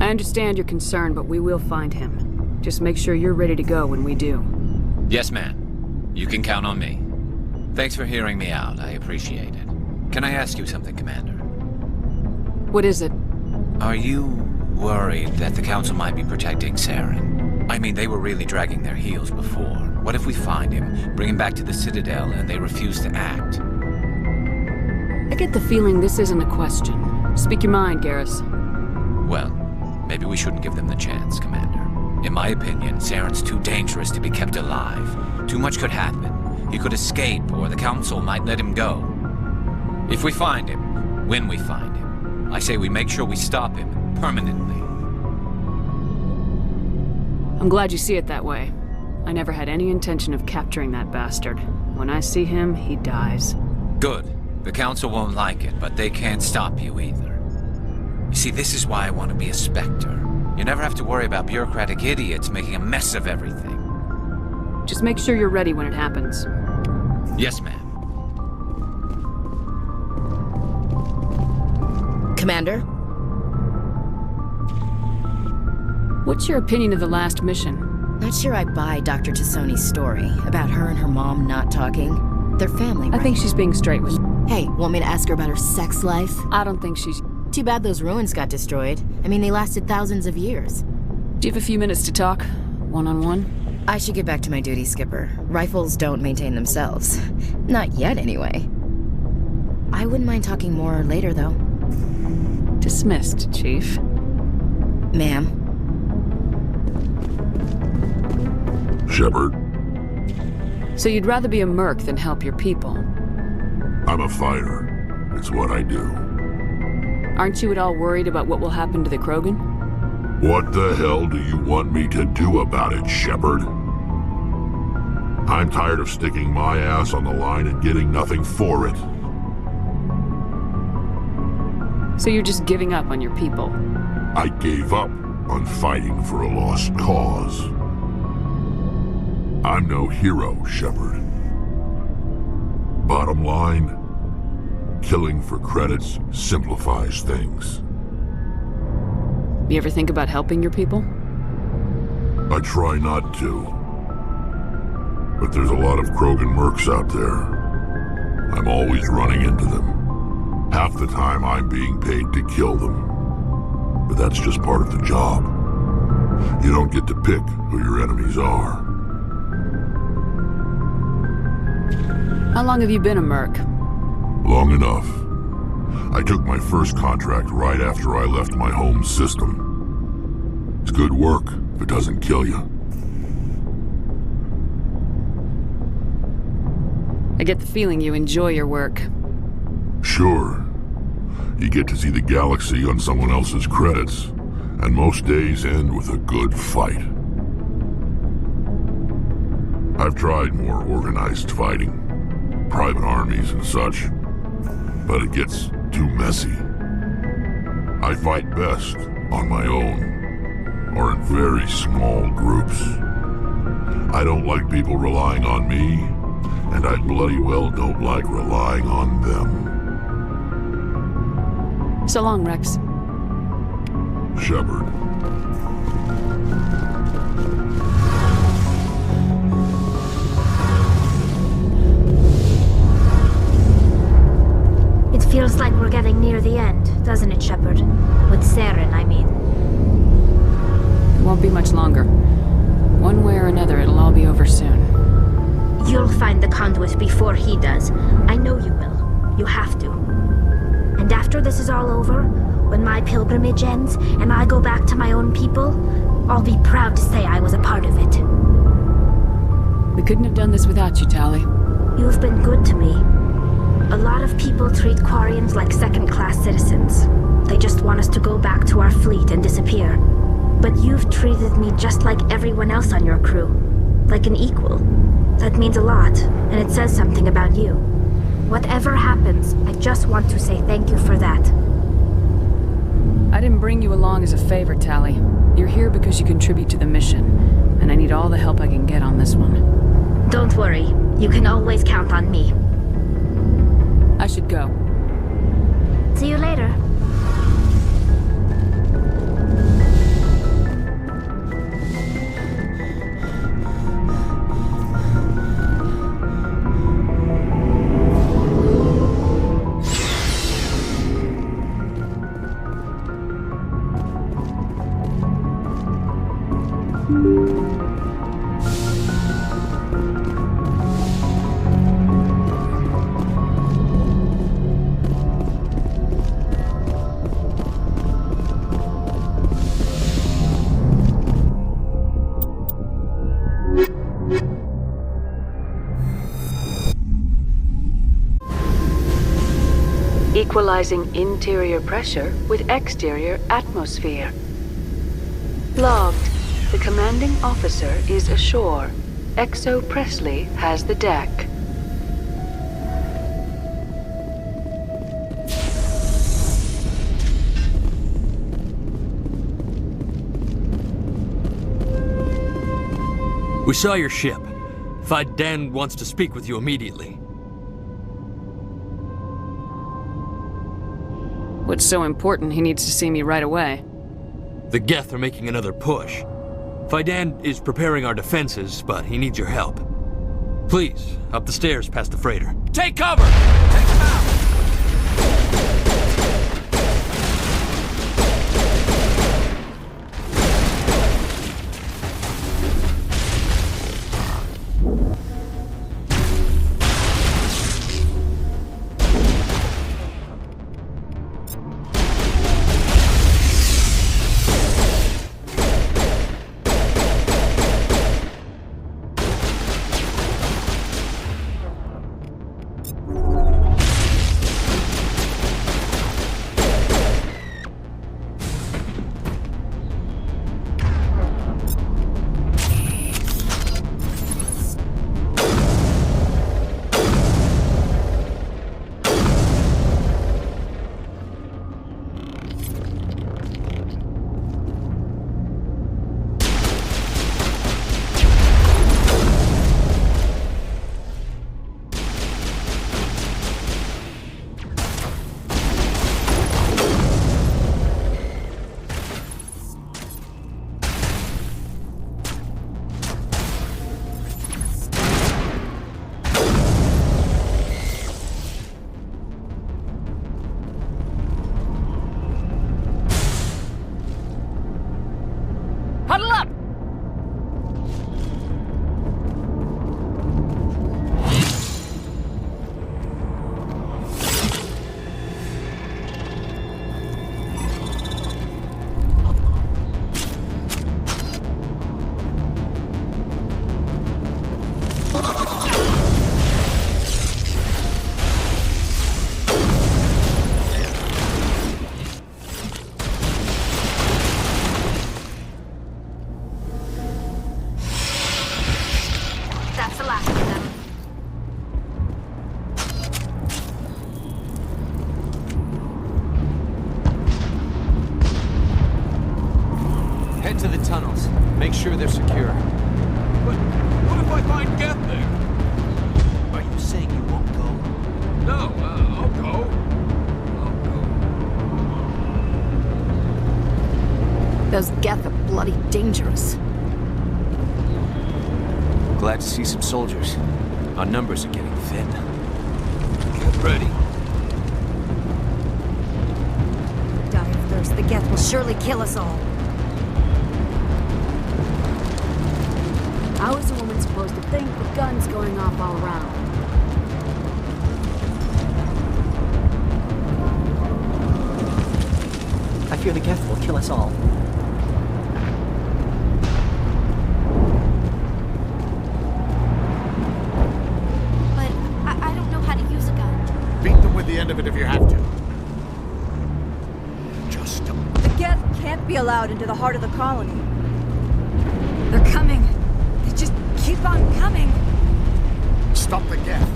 I understand your concern, but we will find him. Just make sure you're ready to go when we do. Yes, ma'am. You can count on me. Thanks for hearing me out. I appreciate it. Can I ask you something, Commander? What is it? Are you worried that the Council might be protecting Saren? I mean, they were really dragging their heels before. What if we find him, bring him back to the Citadel, and they refuse to act? I get the feeling this isn't a question. Speak your mind, Garrus. Well, maybe we shouldn't give them the chance, Commander. In my opinion, Saren's too dangerous to be kept alive. Too much could happen. He could escape, or the Council might let him go. If we find him, when we find him, I say we make sure we stop him permanently. I'm glad you see it that way. I never had any intention of capturing that bastard. When I see him, he dies. Good. The Council won't like it, but they can't stop you either. You see, this is why I want to be a specter. You never have to worry about bureaucratic idiots making a mess of everything. Just make sure you're ready when it happens. Yes, ma'am. Commander? What's your opinion of the last mission? Not sure I buy Dr. Tassoni's story about her and her mom not talking. They're family, right? I think she's being straight with... Hey, want me to ask her about her sex life? I don't think she's... Too bad those ruins got destroyed. I mean, they lasted thousands of years. Do you have a few minutes to talk? One-on-one? I should get back to my duty, Skipper. Rifles don't maintain themselves. Not yet, anyway. I wouldn't mind talking more later, though. Dismissed, Chief. Ma'am. Shepard. So you'd rather be a merc than help your people? I'm a fighter. It's what I do. Aren't you at all worried about what will happen to the Krogan? What the hell do you want me to do about it, Shepard? I'm tired of sticking my ass on the line and getting nothing for it. So you're just giving up on your people? I gave up on fighting for a lost cause. I'm no hero, Shepard. Bottom line, killing for credits simplifies things. You ever think about helping your people? I try not to. But there's a lot of Krogan mercs out there. I'm always running into them. Half the time I'm being paid to kill them. But that's just part of the job. You don't get to pick who your enemies are. How long have you been a merc? Long enough. I took my first contract right after I left my home system. It's good work if it doesn't kill you. I get the feeling you enjoy your work. Sure. You get to see the galaxy on someone else's credits, and most days end with a good fight. I've tried more organized fighting, private armies and such, but it gets too messy. I fight best on my own, or in very small groups. I don't like people relying on me, and I bloody well don't like relying on them. So long, Rex. Shepard. It feels like we're getting near the end, doesn't it, Shepard? With Saren, I mean. It won't be much longer. One way or another, it'll all be over soon. You'll find the conduit before he does. I know you will. You have to. And after this is all over, when my pilgrimage ends and I go back to my own people, I'll be proud to say I was a part of it. We couldn't have done this without you, Tali. You've been good to me. A lot of people treat Quarians like second-class citizens. They just want us to go back to our fleet and disappear. But you've treated me just like everyone else on your crew. Like an equal. That means a lot, and it says something about you. Whatever happens, I just want to say thank you for that. I didn't bring you along as a favor, Tali. You're here because you contribute to the mission, and I need all the help I can get on this one. Don't worry. You can always count on me. I should go. See you later. Equalizing interior pressure with exterior atmosphere. Logged. The commanding officer is ashore. Exo Presley has the deck. We saw your ship. Dan wants to speak with you immediately. What's so important he needs to see me right away? The Geth are making another push. Fidan is preparing our defenses, but he needs your help. Please, up the stairs past the freighter. Take cover! Take him out! Make sure they're secure. But what if I find Geth there? Are you saying you won't go? No, I'll go. Those Geth are bloody dangerous. Glad to see some soldiers. Our numbers are getting thin. Get ready. Die of thirst. The Geth will surely kill us all. How is a woman supposed to think with guns going off all around? I fear the Geth will kill us all. But I don't know how to use a gun. Beat them with the end of it if you have to. Just The Geth can't be allowed into the heart of the colony. They're coming. They just keep on coming. Stop the Geth.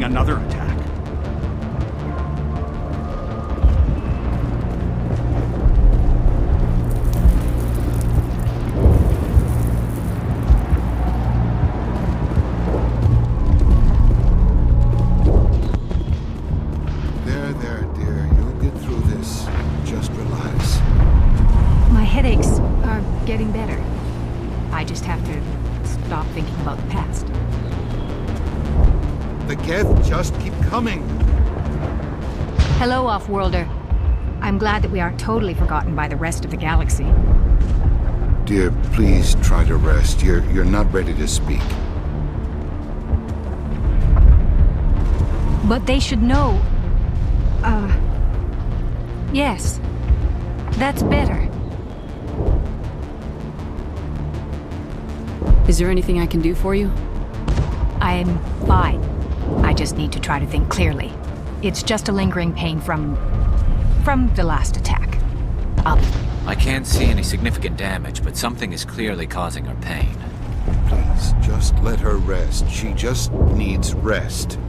Another attack. There, dear. You'll get through this. Just relax. My headaches are getting better. I just have to stop thinking about the past. The Geth just keep coming. Hello, Off-Worlder. I'm glad that we aren't totally forgotten by the rest of the galaxy. Dear, please try to rest. You're not ready to speak. But they should know. Yes. That's better. Is there anything I can do for you? I'm fine. I just need to try to think clearly. It's just a lingering pain from the last attack. I'll I can't see any significant damage, but something is clearly causing her pain. Please, just let her rest. She just needs rest.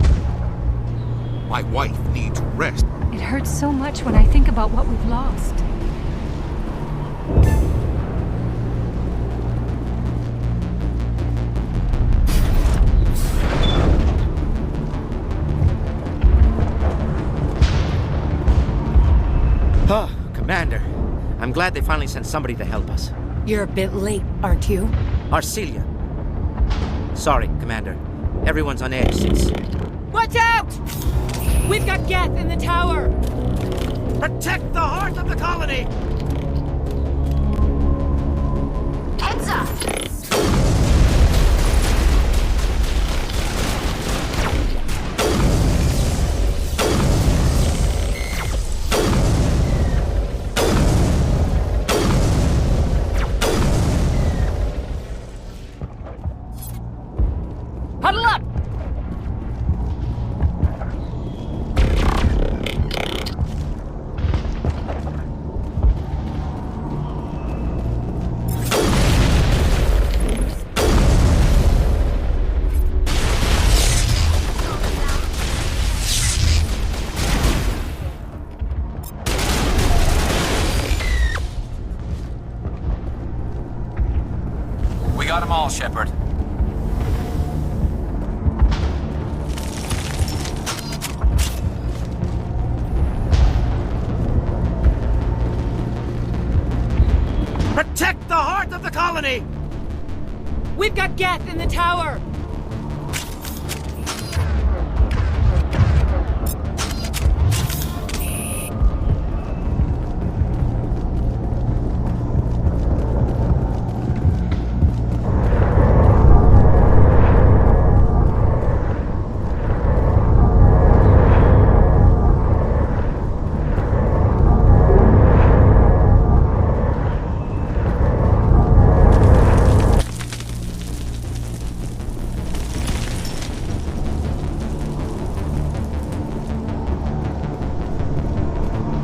My wife needs rest. It hurts so much when I think about what we've lost. Oh, Commander. I'm glad they finally sent somebody to help us. You're a bit late, aren't you? Arcelia. Sorry, Commander. Everyone's on edge since... Watch out! We've got Geth in the tower! Protect the heart of the colony! Heads up! Huddle up! We got them all, Shepard. Protect the heart of the colony! We've got Geth in the tower!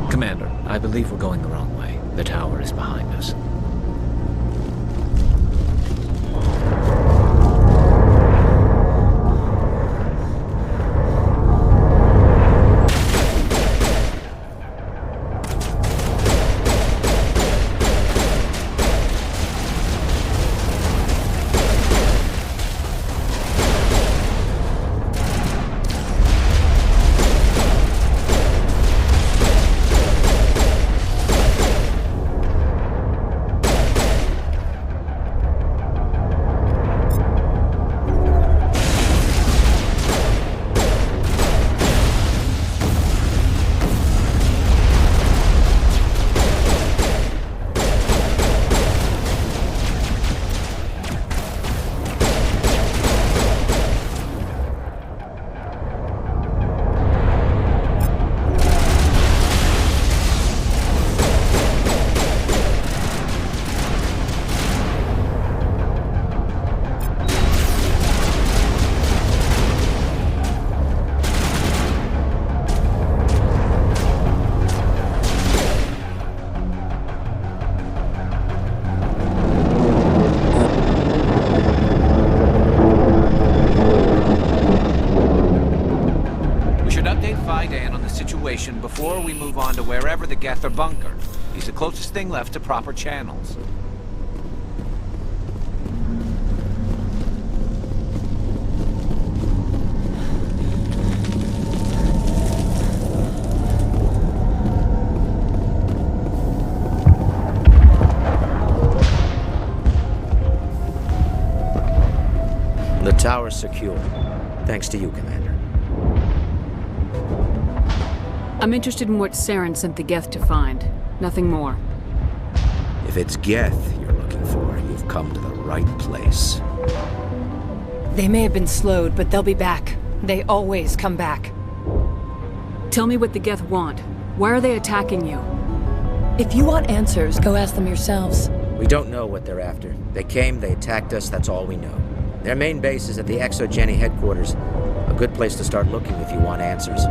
Commander, I believe we're going the wrong way. The tower is behind us. Before we move on to wherever the Geth are bunkered. He's the closest thing left to proper channels. The tower's secure. Thanks to you, Commander. I'm interested in what Saren sent the Geth to find. Nothing more. If it's Geth you're looking for, you've come to the right place. They may have been slowed, but they'll be back. They always come back. Tell me what the Geth want. Why are they attacking you? If you want answers, go ask them yourselves. We don't know what they're after. They came, they attacked us, that's all we know. Their main base is at the ExoGeni headquarters. A good place to start looking if you want answers.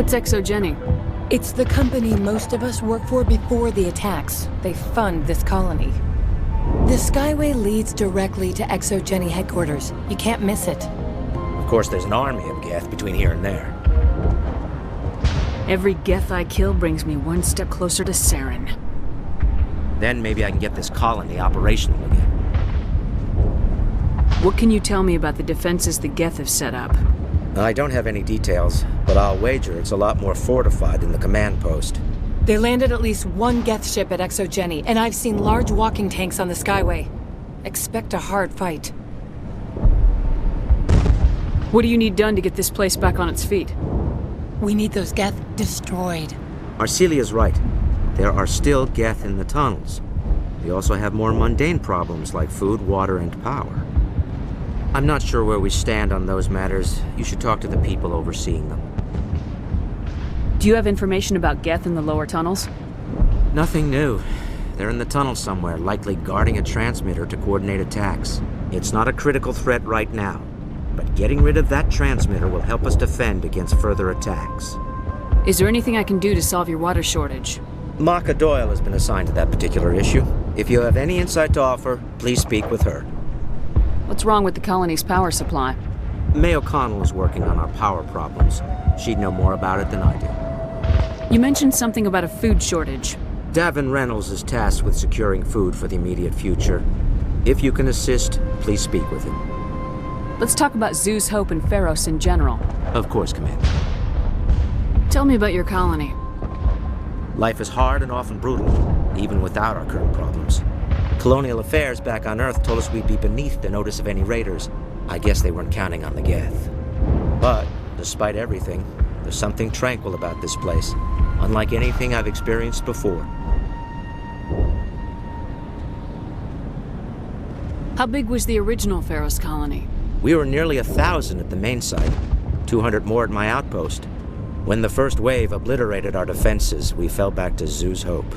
What's Exogeny? It's the company most of us work for before the attacks. They fund this colony. The Skyway leads directly to Exogeny headquarters. You can't miss it. Of course, there's an army of Geth between here and there. Every Geth I kill brings me one step closer to Saren. Then maybe I can get this colony operational again. What can you tell me about the defenses the Geth have set up? I don't have any details, but I'll wager it's a lot more fortified than the command post. They landed at least one Geth ship at Exogeny, and I've seen large walking tanks on the Skyway. Expect a hard fight. What do you need done to get this place back on its feet? We need those Geth destroyed. Arcelia's right. There are still Geth in the tunnels. We also have more mundane problems like food, water, and power. I'm not sure where we stand on those matters. You should talk to the people overseeing them. Do you have information about Geth in the lower tunnels? Nothing new. They're in the tunnel somewhere, likely guarding a transmitter to coordinate attacks. It's not a critical threat right now, but getting rid of that transmitter will help us defend against further attacks. Is there anything I can do to solve your water shortage? Maka Doyle has been assigned to that particular issue. If you have any insight to offer, please speak with her. What's wrong with the colony's power supply? May O'Connell is working on our power problems. She'd know more about it than I do. You mentioned something about a food shortage. Davin Reynolds is tasked with securing food for the immediate future. If you can assist, please speak with him. Let's talk about Zoo's Hope and Feros in general. Of course, Commander. Tell me about your colony. Life is hard and often brutal, even without our current problems. Colonial affairs back on Earth told us we'd be beneath the notice of any raiders. I guess they weren't counting on the Geth. But, despite everything, there's something tranquil about this place, unlike anything I've experienced before. How big was the original Feros colony? We were nearly 1,000 at the main site, 200 more at my outpost. When the first wave obliterated our defenses, we fell back to Zoo's Hope.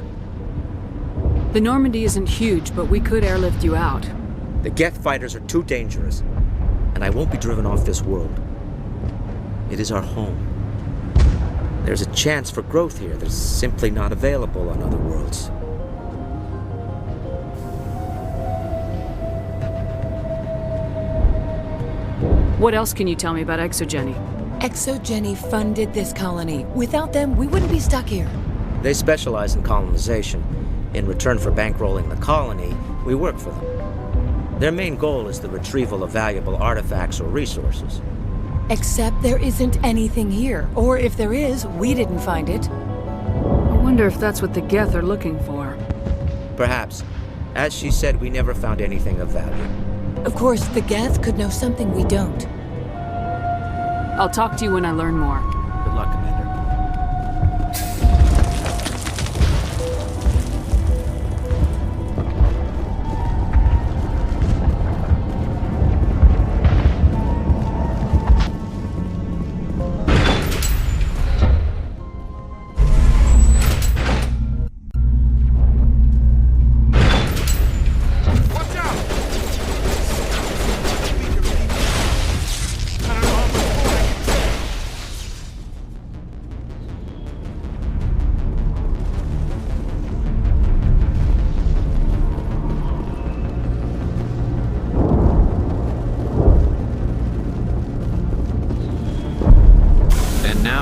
The Normandy isn't huge, but we could airlift you out. The Geth fighters are too dangerous, and I won't be driven off this world. It is our home. There's a chance for growth here that's simply not available on other worlds. What else can you tell me about Exogeny? Exogeny funded this colony. Without them, we wouldn't be stuck here. They specialize in colonization. In return for bankrolling the colony, we work for them. Their main goal is the retrieval of valuable artifacts or resources. Except there isn't anything here. Or if there is, we didn't find it. I wonder if that's what the Geth are looking for. Perhaps. As she said, we never found anything of value. Of course, the Geth could know something we don't. I'll talk to you when I learn more. Good luck, Commander.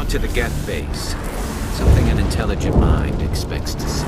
To the Geth base. Something an intelligent mind expects to see.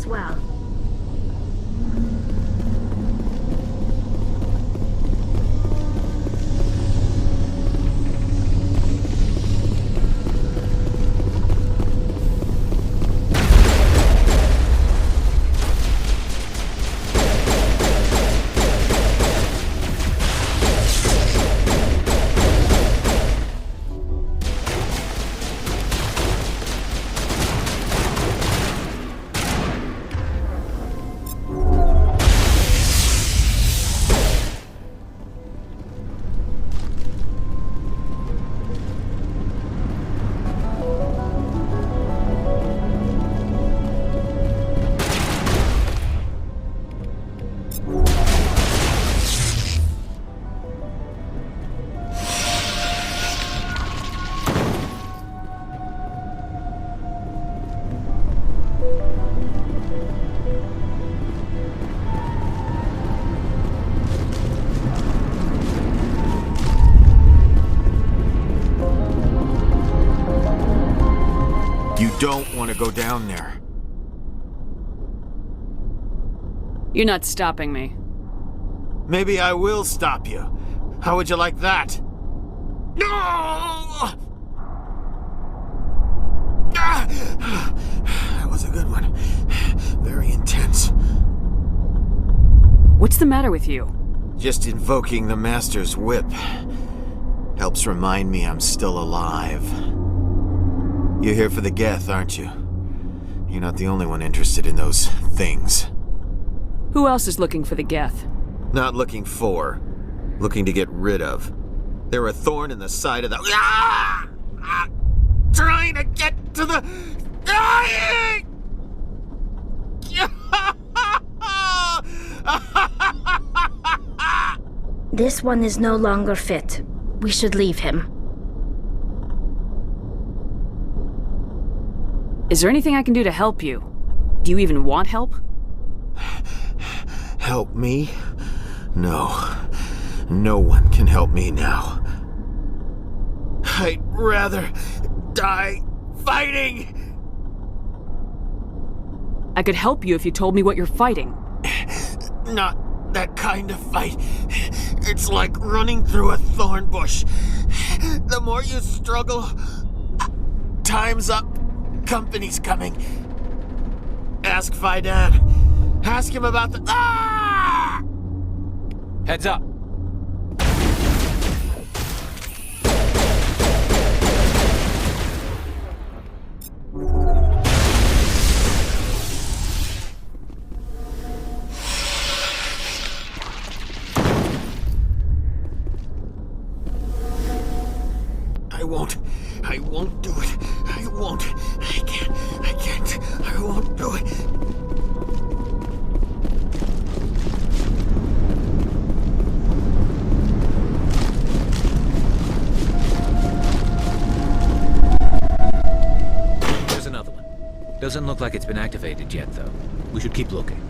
as well. Don't want to go down there. You're not stopping me. Maybe I will stop you. How would you like that? No! That was a good one. Very intense. What's the matter with you? Just invoking the Master's whip helps remind me I'm still alive. You're here for the Geth, aren't you? You're not the only one interested in those things. Who else is looking for the Geth? Not looking for. Looking to get rid of. They're a thorn in the side of the... Trying to get to the... Dying! This one is no longer fit. We should leave him. Is there anything I can do to help you? Do you even want help? Help me? No. No one can help me now. I'd rather die fighting! I could help you if you told me what you're fighting. Not that kind of fight. It's like running through a thorn bush. The more you struggle, time's up. Company's coming. Ask Fidan. Ask him about the... Ah! Heads up. I won't do it. I won't. I can't. I won't do it. There's another one. Doesn't look like it's been activated yet, though. We should keep looking.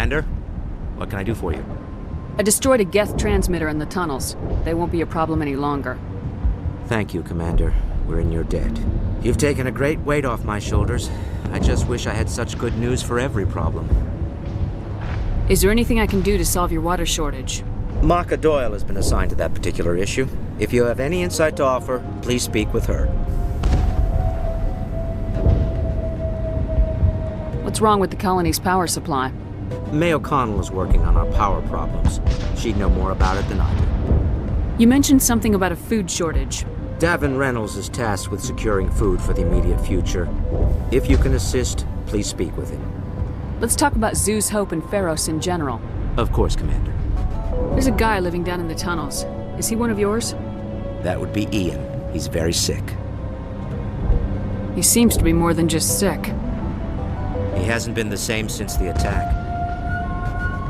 Commander, what can I do for you? I destroyed a Geth transmitter in the tunnels. They won't be a problem any longer. Thank you, Commander. We're in your debt. You've taken a great weight off my shoulders. I just wish I had such good news for every problem. Is there anything I can do to solve your water shortage? Maka Doyle has been assigned to that particular issue. If you have any insight to offer, please speak with her. What's wrong with the colony's power supply? May O'Connell is working on our power problems. She'd know more about it than I do. You mentioned something about a food shortage. Davin Reynolds is tasked with securing food for the immediate future. If you can assist, please speak with him. Let's talk about Zeus Hope and Feros in general. Of course, Commander. There's a guy living down in the tunnels. Is he one of yours? That would be Ian. He's very sick. He seems to be more than just sick. He hasn't been the same since the attack.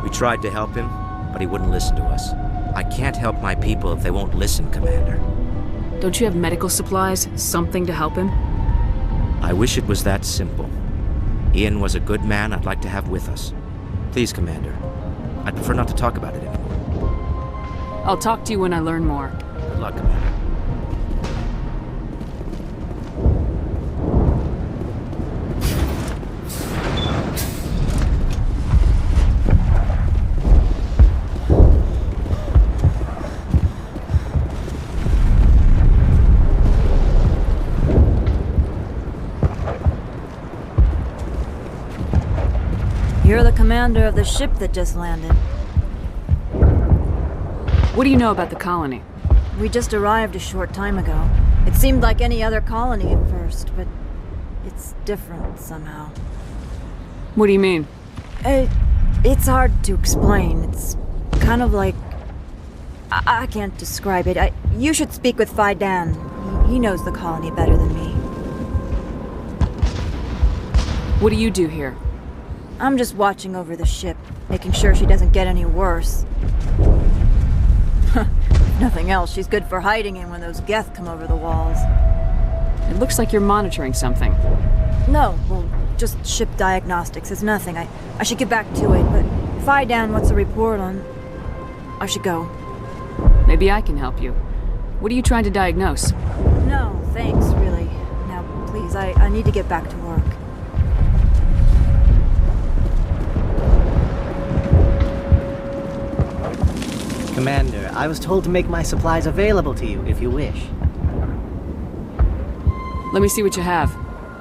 We tried to help him, but he wouldn't listen to us. I can't help my people if they won't listen, Commander. Don't you have medical supplies? Something to help him? I wish it was that simple. Ian was a good man I'd like to have with us. Please, Commander. I'd prefer not to talk about it anymore. I'll talk to you when I learn more. Good luck, Commander. You're the commander of the ship that just landed. What do you know about the colony? We just arrived a short time ago. It seemed like any other colony at first, but it's different somehow. What do you mean? It's hard to explain. It's kind of like... I can't describe it. You should speak with Fidan. He knows the colony better than me. What do you do here? I'm just watching over the ship, making sure she doesn't get any worse. Nothing else, she's good for hiding in when those Geth come over the walls. It looks like you're monitoring something. No, well, just ship diagnostics. It's nothing. I should get back to it, but if Fidan wants a report on... I should go. Maybe I can help you. What are you trying to diagnose? No, thanks, really. Now, please, I need to get back to work. Commander, I was told to make my supplies available to you if you wish. Let me see what you have.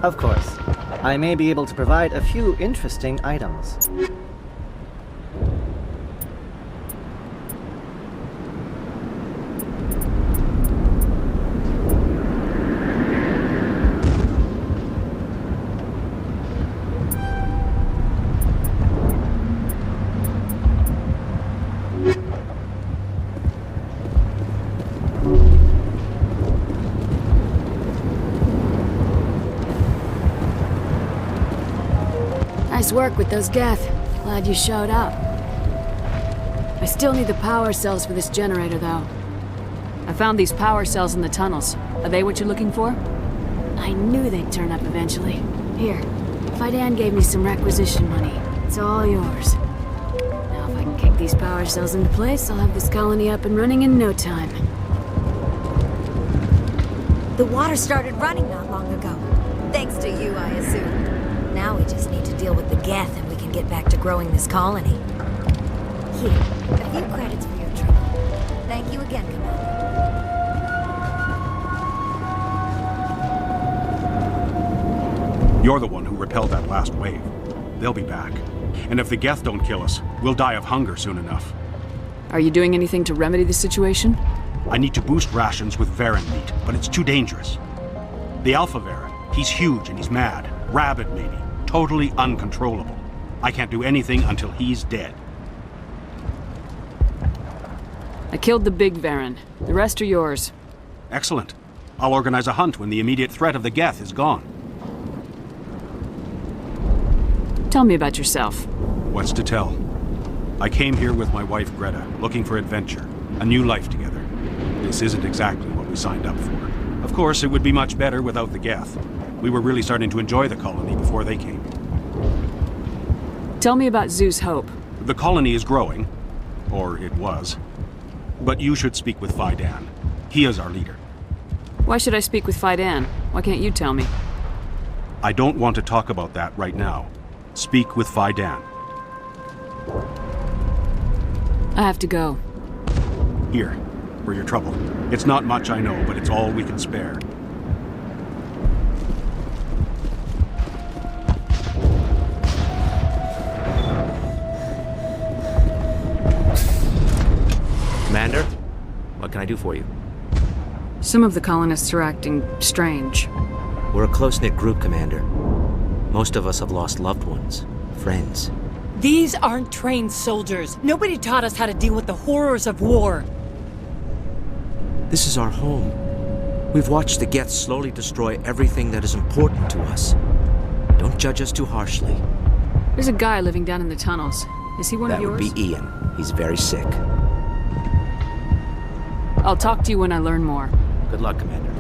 Of course. I may be able to provide a few interesting items. Nice work with those Geth. Glad you showed up. I still need the power cells for this generator, though. I found these power cells in the tunnels. Are they what you're looking for? I knew they'd turn up eventually. Here, Fidan gave me some requisition money. It's all yours. Now if I can kick these power cells into place, I'll have this colony up and running in no time. The water started running not long ago. Thanks to you, I assume. Now we just need to deal with the Geth and we can get back to growing this colony. Here, a few credits for your trouble. Thank you again, Commander. You're the one who repelled that last wave. They'll be back. And if the Geth don't kill us, we'll die of hunger soon enough. Are you doing anything to remedy the situation? I need to boost rations with Varen meat, but it's too dangerous. The Alpha Varen, he's huge and he's mad. Rabid, maybe. Totally uncontrollable. I can't do anything until he's dead. I killed the big Varen. The rest are yours. Excellent. I'll organize a hunt when the immediate threat of the Geth is gone. Tell me about yourself. What's to tell? I came here with my wife Greta, looking for adventure, a new life together. This isn't exactly what we signed up for. Of course, it would be much better without the Geth. We were really starting to enjoy the colony before they came. Tell me about Zeus Hope. The colony is growing, or it was. But you should speak with Faidan. He is our leader. Why should I speak with Faidan? Why can't you tell me? I don't want to talk about that right now. Speak with Faidan. I have to go. Here, for your trouble. It's not much, I know, but it's all we can spare. Commander, what can I do for you? Some of the colonists are acting strange. We're a close-knit group, Commander. Most of us have lost loved ones, friends. These aren't trained soldiers. Nobody taught us how to deal with the horrors of war. This is our home. We've watched the Geth slowly destroy everything that is important to us. Don't judge us too harshly. There's a guy living down in the tunnels. Is he one of yours? That would be Ian. He's very sick. I'll talk to you when I learn more. Good luck, Commander.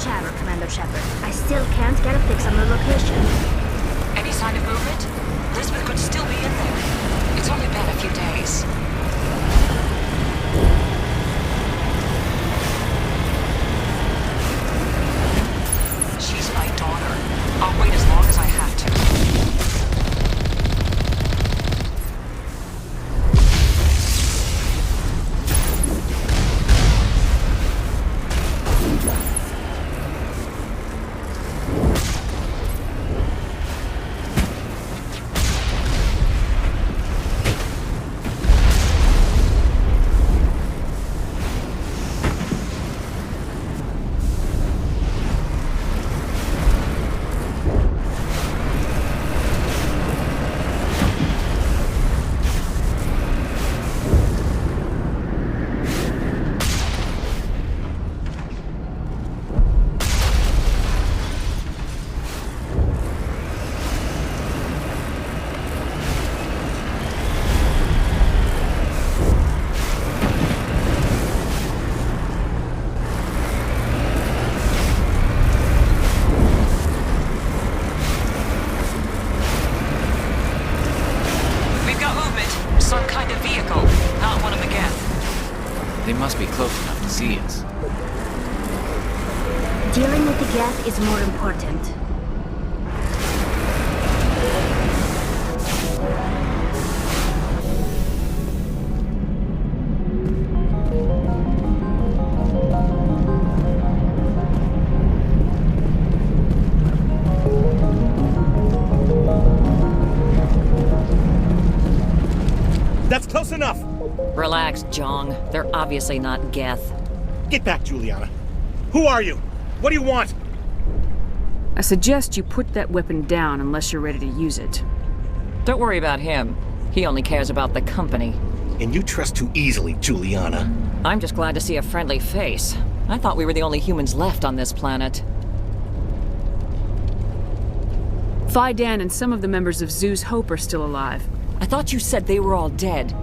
chatter, Commander Shepard. I still can't get a fix on the location. Any sign of movement? Elizabeth could still be in there. It's only been a few days. She's my daughter. I'll wait as long as I have to. Dealing with the Geth is more important. That's close enough! Relax, Jong. They're obviously not Geth. Get back, Juliana. Who are you? What do you want? I suggest you put that weapon down unless you're ready to use it. Don't worry about him. He only cares about the company. And you trust too easily, Juliana. I'm just glad to see a friendly face. I thought we were the only humans left on this planet. Faidan and some of the members of Zoo's Hope are still alive. I thought you said they were all dead.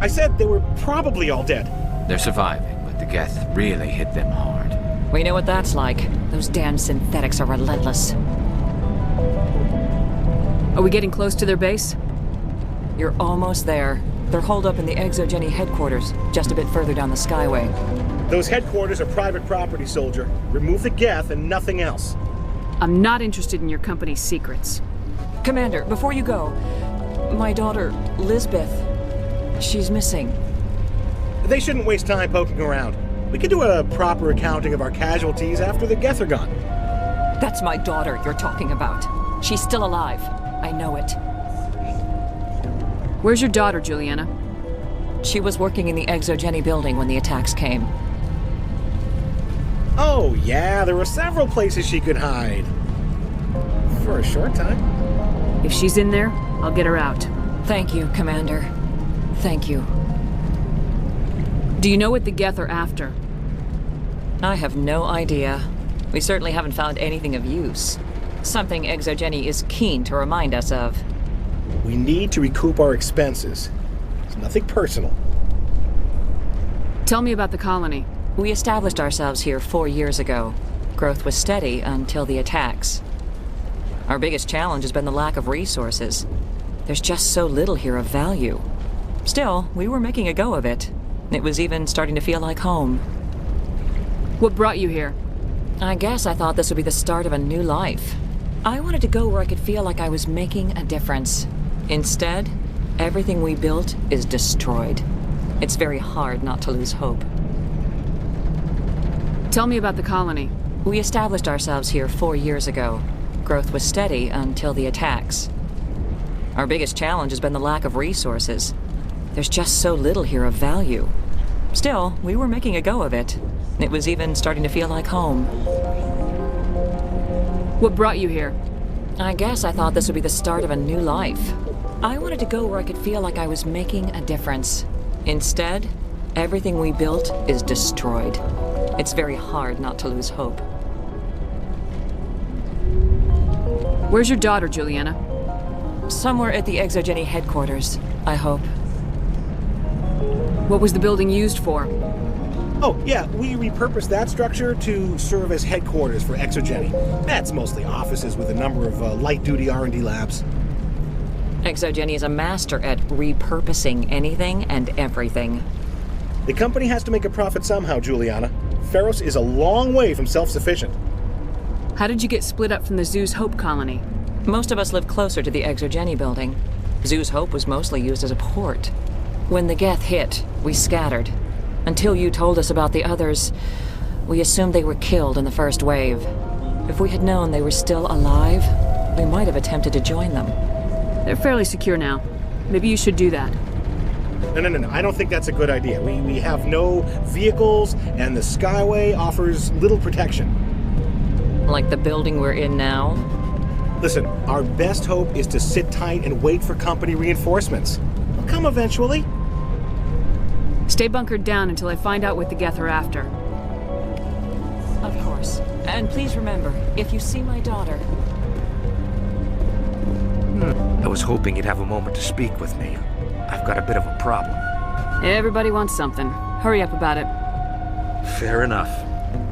I said they were probably all dead. They're surviving, but the Geth really hit them hard. We know what that's like. Those damn synthetics are relentless. Are we getting close to their base? You're almost there. They're holed up in the Exogeny headquarters, just a bit further down the Skyway. Those headquarters are private property, soldier. Remove the Geth and nothing else. I'm not interested in your company's secrets. Commander, before you go, my daughter, Lisbeth, she's missing. They shouldn't waste time poking around. We can do a proper accounting of our casualties after the Geth are gone. That's my daughter you're talking about. She's still alive. I know it. Where's your daughter, Juliana? She was working in the Exogeny building when the attacks came. Oh, yeah, there were several places she could hide. For a short time. If she's in there, I'll get her out. Thank you, Commander. Thank you. Do you know what the Geth are after? I have no idea. We certainly haven't found anything of use. Something Exogeny is keen to remind us of. We need to recoup our expenses. It's nothing personal. Tell me about the colony. We established ourselves here 4 years ago. Growth was steady until the attacks. Our biggest challenge has been the lack of resources. There's just so little here of value. Still, we were making a go of it. It was even starting to feel like home. What brought you here? I guess I thought this would be the start of a new life. I wanted to go where I could feel like I was making a difference. Instead, everything we built is destroyed. It's very hard not to lose hope. Tell me about the colony. We established ourselves here 4 years ago. Growth was steady until the attacks. Our biggest challenge has been the lack of resources. There's just so little here of value. Still, we were making a go of it. It was even starting to feel like home. What brought you here? I guess I thought this would be the start of a new life. I wanted to go where I could feel like I was making a difference. Instead, everything we built is destroyed. It's very hard not to lose hope. Where's your daughter, Juliana? Somewhere at the Exogeny headquarters, I hope. What was the building used for? Oh, yeah, we repurposed that structure to serve as headquarters for Exogeny. That's mostly offices with a number of light-duty R&D labs. Exogeny is a master at repurposing anything and everything. The company has to make a profit somehow, Juliana. Feros is a long way from self-sufficient. How did you get split up from the Zoo's Hope colony? Most of us lived closer to the Exogeny building. Zoo's Hope was mostly used as a port. When the Geth hit, we scattered. Until you told us about the others, we assumed they were killed in the first wave. If we had known they were still alive, we might have attempted to join them. They're fairly secure now. Maybe you should do that. No. I don't think that's a good idea. We have no vehicles, and the Skyway offers little protection. Like the building we're in now? Listen, our best hope is to sit tight and wait for company reinforcements. They'll come eventually. Stay bunkered down until I find out what the Geth are after. Of course. And please remember, if you see my daughter... I was hoping you'd have a moment to speak with me. I've got a bit of a problem. Everybody wants something. Hurry up about it. Fair enough.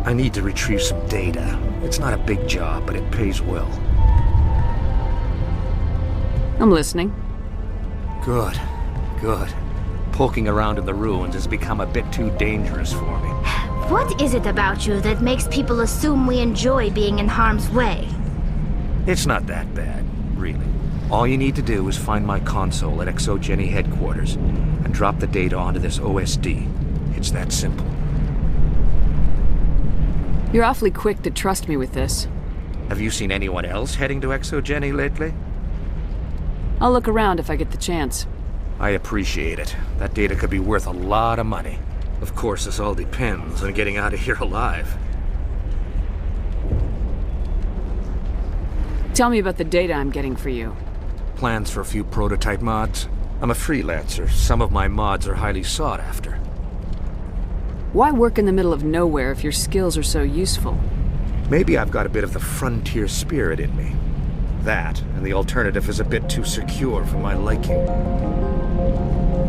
I need to retrieve some data. It's not a big job, but it pays well. I'm listening. Good. Poking around in the ruins has become a bit too dangerous for me. What is it about you that makes people assume we enjoy being in harm's way? It's not that bad, really. All you need to do is find my console at Exogeny headquarters and drop the data onto this OSD. It's that simple. You're awfully quick to trust me with this. Have you seen anyone else heading to Exogeny lately? I'll look around if I get the chance. I appreciate it. That data could be worth a lot of money. Of course, this all depends on getting out of here alive. Tell me about the data I'm getting for you. Plans for a few prototype mods. I'm a freelancer. Some of my mods are highly sought after. Why work in the middle of nowhere if your skills are so useful? Maybe I've got a bit of the frontier spirit in me. That, and the alternative is a bit too secure for my liking.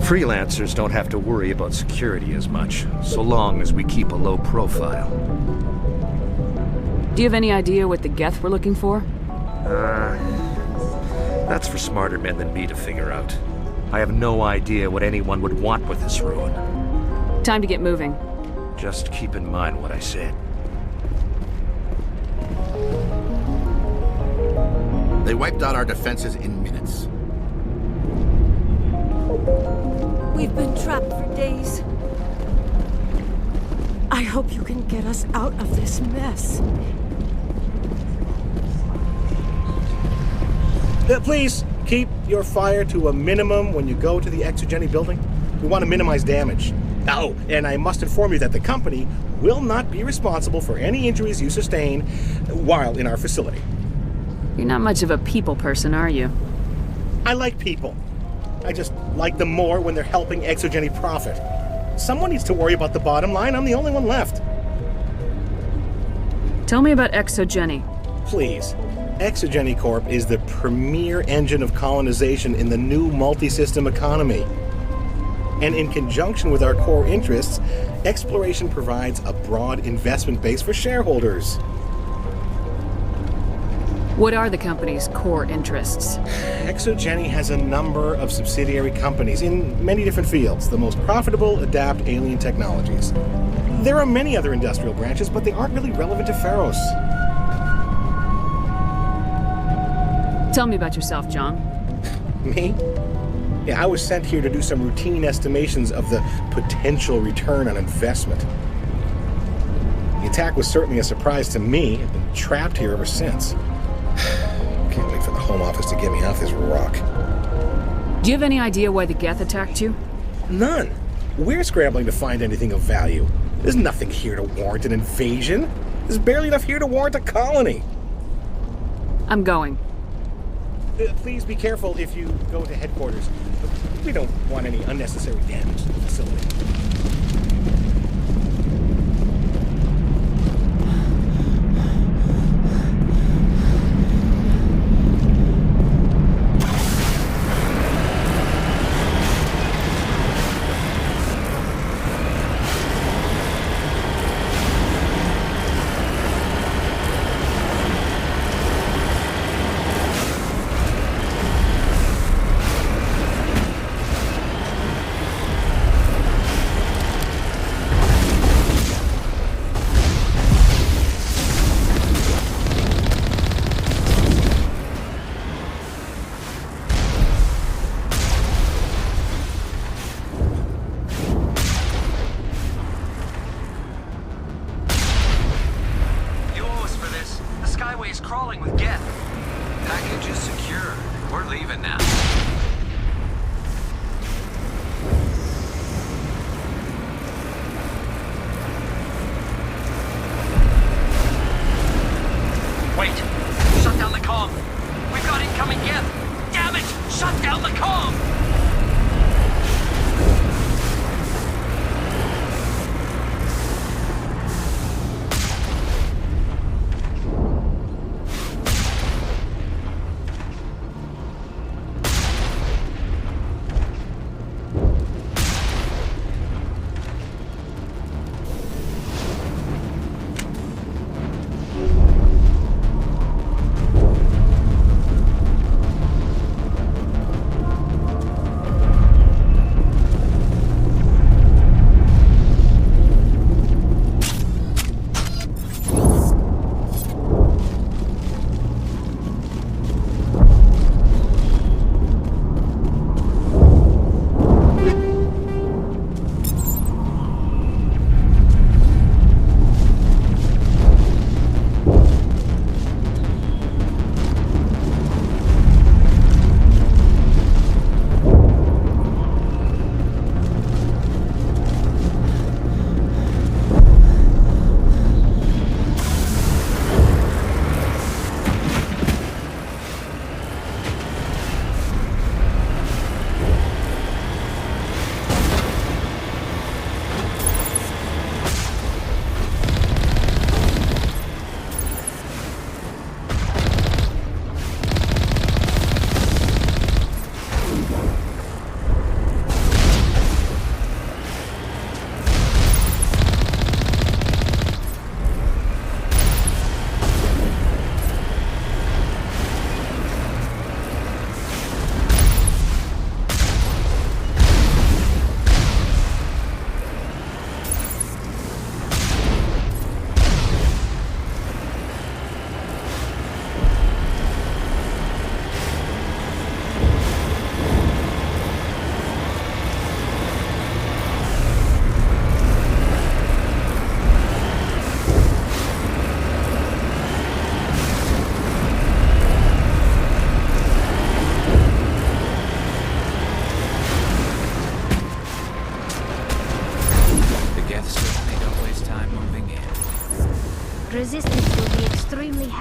Freelancers don't have to worry about security as much, so long as we keep a low profile. Do you have any idea what the Geth were looking for? That's for smarter men than me to figure out. I have no idea what anyone would want with this ruin. Time to get moving. Just keep in mind what I said. They wiped out our defenses in minutes. We've been trapped for days. I hope you can get us out of this mess. Please, keep your fire to a minimum when you go to the Exogeny building. We want to minimize damage. Oh, and I must inform you that the company will not be responsible for any injuries you sustain while in our facility. You're not much of a people person, are you? I like people. I just like them more when they're helping Exogeny profit. Someone needs to worry about the bottom line. I'm the only one left. Tell me about Exogeny. Please. Exogeny Corp is the premier engine of colonization in the new multi-system economy. And in conjunction with our core interests, exploration provides a broad investment base for shareholders. What are the company's core interests? Exogeny has a number of subsidiary companies in many different fields. The most profitable adapt alien technologies. There are many other industrial branches, but they aren't really relevant to Feros. Tell me about yourself, John. Me? Yeah, I was sent here to do some routine estimations of the potential return on investment. The attack was certainly a surprise to me. I've been trapped here ever since. Can't wait for the Home Office to get me off this rock. Do you have any idea why the Geth attacked you? None. We're scrambling to find anything of value. There's nothing here to warrant an invasion. There's barely enough here to warrant a colony. I'm going. Please be careful if you go to headquarters. We don't want any unnecessary damage to the facility.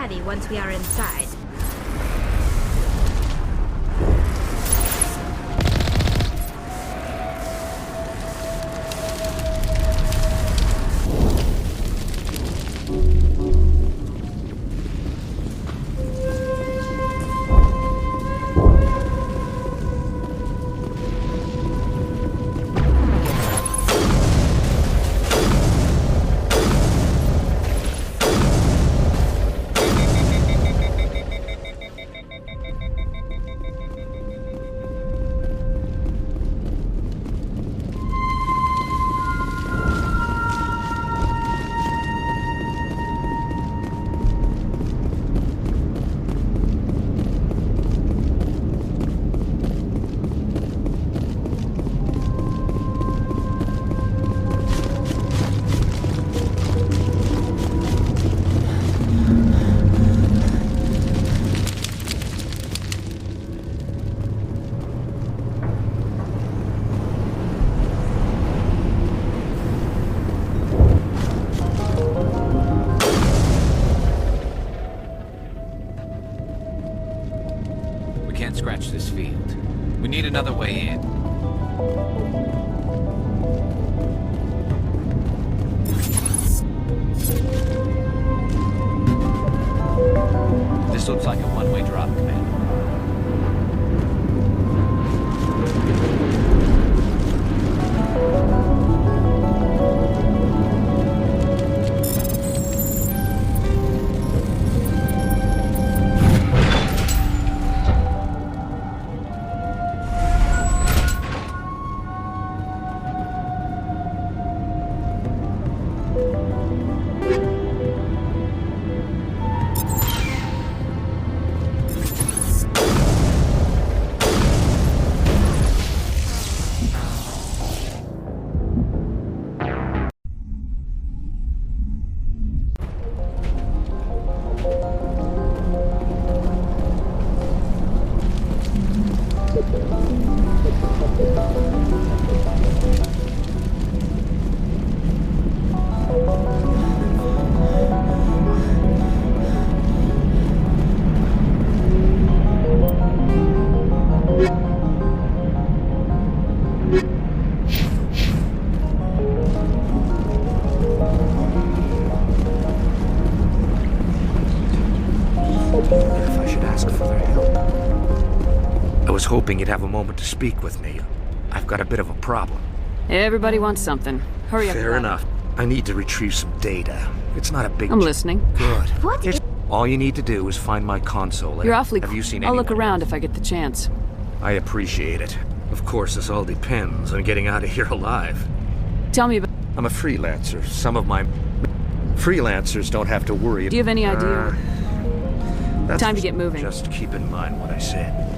heavy once we are inside. Scratch this field. We need another way in. This looks like a one-way drop, Commander. Hoping you'd have a moment to speak with me. I've got a bit of a problem. Everybody wants something. Hurry up. Fair enough. I need to retrieve some data. It's not a big... I'm listening. Good. What? All you need to do is find my console. You're awfully... Have you seen I'll anyone? look around if I get the chance. I appreciate it. Of course, this all depends on getting out of here alive. Tell me about... I'm a freelancer. Some of my... freelancers don't have to worry... Do you have any idea? Time to get moving. Just keep in mind what I said.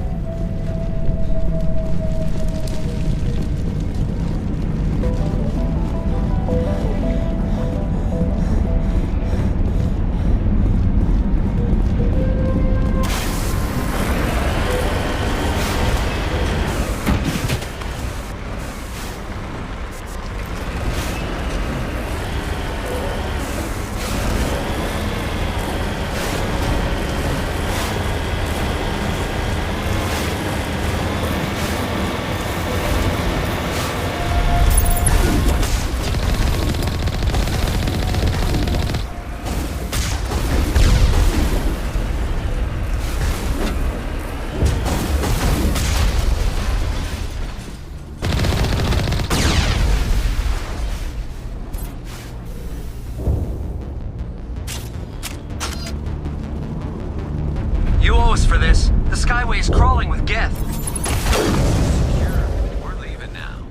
For this. The Skyway is crawling with Geth. We're leaving now.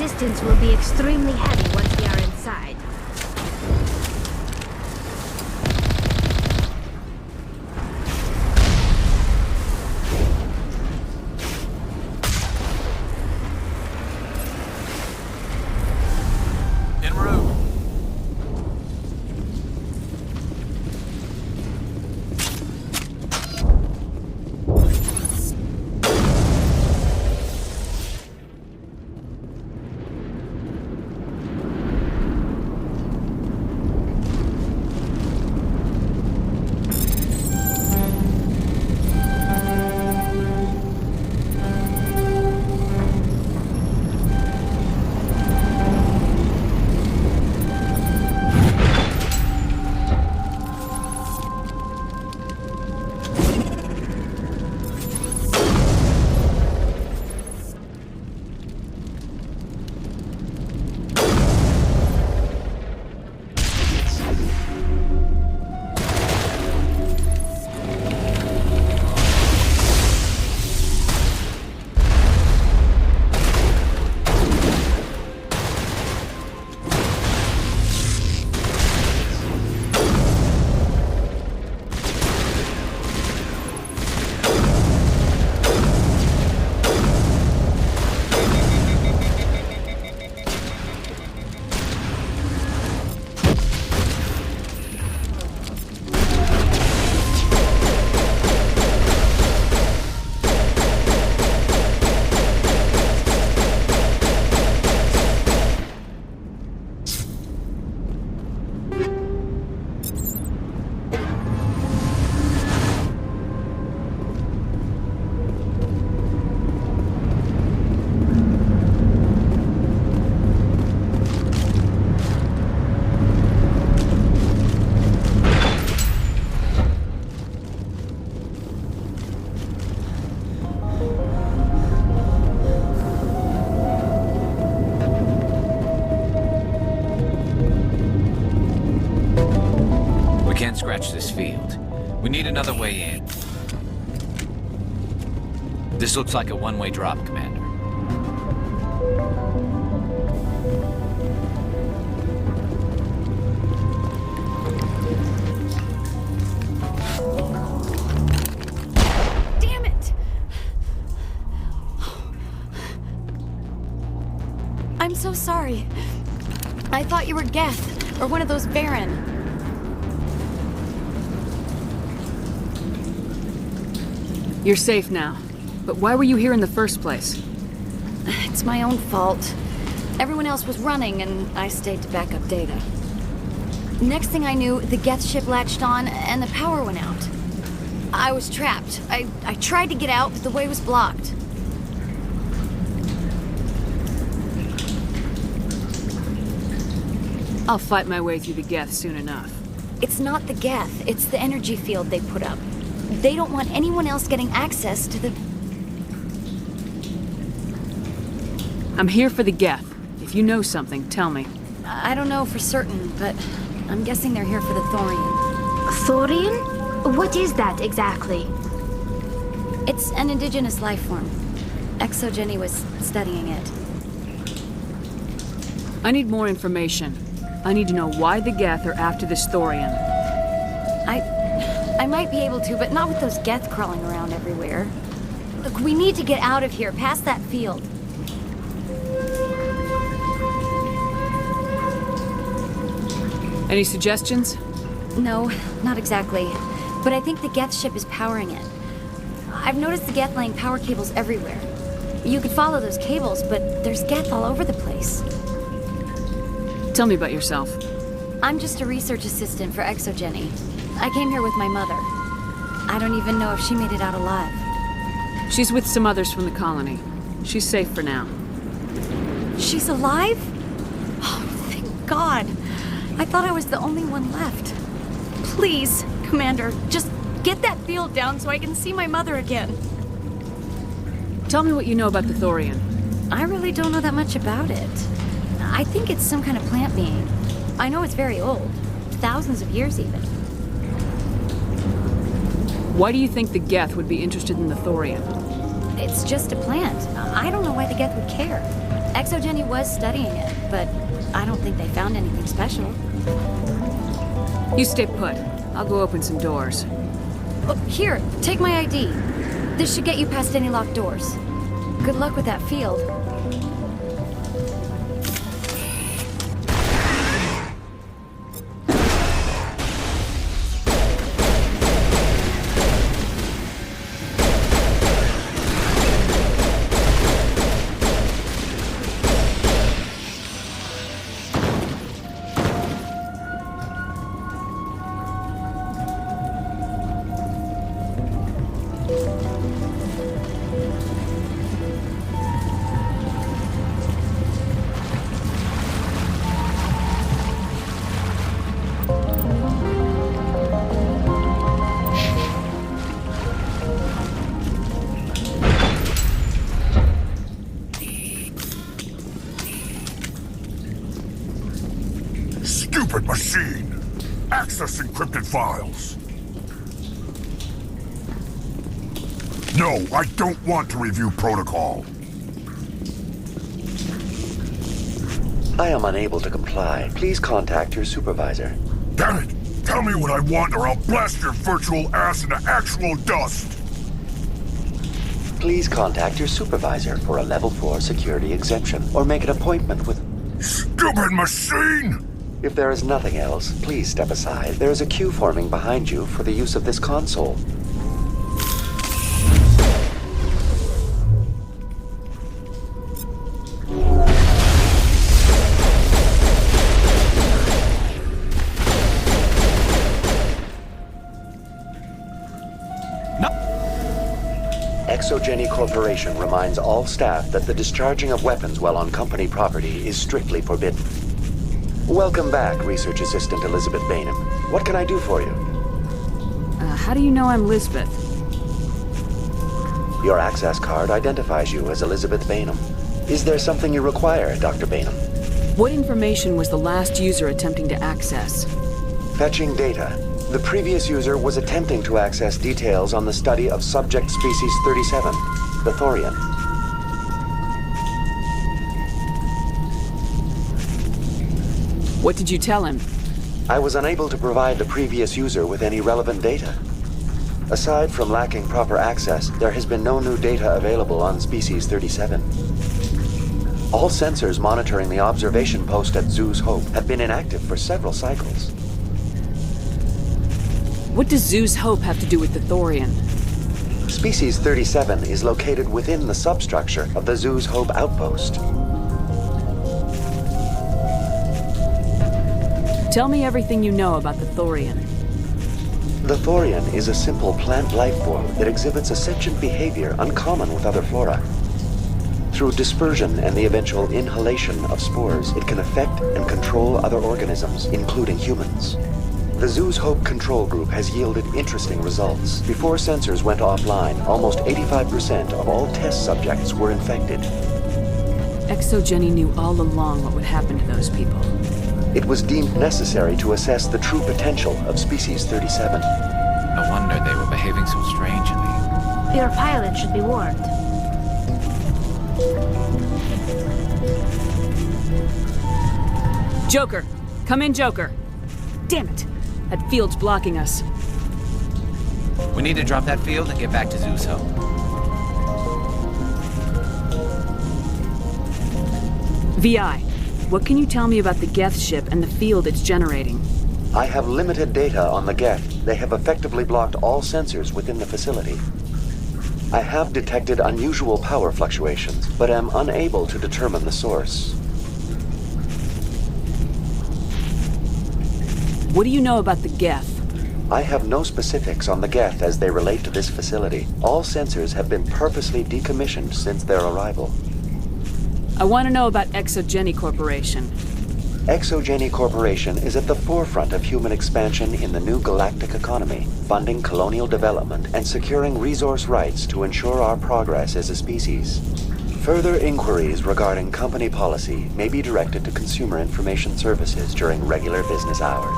resistance will be extremely heavy once we are inside. En route. Scratch this field. We need another way in. This looks like a one-way drop, Commander. Damn it! I'm so sorry. I thought you were Geth, or one of those Baron. You're safe now. But why were you here in the first place? It's my own fault. Everyone else was running, and I stayed to back up data. Next thing I knew, the Geth ship latched on, and the power went out. I was trapped. I tried to get out, but the way was blocked. I'll fight my way through the Geth soon enough. It's not the Geth, it's the energy field they put up. They don't want anyone else getting access to the... I'm here for the Geth. If you know something, tell me. I don't know for certain, but I'm guessing they're here for the Thorian. Thorian? What is that exactly? It's an indigenous life form. Exogeny was studying it. I need more information. I need to know why the Geth are after this Thorian. I might be able to, but not with those Geth crawling around everywhere. Look, we need to get out of here, past that field. Any suggestions? No, not exactly. But I think the Geth ship is powering it. I've noticed the Geth laying power cables everywhere. You could follow those cables, but there's Geth all over the place. Tell me about yourself. I'm just a research assistant for Exogeny. I came here with my mother. I don't even know if she made it out alive. She's with some others from the colony. She's safe for now. She's alive? Oh, thank God. I thought I was the only one left. Please, Commander, just get that field down so I can see my mother again. Tell me what you know about the Thorian. I really don't know that much about it. I think it's some kind of plant being. I know it's very old. Thousands of years even. Why do you think the Geth would be interested in the Thorian? It's just a plant. I don't know why the Geth would care. Exogeny was studying it, but I don't think they found anything special. You stay put. I'll go open some doors. Oh, here, take my ID. This should get you past any locked doors. Good luck with that field. Stupid machine! Access encrypted files! No, I don't want to review protocol. I am unable to comply. Please contact your supervisor. Damn it! Tell me what I want or I'll blast your virtual ass into actual dust! Please contact your supervisor for a level 4 security exemption, or make an appointment with... Stupid machine! If there is nothing else, please step aside. There is a queue forming behind you for the use of this console. Exogeny Corporation reminds all staff that the discharging of weapons while on company property is strictly forbidden. Welcome back, Research Assistant Elizabeth Bainham. What can I do for you? How do you know I'm Lisbeth? Your access card identifies you as Elizabeth Bainham. Is there something you require, Dr. Bainham? What information was the last user attempting to access? Fetching data. The previous user was attempting to access details on the study of subject species 37, the Thorian. What did you tell him? I was unable to provide the previous user with any relevant data. Aside from lacking proper access, there has been no new data available on species 37. All sensors monitoring the observation post at Zeus Hope have been inactive for several cycles. What does Zeus Hope have to do with the Thorian? Species 37 is located within the substructure of the Zeus Hope outpost. Tell me everything you know about the Thorian. The Thorian is a simple plant life form that exhibits a sentient behavior uncommon with other flora. Through dispersion and the eventual inhalation of spores, it can affect and control other organisms, including humans. The Zeus Hope control group has yielded interesting results. Before sensors went offline, almost 85% of all test subjects were infected. Exogeny knew all along what would happen to those people. It was deemed necessary to assess the true potential of species 37. No wonder they were behaving so strangely. Your pilot should be warned. Joker! Come in, Joker! Damn it! That field's blocking us. We need to drop that field and get back to Zeus Hope. VI, what can you tell me about the Geth ship and the field it's generating? I have limited data on the Geth. They have effectively blocked all sensors within the facility. I have detected unusual power fluctuations, but am unable to determine the source. What do you know about the Geth? I have no specifics on the Geth as they relate to this facility. All sensors have been purposely decommissioned since their arrival. I want to know about Exogeny Corporation. Exogeny Corporation is at the forefront of human expansion in the new galactic economy, funding colonial development and securing resource rights to ensure our progress as a species. Further inquiries regarding company policy may be directed to Consumer Information Services during regular business hours.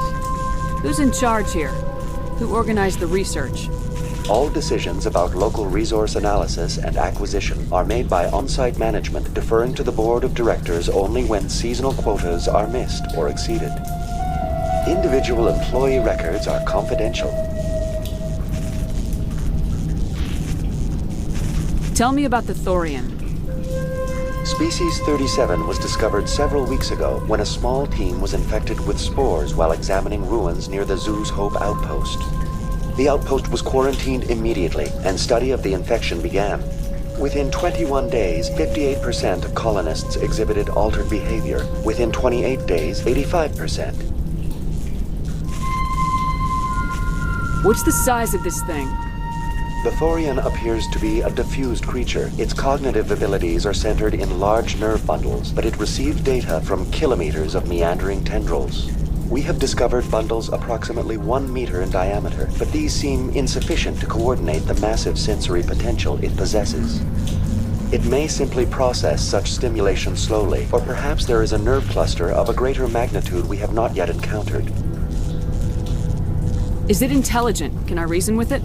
Who's in charge here? Who organized the research? All decisions about local resource analysis and acquisition are made by on-site management, deferring to the board of directors only when seasonal quotas are missed or exceeded. Individual employee records are confidential. Tell me about the Thorian. Species 37 was discovered several weeks ago when a small team was infected with spores while examining ruins near the Zoo's Hope outpost. The outpost was quarantined immediately, and study of the infection began. Within 21 days, 58% of colonists exhibited altered behavior. Within 28 days, 85%. What's the size of this thing? The Thorian appears to be a diffused creature. Its cognitive abilities are centered in large nerve bundles, but it receives data from kilometers of meandering tendrils. We have discovered bundles approximately 1 meter in diameter, but these seem insufficient to coordinate the massive sensory potential it possesses. It may simply process such stimulation slowly, or perhaps there is a nerve cluster of a greater magnitude we have not yet encountered. Is it intelligent? Can I reason with it?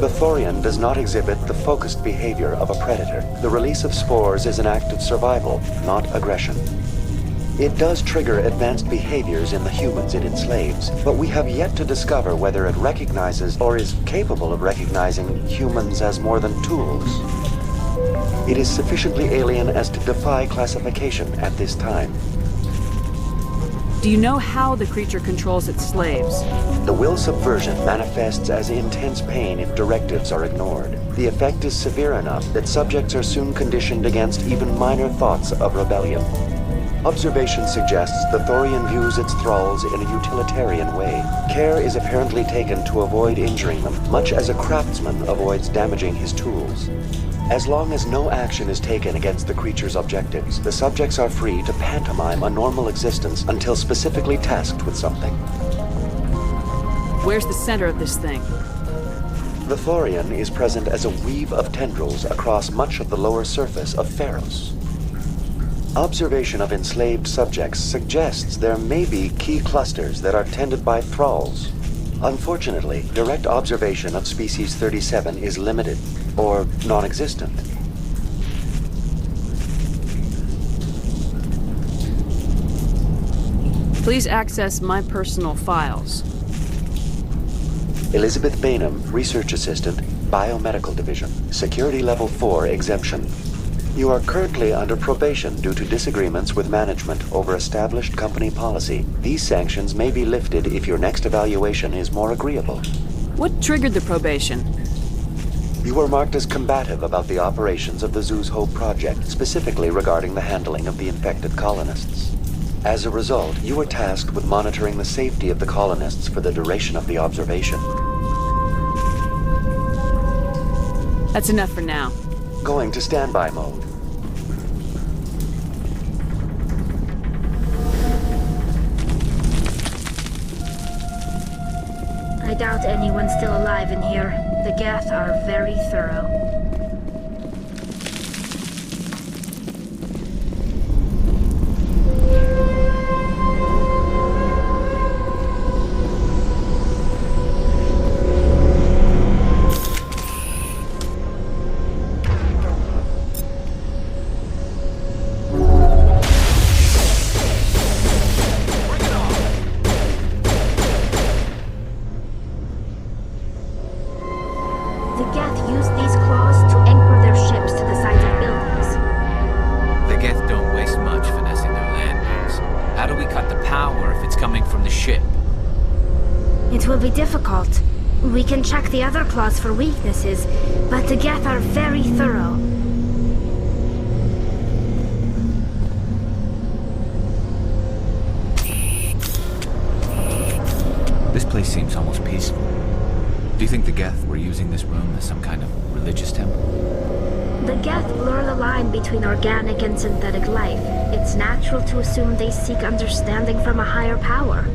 The Thorian does not exhibit the focused behavior of a predator. The release of spores is an act of survival, not aggression. It does trigger advanced behaviors in the humans it enslaves, but we have yet to discover whether it recognizes or is capable of recognizing humans as more than tools. It is sufficiently alien as to defy classification at this time. Do you know how the creature controls its slaves? The will subversion manifests as intense pain if directives are ignored. The effect is severe enough that subjects are soon conditioned against even minor thoughts of rebellion. Observation suggests the Thorian views its thralls in a utilitarian way. Care is apparently taken to avoid injuring them, much as a craftsman avoids damaging his tools. As long as no action is taken against the creature's objectives, the subjects are free to pantomime a normal existence until specifically tasked with something. Where's the center of this thing? The Thorian is present as a weave of tendrils across much of the lower surface of Feros. Observation of enslaved subjects suggests there may be key clusters that are tended by thralls. Unfortunately, direct observation of species 37 is limited, or non-existent. Please access my personal files. Elizabeth Bainham, Research Assistant, Biomedical Division, Security Level 4 exemption. You are currently under probation due to disagreements with management over established company policy. These sanctions may be lifted if your next evaluation is more agreeable. What triggered the probation? You were marked as combative about the operations of the Zoo's Hope project, specifically regarding the handling of the infected colonists. As a result, you were tasked with monitoring the safety of the colonists for the duration of the observation. That's enough for now. Going to standby mode. I doubt anyone's still alive in here. The Geth are very thorough. We can check the other claws for weaknesses, but the Geth are very thorough. This place seems almost peaceful. Do you think the Geth were using this room as some kind of religious temple? The Geth blur the line between organic and synthetic life. It's natural to assume they seek understanding from a higher power.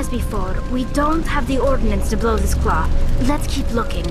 as before, we don't have the ordnance to blow this claw. Let's keep looking.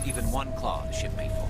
Even one claw, the ship may fall.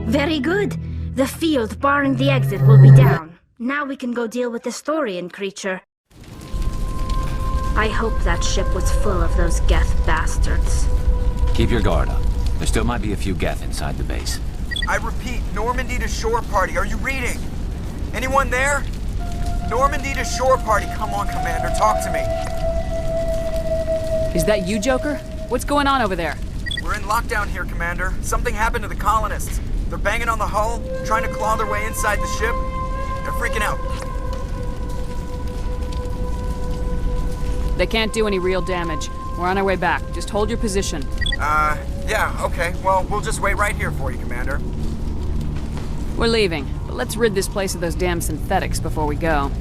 Very good. The field barring the exit will be down. Now we can go deal with this Thorian creature. I hope that ship was full of those Geth bastards. Keep your guard up. There still might be a few Geth inside the base. I repeat, Normandy to shore party. Are you reading? Anyone there? Normandy to shore party. Come on, Commander. Talk to me. Is that you, Joker? What's going on over there? We're in lockdown here, Commander. Something happened to the colonists. They're banging on the hull, trying to claw their way inside the ship. They're freaking out. They can't do any real damage. We're on our way back. Just hold your position. Yeah, okay. Well, we'll just wait right here for you, Commander. We're leaving, but let's rid this place of those damn synthetics before we go.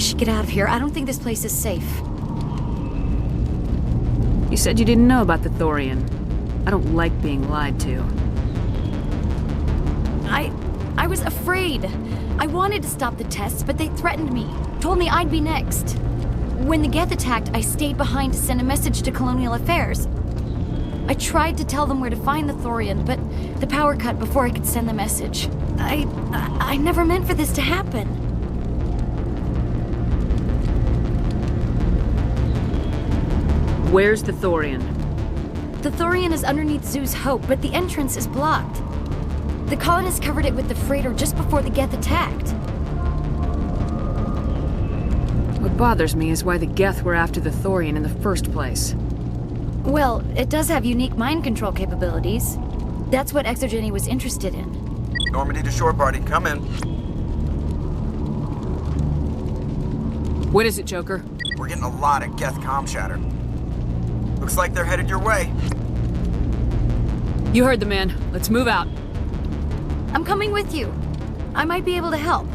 should get out of here. I don't think this place is safe. You said you didn't know about the Thorian. I don't like being lied to. I was afraid. I wanted to stop the tests, but they threatened me. Told me I'd be next. When the Geth attacked, I stayed behind to send a message to Colonial Affairs. I tried to tell them where to find the Thorian, but the power cut before I could send the message. I never meant for this to happen. Where's the Thorian? The Thorian is underneath Zoo's Hope, but the entrance is blocked. The colonists covered it with the freighter just before the Geth attacked. What bothers me is why the Geth were after the Thorian in the first place. Well, it does have unique mind control capabilities. That's what Exogeny was interested in. Normandy to shore party, come in. What is it, Joker? We're getting a lot of Geth comm chatter. Looks like they're headed your way. You heard the man. Let's move out. I'm coming with you. I might be able to help.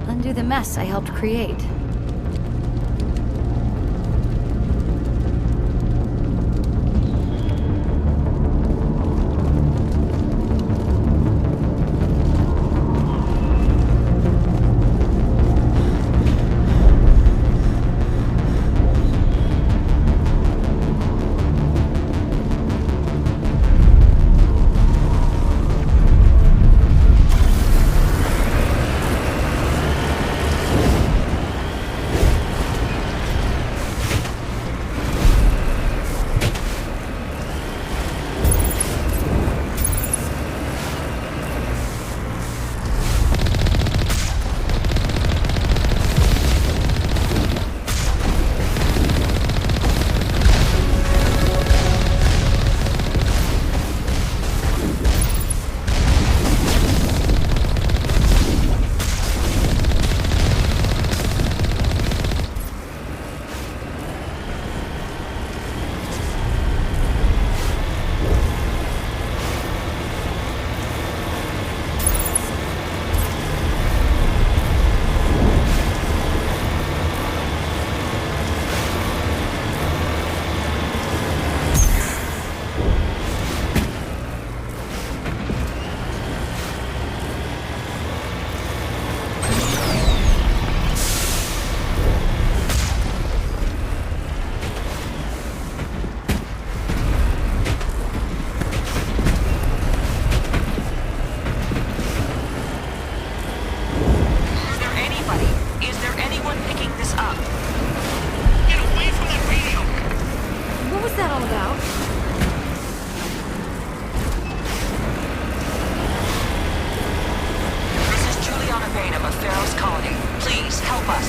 Undo the mess I helped create. Feros colony. Please, help us.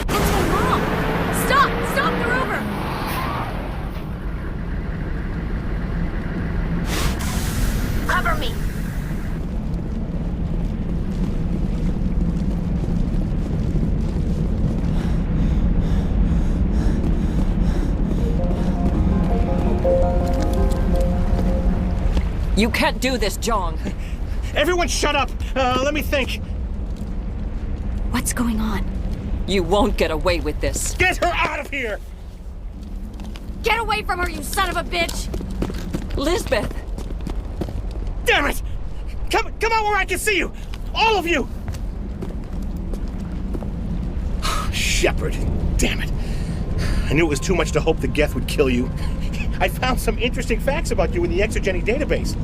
It's my mom! Stop! Stop the rover! Cover me! You can't do this, Jong. Everyone shut up! Let me think. What's going on? You won't get away with this. Get her out of here! Get away from her, you son of a bitch! Lisbeth! Damn it! Come out where I can see you! All of you! Shepard, damn it. I knew it was too much to hope the Geth would kill you. I found some interesting facts about you in the Exogeny database.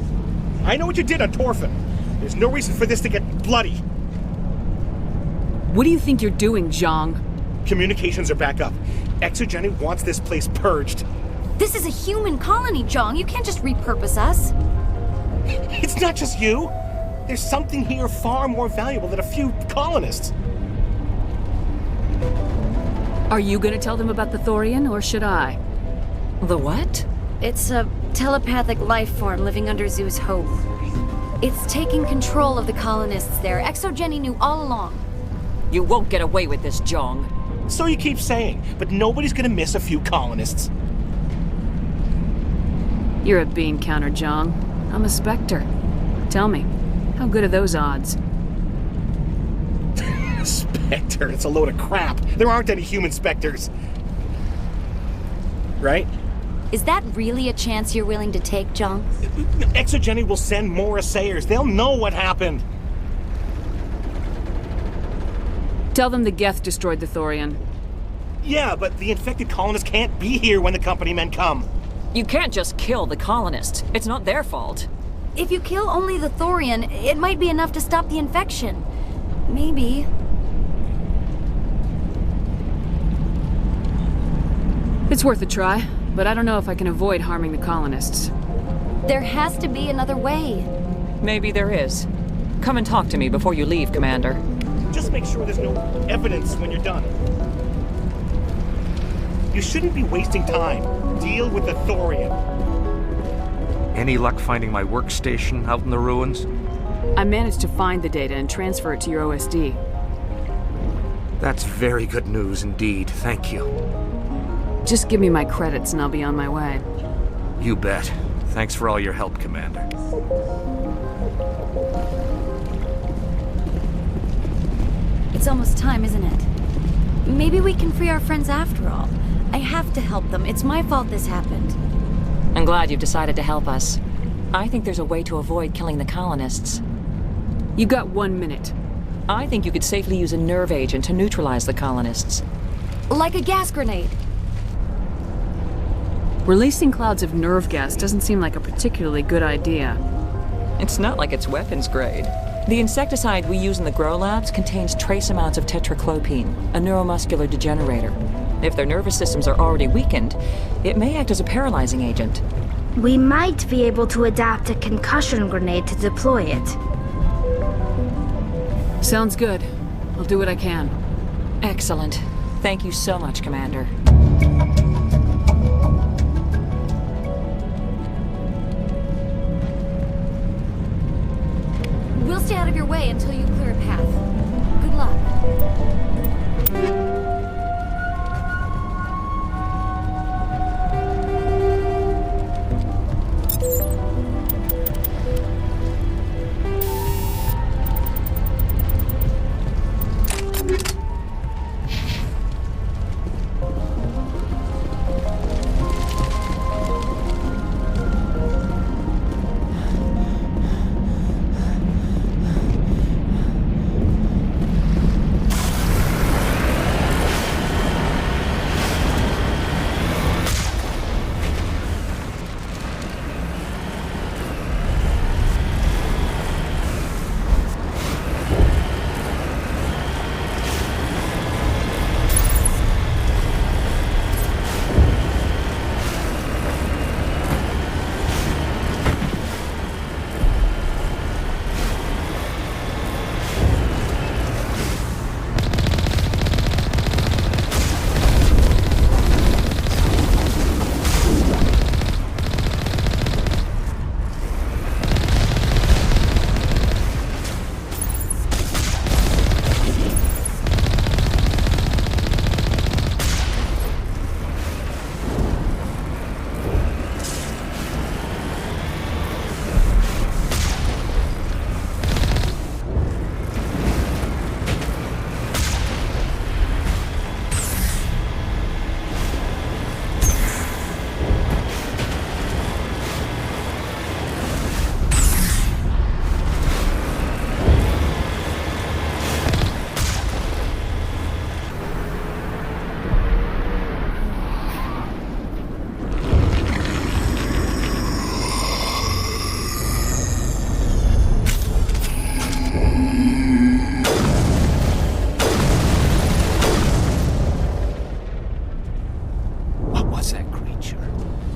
I know what you did on Torfin. There's no reason for this to get bloody. What do you think you're doing, Zhang? Communications are back up. Exogeny wants this place purged. This is a human colony, Jong. You can't just repurpose us. It's not just you. There's something here far more valuable than a few colonists. Are you gonna tell them about the Thorian, or should I? The what? It's a telepathic life form living under Zoo's Hope. It's taking control of the colonists there. Exogeny knew all along. You won't get away with this, Jong. So you keep saying, but nobody's gonna miss a few colonists. You're a bean counter, Zhang. I'm a specter. Tell me, how good are those odds? spectre. It's a load of crap. There aren't any human specters. Right? Is that really a chance you're willing to take, John? Exogeny will send more assayers. They'll know what happened. Tell them the Geth destroyed the Thorian. Yeah, but the infected colonists can't be here when the company men come. You can't just kill the colonists. It's not their fault. If you kill only the Thorian, it might be enough to stop the infection. Maybe. It's worth a try, but I don't know if I can avoid harming the colonists. There has to be another way. Maybe there is. Come and talk to me before you leave, Commander. Just make sure there's no evidence when you're done. You shouldn't be wasting time. Deal with the Thorian. Any luck finding my workstation out in the ruins? I managed to find the data and transfer it to your OSD. That's very good news indeed. Thank you. Just give me my credits and I'll be on my way. You bet. Thanks for all your help, Commander. It's almost time, isn't it? Maybe we can free our friends after all. I have to help them. It's my fault this happened. I'm glad you've decided to help us. I think there's a way to avoid killing the colonists. You got 1 minute. I think you could safely use a nerve agent to neutralize the colonists. Like a gas grenade. Releasing clouds of nerve gas doesn't seem like a particularly good idea. It's not like it's weapons grade. The insecticide we use in the grow labs contains trace amounts of tetraclopine, a neuromuscular degenerator. If their nervous systems are already weakened, it may act as a paralyzing agent. We might be able to adapt a concussion grenade to deploy it. Sounds good. I'll do what I can. Excellent. Thank you so much, Commander. We'll stay out of your way until you clear a path. Good luck.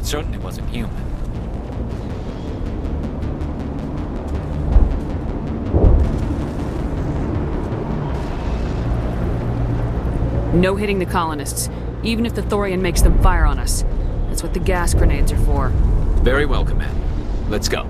Certainly wasn't human. No hitting the colonists, even if the Thorian makes them fire on us. That's what the gas grenades are for. Very well, Commander. Let's go.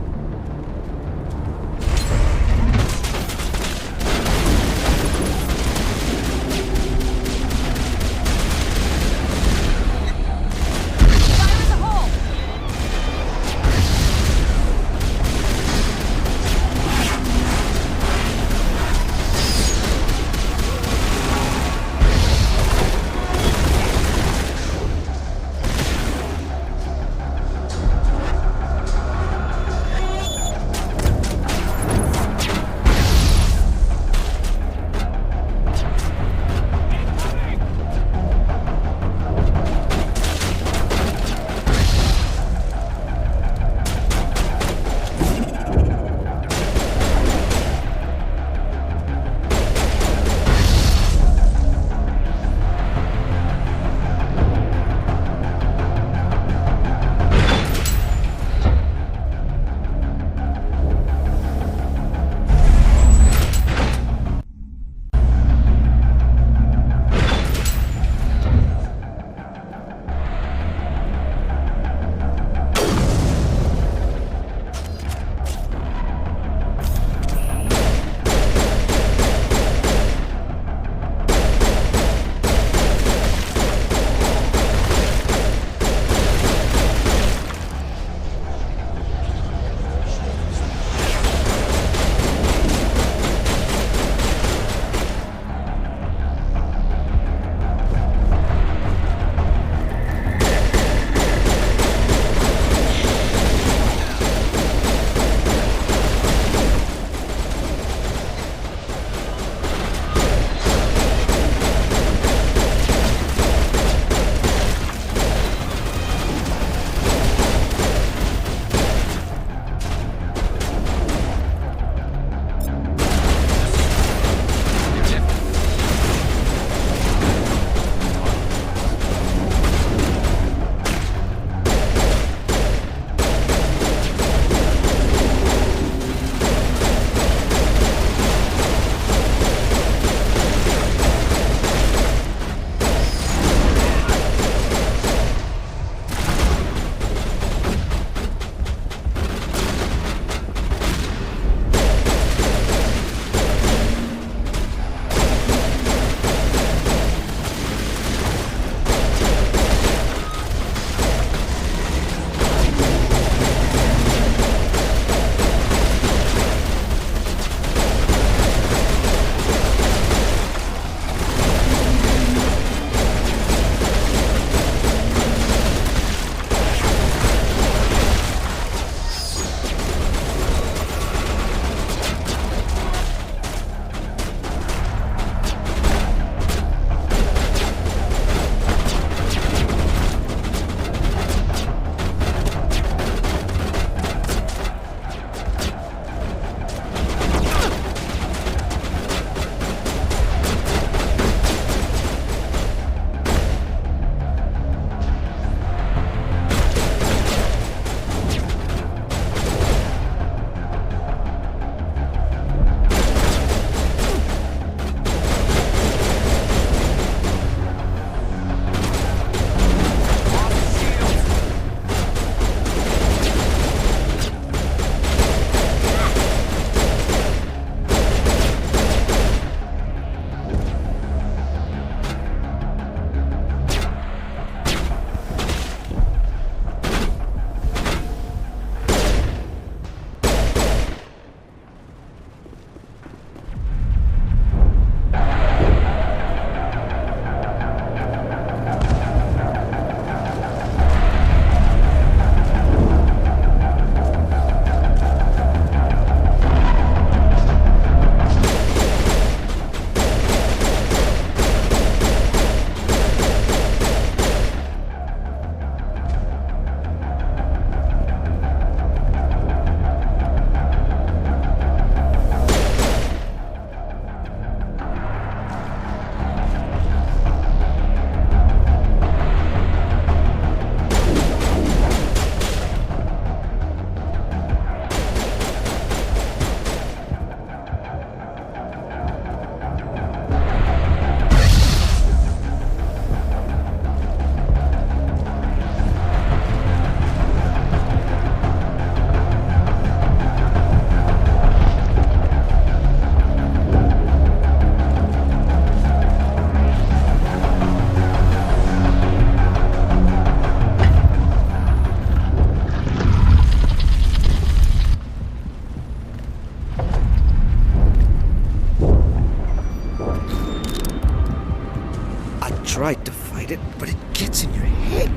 right to fight it, but it gets in your head.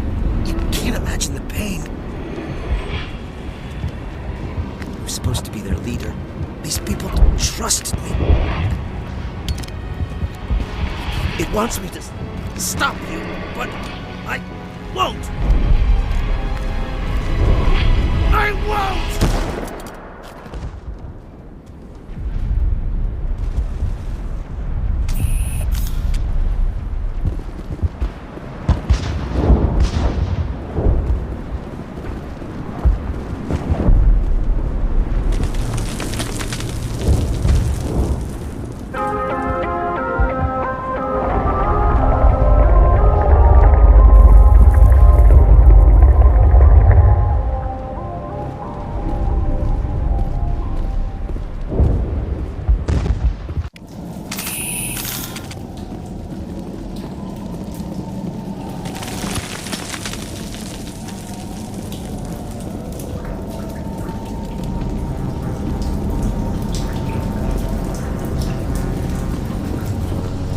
You can't imagine the pain. I was supposed to be their leader. These people trusted me. It wants me to stop you, but I won't. I won't!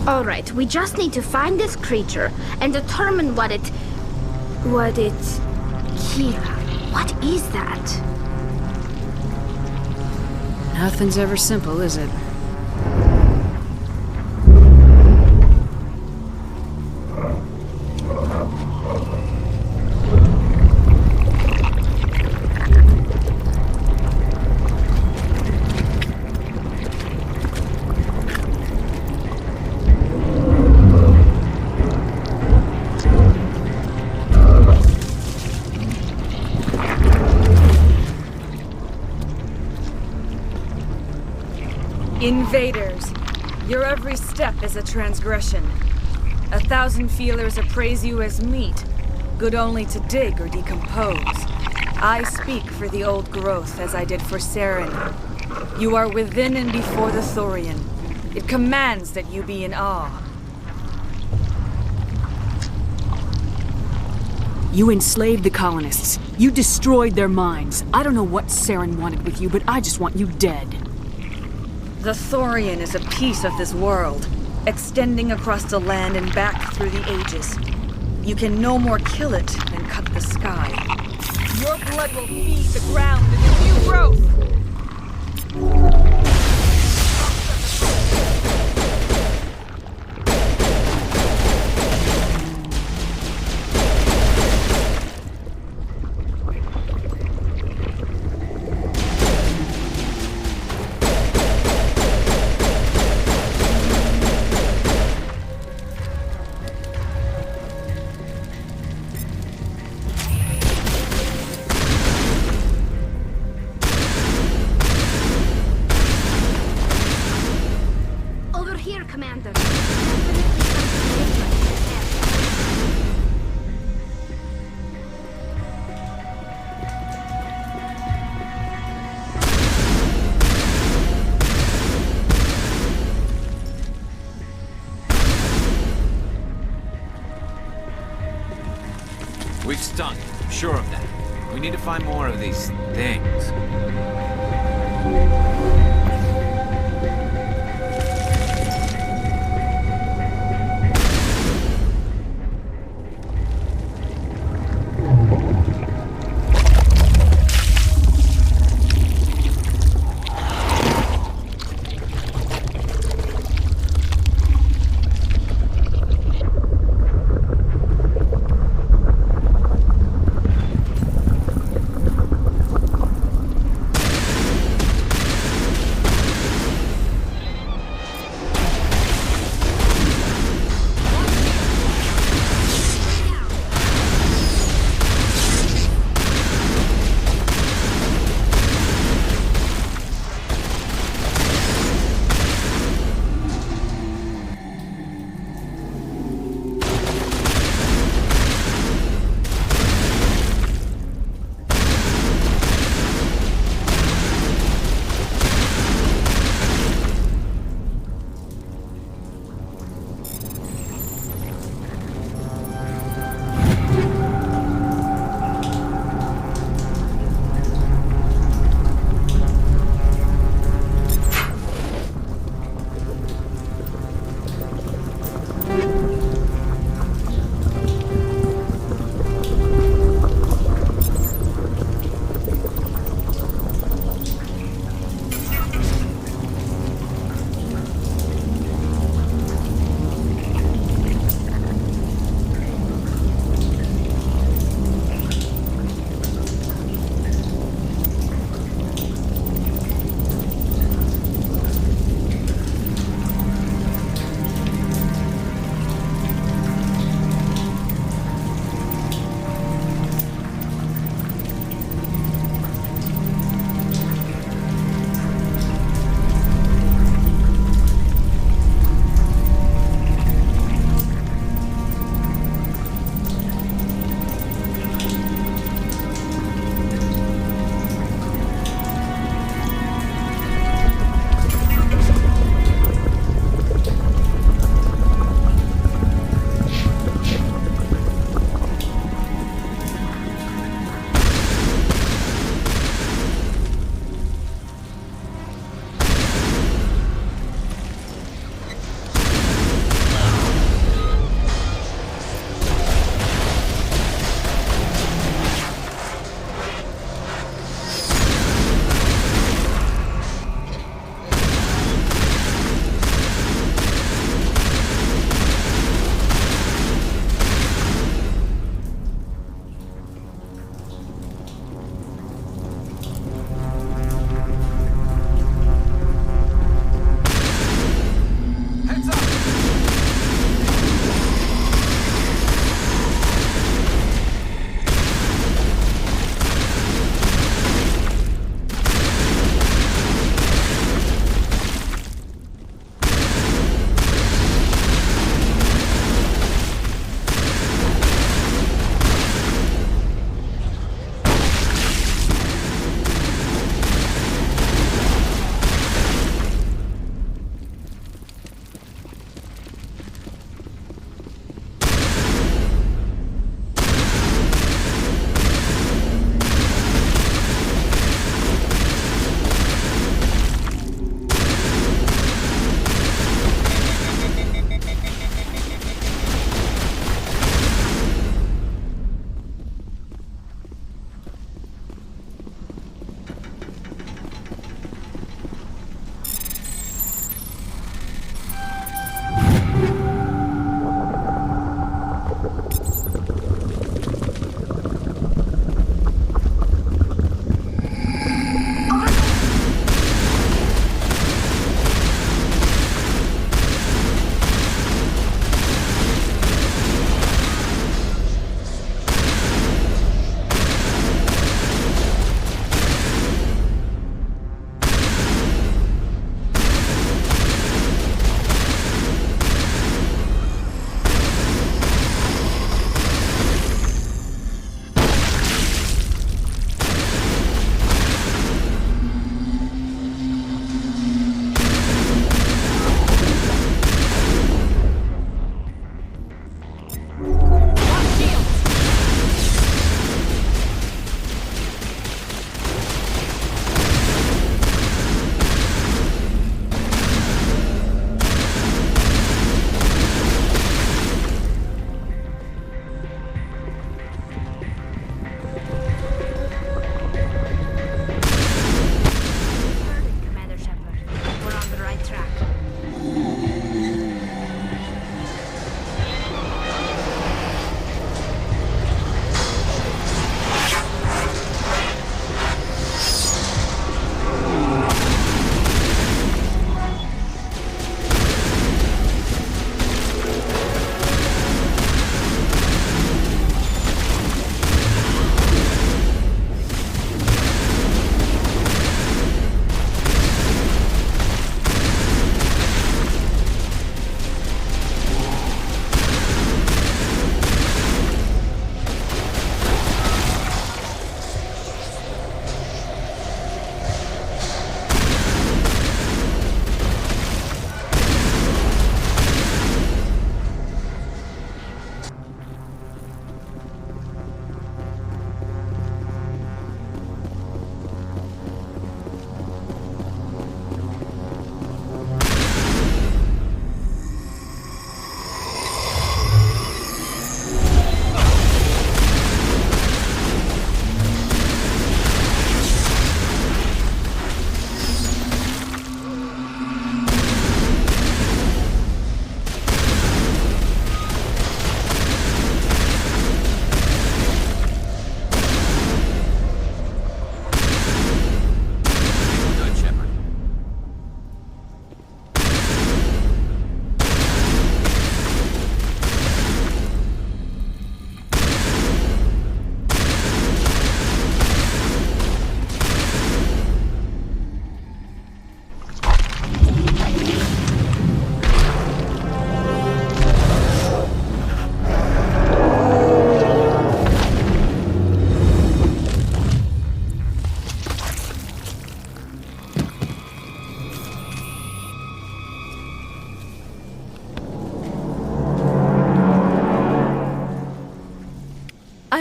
Alright, we just need to find this creature and determine what it... Kira, what is that? Nothing's ever simple, is it? Invaders, your every step is a transgression. 1,000 feelers appraise you as meat, good only to dig or decompose. I speak for the old growth as I did for Saren. You are within and before the Thorian. It commands that you be in awe. You enslaved the colonists. You destroyed their minds. I don't know what Saren wanted with you, but I just want you dead. The Thorian is a piece of this world, extending across the land and back through the ages. You can no more kill it than cut the sky. Your blood will feed the ground into new growth! We've stunk, I'm sure of that. We need to find more of these things.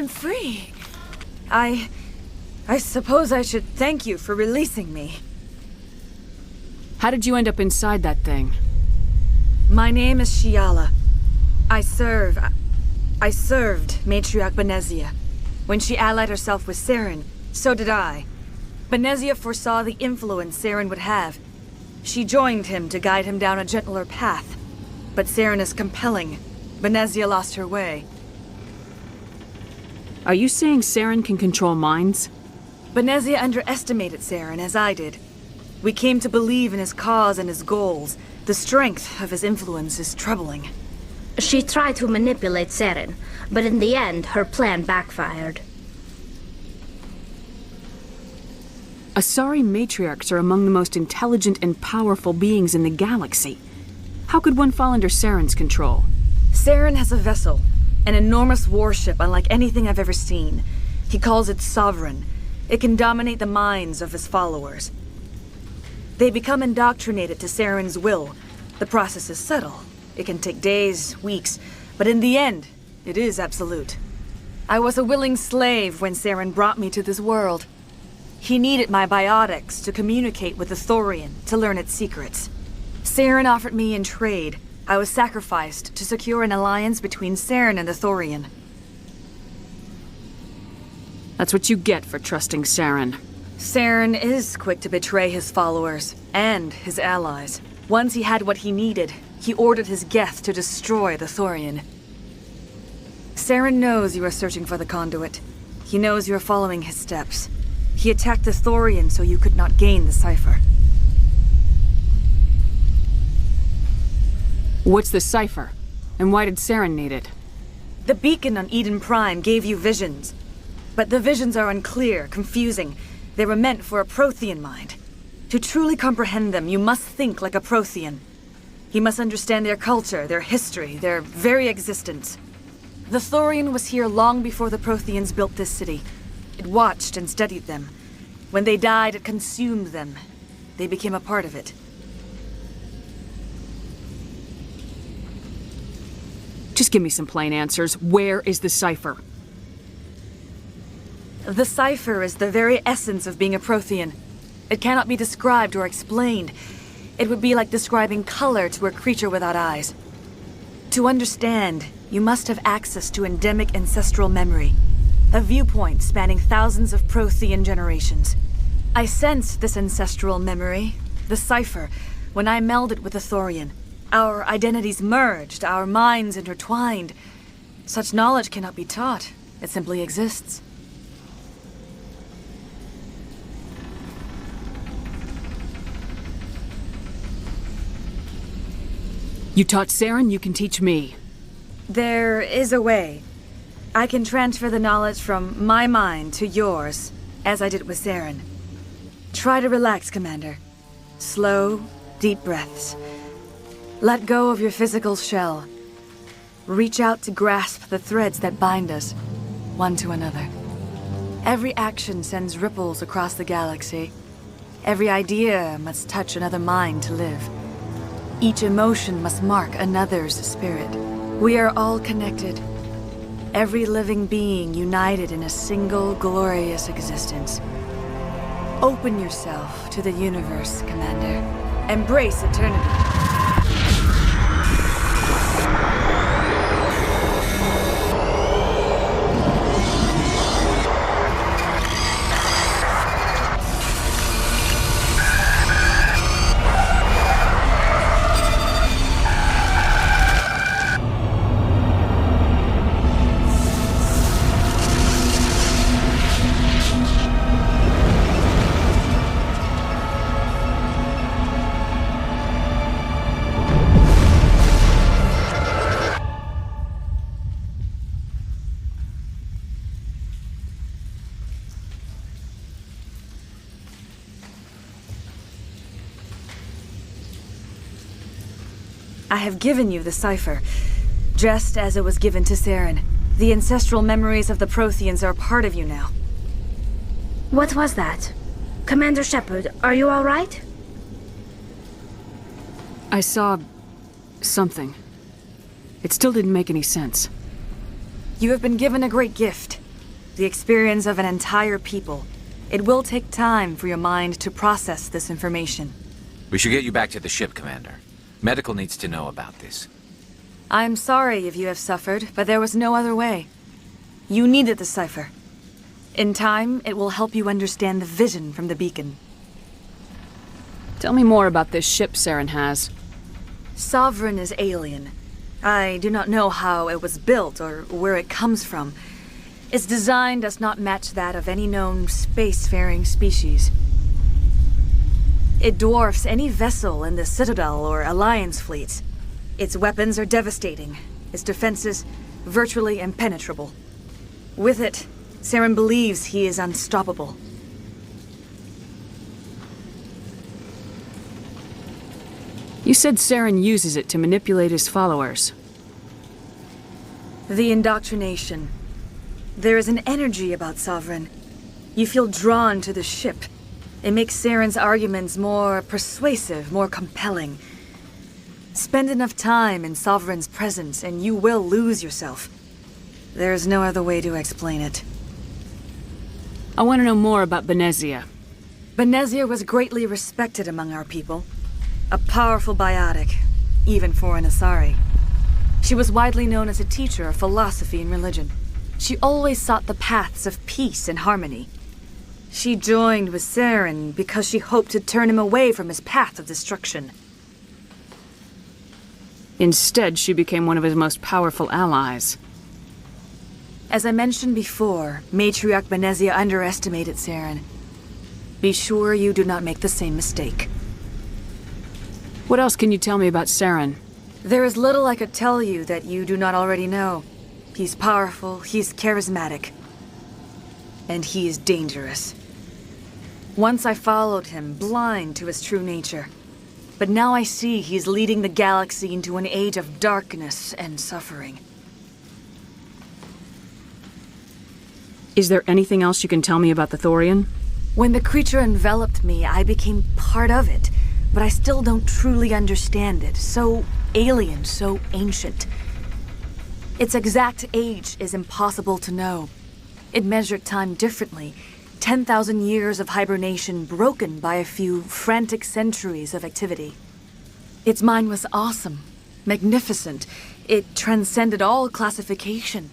I'm free. I suppose I should thank you for releasing me. How did you end up inside that thing? My name is Shiala. I served Matriarch Benezia. When she allied herself with Saren, so did I. Benezia foresaw the influence Saren would have. She joined him to guide him down a gentler path. But Saren is compelling. Benezia lost her way. Are you saying Saren can control minds? Benezia underestimated Saren, as I did. We came to believe in his cause and his goals. The strength of his influence is troubling. She tried to manipulate Saren, but in the end, her plan backfired. Asari matriarchs are among the most intelligent and powerful beings in the galaxy. How could one fall under Saren's control? Saren has a vessel, an enormous warship unlike anything I've ever seen. He calls it Sovereign. It can dominate the minds of his followers. They become indoctrinated to Saren's will. The process is subtle. It can take days, weeks, but in the end, it is absolute. I was a willing slave when Saren brought me to this world. He needed my biotics to communicate with the Thorian, to learn its secrets. Saren offered me in trade. I was sacrificed to secure an alliance between Saren and the Thorian. That's what you get for trusting Saren. Saren is quick to betray his followers, and his allies. Once he had what he needed, he ordered his Geth to destroy the Thorian. Saren knows you are searching for the conduit. He knows you are following his steps. He attacked the Thorian so you could not gain the cipher. What's the cipher? And why did Saren need it? The beacon on Eden Prime gave you visions. But the visions are unclear, confusing. They were meant for a prothean mind. To truly comprehend them, you must think like a prothean. You must understand their culture, their history, their very existence. The Thorian was here long before the Protheans built this city. It watched and studied them. When they died, it consumed them. They became a part of it. Just give me some plain answers. Where is the cipher? The cipher is the very essence of being a Prothean. It cannot be described or explained. It would be like describing color to a creature without eyes. To understand, you must have access to endemic ancestral memory. A viewpoint spanning thousands of Prothean generations. I sensed this ancestral memory, the cipher, when I melded with the Thorian. Our identities merged, our minds intertwined. Such knowledge cannot be taught. It simply exists. You taught Saren, you can teach me. There is a way. I can transfer the knowledge from my mind to yours, as I did with Saren. Try to relax, Commander. Slow, deep breaths. Let go of your physical shell. Reach out to grasp the threads that bind us, one to another. Every action sends ripples across the galaxy. Every idea must touch another mind to live. Each emotion must mark another's spirit. We are all connected. Every living being united in a single glorious existence. Open yourself to the universe, Commander. Embrace eternity. I have given you the cipher, just as it was given to Saren. The ancestral memories of the Protheans are part of you now. What was that? Commander Shepard, are you all right? I saw something. It still didn't make any sense. You have been given a great gift. the experience of an entire people. It will take time for your mind to process this information. We should get you back to the ship, Commander. Medical needs to know about this. I'm sorry if you have suffered, but there was no other way. You needed the cipher. In time, it will help you understand the vision from the beacon. Tell me more about this ship Saren has. Sovereign is alien. I do not know how it was built or where it comes from. Its design does not match that of any known spacefaring species. It dwarfs any vessel in the Citadel or Alliance fleets. Its weapons are devastating, its defenses virtually impenetrable. With it, Saren believes he is unstoppable. You said Saren uses it to manipulate his followers. The indoctrination. There is an energy about Sovereign. You feel drawn to the ship. It makes Saren's arguments more persuasive, more compelling. Spend enough time in Sovereign's presence and you will lose yourself. There is no other way to explain it. I want to know more about Benezia. Benezia was greatly respected among our people. A powerful biotic, even for an Asari. She was widely known as a teacher of philosophy and religion. She always sought the paths of peace and harmony. She joined with Saren because she hoped to turn him away from his path of destruction. Instead, she became one of his most powerful allies. As I mentioned before, Matriarch Benezia underestimated Saren. Be sure you do not make the same mistake. What else can you tell me about Saren? There is little I could tell you that you do not already know. He's powerful, he's charismatic, and he is dangerous. Once I followed him, blind to his true nature. But now I see he's leading the galaxy into an age of darkness and suffering. Is there anything else you can tell me about the Thorian? When the creature enveloped me, I became part of it, but I still don't truly understand it. So alien, so ancient. Its exact age is impossible to know. It measured time differently. 10,000 years of hibernation broken by a few frantic centuries of activity. Its mind was awesome, magnificent. It transcended all classification.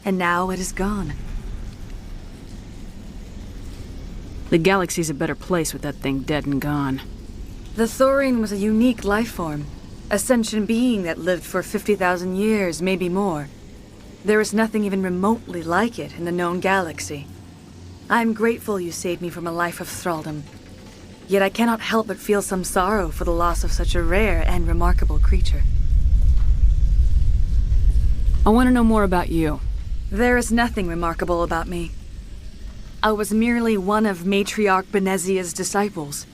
And now it is gone. The galaxy's a better place with that thing dead and gone. The Thorian was a unique life form. A sentient being that lived for 50,000 years, maybe more. There is nothing even remotely like it in the known galaxy. I'm grateful you saved me from a life of thraldom. Yet I cannot help but feel some sorrow for the loss of such a rare and remarkable creature. I want to know more about you. There is nothing remarkable about me. I was merely one of Matriarch Benezia's disciples.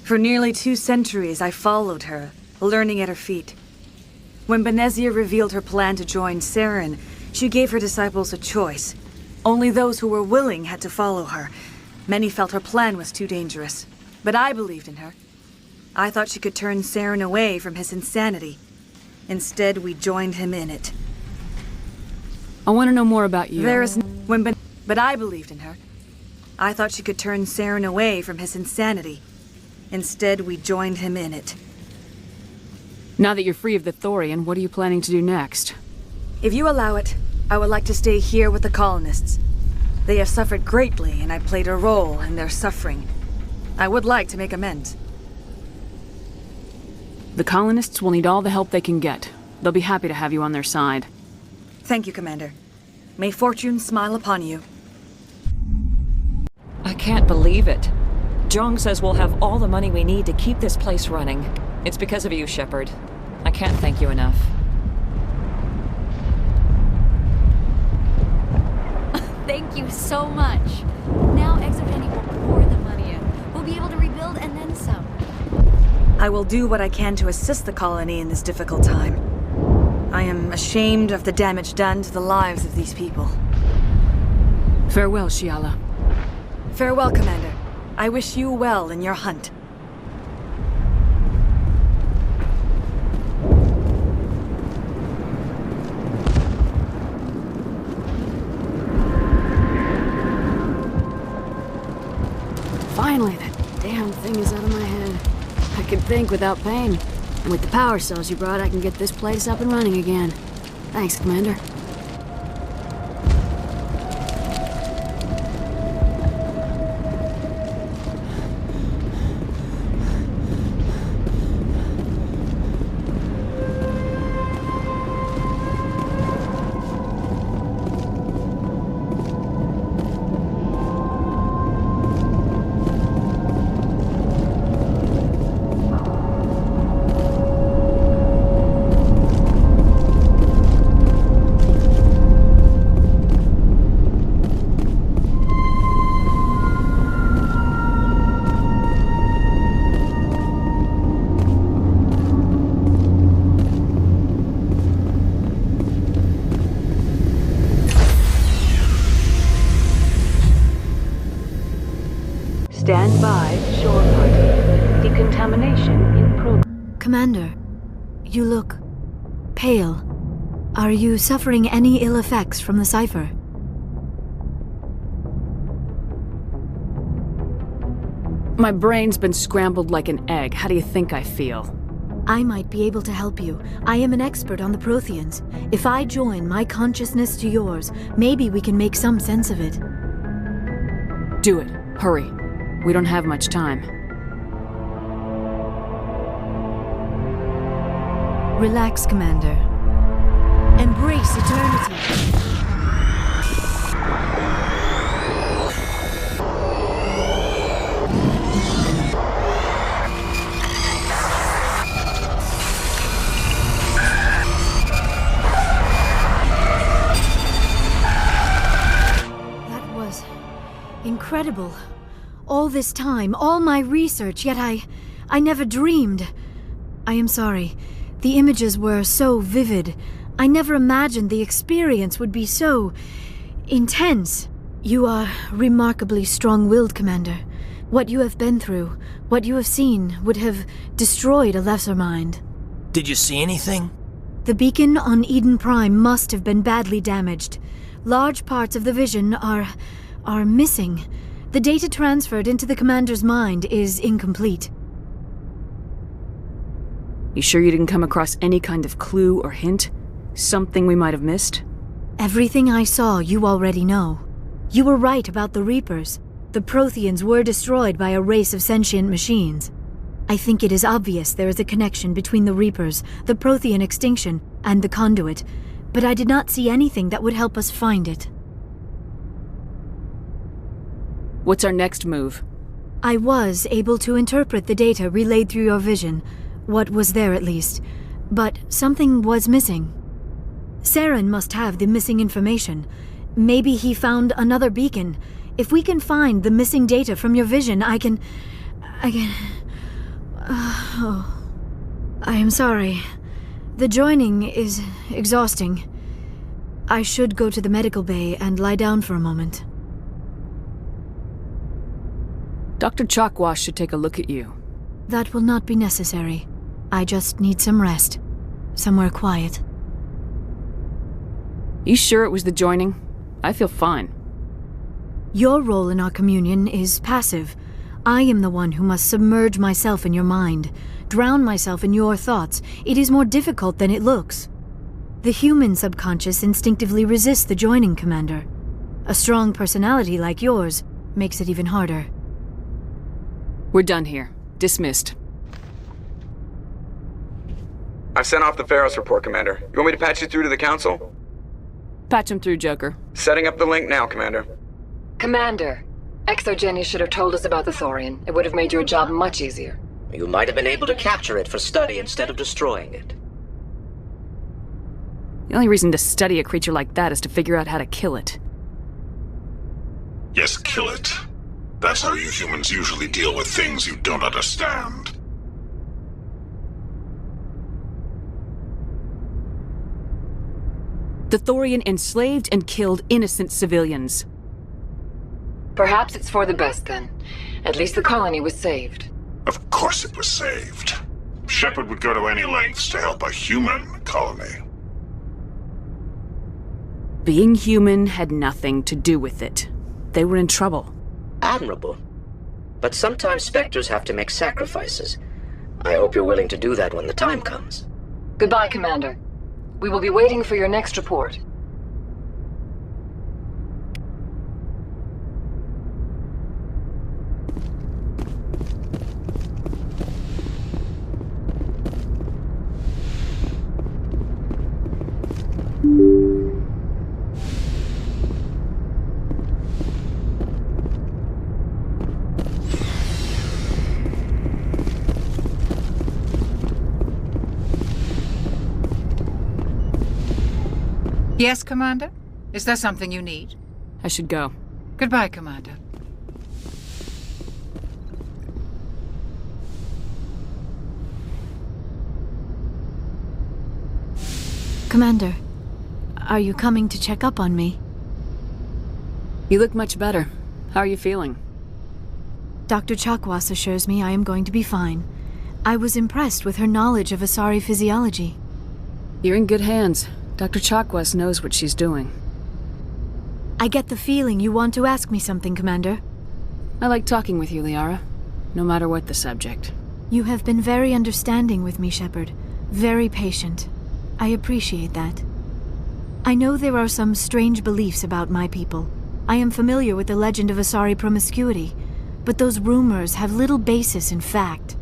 For nearly 2 centuries I followed her, learning at her feet. When Benezia revealed her plan to join Saren, she gave her disciples a choice. Only those who were willing had to follow her. Many felt her plan was too dangerous, but I believed in her. I thought she could turn Saren away from his insanity. Instead, we joined him in it. I want to know more about you. But I believed in her. I thought she could turn Saren away from his insanity. Instead, we joined him in it. Now that you're free of the Thorian, what are you planning to do next? If you allow it, I would like to stay here with the colonists. They have suffered greatly, and I played a role in their suffering. I would like to make amends. The colonists will need all the help they can get. They'll be happy to have you on their side. Thank you, Commander. May fortune smile upon you. I can't believe it. Jong says we'll have all the money we need to keep this place running. It's because of you, Shepard. I can't thank you enough. Thank you so much. Now Exogeny will pour the money in. We'll be able to rebuild and then some. I will do what I can to assist the colony in this difficult time. I am ashamed of the damage done to the lives of these people. Farewell, Shiala. Farewell, Commander. I wish you well in your hunt. Finally, that damn thing is out of my head. I can think without pain. And with the power cells you brought, I can get this place up and running again. Thanks, Commander. Stand by, shore party. Decontamination in progress. Commander, you look pale. Are you suffering any ill effects from the cipher? My brain's been scrambled like an egg. How do you think I feel? I might be able to help you. I am an expert on the Protheans. If I join my consciousness to yours, maybe we can make some sense of it. Do it. Hurry. We don't have much time. Relax, Commander. Embrace eternity. That was incredible. All this time, all my research, yet I never dreamed. I am sorry. The images were so vivid. I never imagined the experience would be so intense. You are remarkably strong-willed, Commander. What you have been through, what you have seen, would have destroyed a lesser mind. Did you see anything? The beacon on Eden Prime must have been badly damaged. Large parts of the vision are missing. The data transferred into the Commander's mind is incomplete. You sure you didn't come across any kind of clue or hint? Something we might have missed? Everything I saw you already know. You were right about the Reapers. The Protheans were destroyed by a race of sentient machines. I think it is obvious there is a connection between the Reapers, the Prothean extinction, and the Conduit, but I did not see anything that would help us find it. What's our next move? I was able to interpret the data relayed through your vision. What was there, at least. But something was missing. Saren must have the missing information. Maybe he found another beacon. If we can find the missing data from your vision, I can... I am sorry. The joining is exhausting. I should go to the medical bay and lie down for a moment. Dr. Chalkwash should take a look at you. That will not be necessary. I just need some rest. Somewhere quiet. You sure it was the joining? I feel fine. Your role in our communion is passive. I am the one who must submerge myself in your mind, drown myself in your thoughts. It is more difficult than it looks. The human subconscious instinctively resists the joining, Commander. A strong personality like yours makes it even harder. We're done here. Dismissed. I've sent off the Feros report, Commander. You want me to patch you through to the Council? Patch him through, Joker. Setting up the link now, Commander. Commander, Exogeny should have told us about the Thorian. It would have made your job much easier. You might have been able to capture it for study instead of destroying it. The only reason to study a creature like that is to figure out how to kill it. Yes, kill it. That's how you humans usually deal with things you don't understand. The Thorian enslaved and killed innocent civilians. Perhaps it's for the best then. At least the colony was saved. Of course it was saved. Shepard would go to any lengths to help a human colony. Being human had nothing to do with it. They were in trouble. Admirable. But sometimes specters have to make sacrifices. I hope you're willing to do that when the time comes. Goodbye, Commander. We will be waiting for your next report. Yes, Commander? Is there something you need? I should go. Goodbye, Commander. Commander, are you coming to check up on me? You look much better. How are you feeling? Dr. Chakwas assures me I am going to be fine. I was impressed with her knowledge of Asari physiology. You're in good hands. Dr. Chakwas knows what she's doing. I get the feeling you want to ask me something, Commander. I like talking with you, Liara. No matter what the subject. You have been very understanding with me, Shepard. Very patient. I appreciate that. I know there are some strange beliefs about my people. I am familiar with the legend of Asari promiscuity, but those rumors have little basis in fact.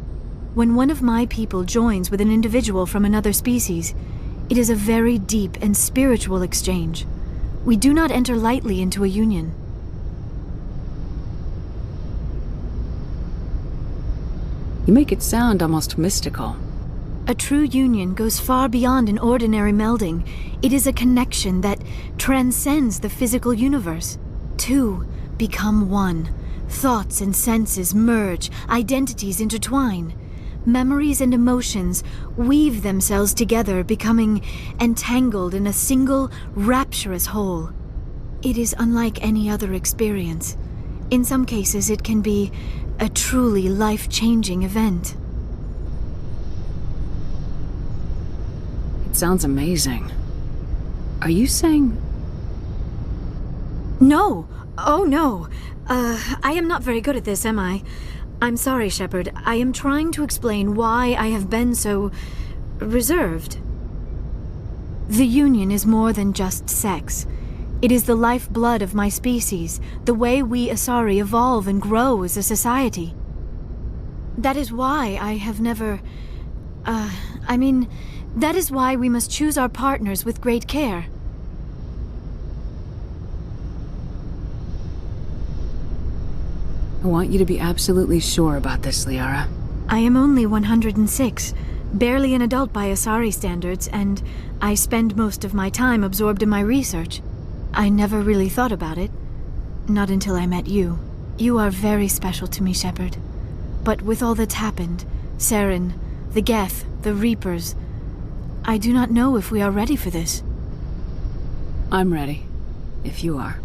When one of my people joins with an individual from another species, it is a very deep and spiritual exchange. We do not enter lightly into a union. You make it sound almost mystical. A true union goes far beyond an ordinary melding. It is a connection that transcends the physical universe. Two become one. Thoughts and senses merge, identities intertwine. Memories and emotions weave themselves together, becoming entangled in a single, rapturous whole. It is unlike any other experience. In some cases, it can be a truly life-changing event. It sounds amazing. Are you saying... No! Oh, no! I am not very good at this, am I? I'm sorry, Shepard. I am trying to explain why I have been so... reserved. The Union is more than just sex. It is the lifeblood of my species, the way we Asari evolve and grow as a society. That is why I have never... that is why we must choose our partners with great care. I want you to be absolutely sure about this, Liara. I am only 106, barely an adult by Asari standards, and I spend most of my time absorbed in my research. I never really thought about it. Not until I met you. You are very special to me, Shepard. But with all that's happened, Saren, the Geth, the Reapers, I do not know if we are ready for this. I'm ready, if you are.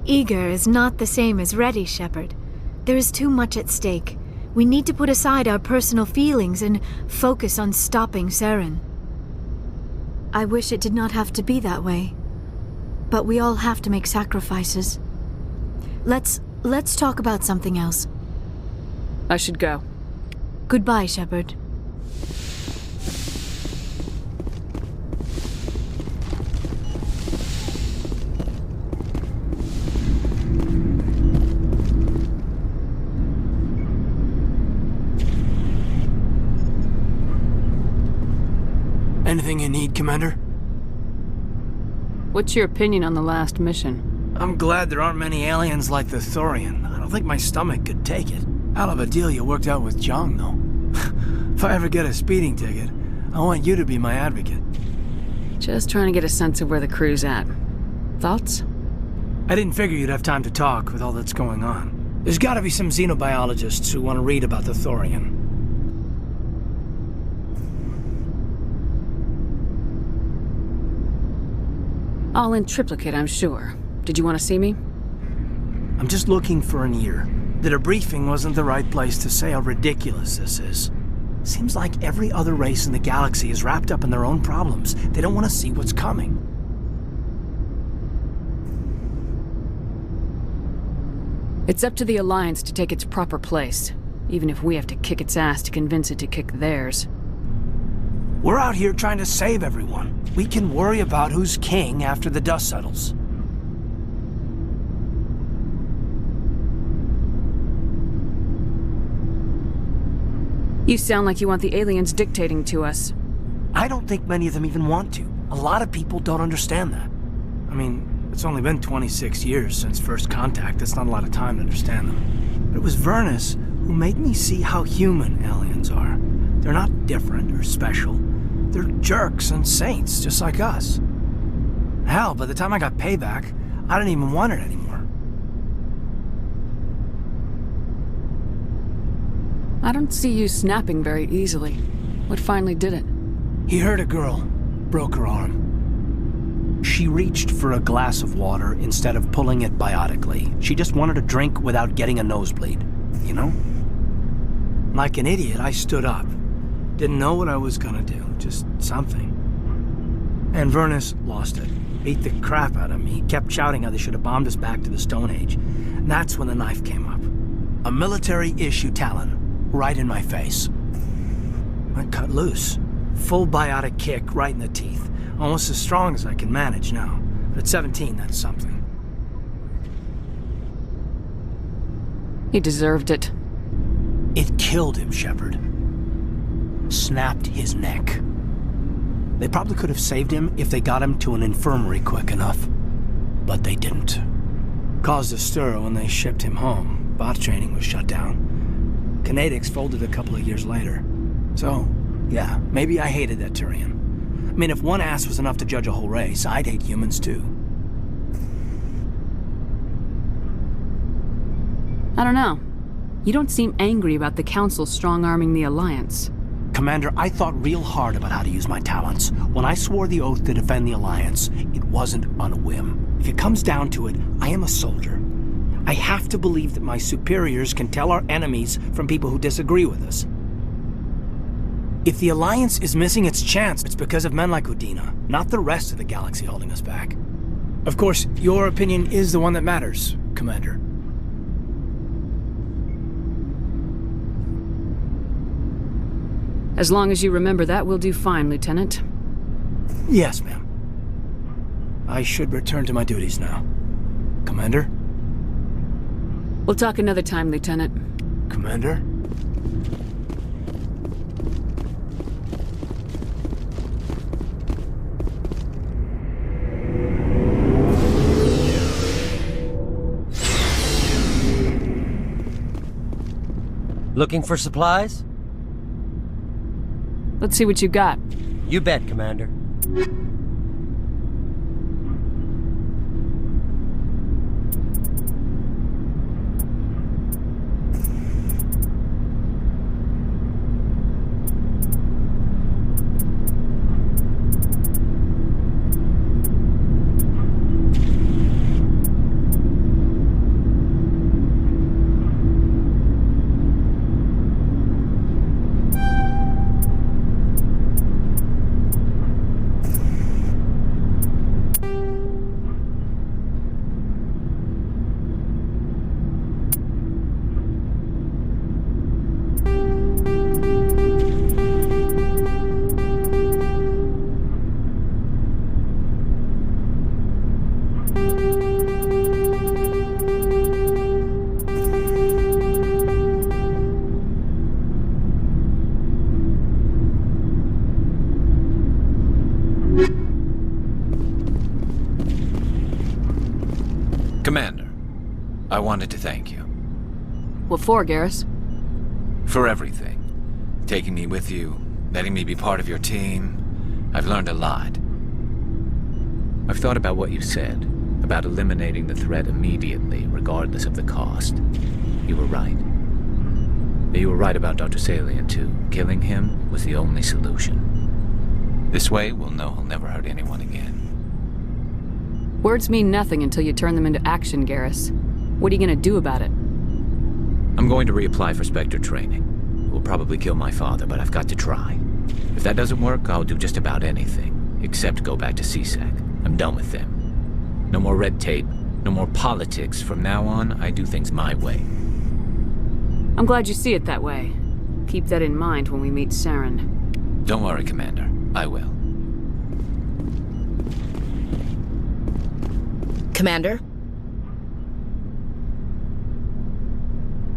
Eager is not the same as ready, Shepard. There is too much at stake. We need to put aside our personal feelings and focus on stopping Saren. I wish it did not have to be that way. But we all have to make sacrifices. Let's talk about something else. I should go. Goodbye, Shepard. Anything you need, Commander? What's your opinion on the last mission? I'm glad there aren't many aliens like the Thorian. I don't think my stomach could take it. Hell of a deal you worked out with Jong, though. If I ever get a speeding ticket, I want you to be my advocate. Just trying to get a sense of where the crew's at. Thoughts? I didn't figure you'd have time to talk with all that's going on. There's gotta be some xenobiologists who want to read about the Thorian. All in triplicate, I'm sure. Did you want to see me? I'm just looking for an ear. The debriefing wasn't the right place to say how ridiculous this is. Seems like every other race in the galaxy is wrapped up in their own problems. They don't want to see what's coming. It's up to the Alliance to take its proper place, even if we have to kick its ass to convince it to kick theirs. We're out here trying to save everyone. We can worry about who's king after the dust settles. You sound like you want the aliens dictating to us. I don't think many of them even want to. A lot of people don't understand that. I mean, it's only been 26 years since first contact. That's not a lot of time to understand them. But it was Vernus who made me see how human aliens are. They're not different or special. They're jerks and saints, just like us. Hell, by the time I got payback, I didn't even want it anymore. I don't see you snapping very easily. What finally did it? He hurt a girl, broke her arm. She reached for a glass of water instead of pulling it biotically. She just wanted a drink without getting a nosebleed, you know? Like an idiot, I stood up. Didn't know what I was gonna do, just something. And Vernus lost it. Beat the crap out of me. He kept shouting how they should have bombed us back to the Stone Age. And that's when the knife came up. A military-issue talon, right in my face. I cut loose. Full biotic kick right in the teeth. Almost as strong as I can manage now. But at 17, that's something. He deserved it. It killed him, Shepard. Snapped his neck. They probably could have saved him if they got him to an infirmary quick enough. But they didn't. Caused a stir when they shipped him home. Bot training was shut down. Kinetics folded a couple of years later. So, yeah, maybe I hated that Thorian. I mean, if one ass was enough to judge a whole race, I'd hate humans too. I don't know. You don't seem angry about the Council strong-arming the Alliance. Commander, I thought real hard about how to use my talents. When I swore the oath to defend the Alliance, it wasn't on a whim. If it comes down to it, I am a soldier. I have to believe that my superiors can tell our enemies from people who disagree with us. If the Alliance is missing its chance, it's because of men like Udina, not the rest of the galaxy holding us back. Of course, your opinion is the one that matters, Commander. As long as you remember that, we'll do fine, Lieutenant. Yes, ma'am. I should return to my duties now. Commander? We'll talk another time, Lieutenant. Commander? Looking for supplies? Let's see what you got. You bet, Commander. Commander, I wanted to thank you. What for, Garrus? For everything. Taking me with you, letting me be part of your team. I've learned a lot. I've thought about what you said, about eliminating the threat immediately, regardless of the cost. You were right. You were right about Dr. Salian, too. Killing him was the only solution. This way, we'll know he'll never hurt anyone again. Words mean nothing until you turn them into action, Garrus. What are you gonna do about it? I'm going to reapply for Spectre training. It will probably kill my father, but I've got to try. If that doesn't work, I'll do just about anything, except go back to CSEC. I'm done with them. No more red tape, No more politics. From now on, I do things my way. I'm glad you see it that way. Keep that in mind when we meet Saren. Don't worry, Commander. I will. Commander?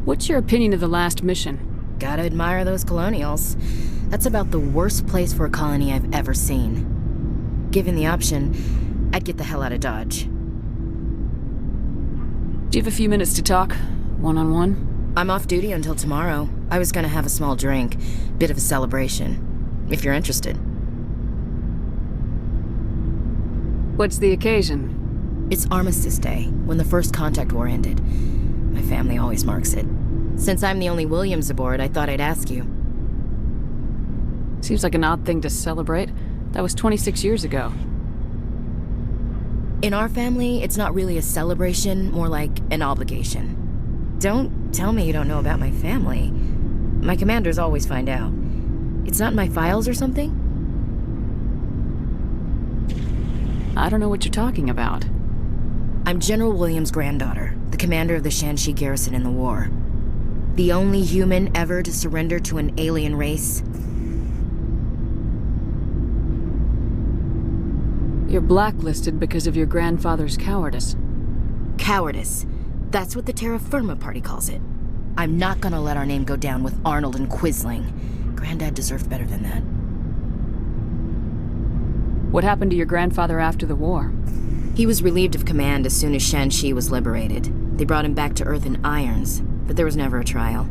What's your opinion of the last mission? Gotta admire those colonials. That's about the worst place for a colony I've ever seen. Given the option, I'd get the hell out of Dodge. Do you have a few minutes to talk? One-on-one? I'm off duty until tomorrow. I was gonna have a small drink. Bit of a celebration. If you're interested. What's the occasion? It's Armistice Day, when the First Contact War ended. My family always marks it. Since I'm the only Williams aboard, I thought I'd ask you. Seems like an odd thing to celebrate. That was 26 years ago. In our family, it's not really a celebration, more like an obligation. Don't tell me you don't know about my family. My commanders always find out. It's not in my files or something? I don't know what you're talking about. I'm General Williams' granddaughter, the commander of the Shanxi garrison in the war. The only human ever to surrender to an alien race. You're blacklisted because of your grandfather's cowardice. Cowardice. That's what the Terra Firma Party calls it. I'm not gonna let our name go down with Arnold and Quisling. Granddad deserved better than that. What happened to your grandfather after the war? He was relieved of command as soon as Shanxi was liberated. They brought him back to Earth in irons, but there was never a trial.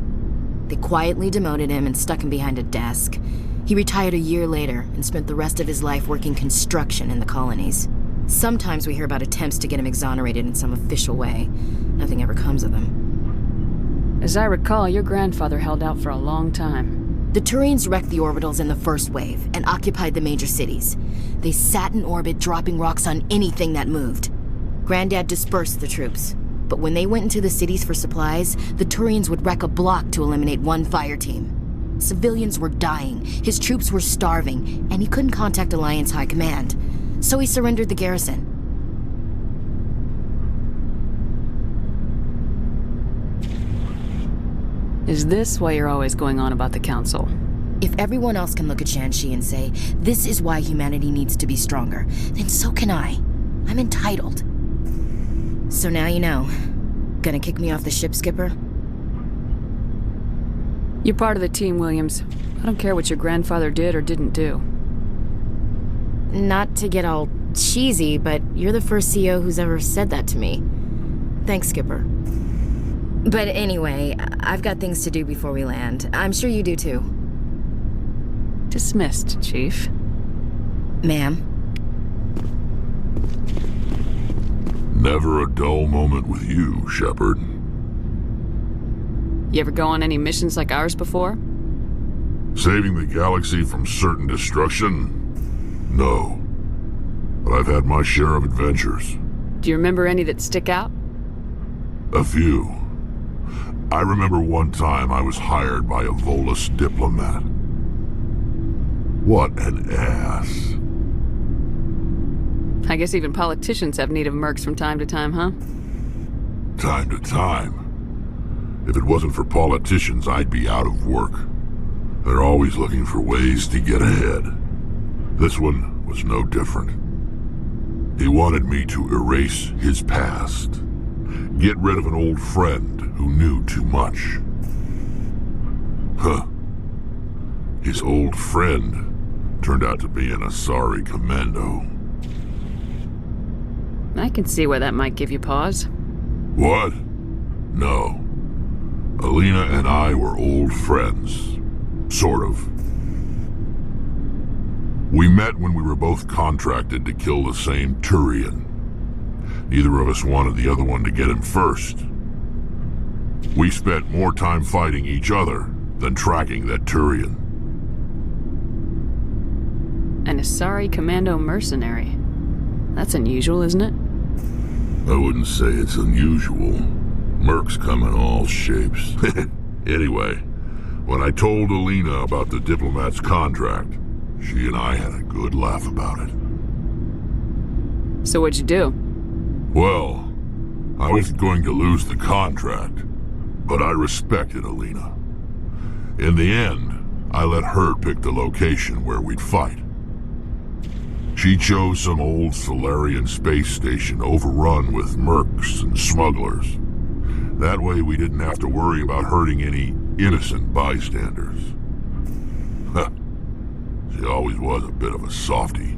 They quietly demoted him and stuck him behind a desk. He retired a year later and spent the rest of his life working construction in the colonies. Sometimes we hear about attempts to get him exonerated in some official way. Nothing ever comes of them. As I recall, your grandfather held out for a long time. The Thorians wrecked the orbitals in the first wave and occupied the major cities. They sat in orbit, dropping rocks on anything that moved. Granddad dispersed the troops. But when they went into the cities for supplies, the Thorians would wreck a block to eliminate one fire team. Civilians were dying, his troops were starving, and he couldn't contact Alliance High Command. So he surrendered the garrison. Is this why you're always going on about the Council? If everyone else can look at Shanxi and say, this is why humanity needs to be stronger, then so can I. I'm entitled. So now you know. Gonna kick me off the ship, Skipper? You're part of the team, Williams. I don't care what your grandfather did or didn't do. Not to get all cheesy, but you're the first CO who's ever said that to me. Thanks, Skipper. But anyway, I've got things to do before we land. I'm sure you do too. Dismissed, Chief. Ma'am. Never a dull moment with you, Shepard. You ever go on any missions like ours before? Saving the galaxy from certain destruction? No. But I've had my share of adventures. Do you remember any that stick out? A few. I remember one time I was hired by a Volus diplomat. What an ass. I guess even politicians have need of mercs from time to time, huh? Time to time. If it wasn't for politicians, I'd be out of work. They're always looking for ways to get ahead. This one was no different. He wanted me to erase his past. Get rid of an old friend who knew too much. Huh. His old friend turned out to be an Asari commando. I can see why that might give you pause. What? No. Alina and I were old friends. Sort of. We met when we were both contracted to kill the same Thorian. Neither of us wanted the other one to get him first. We spent more time fighting each other than tracking that Thorian. An Asari commando mercenary. That's unusual, isn't it? I wouldn't say it's unusual. Mercs come in all shapes. Anyway, when I told Alina about the diplomat's contract, she and I had a good laugh about it. So what'd you do? Well, I wasn't going to lose the contract, but I respected Alina. In the end, I let her pick the location where we'd fight. She chose some old Solarian space station overrun with mercs and smugglers. That way we didn't have to worry about hurting any innocent bystanders. She always was a bit of a softie.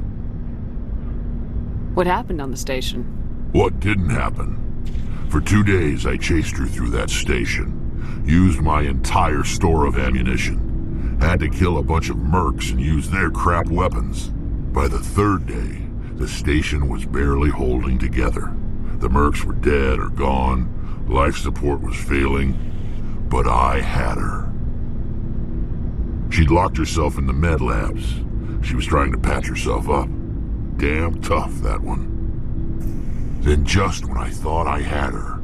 What happened on the station? What didn't happen? For 2 days I chased her through that station, used my entire store of ammunition, had to kill a bunch of mercs and use their crap weapons. By the 3rd day, the station was barely holding together. The mercs were dead or gone, life support was failing, but I had her. She'd locked herself in the med labs. She was trying to patch herself up. Damn tough, that one. Then just when I thought I had her,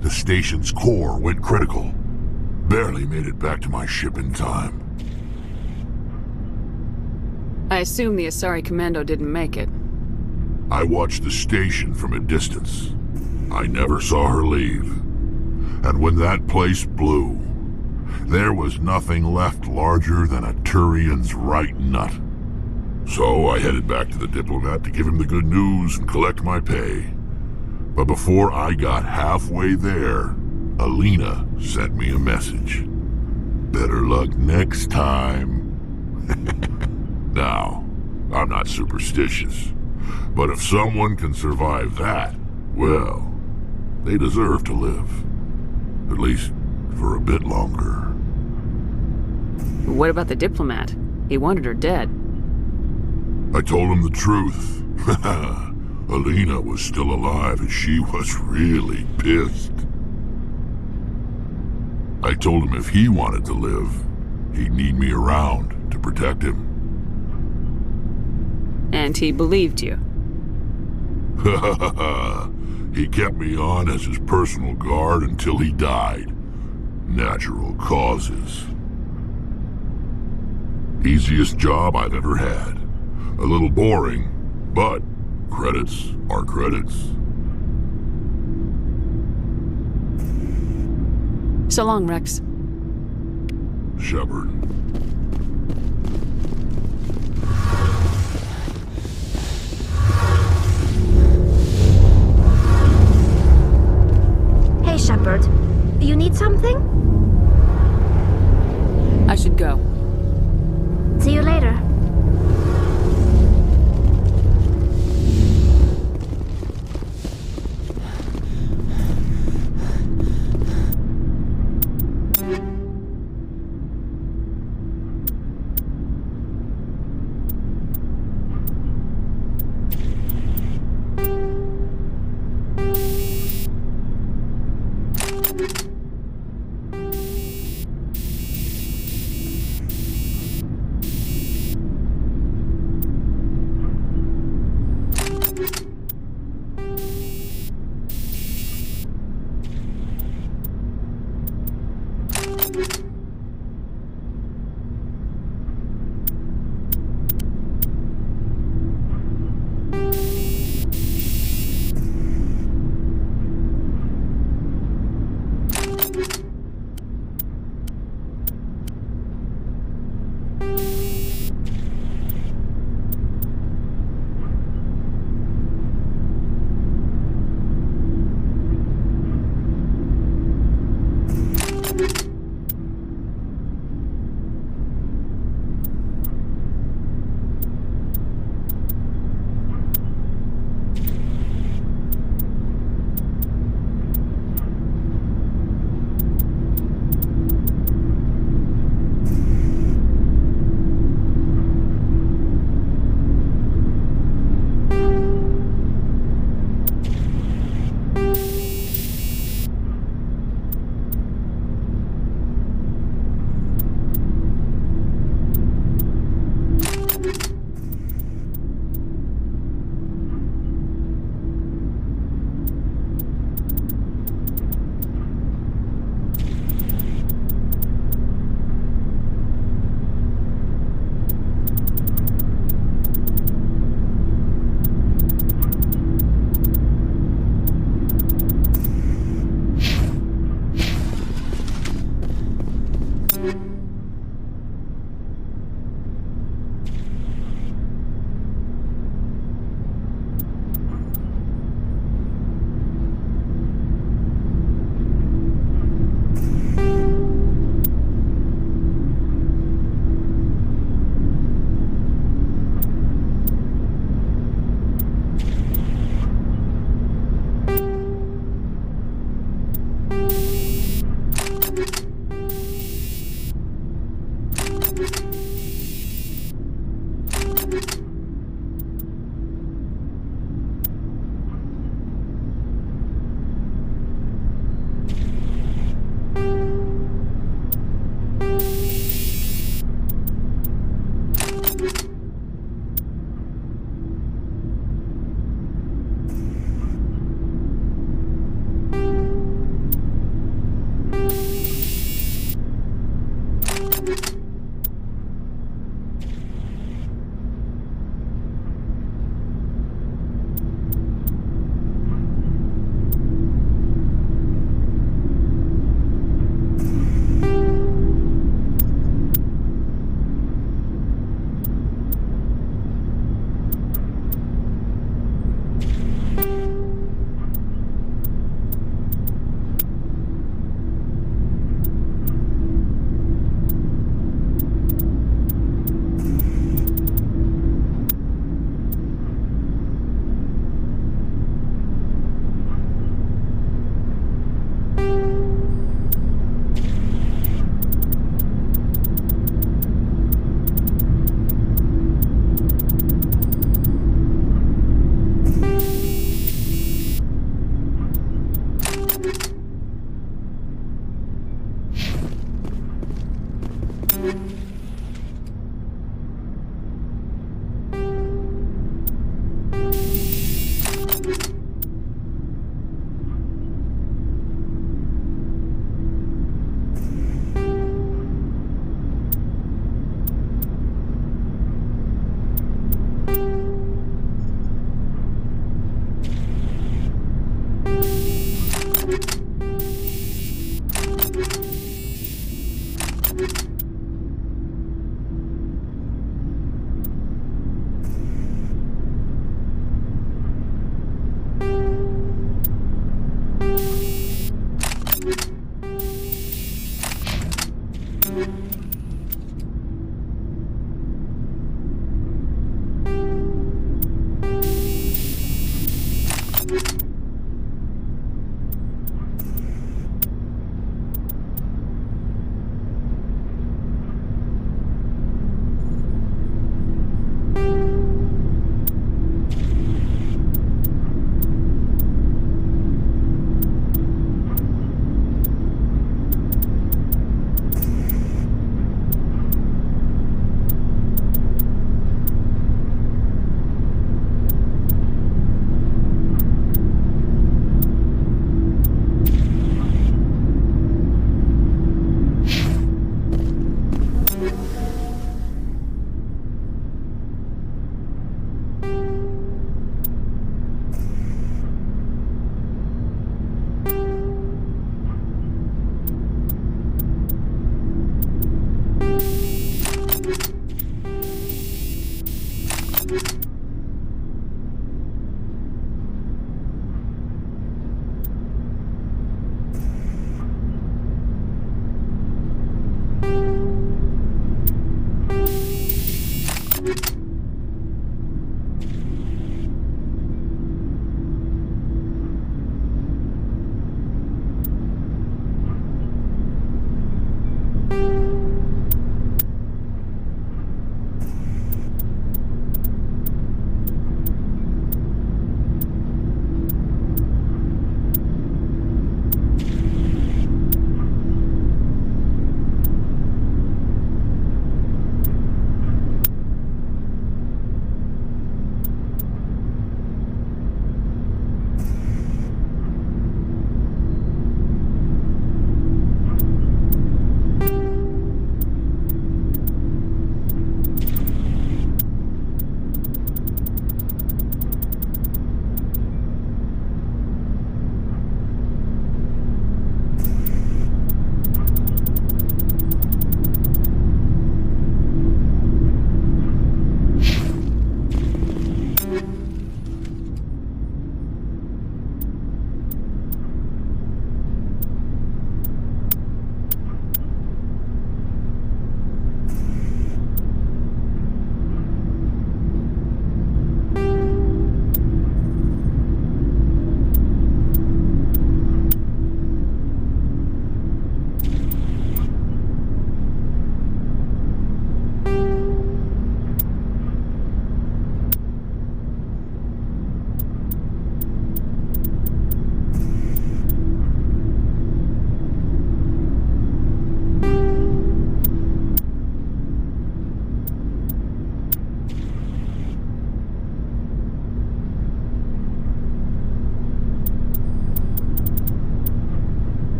the station's core went critical. Barely made it back to my ship in time. I assume the Asari Commando didn't make it. I watched the station from a distance. I never saw her leave. And when that place blew, there was nothing left larger than a Thorian's right nut. So I headed back to the diplomat to give him the good news and collect my pay. But before I got halfway there, Alina sent me a message. Better luck next time. Now, I'm not superstitious, but if someone can survive that, well, they deserve to live. At least for a bit longer. What about the diplomat? He wanted her dead. I told him the truth. Alina was still alive and she was really pissed. I told him if he wanted to live, he'd need me around to protect him. And he believed you. He kept me on as his personal guard until he died. Natural causes. Easiest job I've ever had. A little boring, but credits are credits. So long, Rex. Shepard. Hey, Shepard. You need something? I should go. See you later.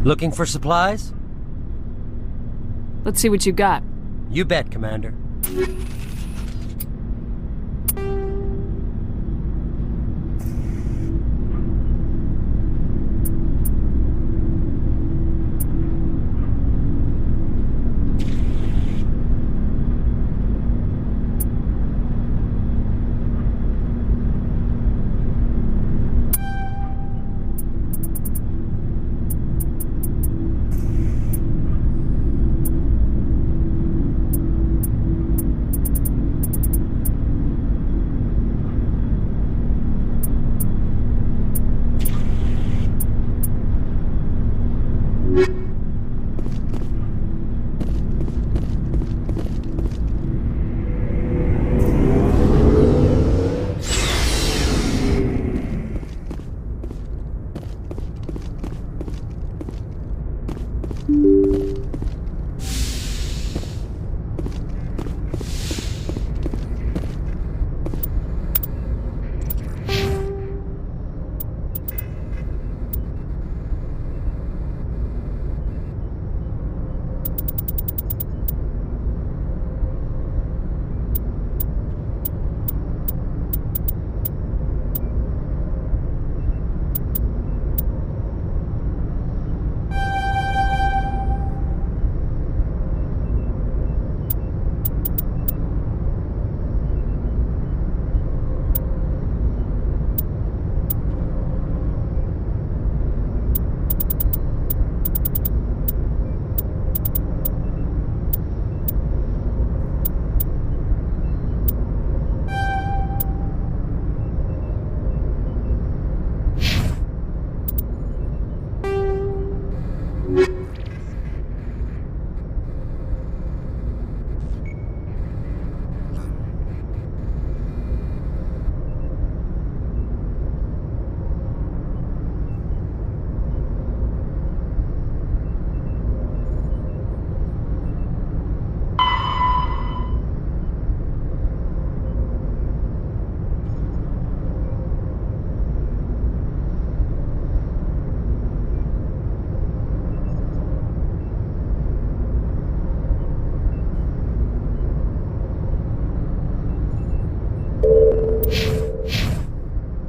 Looking for supplies? Let's see what you got. You bet, Commander.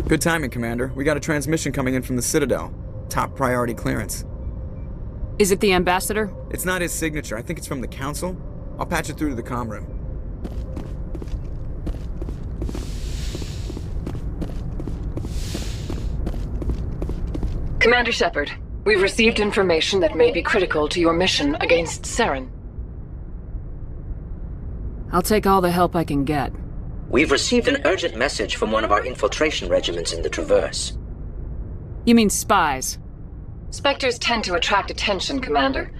Good timing, Commander. We got a transmission coming in from the Citadel. Top priority clearance. Is it the Ambassador? It's not his signature. I think it's from the Council. I'll patch it through to the comm room. Commander Shepard, we've received information that may be critical to your mission against Saren. I'll take all the help I can get. We've received an urgent message from one of our infiltration regiments in the Traverse. You mean spies? Specters tend to attract attention, Commander,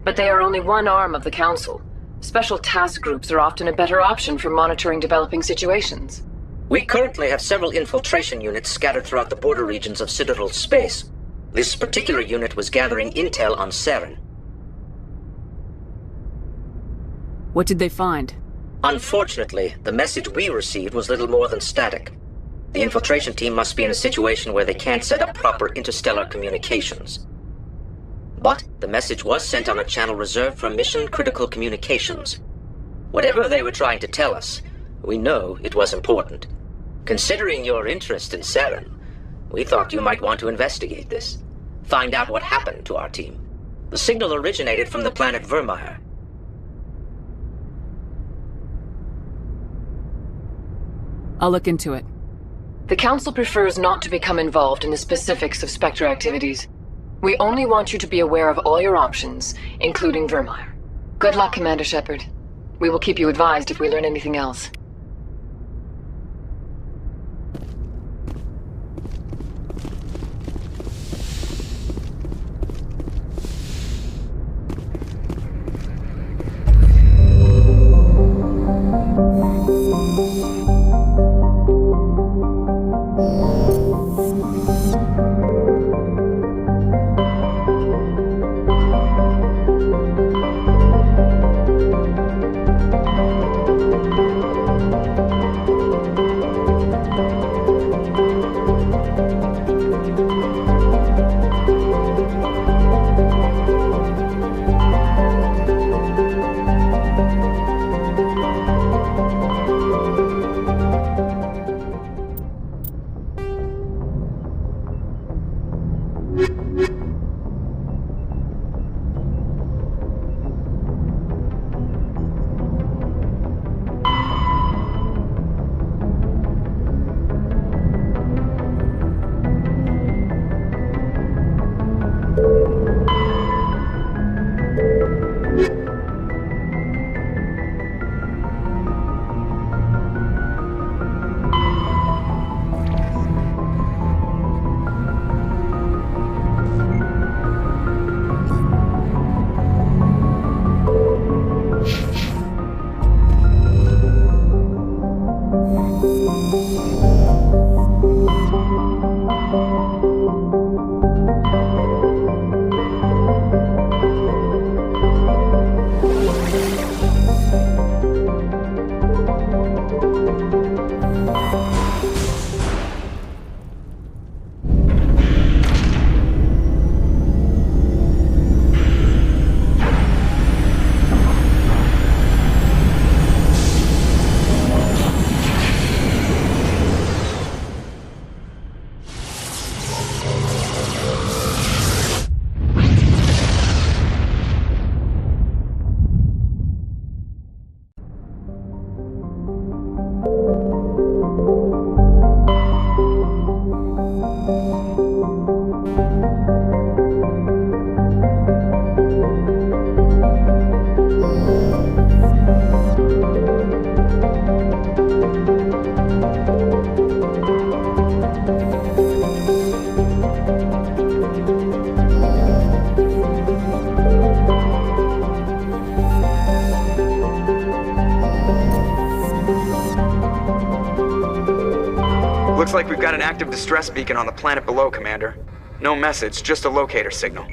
but they are only one arm of the Council. Special task groups are often a better option for monitoring developing situations. We currently have several infiltration units scattered throughout the border regions of Citadel space. This particular unit was gathering intel on Saren. What did they find? Unfortunately, the message we received was little more than static. The infiltration team must be in a situation where they can't set up proper interstellar communications. But the message was sent on a channel reserved for mission-critical communications. Whatever they were trying to tell us, we know it was important. Considering your interest in Saren, we thought you might want to investigate this. Find out what happened to our team. The signal originated from the planet Virmire. I'll look into it. The Council prefers not to become involved in the specifics of Spectre activities. We only want you to be aware of all your options, including Virmire. Good luck, Commander Shepard. We will keep you advised if we learn anything else. Looks like we've got an active distress beacon on the planet below, Commander. No message, just a locator signal.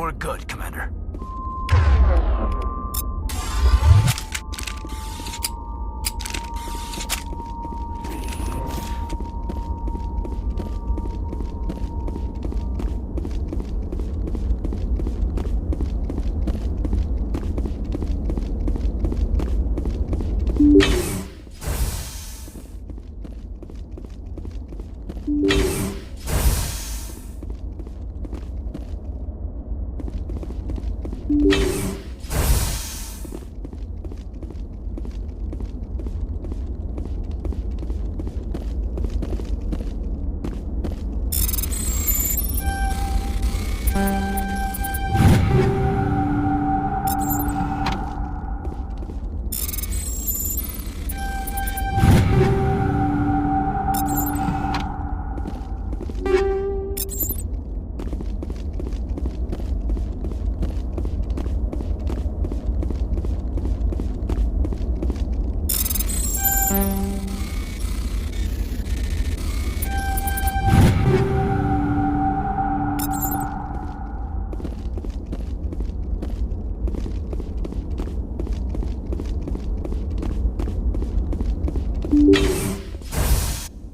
we're good, Commander.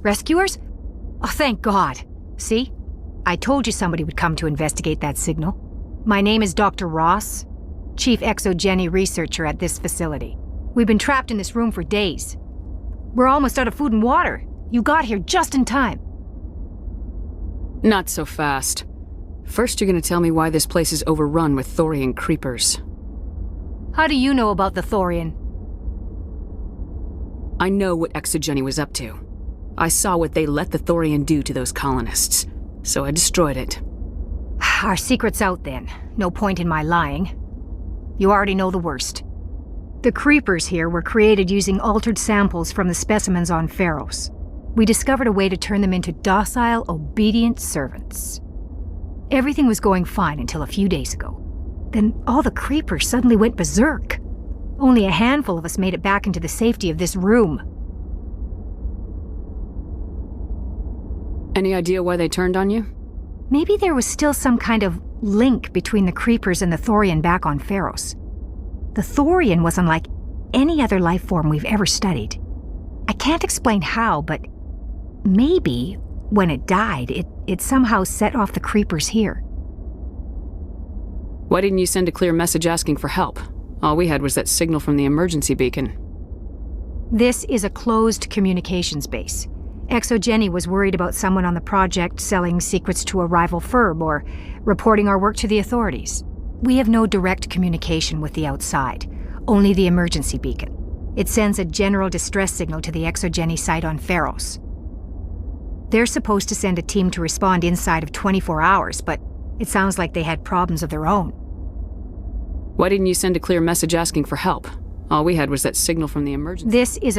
Rescuers? Oh, thank God. See? I told you somebody would come to investigate that signal. My name is Dr. Ross, Chief Exogeny Researcher at this facility. We've been trapped in this room for days. We're almost out of food and water. You got here just in time. Not so fast. First, you're gonna tell me why this place is overrun with Thorian creepers. How do you know about the Thorian? I know what Exogeny was up to. I saw what they let the Thorian do to those colonists, so I destroyed it. Our secret's out then. No point in my lying. You already know the worst. The creepers here were created using altered samples from the specimens on Feros. We discovered a way to turn them into docile, obedient servants. Everything was going fine until a few days ago. Then all the creepers suddenly went berserk. Only a handful of us made it back into the safety of this room. Any idea why they turned on you? Maybe there was still some kind of link between the creepers and the Thorian back on Feros. The Thorian was unlike any other life form we've ever studied. I can't explain how, but maybe when it died, it somehow set off the creepers here. Why didn't you send a clear message asking for help? All we had was that signal from the emergency beacon. This is a closed communications base. Exogeny was worried about someone on the project selling secrets to a rival firm or reporting our work to the authorities. We have no direct communication with the outside, only the emergency beacon. It sends a general distress signal to the Exogeny site on Feros. They're supposed to send a team to respond inside of 24 hours, but it sounds like they had problems of their own. Why didn't you send a clear message asking for help? All we had was that signal from the emergency... This is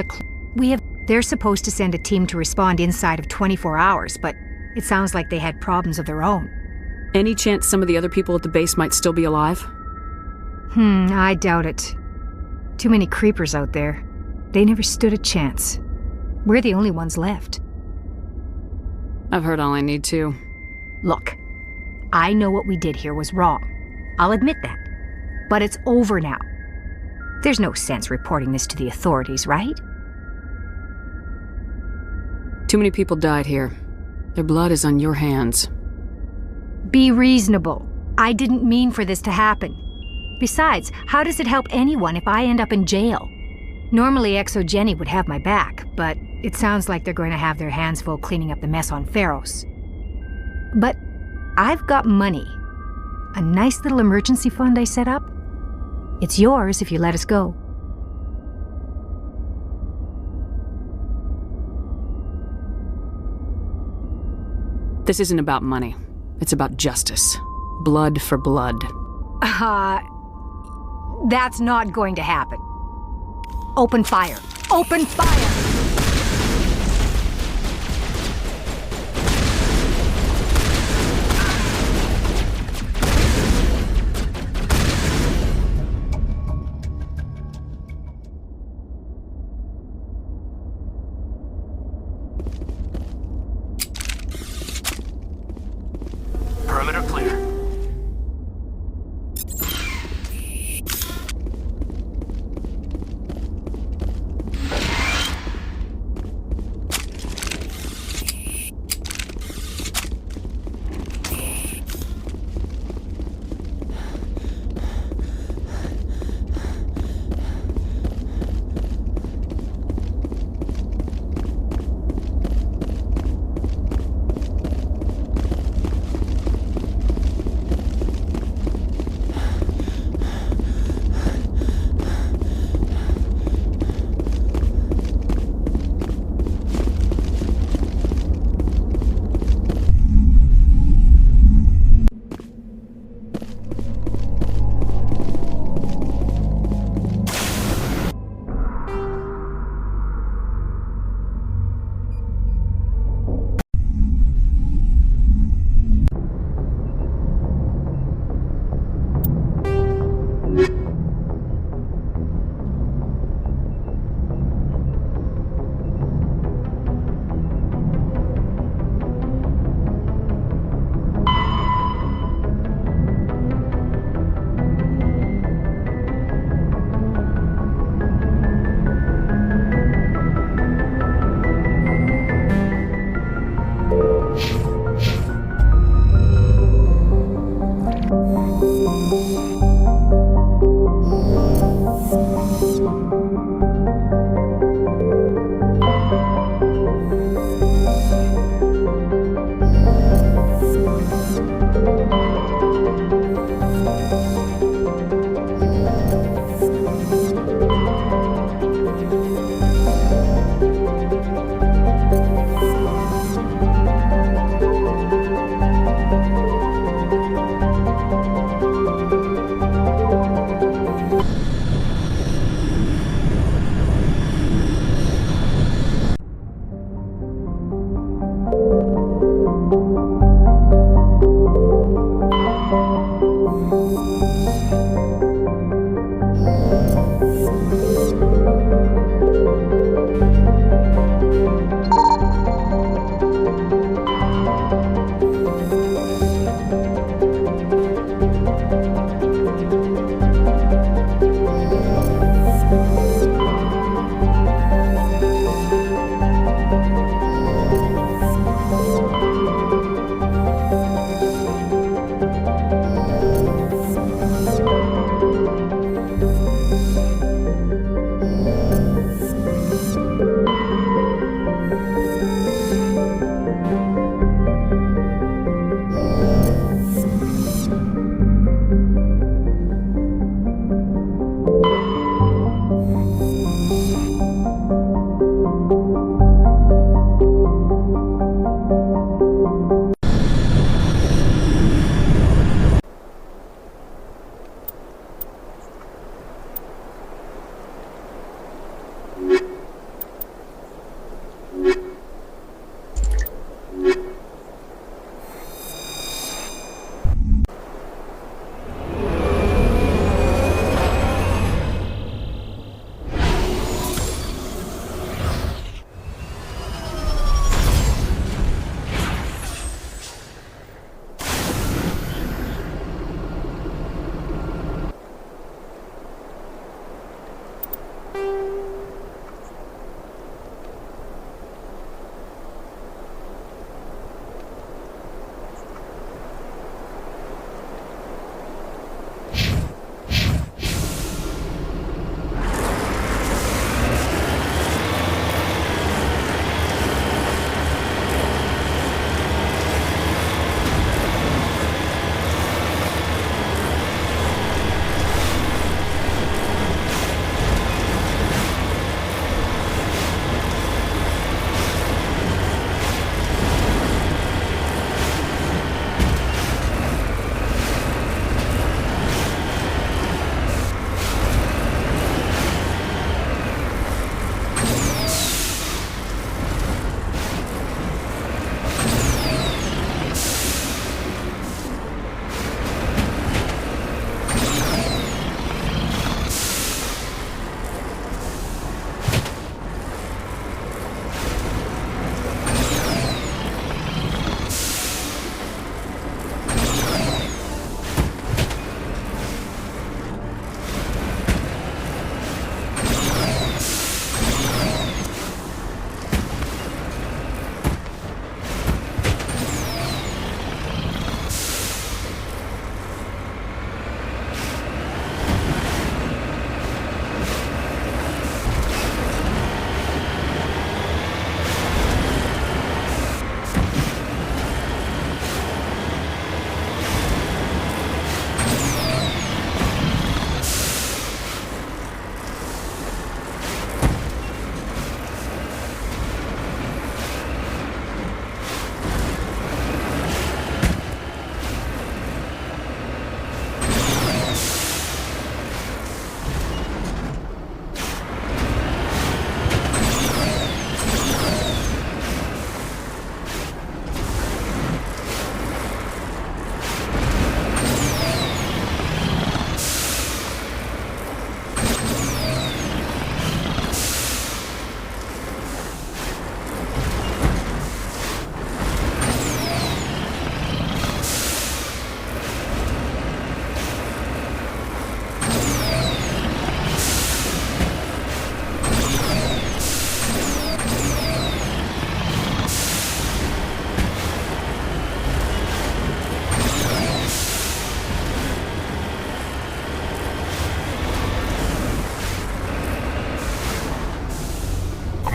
They're supposed to send a team to respond inside of 24 hours, but it sounds like they had problems of their own. Any chance some of the other people at the base might still be alive? I doubt it. Too many creepers out there. They never stood a chance. We're the only ones left. I've heard all I need to. Look, I know what we did here was wrong. I'll admit that. But it's over now. There's no sense reporting this to the authorities, right? Too many people died here. Their blood is on your hands. Be reasonable. I didn't mean for this to happen. Besides, how does it help anyone if I end up in jail? Normally Exogeny would have my back, but it sounds like they're going to have their hands full cleaning up the mess on Feros. But I've got money. A nice little emergency fund I set up. It's yours if you let us go. This isn't about money. It's about justice. Blood for blood. That's not going to happen. Open fire. Open fire! Perimeter clear.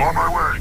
on my way.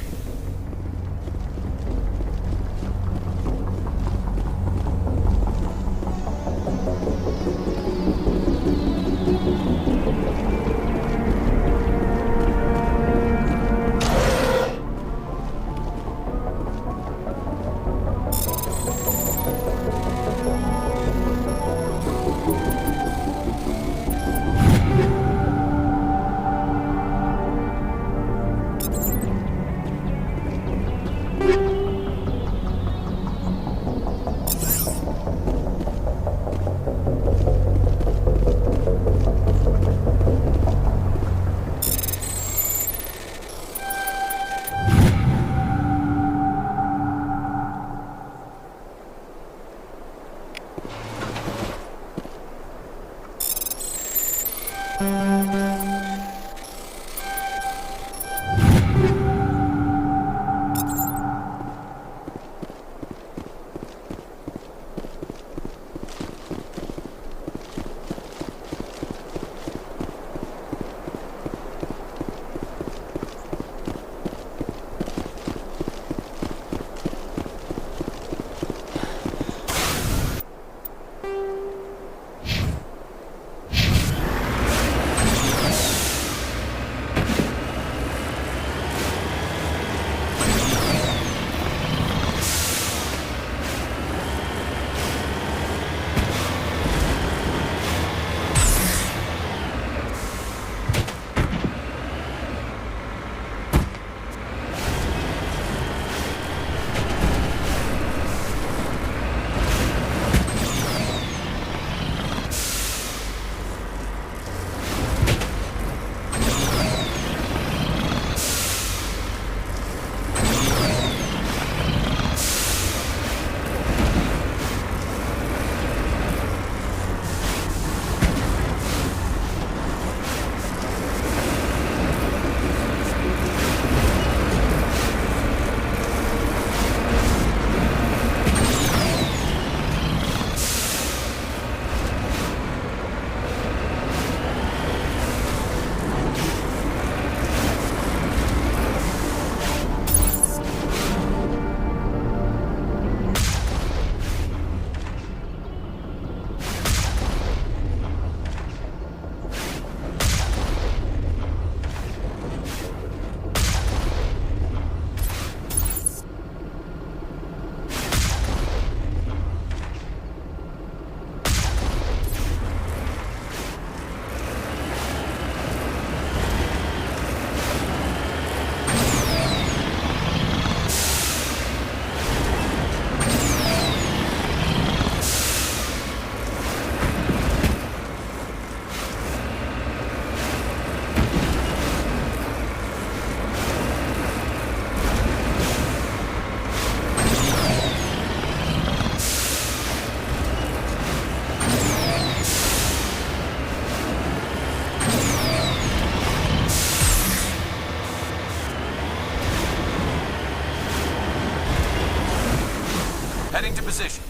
Heading to position.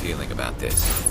Feeling about this.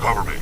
cover me.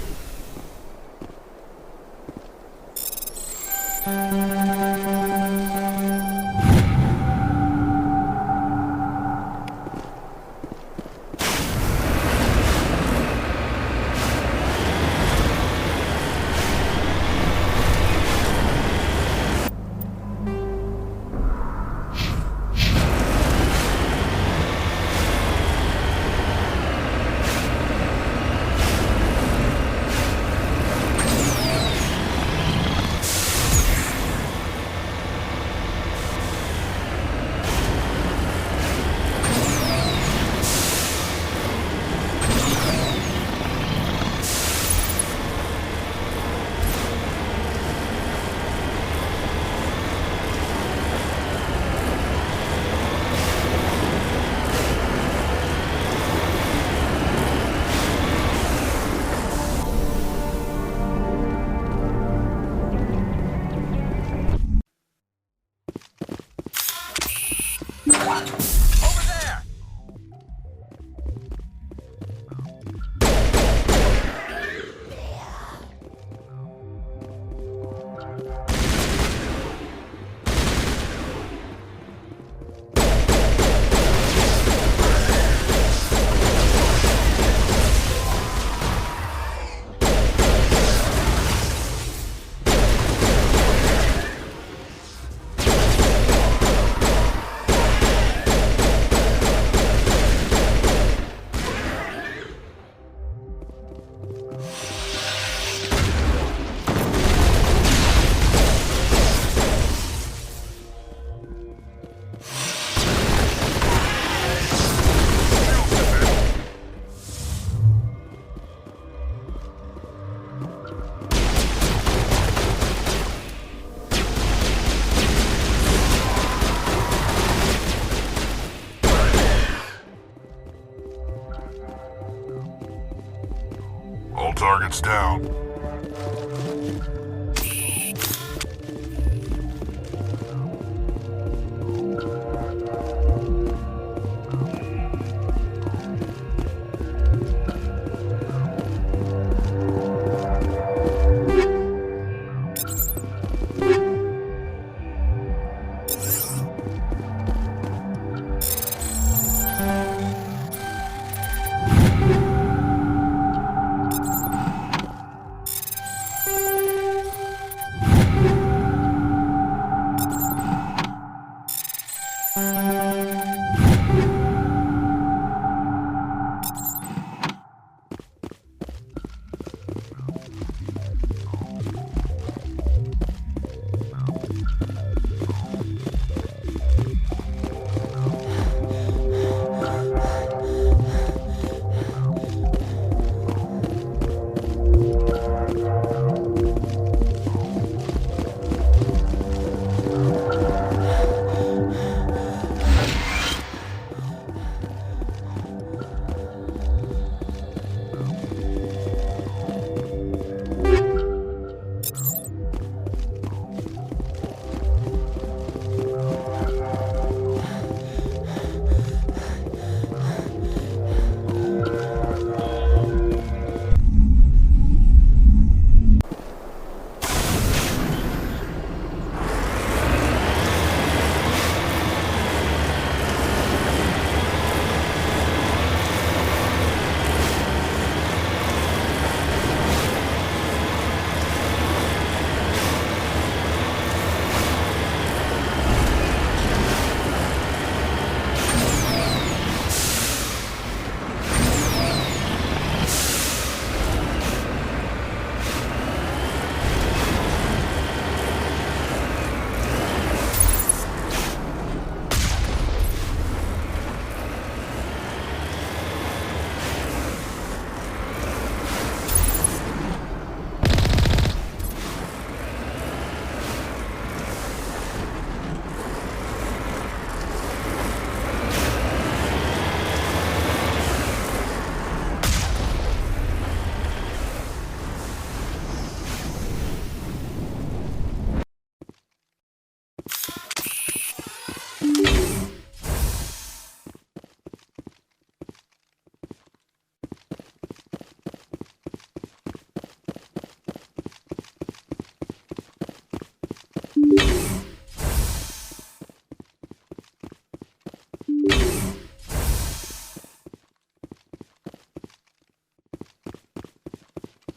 All targets down.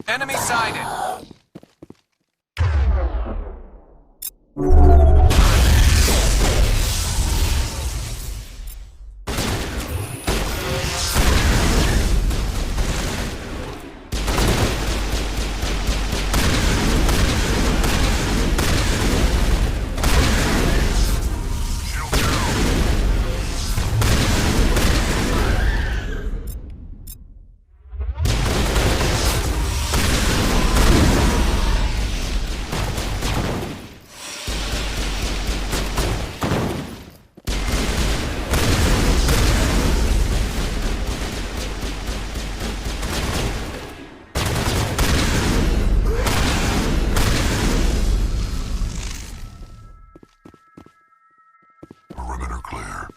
Enemy sighted! Perimeter clear.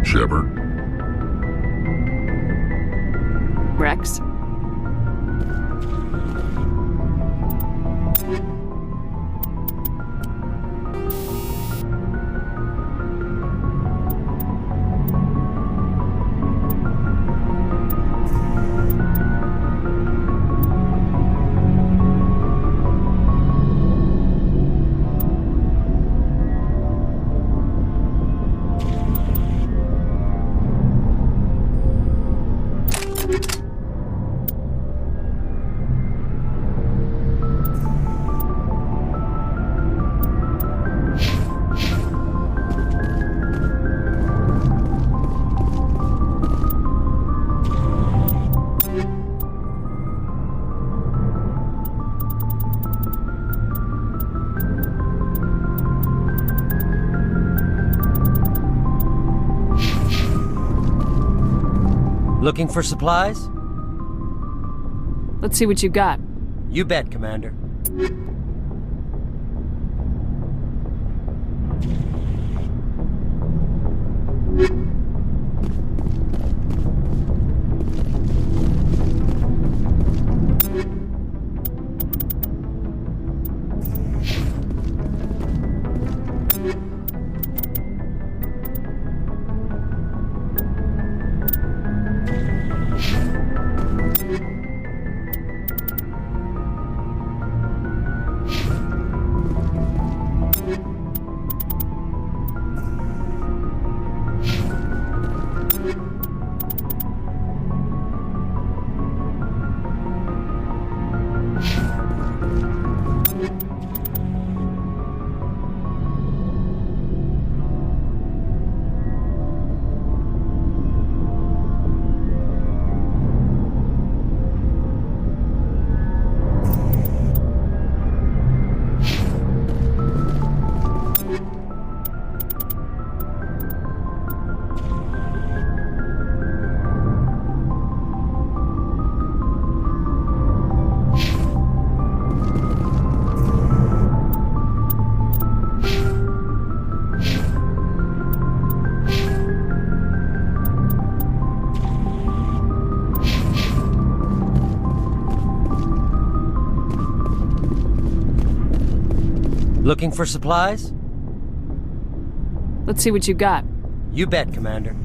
Shepard. Rex? Looking for supplies? Let's see what you got. You bet, Commander. Looking for supplies? Let's see what you got. You bet, Commander.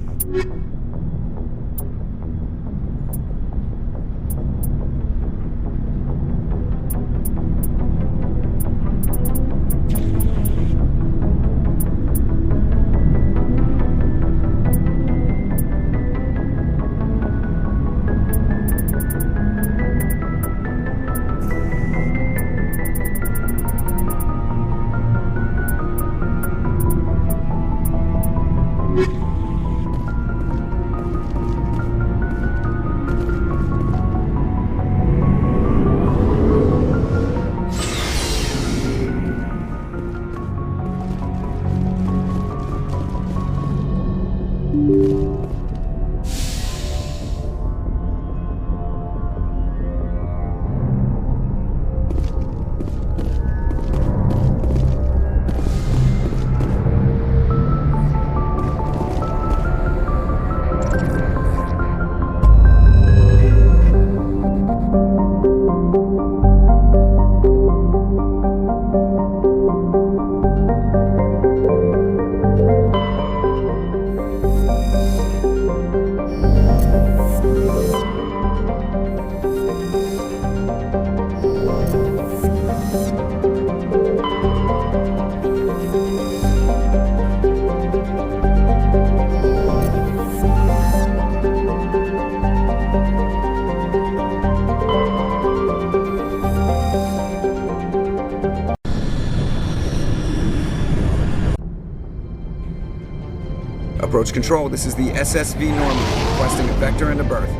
Approach control, this is the SSV Normandy, requesting a vector and a berth.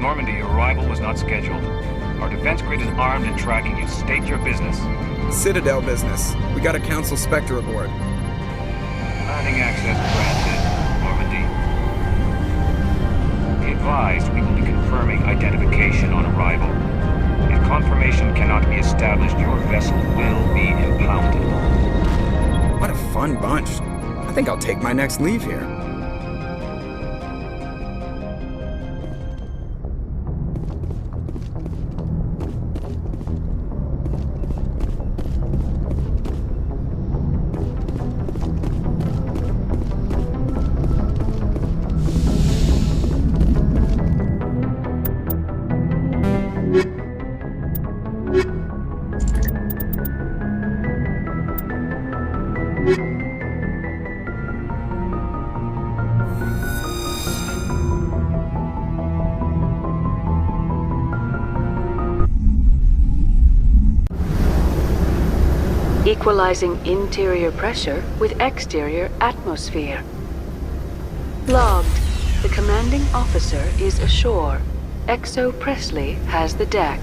Normandy, your arrival was not scheduled. Our defense grid is armed and tracking you. State your business. Citadel business. We got a Council Spectre aboard. Landing access granted, Normandy. Be advised, we will be confirming identification on arrival. If confirmation cannot be established, your vessel will be impounded. What a fun bunch. I think I'll take my next leave here. Equalizing interior pressure with exterior atmosphere. Logged. The commanding officer is ashore. Exo Presley has the deck.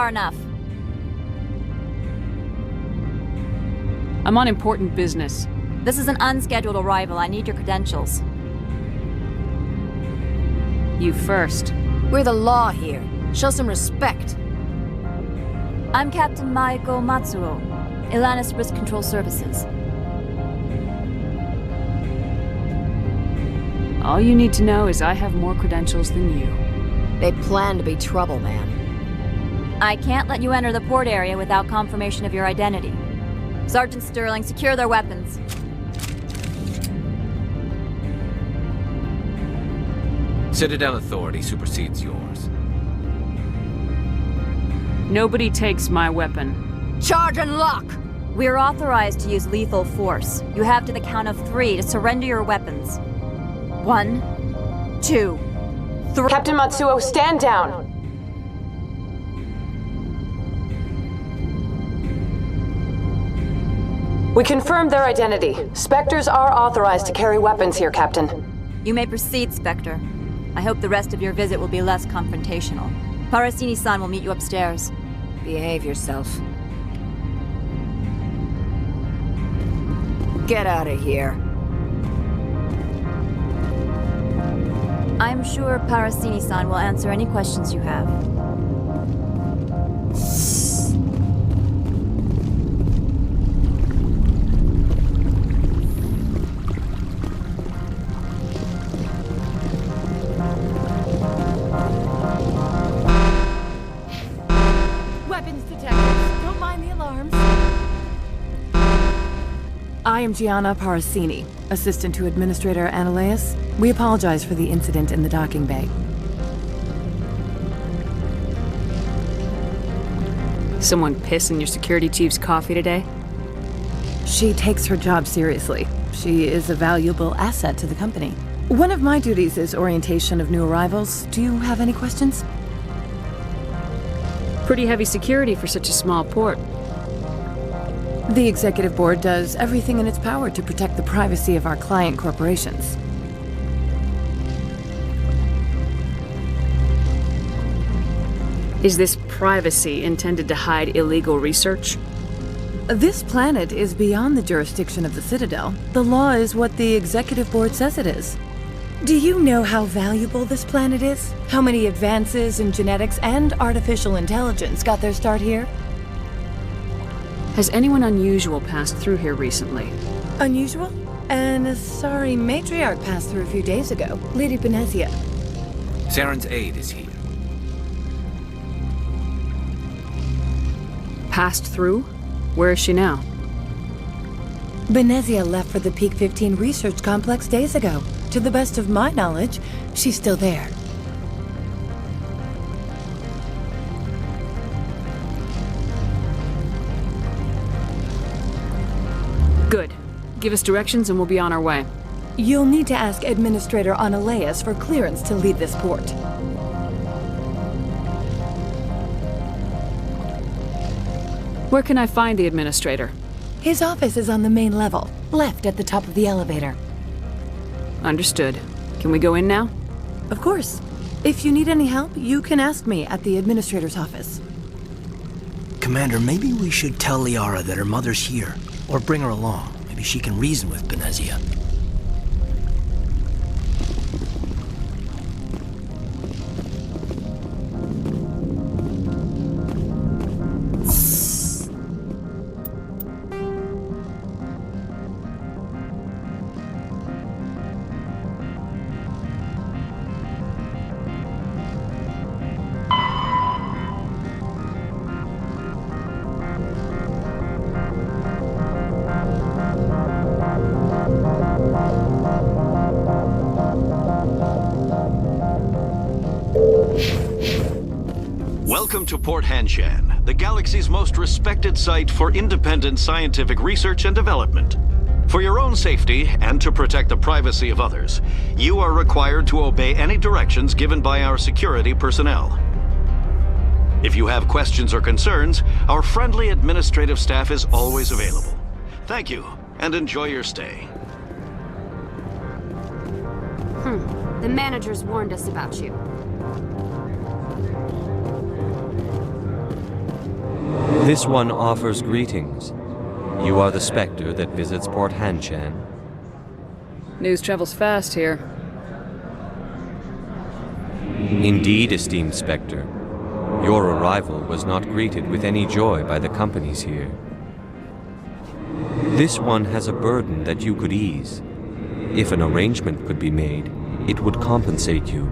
far enough. I'm on important business. This is an unscheduled arrival. I need your credentials. You first. We're the law here. Show some respect. I'm Captain Maiko Matsuo, Ilanis Risk Control Services. All you need to know is I have more credentials than you. They plan to be trouble, man. I can't let you enter the port area without confirmation of your identity. Sergeant Sterling, secure their weapons. Citadel authority supersedes yours. Nobody takes my weapon. Charge and lock! We're authorized to use lethal force. You have to the count of 3 to surrender your weapons. 1, 2, 3. Captain Matsuo, stand down! We confirmed their identity. Specters are authorized to carry weapons here, Captain. You may proceed, Spectre. I hope the rest of your visit will be less confrontational. Parasini-san will meet you upstairs. Behave yourself. Get out of here. I'm sure Parasini-san will answer any questions you have. I am Gianna Parasini, assistant to Administrator Ananias. We apologize for the incident in the docking bay. Someone piss in your security chief's coffee today? She takes her job seriously. She is a valuable asset to the company. One of my duties is orientation of new arrivals. Do you have any questions? Pretty heavy security for such a small port. The Executive Board does everything in its power to protect the privacy of our client corporations. Is this privacy intended to hide illegal research? This planet is beyond the jurisdiction of the Citadel. The law is what the Executive Board says it is. Do you know how valuable this planet is? How many advances in genetics and artificial intelligence got their start here? Has anyone unusual passed through here recently? Unusual? An Asari matriarch passed through a few days ago. Lady Benezia. Saren's aide is here. Passed through? Where is she now? Benezia left for the Peak 15 research complex days ago. To the best of my knowledge, she's still there. Good. Give us directions and we'll be on our way. You'll need to ask Administrator Ananias for clearance to leave this port. Where can I find the Administrator? His office is on the main level, left at the top of the elevator. Understood. Can we go in now? Of course. If you need any help, you can ask me at the Administrator's office. Commander, maybe we should tell Liara that her mother's here. Or bring her along. Maybe she can reason with Benezia. Welcome to Port Hanshan, the galaxy's most respected site for independent scientific research and development. For your own safety and to protect the privacy of others, you are required to obey any directions given by our security personnel. If you have questions or concerns, our friendly administrative staff is always available. Thank you, and enjoy your stay. The managers warned us about you. This one offers greetings. You are the spectre that visits Port Hanshan. News travels fast here. Indeed, esteemed spectre. Your arrival was not greeted with any joy by the companies here. This one has a burden that you could ease. If an arrangement could be made, it would compensate you.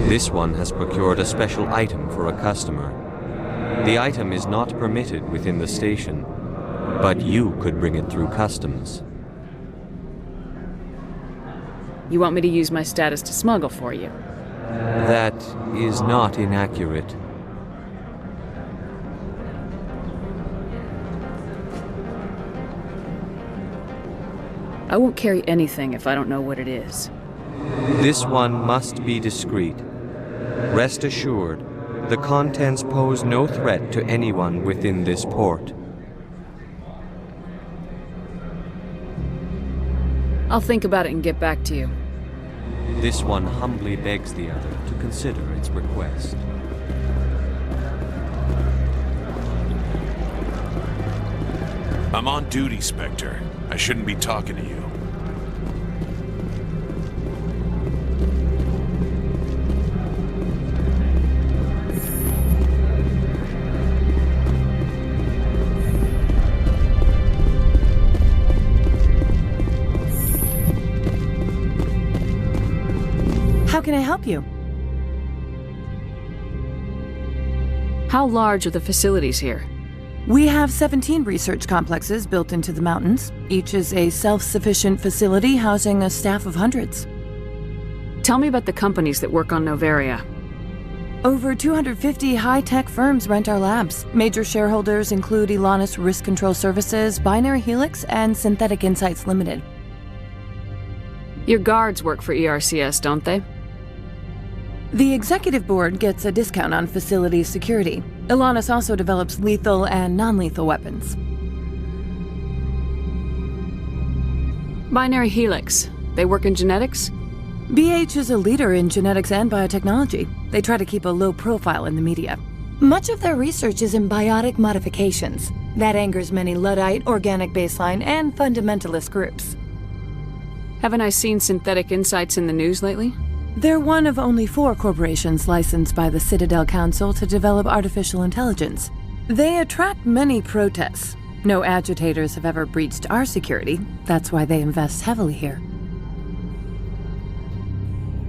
This one has procured a special item for a customer. The item is not permitted within the station, but you could bring it through customs. You want me to use my status to smuggle for you? That is not inaccurate. I won't carry anything if I don't know what it is. This one must be discreet. Rest assured, the contents pose no threat to anyone within this port. I'll think about it and get back to you. This one humbly begs the other to consider its request. I'm on duty, Spectre. I shouldn't be talking to you. How can I help you? How large are the facilities here? We have 17 research complexes built into the mountains. Each is a self-sufficient facility housing a staff of hundreds. Tell me about the companies that work on Noveria. Over 250 high-tech firms rent our labs. Major shareholders include Ilos Risk Control Services, Binary Helix, and Synthetic Insights Limited. Your guards work for ERCS, don't they? The executive board gets a discount on facility security. Ilos also develops lethal and non-lethal weapons. Binary Helix. They work in genetics? BH is a leader in genetics and biotechnology. They try to keep a low profile in the media. Much of their research is in biotic modifications. That angers many Luddite, organic baseline, and fundamentalist groups. Haven't I seen Synthetic Insights in the news lately? They're one of only 4 corporations licensed by the Citadel Council to develop artificial intelligence. They attract many protests. No agitators have ever breached our security. That's why they invest heavily here.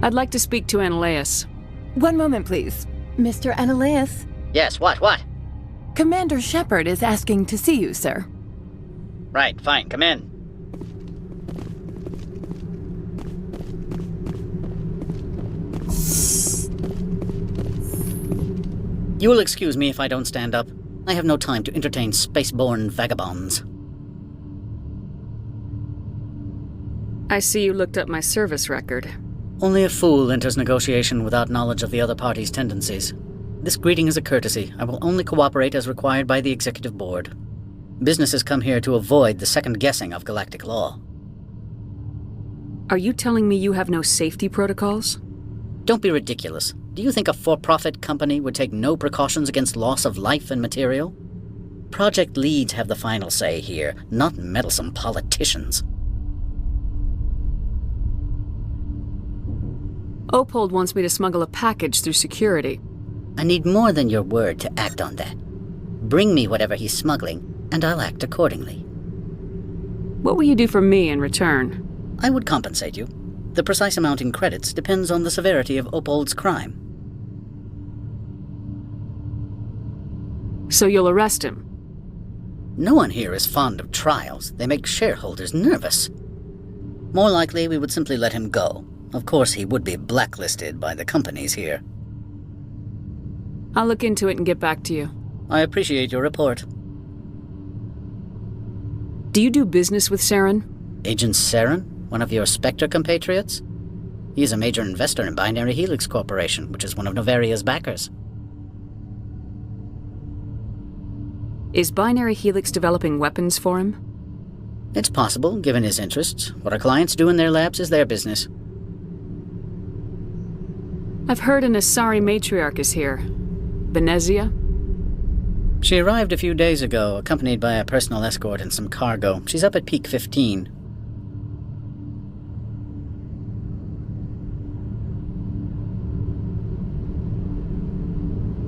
I'd like to speak to Analeas. One moment, please. Mr. Analeas? Yes, what? Commander Shepard is asking to see you, sir. Right, fine, come in. You will excuse me if I don't stand up. I have no time to entertain spaceborne vagabonds. I see you looked up my service record. Only a fool enters negotiation without knowledge of the other party's tendencies. This greeting is a courtesy. I will only cooperate as required by the executive board. Businesses come here to avoid the second guessing of galactic law. Are you telling me you have no safety protocols? Don't be ridiculous. Do you think a for-profit company would take no precautions against loss of life and material? Project leads have the final say here, not meddlesome politicians. Opold wants me to smuggle a package through security. I need more than your word to act on that. Bring me whatever he's smuggling, and I'll act accordingly. What will you do for me in return? I would compensate you. The precise amount in credits depends on the severity of Opold's crime. So you'll arrest him? No one here is fond of trials. They make shareholders nervous. More likely, we would simply let him go. Of course, he would be blacklisted by the companies here. I'll look into it and get back to you. I appreciate your report. Do you do business with Saren? Agent Saren? One of your Spectre compatriots? He is a major investor in Binary Helix Corporation, which is one of Noveria's backers. Is Binary Helix developing weapons for him? It's possible, given his interests. What our clients do in their labs is their business. I've heard an Asari matriarch is here. Venezia? She arrived a few days ago, accompanied by a personal escort and some cargo. She's up at Peak 15.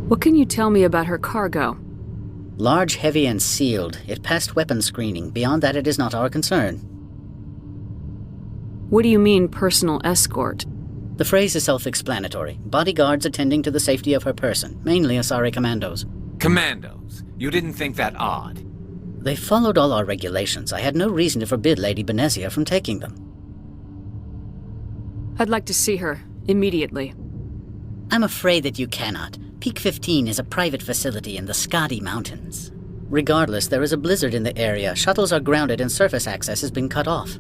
What can you tell me about her cargo? Large, heavy, and sealed. It passed weapons screening. Beyond that, it is not our concern. What do you mean, personal escort? The phrase is self-explanatory. Bodyguards attending to the safety of her person, mainly Asari commandos. Commandos? You didn't think that odd? They followed all our regulations. I had no reason to forbid Lady Benezia from taking them. I'd like to see her, immediately. I'm afraid that you cannot. Peak 15 is a private facility in the Skadi Mountains. Regardless, there is a blizzard in the area. Shuttles are grounded and surface access has been cut off.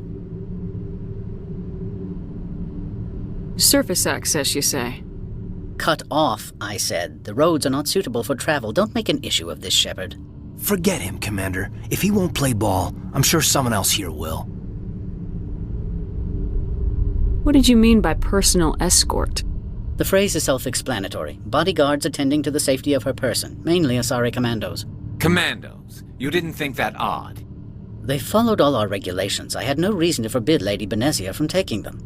Surface access, you say? Cut off, I said. The roads are not suitable for travel. Don't make an issue of this, Shepard. Forget him, Commander. If he won't play ball, I'm sure someone else here will. What did you mean by personal escort? The phrase is self-explanatory. Bodyguards attending to the safety of her person, mainly Asari commandos. Commandos? You didn't think that odd? They followed all our regulations. I had no reason to forbid Lady Benezia from taking them.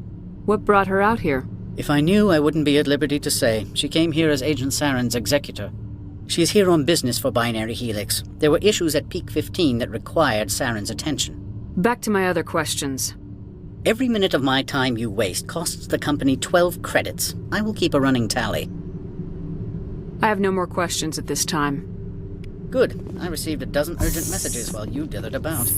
What brought her out here? If I knew, I wouldn't be at liberty to say. She came here as Agent Saren's executor. She is here on business for Binary Helix. There were issues at Peak 15 that required Saren's attention. Back to my other questions. Every minute of my time you waste costs the company 12 credits. I will keep a running tally. I have no more questions at this time. Good. I received a dozen urgent messages while you dithered about.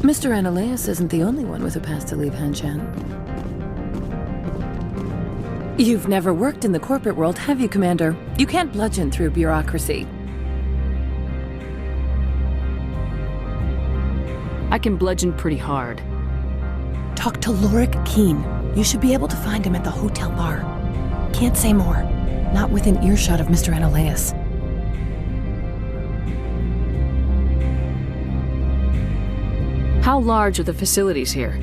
Mr. Ananias isn't the only one with a pass to leave Hanshan. You've never worked in the corporate world, have you, Commander? You can't bludgeon through bureaucracy. I can bludgeon pretty hard. Talk to Lorik Keen. You should be able to find him at the hotel bar. Can't say more. Not within earshot of Mr. Ananias. How large are the facilities here?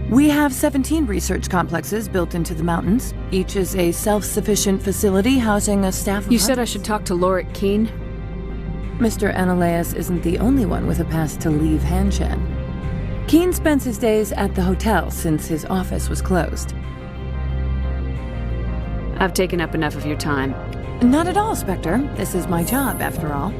We have 17 research complexes built into the mountains. Each is a self-sufficient facility housing a staff of... You said I should talk to Lorik Keen? Mr. Ananias isn't the only one with a pass to leave Hanshan. Keen spends his days at the hotel since his office was closed. I've taken up enough of your time. Not at all, Spectre. This is my job, after all.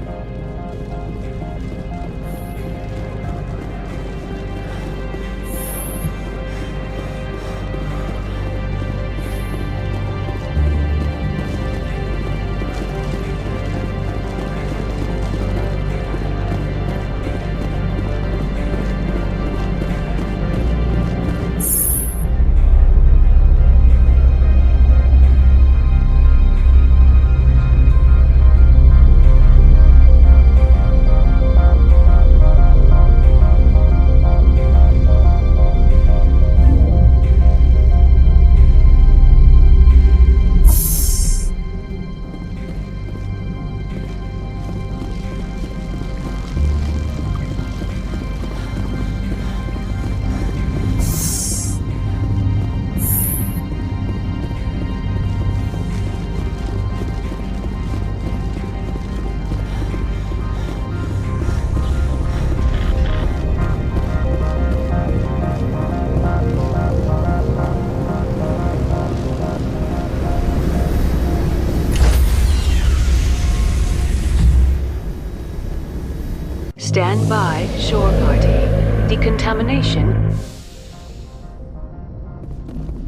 Stand by, shore party. Decontamination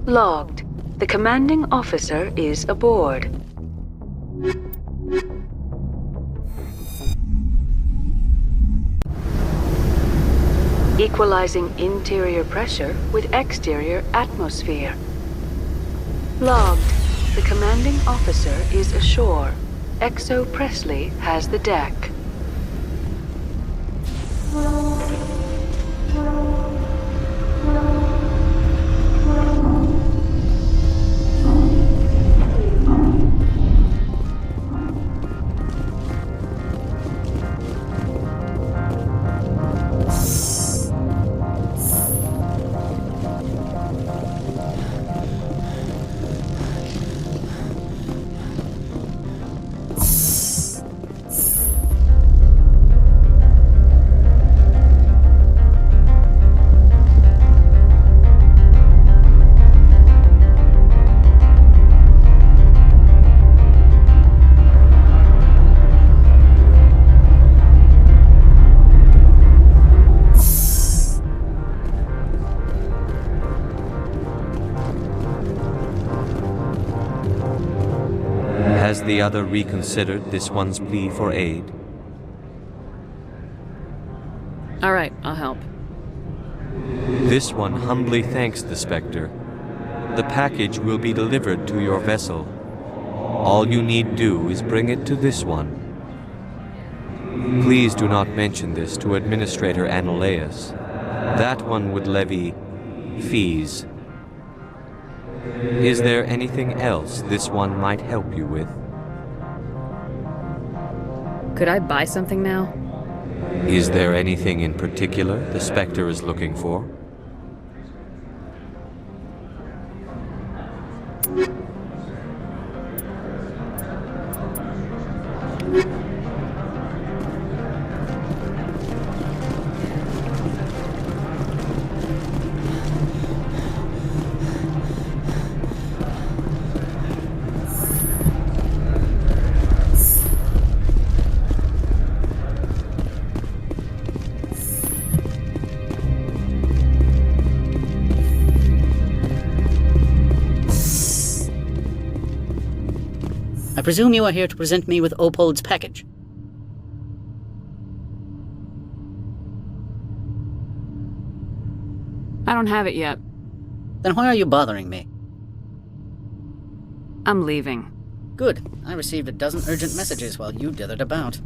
logged. The commanding officer is aboard. Equalizing interior pressure with exterior atmosphere. Logged. The commanding officer is ashore. Exo Presley has the deck. the other reconsidered this one's plea for aid? All right, I'll help. This one humbly thanks the Spectre. The package will be delivered to your vessel. All you need do is bring it to this one. Please do not mention this to Administrator Annaleus. That one would levy fees. Is there anything else this one might help you with? Could I buy something now? Is there anything in particular the Spectre is looking for? I presume you are here to present me with Opold's package. I don't have it yet. Then why are you bothering me? I'm leaving. Good. I received a dozen urgent messages while you dithered about.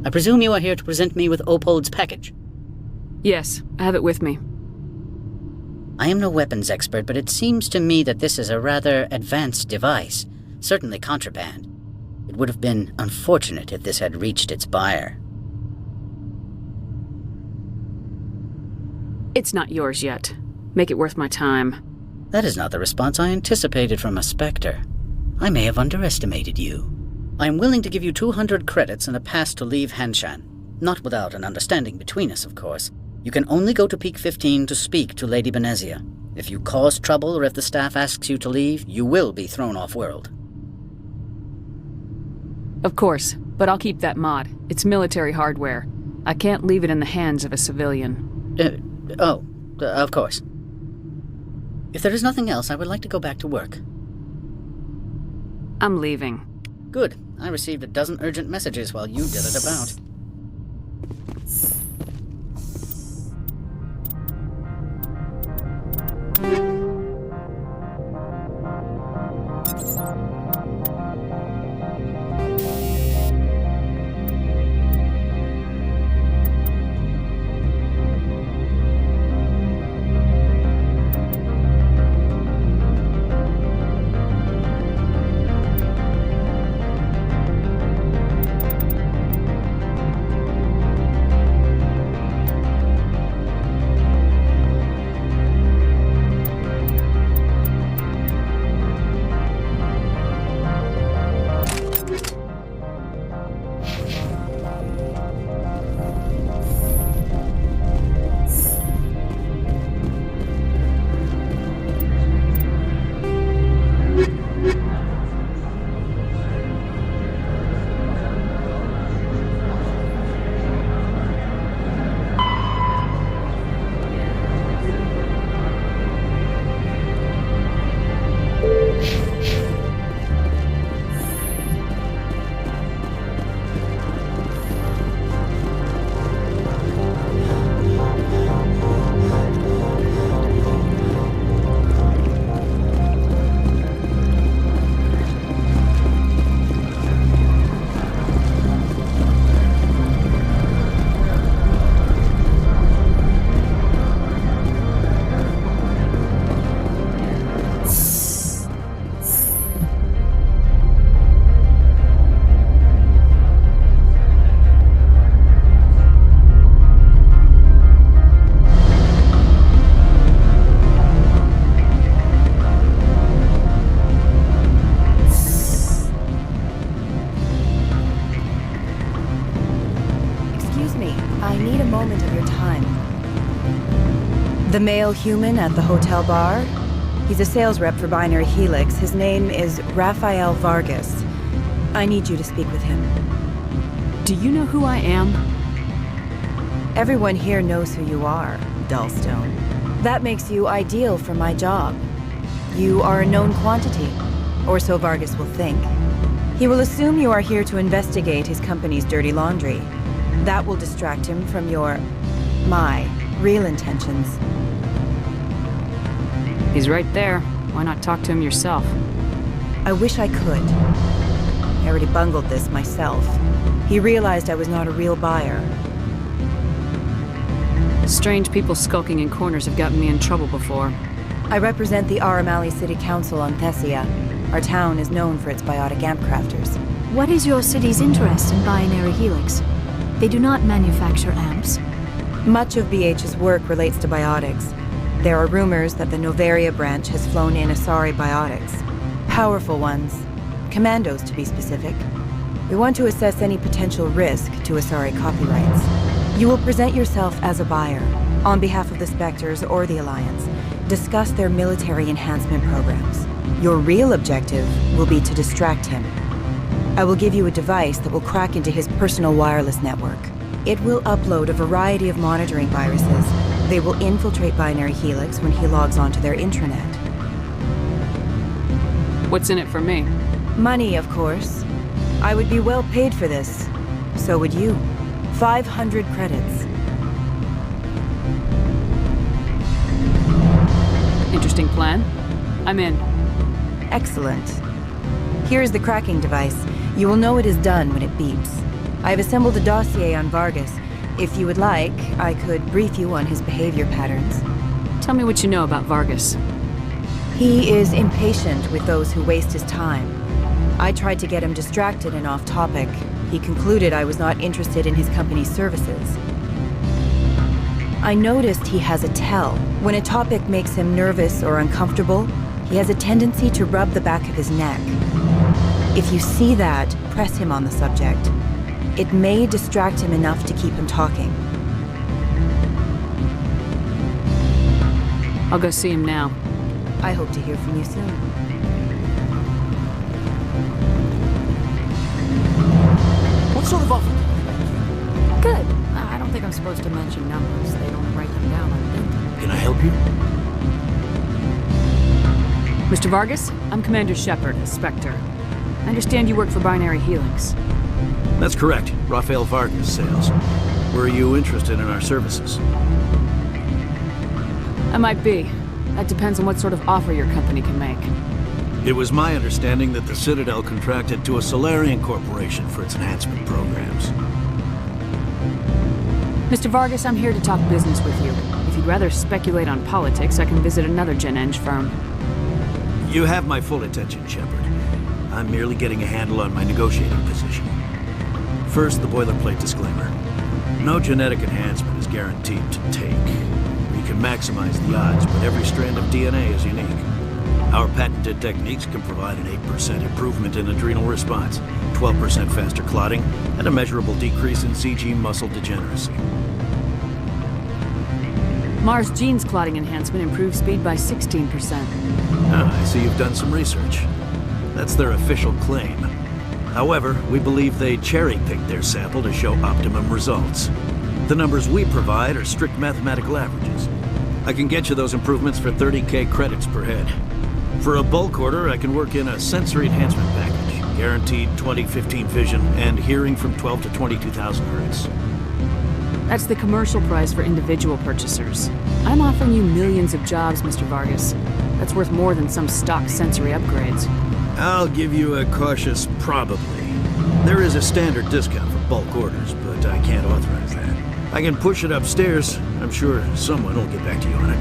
I presume you are here to present me with Opold's package? Yes, I have it with me. I am no weapons expert, but it seems to me that this is a rather advanced device. Certainly contraband. It would have been unfortunate if this had reached its buyer. It's not yours yet. Make it worth my time. That is not the response I anticipated from a Spectre. I may have underestimated you. I am willing to give you 200 credits and a pass to leave Hanshan. Not without an understanding between us, of course. You can only go to Peak 15 to speak to Lady Benezia. If you cause trouble or if the staff asks you to leave, you will be thrown off-world. Of course, but I'll keep that mod. It's military hardware. I can't leave it in the hands of a civilian. Of course. If there is nothing else, I would like to go back to work. I'm leaving. Good. I received a dozen urgent messages while you did it about. The male human at the hotel bar? He's a sales rep for Binary Helix. His name is Rafael Vargas. I need you to speak with him. Do you know who I am? Everyone here knows who you are, Dullstone. That makes you ideal for my job. You are a known quantity, or so Vargas will think. He will assume you are here to investigate his company's dirty laundry. That will distract him from my real intentions. He's right there. Why not talk to him yourself? I wish I could. I already bungled this myself. He realized I was not a real buyer. Strange people skulking in corners have gotten me in trouble before. I represent the Aramali City Council on Thessia. Our town is known for its biotic amp crafters. What is your city's interest in Binary Helix? They do not manufacture amps. Much of BH's work relates to biotics. There are rumors that the Noveria branch has flown in Asari biotics. Powerful ones. Commandos, to be specific. We want to assess any potential risk to Asari copyrights. You will present yourself as a buyer, on behalf of the Specters or the Alliance. Discuss their military enhancement programs. Your real objective will be to distract him. I will give you a device that will crack into his personal wireless network. It will upload a variety of monitoring viruses. They will infiltrate Binary Helix when he logs onto their intranet. What's in it for me? Money, of course. I would be well paid for this. So would you. 500 credits. Interesting plan. I'm in. Excellent. Here is the cracking device. You will know it is done when it beeps. I have assembled a dossier on Vargas. If you would like, I could brief you on his behavior patterns. Tell me what you know about Vargas. He is impatient with those who waste his time. I tried to get him distracted and off topic. He concluded I was not interested in his company's services. I noticed he has a tell. When a topic makes him nervous or uncomfortable, he has a tendency to rub the back of his neck. If you see that, press him on the subject. It may distract him enough to keep him talking. I'll go see him now. I hope to hear from you soon. What sort of offer? Good. I don't think I'm supposed to mention numbers. They don't write them down on things. Can I help you? Mr. Vargas, I'm Commander Shepard, a Spectre. I understand you work for Binary Helix. That's correct. Rafael Vargas, sales. Were you interested in our services? I might be. That depends on what sort of offer your company can make. It was my understanding that the Citadel contracted to a Solarian corporation for its enhancement programs. Mr. Vargas, I'm here to talk business with you. If you'd rather speculate on politics, I can visit another Gen-Eng firm. You have my full attention, Shepard. I'm merely getting a handle on my negotiating position. First, the boilerplate disclaimer. No genetic enhancement is guaranteed to take. We can maximize the odds, but every strand of DNA is unique. Our patented techniques can provide an 8% improvement in adrenal response, 12% faster clotting, and a measurable decrease in CG muscle degeneracy. Mars Gene's clotting enhancement improves speed by 16%. Ah, I see you've done some research. That's their official claim. However, we believe they cherry-picked their sample to show optimum results. The numbers we provide are strict mathematical averages. I can get you those improvements for 30K credits per head. For a bulk order, I can work in a sensory enhancement package, guaranteed 20/15 vision, and hearing from 12 to 22,000 hertz. That's the commercial price for individual purchasers. I'm offering you millions of jobs, Mr. Vargas. That's worth more than some stock sensory upgrades. I'll give you a cautious probably. There is a standard discount for bulk orders, but I can't authorize that. I can push it upstairs. I'm sure someone will get back to you on it.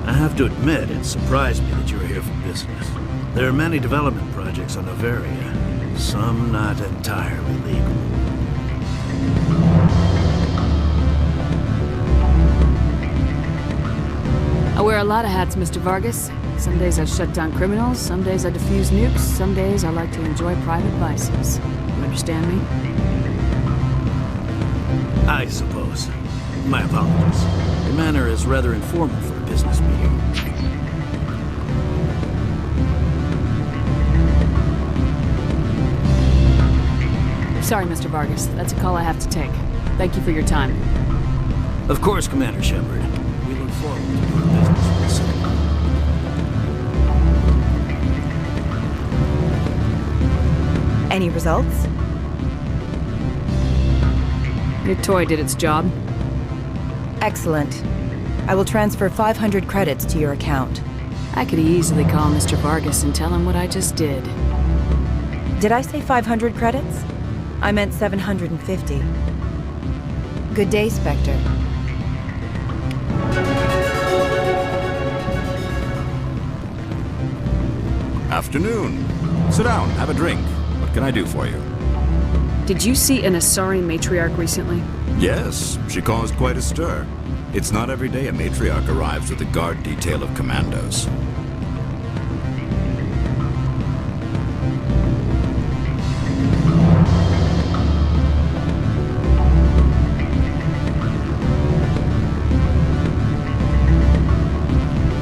I have to admit, it surprised me that you were here for business. There are many development projects on Noveria, some not entirely legal. I wear a lot of hats, Mr. Vargas. Some days I shut down criminals, some days I defuse nukes, some days I like to enjoy private vices. You understand me? I suppose. My apologies. Your manner is rather informal for a business meeting. Sorry, Mr. Vargas. That's a call I have to take. Thank you for your time. Of course, Commander Shepard. We look forward to doing business with the city. Any results? Your toy did its job. Excellent. I will transfer 500 credits to your account. I could easily call Mr. Vargas and tell him what I just did. Did I say 500 credits? I meant 750. Good day, Spectre. Afternoon. Sit down, have a drink. What can I do for you? Did you see an Asari matriarch recently? Yes, she caused quite a stir. It's not every day a matriarch arrives with a guard detail of commandos.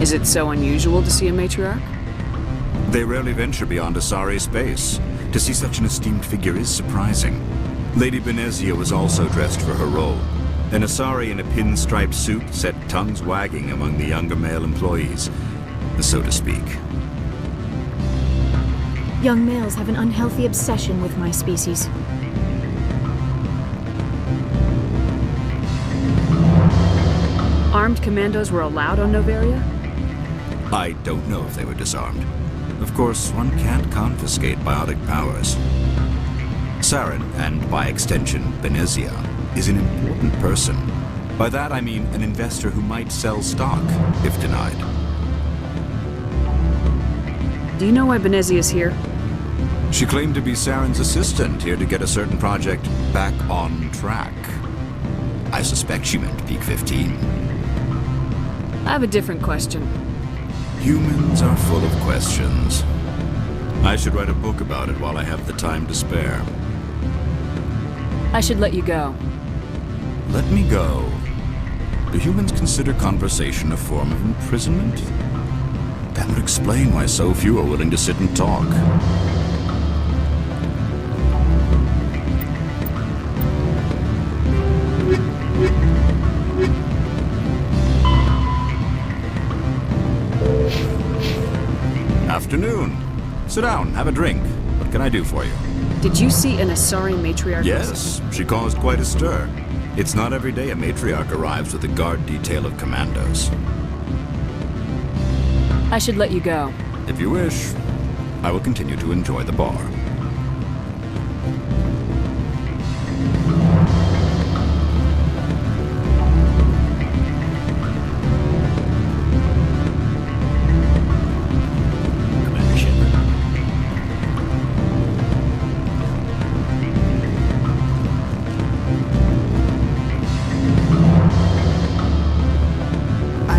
Is it so unusual to see a matriarch? They rarely venture beyond Asari space. To see such an esteemed figure is surprising. Lady Benezia was also dressed for her role. An Asari in a pinstripe suit set tongues wagging among the younger male employees, so to speak. Young males have an unhealthy obsession with my species. Armed commandos were allowed on Noveria? I don't know if they were disarmed. Of course, one can't confiscate biotic powers. Saren, and by extension, Benezia, is an important person. By that I mean an investor who might sell stock, if denied. Do you know why Benezia is here? She claimed to be Saren's assistant, here to get a certain project back on track. I suspect she meant Peak 15. I have a different question. Humans are full of questions. I should write a book about it while I have the time to spare. I should let you go. Let me go. Do humans consider conversation a form of imprisonment? That would explain why so few are willing to sit and talk. Afternoon. Sit down, have a drink. What can I do for you? Did you see an Asari matriarch? Yes, she caused quite a stir. It's not every day a matriarch arrives with a guard detail of commandos. I should let you go. If you wish, I will continue to enjoy the bar.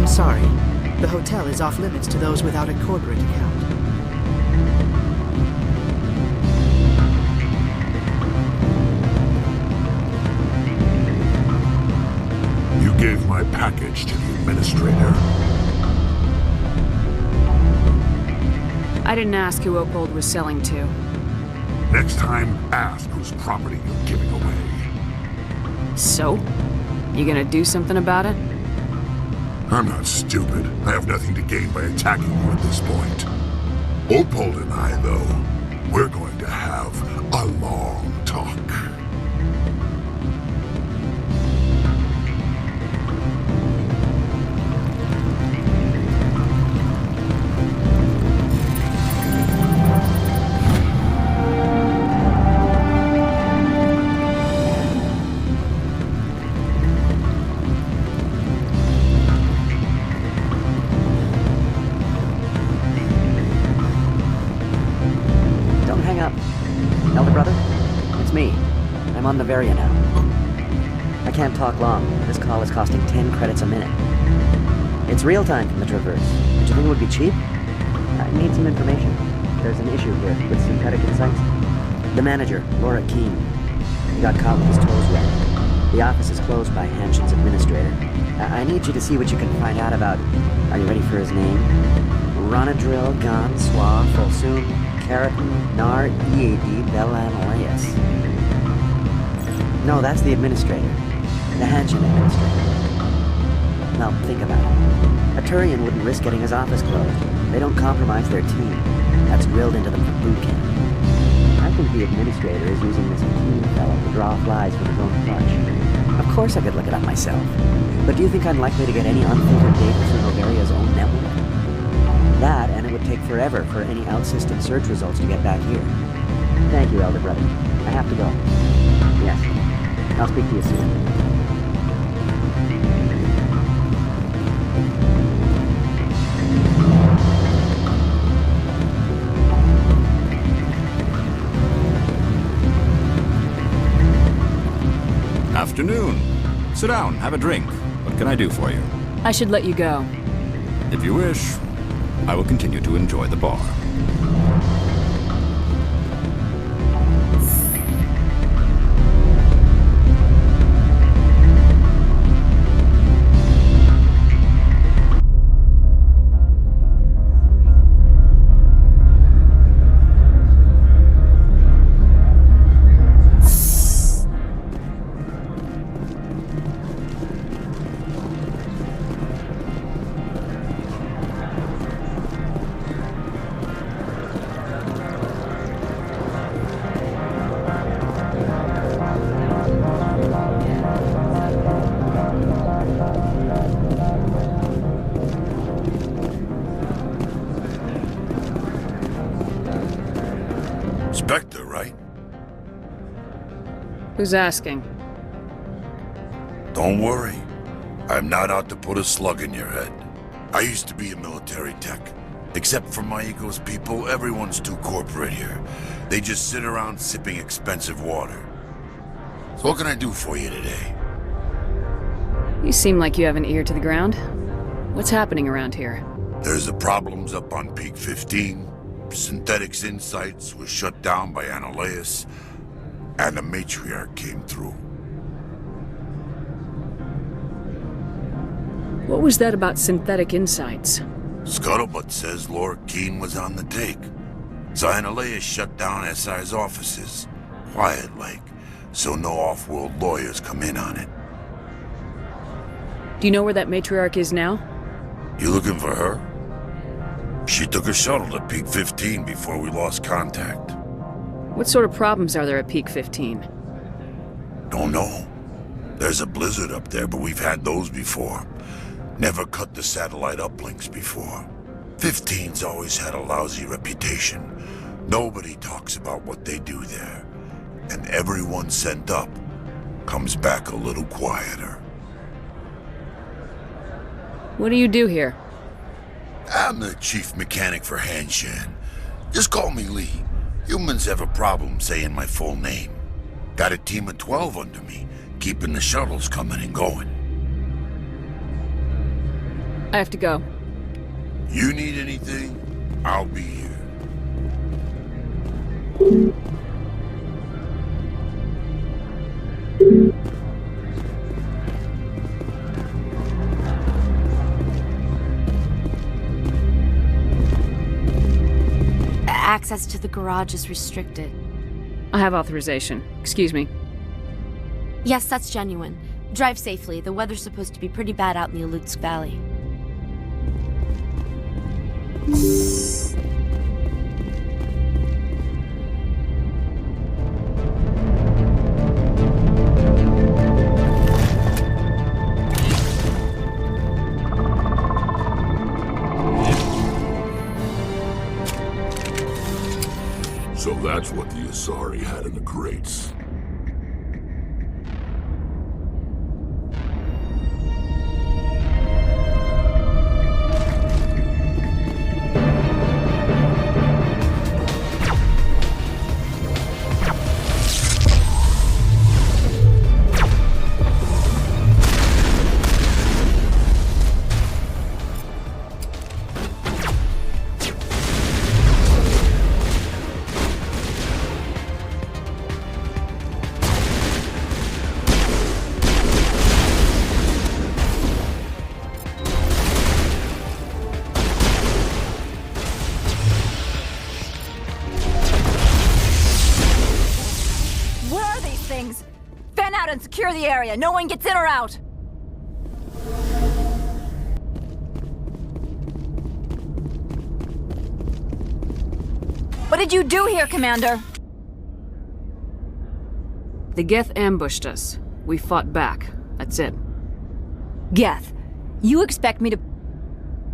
Sorry. The hotel is off limits to those without a corporate account. You gave my package to the administrator. I didn't ask who Opold was selling to. Next time, ask whose property you're giving away. So? You gonna do something about it? I'm not stupid. I have nothing to gain by attacking you at this point. Opold and I, though, we're going to have a long talk. I'm on Noveria now. I can't talk long. This call is costing 10 credits a minute. It's real time from the Traverse. Did you think it would be cheap? I need some information. There's an issue here with synthetic insights. The manager, Laura Keene. He got caught with his toes wet. The office is closed by Hanshin's administrator. I need you to see what you can find out about... Are you ready for his name? Ronadril Gon Swa Folsum Keratin Nar Ead Belanolius. No, that's the administrator. The Hanshin administrator. Now, think about it. A Thorian wouldn't risk getting his office closed. They don't compromise their team. That's drilled into them from boot camp. I think the administrator is using this Keene fellow to draw flies from his own clutch. Of course I could look it up myself. But do you think I'm likely to get any unfiltered data through Noveria's own network? That, and it would take forever for any out-system search results to get back here. Thank you, Elder Brother. I have to go. Yes. I'll speak to you soon. Afternoon. Sit down, have a drink. What can I do for you? I should let you go. If you wish, I will continue to enjoy the bar. Spectre, right? Who's asking? Don't worry. I'm not out to put a slug in your head. I used to be a military tech. Except for my ego's people, everyone's too corporate here. They just sit around sipping expensive water. So what can I do for you today? You seem like you have an ear to the ground. What's happening around here? There's the problems up on Peak 15. Synthetics Insights was shut down by Ananias, and the matriarch came through. What was that about synthetic insights? Scuttlebutt says Laura Keene was on the take. So Ananias shut down SI's offices, quiet-like, so no off-world lawyers come in on it. Do you know where that matriarch is now? You looking for her? She took a shuttle to Peak 15 before we lost contact. What sort of problems are there at Peak 15? Don't know. There's a blizzard up there, but we've had those before. Never cut the satellite uplinks before. 15's always had a lousy reputation. Nobody talks about what they do there. And everyone sent up comes back a little quieter. What do you do here? I'm the chief mechanic for Hanshan. Just call me Lee. Humans have a problem saying my full name. Got a team of 12 under me, keeping the shuttles coming and going. I have to go. You need anything? I'll be here. Access to the garage is restricted. I have authorization. Excuse me. Yes, that's genuine. Drive safely. The weather's supposed to be pretty bad out in the Alutsk Valley. So that's what the Asari had in the crates. Secure the area. No one gets in or out. What did you do here, Commander? The Geth ambushed us. We fought back. That's it. Geth, you expect me to...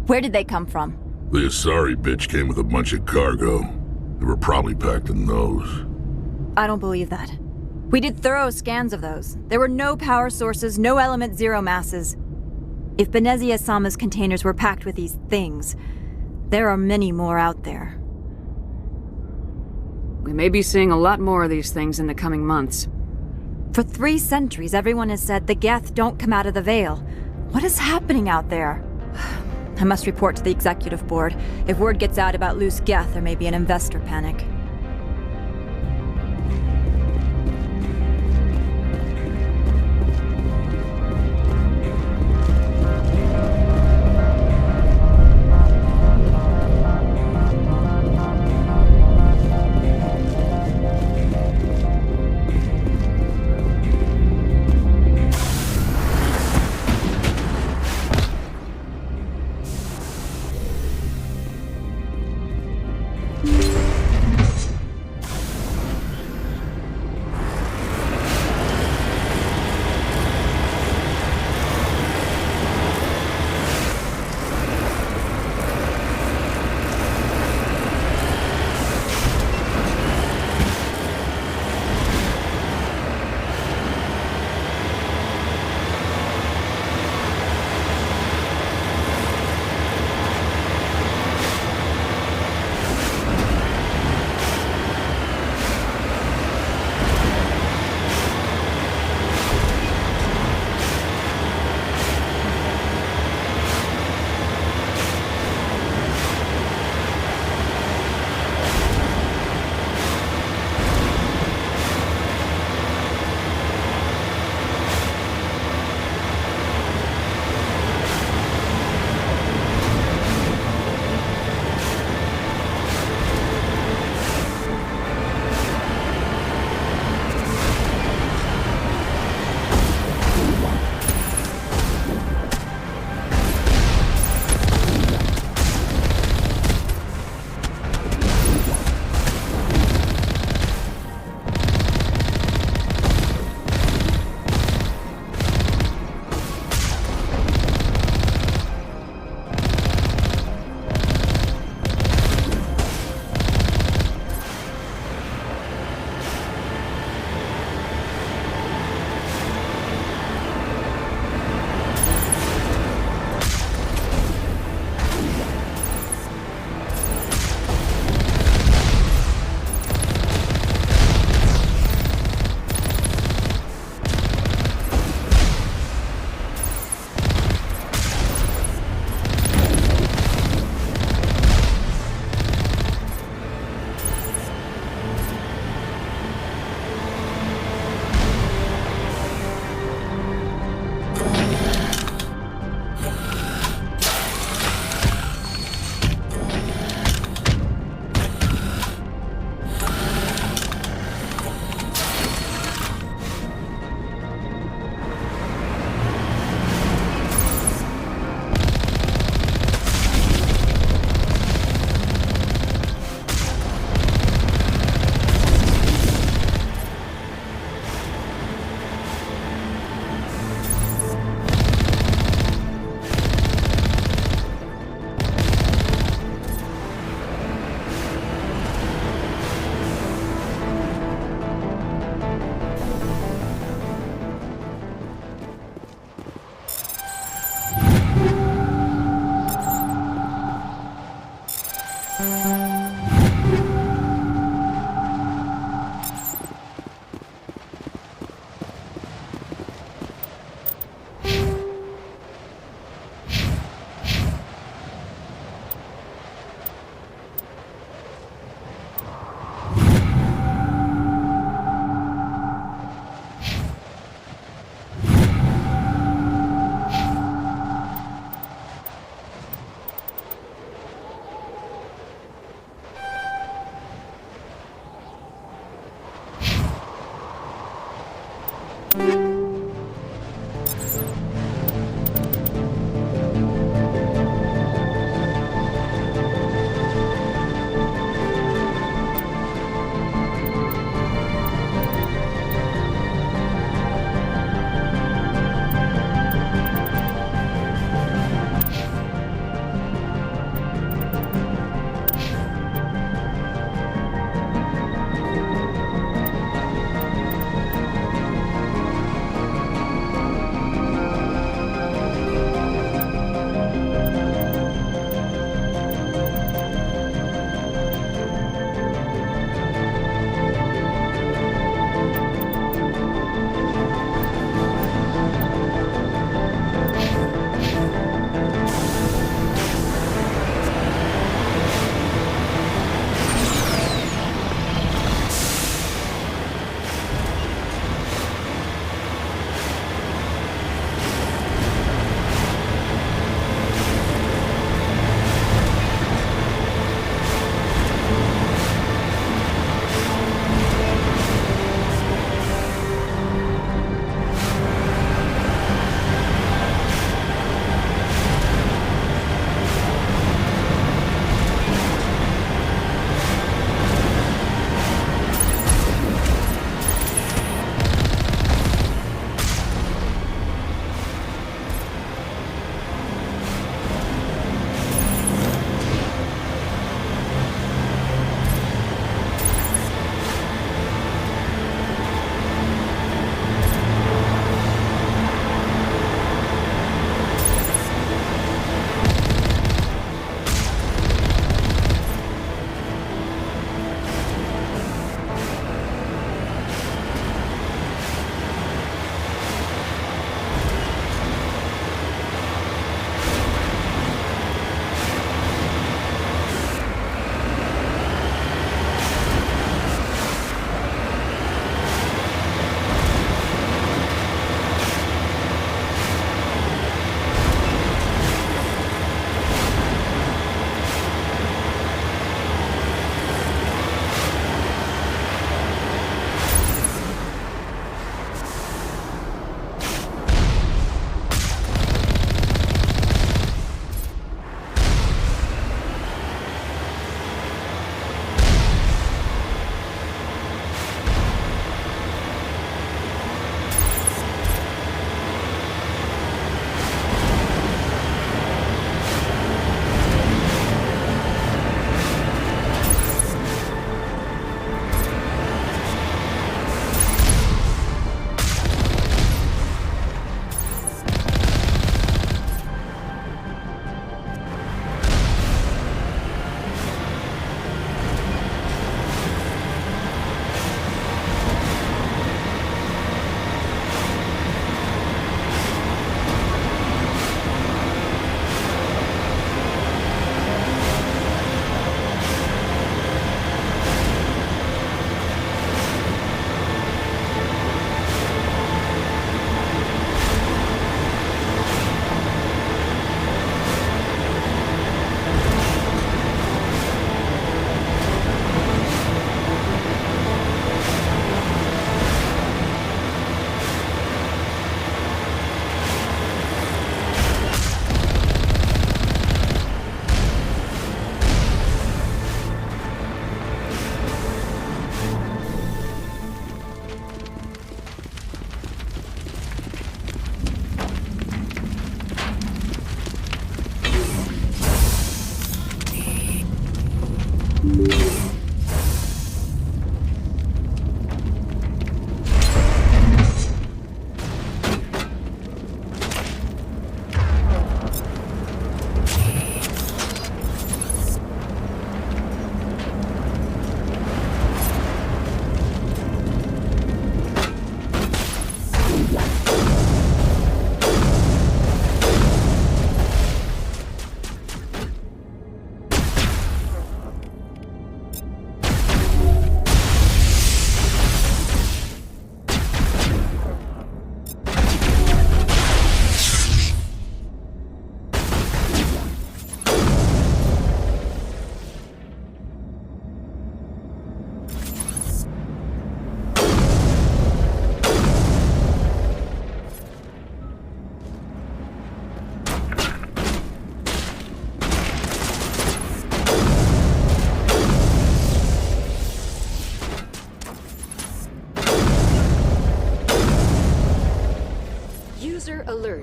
Where did they come from? The Asari bitch came with a bunch of cargo. They were probably packed in those. I don't believe that. We did thorough scans of those. There were no power sources, no element zero masses. If Benezia Sama's containers were packed with these things, there are many more out there. We may be seeing a lot more of these things in the coming months. For 3 centuries, everyone has said the Geth don't come out of the Veil. What is happening out there? I must report to the Executive Board. If word gets out about loose Geth, there may be an investor panic.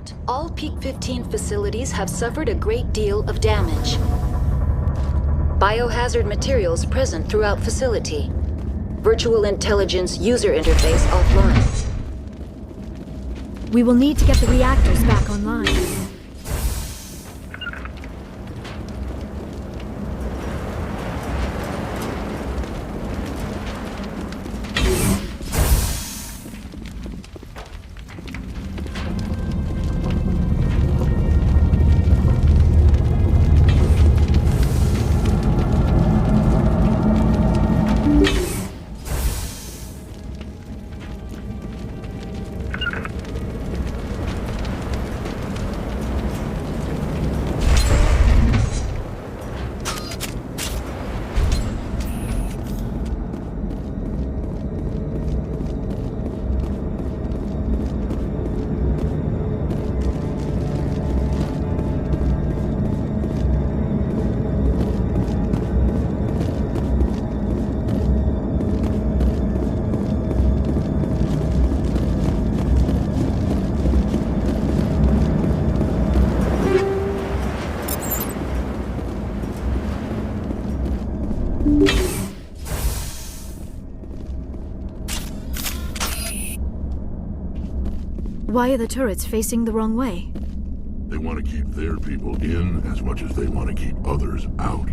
alert. All Peak 15 facilities have suffered a great deal of damage. Biohazard materials present throughout facility. Virtual intelligence user interface offline. We will need to get the reactors back online. Why are the turrets facing the wrong way? They want to keep their people in as much as they want to keep others out.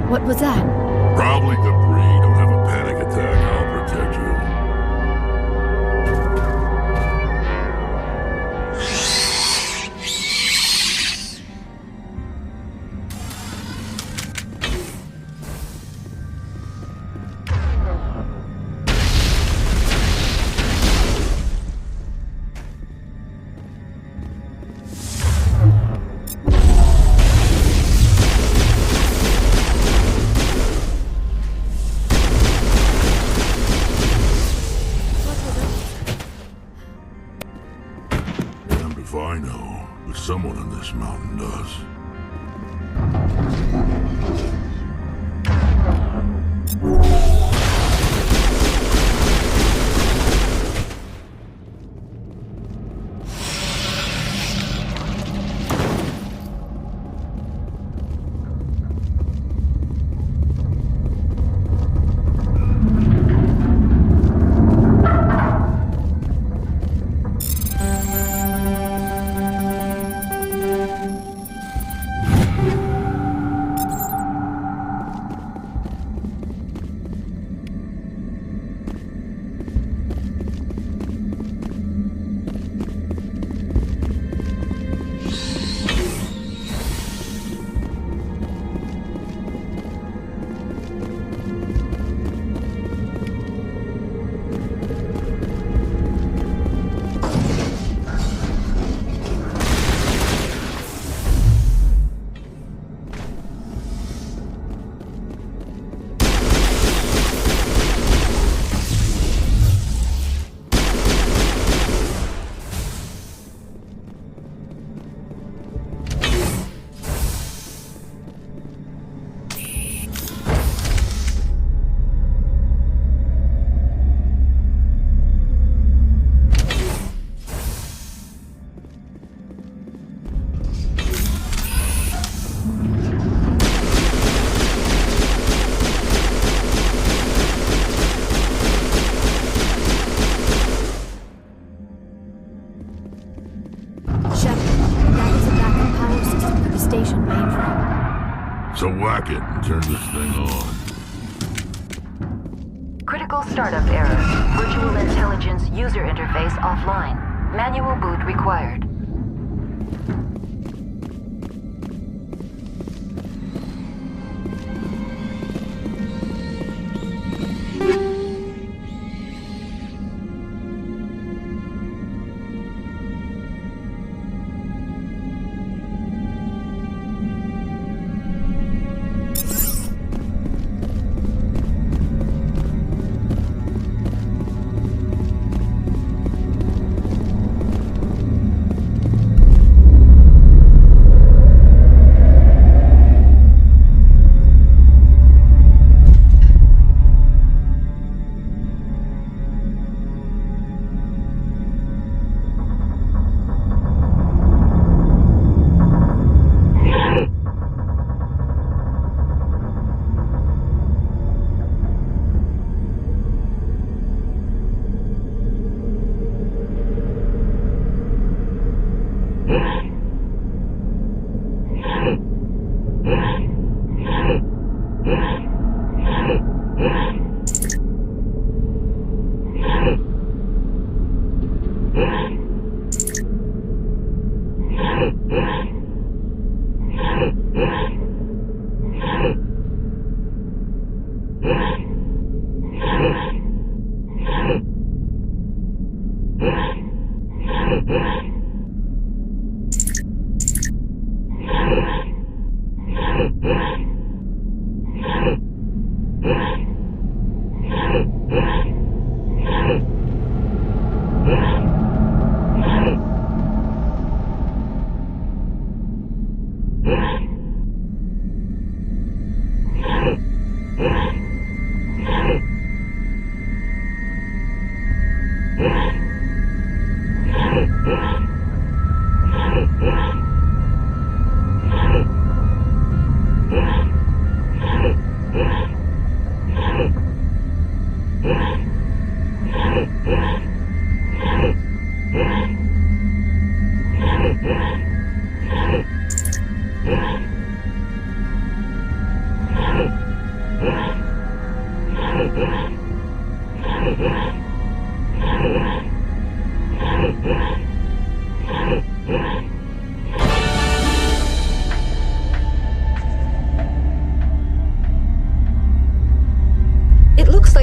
What was that? Probably debris. Don't have a panic attack. I'll protect you. If I know, but someone on this mountain does. station mainframe. So whack it and turn this thing on. Critical startup error. Virtual intelligence user interface offline. Manual boot required.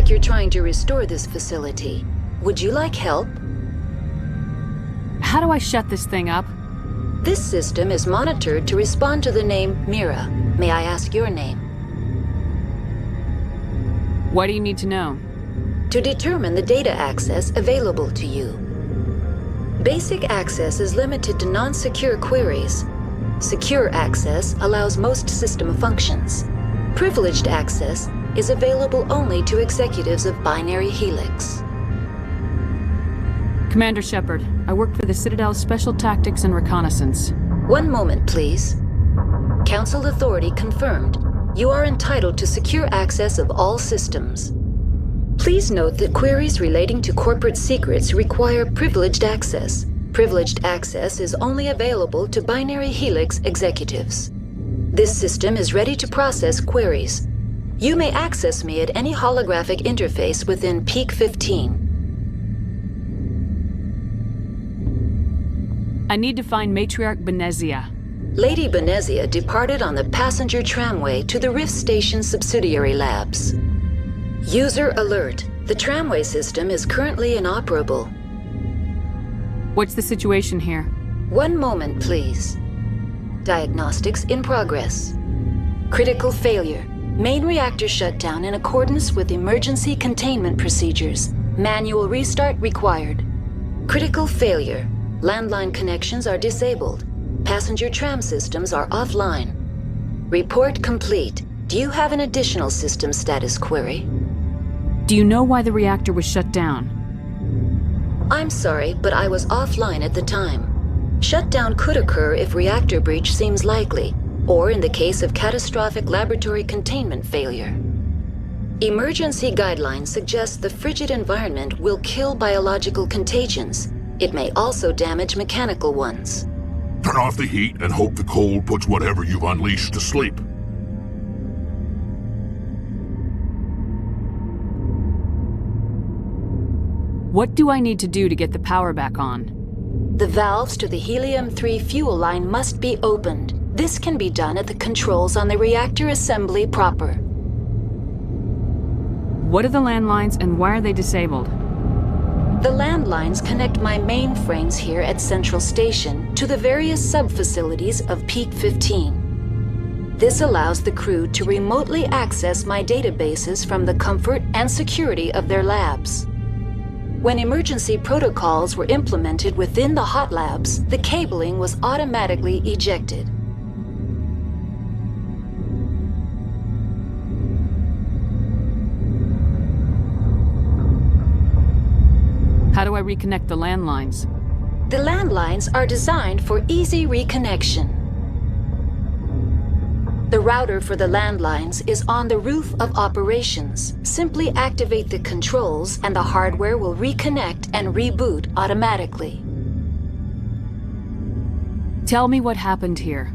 You're trying to restore this facility. Would you like help? How do I shut this thing up? This system is monitored to respond to the name Mira. May I ask your name? What do you need to know? To determine the data access available to you. Basic access is limited to non-secure queries. Secure access allows most system functions. Privileged access is available only to executives of Binary Helix. Commander Shepard, I work for the Citadel Special Tactics and Reconnaissance. One moment, please. Council authority confirmed. You are entitled to secure access of all systems. Please note that queries relating to corporate secrets require privileged access. Privileged access is only available to Binary Helix executives. This system is ready to process queries. You may access me at any holographic interface within Peak 15. I need to find Matriarch Benezia. Lady Benezia departed on the passenger tramway to the Rift Station subsidiary labs. User alert. The tramway system is currently inoperable. What's the situation here? One moment, please. Diagnostics in progress. Critical failure. Main reactor shut down in accordance with emergency containment procedures. Manual restart required. Critical failure. Landline connections are disabled. Passenger tram systems are offline. Report complete. Do you have an additional system status query? Do you know why the reactor was shut down? I'm sorry, but I was offline at the time. Shutdown could occur if reactor breach seems likely, or in the case of catastrophic laboratory containment failure. Emergency guidelines suggest the frigid environment will kill biological contagions. It may also damage mechanical ones. Turn off the heat and hope the cold puts whatever you've unleashed to sleep. What do I need to do to get the power back on? The valves to the helium-3 fuel line must be opened. This can be done at the controls on the reactor assembly proper. What are the landlines and why are they disabled? The landlines connect my mainframes here at Central Station to the various sub-facilities of Peak 15. This allows the crew to remotely access my databases from the comfort and security of their labs. When emergency protocols were implemented within the hot labs, the cabling was automatically ejected. How do I reconnect the landlines? The landlines are designed for easy reconnection. The router for the landlines is on the roof of operations. Simply activate the controls and the hardware will reconnect and reboot automatically. Tell me what happened here.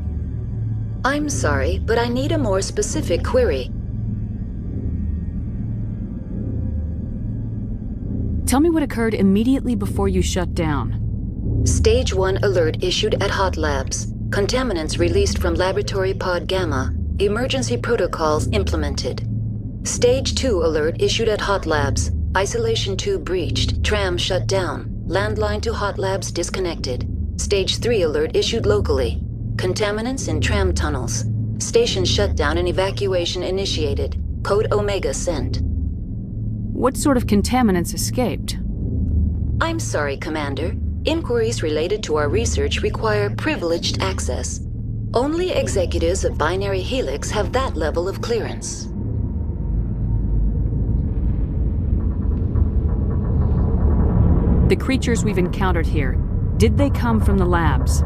I'm sorry, but I need a more specific query. Tell me what occurred immediately before you shut down. Stage 1 alert issued at Hot Labs. Contaminants released from Laboratory Pod Gamma. Emergency protocols implemented. Stage 2 alert issued at Hot Labs. Isolation tube breached. Tram shut down. Landline to Hot Labs disconnected. Stage 3 alert issued locally. Contaminants in tram tunnels. Station shutdown and evacuation initiated. Code Omega sent. What sort of contaminants escaped? I'm sorry, Commander. Inquiries related to our research require privileged access. Only executives of Binary Helix have that level of clearance. The creatures we've encountered here, did they come from the labs?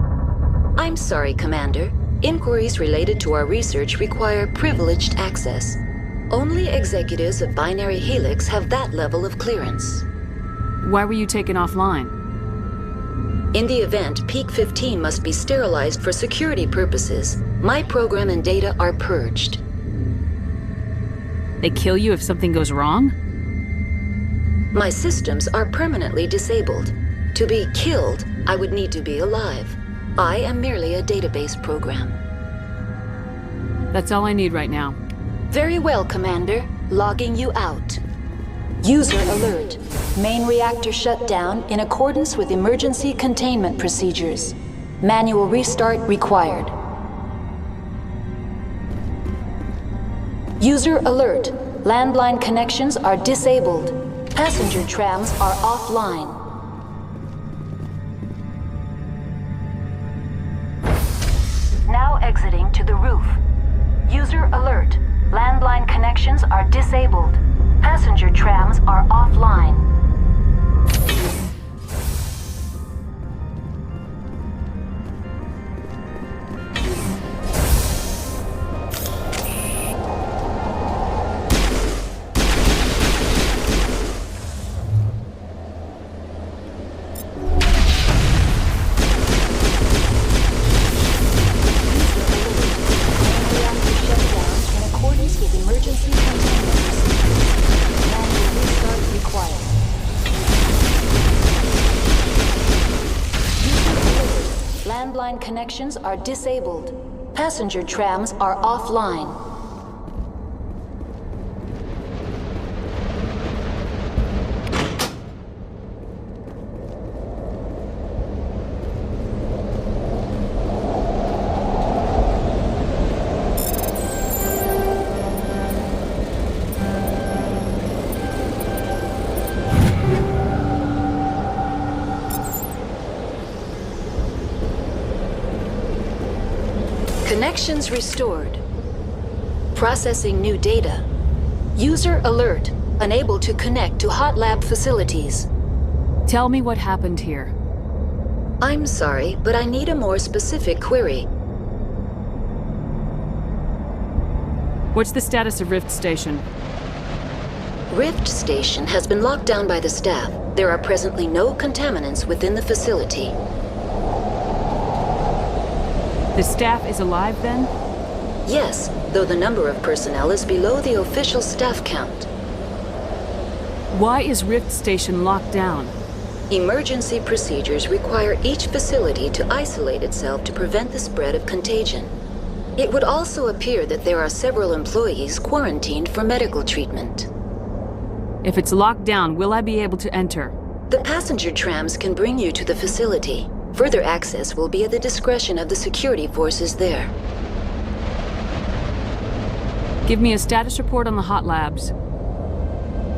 I'm sorry, Commander. Inquiries related to our research require privileged access. Only executives of Binary Helix have that level of clearance. Why were you taken offline? In the event, Peak 15 must be sterilized for security purposes. My program and data are purged. They kill you if something goes wrong? My systems are permanently disabled. To be killed, I would need to be alive. I am merely a database program. That's all I need right now. Very well, Commander. Logging you out. User alert. Main reactor shut down in accordance with emergency containment procedures. Manual restart required. User alert. Landline connections are disabled. Passenger trams are offline. Now exiting to the roof. User alert. Landline connections are disabled. Passenger trams are offline. Landline connections are disabled. Passenger trams are offline. Connections restored. Processing new data. User alert. Unable to connect to hot lab facilities. Tell me what happened here. I'm sorry, but I need a more specific query. What's the status of Rift Station? Rift Station has been locked down by the staff. There are presently no contaminants within the facility. The staff is alive, then? Yes, though the number of personnel is below the official staff count. Why is Rift Station locked down? Emergency procedures require each facility to isolate itself to prevent the spread of contagion. It would also appear that there are several employees quarantined for medical treatment. If it's locked down, will I be able to enter? The passenger trams can bring you to the facility. Further access will be at the discretion of the security forces there. Give me a status report on the hot labs.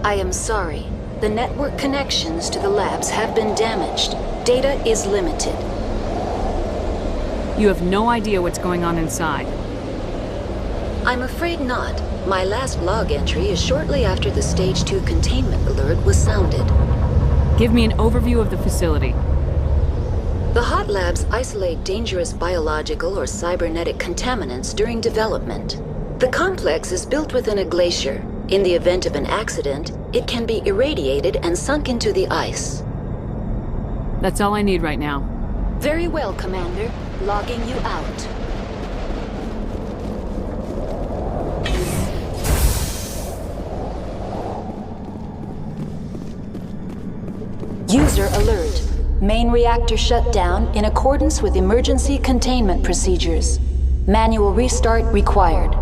I am sorry. The network connections to the labs have been damaged. Data is limited. You have no idea what's going on inside. I'm afraid not. My last log entry is shortly after the Stage 2 containment alert was sounded. Give me an overview of the facility. The hot labs isolate dangerous biological or cybernetic contaminants during development. The complex is built within a glacier. In the event of an accident, it can be irradiated and sunk into the ice. That's all I need right now. Very well, Commander. Logging you out. User alert. Main reactor shut down in accordance with emergency containment procedures. Manual restart required.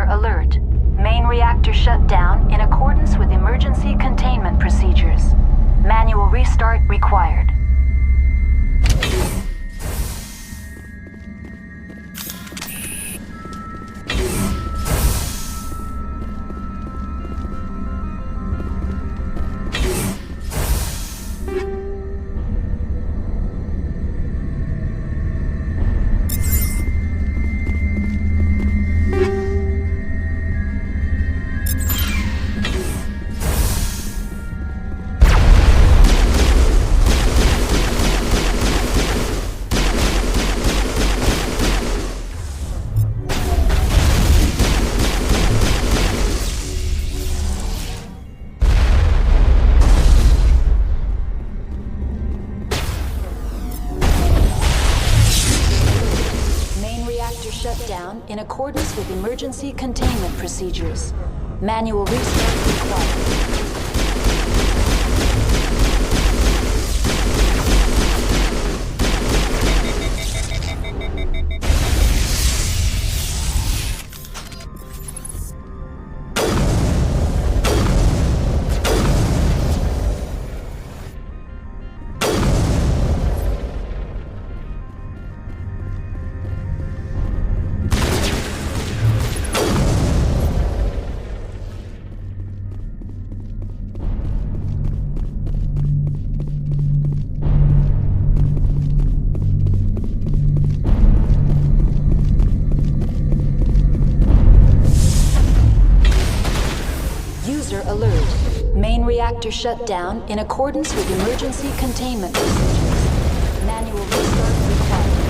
Alert. Main reactor shut down in accordance with emergency containment procedures. Manual restart required. In accordance with emergency containment procedures. Manual restart required. Reactor shut down in accordance with emergency containment procedures. Manual restart required.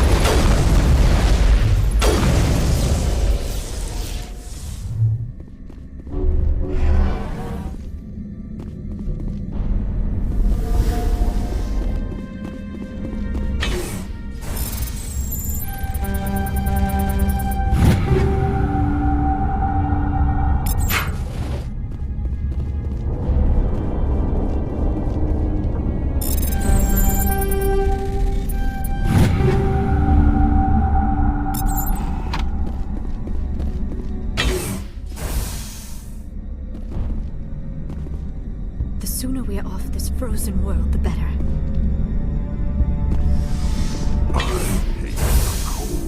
Frozen world, the better. I hate the cold.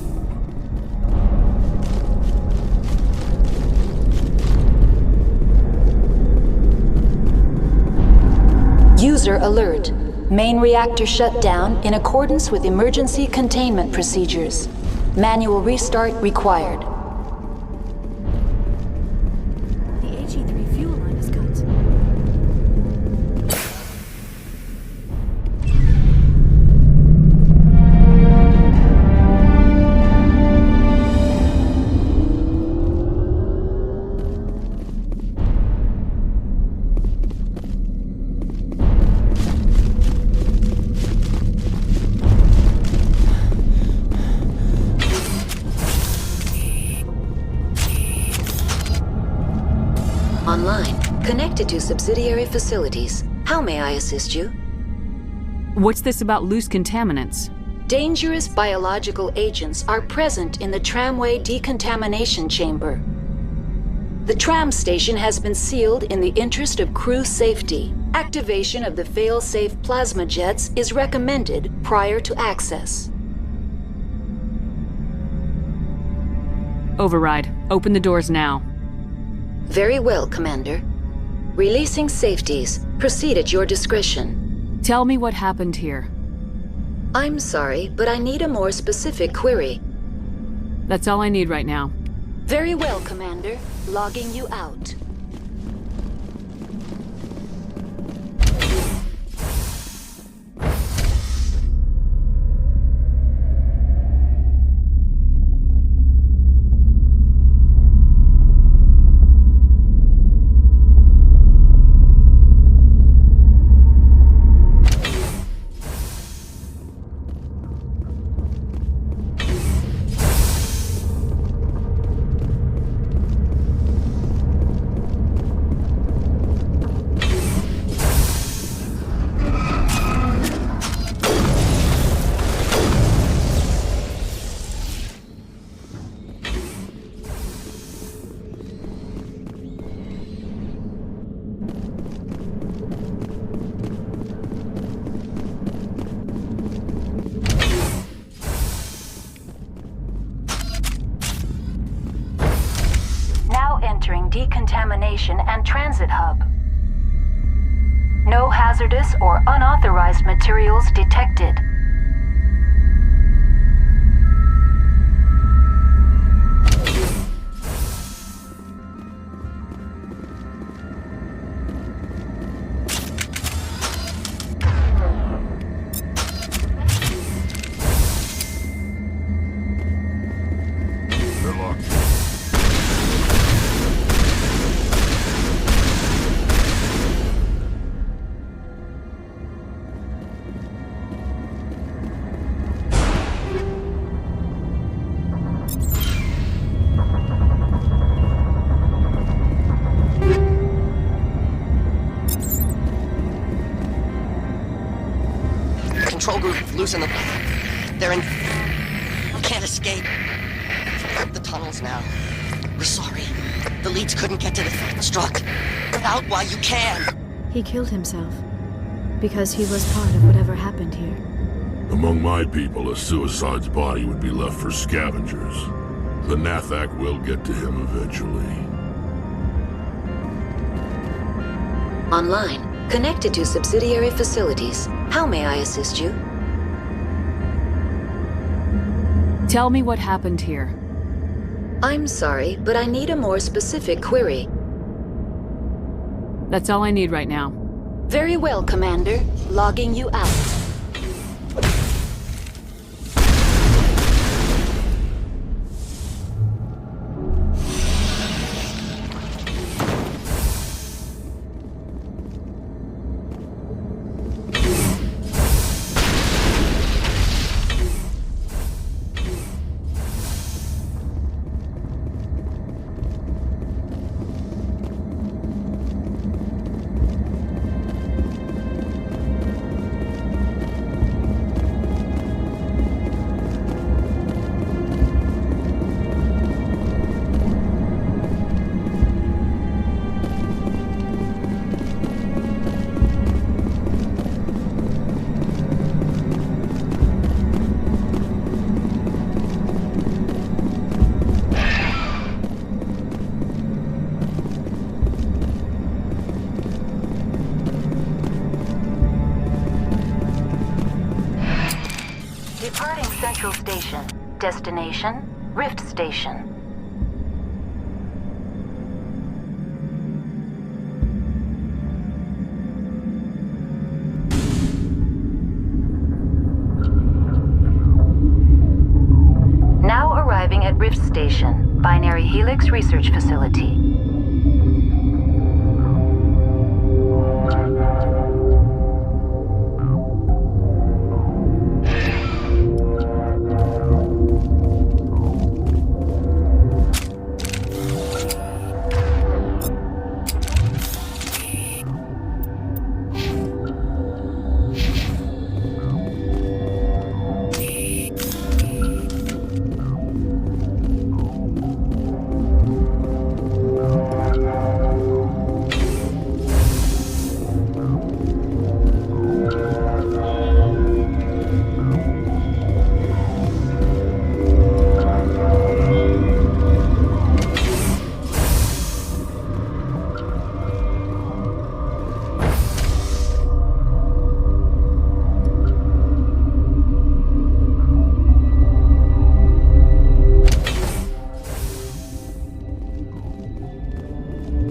User alert. Main reactor shut down in accordance with emergency containment procedures. Manual restart required. The HE3 fuel line is cut. Online. Connected to subsidiary facilities. How may I assist you? What's this about loose contaminants? Dangerous biological agents are present in the tramway decontamination chamber. The tram station has been sealed in the interest of crew safety. Activation of the fail-safe plasma jets is recommended prior to access. Override. Open the doors now. Very well, Commander. Releasing safeties. Proceed at your discretion. Tell me what happened here. I'm sorry, but I need a more specific query. That's all I need right now. Very well, Commander. Logging you out. Entering decontamination and transit hub. No hazardous or unauthorized materials detected. Control group, loosen them. They're in... Can't escape. The tunnels now. We're sorry. The leads couldn't get to the struck. Get out while you can. He killed himself. Because he was part of whatever happened here. Among my people, a suicide's body would be left for scavengers. The Nathak will get to him eventually. Online. Connected to subsidiary facilities. How may I assist you? Tell me what happened here. I'm sorry, but I need a more specific query. That's all I need right now. Very well, Commander. Logging you out. Central Station. Destination, Rift Station. Now arriving at Rift Station, Binary Helix Research Facility.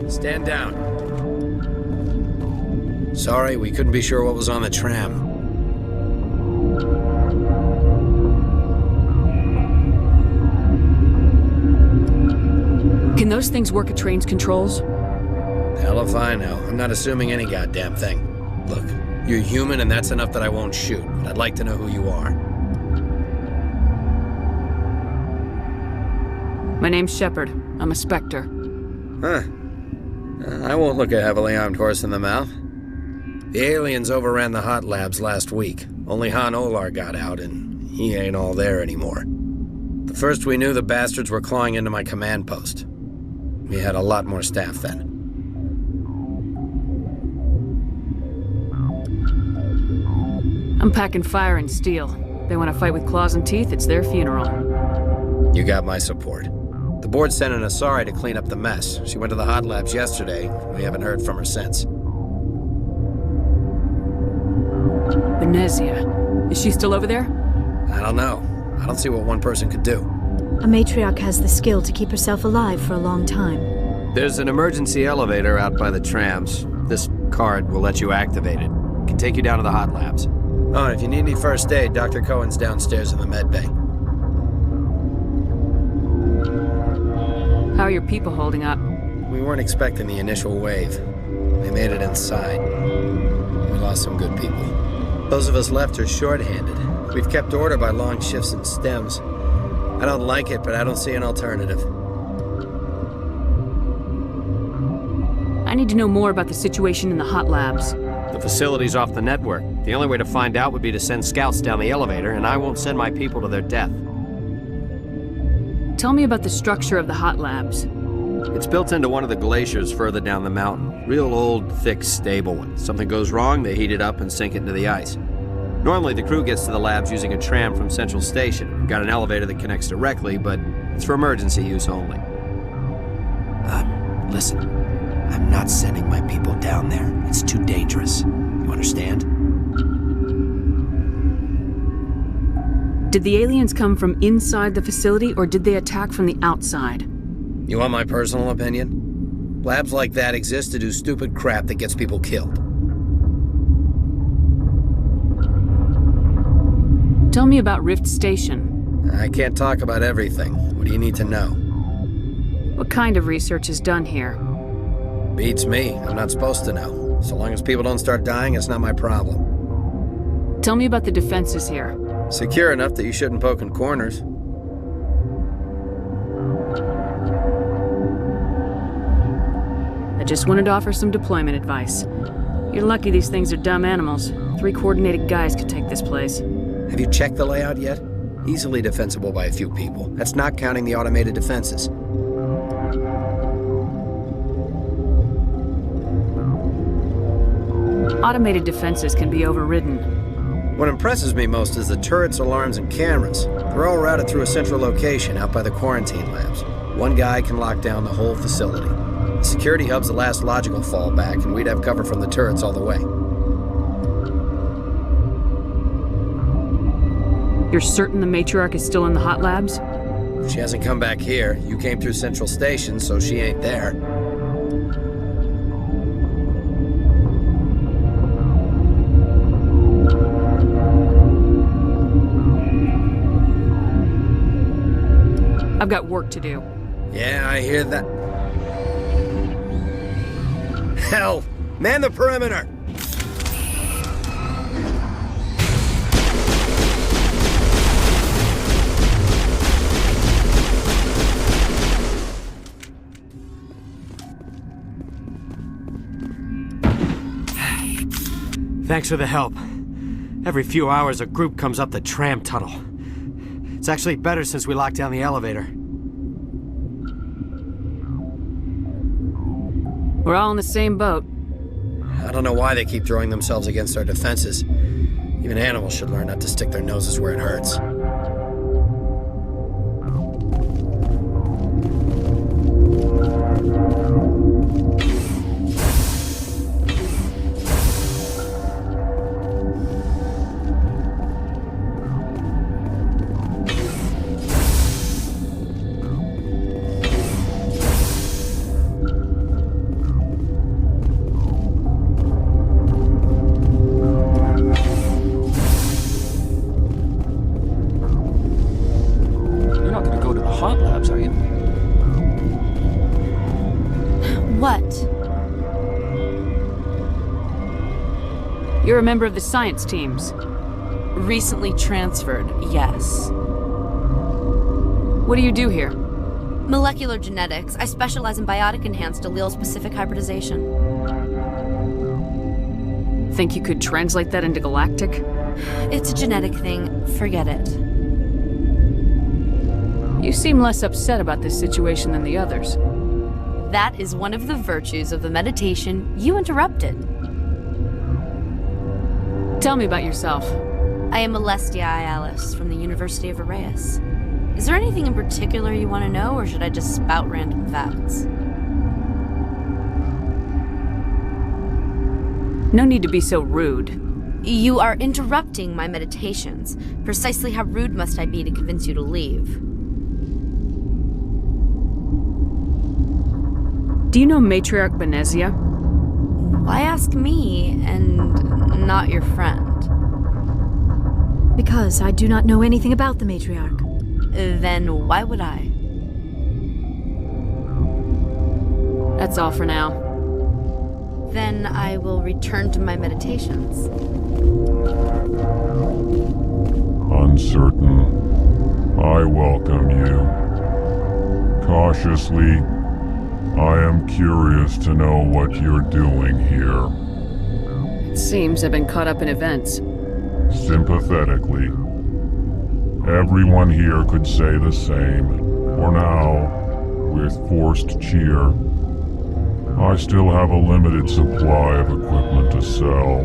Stand down. Sorry, we couldn't be sure what was on the tram. Can those things work at train's controls? Hell if I know. I'm not assuming any goddamn thing. Look, you're human and that's enough that I won't shoot, but I'd like to know who you are. My name's Shepard. I'm a spectre. Huh. I won't look a heavily armed horse in the mouth. The aliens overran the hot labs last week. Only Han Olar got out, and he ain't all there anymore. The first we knew, the bastards were clawing into my command post. We had a lot more staff then. I'm packing fire and steel. They want to fight with claws and teeth, it's their funeral. You got my support. The board sent an Asari to clean up the mess. She went to the hot labs yesterday. We haven't heard from her since. Venezia. Is she still over there? I don't know. I don't see what one person could do. A matriarch has the skill to keep herself alive for a long time. There's an emergency elevator out by the trams. This card will let you activate it. It can take you down to the hot labs. Oh, and if you need any first aid, Dr. Cohen's downstairs in the med bay. How are your people holding up? We weren't expecting the initial wave. They made it inside. We lost some good people. Those of us left are short-handed. We've kept order by long shifts and stems. I don't like it, but I don't see an alternative. I need to know more about the situation in the hot labs. The facility's off the network. The only way to find out would be to send scouts down the elevator, and I won't send my people to their death. Tell me about the structure of the hot labs. It's built into one of the glaciers further down the mountain. Real old, thick, stable one. Something goes wrong, they heat it up and sink it into the ice. Normally, the crew gets to the labs using a tram from Central Station. We've got an elevator that connects directly, but it's for emergency use only. Listen. I'm not sending my people down there. It's too dangerous. You understand? Did the aliens come from inside the facility, or did they attack from the outside? You want my personal opinion? Labs like that exist to do stupid crap that gets people killed. Tell me about Rift Station. I can't talk about everything. What do you need to know? What kind of research is done here? Beats me. I'm not supposed to know. So long as people don't start dying, it's not my problem. Tell me about the defenses here. Secure enough that you shouldn't poke in corners. I just wanted to offer some deployment advice. You're lucky these things are dumb animals. 3 coordinated guys could take this place. Have you checked the layout yet? Easily defensible by a few people. That's not counting the automated defenses. Automated defenses can be overridden. What impresses me most is the turrets, alarms, and cameras. They're all routed through a central location out by the quarantine labs. One guy can lock down the whole facility. The security hub's the last logical fallback, and we'd have cover from the turrets all the way. You're certain the matriarch is still in the hot labs? She hasn't come back here. You came through Central Station, so she ain't there. I've got work to do. Yeah, I hear that. Hell! Man the perimeter! Thanks for the help. Every few hours a group comes up the tram tunnel. It's actually better since we locked down the elevator. We're all in the same boat. I don't know why they keep throwing themselves against our defenses. Even animals should learn not to stick their noses where it hurts. You're a member of the science teams. Recently transferred, yes. What do you do here? Molecular genetics. I specialize in biotic-enhanced allele-specific hybridization. Think you could translate that into galactic? It's a genetic thing. Forget it. You seem less upset about this situation than the others. That is one of the virtues of the meditation you interrupted. Tell me about yourself. I am Alestia Ialis from the University of Arraeus. Is there anything in particular you want to know, or should I just spout random facts? No need to be so rude. You are interrupting my meditations. Precisely how rude must I be to convince you to leave? Do you know Matriarch Benezia? Why ask me, and not your friend? Because I do not know anything about the matriarch. Then why would I? That's all for now. Then I will return to my meditations. Uncertain. I welcome you. Cautiously, I am curious to know what you're doing here. It seems I've been caught up in events. Sympathetically. Everyone here could say the same. For now, with forced cheer, I still have a limited supply of equipment to sell.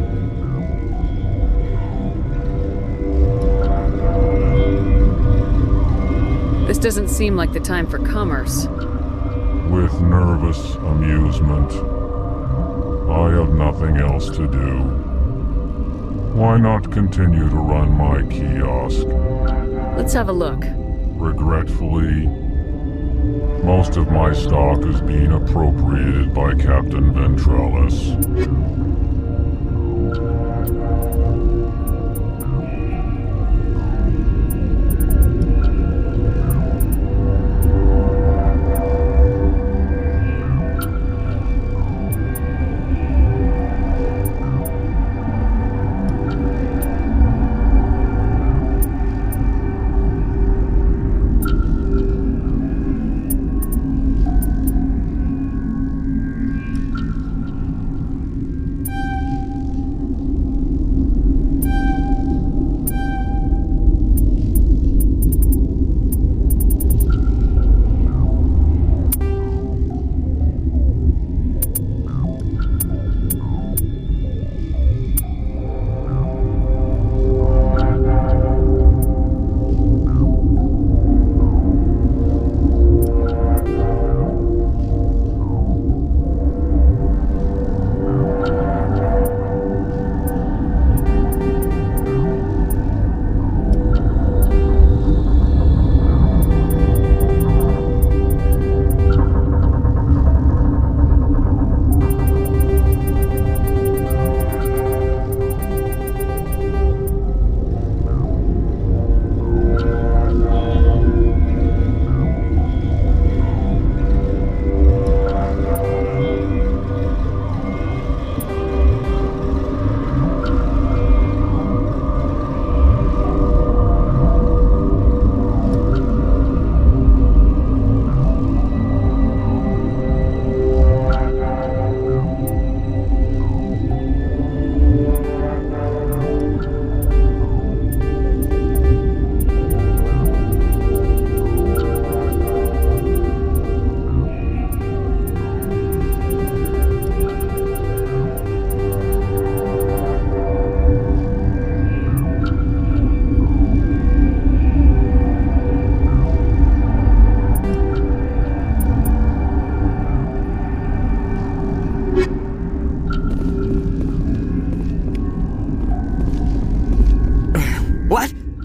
This doesn't seem like the time for commerce. With nervous amusement. I have nothing else to do. Why not continue to run my kiosk? Let's have a look. Regretfully, most of my stock is being appropriated by Captain Ventralis.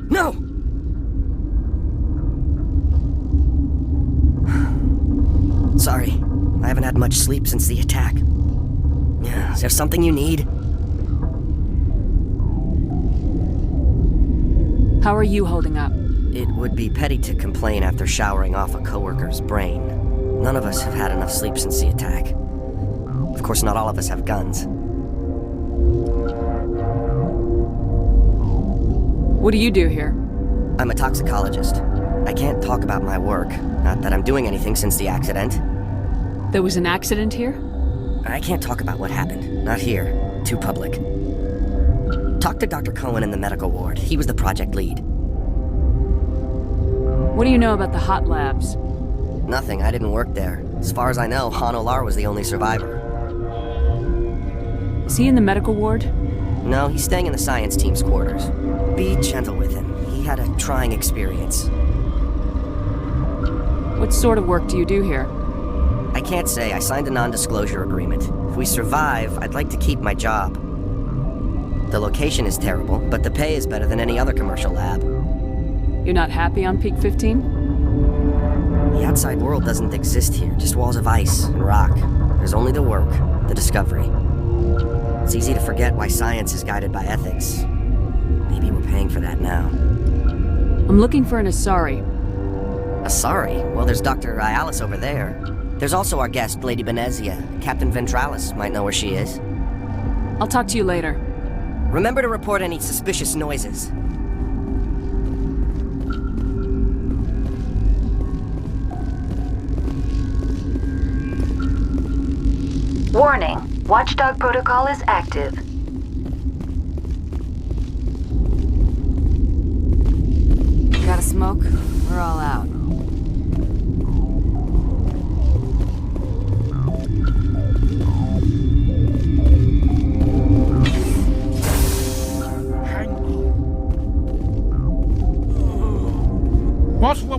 No! Sorry, I haven't had much sleep since the attack. Is there something you need? How are you holding up? It would be petty to complain after showering off a coworker's brain. None of us have had enough sleep since the attack. Of course, not all of us have guns. What do you do here? I'm a toxicologist. I can't talk about my work. Not that I'm doing anything since the accident. There was an accident here? I can't talk about what happened. Not here. Too public. Talk to Dr. Cohen in the medical ward. He was the project lead. What do you know about the hot labs? Nothing. I didn't work there. As far as I know, Han Olar was the only survivor. Is he in the medical ward? No, he's staying in the science team's quarters. Be gentle with him. He had a trying experience. What sort of work do you do here? I can't say. I signed a non-disclosure agreement. If we survive, I'd like to keep my job. The location is terrible, but the pay is better than any other commercial lab. You're not happy on Peak 15? The outside world doesn't exist here, just walls of ice and rock. There's only the work, the discovery. It's easy to forget why science is guided by ethics. Maybe we're paying for that now. I'm looking for an Asari. Asari? Well, there's Dr. Ilos over there. There's also our guest, Lady Benezia. Captain Ventralis might know where she is. I'll talk to you later. Remember to report any suspicious noises. Warning. Watchdog protocol is active. Got a smoke? We're all out.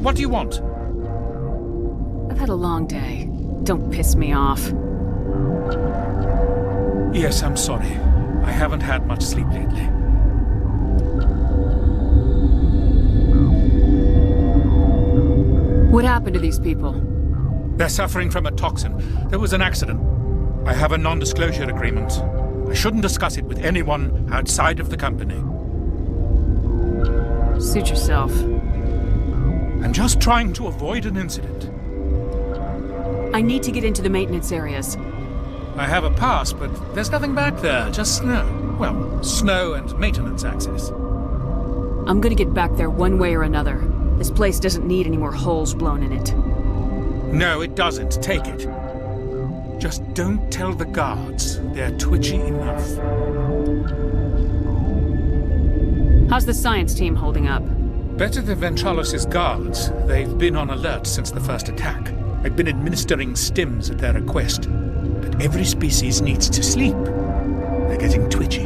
What do you want? I've had a long day. Don't piss me off. Yes, I'm sorry. I haven't had much sleep lately. What happened to these people? They're suffering from a toxin. There was an accident. I have a non-disclosure agreement. I shouldn't discuss it with anyone outside of the company. Suit yourself. I'm just trying to avoid an incident. I need to get into the maintenance areas. I have a pass, but there's nothing back there, just snow. Well, snow and maintenance access. I'm gonna get back there one way or another. This place doesn't need any more holes blown in it. No, it doesn't. Take it. Just don't tell the guards. They're twitchy enough. How's the science team holding up? Better than Ventralis' guards. They've been on alert since the first attack. I've been administering stims at their request. But every species needs to sleep. They're getting twitchy,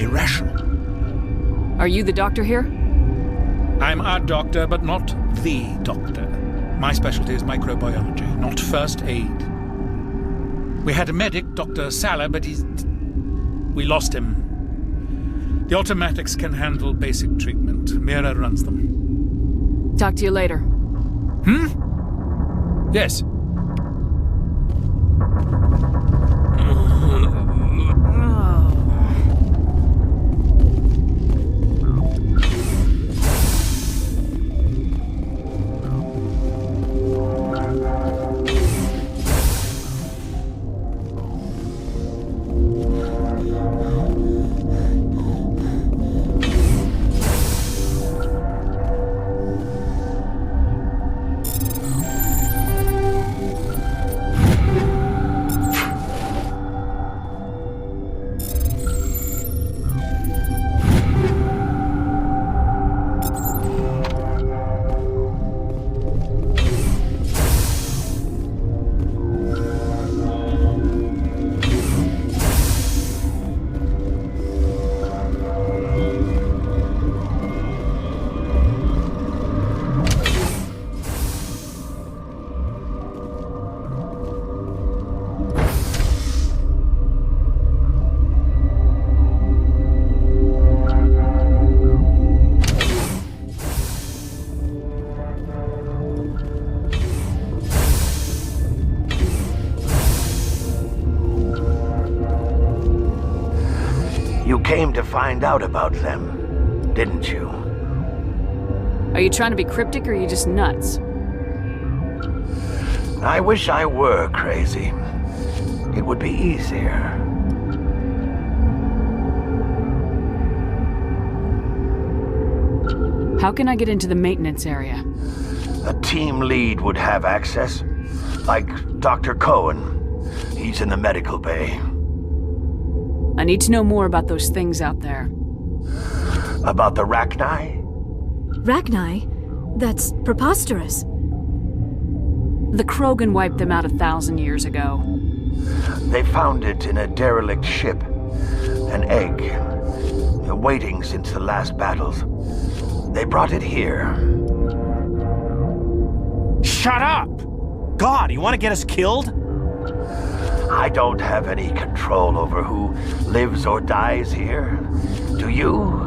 irrational. Are you the doctor here? I'm a doctor, but not the doctor. My specialty is microbiology, not first aid. We had a medic, Dr. Salah, but we lost him. The automatics can handle basic treatment. Mira runs them. Talk to you later. Yes. find out about them, didn't you? Are you trying to be cryptic or are you just nuts? I wish I were crazy. It would be easier. How can I get into the maintenance area? A team lead would have access, like Dr. Cohen. He's in the medical bay. I need to know more about those things out there. About the Rachni? Rachni? That's preposterous. The Krogan wiped them out 1,000 years ago. They found it in a derelict ship. An egg. Waiting since the last battles. They brought it here. Shut up! God, you want to get us killed? I don't have any control over who lives or dies here. Do you?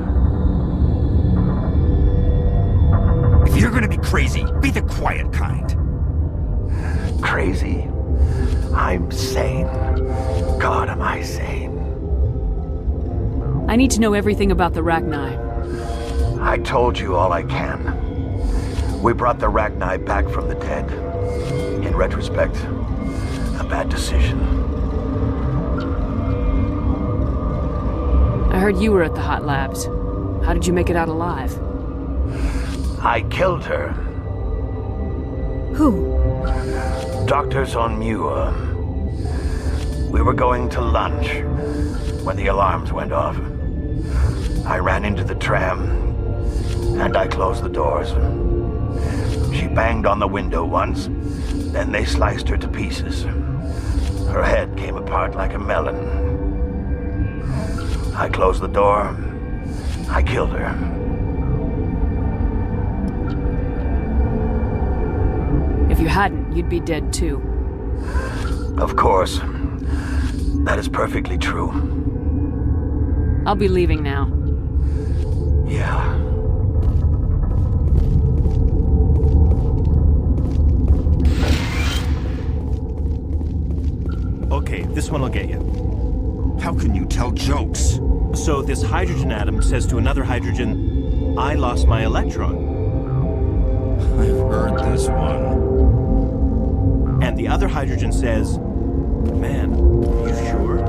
If you're gonna be crazy, be the quiet kind. Crazy? I'm sane. God, am I sane? I need to know everything about the Rachni. I told you all I can. We brought the Rachni back from the dead. In retrospect, a bad decision. I heard you were at the hot labs. How did you make it out alive? I killed her. Who? Doctors on Muir. We were going to lunch when the alarms went off. I ran into the tram, and I closed the doors. She banged on the window once, then they sliced her to pieces. Her head came apart like a melon. I closed the door. I killed her. If you hadn't, you'd be dead too. Of course. That is perfectly true. I'll be leaving now. Yeah. Okay, this one will get you. How can you tell jokes? So this hydrogen atom says to another hydrogen, I lost my electron. I've heard this one. And the other hydrogen says, man, are you sure?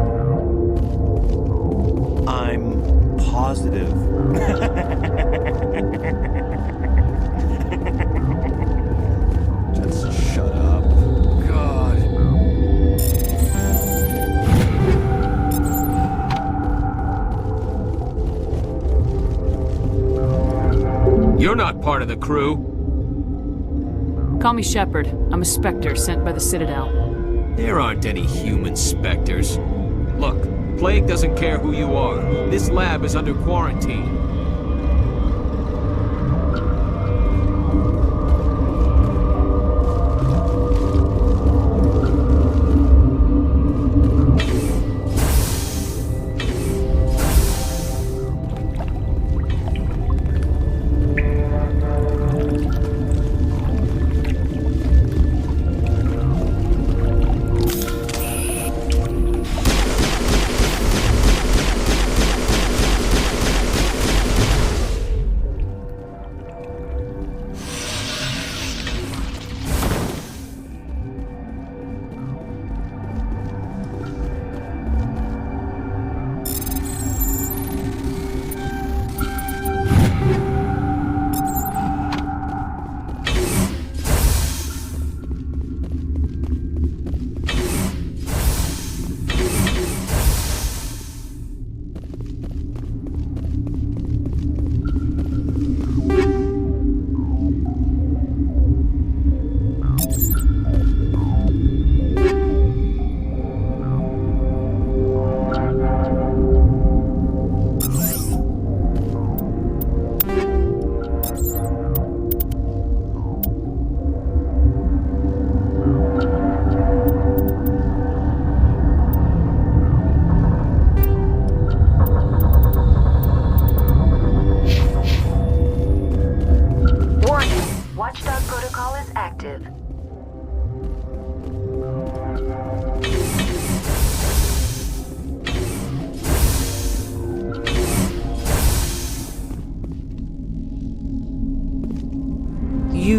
I'm positive. Just shut up. God. You're not part of the crew. Call me Shepard. I'm a spectre sent by the Citadel. There aren't any human specters. Look, Plague doesn't care who you are. This lab is under quarantine.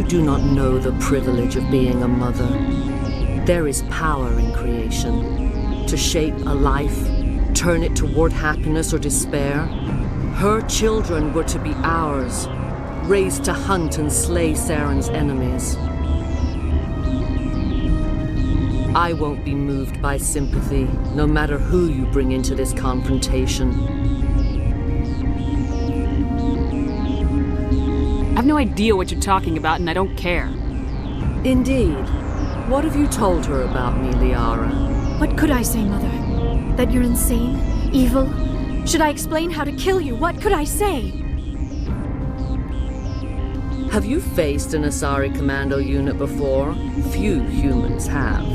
do not know the privilege of being a mother. There is power in creation. To shape a life, turn it toward happiness or despair. Her children were to be ours, raised to hunt and slay Saren's enemies. I won't be moved by sympathy, no matter who you bring into this confrontation. I have no idea what you're talking about, and I don't care. Indeed. What have you told her about me, Liara? What could I say, Mother? That you're insane? Evil? Should I explain how to kill you? What could I say? Have you faced an Asari commando unit before? Few humans have.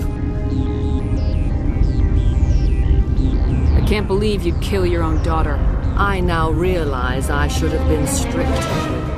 I can't believe you'd kill your own daughter. I now realize I should have been stricter with her.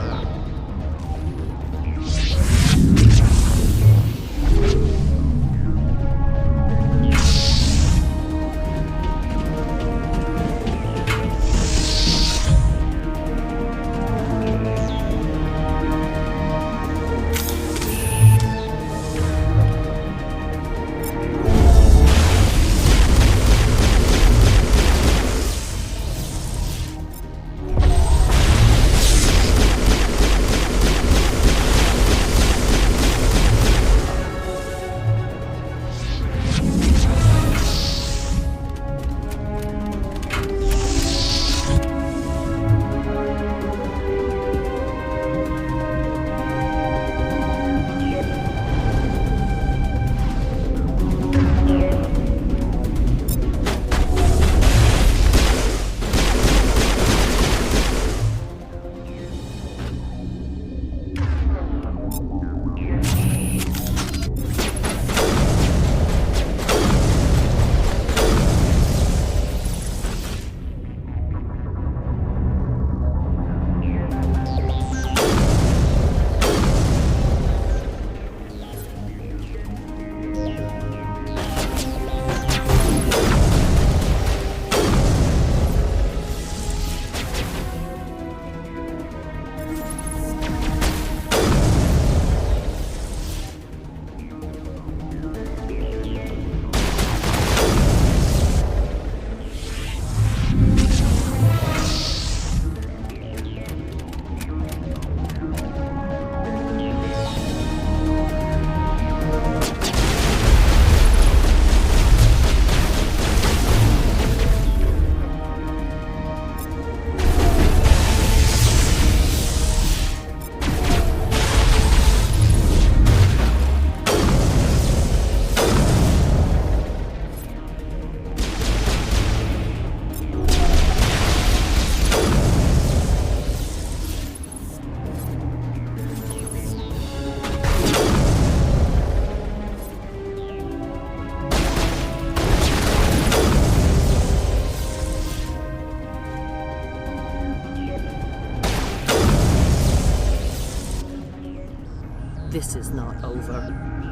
This is not over.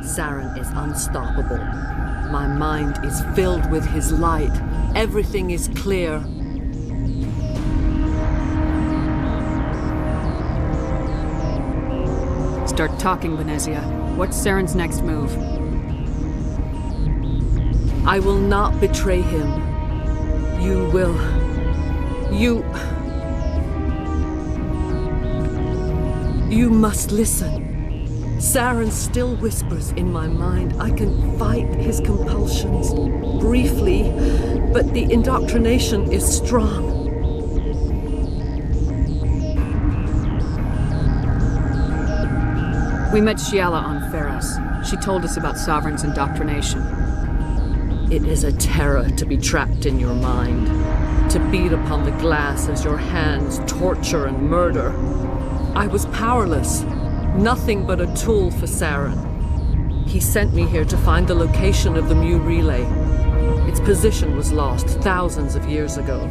Saren is unstoppable. My mind is filled with his light. Everything is clear. Start talking, Venezia. What's Saren's next move? I will not betray him. You will. You must listen. Saren still whispers in my mind. I can fight his compulsions briefly, but the indoctrination is strong. We met Shiala on Feros. She told us about Sovereign's indoctrination. It is a terror to be trapped in your mind, to beat upon the glass as your hands torture and murder. I was powerless. Nothing but a tool for Saren. He sent me here to find the location of the Mu relay. Its position was lost thousands of years ago.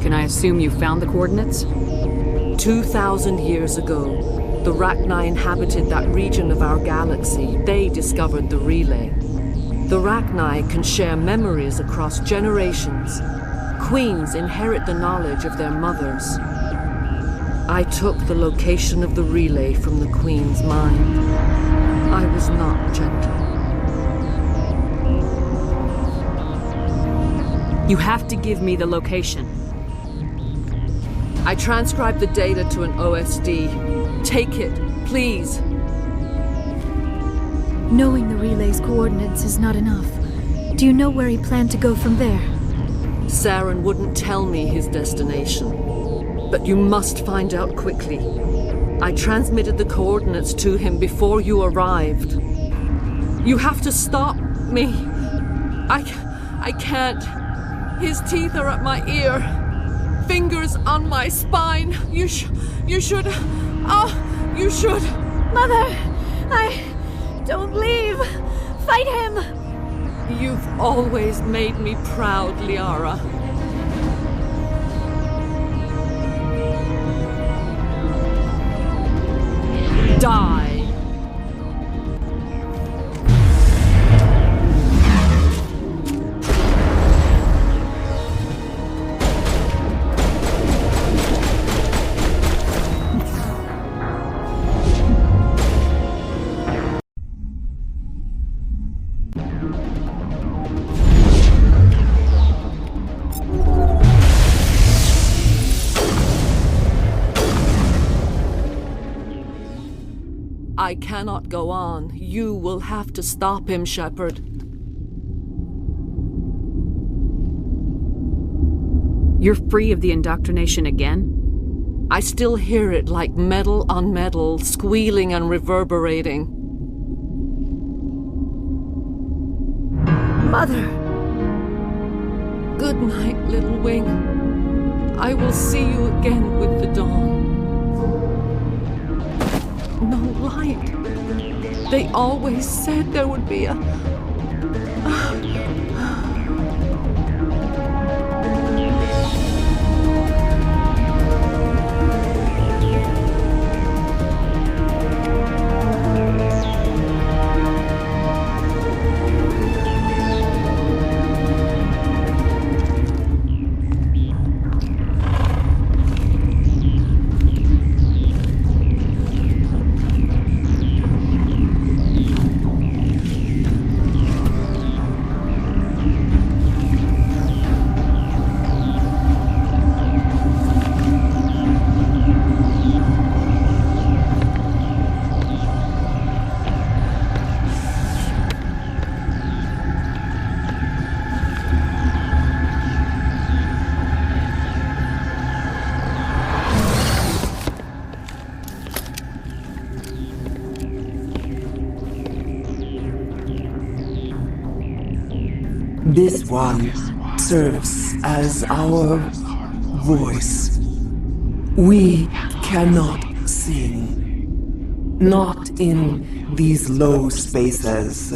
Can I assume you found the coordinates? 2,000 years ago, the Rachni inhabited that region of our galaxy. They discovered the relay. The Rachni can share memories across generations. Queens inherit the knowledge of their mothers. I took the location of the relay from the Queen's mind. I was not gentle. You have to give me the location. I transcribed the data to an OSD. Take it, please. Knowing the relay's coordinates is not enough. Do you know where he planned to go from there? Saren wouldn't tell me his destination. But you must find out quickly. I transmitted the coordinates to him before you arrived. You have to stop me. I can't. His teeth are at my ear. Fingers on my spine. You should. Oh, you should. Mother! Don't leave! Fight him! You've always made me proud, Liara. Die! I cannot go on. You will have to stop him, Shepard. You're free of the indoctrination again? I still hear it like metal on metal, squealing and reverberating. Mother! Good night, little wing. I will see you again with the dawn. No light. They always said there would be a... This one serves as our voice. We cannot sing. Not in these low spaces.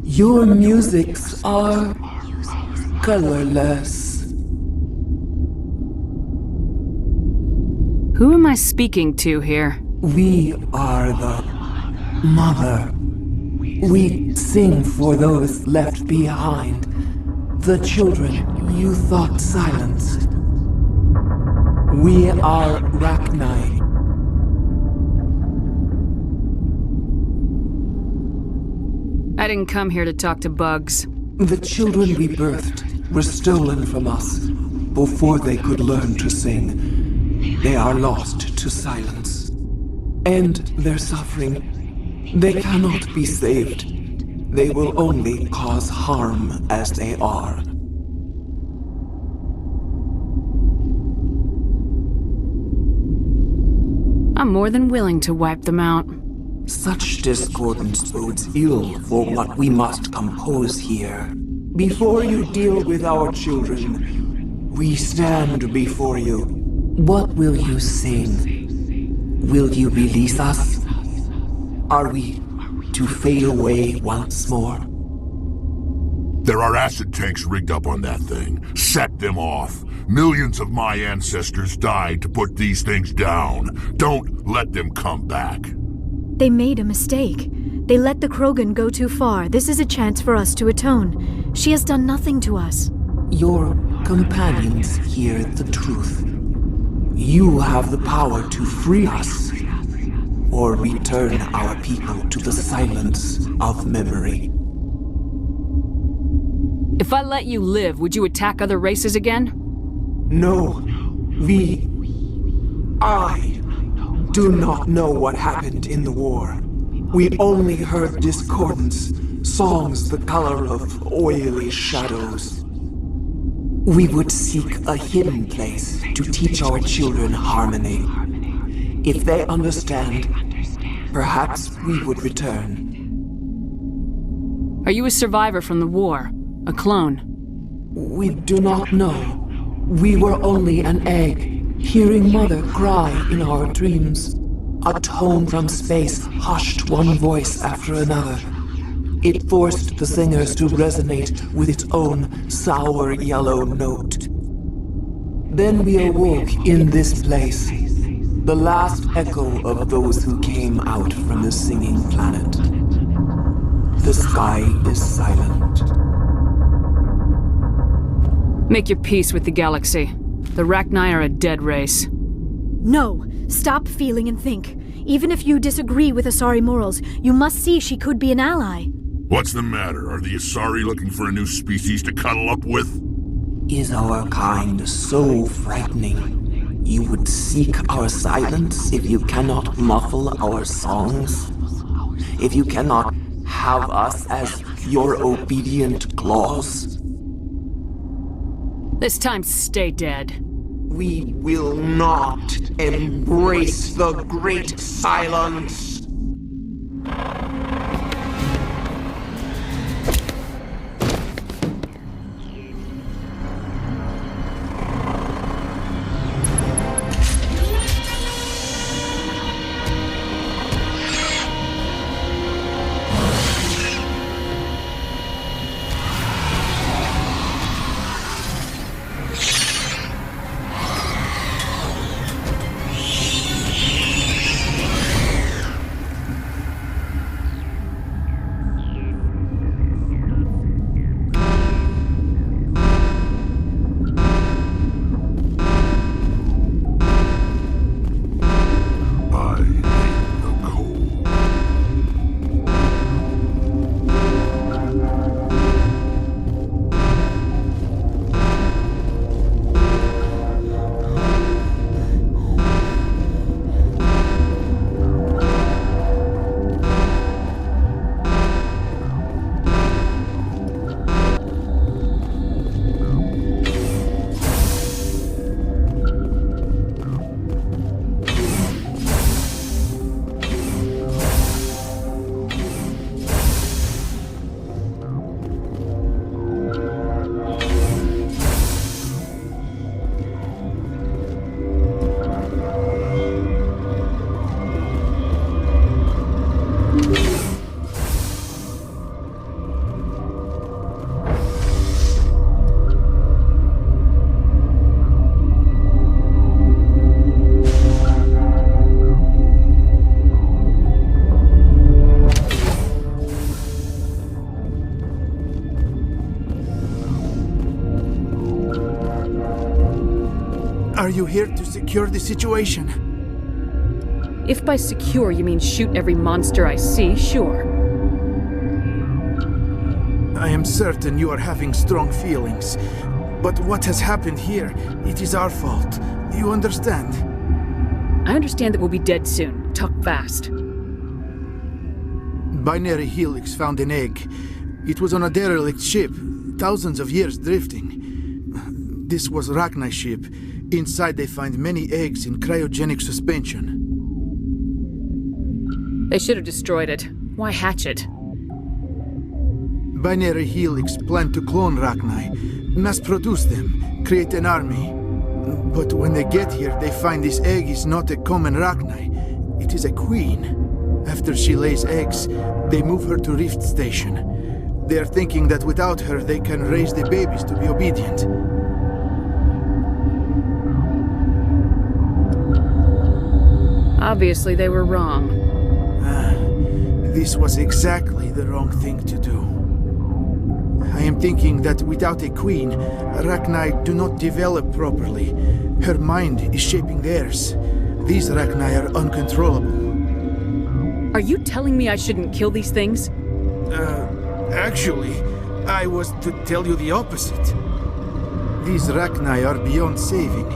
Your musics are colorless. Who am I speaking to here? We are the Mother. We sing for those left behind, the children you thought silenced. We are Rachni. I didn't come here to talk to bugs. The children we birthed were stolen from us before they could learn to sing. They are lost to silence. And their suffering, they cannot be saved. They will only cause harm as they are. I'm more than willing to wipe them out. Such discordance bodes ill for what we must compose here. Before you deal with our children, we stand before you. What will you sing? Will you release us? Are we to fade away once more? There are acid tanks rigged up on that thing. Set them off. Millions of my ancestors died to put these things down. Don't let them come back. They made a mistake. They let the Krogan go too far. This is a chance for us to atone. She has done nothing to us. Your companions hear the truth. You have the power to free us, or return our people to the silence of memory. If I let you live, would you attack other races again? No, I do not know what happened in the war. We only heard discordance, songs the color of oily shadows. We would seek a hidden place to teach our children harmony. If they understand, perhaps we would return. Are you a survivor from the war? A clone? We do not know. We were only an egg, hearing Mother cry in our dreams. A tone from space hushed one voice after another. It forced the singers to resonate with its own sour yellow note. Then we awoke in this place, the last echo of those who came out from the singing planet. The sky is silent. Make your peace with the galaxy. The Rachni are a dead race. No! Stop feeling and think. Even if you disagree with Asari morals, you must see she could be an ally. What's the matter? Are the Asari looking for a new species to cuddle up with? Is our kind so frightening? You would seek our silence if you cannot muffle our songs? If you cannot have us as your obedient claws? This time, stay dead. We will not embrace the great silence. Are you here to secure the situation? If by secure you mean shoot every monster I see, sure. I am certain you are having strong feelings. But what has happened here, it is our fault. You understand? I understand that we'll be dead soon. Talk fast. Binary Helix found an egg. It was on a derelict ship, thousands of years drifting. This was Rachni's ship. Inside they find many eggs in cryogenic suspension. They should have destroyed it. Why hatch it? Binary Helix planned to clone Rachni, mass-produce them, create an army. But when they get here, they find this egg is not a common Rachni. It is a queen. After she lays eggs, they move her to Rift Station. They are thinking that without her, they can raise the babies to be obedient. Obviously, they were wrong. This was exactly the wrong thing to do. I am thinking that without a queen, Rachni do not develop properly. Her mind is shaping theirs. These Rachni are uncontrollable. Are you telling me I shouldn't kill these things? Actually, I was to tell you the opposite. These Rachni are beyond saving.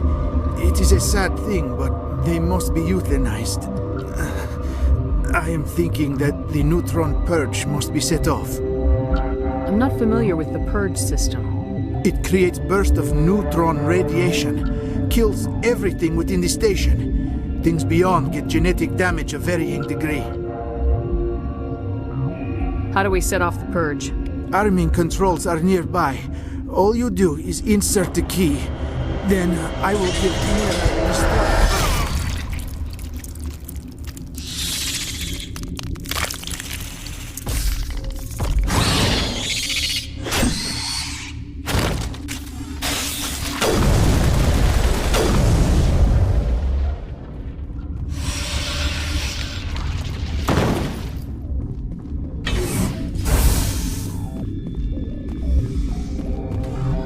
It is a sad thing, but they must be euthanized. I am thinking that the neutron purge must be set off. I'm not familiar with the purge system. It creates bursts of neutron radiation, kills everything within the station. Things beyond get genetic damage of varying degree. How do we set off the purge? Arming controls are nearby. All you do is insert the key. Then I will give Chimera the start.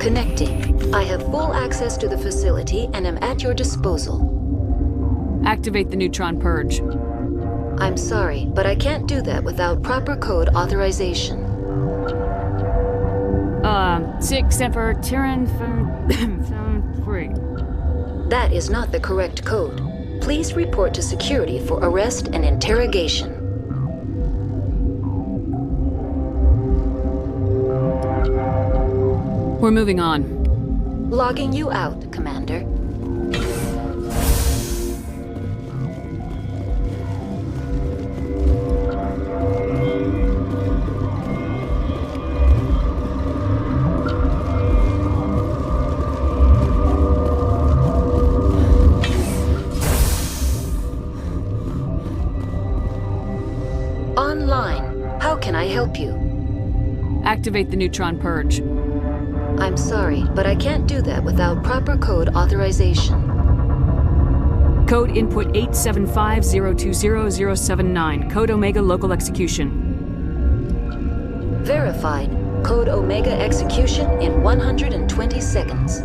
Connecting. I have full access to the facility and am at your disposal. Activate the neutron purge. I'm sorry, but I can't do that without proper code authorization. 6 cipher Therum 3. That is not the correct code. Please report to security for arrest and interrogation. We're moving on. Logging you out, Commander. Online. How can I help you? Activate the neutron purge. I'm sorry, but I can't do that without proper code authorization. Code input 875020079. Code Omega local execution. Verified. Code Omega execution in 120 seconds.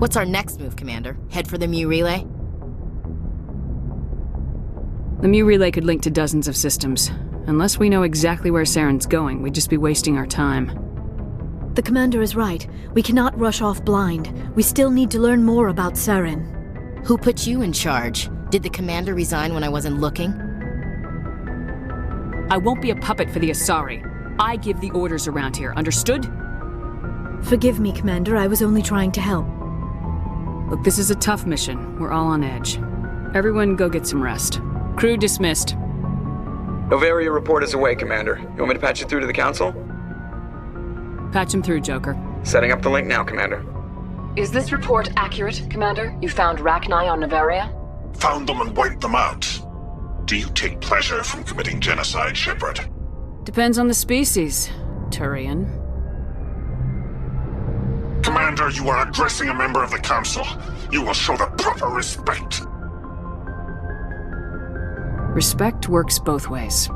What's our next move, Commander? Head for the Mu relay? The Mu relay could link to dozens of systems. Unless we know exactly where Saren's going, we'd just be wasting our time. The Commander is right. We cannot rush off blind. We still need to learn more about Saren. Who put you in charge? Did the Commander resign when I wasn't looking? I won't be a puppet for the Asari. I give the orders around here, understood? Forgive me, Commander. I was only trying to help. Look, this is a tough mission. We're all on edge. Everyone go get some rest. Crew dismissed. Noveria report is away, Commander. You want me to patch it through to the Council? Patch him through, Joker. Setting up the link now, Commander. Is this report accurate, Commander? You found Rachni on Noveria? Found them and wiped them out. Do you take pleasure from committing genocide, Shepard? Depends on the species, Thorian. Commander, you are addressing a member of the Council. You will show the proper respect. Respect works both ways.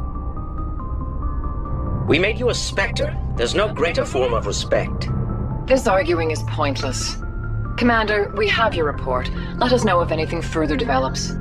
We made you a spectre. There's no greater form of respect. This arguing is pointless. Commander, we have your report. Let us know if anything further develops.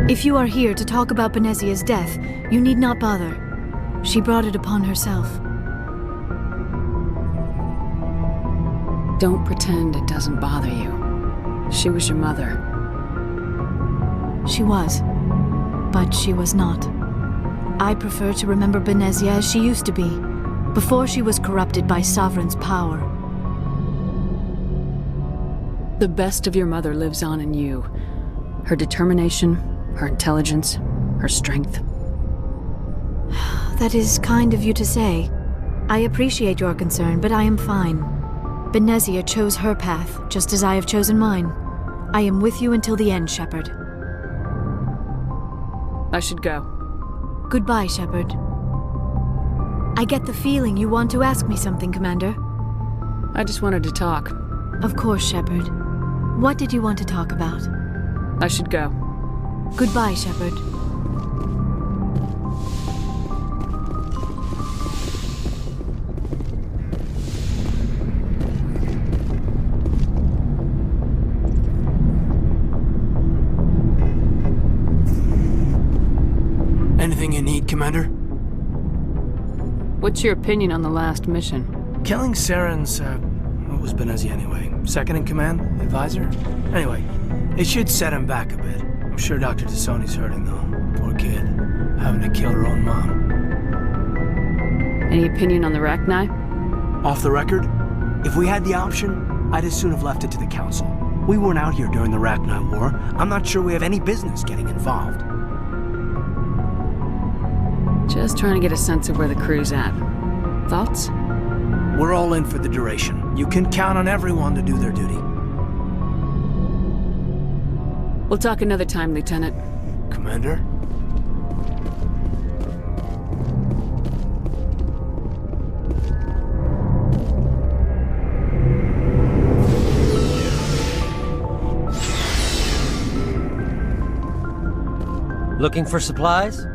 If you are here to talk about Benezia's death, you need not bother. She brought it upon herself. Don't pretend it doesn't bother you. She was your mother. She was. But she was not. I prefer to remember Benezia as she used to be, before she was corrupted by Sovereign's power. The best of your mother lives on in you. Her determination, her intelligence, her strength. That is kind of you to say. I appreciate your concern, but I am fine. Benezia chose her path, just as I have chosen mine. I am with you until the end, Shepard. I should go. Goodbye, Shepard. I get the feeling you want to ask me something, Commander. I just wanted to talk. Of course, Shepard. What did you want to talk about? I should go. Goodbye, Shepard. Anything you need, Commander? What's your opinion on the last mission? Killing Saren's, what was Benezia anyway? Second in command? Advisor? Anyway, it should set him back a bit. I'm sure Dr. Tassoni's hurting, though. Poor kid. Having to kill her own mom. Any opinion on the Rachni? Off the record, if we had the option, I'd as soon have left it to the Council. We weren't out here during the Rachni War. I'm not sure we have any business getting involved. Just trying to get a sense of where the crew's at. Thoughts? We're all in for the duration. You can count on everyone to do their duty. We'll talk another time, Lieutenant. Commander? Looking for supplies?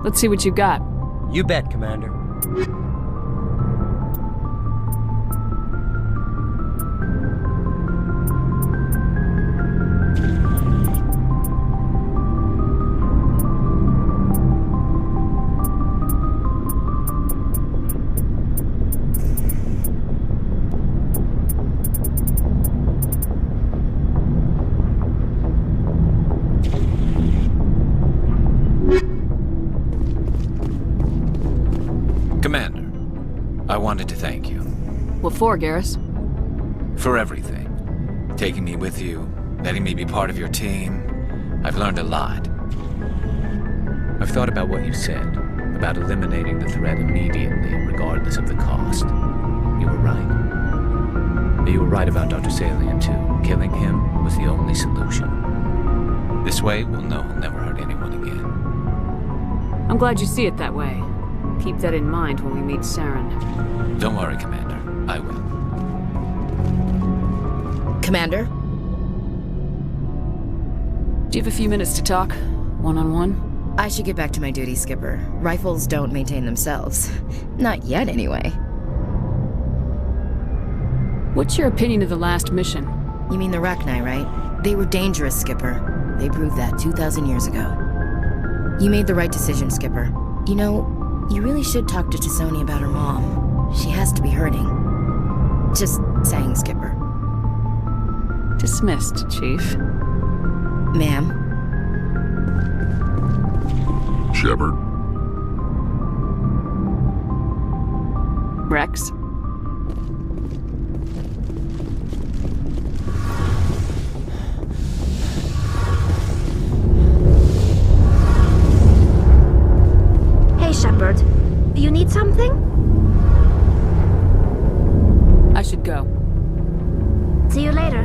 Let's see what you got. You bet, Commander. I wanted to thank you. What for, Garrus? For everything. Taking me with you, letting me be part of your team. I've learned a lot. I've thought about what you said. about eliminating the threat immediately, regardless of the cost. You were right. But you were right about Dr. Salian, too. Killing him was the only solution. This way, we'll know he'll never hurt anyone again. I'm glad you see it that way. Keep that in mind when we meet Saren. Don't worry, Commander. I will. Commander? Do you have a few minutes to talk? One-on-one? I should get back to my duty, Skipper. Rifles don't maintain themselves. Not yet, anyway. What's your opinion of the last mission? You mean the Rachni, right? They were dangerous, Skipper. They proved that 2,000 years ago. You made the right decision, Skipper. You know, you really should talk to T'Soni about her mom. She has to be hurting. Just saying, Skipper. Dismissed, Chief. Ma'am? Shepard? Rex? Hey, Shepard. Do you need something? I should go. See you later.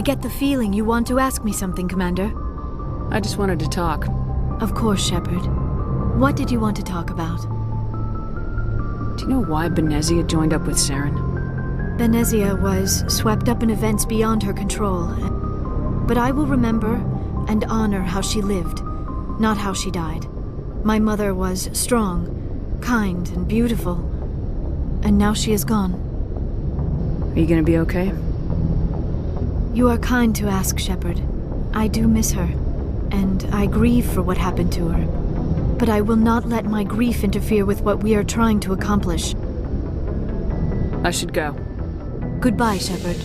I get the feeling you want to ask me something, Commander. I just wanted to talk. Of course, Shepard. What did you want to talk about? Do you know why Benezia joined up with Saren? Benezia was swept up in events beyond her control. But I will remember and honor how she lived, not how she died. My mother was strong, kind, and beautiful. And now she is gone. Are you gonna be okay? You are kind to ask, Shepard. I do miss her, and I grieve for what happened to her. But I will not let my grief interfere with what we are trying to accomplish. I should go. Goodbye, Shepard.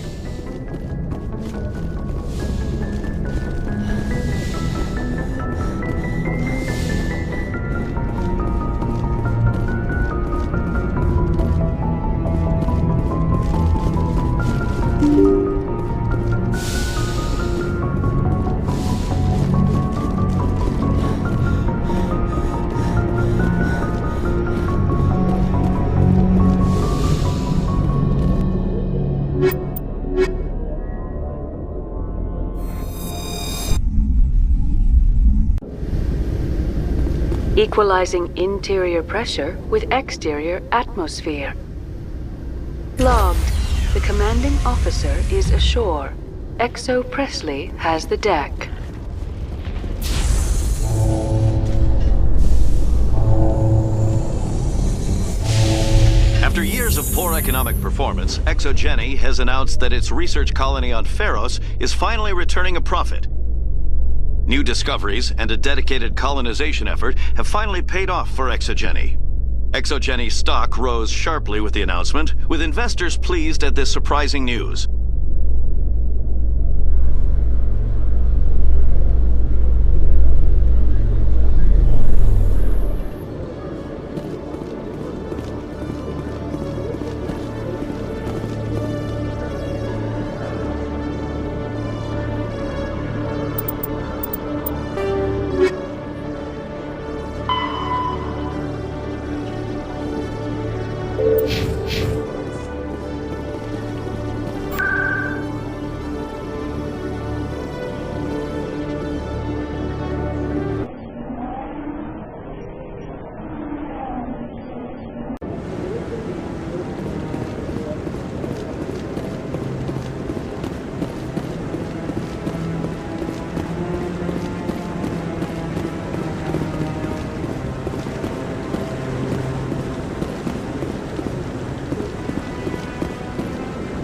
Equalizing interior pressure with exterior atmosphere. Logged. The commanding officer is ashore. Exo Presley has the deck. After years of poor economic performance, ExoGeni has announced that its research colony on Feros is finally returning a profit. New discoveries and a dedicated colonization effort have finally paid off for ExoGeni. ExoGeni stock rose sharply with the announcement, with investors pleased at this surprising news.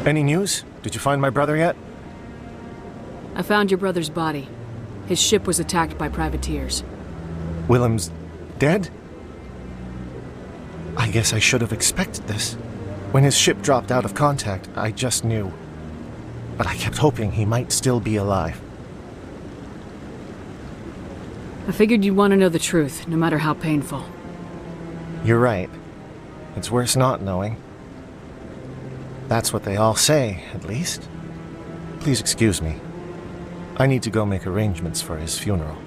Any news? Did you find my brother yet? I found your brother's body. His ship was attacked by privateers. Willem's dead? I guess I should have expected this. When his ship dropped out of contact, I just knew. But I kept hoping he might still be alive. I figured you'd want to know the truth, no matter how painful. You're right. It's worse not knowing. That's what they all say, at least. Please excuse me. I need to go make arrangements for his funeral.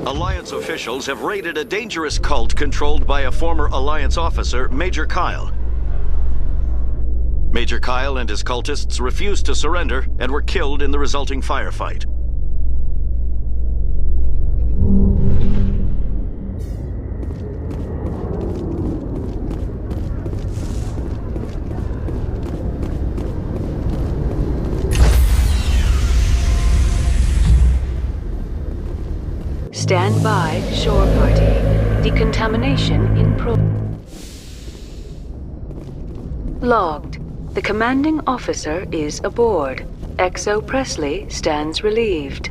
Alliance officials have raided a dangerous cult controlled by a former Alliance officer, Major Kyle. Major Kyle and his cultists refused to surrender and were killed in the resulting firefight. Stand by, shore party. Decontamination in Logged. The commanding officer is aboard. Exo Presley stands relieved.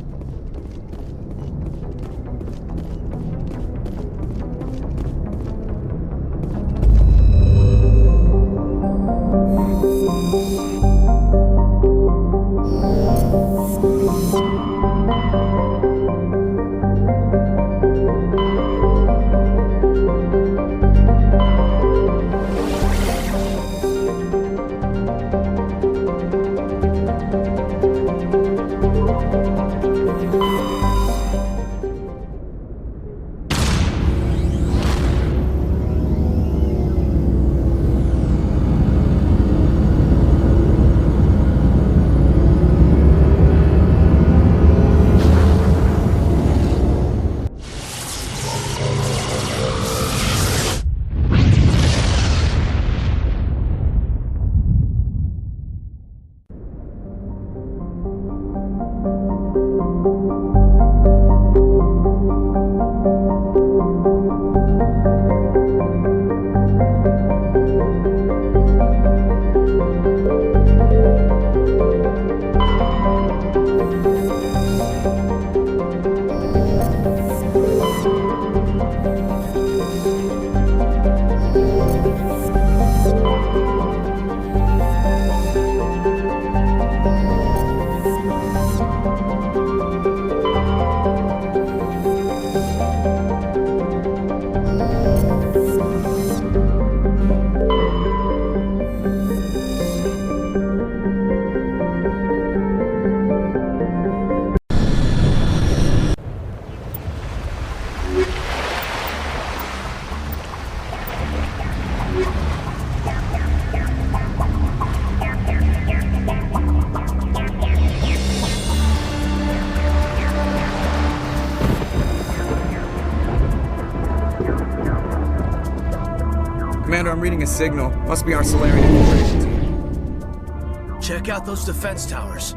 Commander, I'm reading a signal. Must be our Solarian infiltration team. Check out those defense towers.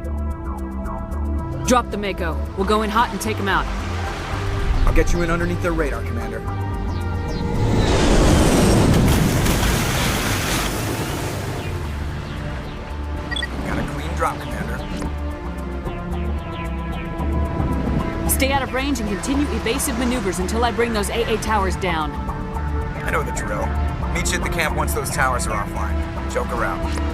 Drop the Mako. We'll go in hot and take them out. I'll get you in underneath their radar, Commander. Got a clean drop, Commander. Stay out of range and continue evasive maneuvers until I bring those AA towers down. I know the drill. Meet you at the camp once those towers are offline. Joke around.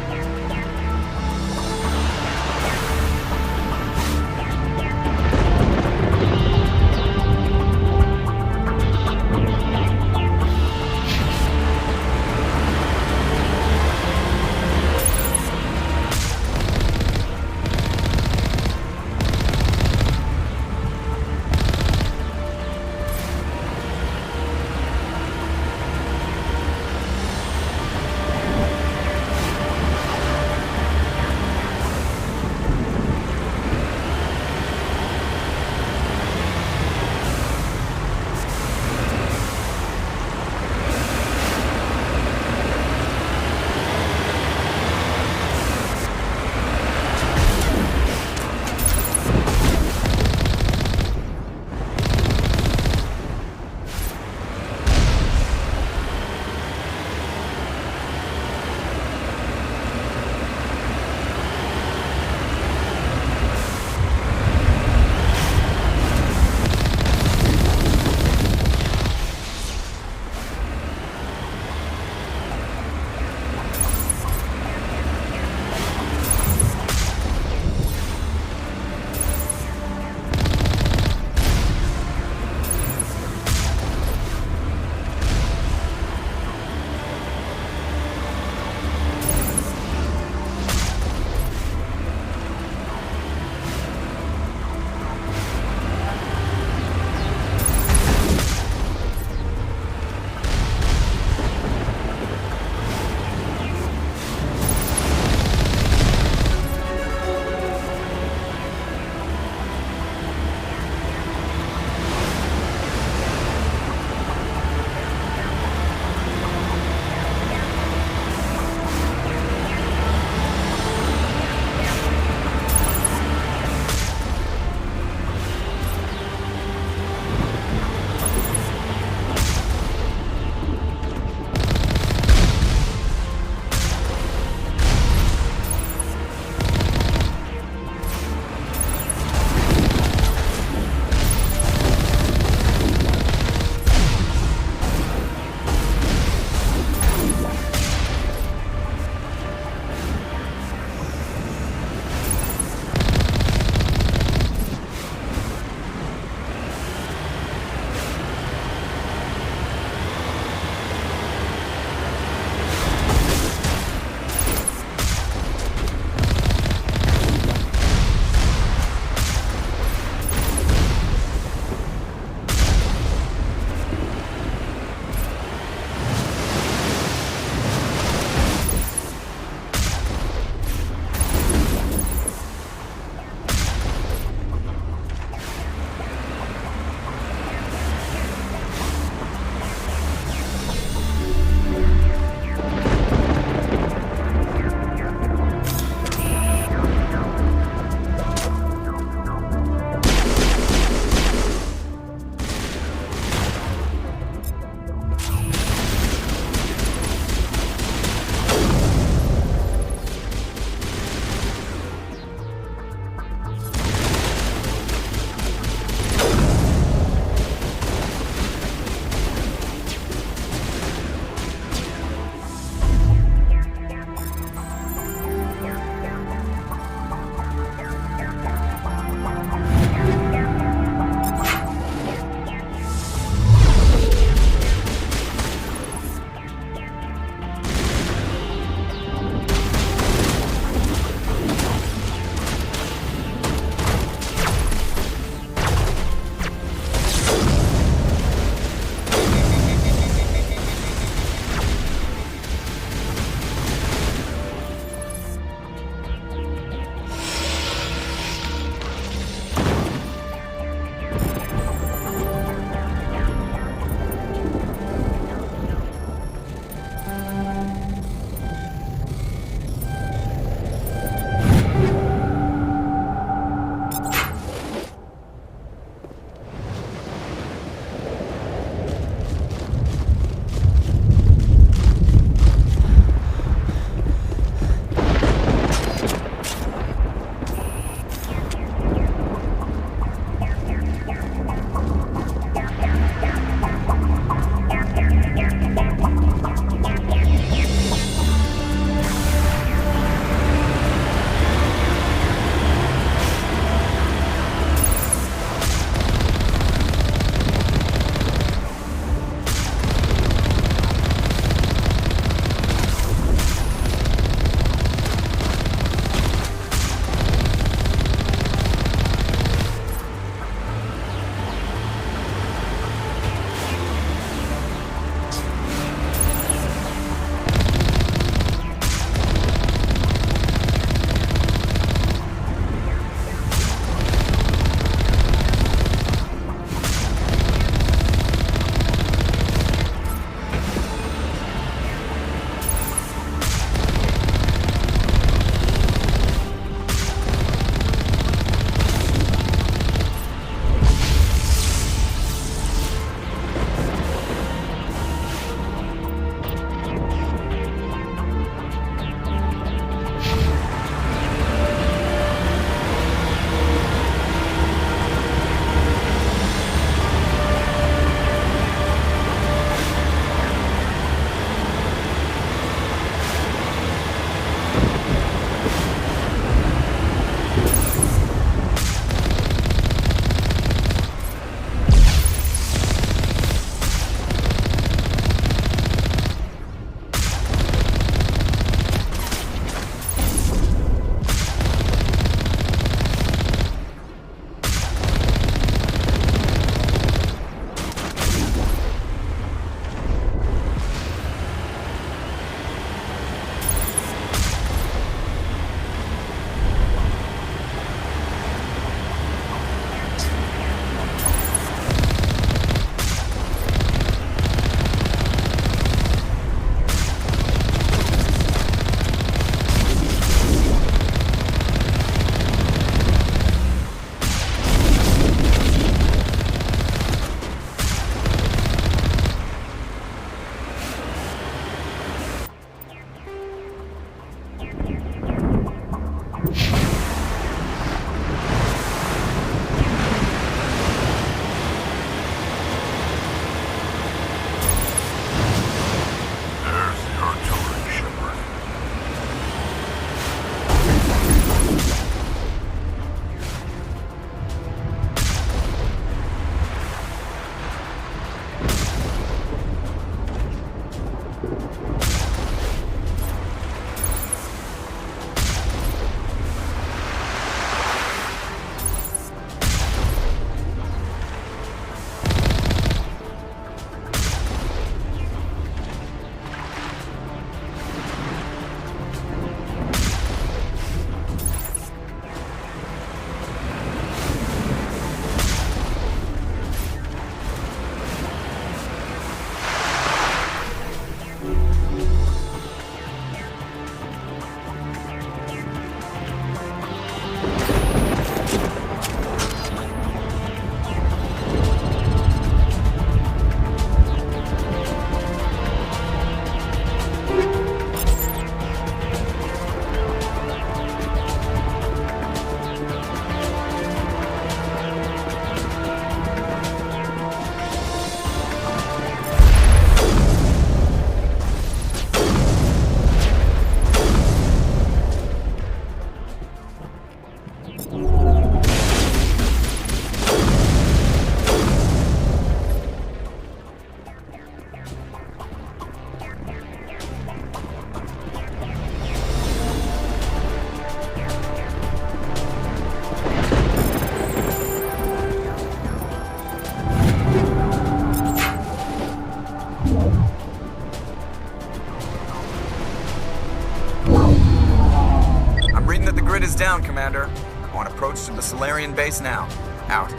is down, Commander. On approach to the Solarian base now. Out.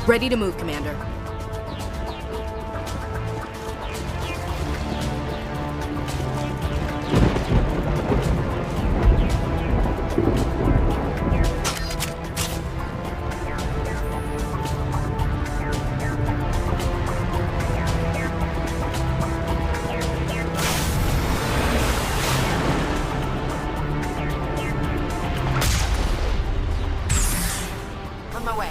Ready to move, Commander. On my way.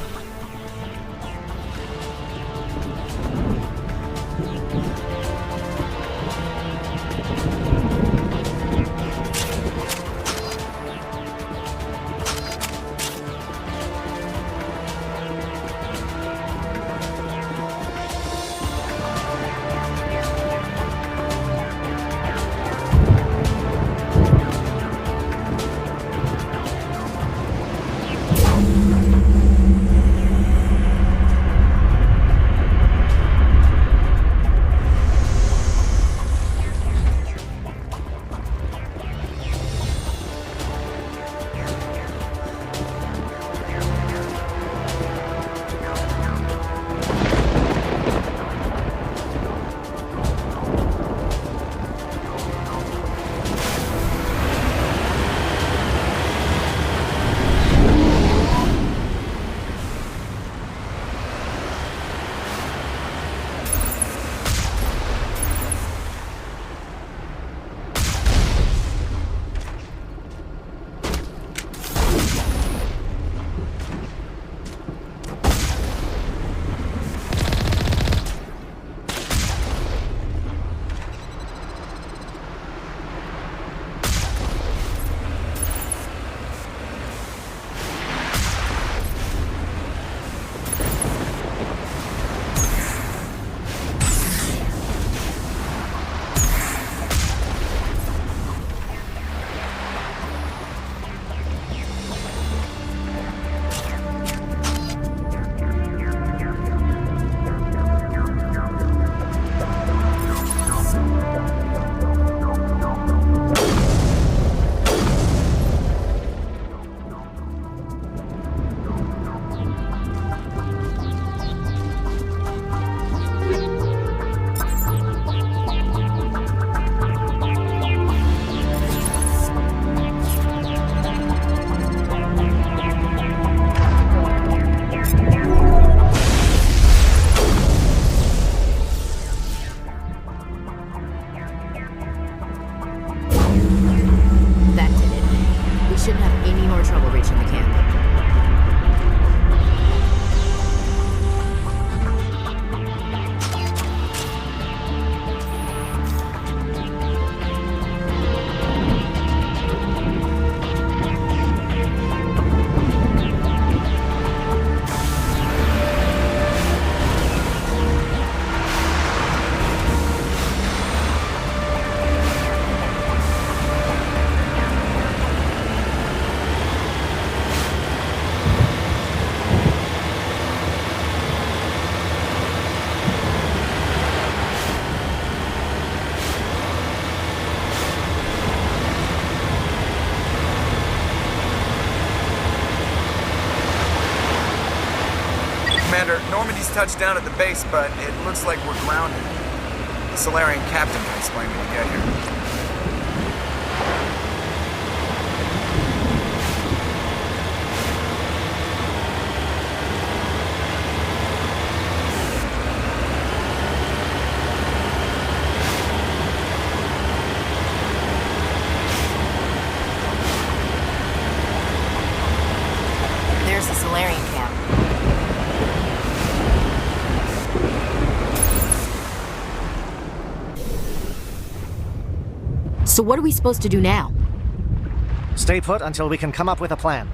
Commander, Normandy's touched down at the base, but it looks like we're grounded. The Solarian captain can explain when we get here. There's the Solarian camp. So what are we supposed to do now? Stay put until we can come up with a plan.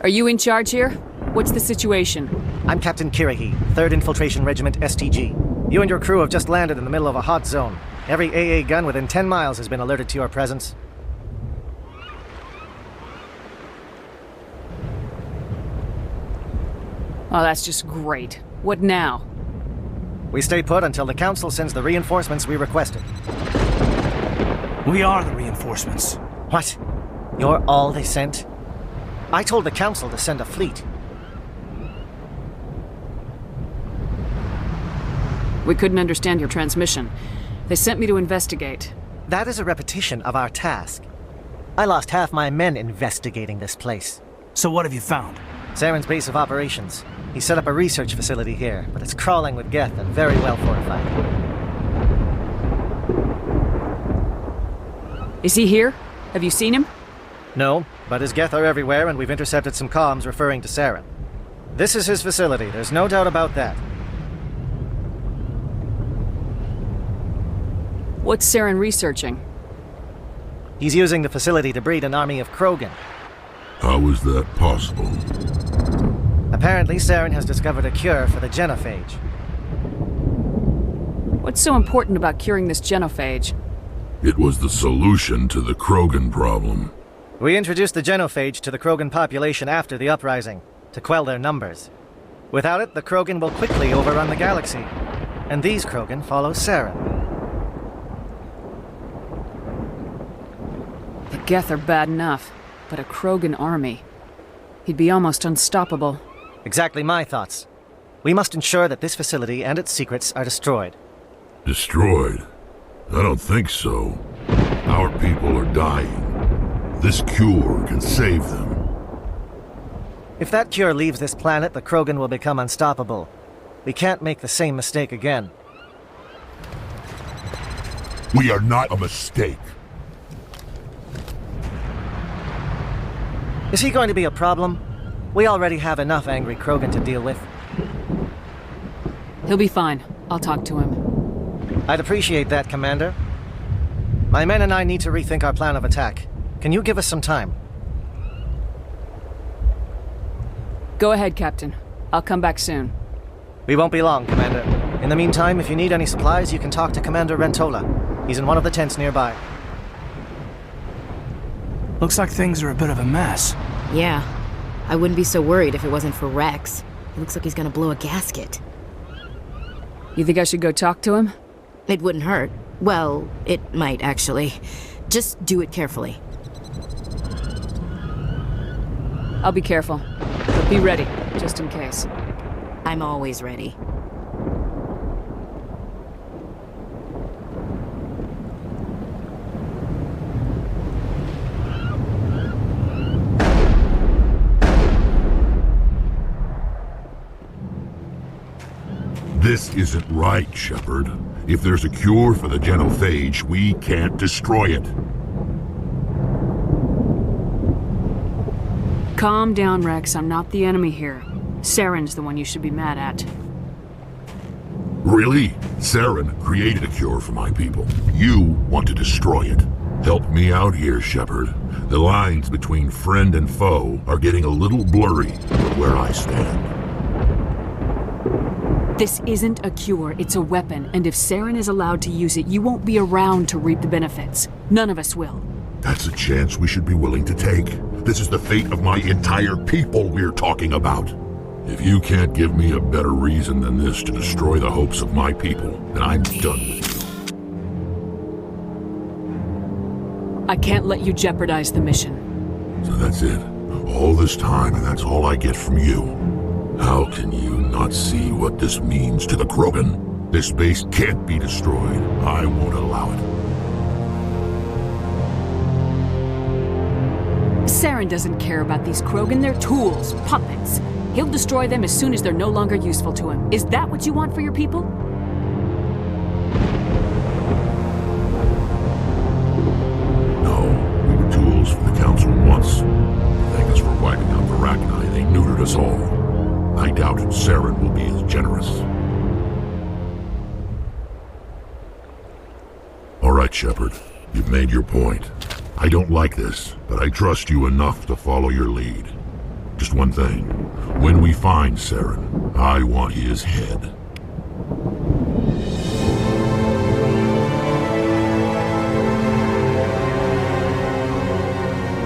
Are you in charge here? What's the situation? I'm Captain Kirahi, 3rd Infiltration Regiment STG. You and your crew have just landed in the middle of a hot zone. Every AA gun within 10 miles has been alerted to your presence. Oh, that's just great. What now? We stay put until the Council sends the reinforcements we requested. We are the reinforcements. What? You're all they sent? I told the Council to send a fleet. We couldn't understand your transmission. They sent me to investigate. That is a repetition of our task. I lost half my men investigating this place. So what have you found? Saren's base of operations. He set up a research facility here, but it's crawling with Geth and very well fortified. Is he here? Have you seen him? No, but his Geth are everywhere and we've intercepted some comms referring to Saren. This is his facility, there's no doubt about that. What's Saren researching? He's using the facility to breed an army of Krogan. How is that possible? Apparently, Saren has discovered a cure for the genophage. What's so important about curing this genophage? It was the solution to the Krogan problem. We introduced the genophage to the Krogan population after the uprising, to quell their numbers. Without it, the Krogan will quickly overrun the galaxy. And these Krogan follow Saren. The Geth are bad enough, but a Krogan army. He'd be almost unstoppable. Exactly my thoughts. We must ensure that this facility and its secrets are destroyed. Destroyed? I don't think so. Our people are dying. This cure can save them. If that cure leaves this planet, the Krogan will become unstoppable. We can't make the same mistake again. We are not a mistake. Is he going to be a problem? We already have enough angry Krogan to deal with. He'll be fine. I'll talk to him. I'd appreciate that, Commander. My men and I need to rethink our plan of attack. Can you give us some time? Go ahead, Captain. I'll come back soon. We won't be long, Commander. In the meantime, if you need any supplies, you can talk to Commander Rentola. He's in one of the tents nearby. Looks like things are a bit of a mess. Yeah. I wouldn't be so worried if it wasn't for Rex. It looks like he's gonna blow a gasket. You think I should go talk to him? It wouldn't hurt. Well, it might, actually. Just do it carefully. I'll be careful. But be ready, just in case. I'm always ready. This isn't right, Shepard. If there's a cure for the genophage, we can't destroy it. Calm down, Rex. I'm not the enemy here. Saren's the one you should be mad at. Really? Saren created a cure for my people. You want to destroy it. Help me out here, Shepard. The lines between friend and foe are getting a little blurry from where I stand. This isn't a cure, it's a weapon, and if Saren is allowed to use it, you won't be around to reap the benefits. None of us will. That's a chance we should be willing to take. This is the fate of my entire people we're talking about. If you can't give me a better reason than this to destroy the hopes of my people, then I'm done with you. I can't let you jeopardize the mission. So that's it. All this time, and that's all I get from you. How can you not see what this means to the Krogan? This base can't be destroyed. I won't allow it. Saren doesn't care about these Krogan. They're tools, puppets. He'll destroy them as soon as they're no longer useful to him. Is that what you want for your people? No, we were tools for the Council once. Thank us for wiping out the Rachni. They neutered us all. I doubt Saren will be as generous. All right, Shepard. You've made your point. I don't like this, but I trust you enough to follow your lead. Just one thing. When we find Saren, I want his head.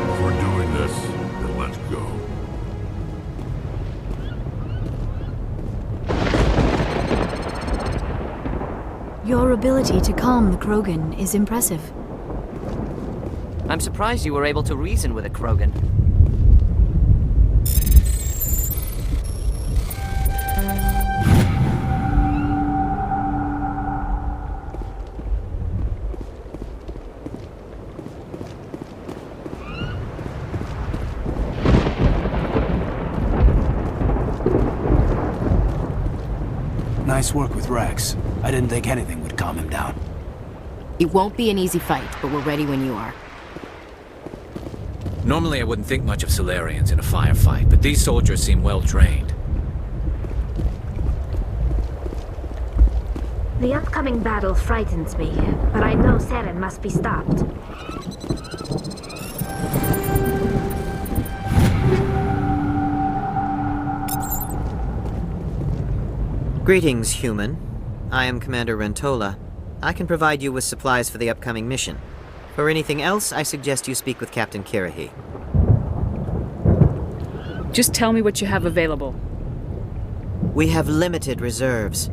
If we're doing this, then let's go. Your ability to calm the Krogan is impressive. I'm surprised you were able to reason with a Krogan. Nice work with Rex. I didn't think anything would calm him down. It won't be an easy fight, but we're ready when you are. Normally I wouldn't think much of Salarians in a firefight, but these soldiers seem well trained. The upcoming battle frightens me, but I know Saren must be stopped. Greetings, human. I am Commander Rentola. I can provide you with supplies for the upcoming mission. For anything else, I suggest you speak with Captain Kirahi. Just tell me what you have available. We have limited reserves.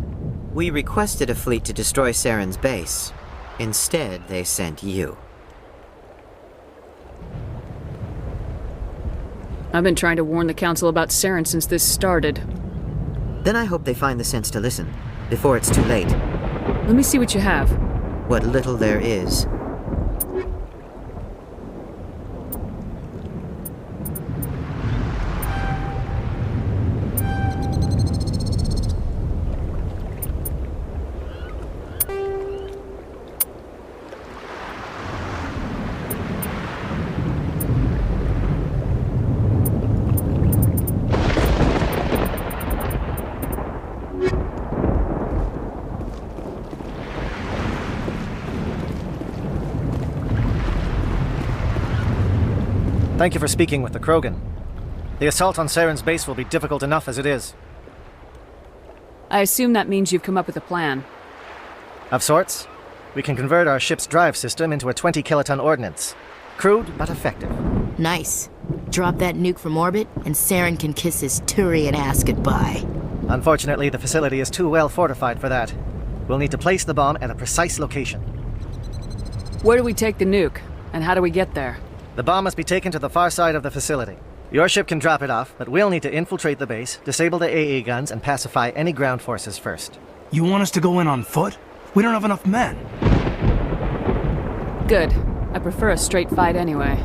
We requested a fleet to destroy Saren's base. Instead, they sent you. I've been trying to warn the Council about Saren since this started. Then I hope they find the sense to listen, before it's too late. Let me see what you have. What little there is. Thank you for speaking with the Krogan. The assault on Saren's base will be difficult enough as it is. I assume that means you've come up with a plan. Of sorts. We can convert our ship's drive system into a 20-kiloton ordnance. Crude, but effective. Nice. Drop that nuke from orbit, and Saren can kiss his Thorian ass goodbye. Unfortunately, the facility is too well fortified for that. We'll need to place the bomb at a precise location. Where do we take the nuke? And how do we get there? The bomb must be taken to the far side of the facility. Your ship can drop it off, but we'll need to infiltrate the base, disable the AA guns, and pacify any ground forces first. You want us to go in on foot? We don't have enough men. Good. I prefer a straight fight anyway.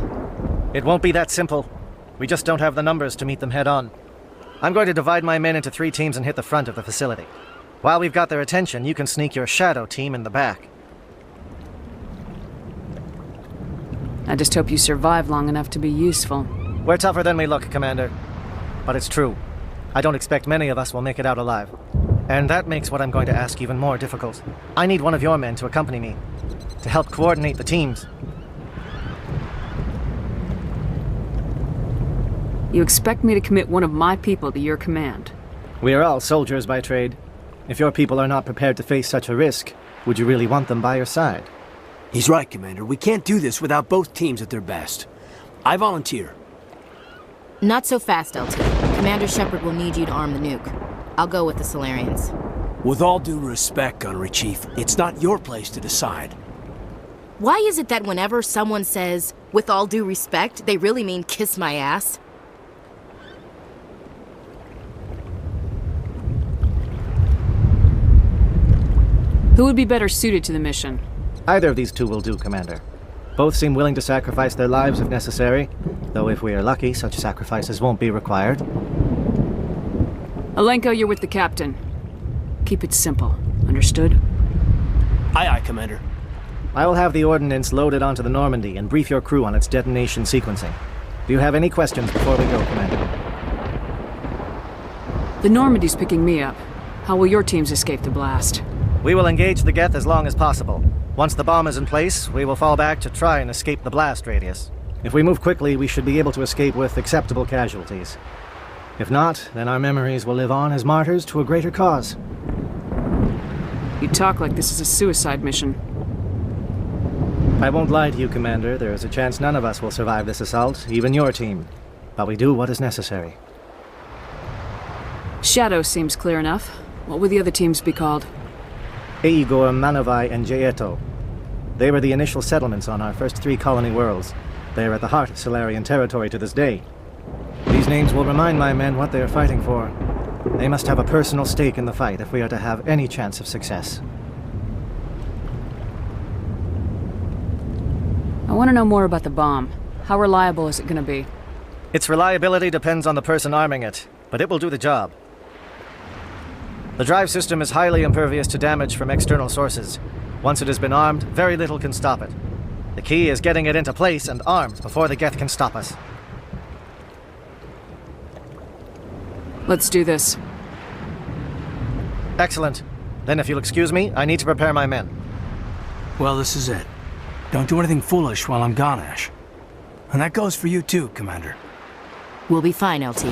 It won't be that simple. We just don't have the numbers to meet them head-on. I'm going to divide my men into 3 teams and hit the front of the facility. While we've got their attention, you can sneak your shadow team in the back. I just hope you survive long enough to be useful. We're tougher than we look, Commander. But it's true. I don't expect many of us will make it out alive. And that makes what I'm going to ask even more difficult. I need one of your men to accompany me, to help coordinate the teams. You expect me to commit one of my people to your command? We are all soldiers by trade. If your people are not prepared to face such a risk, would you really want them by your side? He's right, Commander. We can't do this without both teams at their best. I volunteer. Not so fast, LT. Commander Shepard will need you to arm the nuke. I'll go with the Salarians. With all due respect, Gunnery Chief, it's not your place to decide. Why is it that whenever someone says, with all due respect, they really mean kiss my ass? Who would be better suited to the mission? Either of these 2 will do, Commander. Both seem willing to sacrifice their lives if necessary, though if we are lucky, such sacrifices won't be required. Alenko, you're with the captain. Keep it simple. Understood? Aye, aye, Commander. I will have the ordnance loaded onto the Normandy and brief your crew on its detonation sequencing. Do you have any questions before we go, Commander? The Normandy's picking me up. How will your teams escape the blast? We will engage the Geth as long as possible. Once the bomb is in place, we will fall back to try and escape the blast radius. If we move quickly, we should be able to escape with acceptable casualties. If not, then our memories will live on as martyrs to a greater cause. You talk like this is a suicide mission. I won't lie to you, Commander. There is a chance none of us will survive this assault, even your team. But we do what is necessary. Shadow seems clear enough. What would the other teams be called? Aigor, Manavai, and Jaeto. They were the initial settlements on our first 3 colony worlds. They are at the heart of Solarian territory to this day. These names will remind my men what they are fighting for. They must have a personal stake in the fight if we are to have any chance of success. I want to know more about the bomb. How reliable is it going to be? Its reliability depends on the person arming it, but it will do the job. The drive system is highly impervious to damage from external sources. Once it has been armed, very little can stop it. The key is getting it into place and armed before the Geth can stop us. Let's do this. Excellent. Then if you'll excuse me, I need to prepare my men. Well, this is it. Don't do anything foolish while I'm gone, Ash. And that goes for you too, Commander. We'll be fine, LT.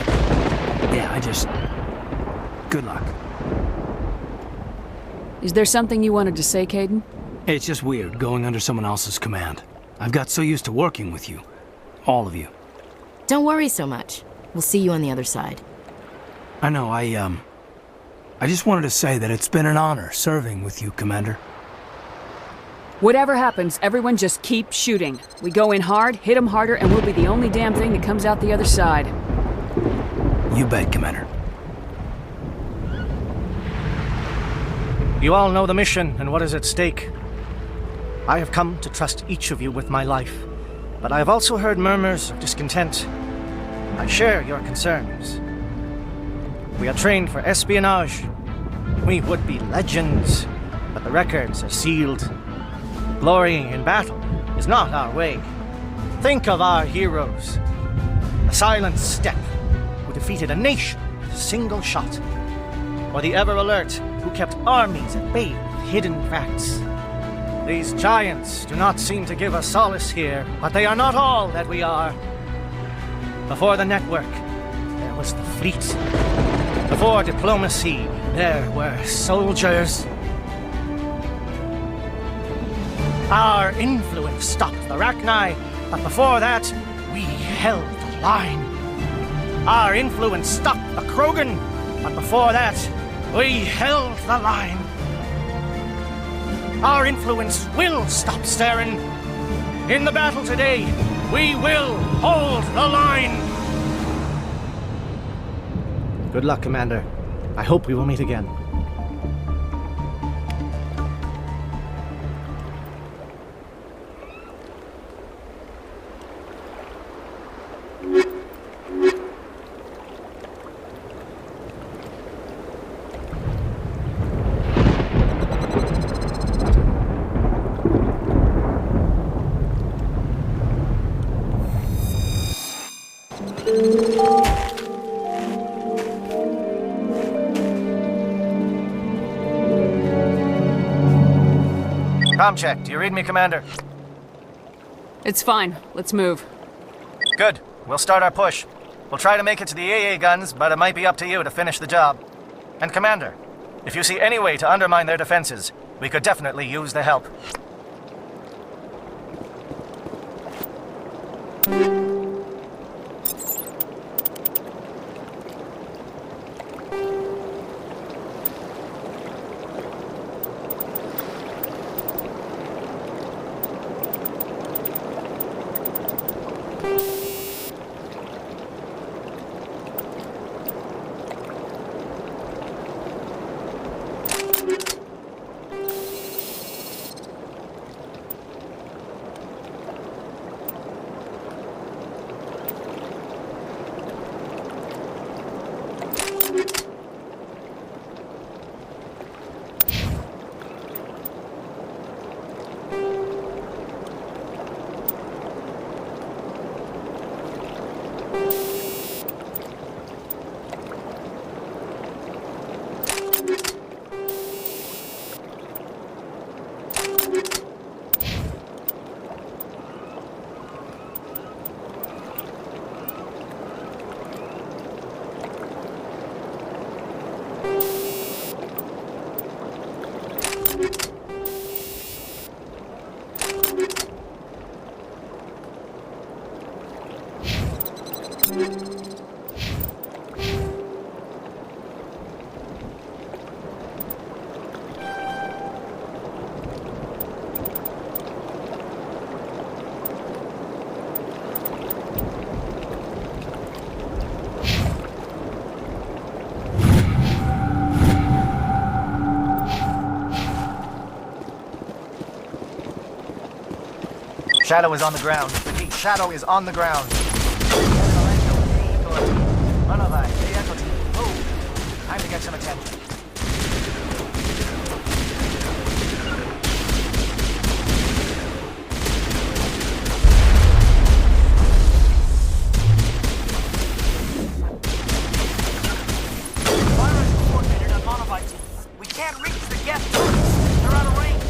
Yeah, good luck. Is there something you wanted to say, Caden? It's just weird going under someone else's command. I've got so used to working with you. All of you. Don't worry so much. We'll see you on the other side. I know, I just wanted to say that it's been an honor serving with you, Commander. Whatever happens, everyone just keep shooting. We go in hard, hit them harder, and we'll be the only damn thing that comes out the other side. You bet, Commander. You all know the mission and what is at stake. I have come to trust each of you with my life, but I have also heard murmurs of discontent. I share your concerns. We are trained for espionage. We would be legends, but the records are sealed. Glory in battle is not our way. Think of our heroes. The silent step who defeated a nation with a single shot. Or the ever-alert who kept armies at bay with hidden facts. These giants do not seem to give us solace here, but they are not all that we are. Before the network, there was the fleet. Before diplomacy, there were soldiers. Our influence stopped the Rachni, but before that, we held the line. Our influence stopped the Krogan, but before that, we held the line. Our influence will stop Saren. In the battle today, we will hold the line. Good luck, Commander. I hope we will meet again. Comm check. Do you read me, Commander? It's fine. Let's move. Good. We'll start our push. We'll try to make it to the AA guns, but it might be up to you to finish the job. And Commander, if you see any way to undermine their defenses, we could definitely use the help. Shadow is on the ground. Repeat, Shadow is on the ground. Time to get some attention. We can't reach the guest turrets. They're out of range.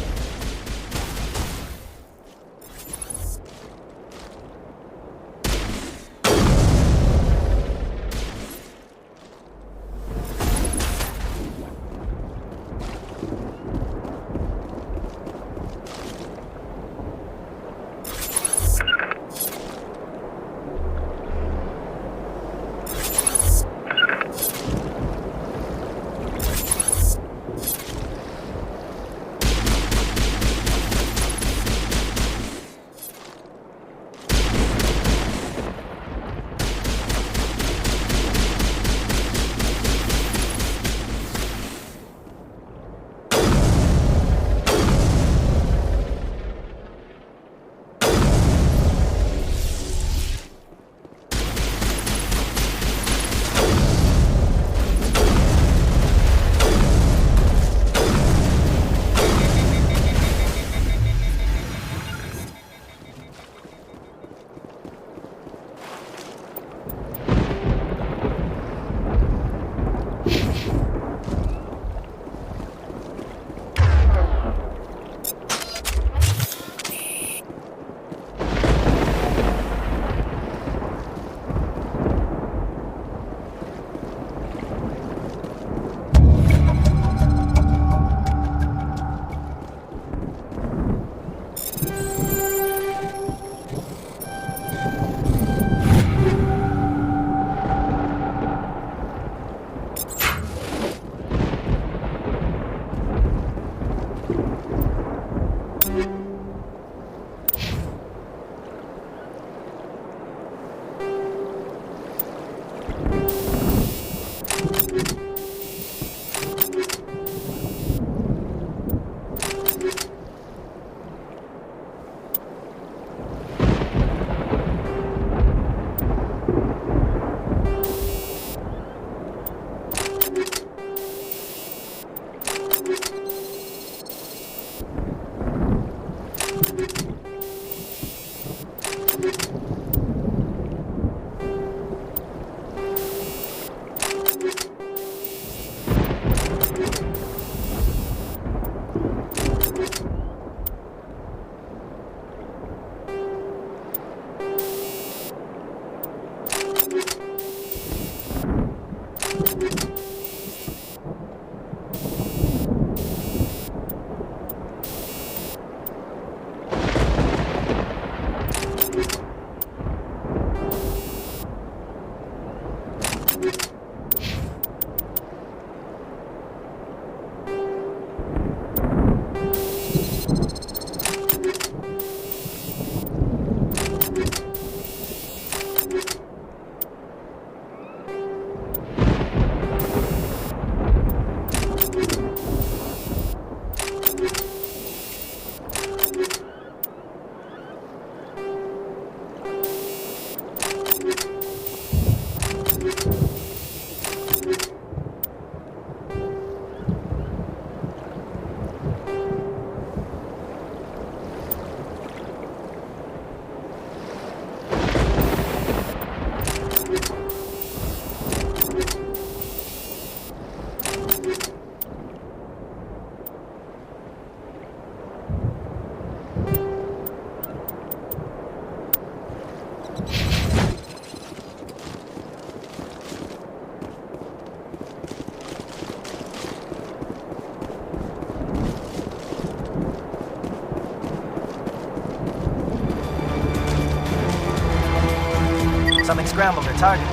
Something scrambled their target.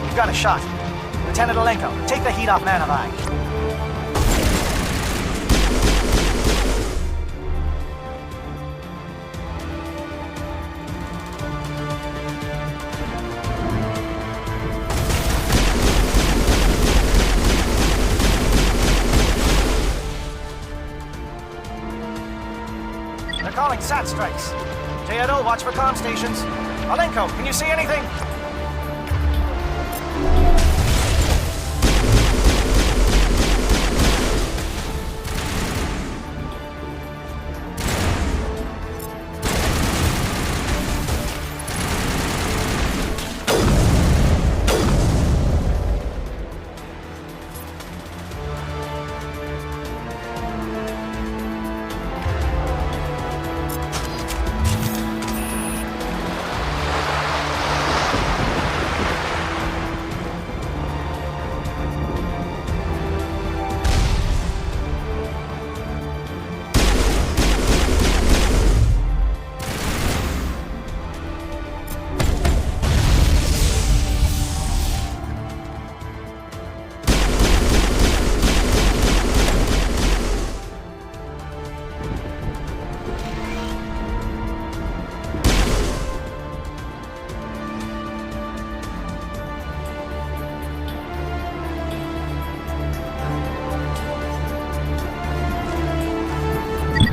You've got a shot. Lieutenant Alenko, take the heat off Man of Eye. They're calling SAT strikes. Citadel, watch for comm stations. Alenko, can you see anything?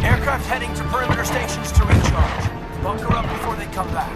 Aircraft heading to perimeter stations to recharge. Bunker up before they come back.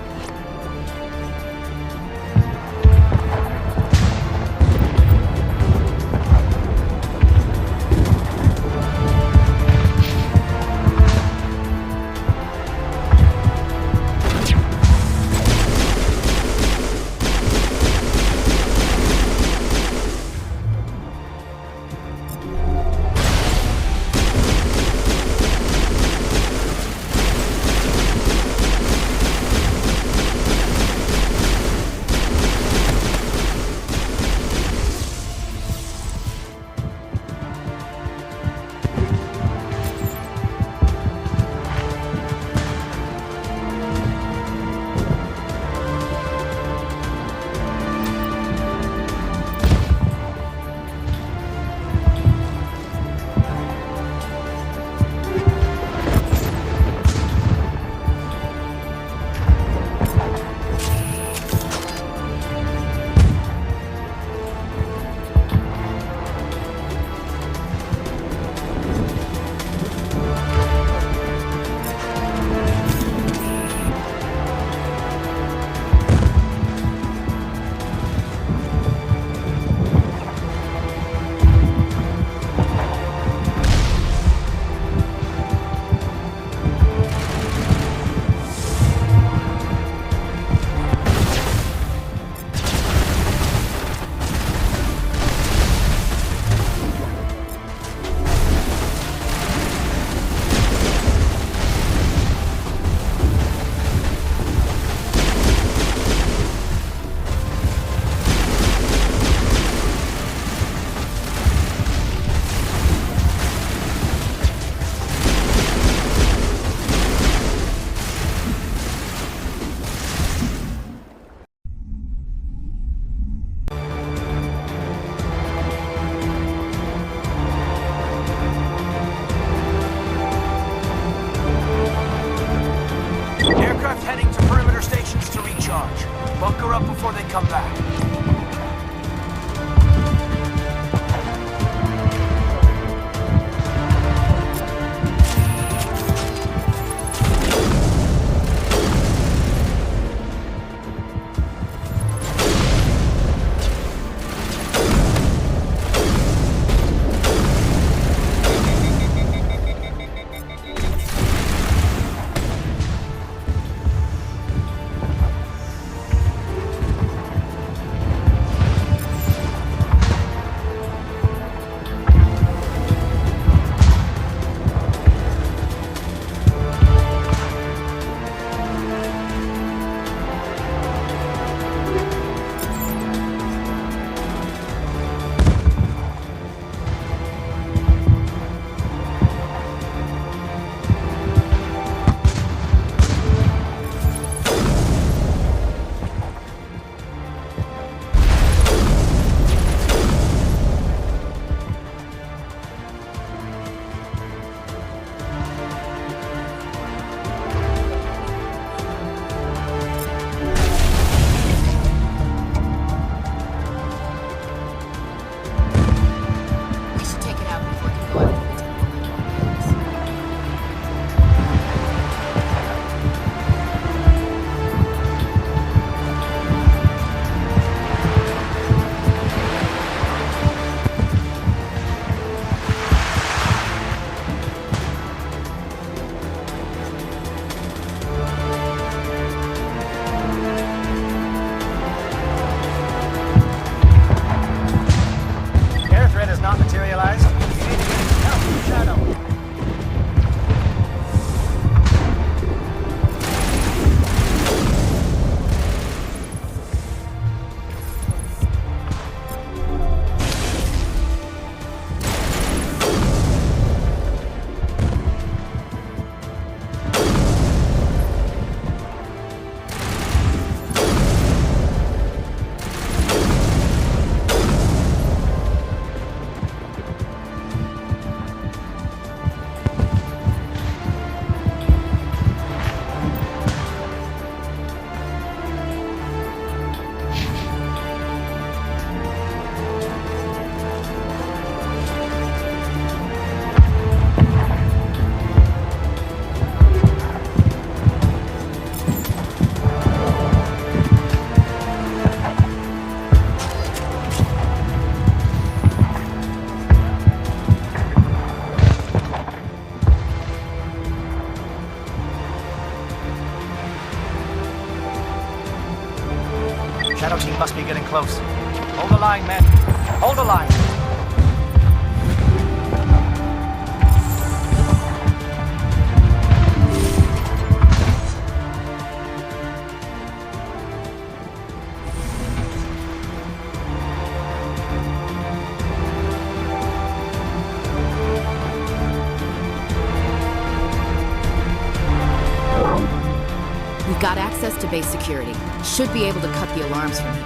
access to base security. Should be able to cut the alarms from here.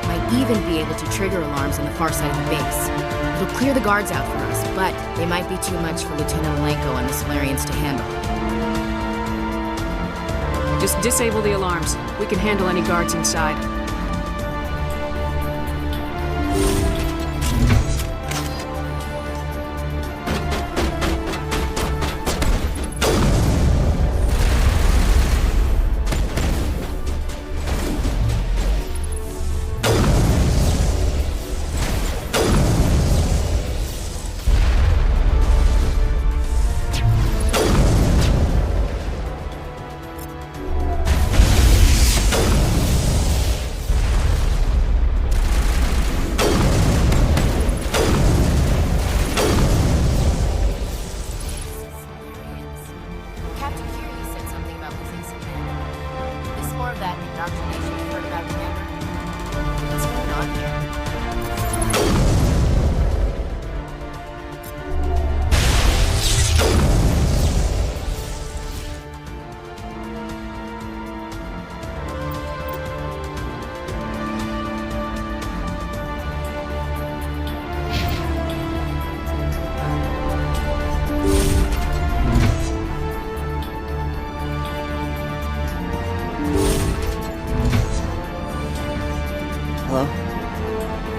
Might even be able to trigger alarms on the far side of the base. It'll clear the guards out for us, but they might be too much for Lieutenant Malenko and the Solarians to handle. Just disable the alarms. We can handle any guards inside.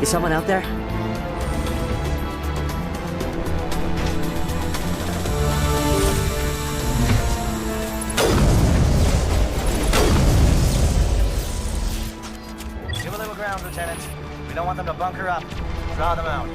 Is someone out there? Give a little ground, Lieutenant. We don't want them to bunker up. Draw them out.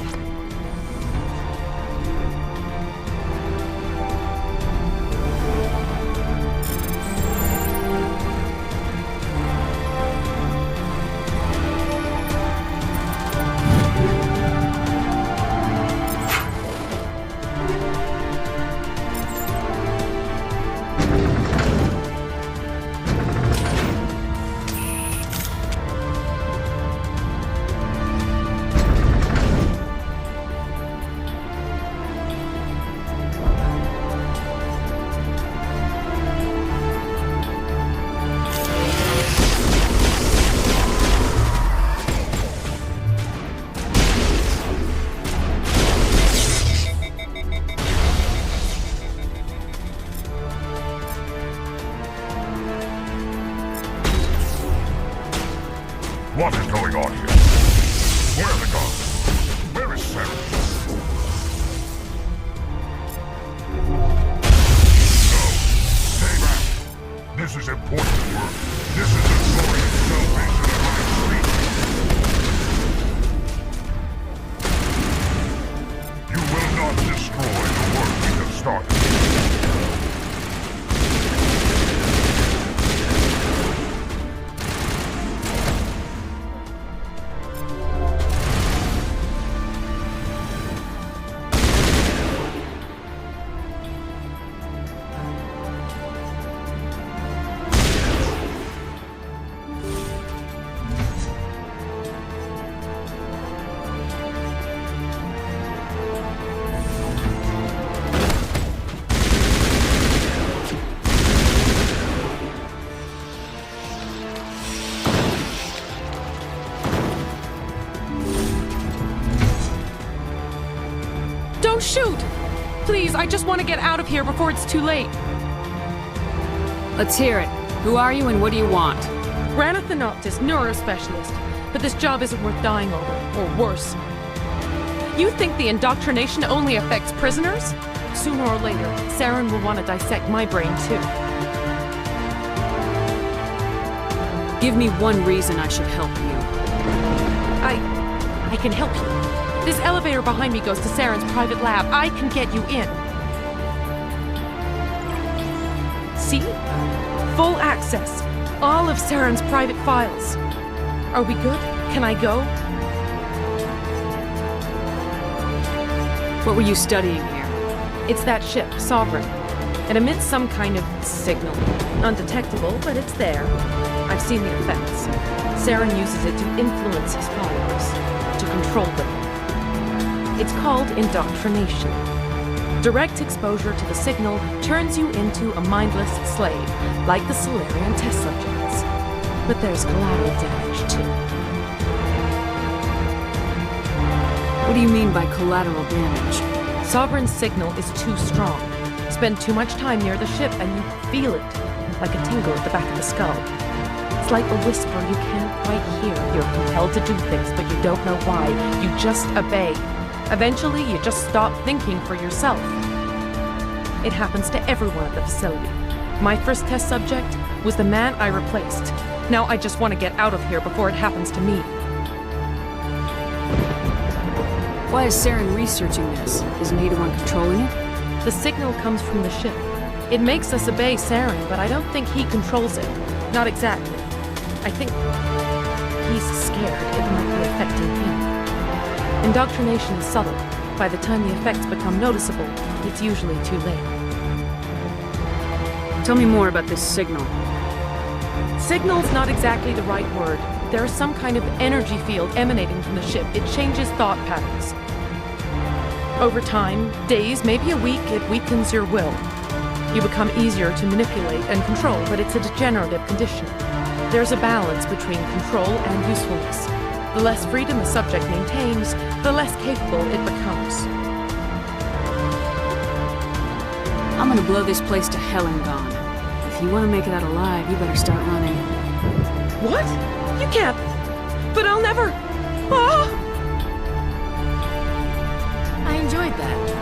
What is going on here? Where are the guards? Where is Saren? No, stay back. This is important work. This is the Thorian salvation of my fleet. You will not destroy the work we have started. Don't shoot! Please, I just want to get out of here before it's too late. Let's hear it. Who are you and what do you want? Ranathanoptis, neurospecialist. But this job isn't worth dying over, or worse. You think the indoctrination only affects prisoners? Sooner or later, Saren will want to dissect my brain too. Give me one reason I should help you. I can help you. This elevator behind me goes to Saren's private lab. I can get you in. See? Full access. All of Saren's private files. Are we good? Can I go? What were you studying here? It's that ship, Sovereign. It emits some kind of signal. Undetectable, but it's there. I've seen the effects. Saren uses it to influence his followers, to control them. It's called indoctrination. Direct exposure to the signal turns you into a mindless slave, like the Salarian test subjects. But there's collateral damage, too. What do you mean by collateral damage? Sovereign's signal is too strong. Spend too much time near the ship and you feel it, like a tingle at the back of the skull. It's like a whisper you can't quite hear. You're compelled to do things, but you don't know why. You just obey. Eventually, you just stop thinking for yourself. It happens to everyone at the facility. My first test subject was the man I replaced. Now I just want to get out of here before it happens to me. Why is Saren researching this? Isn't he the one controlling it? The signal comes from the ship. It makes us obey Saren, but I don't think he controls it. Not exactly. I think he's scared it might be affecting him. Indoctrination is subtle. By the time the effects become noticeable, it's usually too late. Tell me more about this signal. Signal's not exactly the right word. There is some kind of energy field emanating from the ship. It changes thought patterns. Over time, days, maybe a week, it weakens your will. You become easier to manipulate and control, but it's a degenerative condition. There's a balance between control and usefulness. The less freedom a subject maintains, the less capable it becomes. I'm gonna blow this place to hell and gone. If you want to make it out alive, you better start running. What? You can't. But I'll never. Ah! I enjoyed that.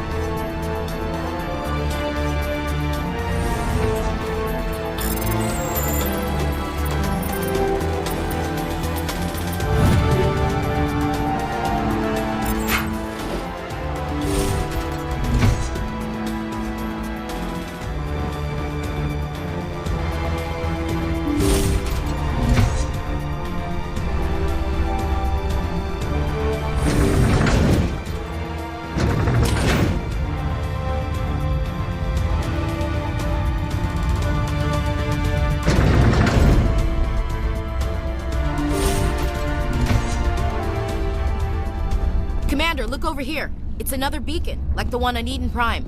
Commander, look over here. It's another beacon, like the one on Eden Prime.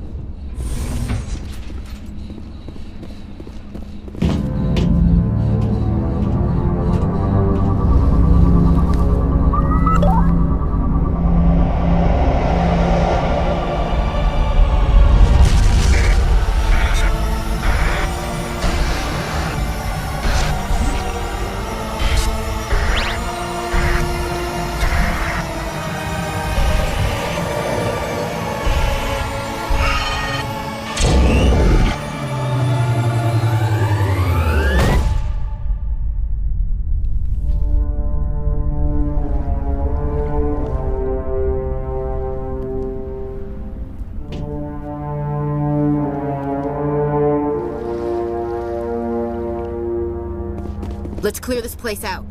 Let's clear this place out.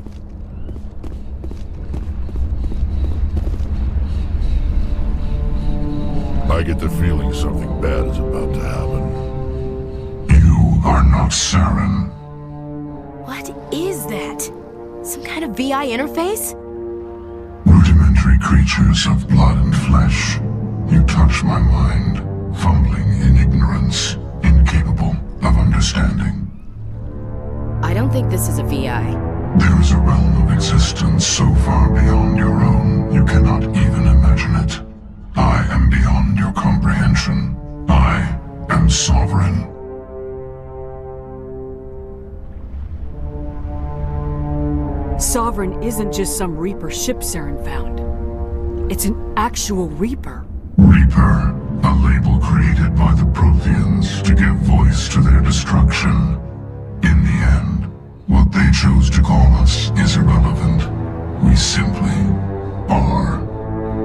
I get the feeling something bad is about to happen. You are not Saren. What is that? Some kind of VI interface? Rudimentary creatures of blood and flesh. You touch my mind, fumbling in ignorance, incapable of understanding. I don't think this is a VI. There is a realm of existence so far beyond your own, you cannot even imagine it. I am beyond your comprehension. I am sovereign. Sovereign isn't just some Reaper ship Saren found. It's an actual Reaper. Reaper, a label created by the Protheans to give voice to their destruction. In the end, what they chose to call us is irrelevant. We simply are.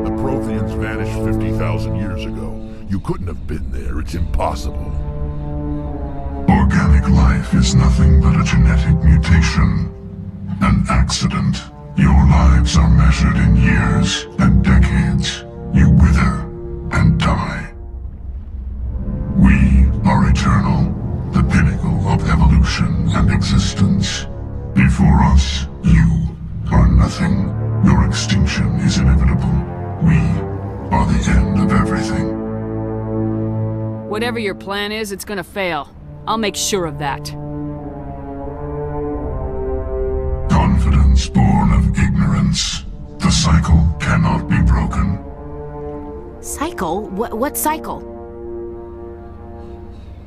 The Protheans vanished 50,000 years ago. You couldn't have been there. It's impossible. Organic life is nothing but a genetic mutation. An accident. Your lives are measured in years and decades. You wither and die. We are eternal. The pinnacle of evolution and existence. Before us, you are nothing. Your extinction is inevitable. We are the end of everything. Whatever your plan is, it's gonna fail. I'll make sure of that. Confidence born of ignorance. The cycle cannot be broken. Cycle? What cycle?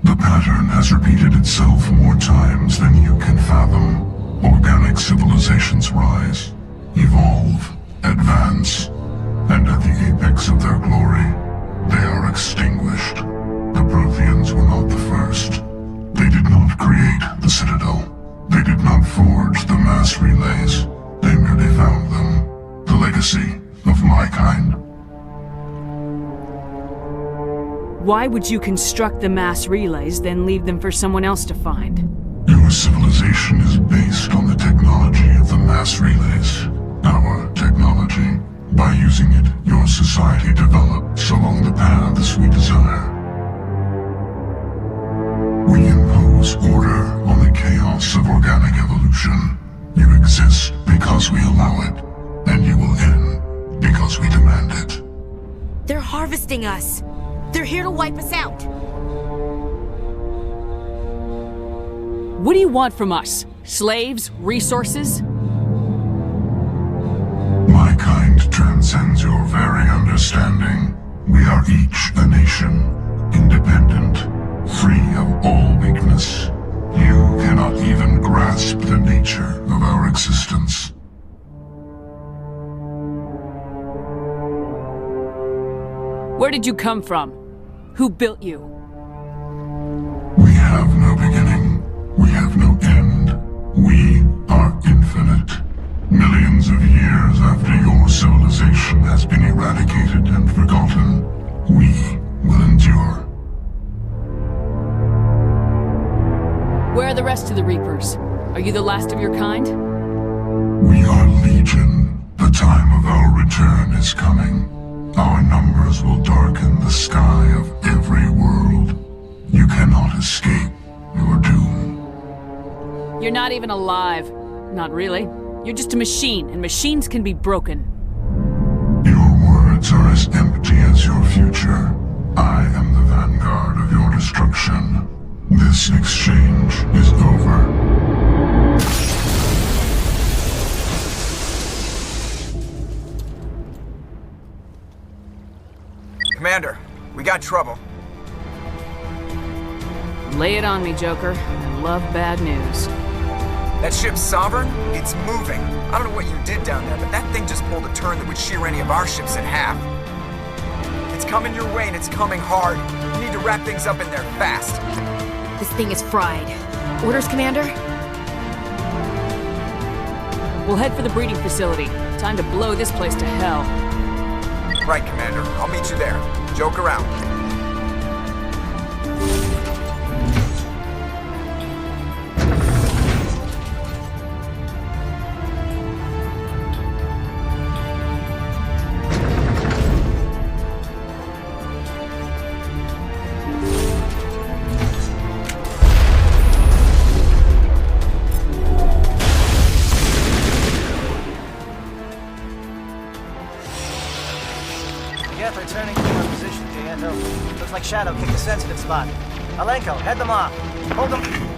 The pattern has repeated itself more times than you can fathom. Organic civilizations rise, evolve, advance, and at the apex of their glory, they are extinguished. The Protheans were not the first. They did not create the Citadel. They did not forge the mass relays. They merely found them. The legacy of my kind. Why would you construct the mass relays, then leave them for someone else to find? Your civilization is based on the technology of the mass relays. Our technology. By using it, your society develops along the paths we desire. We impose order on the chaos of organic evolution. You exist because we allow it, and you will end because we demand it. They're harvesting us. They're here to wipe us out. What do you want from us? Slaves? Resources? My kind transcends your very understanding. We are each a nation, independent, free of all weakness. You cannot even grasp the nature of our existence. Where did you come from? Who built you? We have no beginning. We have no end. We are infinite. Millions of years after your civilization has been eradicated and forgotten, we will endure. Where are the rest of the Reapers? Are you the last of your kind? We are legion. The time of our return is coming. Our numbers will darken the sky of every world. You cannot escape your doom. You're not even alive. Not really. You're just a machine, and machines can be broken. Your words are as empty as your future. I am the vanguard of your destruction. This exchange is over. Commander, we got trouble. Lay it on me, Joker. I love bad news. That ship's Sovereign? It's moving. I don't know what you did down there, but that thing just pulled a turn that would shear any of our ships in half. It's coming your way, and it's coming hard. You need to wrap things up in there fast. This thing is fried. Orders, Commander? We'll head for the breeding facility. Time to blow this place to hell. Right, Commander. I'll meet you there. Joke around. Geth are turning to our position, J.N.O. Looks like Shadow kicked a sensitive spot. Alenko, head them off. Hold them.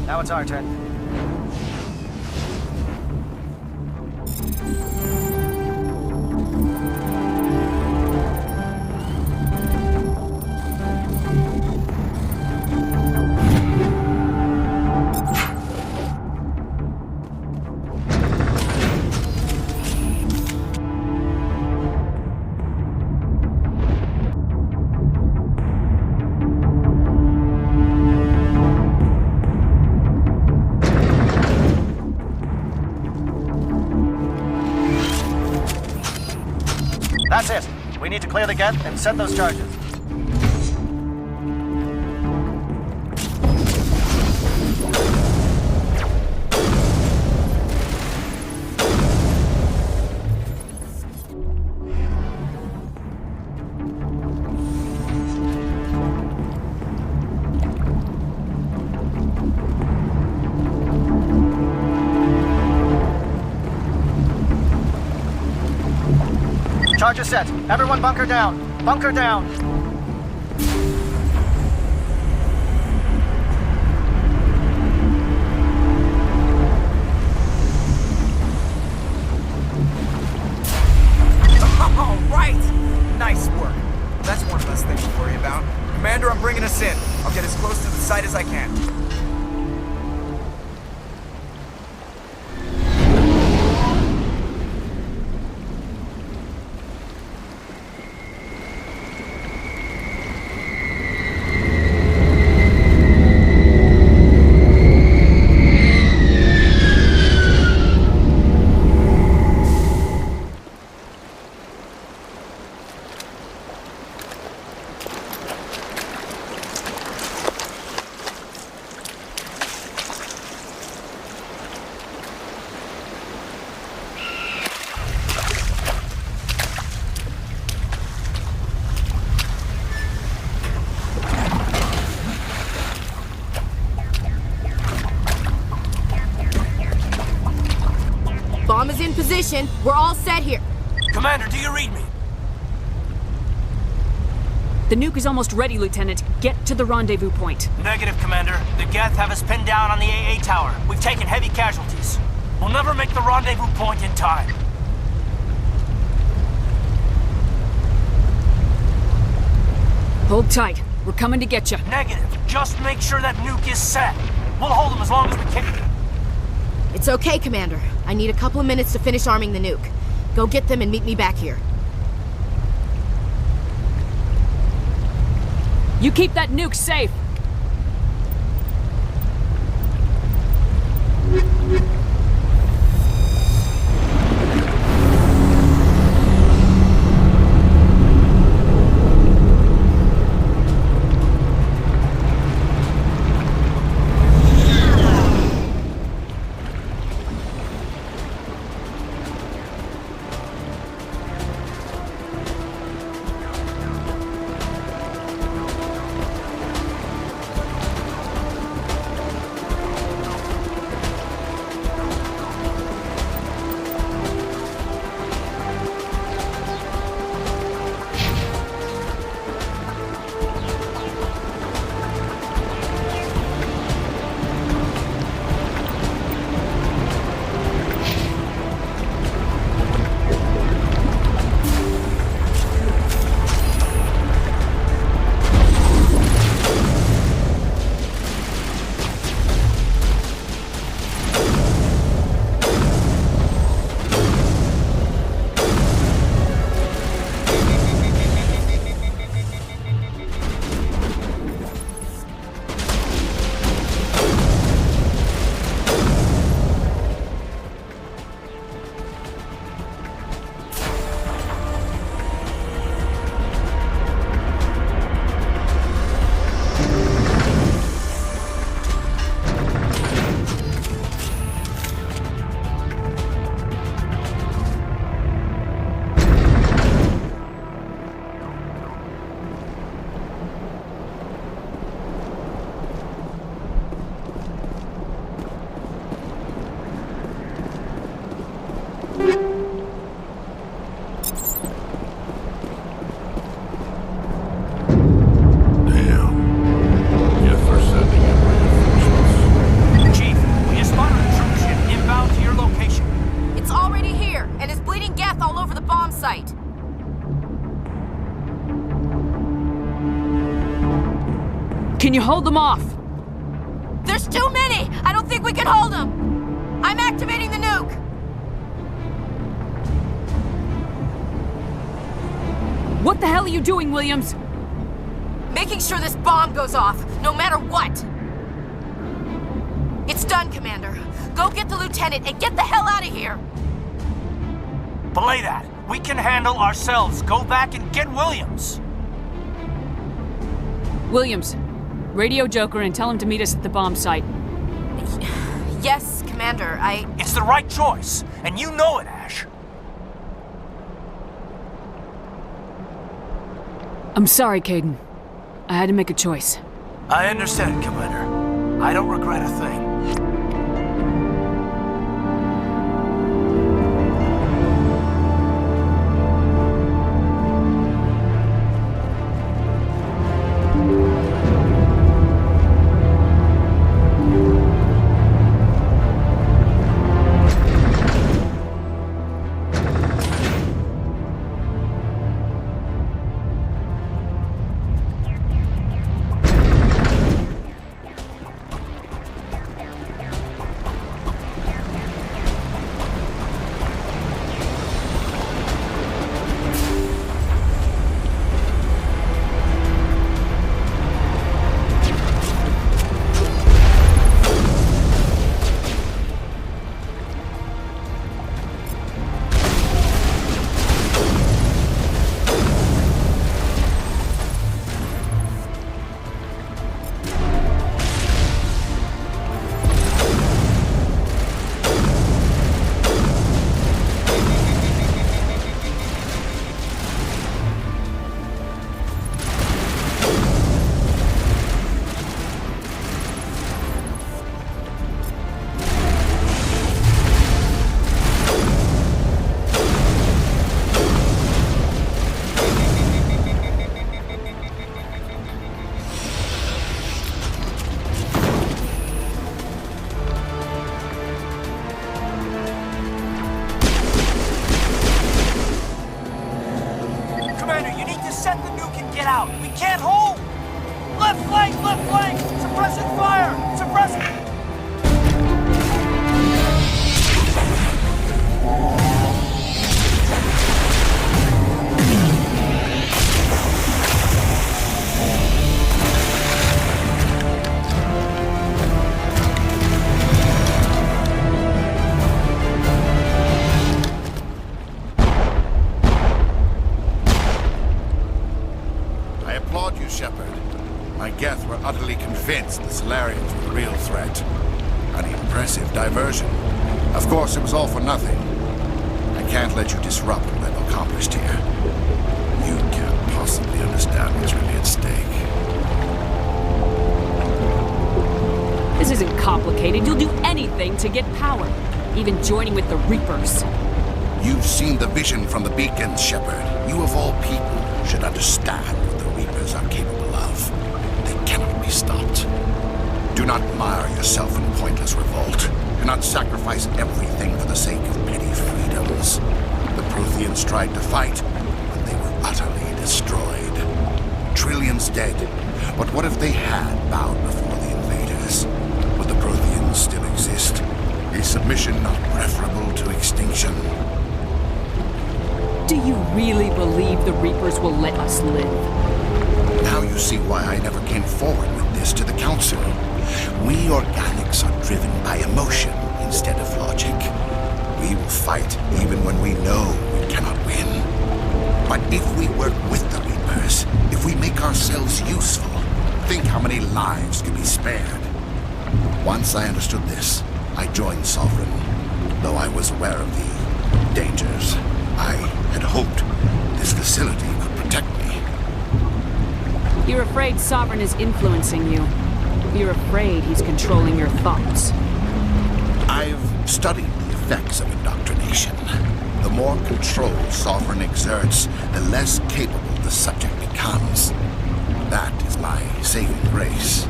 Now it's our turn. That's it. We need to clear the gate and set those charges. Charges set. Everyone bunker down. Bunker down. All right! Nice work. That's one less thing to worry about. Commander, I'm bringing us in. I'll get as close to the site as I can. Bomb is in position. We're all set here. Commander, do you read me? The nuke is almost ready, Lieutenant. Get to the rendezvous point. Negative, Commander. The Geth have us pinned down on the AA tower. We've taken heavy casualties. We'll never make the rendezvous point in time. Hold tight. We're coming to get you. Negative. Just make sure that nuke is set. We'll hold them as long as we can. It's okay, Commander. I need a couple of minutes to finish arming the nuke. Go get them and meet me back here. You keep that nuke safe. Can you hold them off? There's too many! I don't think we can hold them! I'm activating the nuke! What the hell are you doing, Williams? Making sure this bomb goes off, no matter what! It's done, Commander. Go get the lieutenant and get the hell out of here! Belay that. We can handle ourselves. Go back and get Williams. Williams, radio Joker and tell him to meet us at the bomb site. Yes, Commander, It's the right choice, and you know it, Ash. I'm sorry, Caden. I had to make a choice. I understand, Commander. I don't regret a thing. Shepard. My Geth were utterly convinced the Salarians were the real threat. An impressive diversion. Of course, it was all for nothing. I can't let you disrupt what I've accomplished here. You can't possibly understand what's really at stake. This isn't complicated. You'll do anything to get power. Even joining with the Reapers. You've seen the vision from the beacons, Shepard. You of all people should understand what the Reapers are capable of. They cannot be stopped. Do not mire yourself in pointless revolt. Do not sacrifice everything for the sake of petty freedoms. The Protheans tried to fight, but they were utterly destroyed. Trillions dead. But what if they had bowed before the invaders? Would the Protheans still exist? Is submission not preferable to extinction? Do you really believe the Reapers will let us live? Now you see why I never came forward with this to the Council. We organics are driven by emotion instead of logic. We will fight even when we know we cannot win. But if we work with the Reapers, if we make ourselves useful, think how many lives can be spared. Once I understood this, I joined Sovereign, though I was aware of the dangers. I had hoped this facility could protect me. You're afraid Sovereign is influencing you. You're afraid he's controlling your thoughts. I've studied the effects of indoctrination. The more control Sovereign exerts, the less capable the subject becomes. That is my saving grace.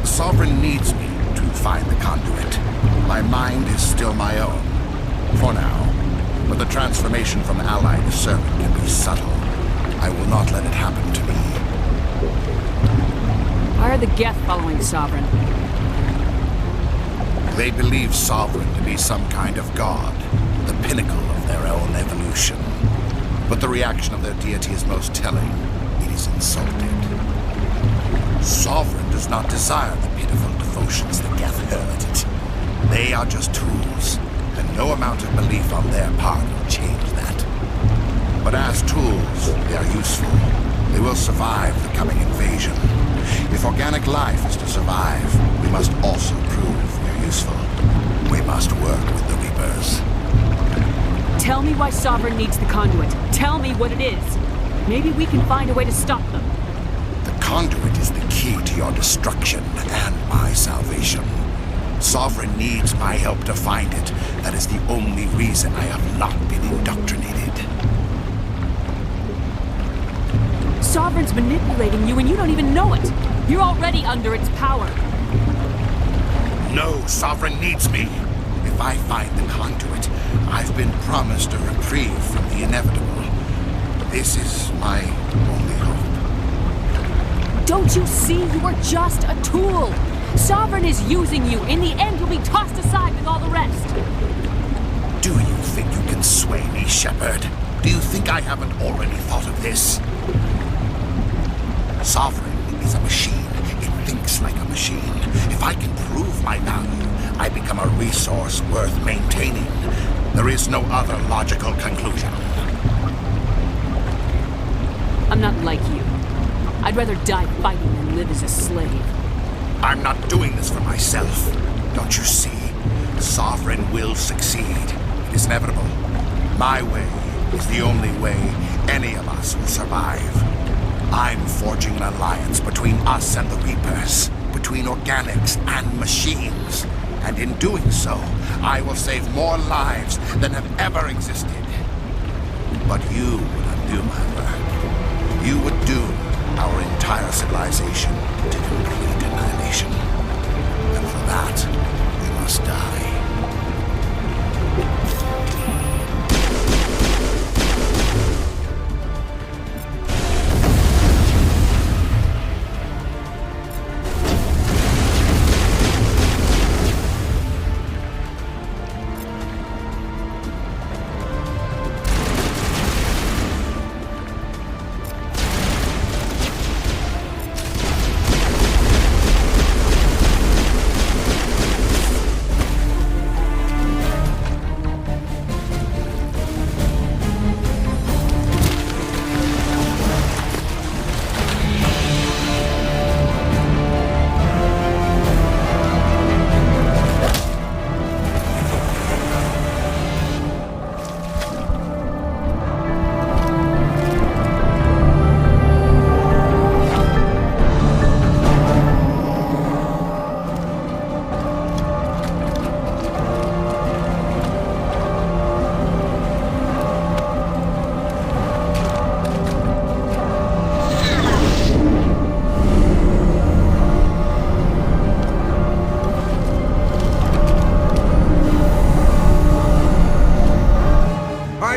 Sovereign needs me to find the conduit. My mind is still my own, for now. But the transformation from ally to servant can be subtle. I will not let it happen to me. Why are the Geth following Sovereign? They believe Sovereign to be some kind of god, the pinnacle of their own evolution. But the reaction of their deity is most telling. It is insulted. Sovereign does not desire the pitiful devotions the Geth hurl at it. They are just tools, and no amount of belief on their part will change that. But as tools, they are useful. They will survive the coming invasion. If organic life is to survive, we must also prove we're useful. We must work with the Reapers. Tell me why Sovereign needs the conduit. Tell me what it is. Maybe we can find a way to stop them. The conduit is the key to your destruction and my salvation. Sovereign needs my help to find it. That is the only reason I have not been indoctrinated. Sovereign's manipulating you and you don't even know it. You're already under its power. No, Sovereign needs me. If I find the conduit, I've been promised a reprieve from the inevitable. This is my only hope. Don't you see? You are just a tool. Sovereign is using you. In the end, you'll be tossed aside with all the rest. Do you think you can sway me, Shepard? Do you think I haven't already thought of this? Sovereign is a machine. It thinks like a machine. If I can prove my value, I become a resource worth maintaining. There is no other logical conclusion. I'm not like you. I'd rather die fighting than live as a slave. I'm not doing this for myself. Don't you see? Sovereign will succeed. It is inevitable. My way is the only way any of us will survive. I'm forging an alliance between us and the Reapers, between organics and machines. And in doing so, I will save more lives than have ever existed. But you would undo my work. You would doom our entire civilization to complete annihilation. And for that, we must die.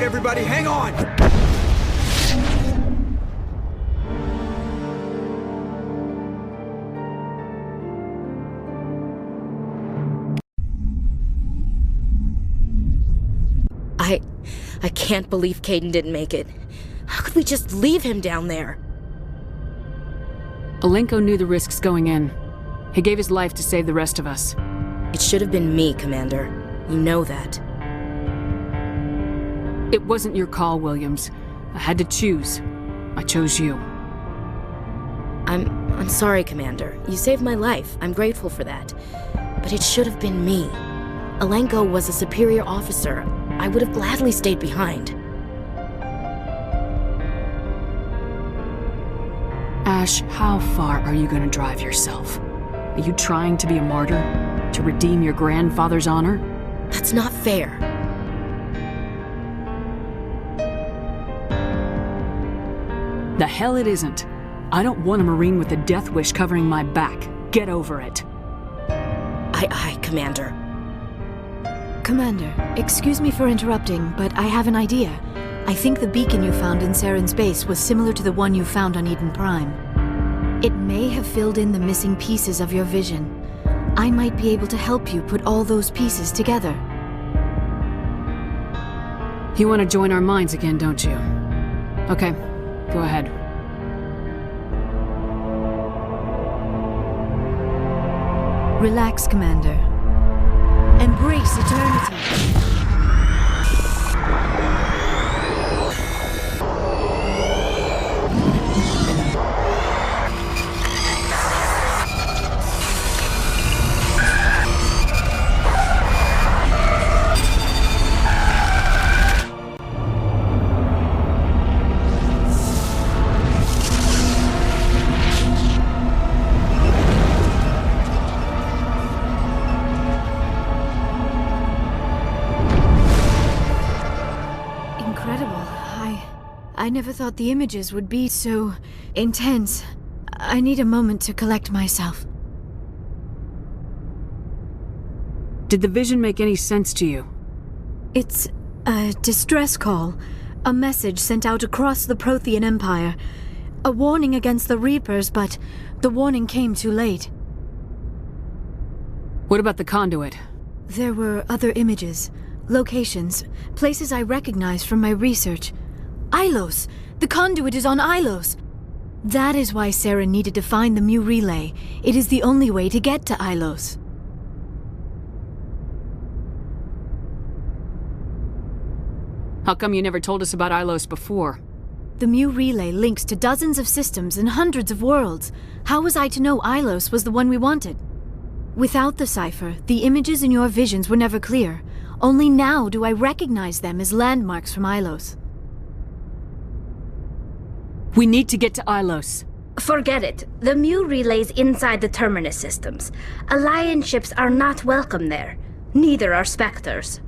Everybody, hang on! I can't believe Caden didn't make it. How could we just leave him down there? Alenko knew the risks going in. He gave his life to save the rest of us. It should have been me, Commander. You know that. It wasn't your call, Williams. I had to choose. I chose you. I'm sorry, Commander. You saved my life. I'm grateful for that. But it should have been me. Alenko was a superior officer. I would have gladly stayed behind. Ash, how far are you going to drive yourself? Are you trying to be a martyr? To redeem your grandfather's honor? That's not fair. The hell it isn't. I don't want a Marine with a death wish covering my back. Get over it. Aye, Commander. Commander, excuse me for interrupting, but I have an idea. I think the beacon you found in Saren's base was similar to the one you found on Eden Prime. It may have filled in the missing pieces of your vision. I might be able to help you put all those pieces together. You want to join our minds again, don't you? Okay, go ahead. Relax, Commander. Embrace eternity. I never thought the images would be so intense. I need a moment to collect myself. Did the vision make any sense to you? It's a distress call. A message sent out across the Prothean Empire. A warning against the Reapers, but the warning came too late. What about the conduit? There were other images, locations, places I recognized from my research. Ilos! The conduit is on Ilos! That is why Saren needed to find the Mu relay. It is the only way to get to Ilos. How come you never told us about Ilos before? The Mu relay links to dozens of systems and hundreds of worlds. How was I to know Ilos was the one we wanted? Without the cipher, the images in your visions were never clear. Only now do I recognize them as landmarks from Ilos. We need to get to Ilos. Forget it. The Mu relay's inside the Terminus systems. Alliance ships are not welcome there. Neither are specters.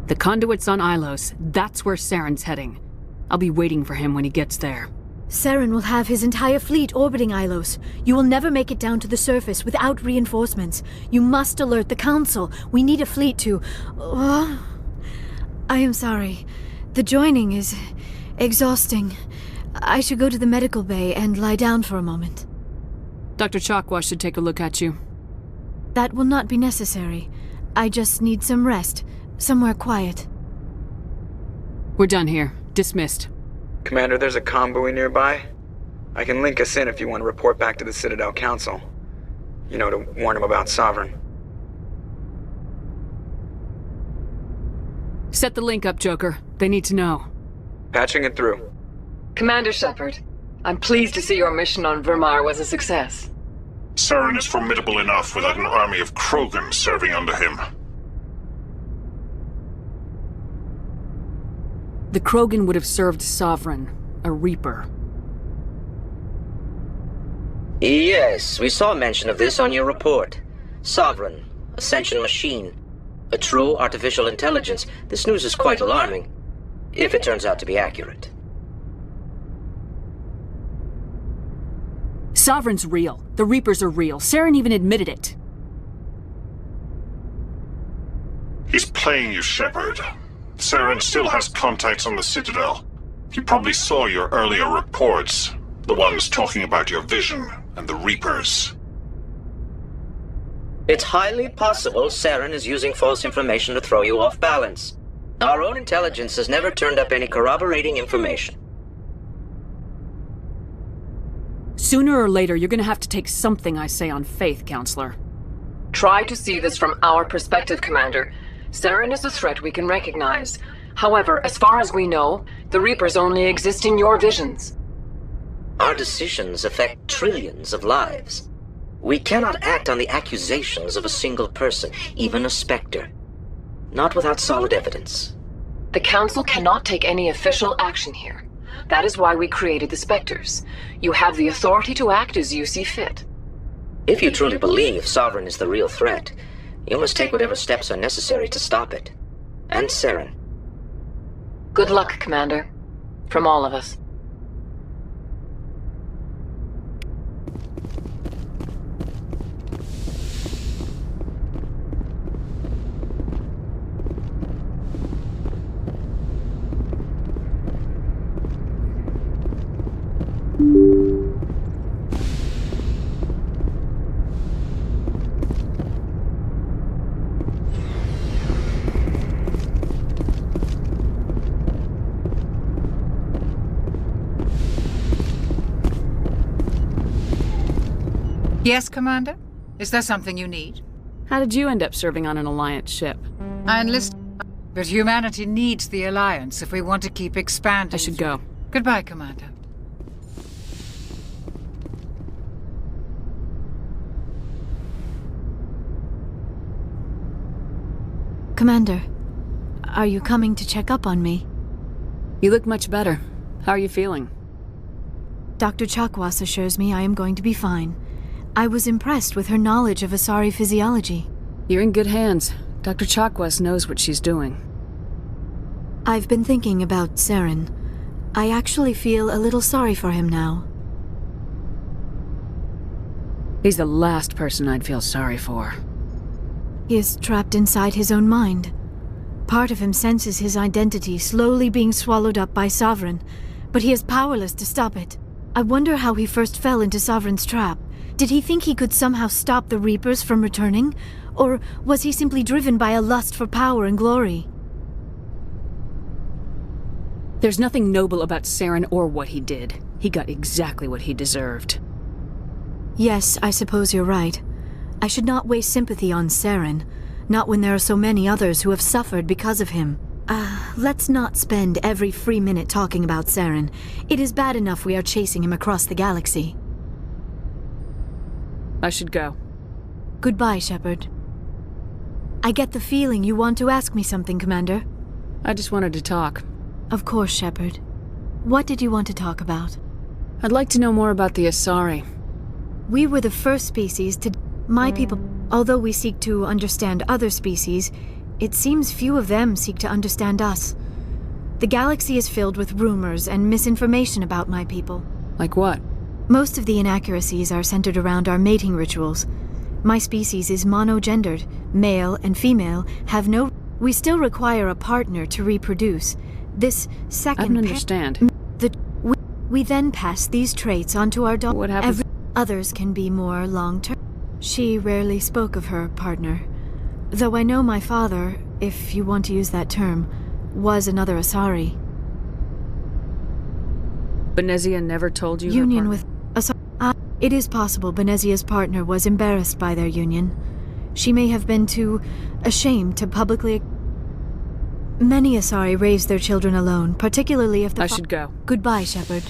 The conduit's on Ilos. That's where Saren's heading. I'll be waiting for him when he gets there. Saren will have his entire fleet orbiting Ilos. You will never make it down to the surface without reinforcements. You must alert the Council. We need a fleet to... I am sorry. The joining is exhausting. I should go to the medical bay and lie down for a moment. Dr. Chakwa should take a look at you. That will not be necessary. I just need some rest. Somewhere quiet. We're done here. Dismissed. Commander, there's a comm buoy nearby. I can link us in if you want to report back to the Citadel Council. You know, to warn them about Sovereign. Set the link up, Joker. They need to know. Patching it through. Commander Shepard, I'm pleased to see your mission on Virmire was a success. Saren is formidable enough without an army of Krogan serving under him. The Krogan would have served Sovereign, a Reaper. Yes, we saw mention of this on your report. Sovereign, Ascension machine. A true artificial intelligence. This news is quite alarming, if it turns out to be accurate. Sovereign's real. The Reapers are real. Saren even admitted it. He's playing you, Shepard. Saren still has contacts on the Citadel. He probably saw your earlier reports. The ones talking about your vision and the Reapers. It's highly possible Saren is using false information to throw you off balance. Our own intelligence has never turned up any corroborating information. Sooner or later, you're gonna have to take something I say on faith, Counselor. Try to see this from our perspective, Commander. Saren is a threat we can recognize. However, as far as we know, the Reapers only exist in your visions. Our decisions affect trillions of lives. We cannot act on the accusations of a single person, even a spectre. Not without solid evidence. The Council cannot take any official action here. That is why we created the specters. You have the authority to act as you see fit. If you truly believe Sovereign is the real threat, you must take whatever steps are necessary to stop it. And Saren. Good luck, Commander. From all of us. Yes, Commander? Is there something you need? How did you end up serving on an Alliance ship? I enlisted, but humanity needs the Alliance if we want to keep expanding. I should go. Goodbye, Commander. Commander, are you coming to check up on me? You look much better. How are you feeling? Dr. Chakwas assures me I am going to be fine. I was impressed with her knowledge of Asari physiology. You're in good hands. Dr. Chakwas knows what she's doing. I've been thinking about Saren. I actually feel a little sorry for him now. He's the last person I'd feel sorry for. He is trapped inside his own mind. Part of him senses his identity slowly being swallowed up by Sovereign, but he is powerless to stop it. I wonder how he first fell into Sovereign's trap. Did he think he could somehow stop the Reapers from returning? Or was he simply driven by a lust for power and glory? There's nothing noble about Saren or what he did. He got exactly what he deserved. Yes, I suppose you're right. I should not waste sympathy on Saren, not when there are so many others who have suffered because of him. Let's not spend every free minute talking about Saren. It is bad enough we are chasing him across the galaxy. I should go. Goodbye, Shepard. I get the feeling you want to ask me something, Commander. I just wanted to talk. Of course, Shepard. What did you want to talk about? I'd like to know more about the Asari. We were the first species to... My people... Although we seek to understand other species, it seems few of them seek to understand us. The galaxy is filled with rumors and misinformation about my people. Like what? Most of the inaccuracies are centered around our mating rituals. My species is monogendered. Male and female have no... We still require a partner to reproduce. This second... I don't understand. We then pass these traits onto our daughter. What happens? Others can be more long-term. She rarely spoke of her partner. Though I know my father, if you want to use that term, was another Asari. Benezia never told you Union her with Asari. It is possible Benezia's partner was embarrassed by their union. She may have been too ashamed to publicly... Many Asari raise their children alone, particularly if the... I should go. Goodbye, Shepard.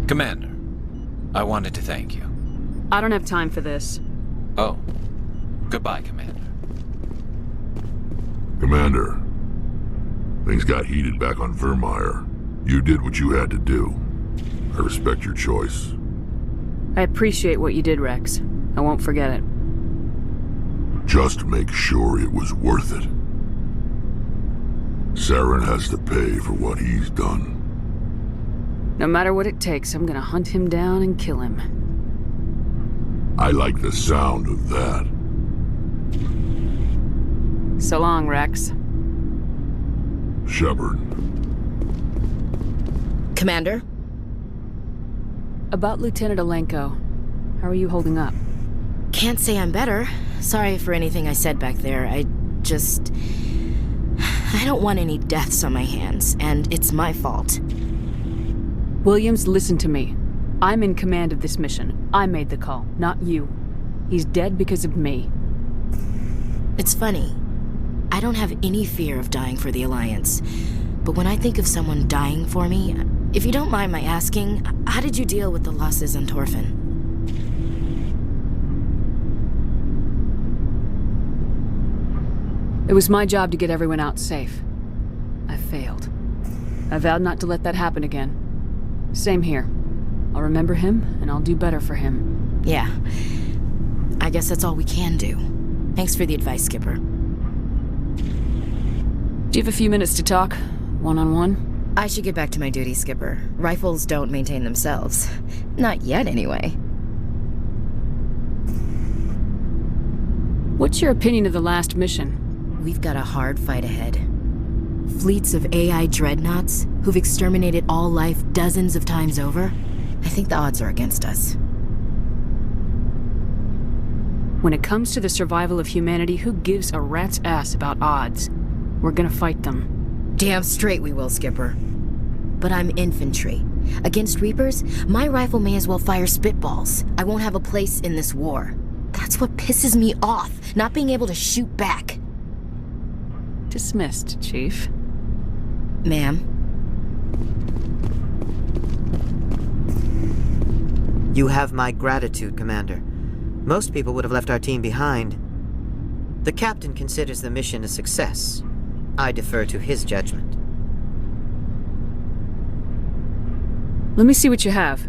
Commander, I wanted to thank you. I don't have time for this. Oh. Goodbye, Commander. Commander, things got heated back on Virmire. You did what you had to do. I respect your choice. I appreciate what you did, Rex. I won't forget it. Just make sure it was worth it. Saren has to pay for what he's done. No matter what it takes, I'm gonna hunt him down and kill him. I like the sound of that. So long, Rex. Shepard. Commander? About Lieutenant Alenko. How are you holding up? Can't say I'm better. Sorry for anything I said back there. I don't want any deaths on my hands, and it's my fault. Williams, listen to me. I'm in command of this mission. I made the call, not you. He's dead because of me. It's funny. I don't have any fear of dying for the Alliance. But when I think of someone dying for me, if you don't mind my asking, how did you deal with the losses on Torfin? It was my job to get everyone out safe. I failed. I vowed not to let that happen again. Same here. I'll remember him, and I'll do better for him. Yeah. I guess that's all we can do. Thanks for the advice, Skipper. Do you have a few minutes to talk? One-on-one? I should get back to my duty, Skipper. Rifles don't maintain themselves. Not yet, anyway. What's your opinion of the last mission? We've got a hard fight ahead. Fleets of AI dreadnoughts who've exterminated all life dozens of times over. I think the odds are against us. When it comes to the survival of humanity, who gives a rat's ass about odds? We're gonna fight them. Damn straight we will, Skipper. But I'm infantry. Against Reapers, my rifle may as well fire spitballs. I won't have a place in this war. That's what pisses me off, not being able to shoot back. Dismissed, Chief. Ma'am. You have my gratitude, Commander. Most people would have left our team behind. The captain considers the mission a success. I defer to his judgment. Let me see what you have.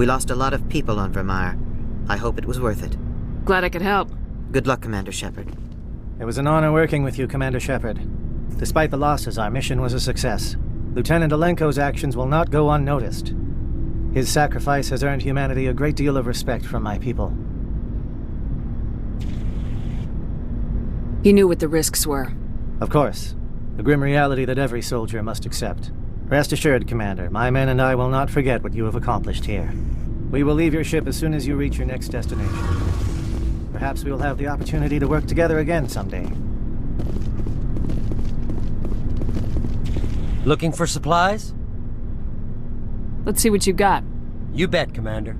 We lost a lot of people on Virmire. I hope it was worth it. Glad I could help. Good luck, Commander Shepard. It was an honor working with you, Commander Shepard. Despite the losses, our mission was a success. Lieutenant Alenko's actions will not go unnoticed. His sacrifice has earned humanity a great deal of respect from my people. He knew what the risks were. Of course. The grim reality that every soldier must accept. Rest assured, Commander, my men and I will not forget what you have accomplished here. We will leave your ship as soon as you reach your next destination. Perhaps we will have the opportunity to work together again someday. Looking for supplies? Let's see what you got. You bet, Commander.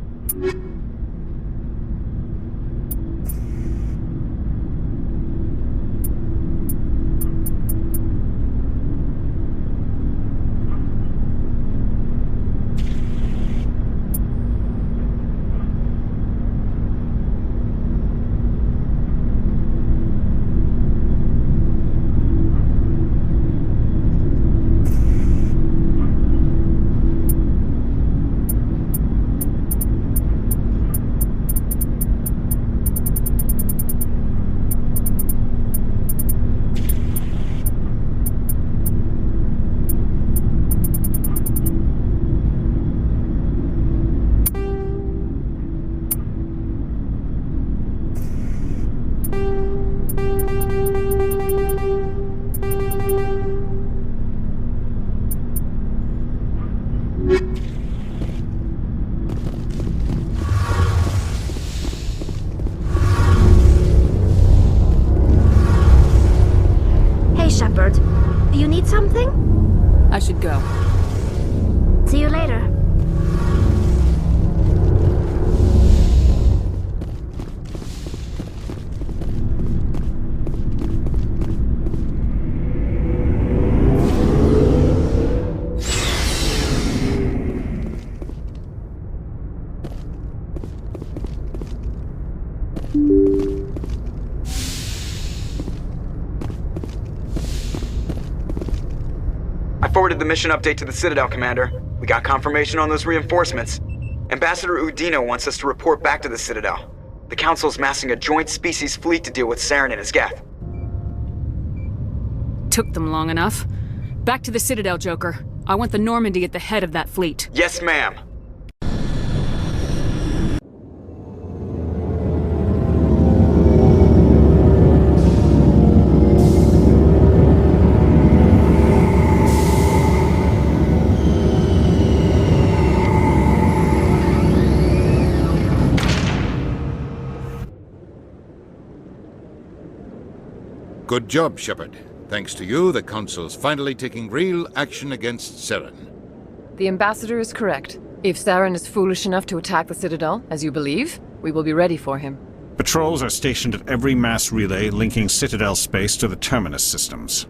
Shepard. You need something? I should go. See you later. Forwarded the mission update to the Citadel, Commander. We got confirmation on those reinforcements. Ambassador Udino wants us to report back to the Citadel. The Council's massing a joint species fleet to deal with Saren and his Geth. Took them long enough. Back to the Citadel, Joker. I want the Normandy at the head of that fleet. Yes, ma'am. Good job, Shepard. Thanks to you, the Council's finally taking real action against Saren. The Ambassador is correct. If Saren is foolish enough to attack the Citadel, as you believe, we will be ready for him. Patrols are stationed at every mass relay linking Citadel space to the terminus systems.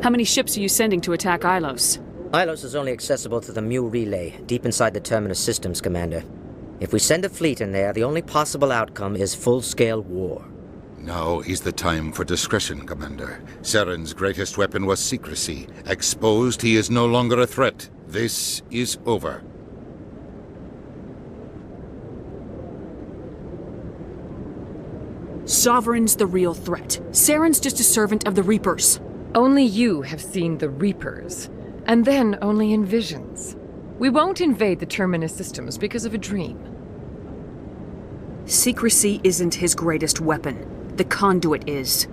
How many ships are you sending to attack Ilos? Ilos is only accessible to the Mu relay, deep inside the terminus systems, Commander. If we send a fleet in there, the only possible outcome is full-scale war. Now is the time for discretion, Commander. Saren's greatest weapon was secrecy. Exposed, he is no longer a threat. This is over. Sovereign's the real threat. Saren's just a servant of the Reapers. Only you have seen the Reapers, and then only in visions. We won't invade the Terminus systems because of a dream. Secrecy isn't his greatest weapon. The conduit is.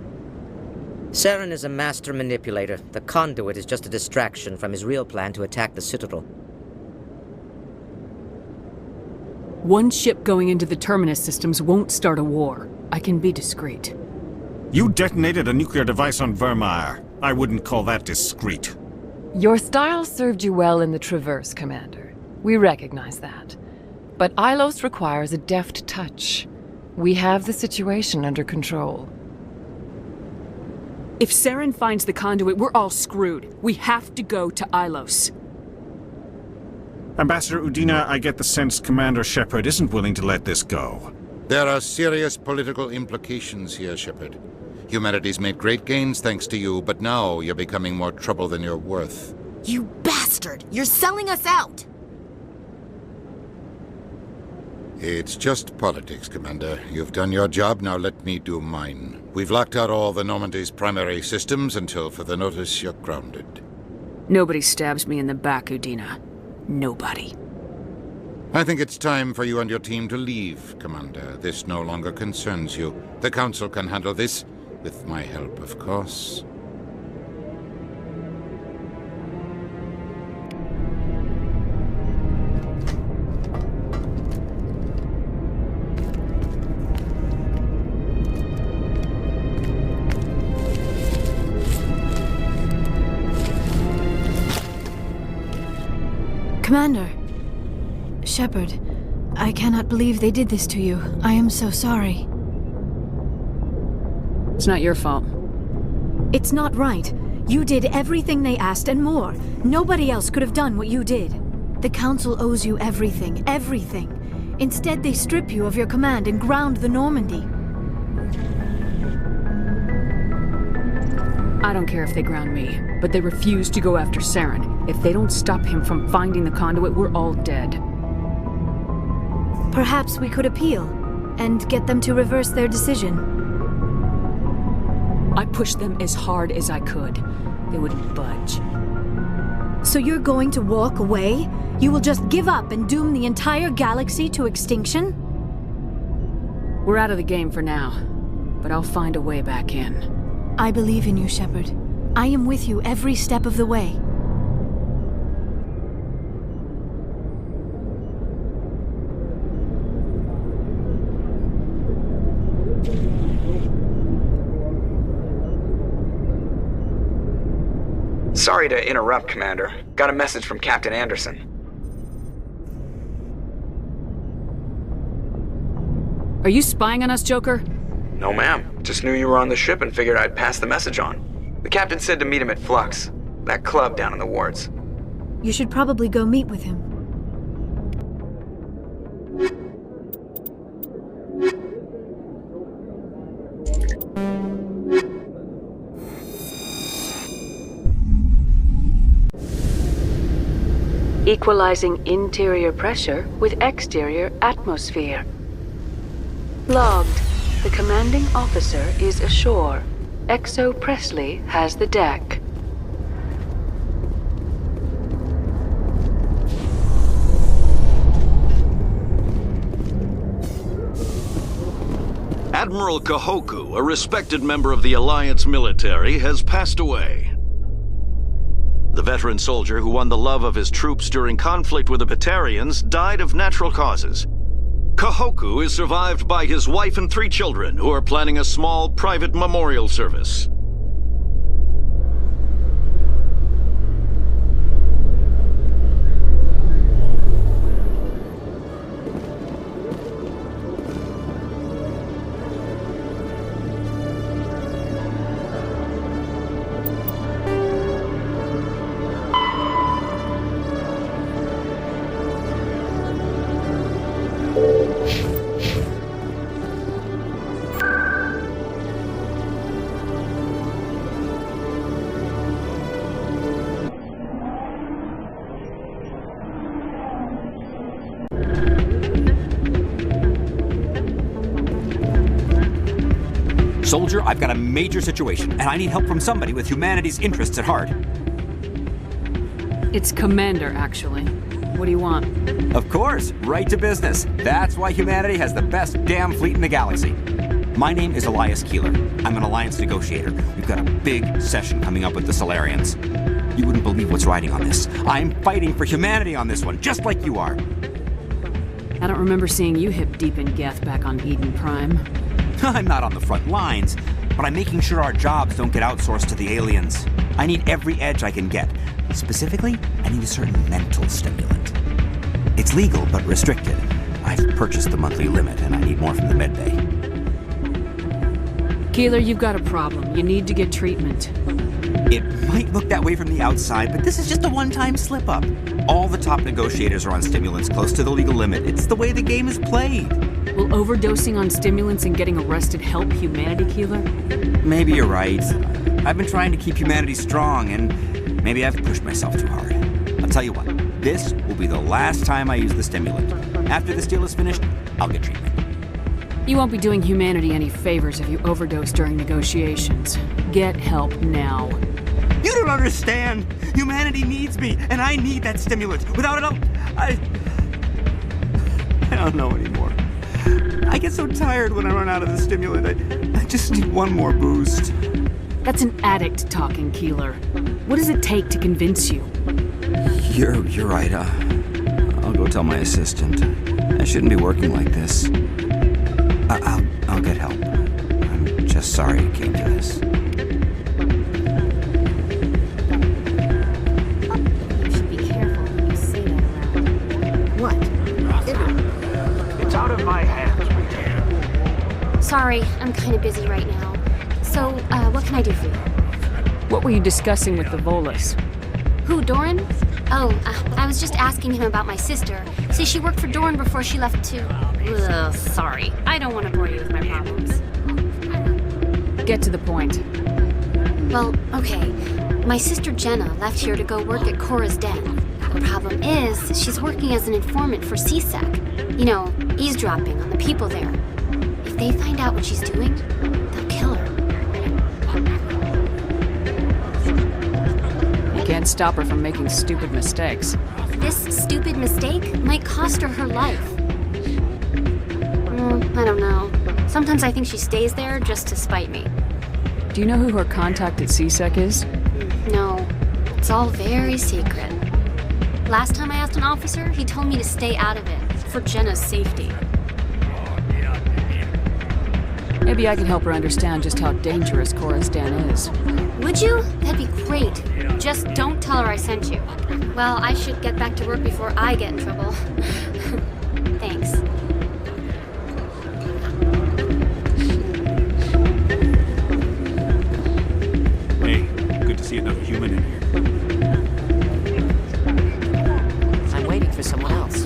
Saren is a master manipulator. The conduit is just a distraction from his real plan to attack the Citadel. One ship going into the Terminus systems won't start a war. I can be discreet. You detonated a nuclear device on Virmire. I wouldn't call that discreet. Your style served you well in the Traverse, Commander. We recognize that. But Ilos requires a deft touch. We have the situation under control. If Saren finds the conduit, we're all screwed. We have to go to Ilos. Ambassador Udina, I get the sense Commander Shepard isn't willing to let this go. There are serious political implications here, Shepard. Humanity's made great gains thanks to you, but now you're becoming more trouble than you're worth. You bastard! You're selling us out! It's just politics, Commander. You've done your job, now let me do mine. We've locked out all the Normandy's primary systems until further notice you're grounded. Nobody stabs me in the back, Udina. Nobody. I think it's time for you and your team to leave, Commander. This no longer concerns you. The Council can handle this, with my help, of course. Commander. Shepard, I cannot believe they did this to you. I am so sorry. It's not your fault. It's not right. You did everything they asked and more. Nobody else could have done what you did. The Council owes you everything, everything. Instead, they strip you of your command and ground the Normandy. I don't care if they ground me, but they refuse to go after Saren. If they don't stop him from finding the conduit, we're all dead. Perhaps we could appeal, and get them to reverse their decision. I pushed them as hard as I could. They wouldn't budge. So you're going to walk away? You will just give up and doom the entire galaxy to extinction? We're out of the game for now, but I'll find a way back in. I believe in you, Shepard. I am with you every step of the way. Sorry to interrupt, Commander. Got a message from Captain Anderson. Are you spying on us, Joker? No, ma'am. Just knew you were on the ship and figured I'd pass the message on. The captain said to meet him at Flux, that club down in the wards. You should probably go meet with him. Equalizing interior pressure with exterior atmosphere. Logged. The commanding officer is ashore. Exo Presley has the deck. Admiral Kahoku, a respected member of the Alliance military, has passed away. The veteran soldier who won the love of his troops during conflict with the Batarians died of natural causes. Kahoku is survived by his wife and 3 children, who are planning a small private memorial service. Soldier, I've got a major situation, and I need help from somebody with humanity's interests at heart. It's Commander, actually. What do you want? Of course, right to business. That's why humanity has the best damn fleet in the galaxy. My name is Elias Keeler. I'm an Alliance negotiator. We've got a big session coming up with the Solarians. You wouldn't believe what's riding on this. I'm fighting for humanity on this one, just like you are. I don't remember seeing you hip deep in Geth back on Eden Prime. I'm not on the front lines, but I'm making sure our jobs don't get outsourced to the aliens. I need every edge I can get. Specifically, I need a certain mental stimulant. It's legal, but restricted. I've purchased the monthly limit, and I need more from the medbay. Keeler, you've got a problem. You need to get treatment. It might look that way from the outside, but this is just a one-time slip-up. All the top negotiators are on stimulants close to the legal limit. It's the way the game is played. Will overdosing on stimulants and getting arrested help humanity, Keeler? Maybe you're right. I've been trying to keep humanity strong, and maybe I've pushed myself too hard. I'll tell you what, this will be the last time I use the stimulant. After this deal is finished, I'll get treatment. You won't be doing humanity any favors if you overdose during negotiations. Get help now. You don't understand! Humanity needs me, and I need that stimulant. Without it, I don't know anymore. I get so tired when I run out of the stimulant. I just need one more boost. That's an addict talking, Keeler. What does it take to convince you? You're right. I'll go tell my assistant. I shouldn't be working like this. I'll get help. I'm just sorry it came to this. You should be careful when you say that around. What? It's out of my hands, Rita. Sorry, I'm kind of busy right now. So, what can I do for you? What were you discussing with the Volus? Who, Doran? Oh, I was just asking him about my sister. See, she worked for Doran before she left to... Ugh, sorry. I don't want to bore you with my problems. Get to the point. Well, okay. My sister Jenna left here to go work at Cora's Den. The problem is, she's working as an informant for CSEC. You know, eavesdropping on the people there. If they find out what she's doing, they'll kill her. You can't stop her from making stupid mistakes. This stupid mistake might cost her her life. I don't know. Sometimes I think she stays there just to spite me. Do you know who her contact at CSEC is? No. It's all very secret. Last time I asked an officer, he told me to stay out of it, for Jenna's safety. Maybe I can help her understand just how dangerous Cora's Den is. Would you? That'd be great. Just don't tell her I sent you. Well, I should get back to work before I get in trouble. Thanks. Hey, good to see another human in here. I'm waiting for someone else.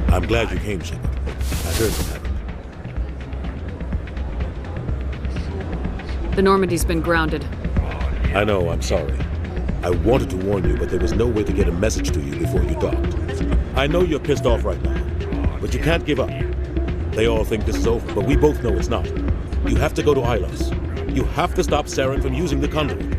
I'm glad you came, Shepard. I heard what happened. The Normandy's been grounded. I know, I'm sorry. I wanted to warn you, but there was no way to get a message to you before you docked. I know you're pissed off right now, but you can't give up. They all think this is over, but we both know it's not. You have to go to Ilos. You have to stop Saren from using the conduit.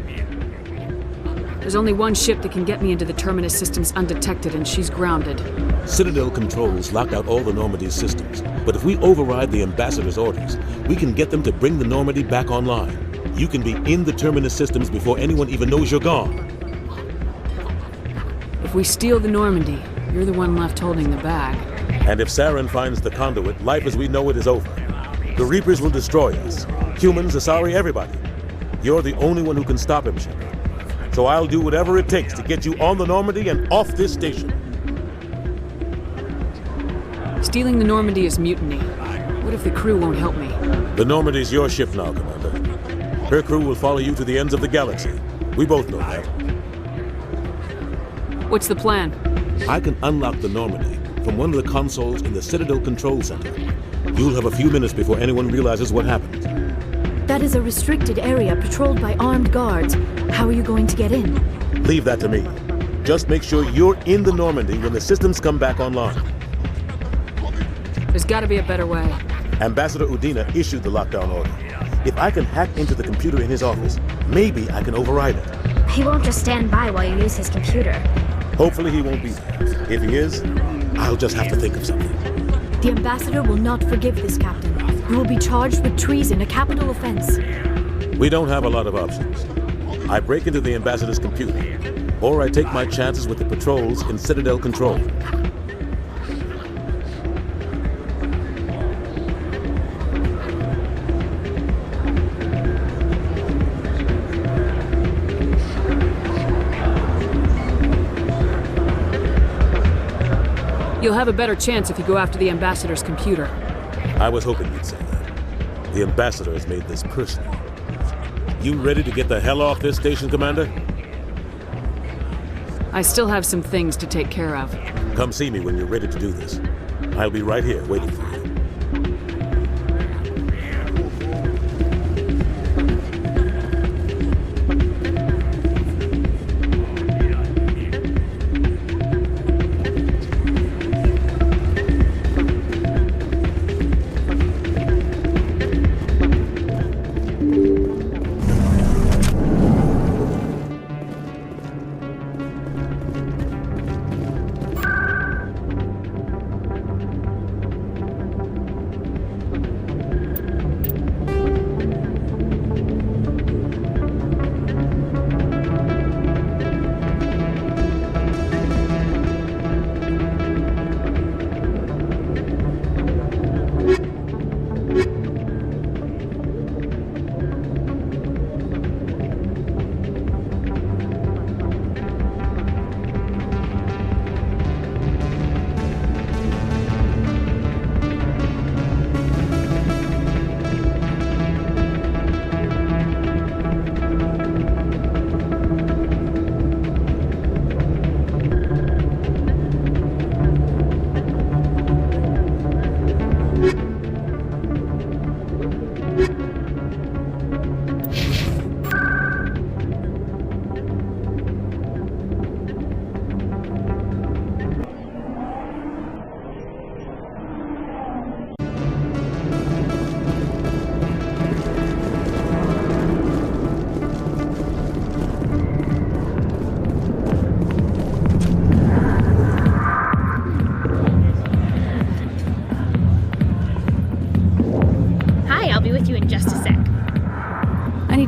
There's only one ship that can get me into the Terminus systems undetected, and she's grounded. Citadel controls locked out all the Normandy's systems, but if we override the ambassador's orders, we can get them to bring the Normandy back online. you can be in the Terminus systems before anyone even knows you're gone. If we steal the Normandy, you're the one left holding the bag. And if Saren finds the conduit, life as we know it is over. The Reapers will destroy us. Humans, Asari, everybody. You're the only one who can stop him, Shepard. So I'll do whatever it takes to get you on the Normandy and off this station. Stealing the Normandy is mutiny. What if the crew won't help me? The Normandy's your ship now, Commander. Her crew will follow you to the ends of the galaxy. We both know that. What's the plan? I can unlock the Normandy from one of the consoles in the Citadel Control Center. You'll have a few minutes before anyone realizes what happened. That is a restricted area patrolled by armed guards. How are you going to get in? Leave that to me. Just make sure you're in the Normandy when the systems come back online. There's gotta be a better way. Ambassador Udina issued the lockdown order. If I can hack into the computer in his office, maybe I can override it. He won't just stand by while you use his computer. Hopefully he won't be there. If he is, I'll just have to think of something. The ambassador will not forgive this, Captain. You will be charged with treason, a capital offense. We don't have a lot of options. I break into the ambassador's computer, or I take my chances with the patrols in Citadel Control. You'll have a better chance if you go after the ambassador's computer. I was hoping you'd say that. The ambassador has made this personal. You ready to get the hell off this station, Commander? I still have some things to take care of. Come see me when you're ready to do this. I'll be right here waiting for you.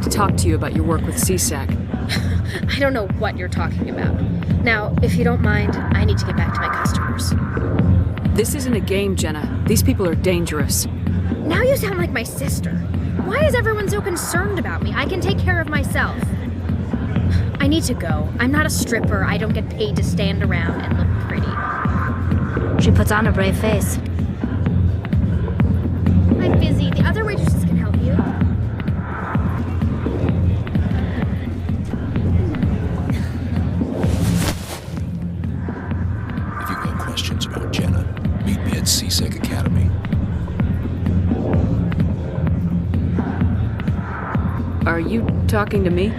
Talk to you about your work with CSAC. I don't know what you're talking about. Now, if you don't mind, I need to get back to my customers. This isn't a game, Jenna. These people are dangerous. Now you sound like my sister. Why is everyone so concerned about me? I can take care of myself. I need to go. I'm not a stripper. I don't get paid to stand around and look pretty. She puts on a brave face. I'm busy. The other waitresses can help you. About Jenna, meet me at CSEC Academy. Are you talking to me?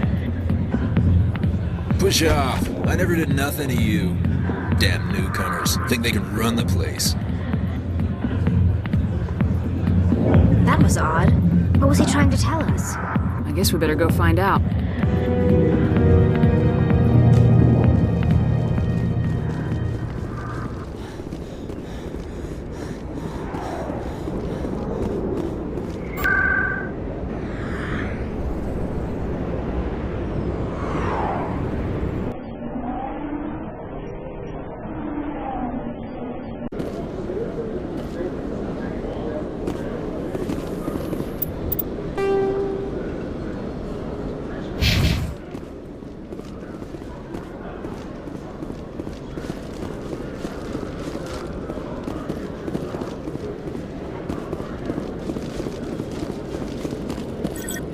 Push off. I never did nothing to you. Damn newcomers. Think they can run the place. That was odd. What was he trying to tell us? I guess we better go find out.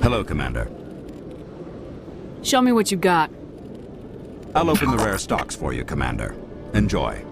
Hello, Commander. Show me what you got. I'll open the rare stocks for you, Commander. Enjoy.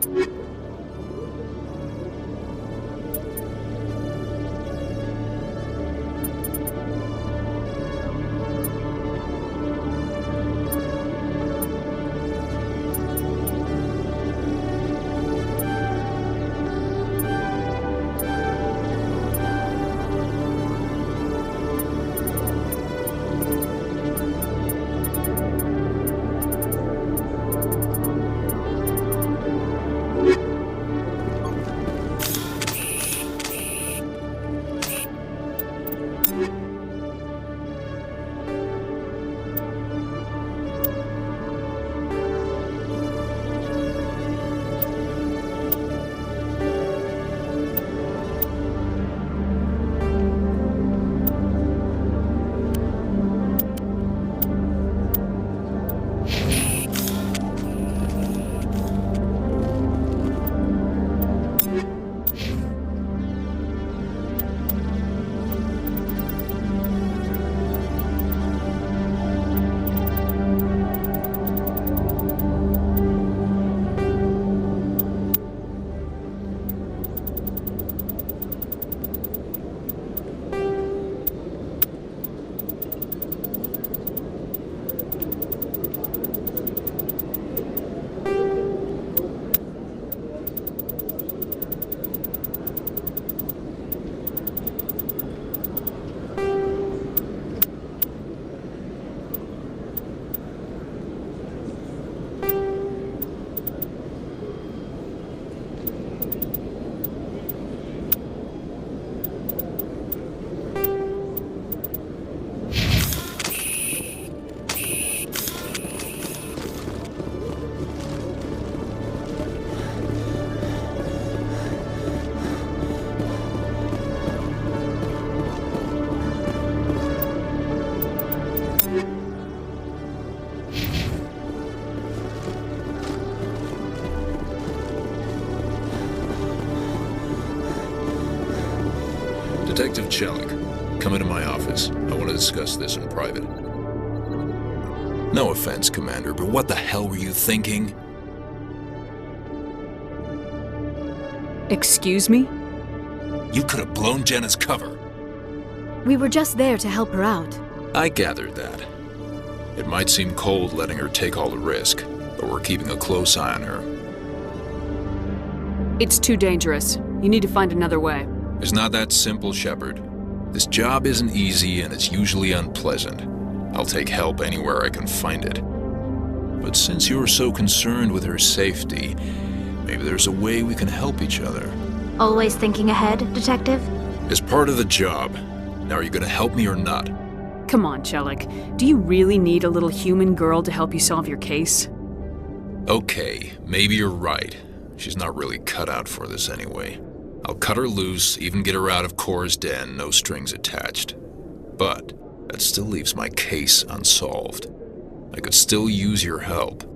Detective Chelik, come into my office. I want to discuss this in private. No offense, Commander, but what the hell were you thinking? Excuse me? You could have blown Jenna's cover. We were just there to help her out. I gathered that. It might seem cold letting her take all the risk, but we're keeping a close eye on her. It's too dangerous. You need to find another way. It's not that simple, Shepard. This job isn't easy and it's usually unpleasant. I'll take help anywhere I can find it. But since you're so concerned with her safety, maybe there's a way we can help each other. Always thinking ahead, Detective? It's part of the job. Now, are you gonna help me or not? Come on, Chelik. Do you really need a little human girl to help you solve your case? Okay, maybe you're right. She's not really cut out for this anyway. I'll cut her loose, even get her out of Cora's den, no strings attached. But that still leaves my case unsolved. I could still use your help.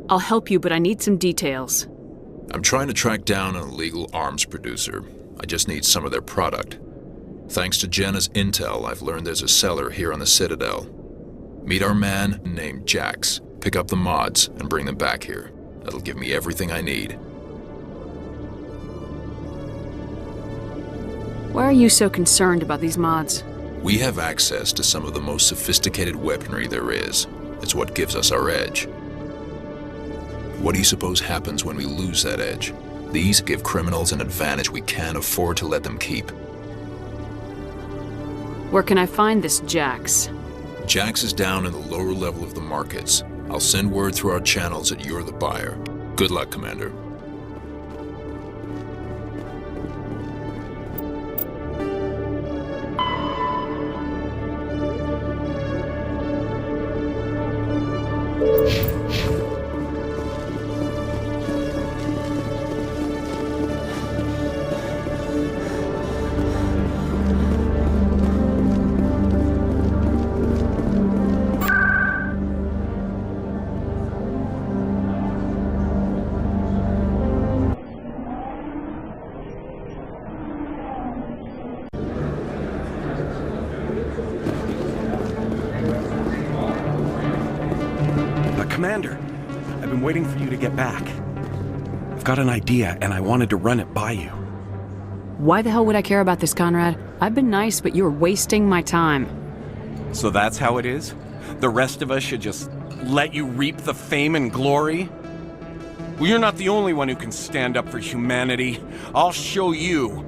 I'll help you, but I need some details. I'm trying to track down an illegal arms producer. I just need some of their product. Thanks to Jenna's intel, I've learned there's a seller here on the Citadel. Meet our man named Jax, pick up the mods, and bring them back here. That'll give me everything I need. Why are you so concerned about these mods? We have access to some of the most sophisticated weaponry there is. It's what gives us our edge. What do you suppose happens when we lose that edge? These give criminals an advantage we can't afford to let them keep. Where can I find this Jax? Jax is down in the lower level of the markets. I'll send word through our channels that you're the buyer. Good luck, Commander. Commander, I've been waiting for you to get back. I've got an idea, and I wanted to run it by you. Why the hell would I care about this, Conrad? I've been nice, but you're wasting my time. So that's how it is? The rest of us should just let you reap the fame and glory? Well, you're not the only one who can stand up for humanity. I'll show you.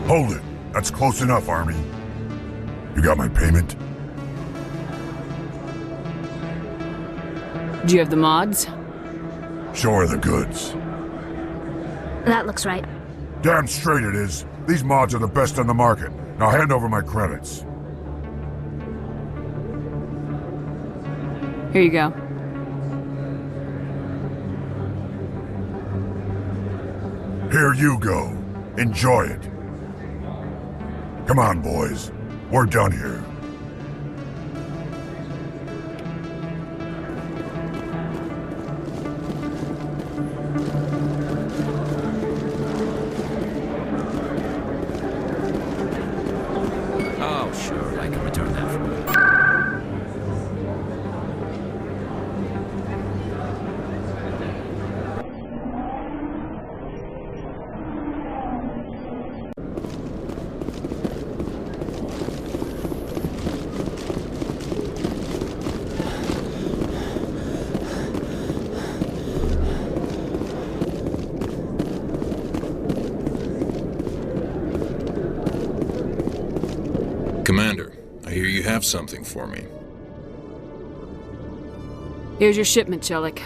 Hold it. That's close enough, Army. You got my payment? Do you have the mods? Show her the goods. That looks right. Damn straight it is. These mods are the best on the market. Now hand over my credits. Here you go. Here you go. Enjoy it. Come on, boys. We're done here. Oh, sure, I can return that for you. Commander, I hear you have something for me. Here's your shipment, Chelik.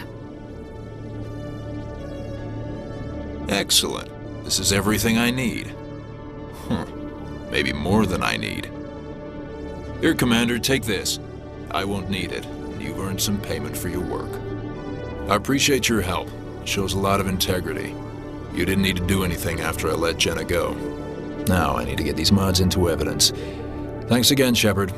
Excellent. This is everything I need. Maybe more than I need. Here, Commander, take this. I won't need it, and you've earned some payment for your work. I appreciate your help. It shows a lot of integrity. You didn't need to do anything after I let Jenna go. Now I need to get these mods into evidence. Thanks again, Shepard.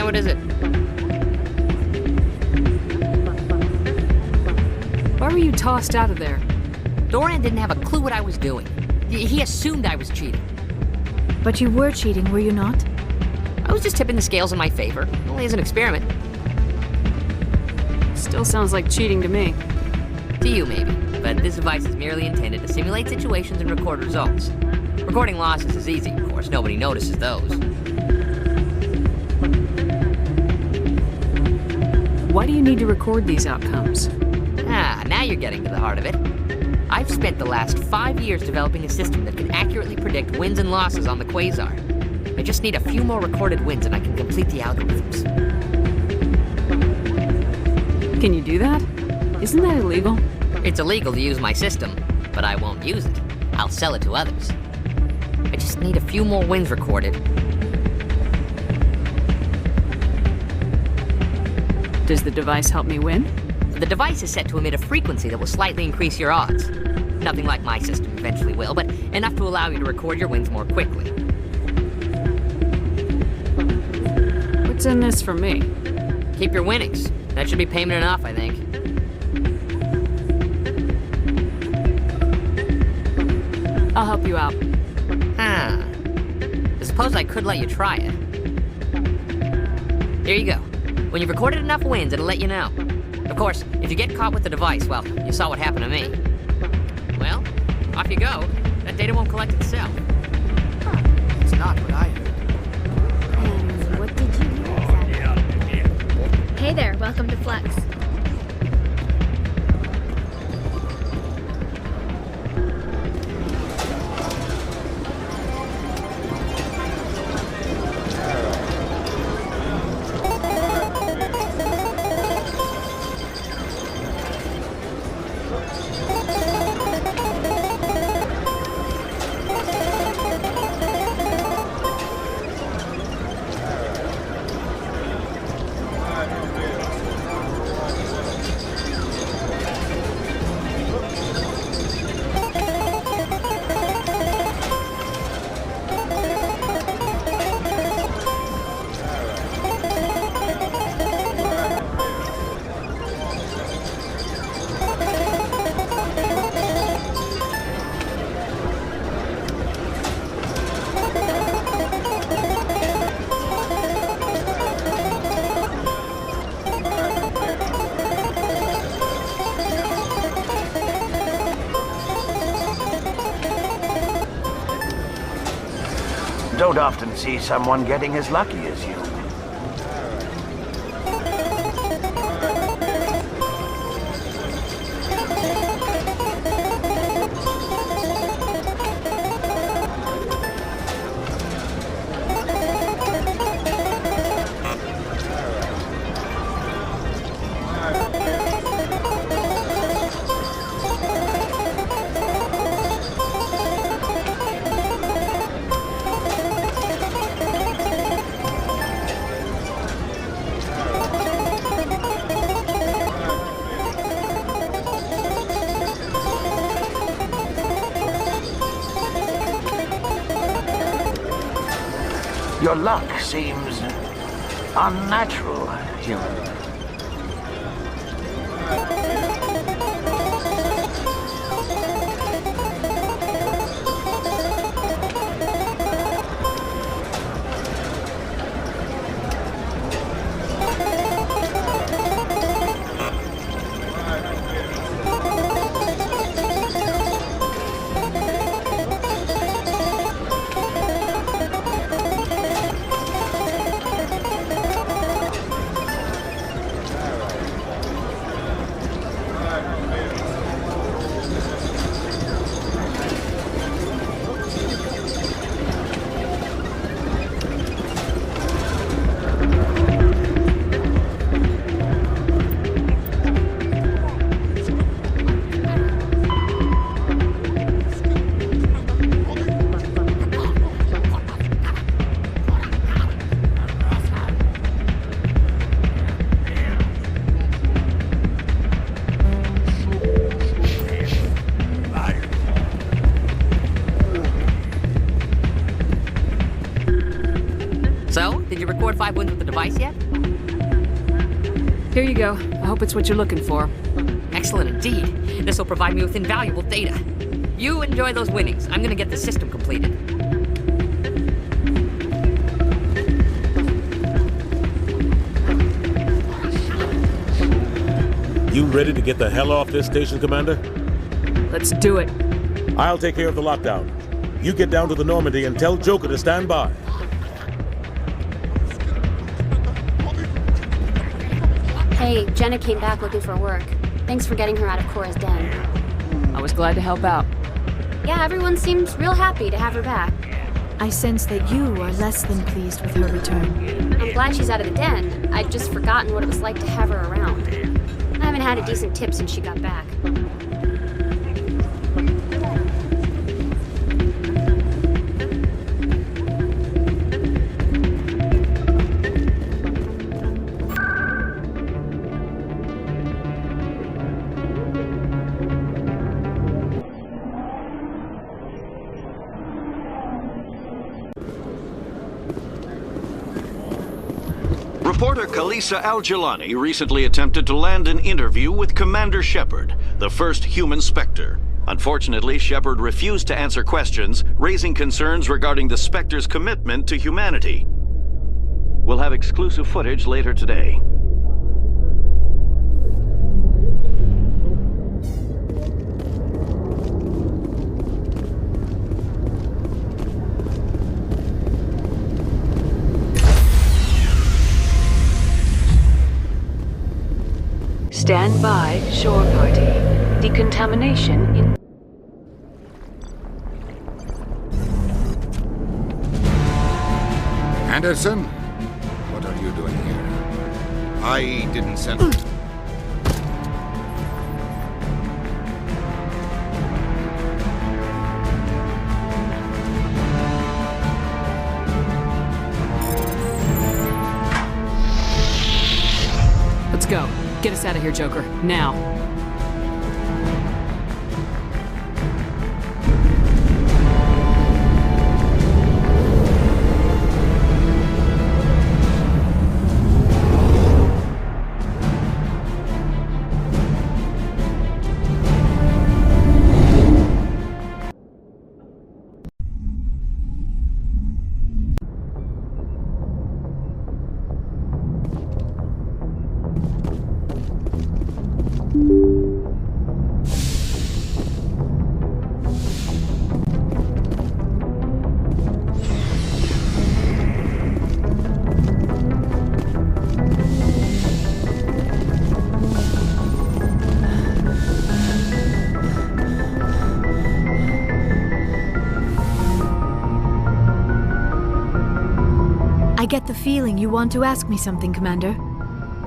What is it? Why were you tossed out of there? Thorian didn't have a clue what I was doing. He assumed I was cheating. But you were cheating, were you not? I was just tipping the scales in my favor, only as an experiment. Still sounds like cheating to me. To you, maybe. But this device is merely intended to simulate situations and record results. Recording losses is easy, of course. Nobody notices those. Why do you need to record these outcomes? Now you're getting to the heart of it. I've spent the last 5 years developing a system that can accurately predict wins and losses on the Quasar. I just need a few more recorded wins and I can complete the algorithms. Can you do that? Isn't that illegal? It's illegal to use my system, but I won't use it. I'll sell it to others. I just need a few more wins recorded. Does the device help me win? The device is set to emit a frequency that will slightly increase your odds. Nothing like my system eventually will, but enough to allow you to record your wins more quickly. What's in this for me? Keep your winnings. That should be payment enough, I think. I'll help you out. This suppose I could let you try it. Here you go. When you've recorded enough wins, it'll let you know. Of course, if you get caught with the device, well, you saw what happened to me. Well, off you go. That data won't collect itself. It's not what I heard. And what did you hear exactly? Hey there, welcome to Flex. Don't often see someone getting as lucky as you. Your luck seems unnatural, human. Did you record 5 wins with the device yet? Here you go. I hope it's what you're looking for. Excellent indeed. This will provide me with invaluable data. You enjoy those winnings. I'm gonna get the system completed. You ready to get the hell off this station, Commander? Let's do it. I'll take care of the lockdown. You get down to the Normandy and tell Joker to stand by. Hey, Jenna came back looking for work. Thanks for getting her out of Cora's den. I was glad to help out. Yeah, everyone seems real happy to have her back. I sense that you are less than pleased with her return. I'm glad she's out of the den. I'd just forgotten what it was like to have her around. I haven't had a decent tip since she got back. Reporter Kalisa Al-Jilani recently attempted to land an interview with Commander Shepard, the first human spectre. Unfortunately, Shepard refused to answer questions, raising concerns regarding the Spectre's commitment to humanity. We'll have exclusive footage later today. Stand by, shore party. Decontamination in... Anderson? What are you doing here? I didn't send... Let's go. Get us out of here, Joker. Now. I get the feeling you want to ask me something, Commander.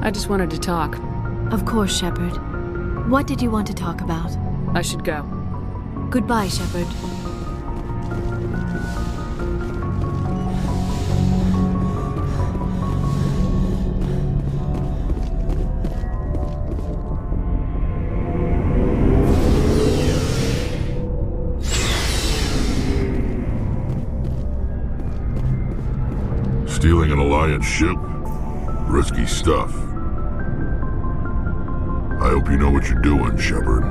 I just wanted to talk. Of course, Shepard. What did you want to talk about? I should go. Goodbye, Shepard. Stealing an Alliance ship? Risky stuff. I hope you know what you're doing, Shepard.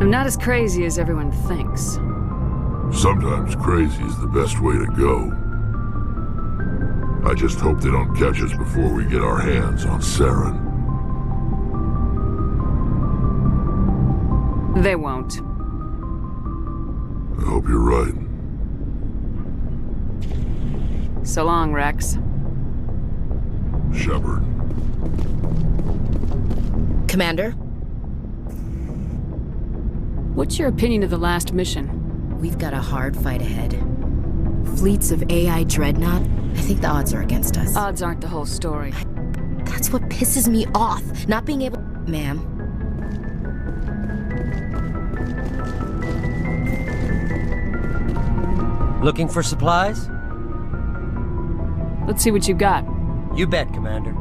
I'm not as crazy as everyone thinks. Sometimes crazy is the best way to go. I just hope they don't catch us before we get our hands on Saren. They won't. I hope you're right. So long, Rex. Shepard. Commander? What's your opinion of the last mission? We've got a hard fight ahead. Fleets of AI dreadnought? I think the odds are against us. Odds aren't the whole story. That's what pisses me off. Not being able... Ma'am. Looking for supplies? Let's see what you've got. You bet, Commander.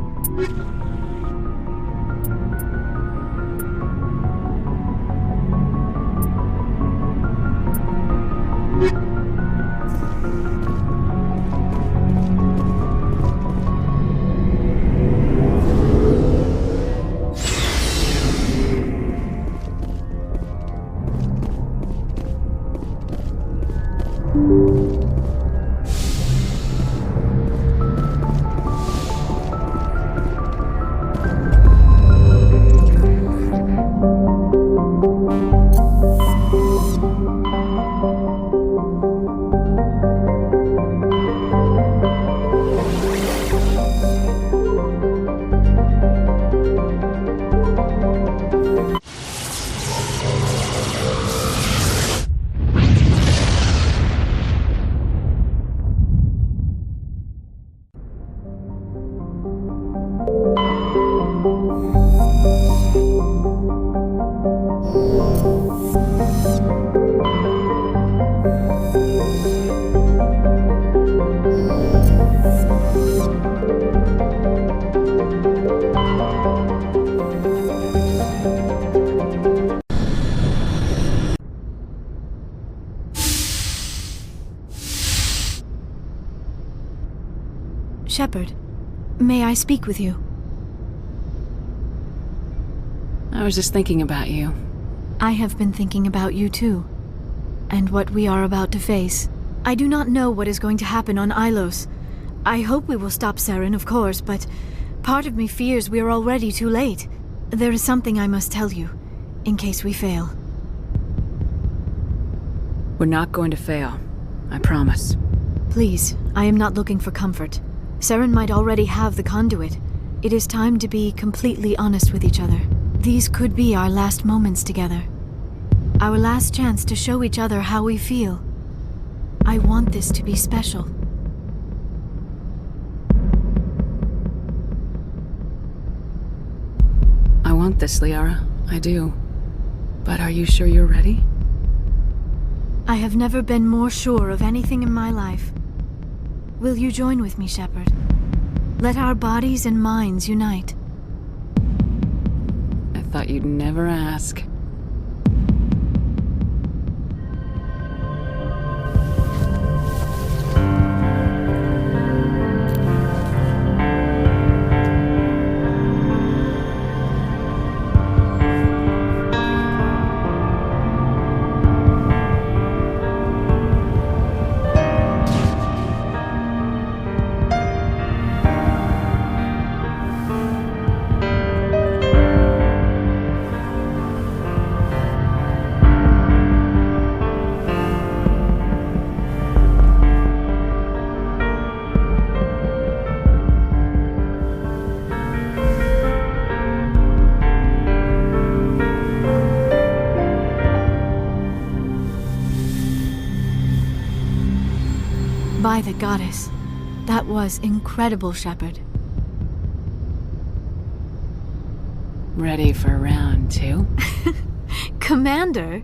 Shepard, may I speak with you? I was just thinking about you. I have been thinking about you too, and what we are about to face. I do not know what is going to happen on Ilos. I hope we will stop Saren, of course, but part of me fears we are already too late. There is something I must tell you, in case we fail. We're not going to fail. I promise. Please, I am not looking for comfort. Saren might already have the conduit. It is time to be completely honest with each other. These could be our last moments together. Our last chance to show each other how we feel. I want this to be special. I want this, Liara. I do. But are you sure you're ready? I have never been more sure of anything in my life. Will you join with me, Shepard? Let our bodies and minds unite. I thought you'd never ask. By the goddess. That was incredible, Shepard. Ready for round 2? Commander?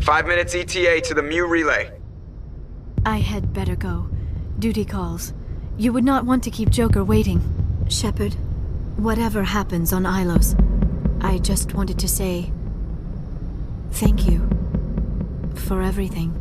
5 minutes ETA to the Mu relay. I had better go. Duty calls. You would not want to keep Joker waiting. Shepard, whatever happens on Ilos, I just wanted to say thank you for everything.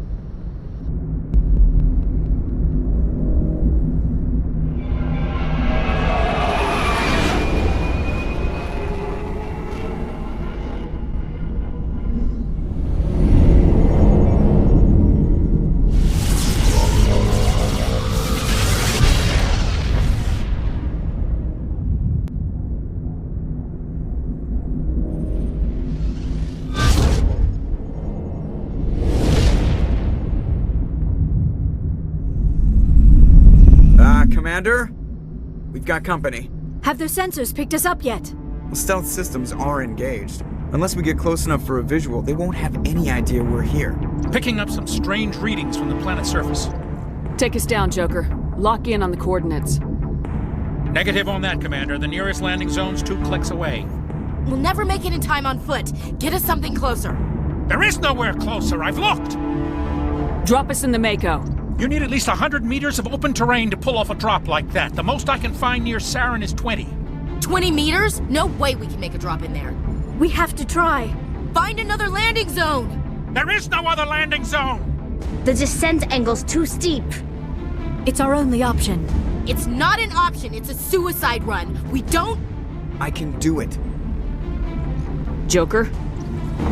Commander? We've got company. Have their sensors picked us up yet? Well, stealth systems are engaged. Unless we get close enough for a visual, they won't have any idea we're here. Picking up some strange readings from the planet's surface. Take us down, Joker. Lock in on the coordinates. Negative on that, Commander. The nearest landing zone's 2 clicks away. We'll never make it in time on foot. Get us something closer. There is nowhere closer. I've looked. Drop us in the Mako. You need at least 100 meters of open terrain to pull off a drop like that. The most I can find near Saren is 20. 20 meters? No way we can make a drop in there. We have to try. Find another landing zone. There is no other landing zone. The descent angle's too steep. It's our only option. It's not an option. It's a suicide run. We don't... I can do it. Joker?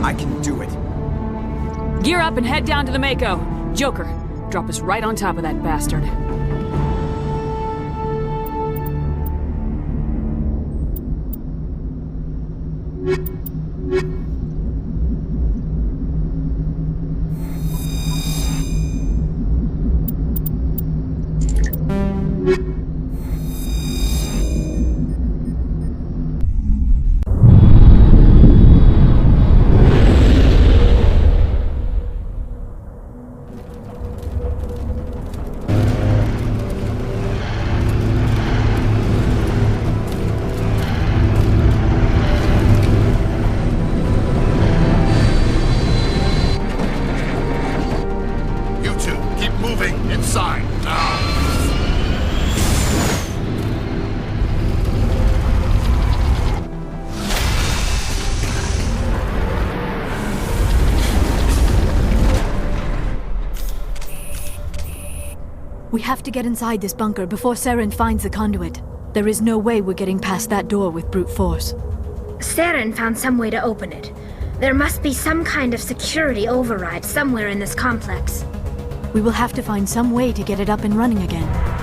I can do it. Gear up and head down to the Mako. Joker, drop us right on top of that bastard. We have to get inside this bunker before Saren finds the conduit. There is no way we're getting past that door with brute force. Saren found some way to open it. There must be some kind of security override somewhere in this complex. We will have to find some way to get it up and running again.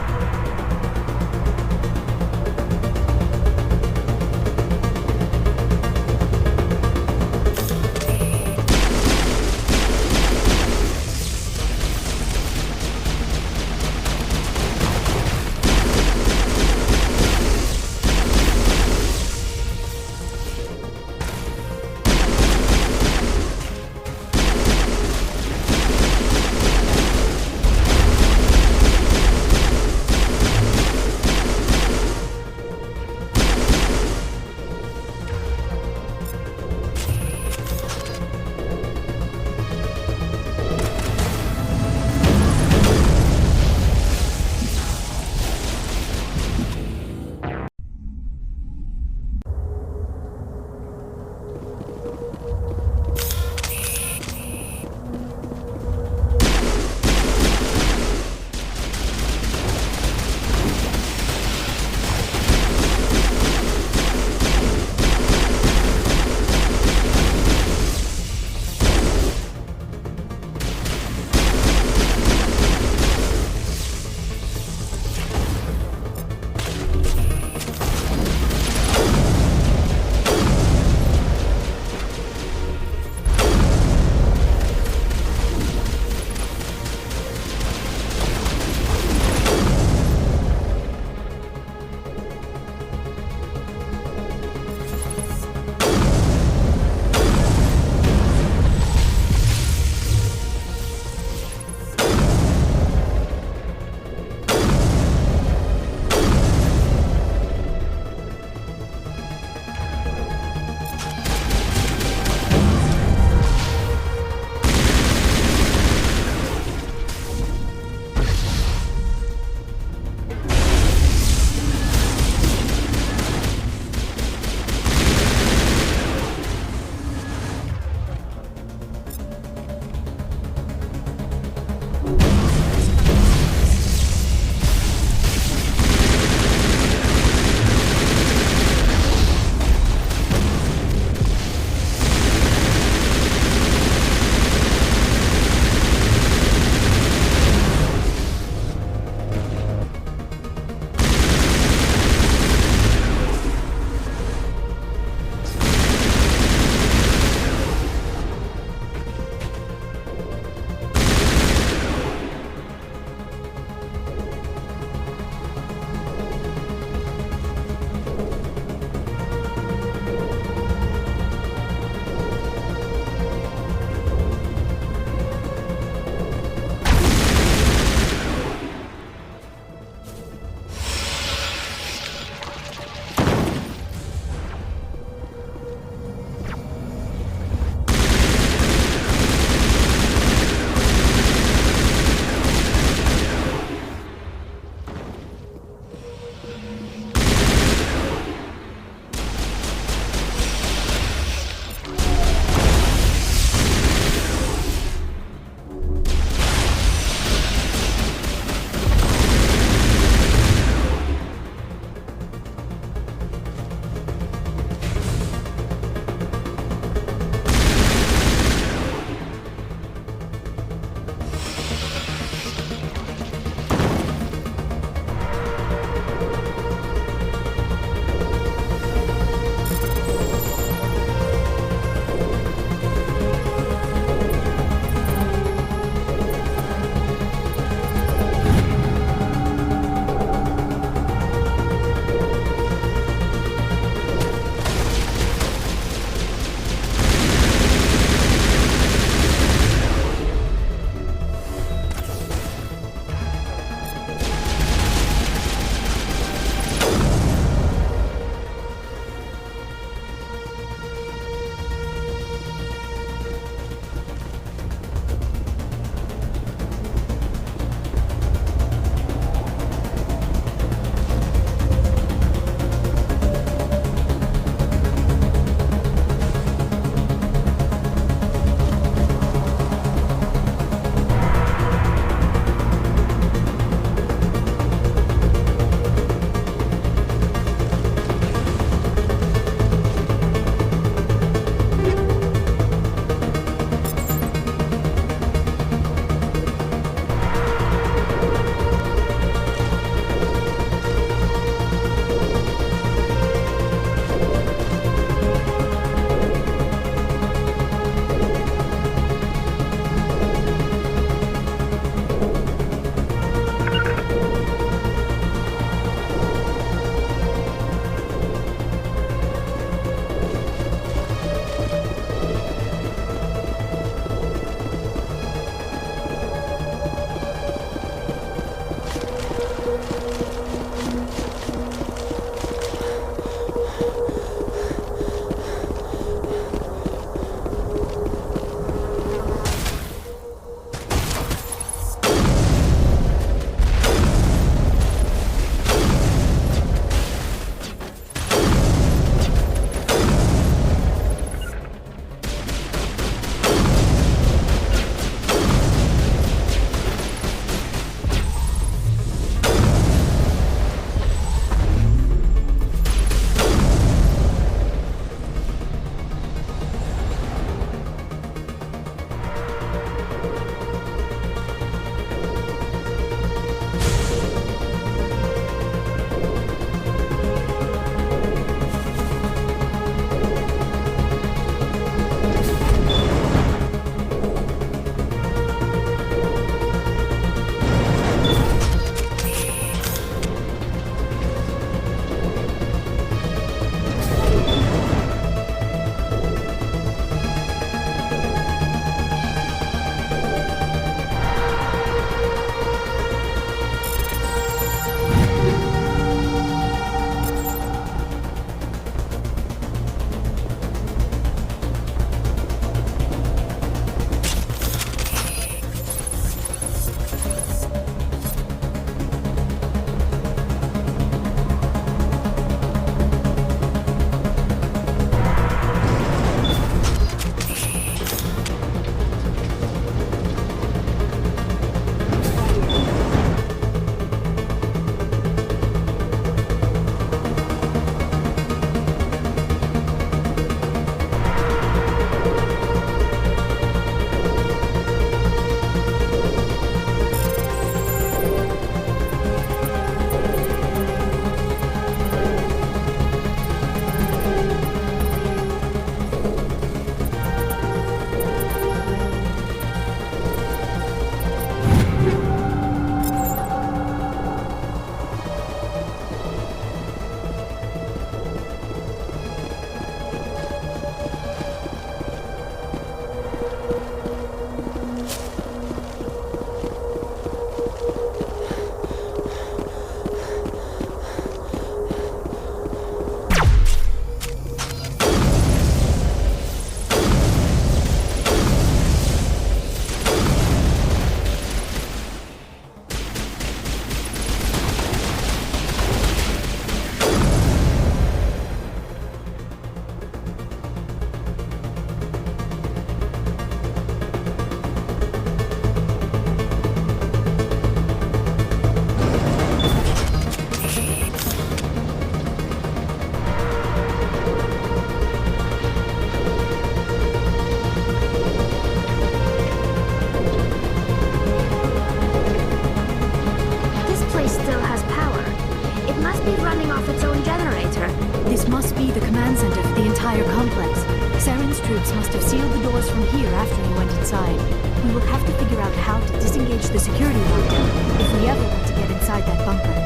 the command center for the entire complex. Saren's troops must have sealed the doors from here after he went inside. We will have to figure out how to disengage the security lockdown if we ever want to get inside that bunker.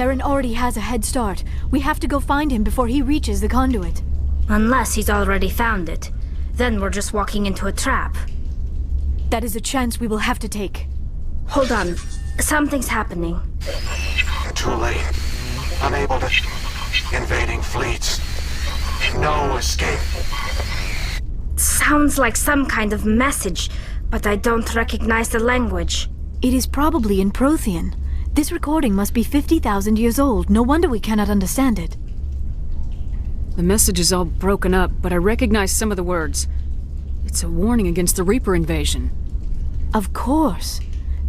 Saren already has a head start. We have to go find him before he reaches the conduit. Unless he's already found it. Then we're just walking into a trap. That is a chance we will have to take. Hold on. Something's happening. Too late. Unable to... Invading fleets. No escape. Sounds like some kind of message, but I don't recognize the language. It is probably in Prothean. This recording must be 50,000 years old. No wonder we cannot understand it. The message is all broken up, but I recognize some of the words. It's a warning against the Reaper invasion. Of course.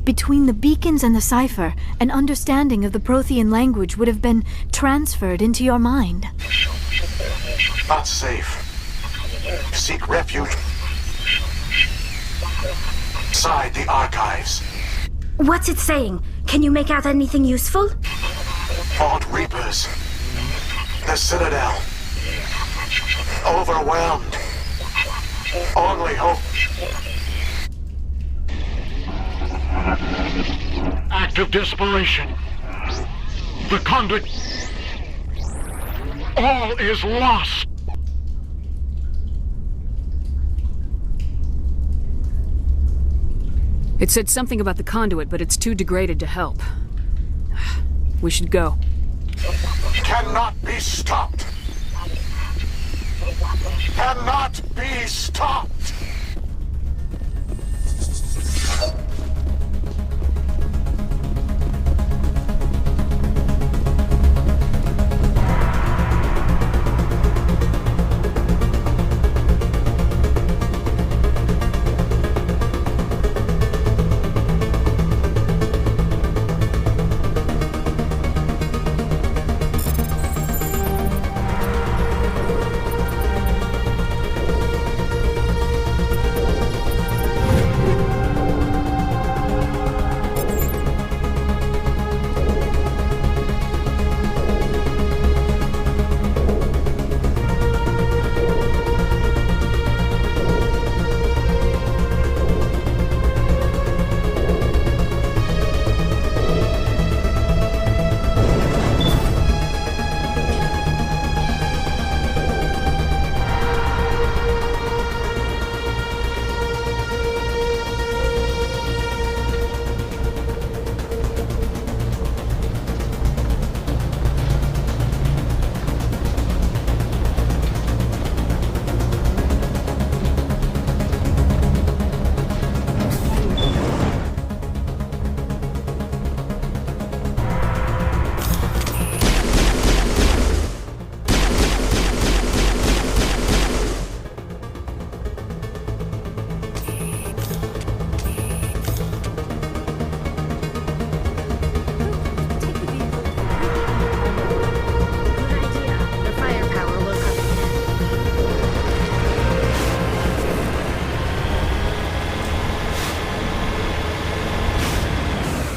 Between the beacons and the cipher, an understanding of the Prothean language would have been transferred into your mind. Not safe. Seek refuge inside the archives. What's it saying? Can you make out anything useful? Fought Reapers. The Citadel. Overwhelmed. Only hope. Act of desperation. The conduit. All is lost. It said something about the conduit, but it's too degraded to help. We should go. Cannot be stopped. Cannot be stopped.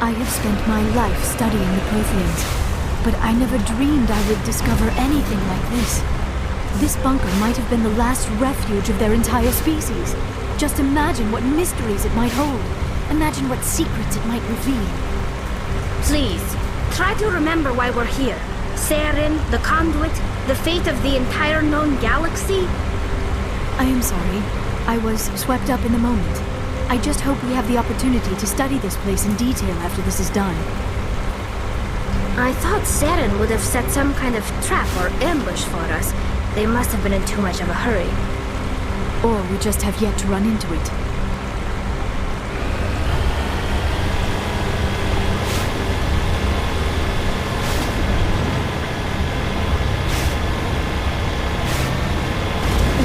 I have spent my life studying the Protheans, but I never dreamed I would discover anything like this. This bunker might have been the last refuge of their entire species. Just imagine what mysteries it might hold. Imagine what secrets it might reveal. Please, try to remember why we're here. Saren, the conduit, the fate of the entire known galaxy. I am sorry. I was swept up in the moment. I just hope we have the opportunity to study this place in detail after this is done. I thought Saren would have set some kind of trap or ambush for us. They must have been in too much of a hurry. Or we just have yet to run into it.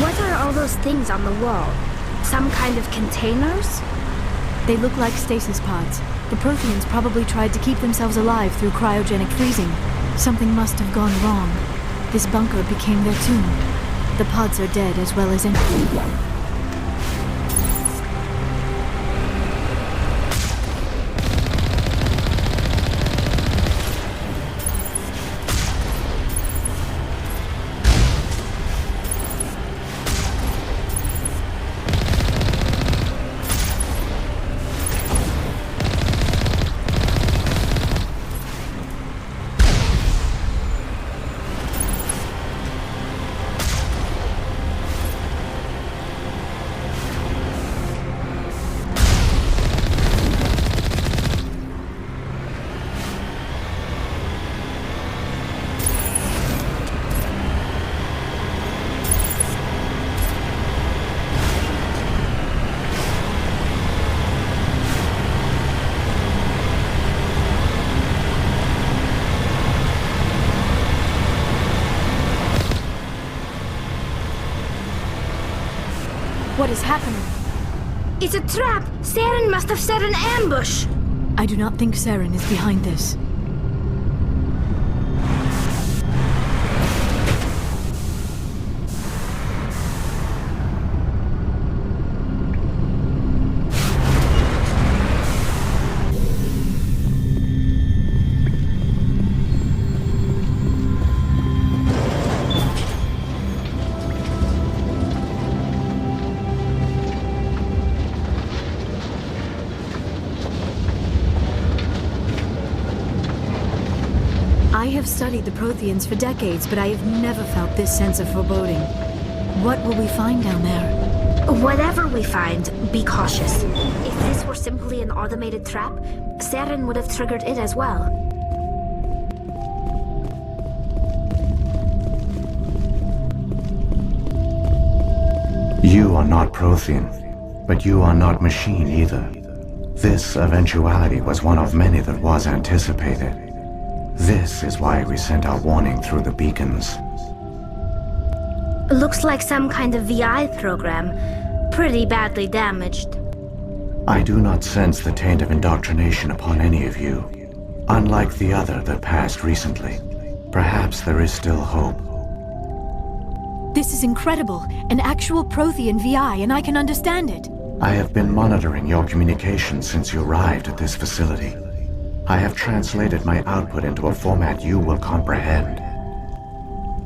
What are all those things on the wall? Some kind of containers? They look like stasis pods. The Protheans probably tried to keep themselves alive through cryogenic freezing. Something must have gone wrong. This bunker became their tomb. The pods are dead as well as empty. What is happening? It's a trap! Saren must have set an ambush! I do not think Saren is behind this. I have studied the Protheans for decades, but I have never felt this sense of foreboding. What will we find down there? Whatever we find, be cautious. If this were simply an automated trap, Saren would have triggered it as well. You are not Prothean, but you are not machine either. This eventuality was one of many that was anticipated. This is why we sent our warning through the beacons. Looks like some kind of VI program. Pretty badly damaged. I do not sense the taint of indoctrination upon any of you. Unlike the other that passed recently. Perhaps there is still hope. This is incredible. An actual Prothean VI, and I can understand it. I have been monitoring your communications since you arrived at this facility. I have translated my output into a format you will comprehend.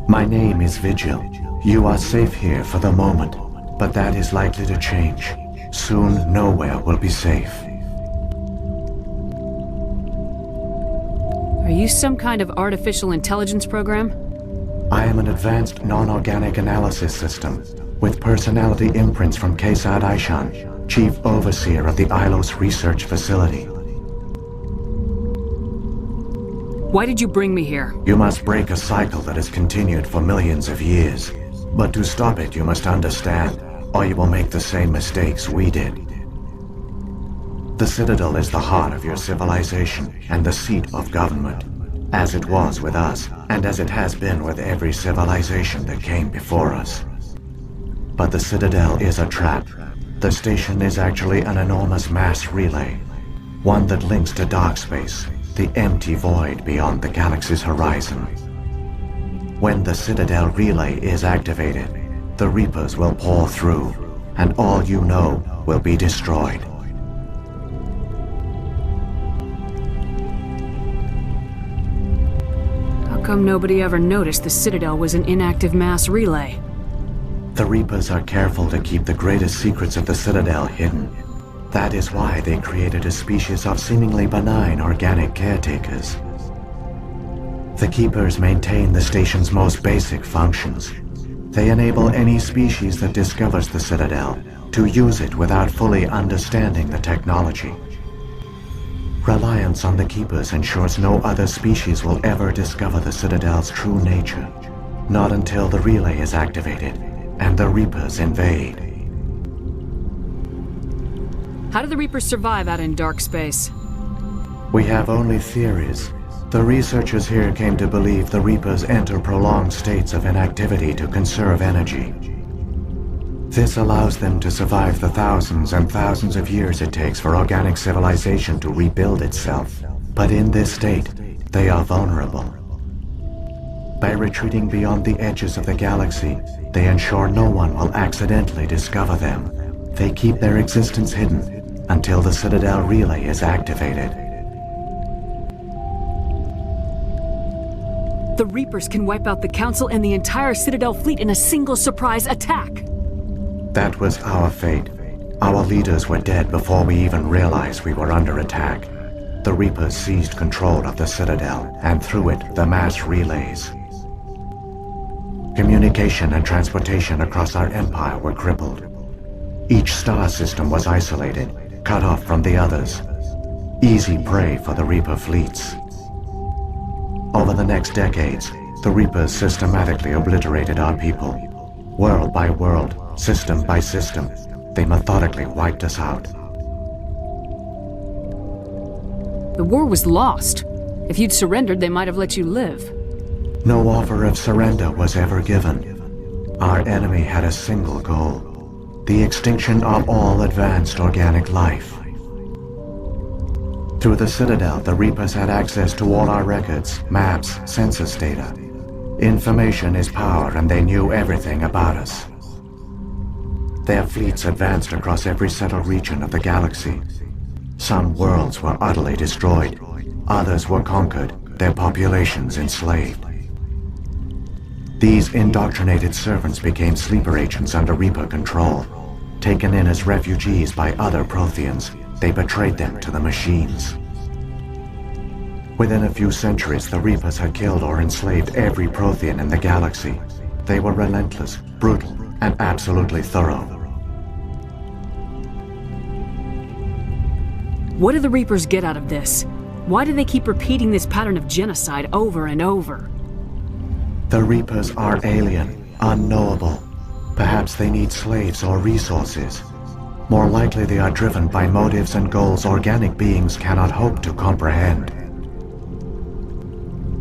My name is Vigil. You are safe here for the moment, but that is likely to change. Soon, nowhere will be safe. Are you some kind of artificial intelligence program? I am an advanced non-organic analysis system, with personality imprints from Kesad Aishan, Chief Overseer of the Ilos Research Facility. Why did you bring me here? You must break a cycle that has continued for millions of years. But to stop it, you must understand, or you will make the same mistakes we did. The Citadel is the heart of your civilization and the seat of government, as it was with us, and as it has been with every civilization that came before us. But the Citadel is a trap. The station is actually an enormous mass relay, one that links to dark space, the empty void beyond the galaxy's horizon. When the Citadel relay is activated, the Reapers will pour through, and all you know will be destroyed. come nobody ever noticed the Citadel was an inactive mass relay? The Reapers are careful to keep the greatest secrets of the Citadel hidden. That is why they created a species of seemingly benign organic caretakers. The Keepers maintain the station's most basic functions. They enable any species that discovers the Citadel to use it without fully understanding the technology. Reliance on the Keepers ensures no other species will ever discover the Citadel's true nature. Not until the relay is activated and the Reapers invade. How do the Reapers survive out in dark space? We have only theories. The researchers here came to believe the Reapers enter prolonged states of inactivity to conserve energy. This allows them to survive the thousands and thousands of years it takes for organic civilization to rebuild itself. But in this state, they are vulnerable. By retreating beyond the edges of the galaxy, they ensure no one will accidentally discover them. They keep their existence hidden until the Citadel relay is activated. The Reapers can wipe out the Council and the entire Citadel fleet in a single surprise attack! That was our fate. Our leaders were dead before we even realized we were under attack. The Reapers seized control of the Citadel, and through it, the mass relays. Communication and transportation across our empire were crippled. Each star system was isolated, cut off from the others. Easy prey for the Reaper fleets. Over the next decades, the Reapers systematically obliterated our people. World by world, system by system, they methodically wiped us out. The war was lost. If you'd surrendered, they might have let you live. No offer of surrender was ever given. Our enemy had a single goal: the extinction of all advanced organic life. Through the Citadel, the Reapers had access to all our records, maps, census data. Information is power, and they knew everything about us. Their fleets advanced across every settled region of the galaxy. Some worlds were utterly destroyed. Others were conquered, their populations enslaved. These indoctrinated servants became sleeper agents under Reaper control. Taken in as refugees by other Protheans, they betrayed them to the machines. Within a few centuries, the Reapers had killed or enslaved every Prothean in the galaxy. They were relentless, brutal, and absolutely thorough. What do the Reapers get out of this? Why do they keep repeating this pattern of genocide over and over? The Reapers are alien, unknowable. Perhaps they need slaves or resources. More likely they are driven by motives and goals organic beings cannot hope to comprehend.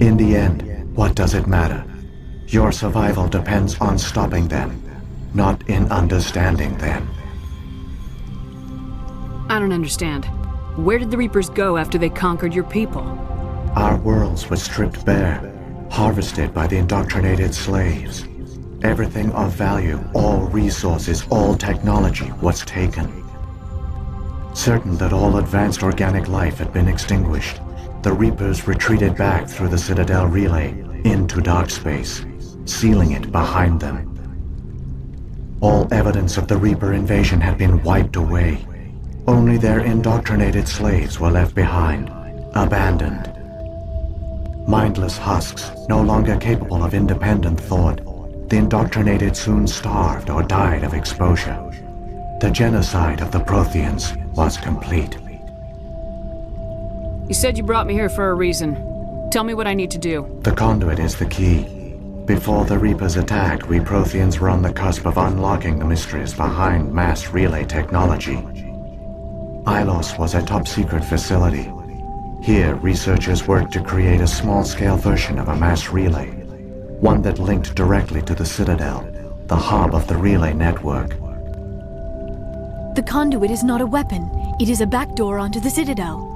In the end, what does it matter? Your survival depends on stopping them, not in understanding them. I don't understand. Where did the Reapers go after they conquered your people? Our worlds were stripped bare, harvested by the indoctrinated slaves. Everything of value, all resources, all technology was taken. Certain that all advanced organic life had been extinguished, the Reapers retreated back through the Citadel relay into dark space, sealing it behind them. All evidence of the Reaper invasion had been wiped away. Only their indoctrinated slaves were left behind, abandoned. Mindless husks, no longer capable of independent thought, the indoctrinated soon starved or died of exposure. The genocide of the Protheans was complete. You said you brought me here for a reason. Tell me what I need to do. The conduit is the key. Before the Reapers attacked, we Protheans were on the cusp of unlocking the mysteries behind mass relay technology. Ilos was a top-secret facility. Here, researchers worked to create a small-scale version of a mass relay, one that linked directly to the Citadel, the hub of the relay network. The conduit is not a weapon. It is a backdoor onto the Citadel.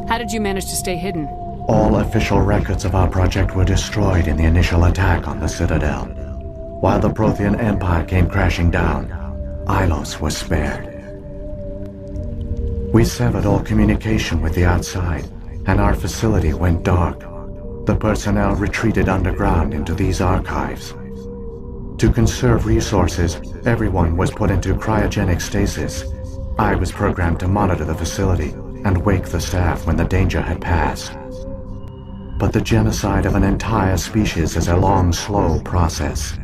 How did you manage to stay hidden? All official records of our project were destroyed in the initial attack on the Citadel. While the Prothean Empire came crashing down, Ilos was spared. We severed all communication with the outside, and our facility went dark. The personnel retreated underground into these archives. To conserve resources, everyone was put into cryogenic stasis. I was programmed to monitor the facility and wake the staff when the danger had passed. But the genocide of an entire species is a long, slow process.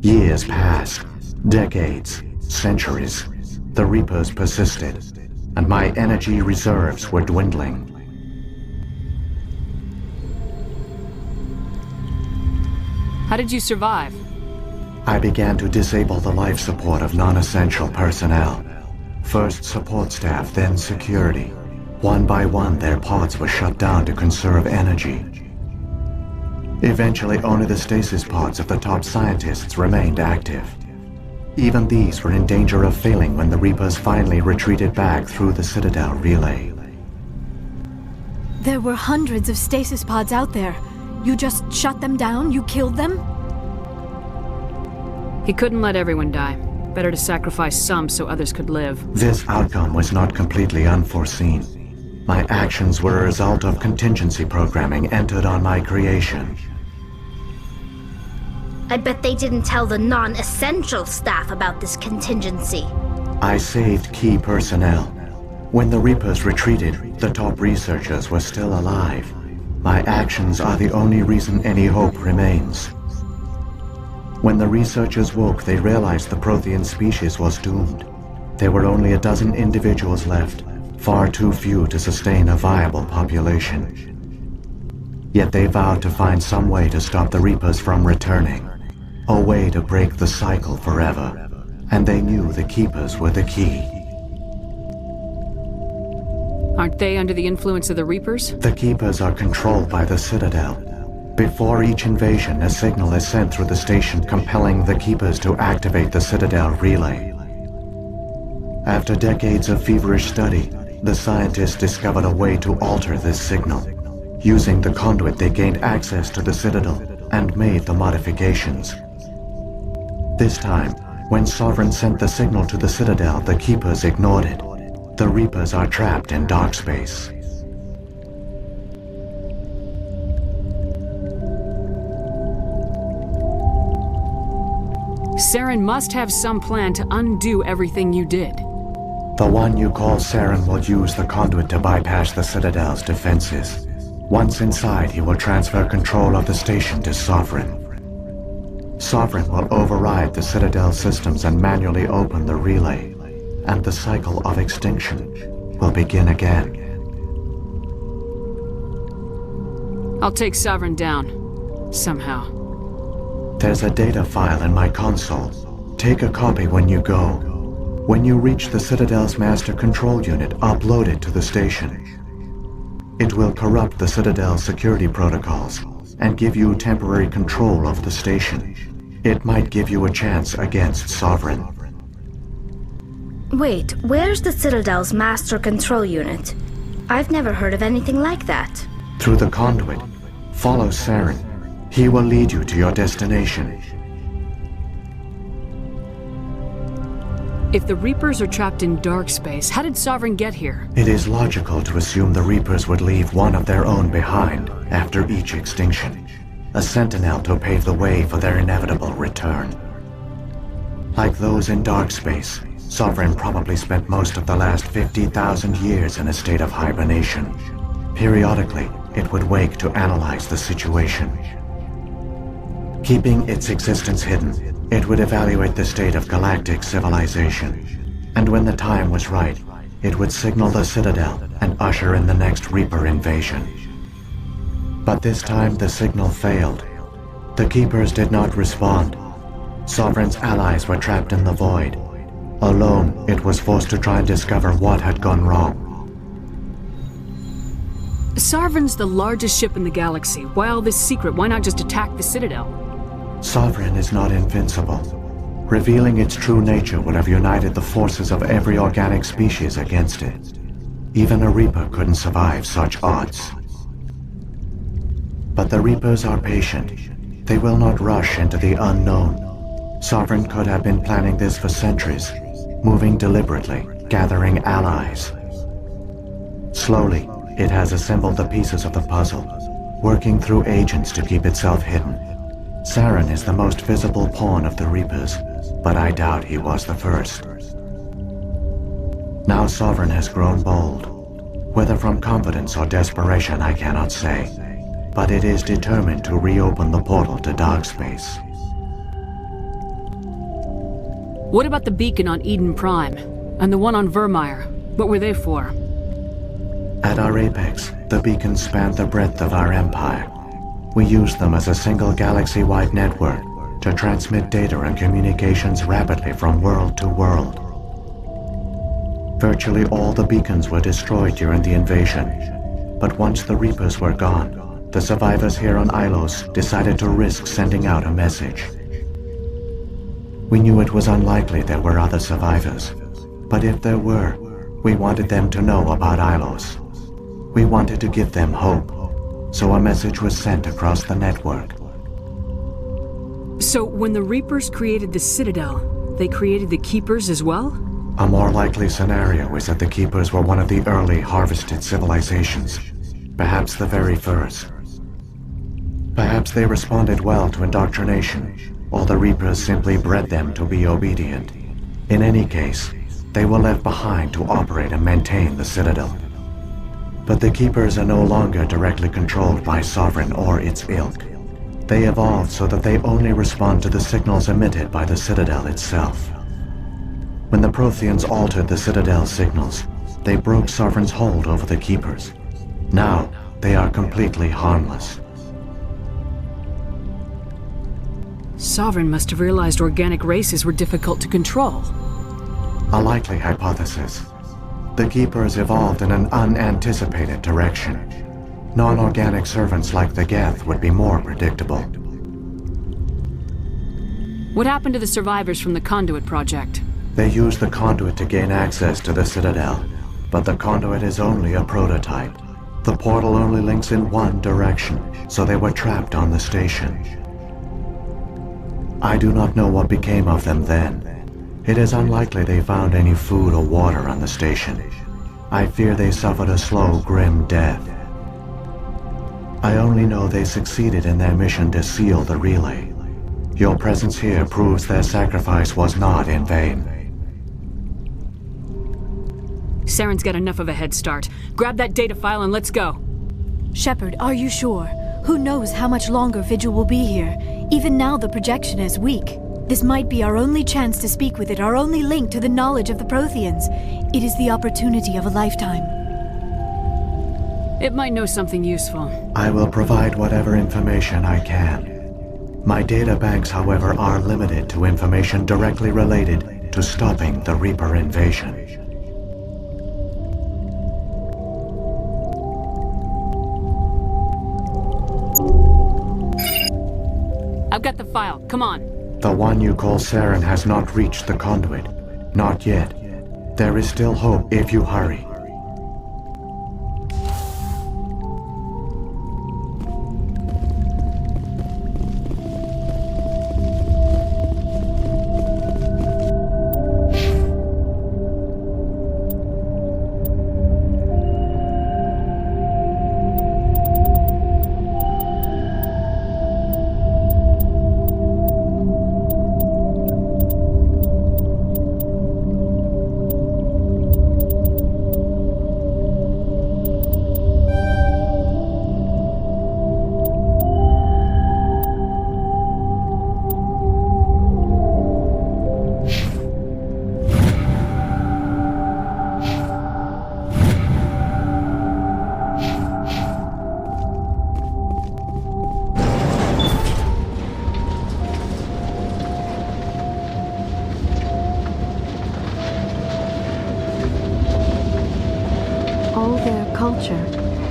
Years passed, decades, centuries. The Reapers persisted, and my energy reserves were dwindling. How did you survive? I began to disable the life support of non-essential personnel. First support staff, then security. One by one, their pods were shut down to conserve energy. Eventually, only the stasis pods of the top scientists remained active. Even these were in danger of failing when the Reapers finally retreated back through the Citadel relay. There were hundreds of stasis pods out there. You just shut them down? You killed them? He couldn't let everyone die. Better to sacrifice some so others could live. This outcome was not completely unforeseen. My actions were a result of contingency programming entered on my creation. I bet they didn't tell the non-essential staff about this contingency. I saved key personnel. When the Reapers retreated, the top researchers were still alive. My actions are the only reason any hope remains. When the researchers woke, they realized the prothean species was doomed. There were only a dozen individuals left, far too few to sustain a viable population. Yet they vowed to find some way to stop the Reapers from returning, a way to break the cycle forever, and they knew the Keepers were the key. Aren't they under the influence of the Reapers? The Keepers are controlled by the Citadel. Before each invasion, a signal is sent through the station compelling the Keepers to activate the Citadel relay. After decades of feverish study, the scientists discovered a way to alter this signal. Using the conduit, they gained access to the Citadel and made the modifications. This time, when Sovereign sent the signal to the Citadel, the Keepers ignored it. The Reapers are trapped in dark space. Saren must have some plan to undo everything you did. The one you call Saren will use the conduit to bypass the Citadel's defenses. Once inside, he will transfer control of the station to Sovereign. Sovereign will override the Citadel systems and manually open the relay, and the cycle of extinction will begin again. I'll take Sovereign down. Somehow. There's a data file in my console. Take a copy when you go. When you reach the Citadel's master control unit, upload it to the station. It will corrupt the Citadel's security protocols and give you temporary control of the station. It might give you a chance against Sovereign. Wait, where's the Citadel's master control unit? I've never heard of anything like that. Through the conduit, follow Saren. He will lead you to your destination. If the Reapers are trapped in dark space, how did Sovereign get here? It is logical to assume the Reapers would leave one of their own behind after each extinction. A sentinel to pave the way for their inevitable return. Like those in dark space, Sovereign probably spent most of the last 50,000 years in a state of hibernation. Periodically, it would wake to analyze the situation. Keeping its existence hidden, it would evaluate the state of galactic civilization. And when the time was right, it would signal the Citadel and usher in the next Reaper invasion. But this time the signal failed. The Keepers did not respond. Sovereign's allies were trapped in the void. Alone, it was forced to try and discover what had gone wrong. Sovereign's the largest ship in the galaxy. Why all this secret? Why not just attack the Citadel? Sovereign is not invincible. Revealing its true nature would have united the forces of every organic species against it. Even a Reaper couldn't survive such odds. But the Reapers are patient. They will not rush into the unknown. Sovereign could have been planning this for centuries, moving deliberately, gathering allies. Slowly, it has assembled the pieces of the puzzle, working through agents to keep itself hidden. Saren is the most visible pawn of the Reapers, but I doubt he was the first. Now Sovereign has grown bold. Whether from confidence or desperation, I cannot say. But it is determined to reopen the portal to dark space. What about the beacon on Eden Prime? And the one on Virmire? What were they for? At our apex, the beacons spanned the breadth of our empire. We used them as a single galaxy-wide network to transmit data and communications rapidly from world to world. Virtually all the beacons were destroyed during the invasion, but once the Reapers were gone, the survivors here on Ilos decided to risk sending out a message. We knew it was unlikely there were other survivors, but if there were, we wanted them to know about Ilos. We wanted to give them hope, so a message was sent across the network. So when the Reapers created the Citadel, they created the Keepers as well? A more likely scenario is that the Keepers were one of the early harvested civilizations, perhaps the very first. Perhaps they responded well to indoctrination, or the Reapers simply bred them to be obedient. In any case, they were left behind to operate and maintain the Citadel. But the Keepers are no longer directly controlled by Sovereign or its ilk. They evolved so that they only respond to the signals emitted by the Citadel itself. When the Protheans altered the Citadel's signals, they broke Sovereign's hold over the Keepers. Now, they are completely harmless. Sovereign must have realized organic races were difficult to control. A likely hypothesis. The Keepers evolved in an unanticipated direction. Non-organic servants like the Geth would be more predictable. What happened to the survivors from the Conduit project? They used the conduit to gain access to the Citadel, but the conduit is only a prototype. The portal only links in one direction, so they were trapped on the station. I do not know what became of them then. It is unlikely they found any food or water on the station. I fear they suffered a slow, grim death. I only know they succeeded in their mission to seal the relay. Your presence here proves their sacrifice was not in vain. Saren's got enough of a head start. Grab that data file and let's go. Shepard, are you sure? Who knows how much longer Vigil will be here? Even now the projection is weak. This might be our only chance to speak with it, our only link to the knowledge of the Protheans. It is the opportunity of a lifetime. It might know something useful. I will provide whatever information I can. My data banks, however, are limited to information directly related to stopping the Reaper invasion. I've got the file. Come on. The one you call Saren has not reached the conduit. Not yet. There is still hope if you hurry.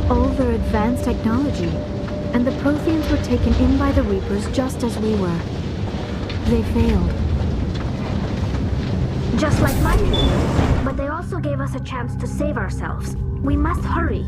All their advanced technology, and the Protheans were taken in by the Reapers just as we were. They failed. Just like my people, but they also gave us a chance to save ourselves. We must hurry.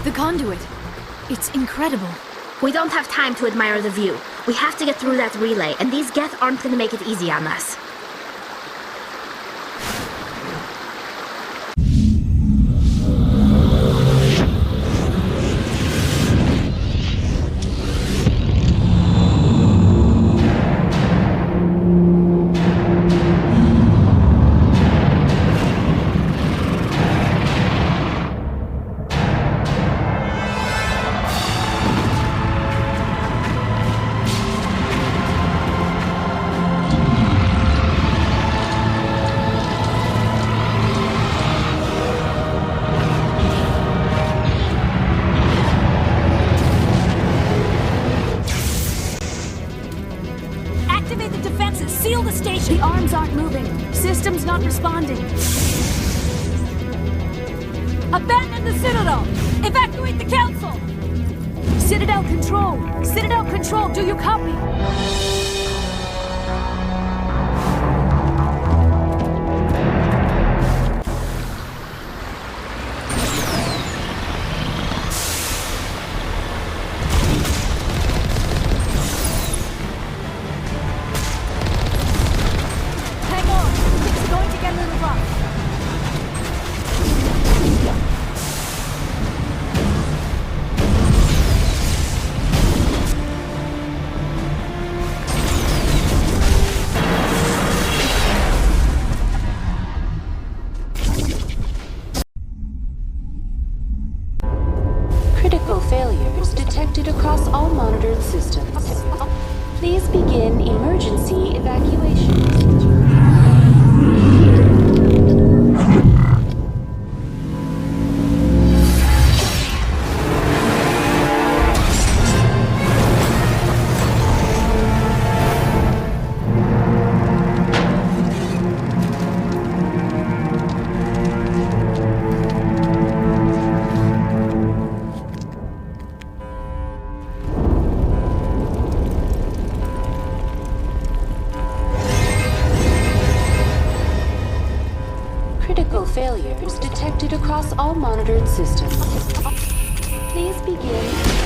The conduit. It's incredible. We don't have time to admire the view. We have to get through that relay, and these Geth aren't gonna make it easy on us. The arms aren't moving. Systems not responding. Abandon the Citadel! Evacuate the Council! Citadel Control! Citadel Control, do you copy? Failures detected across all monitored systems. Please begin emergency evacuation. Failures detected across all monitored systems. Please begin.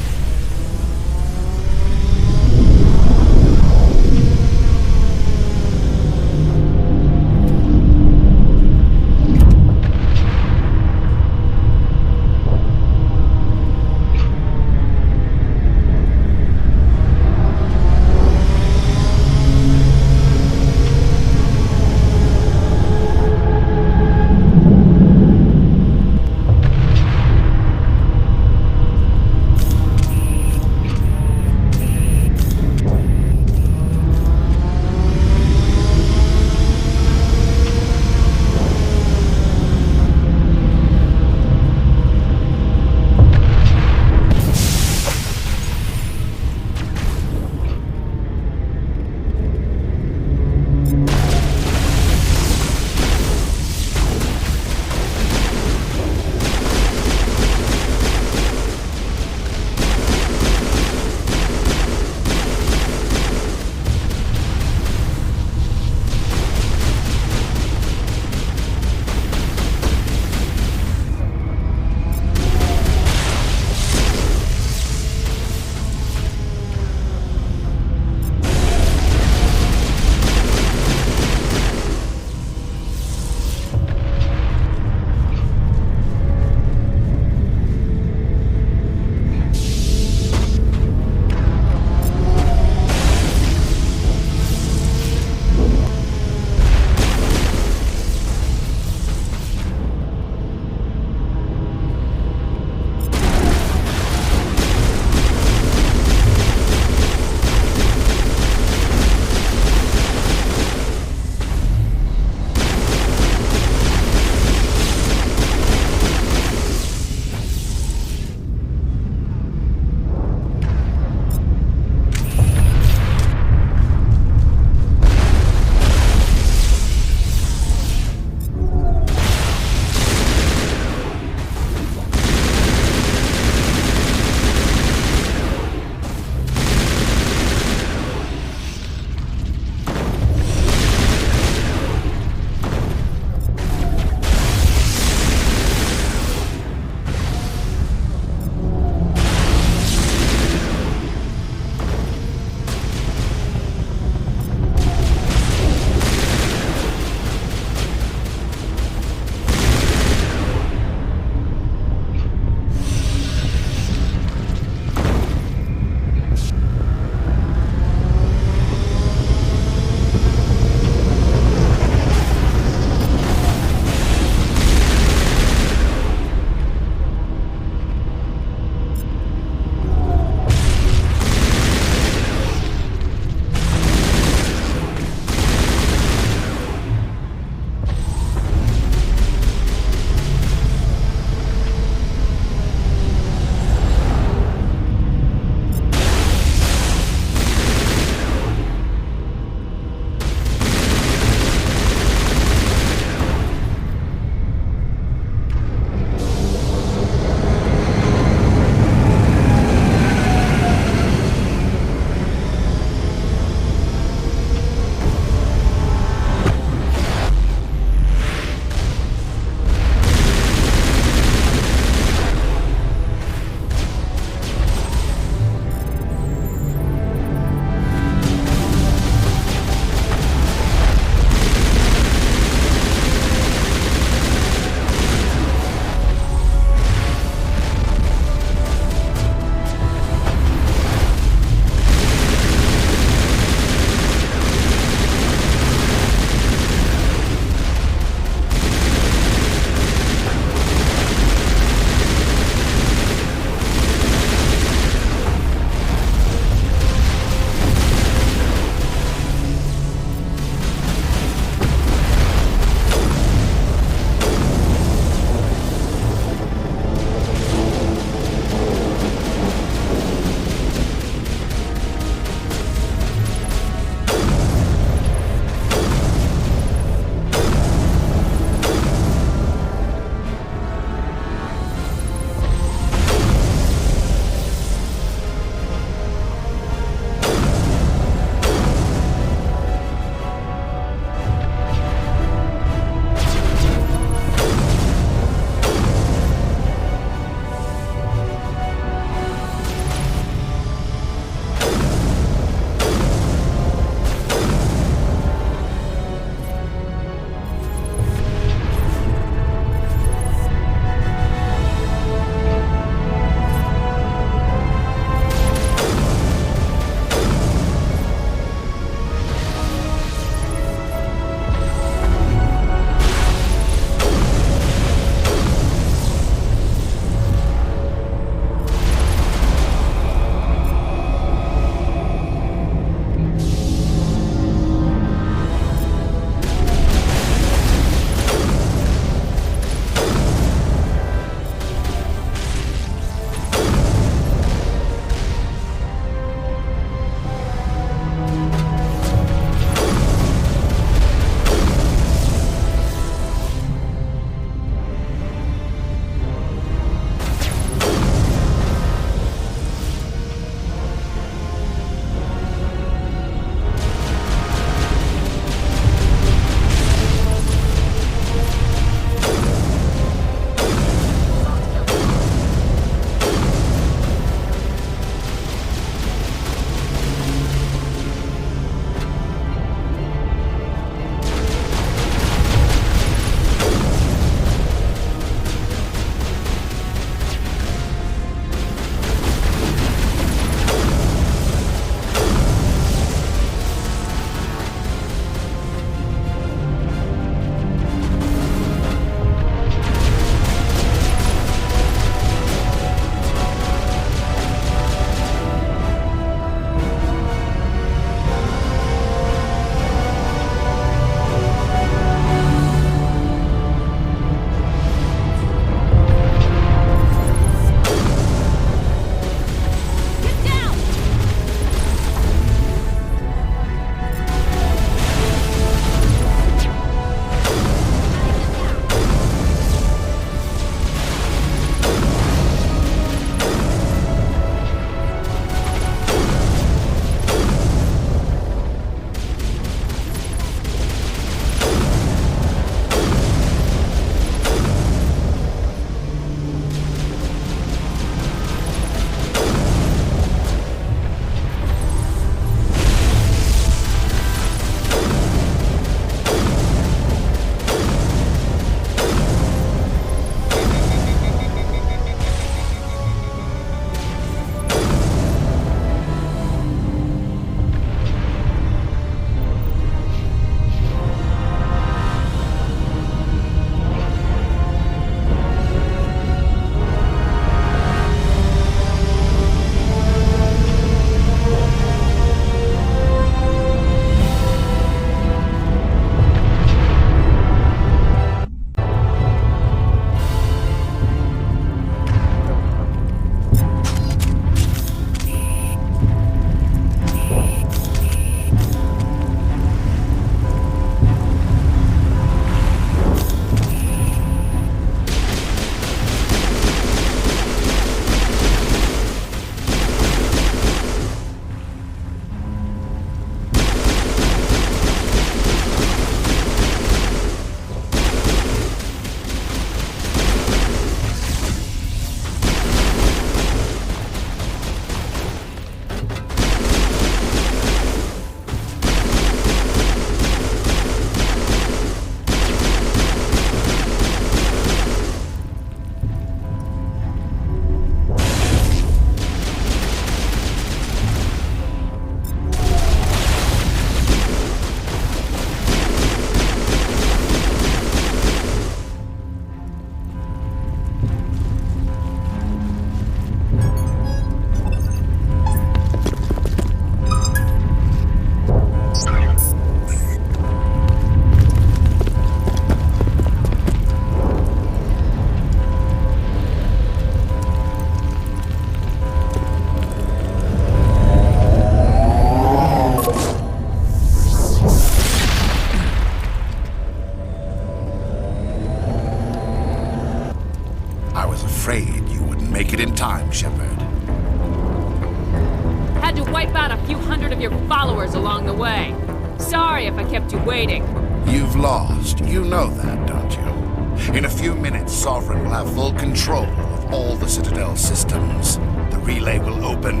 out a few hundred of your followers along the way. Sorry if I kept you waiting. You've lost. You know that, don't you? In a few minutes, Sovereign will have full control of all the Citadel systems. The relay will open.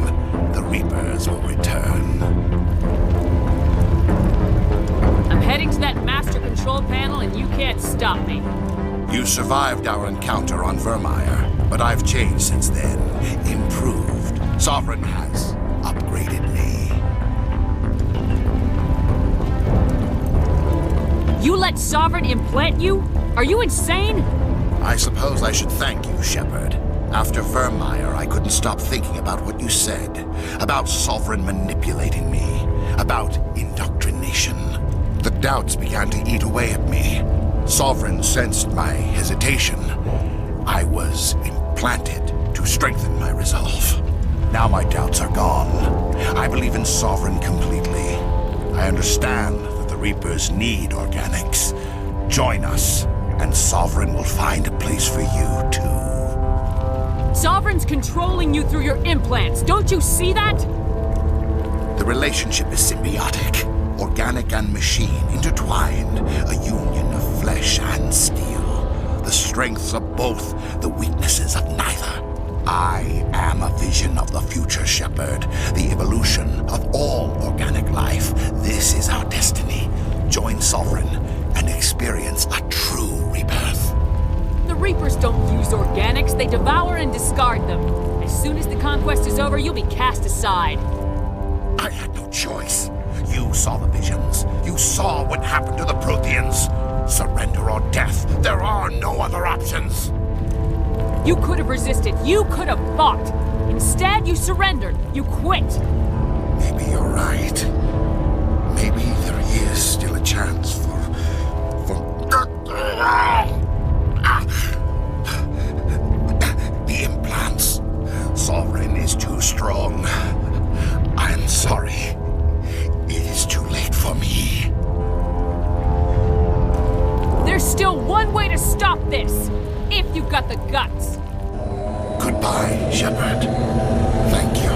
The Reapers will return. I'm heading to that master control panel and you can't stop me. You survived our encounter on Virmire, but I've changed since then. Improved. Sovereign has upgraded me. You let Sovereign implant you? Are you insane? I suppose I should thank you, Shepard. After Virmire, I couldn't stop thinking about what you said. About Sovereign manipulating me. About indoctrination. The doubts began to eat away at me. Sovereign sensed my hesitation. I was implanted to strengthen my resolve. Now my doubts are gone. I believe in Sovereign completely. I understand that the Reapers need organics. Join us, and Sovereign will find a place for you, too. Sovereign's controlling you through your implants. Don't you see that? The relationship is symbiotic. Organic and machine intertwined. A union of flesh and steel. The strengths of both, the weaknesses of neither. I am a vision of the future, Shepard. The evolution of all organic life. This is our destiny. Join Sovereign and experience a true rebirth. The Reapers don't use organics. They devour and discard them. As soon as the conquest is over, you'll be cast aside. I had no choice. You saw the visions. You saw what happened to the Protheans. Surrender or death. There are no other options. You could have resisted. You could have fought. Instead, you surrendered. You quit. Maybe you're right. Maybe there is still a chance for... The implants. Sovereign is too strong. I'm sorry. It is too late for me. There's still one way to stop this, if you've got the guts. Goodbye, Shepard. Thank you.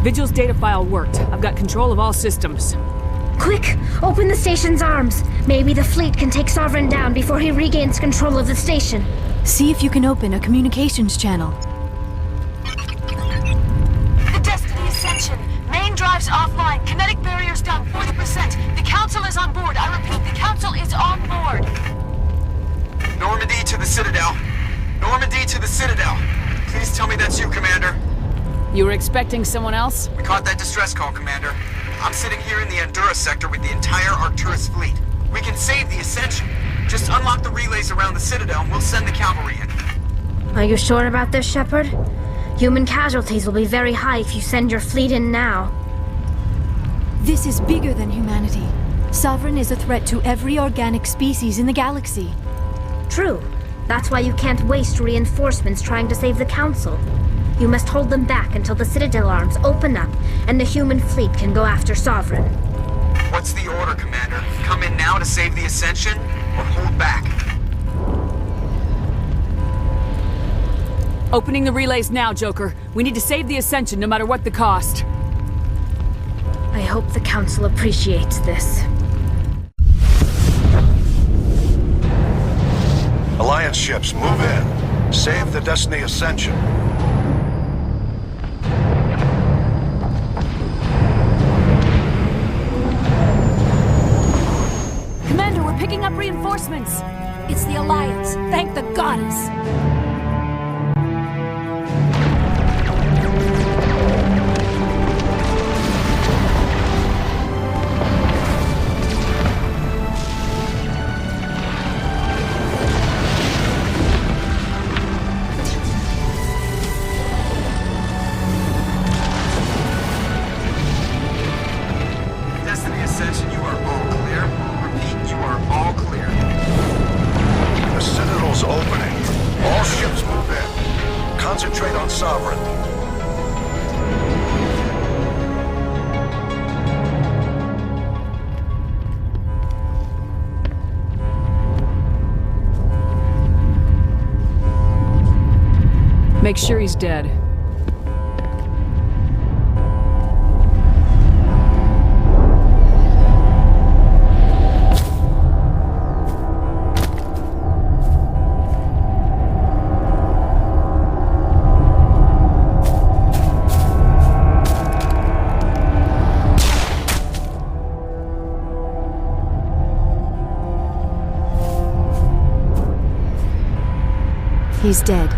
Vigil's data file worked. I've got control of all systems. Quick! Open the station's arms. Maybe the fleet can take Sovereign down before he regains control of the station. See if you can open a communications channel. The Destiny Ascension. Main drives offline. Kinetic barriers down 40%. The Council is on board. I repeat, the Council is on board. Normandy to the Citadel. Normandy to the Citadel. Please tell me that's you, Commander. You were expecting someone else? We caught that distress call, Commander. I'm sitting here in the Endura sector with the entire Arcturus fleet. We can save the Ascension. Just unlock the relays around the Citadel and we'll send the cavalry in. Are you sure about this, Shepard? Human casualties will be very high if you send your fleet in now. This is bigger than humanity. Sovereign is a threat to every organic species in the galaxy. True. That's why you can't waste reinforcements trying to save the Council. You must hold them back until the Citadel arms open up and the human fleet can go after Sovereign. What's the order, Commander? Come in now to save the Ascension, or hold back? Opening the relays now, Joker. We need to save the Ascension no matter what the cost. I hope the Council appreciates this. Alliance ships, move in. Save the Destiny Ascension. Commander, we're picking up reinforcements. It's the Alliance. Thank the goddess. Make sure he's dead. He's dead.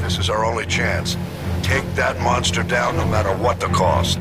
This is our only chance. Take that monster down no matter what the cost.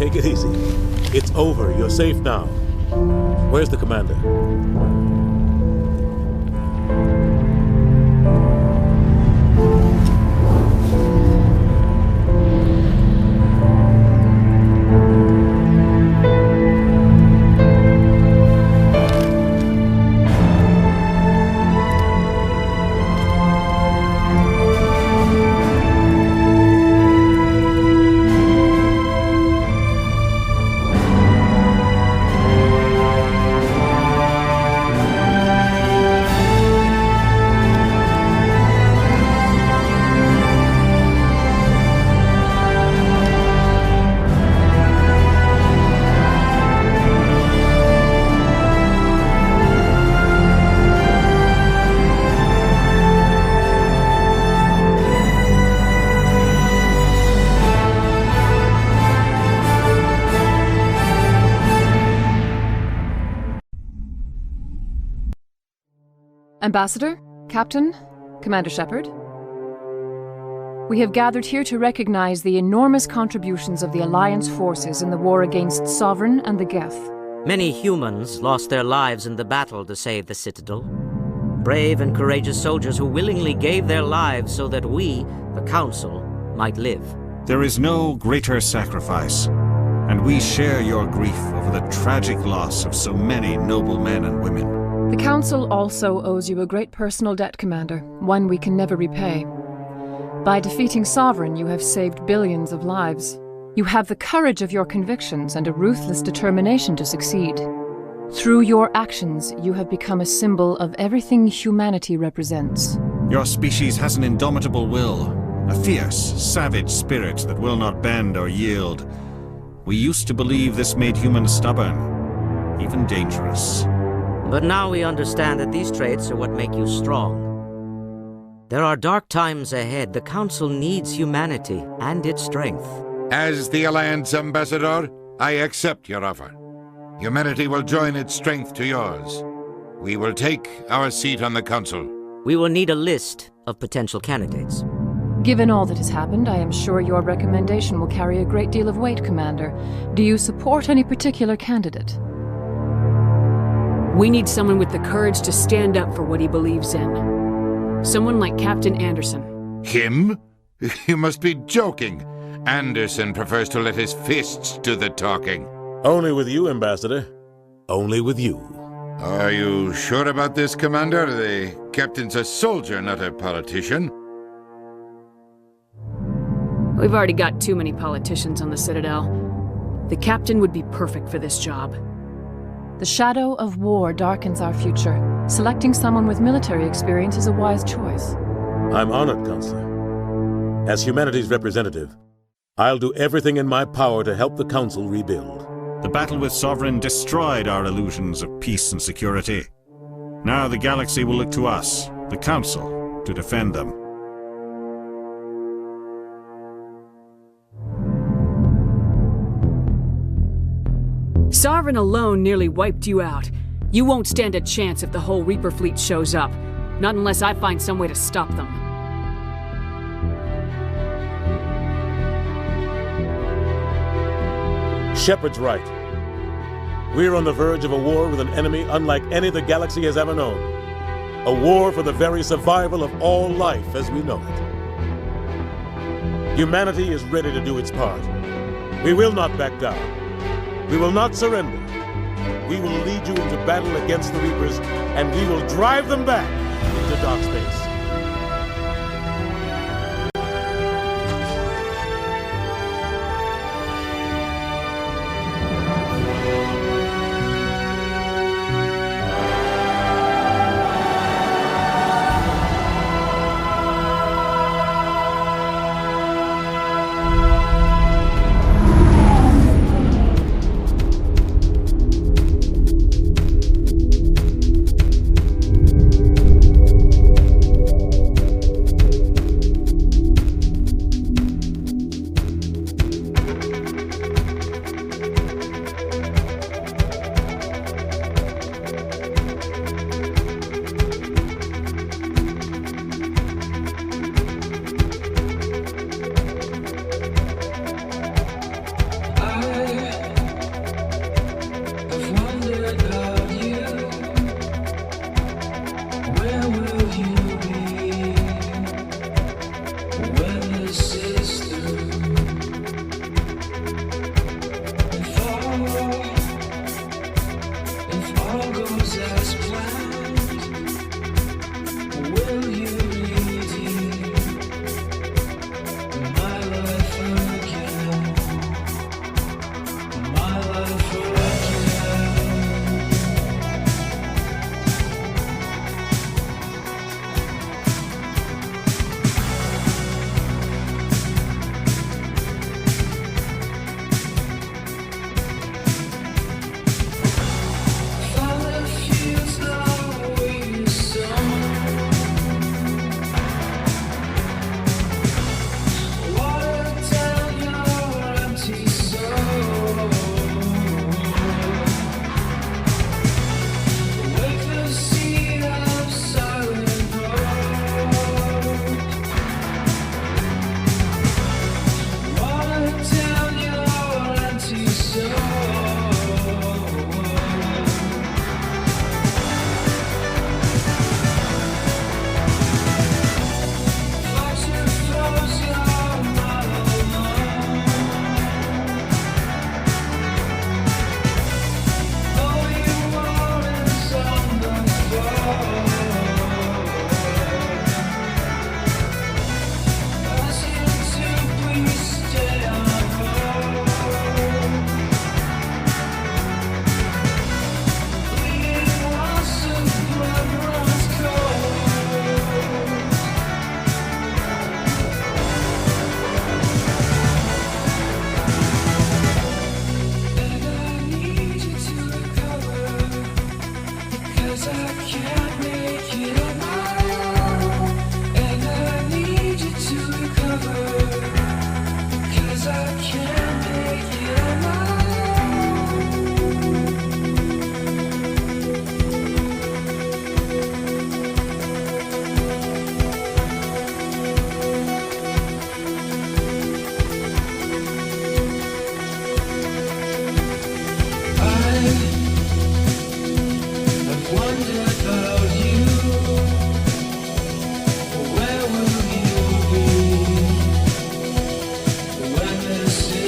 Take it easy. It's over. You're safe now. Where's the commander? Ambassador, Captain, Commander Shepard. We have gathered here to recognize the enormous contributions of the Alliance forces in the war against Sovereign and the Geth. Many humans lost their lives in the battle to save the Citadel. Brave and courageous soldiers who willingly gave their lives so that we, the Council, might live. There is no greater sacrifice, and we share your grief over the tragic loss of so many noble men and women. The Council also owes you a great personal debt, Commander, one we can never repay. By defeating Sovereign, you have saved billions of lives. You have the courage of your convictions and a ruthless determination to succeed. Through your actions, you have become a symbol of everything humanity represents. Your species has an indomitable will, a fierce, savage spirit that will not bend or yield. We used to believe this made humans stubborn, even dangerous. But now we understand that these traits are what make you strong. There are dark times ahead. The Council needs humanity and its strength. As the Alliance Ambassador, I accept your offer. Humanity will join its strength to yours. We will take our seat on the Council. We will need a list of potential candidates. Given all that has happened, I am sure your recommendation will carry a great deal of weight, Commander. Do you support any particular candidate? We need someone with the courage to stand up for what he believes in. Someone like Captain Anderson. Him? You must be joking. Anderson prefers to let his fists do the talking. Only with you, Ambassador. Only with you. Are you sure about this, Commander? The captain's a soldier, not a politician. We've already got too many politicians on the Citadel. The captain would be perfect for this job. The shadow of war darkens our future. Selecting someone with military experience is a wise choice. I'm honored, Counselor. As humanity's representative, I'll do everything in my power to help the Council rebuild. The battle with Sovereign destroyed our illusions of peace and security. Now the galaxy will look to us, the Council, to defend them. Sovereign alone nearly wiped you out. You won't stand a chance if the whole Reaper fleet shows up. Not unless I find some way to stop them. Shepard's right. We're on the verge of a war with an enemy unlike any the galaxy has ever known. A war for the very survival of all life as we know it. Humanity is ready to do its part. We will not back down. We will not surrender. We will lead you into battle against the Reapers, and we will drive them back into dark space. Where will you be when this is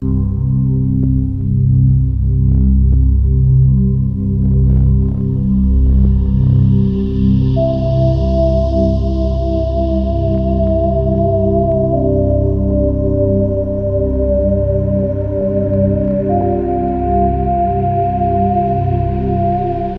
you.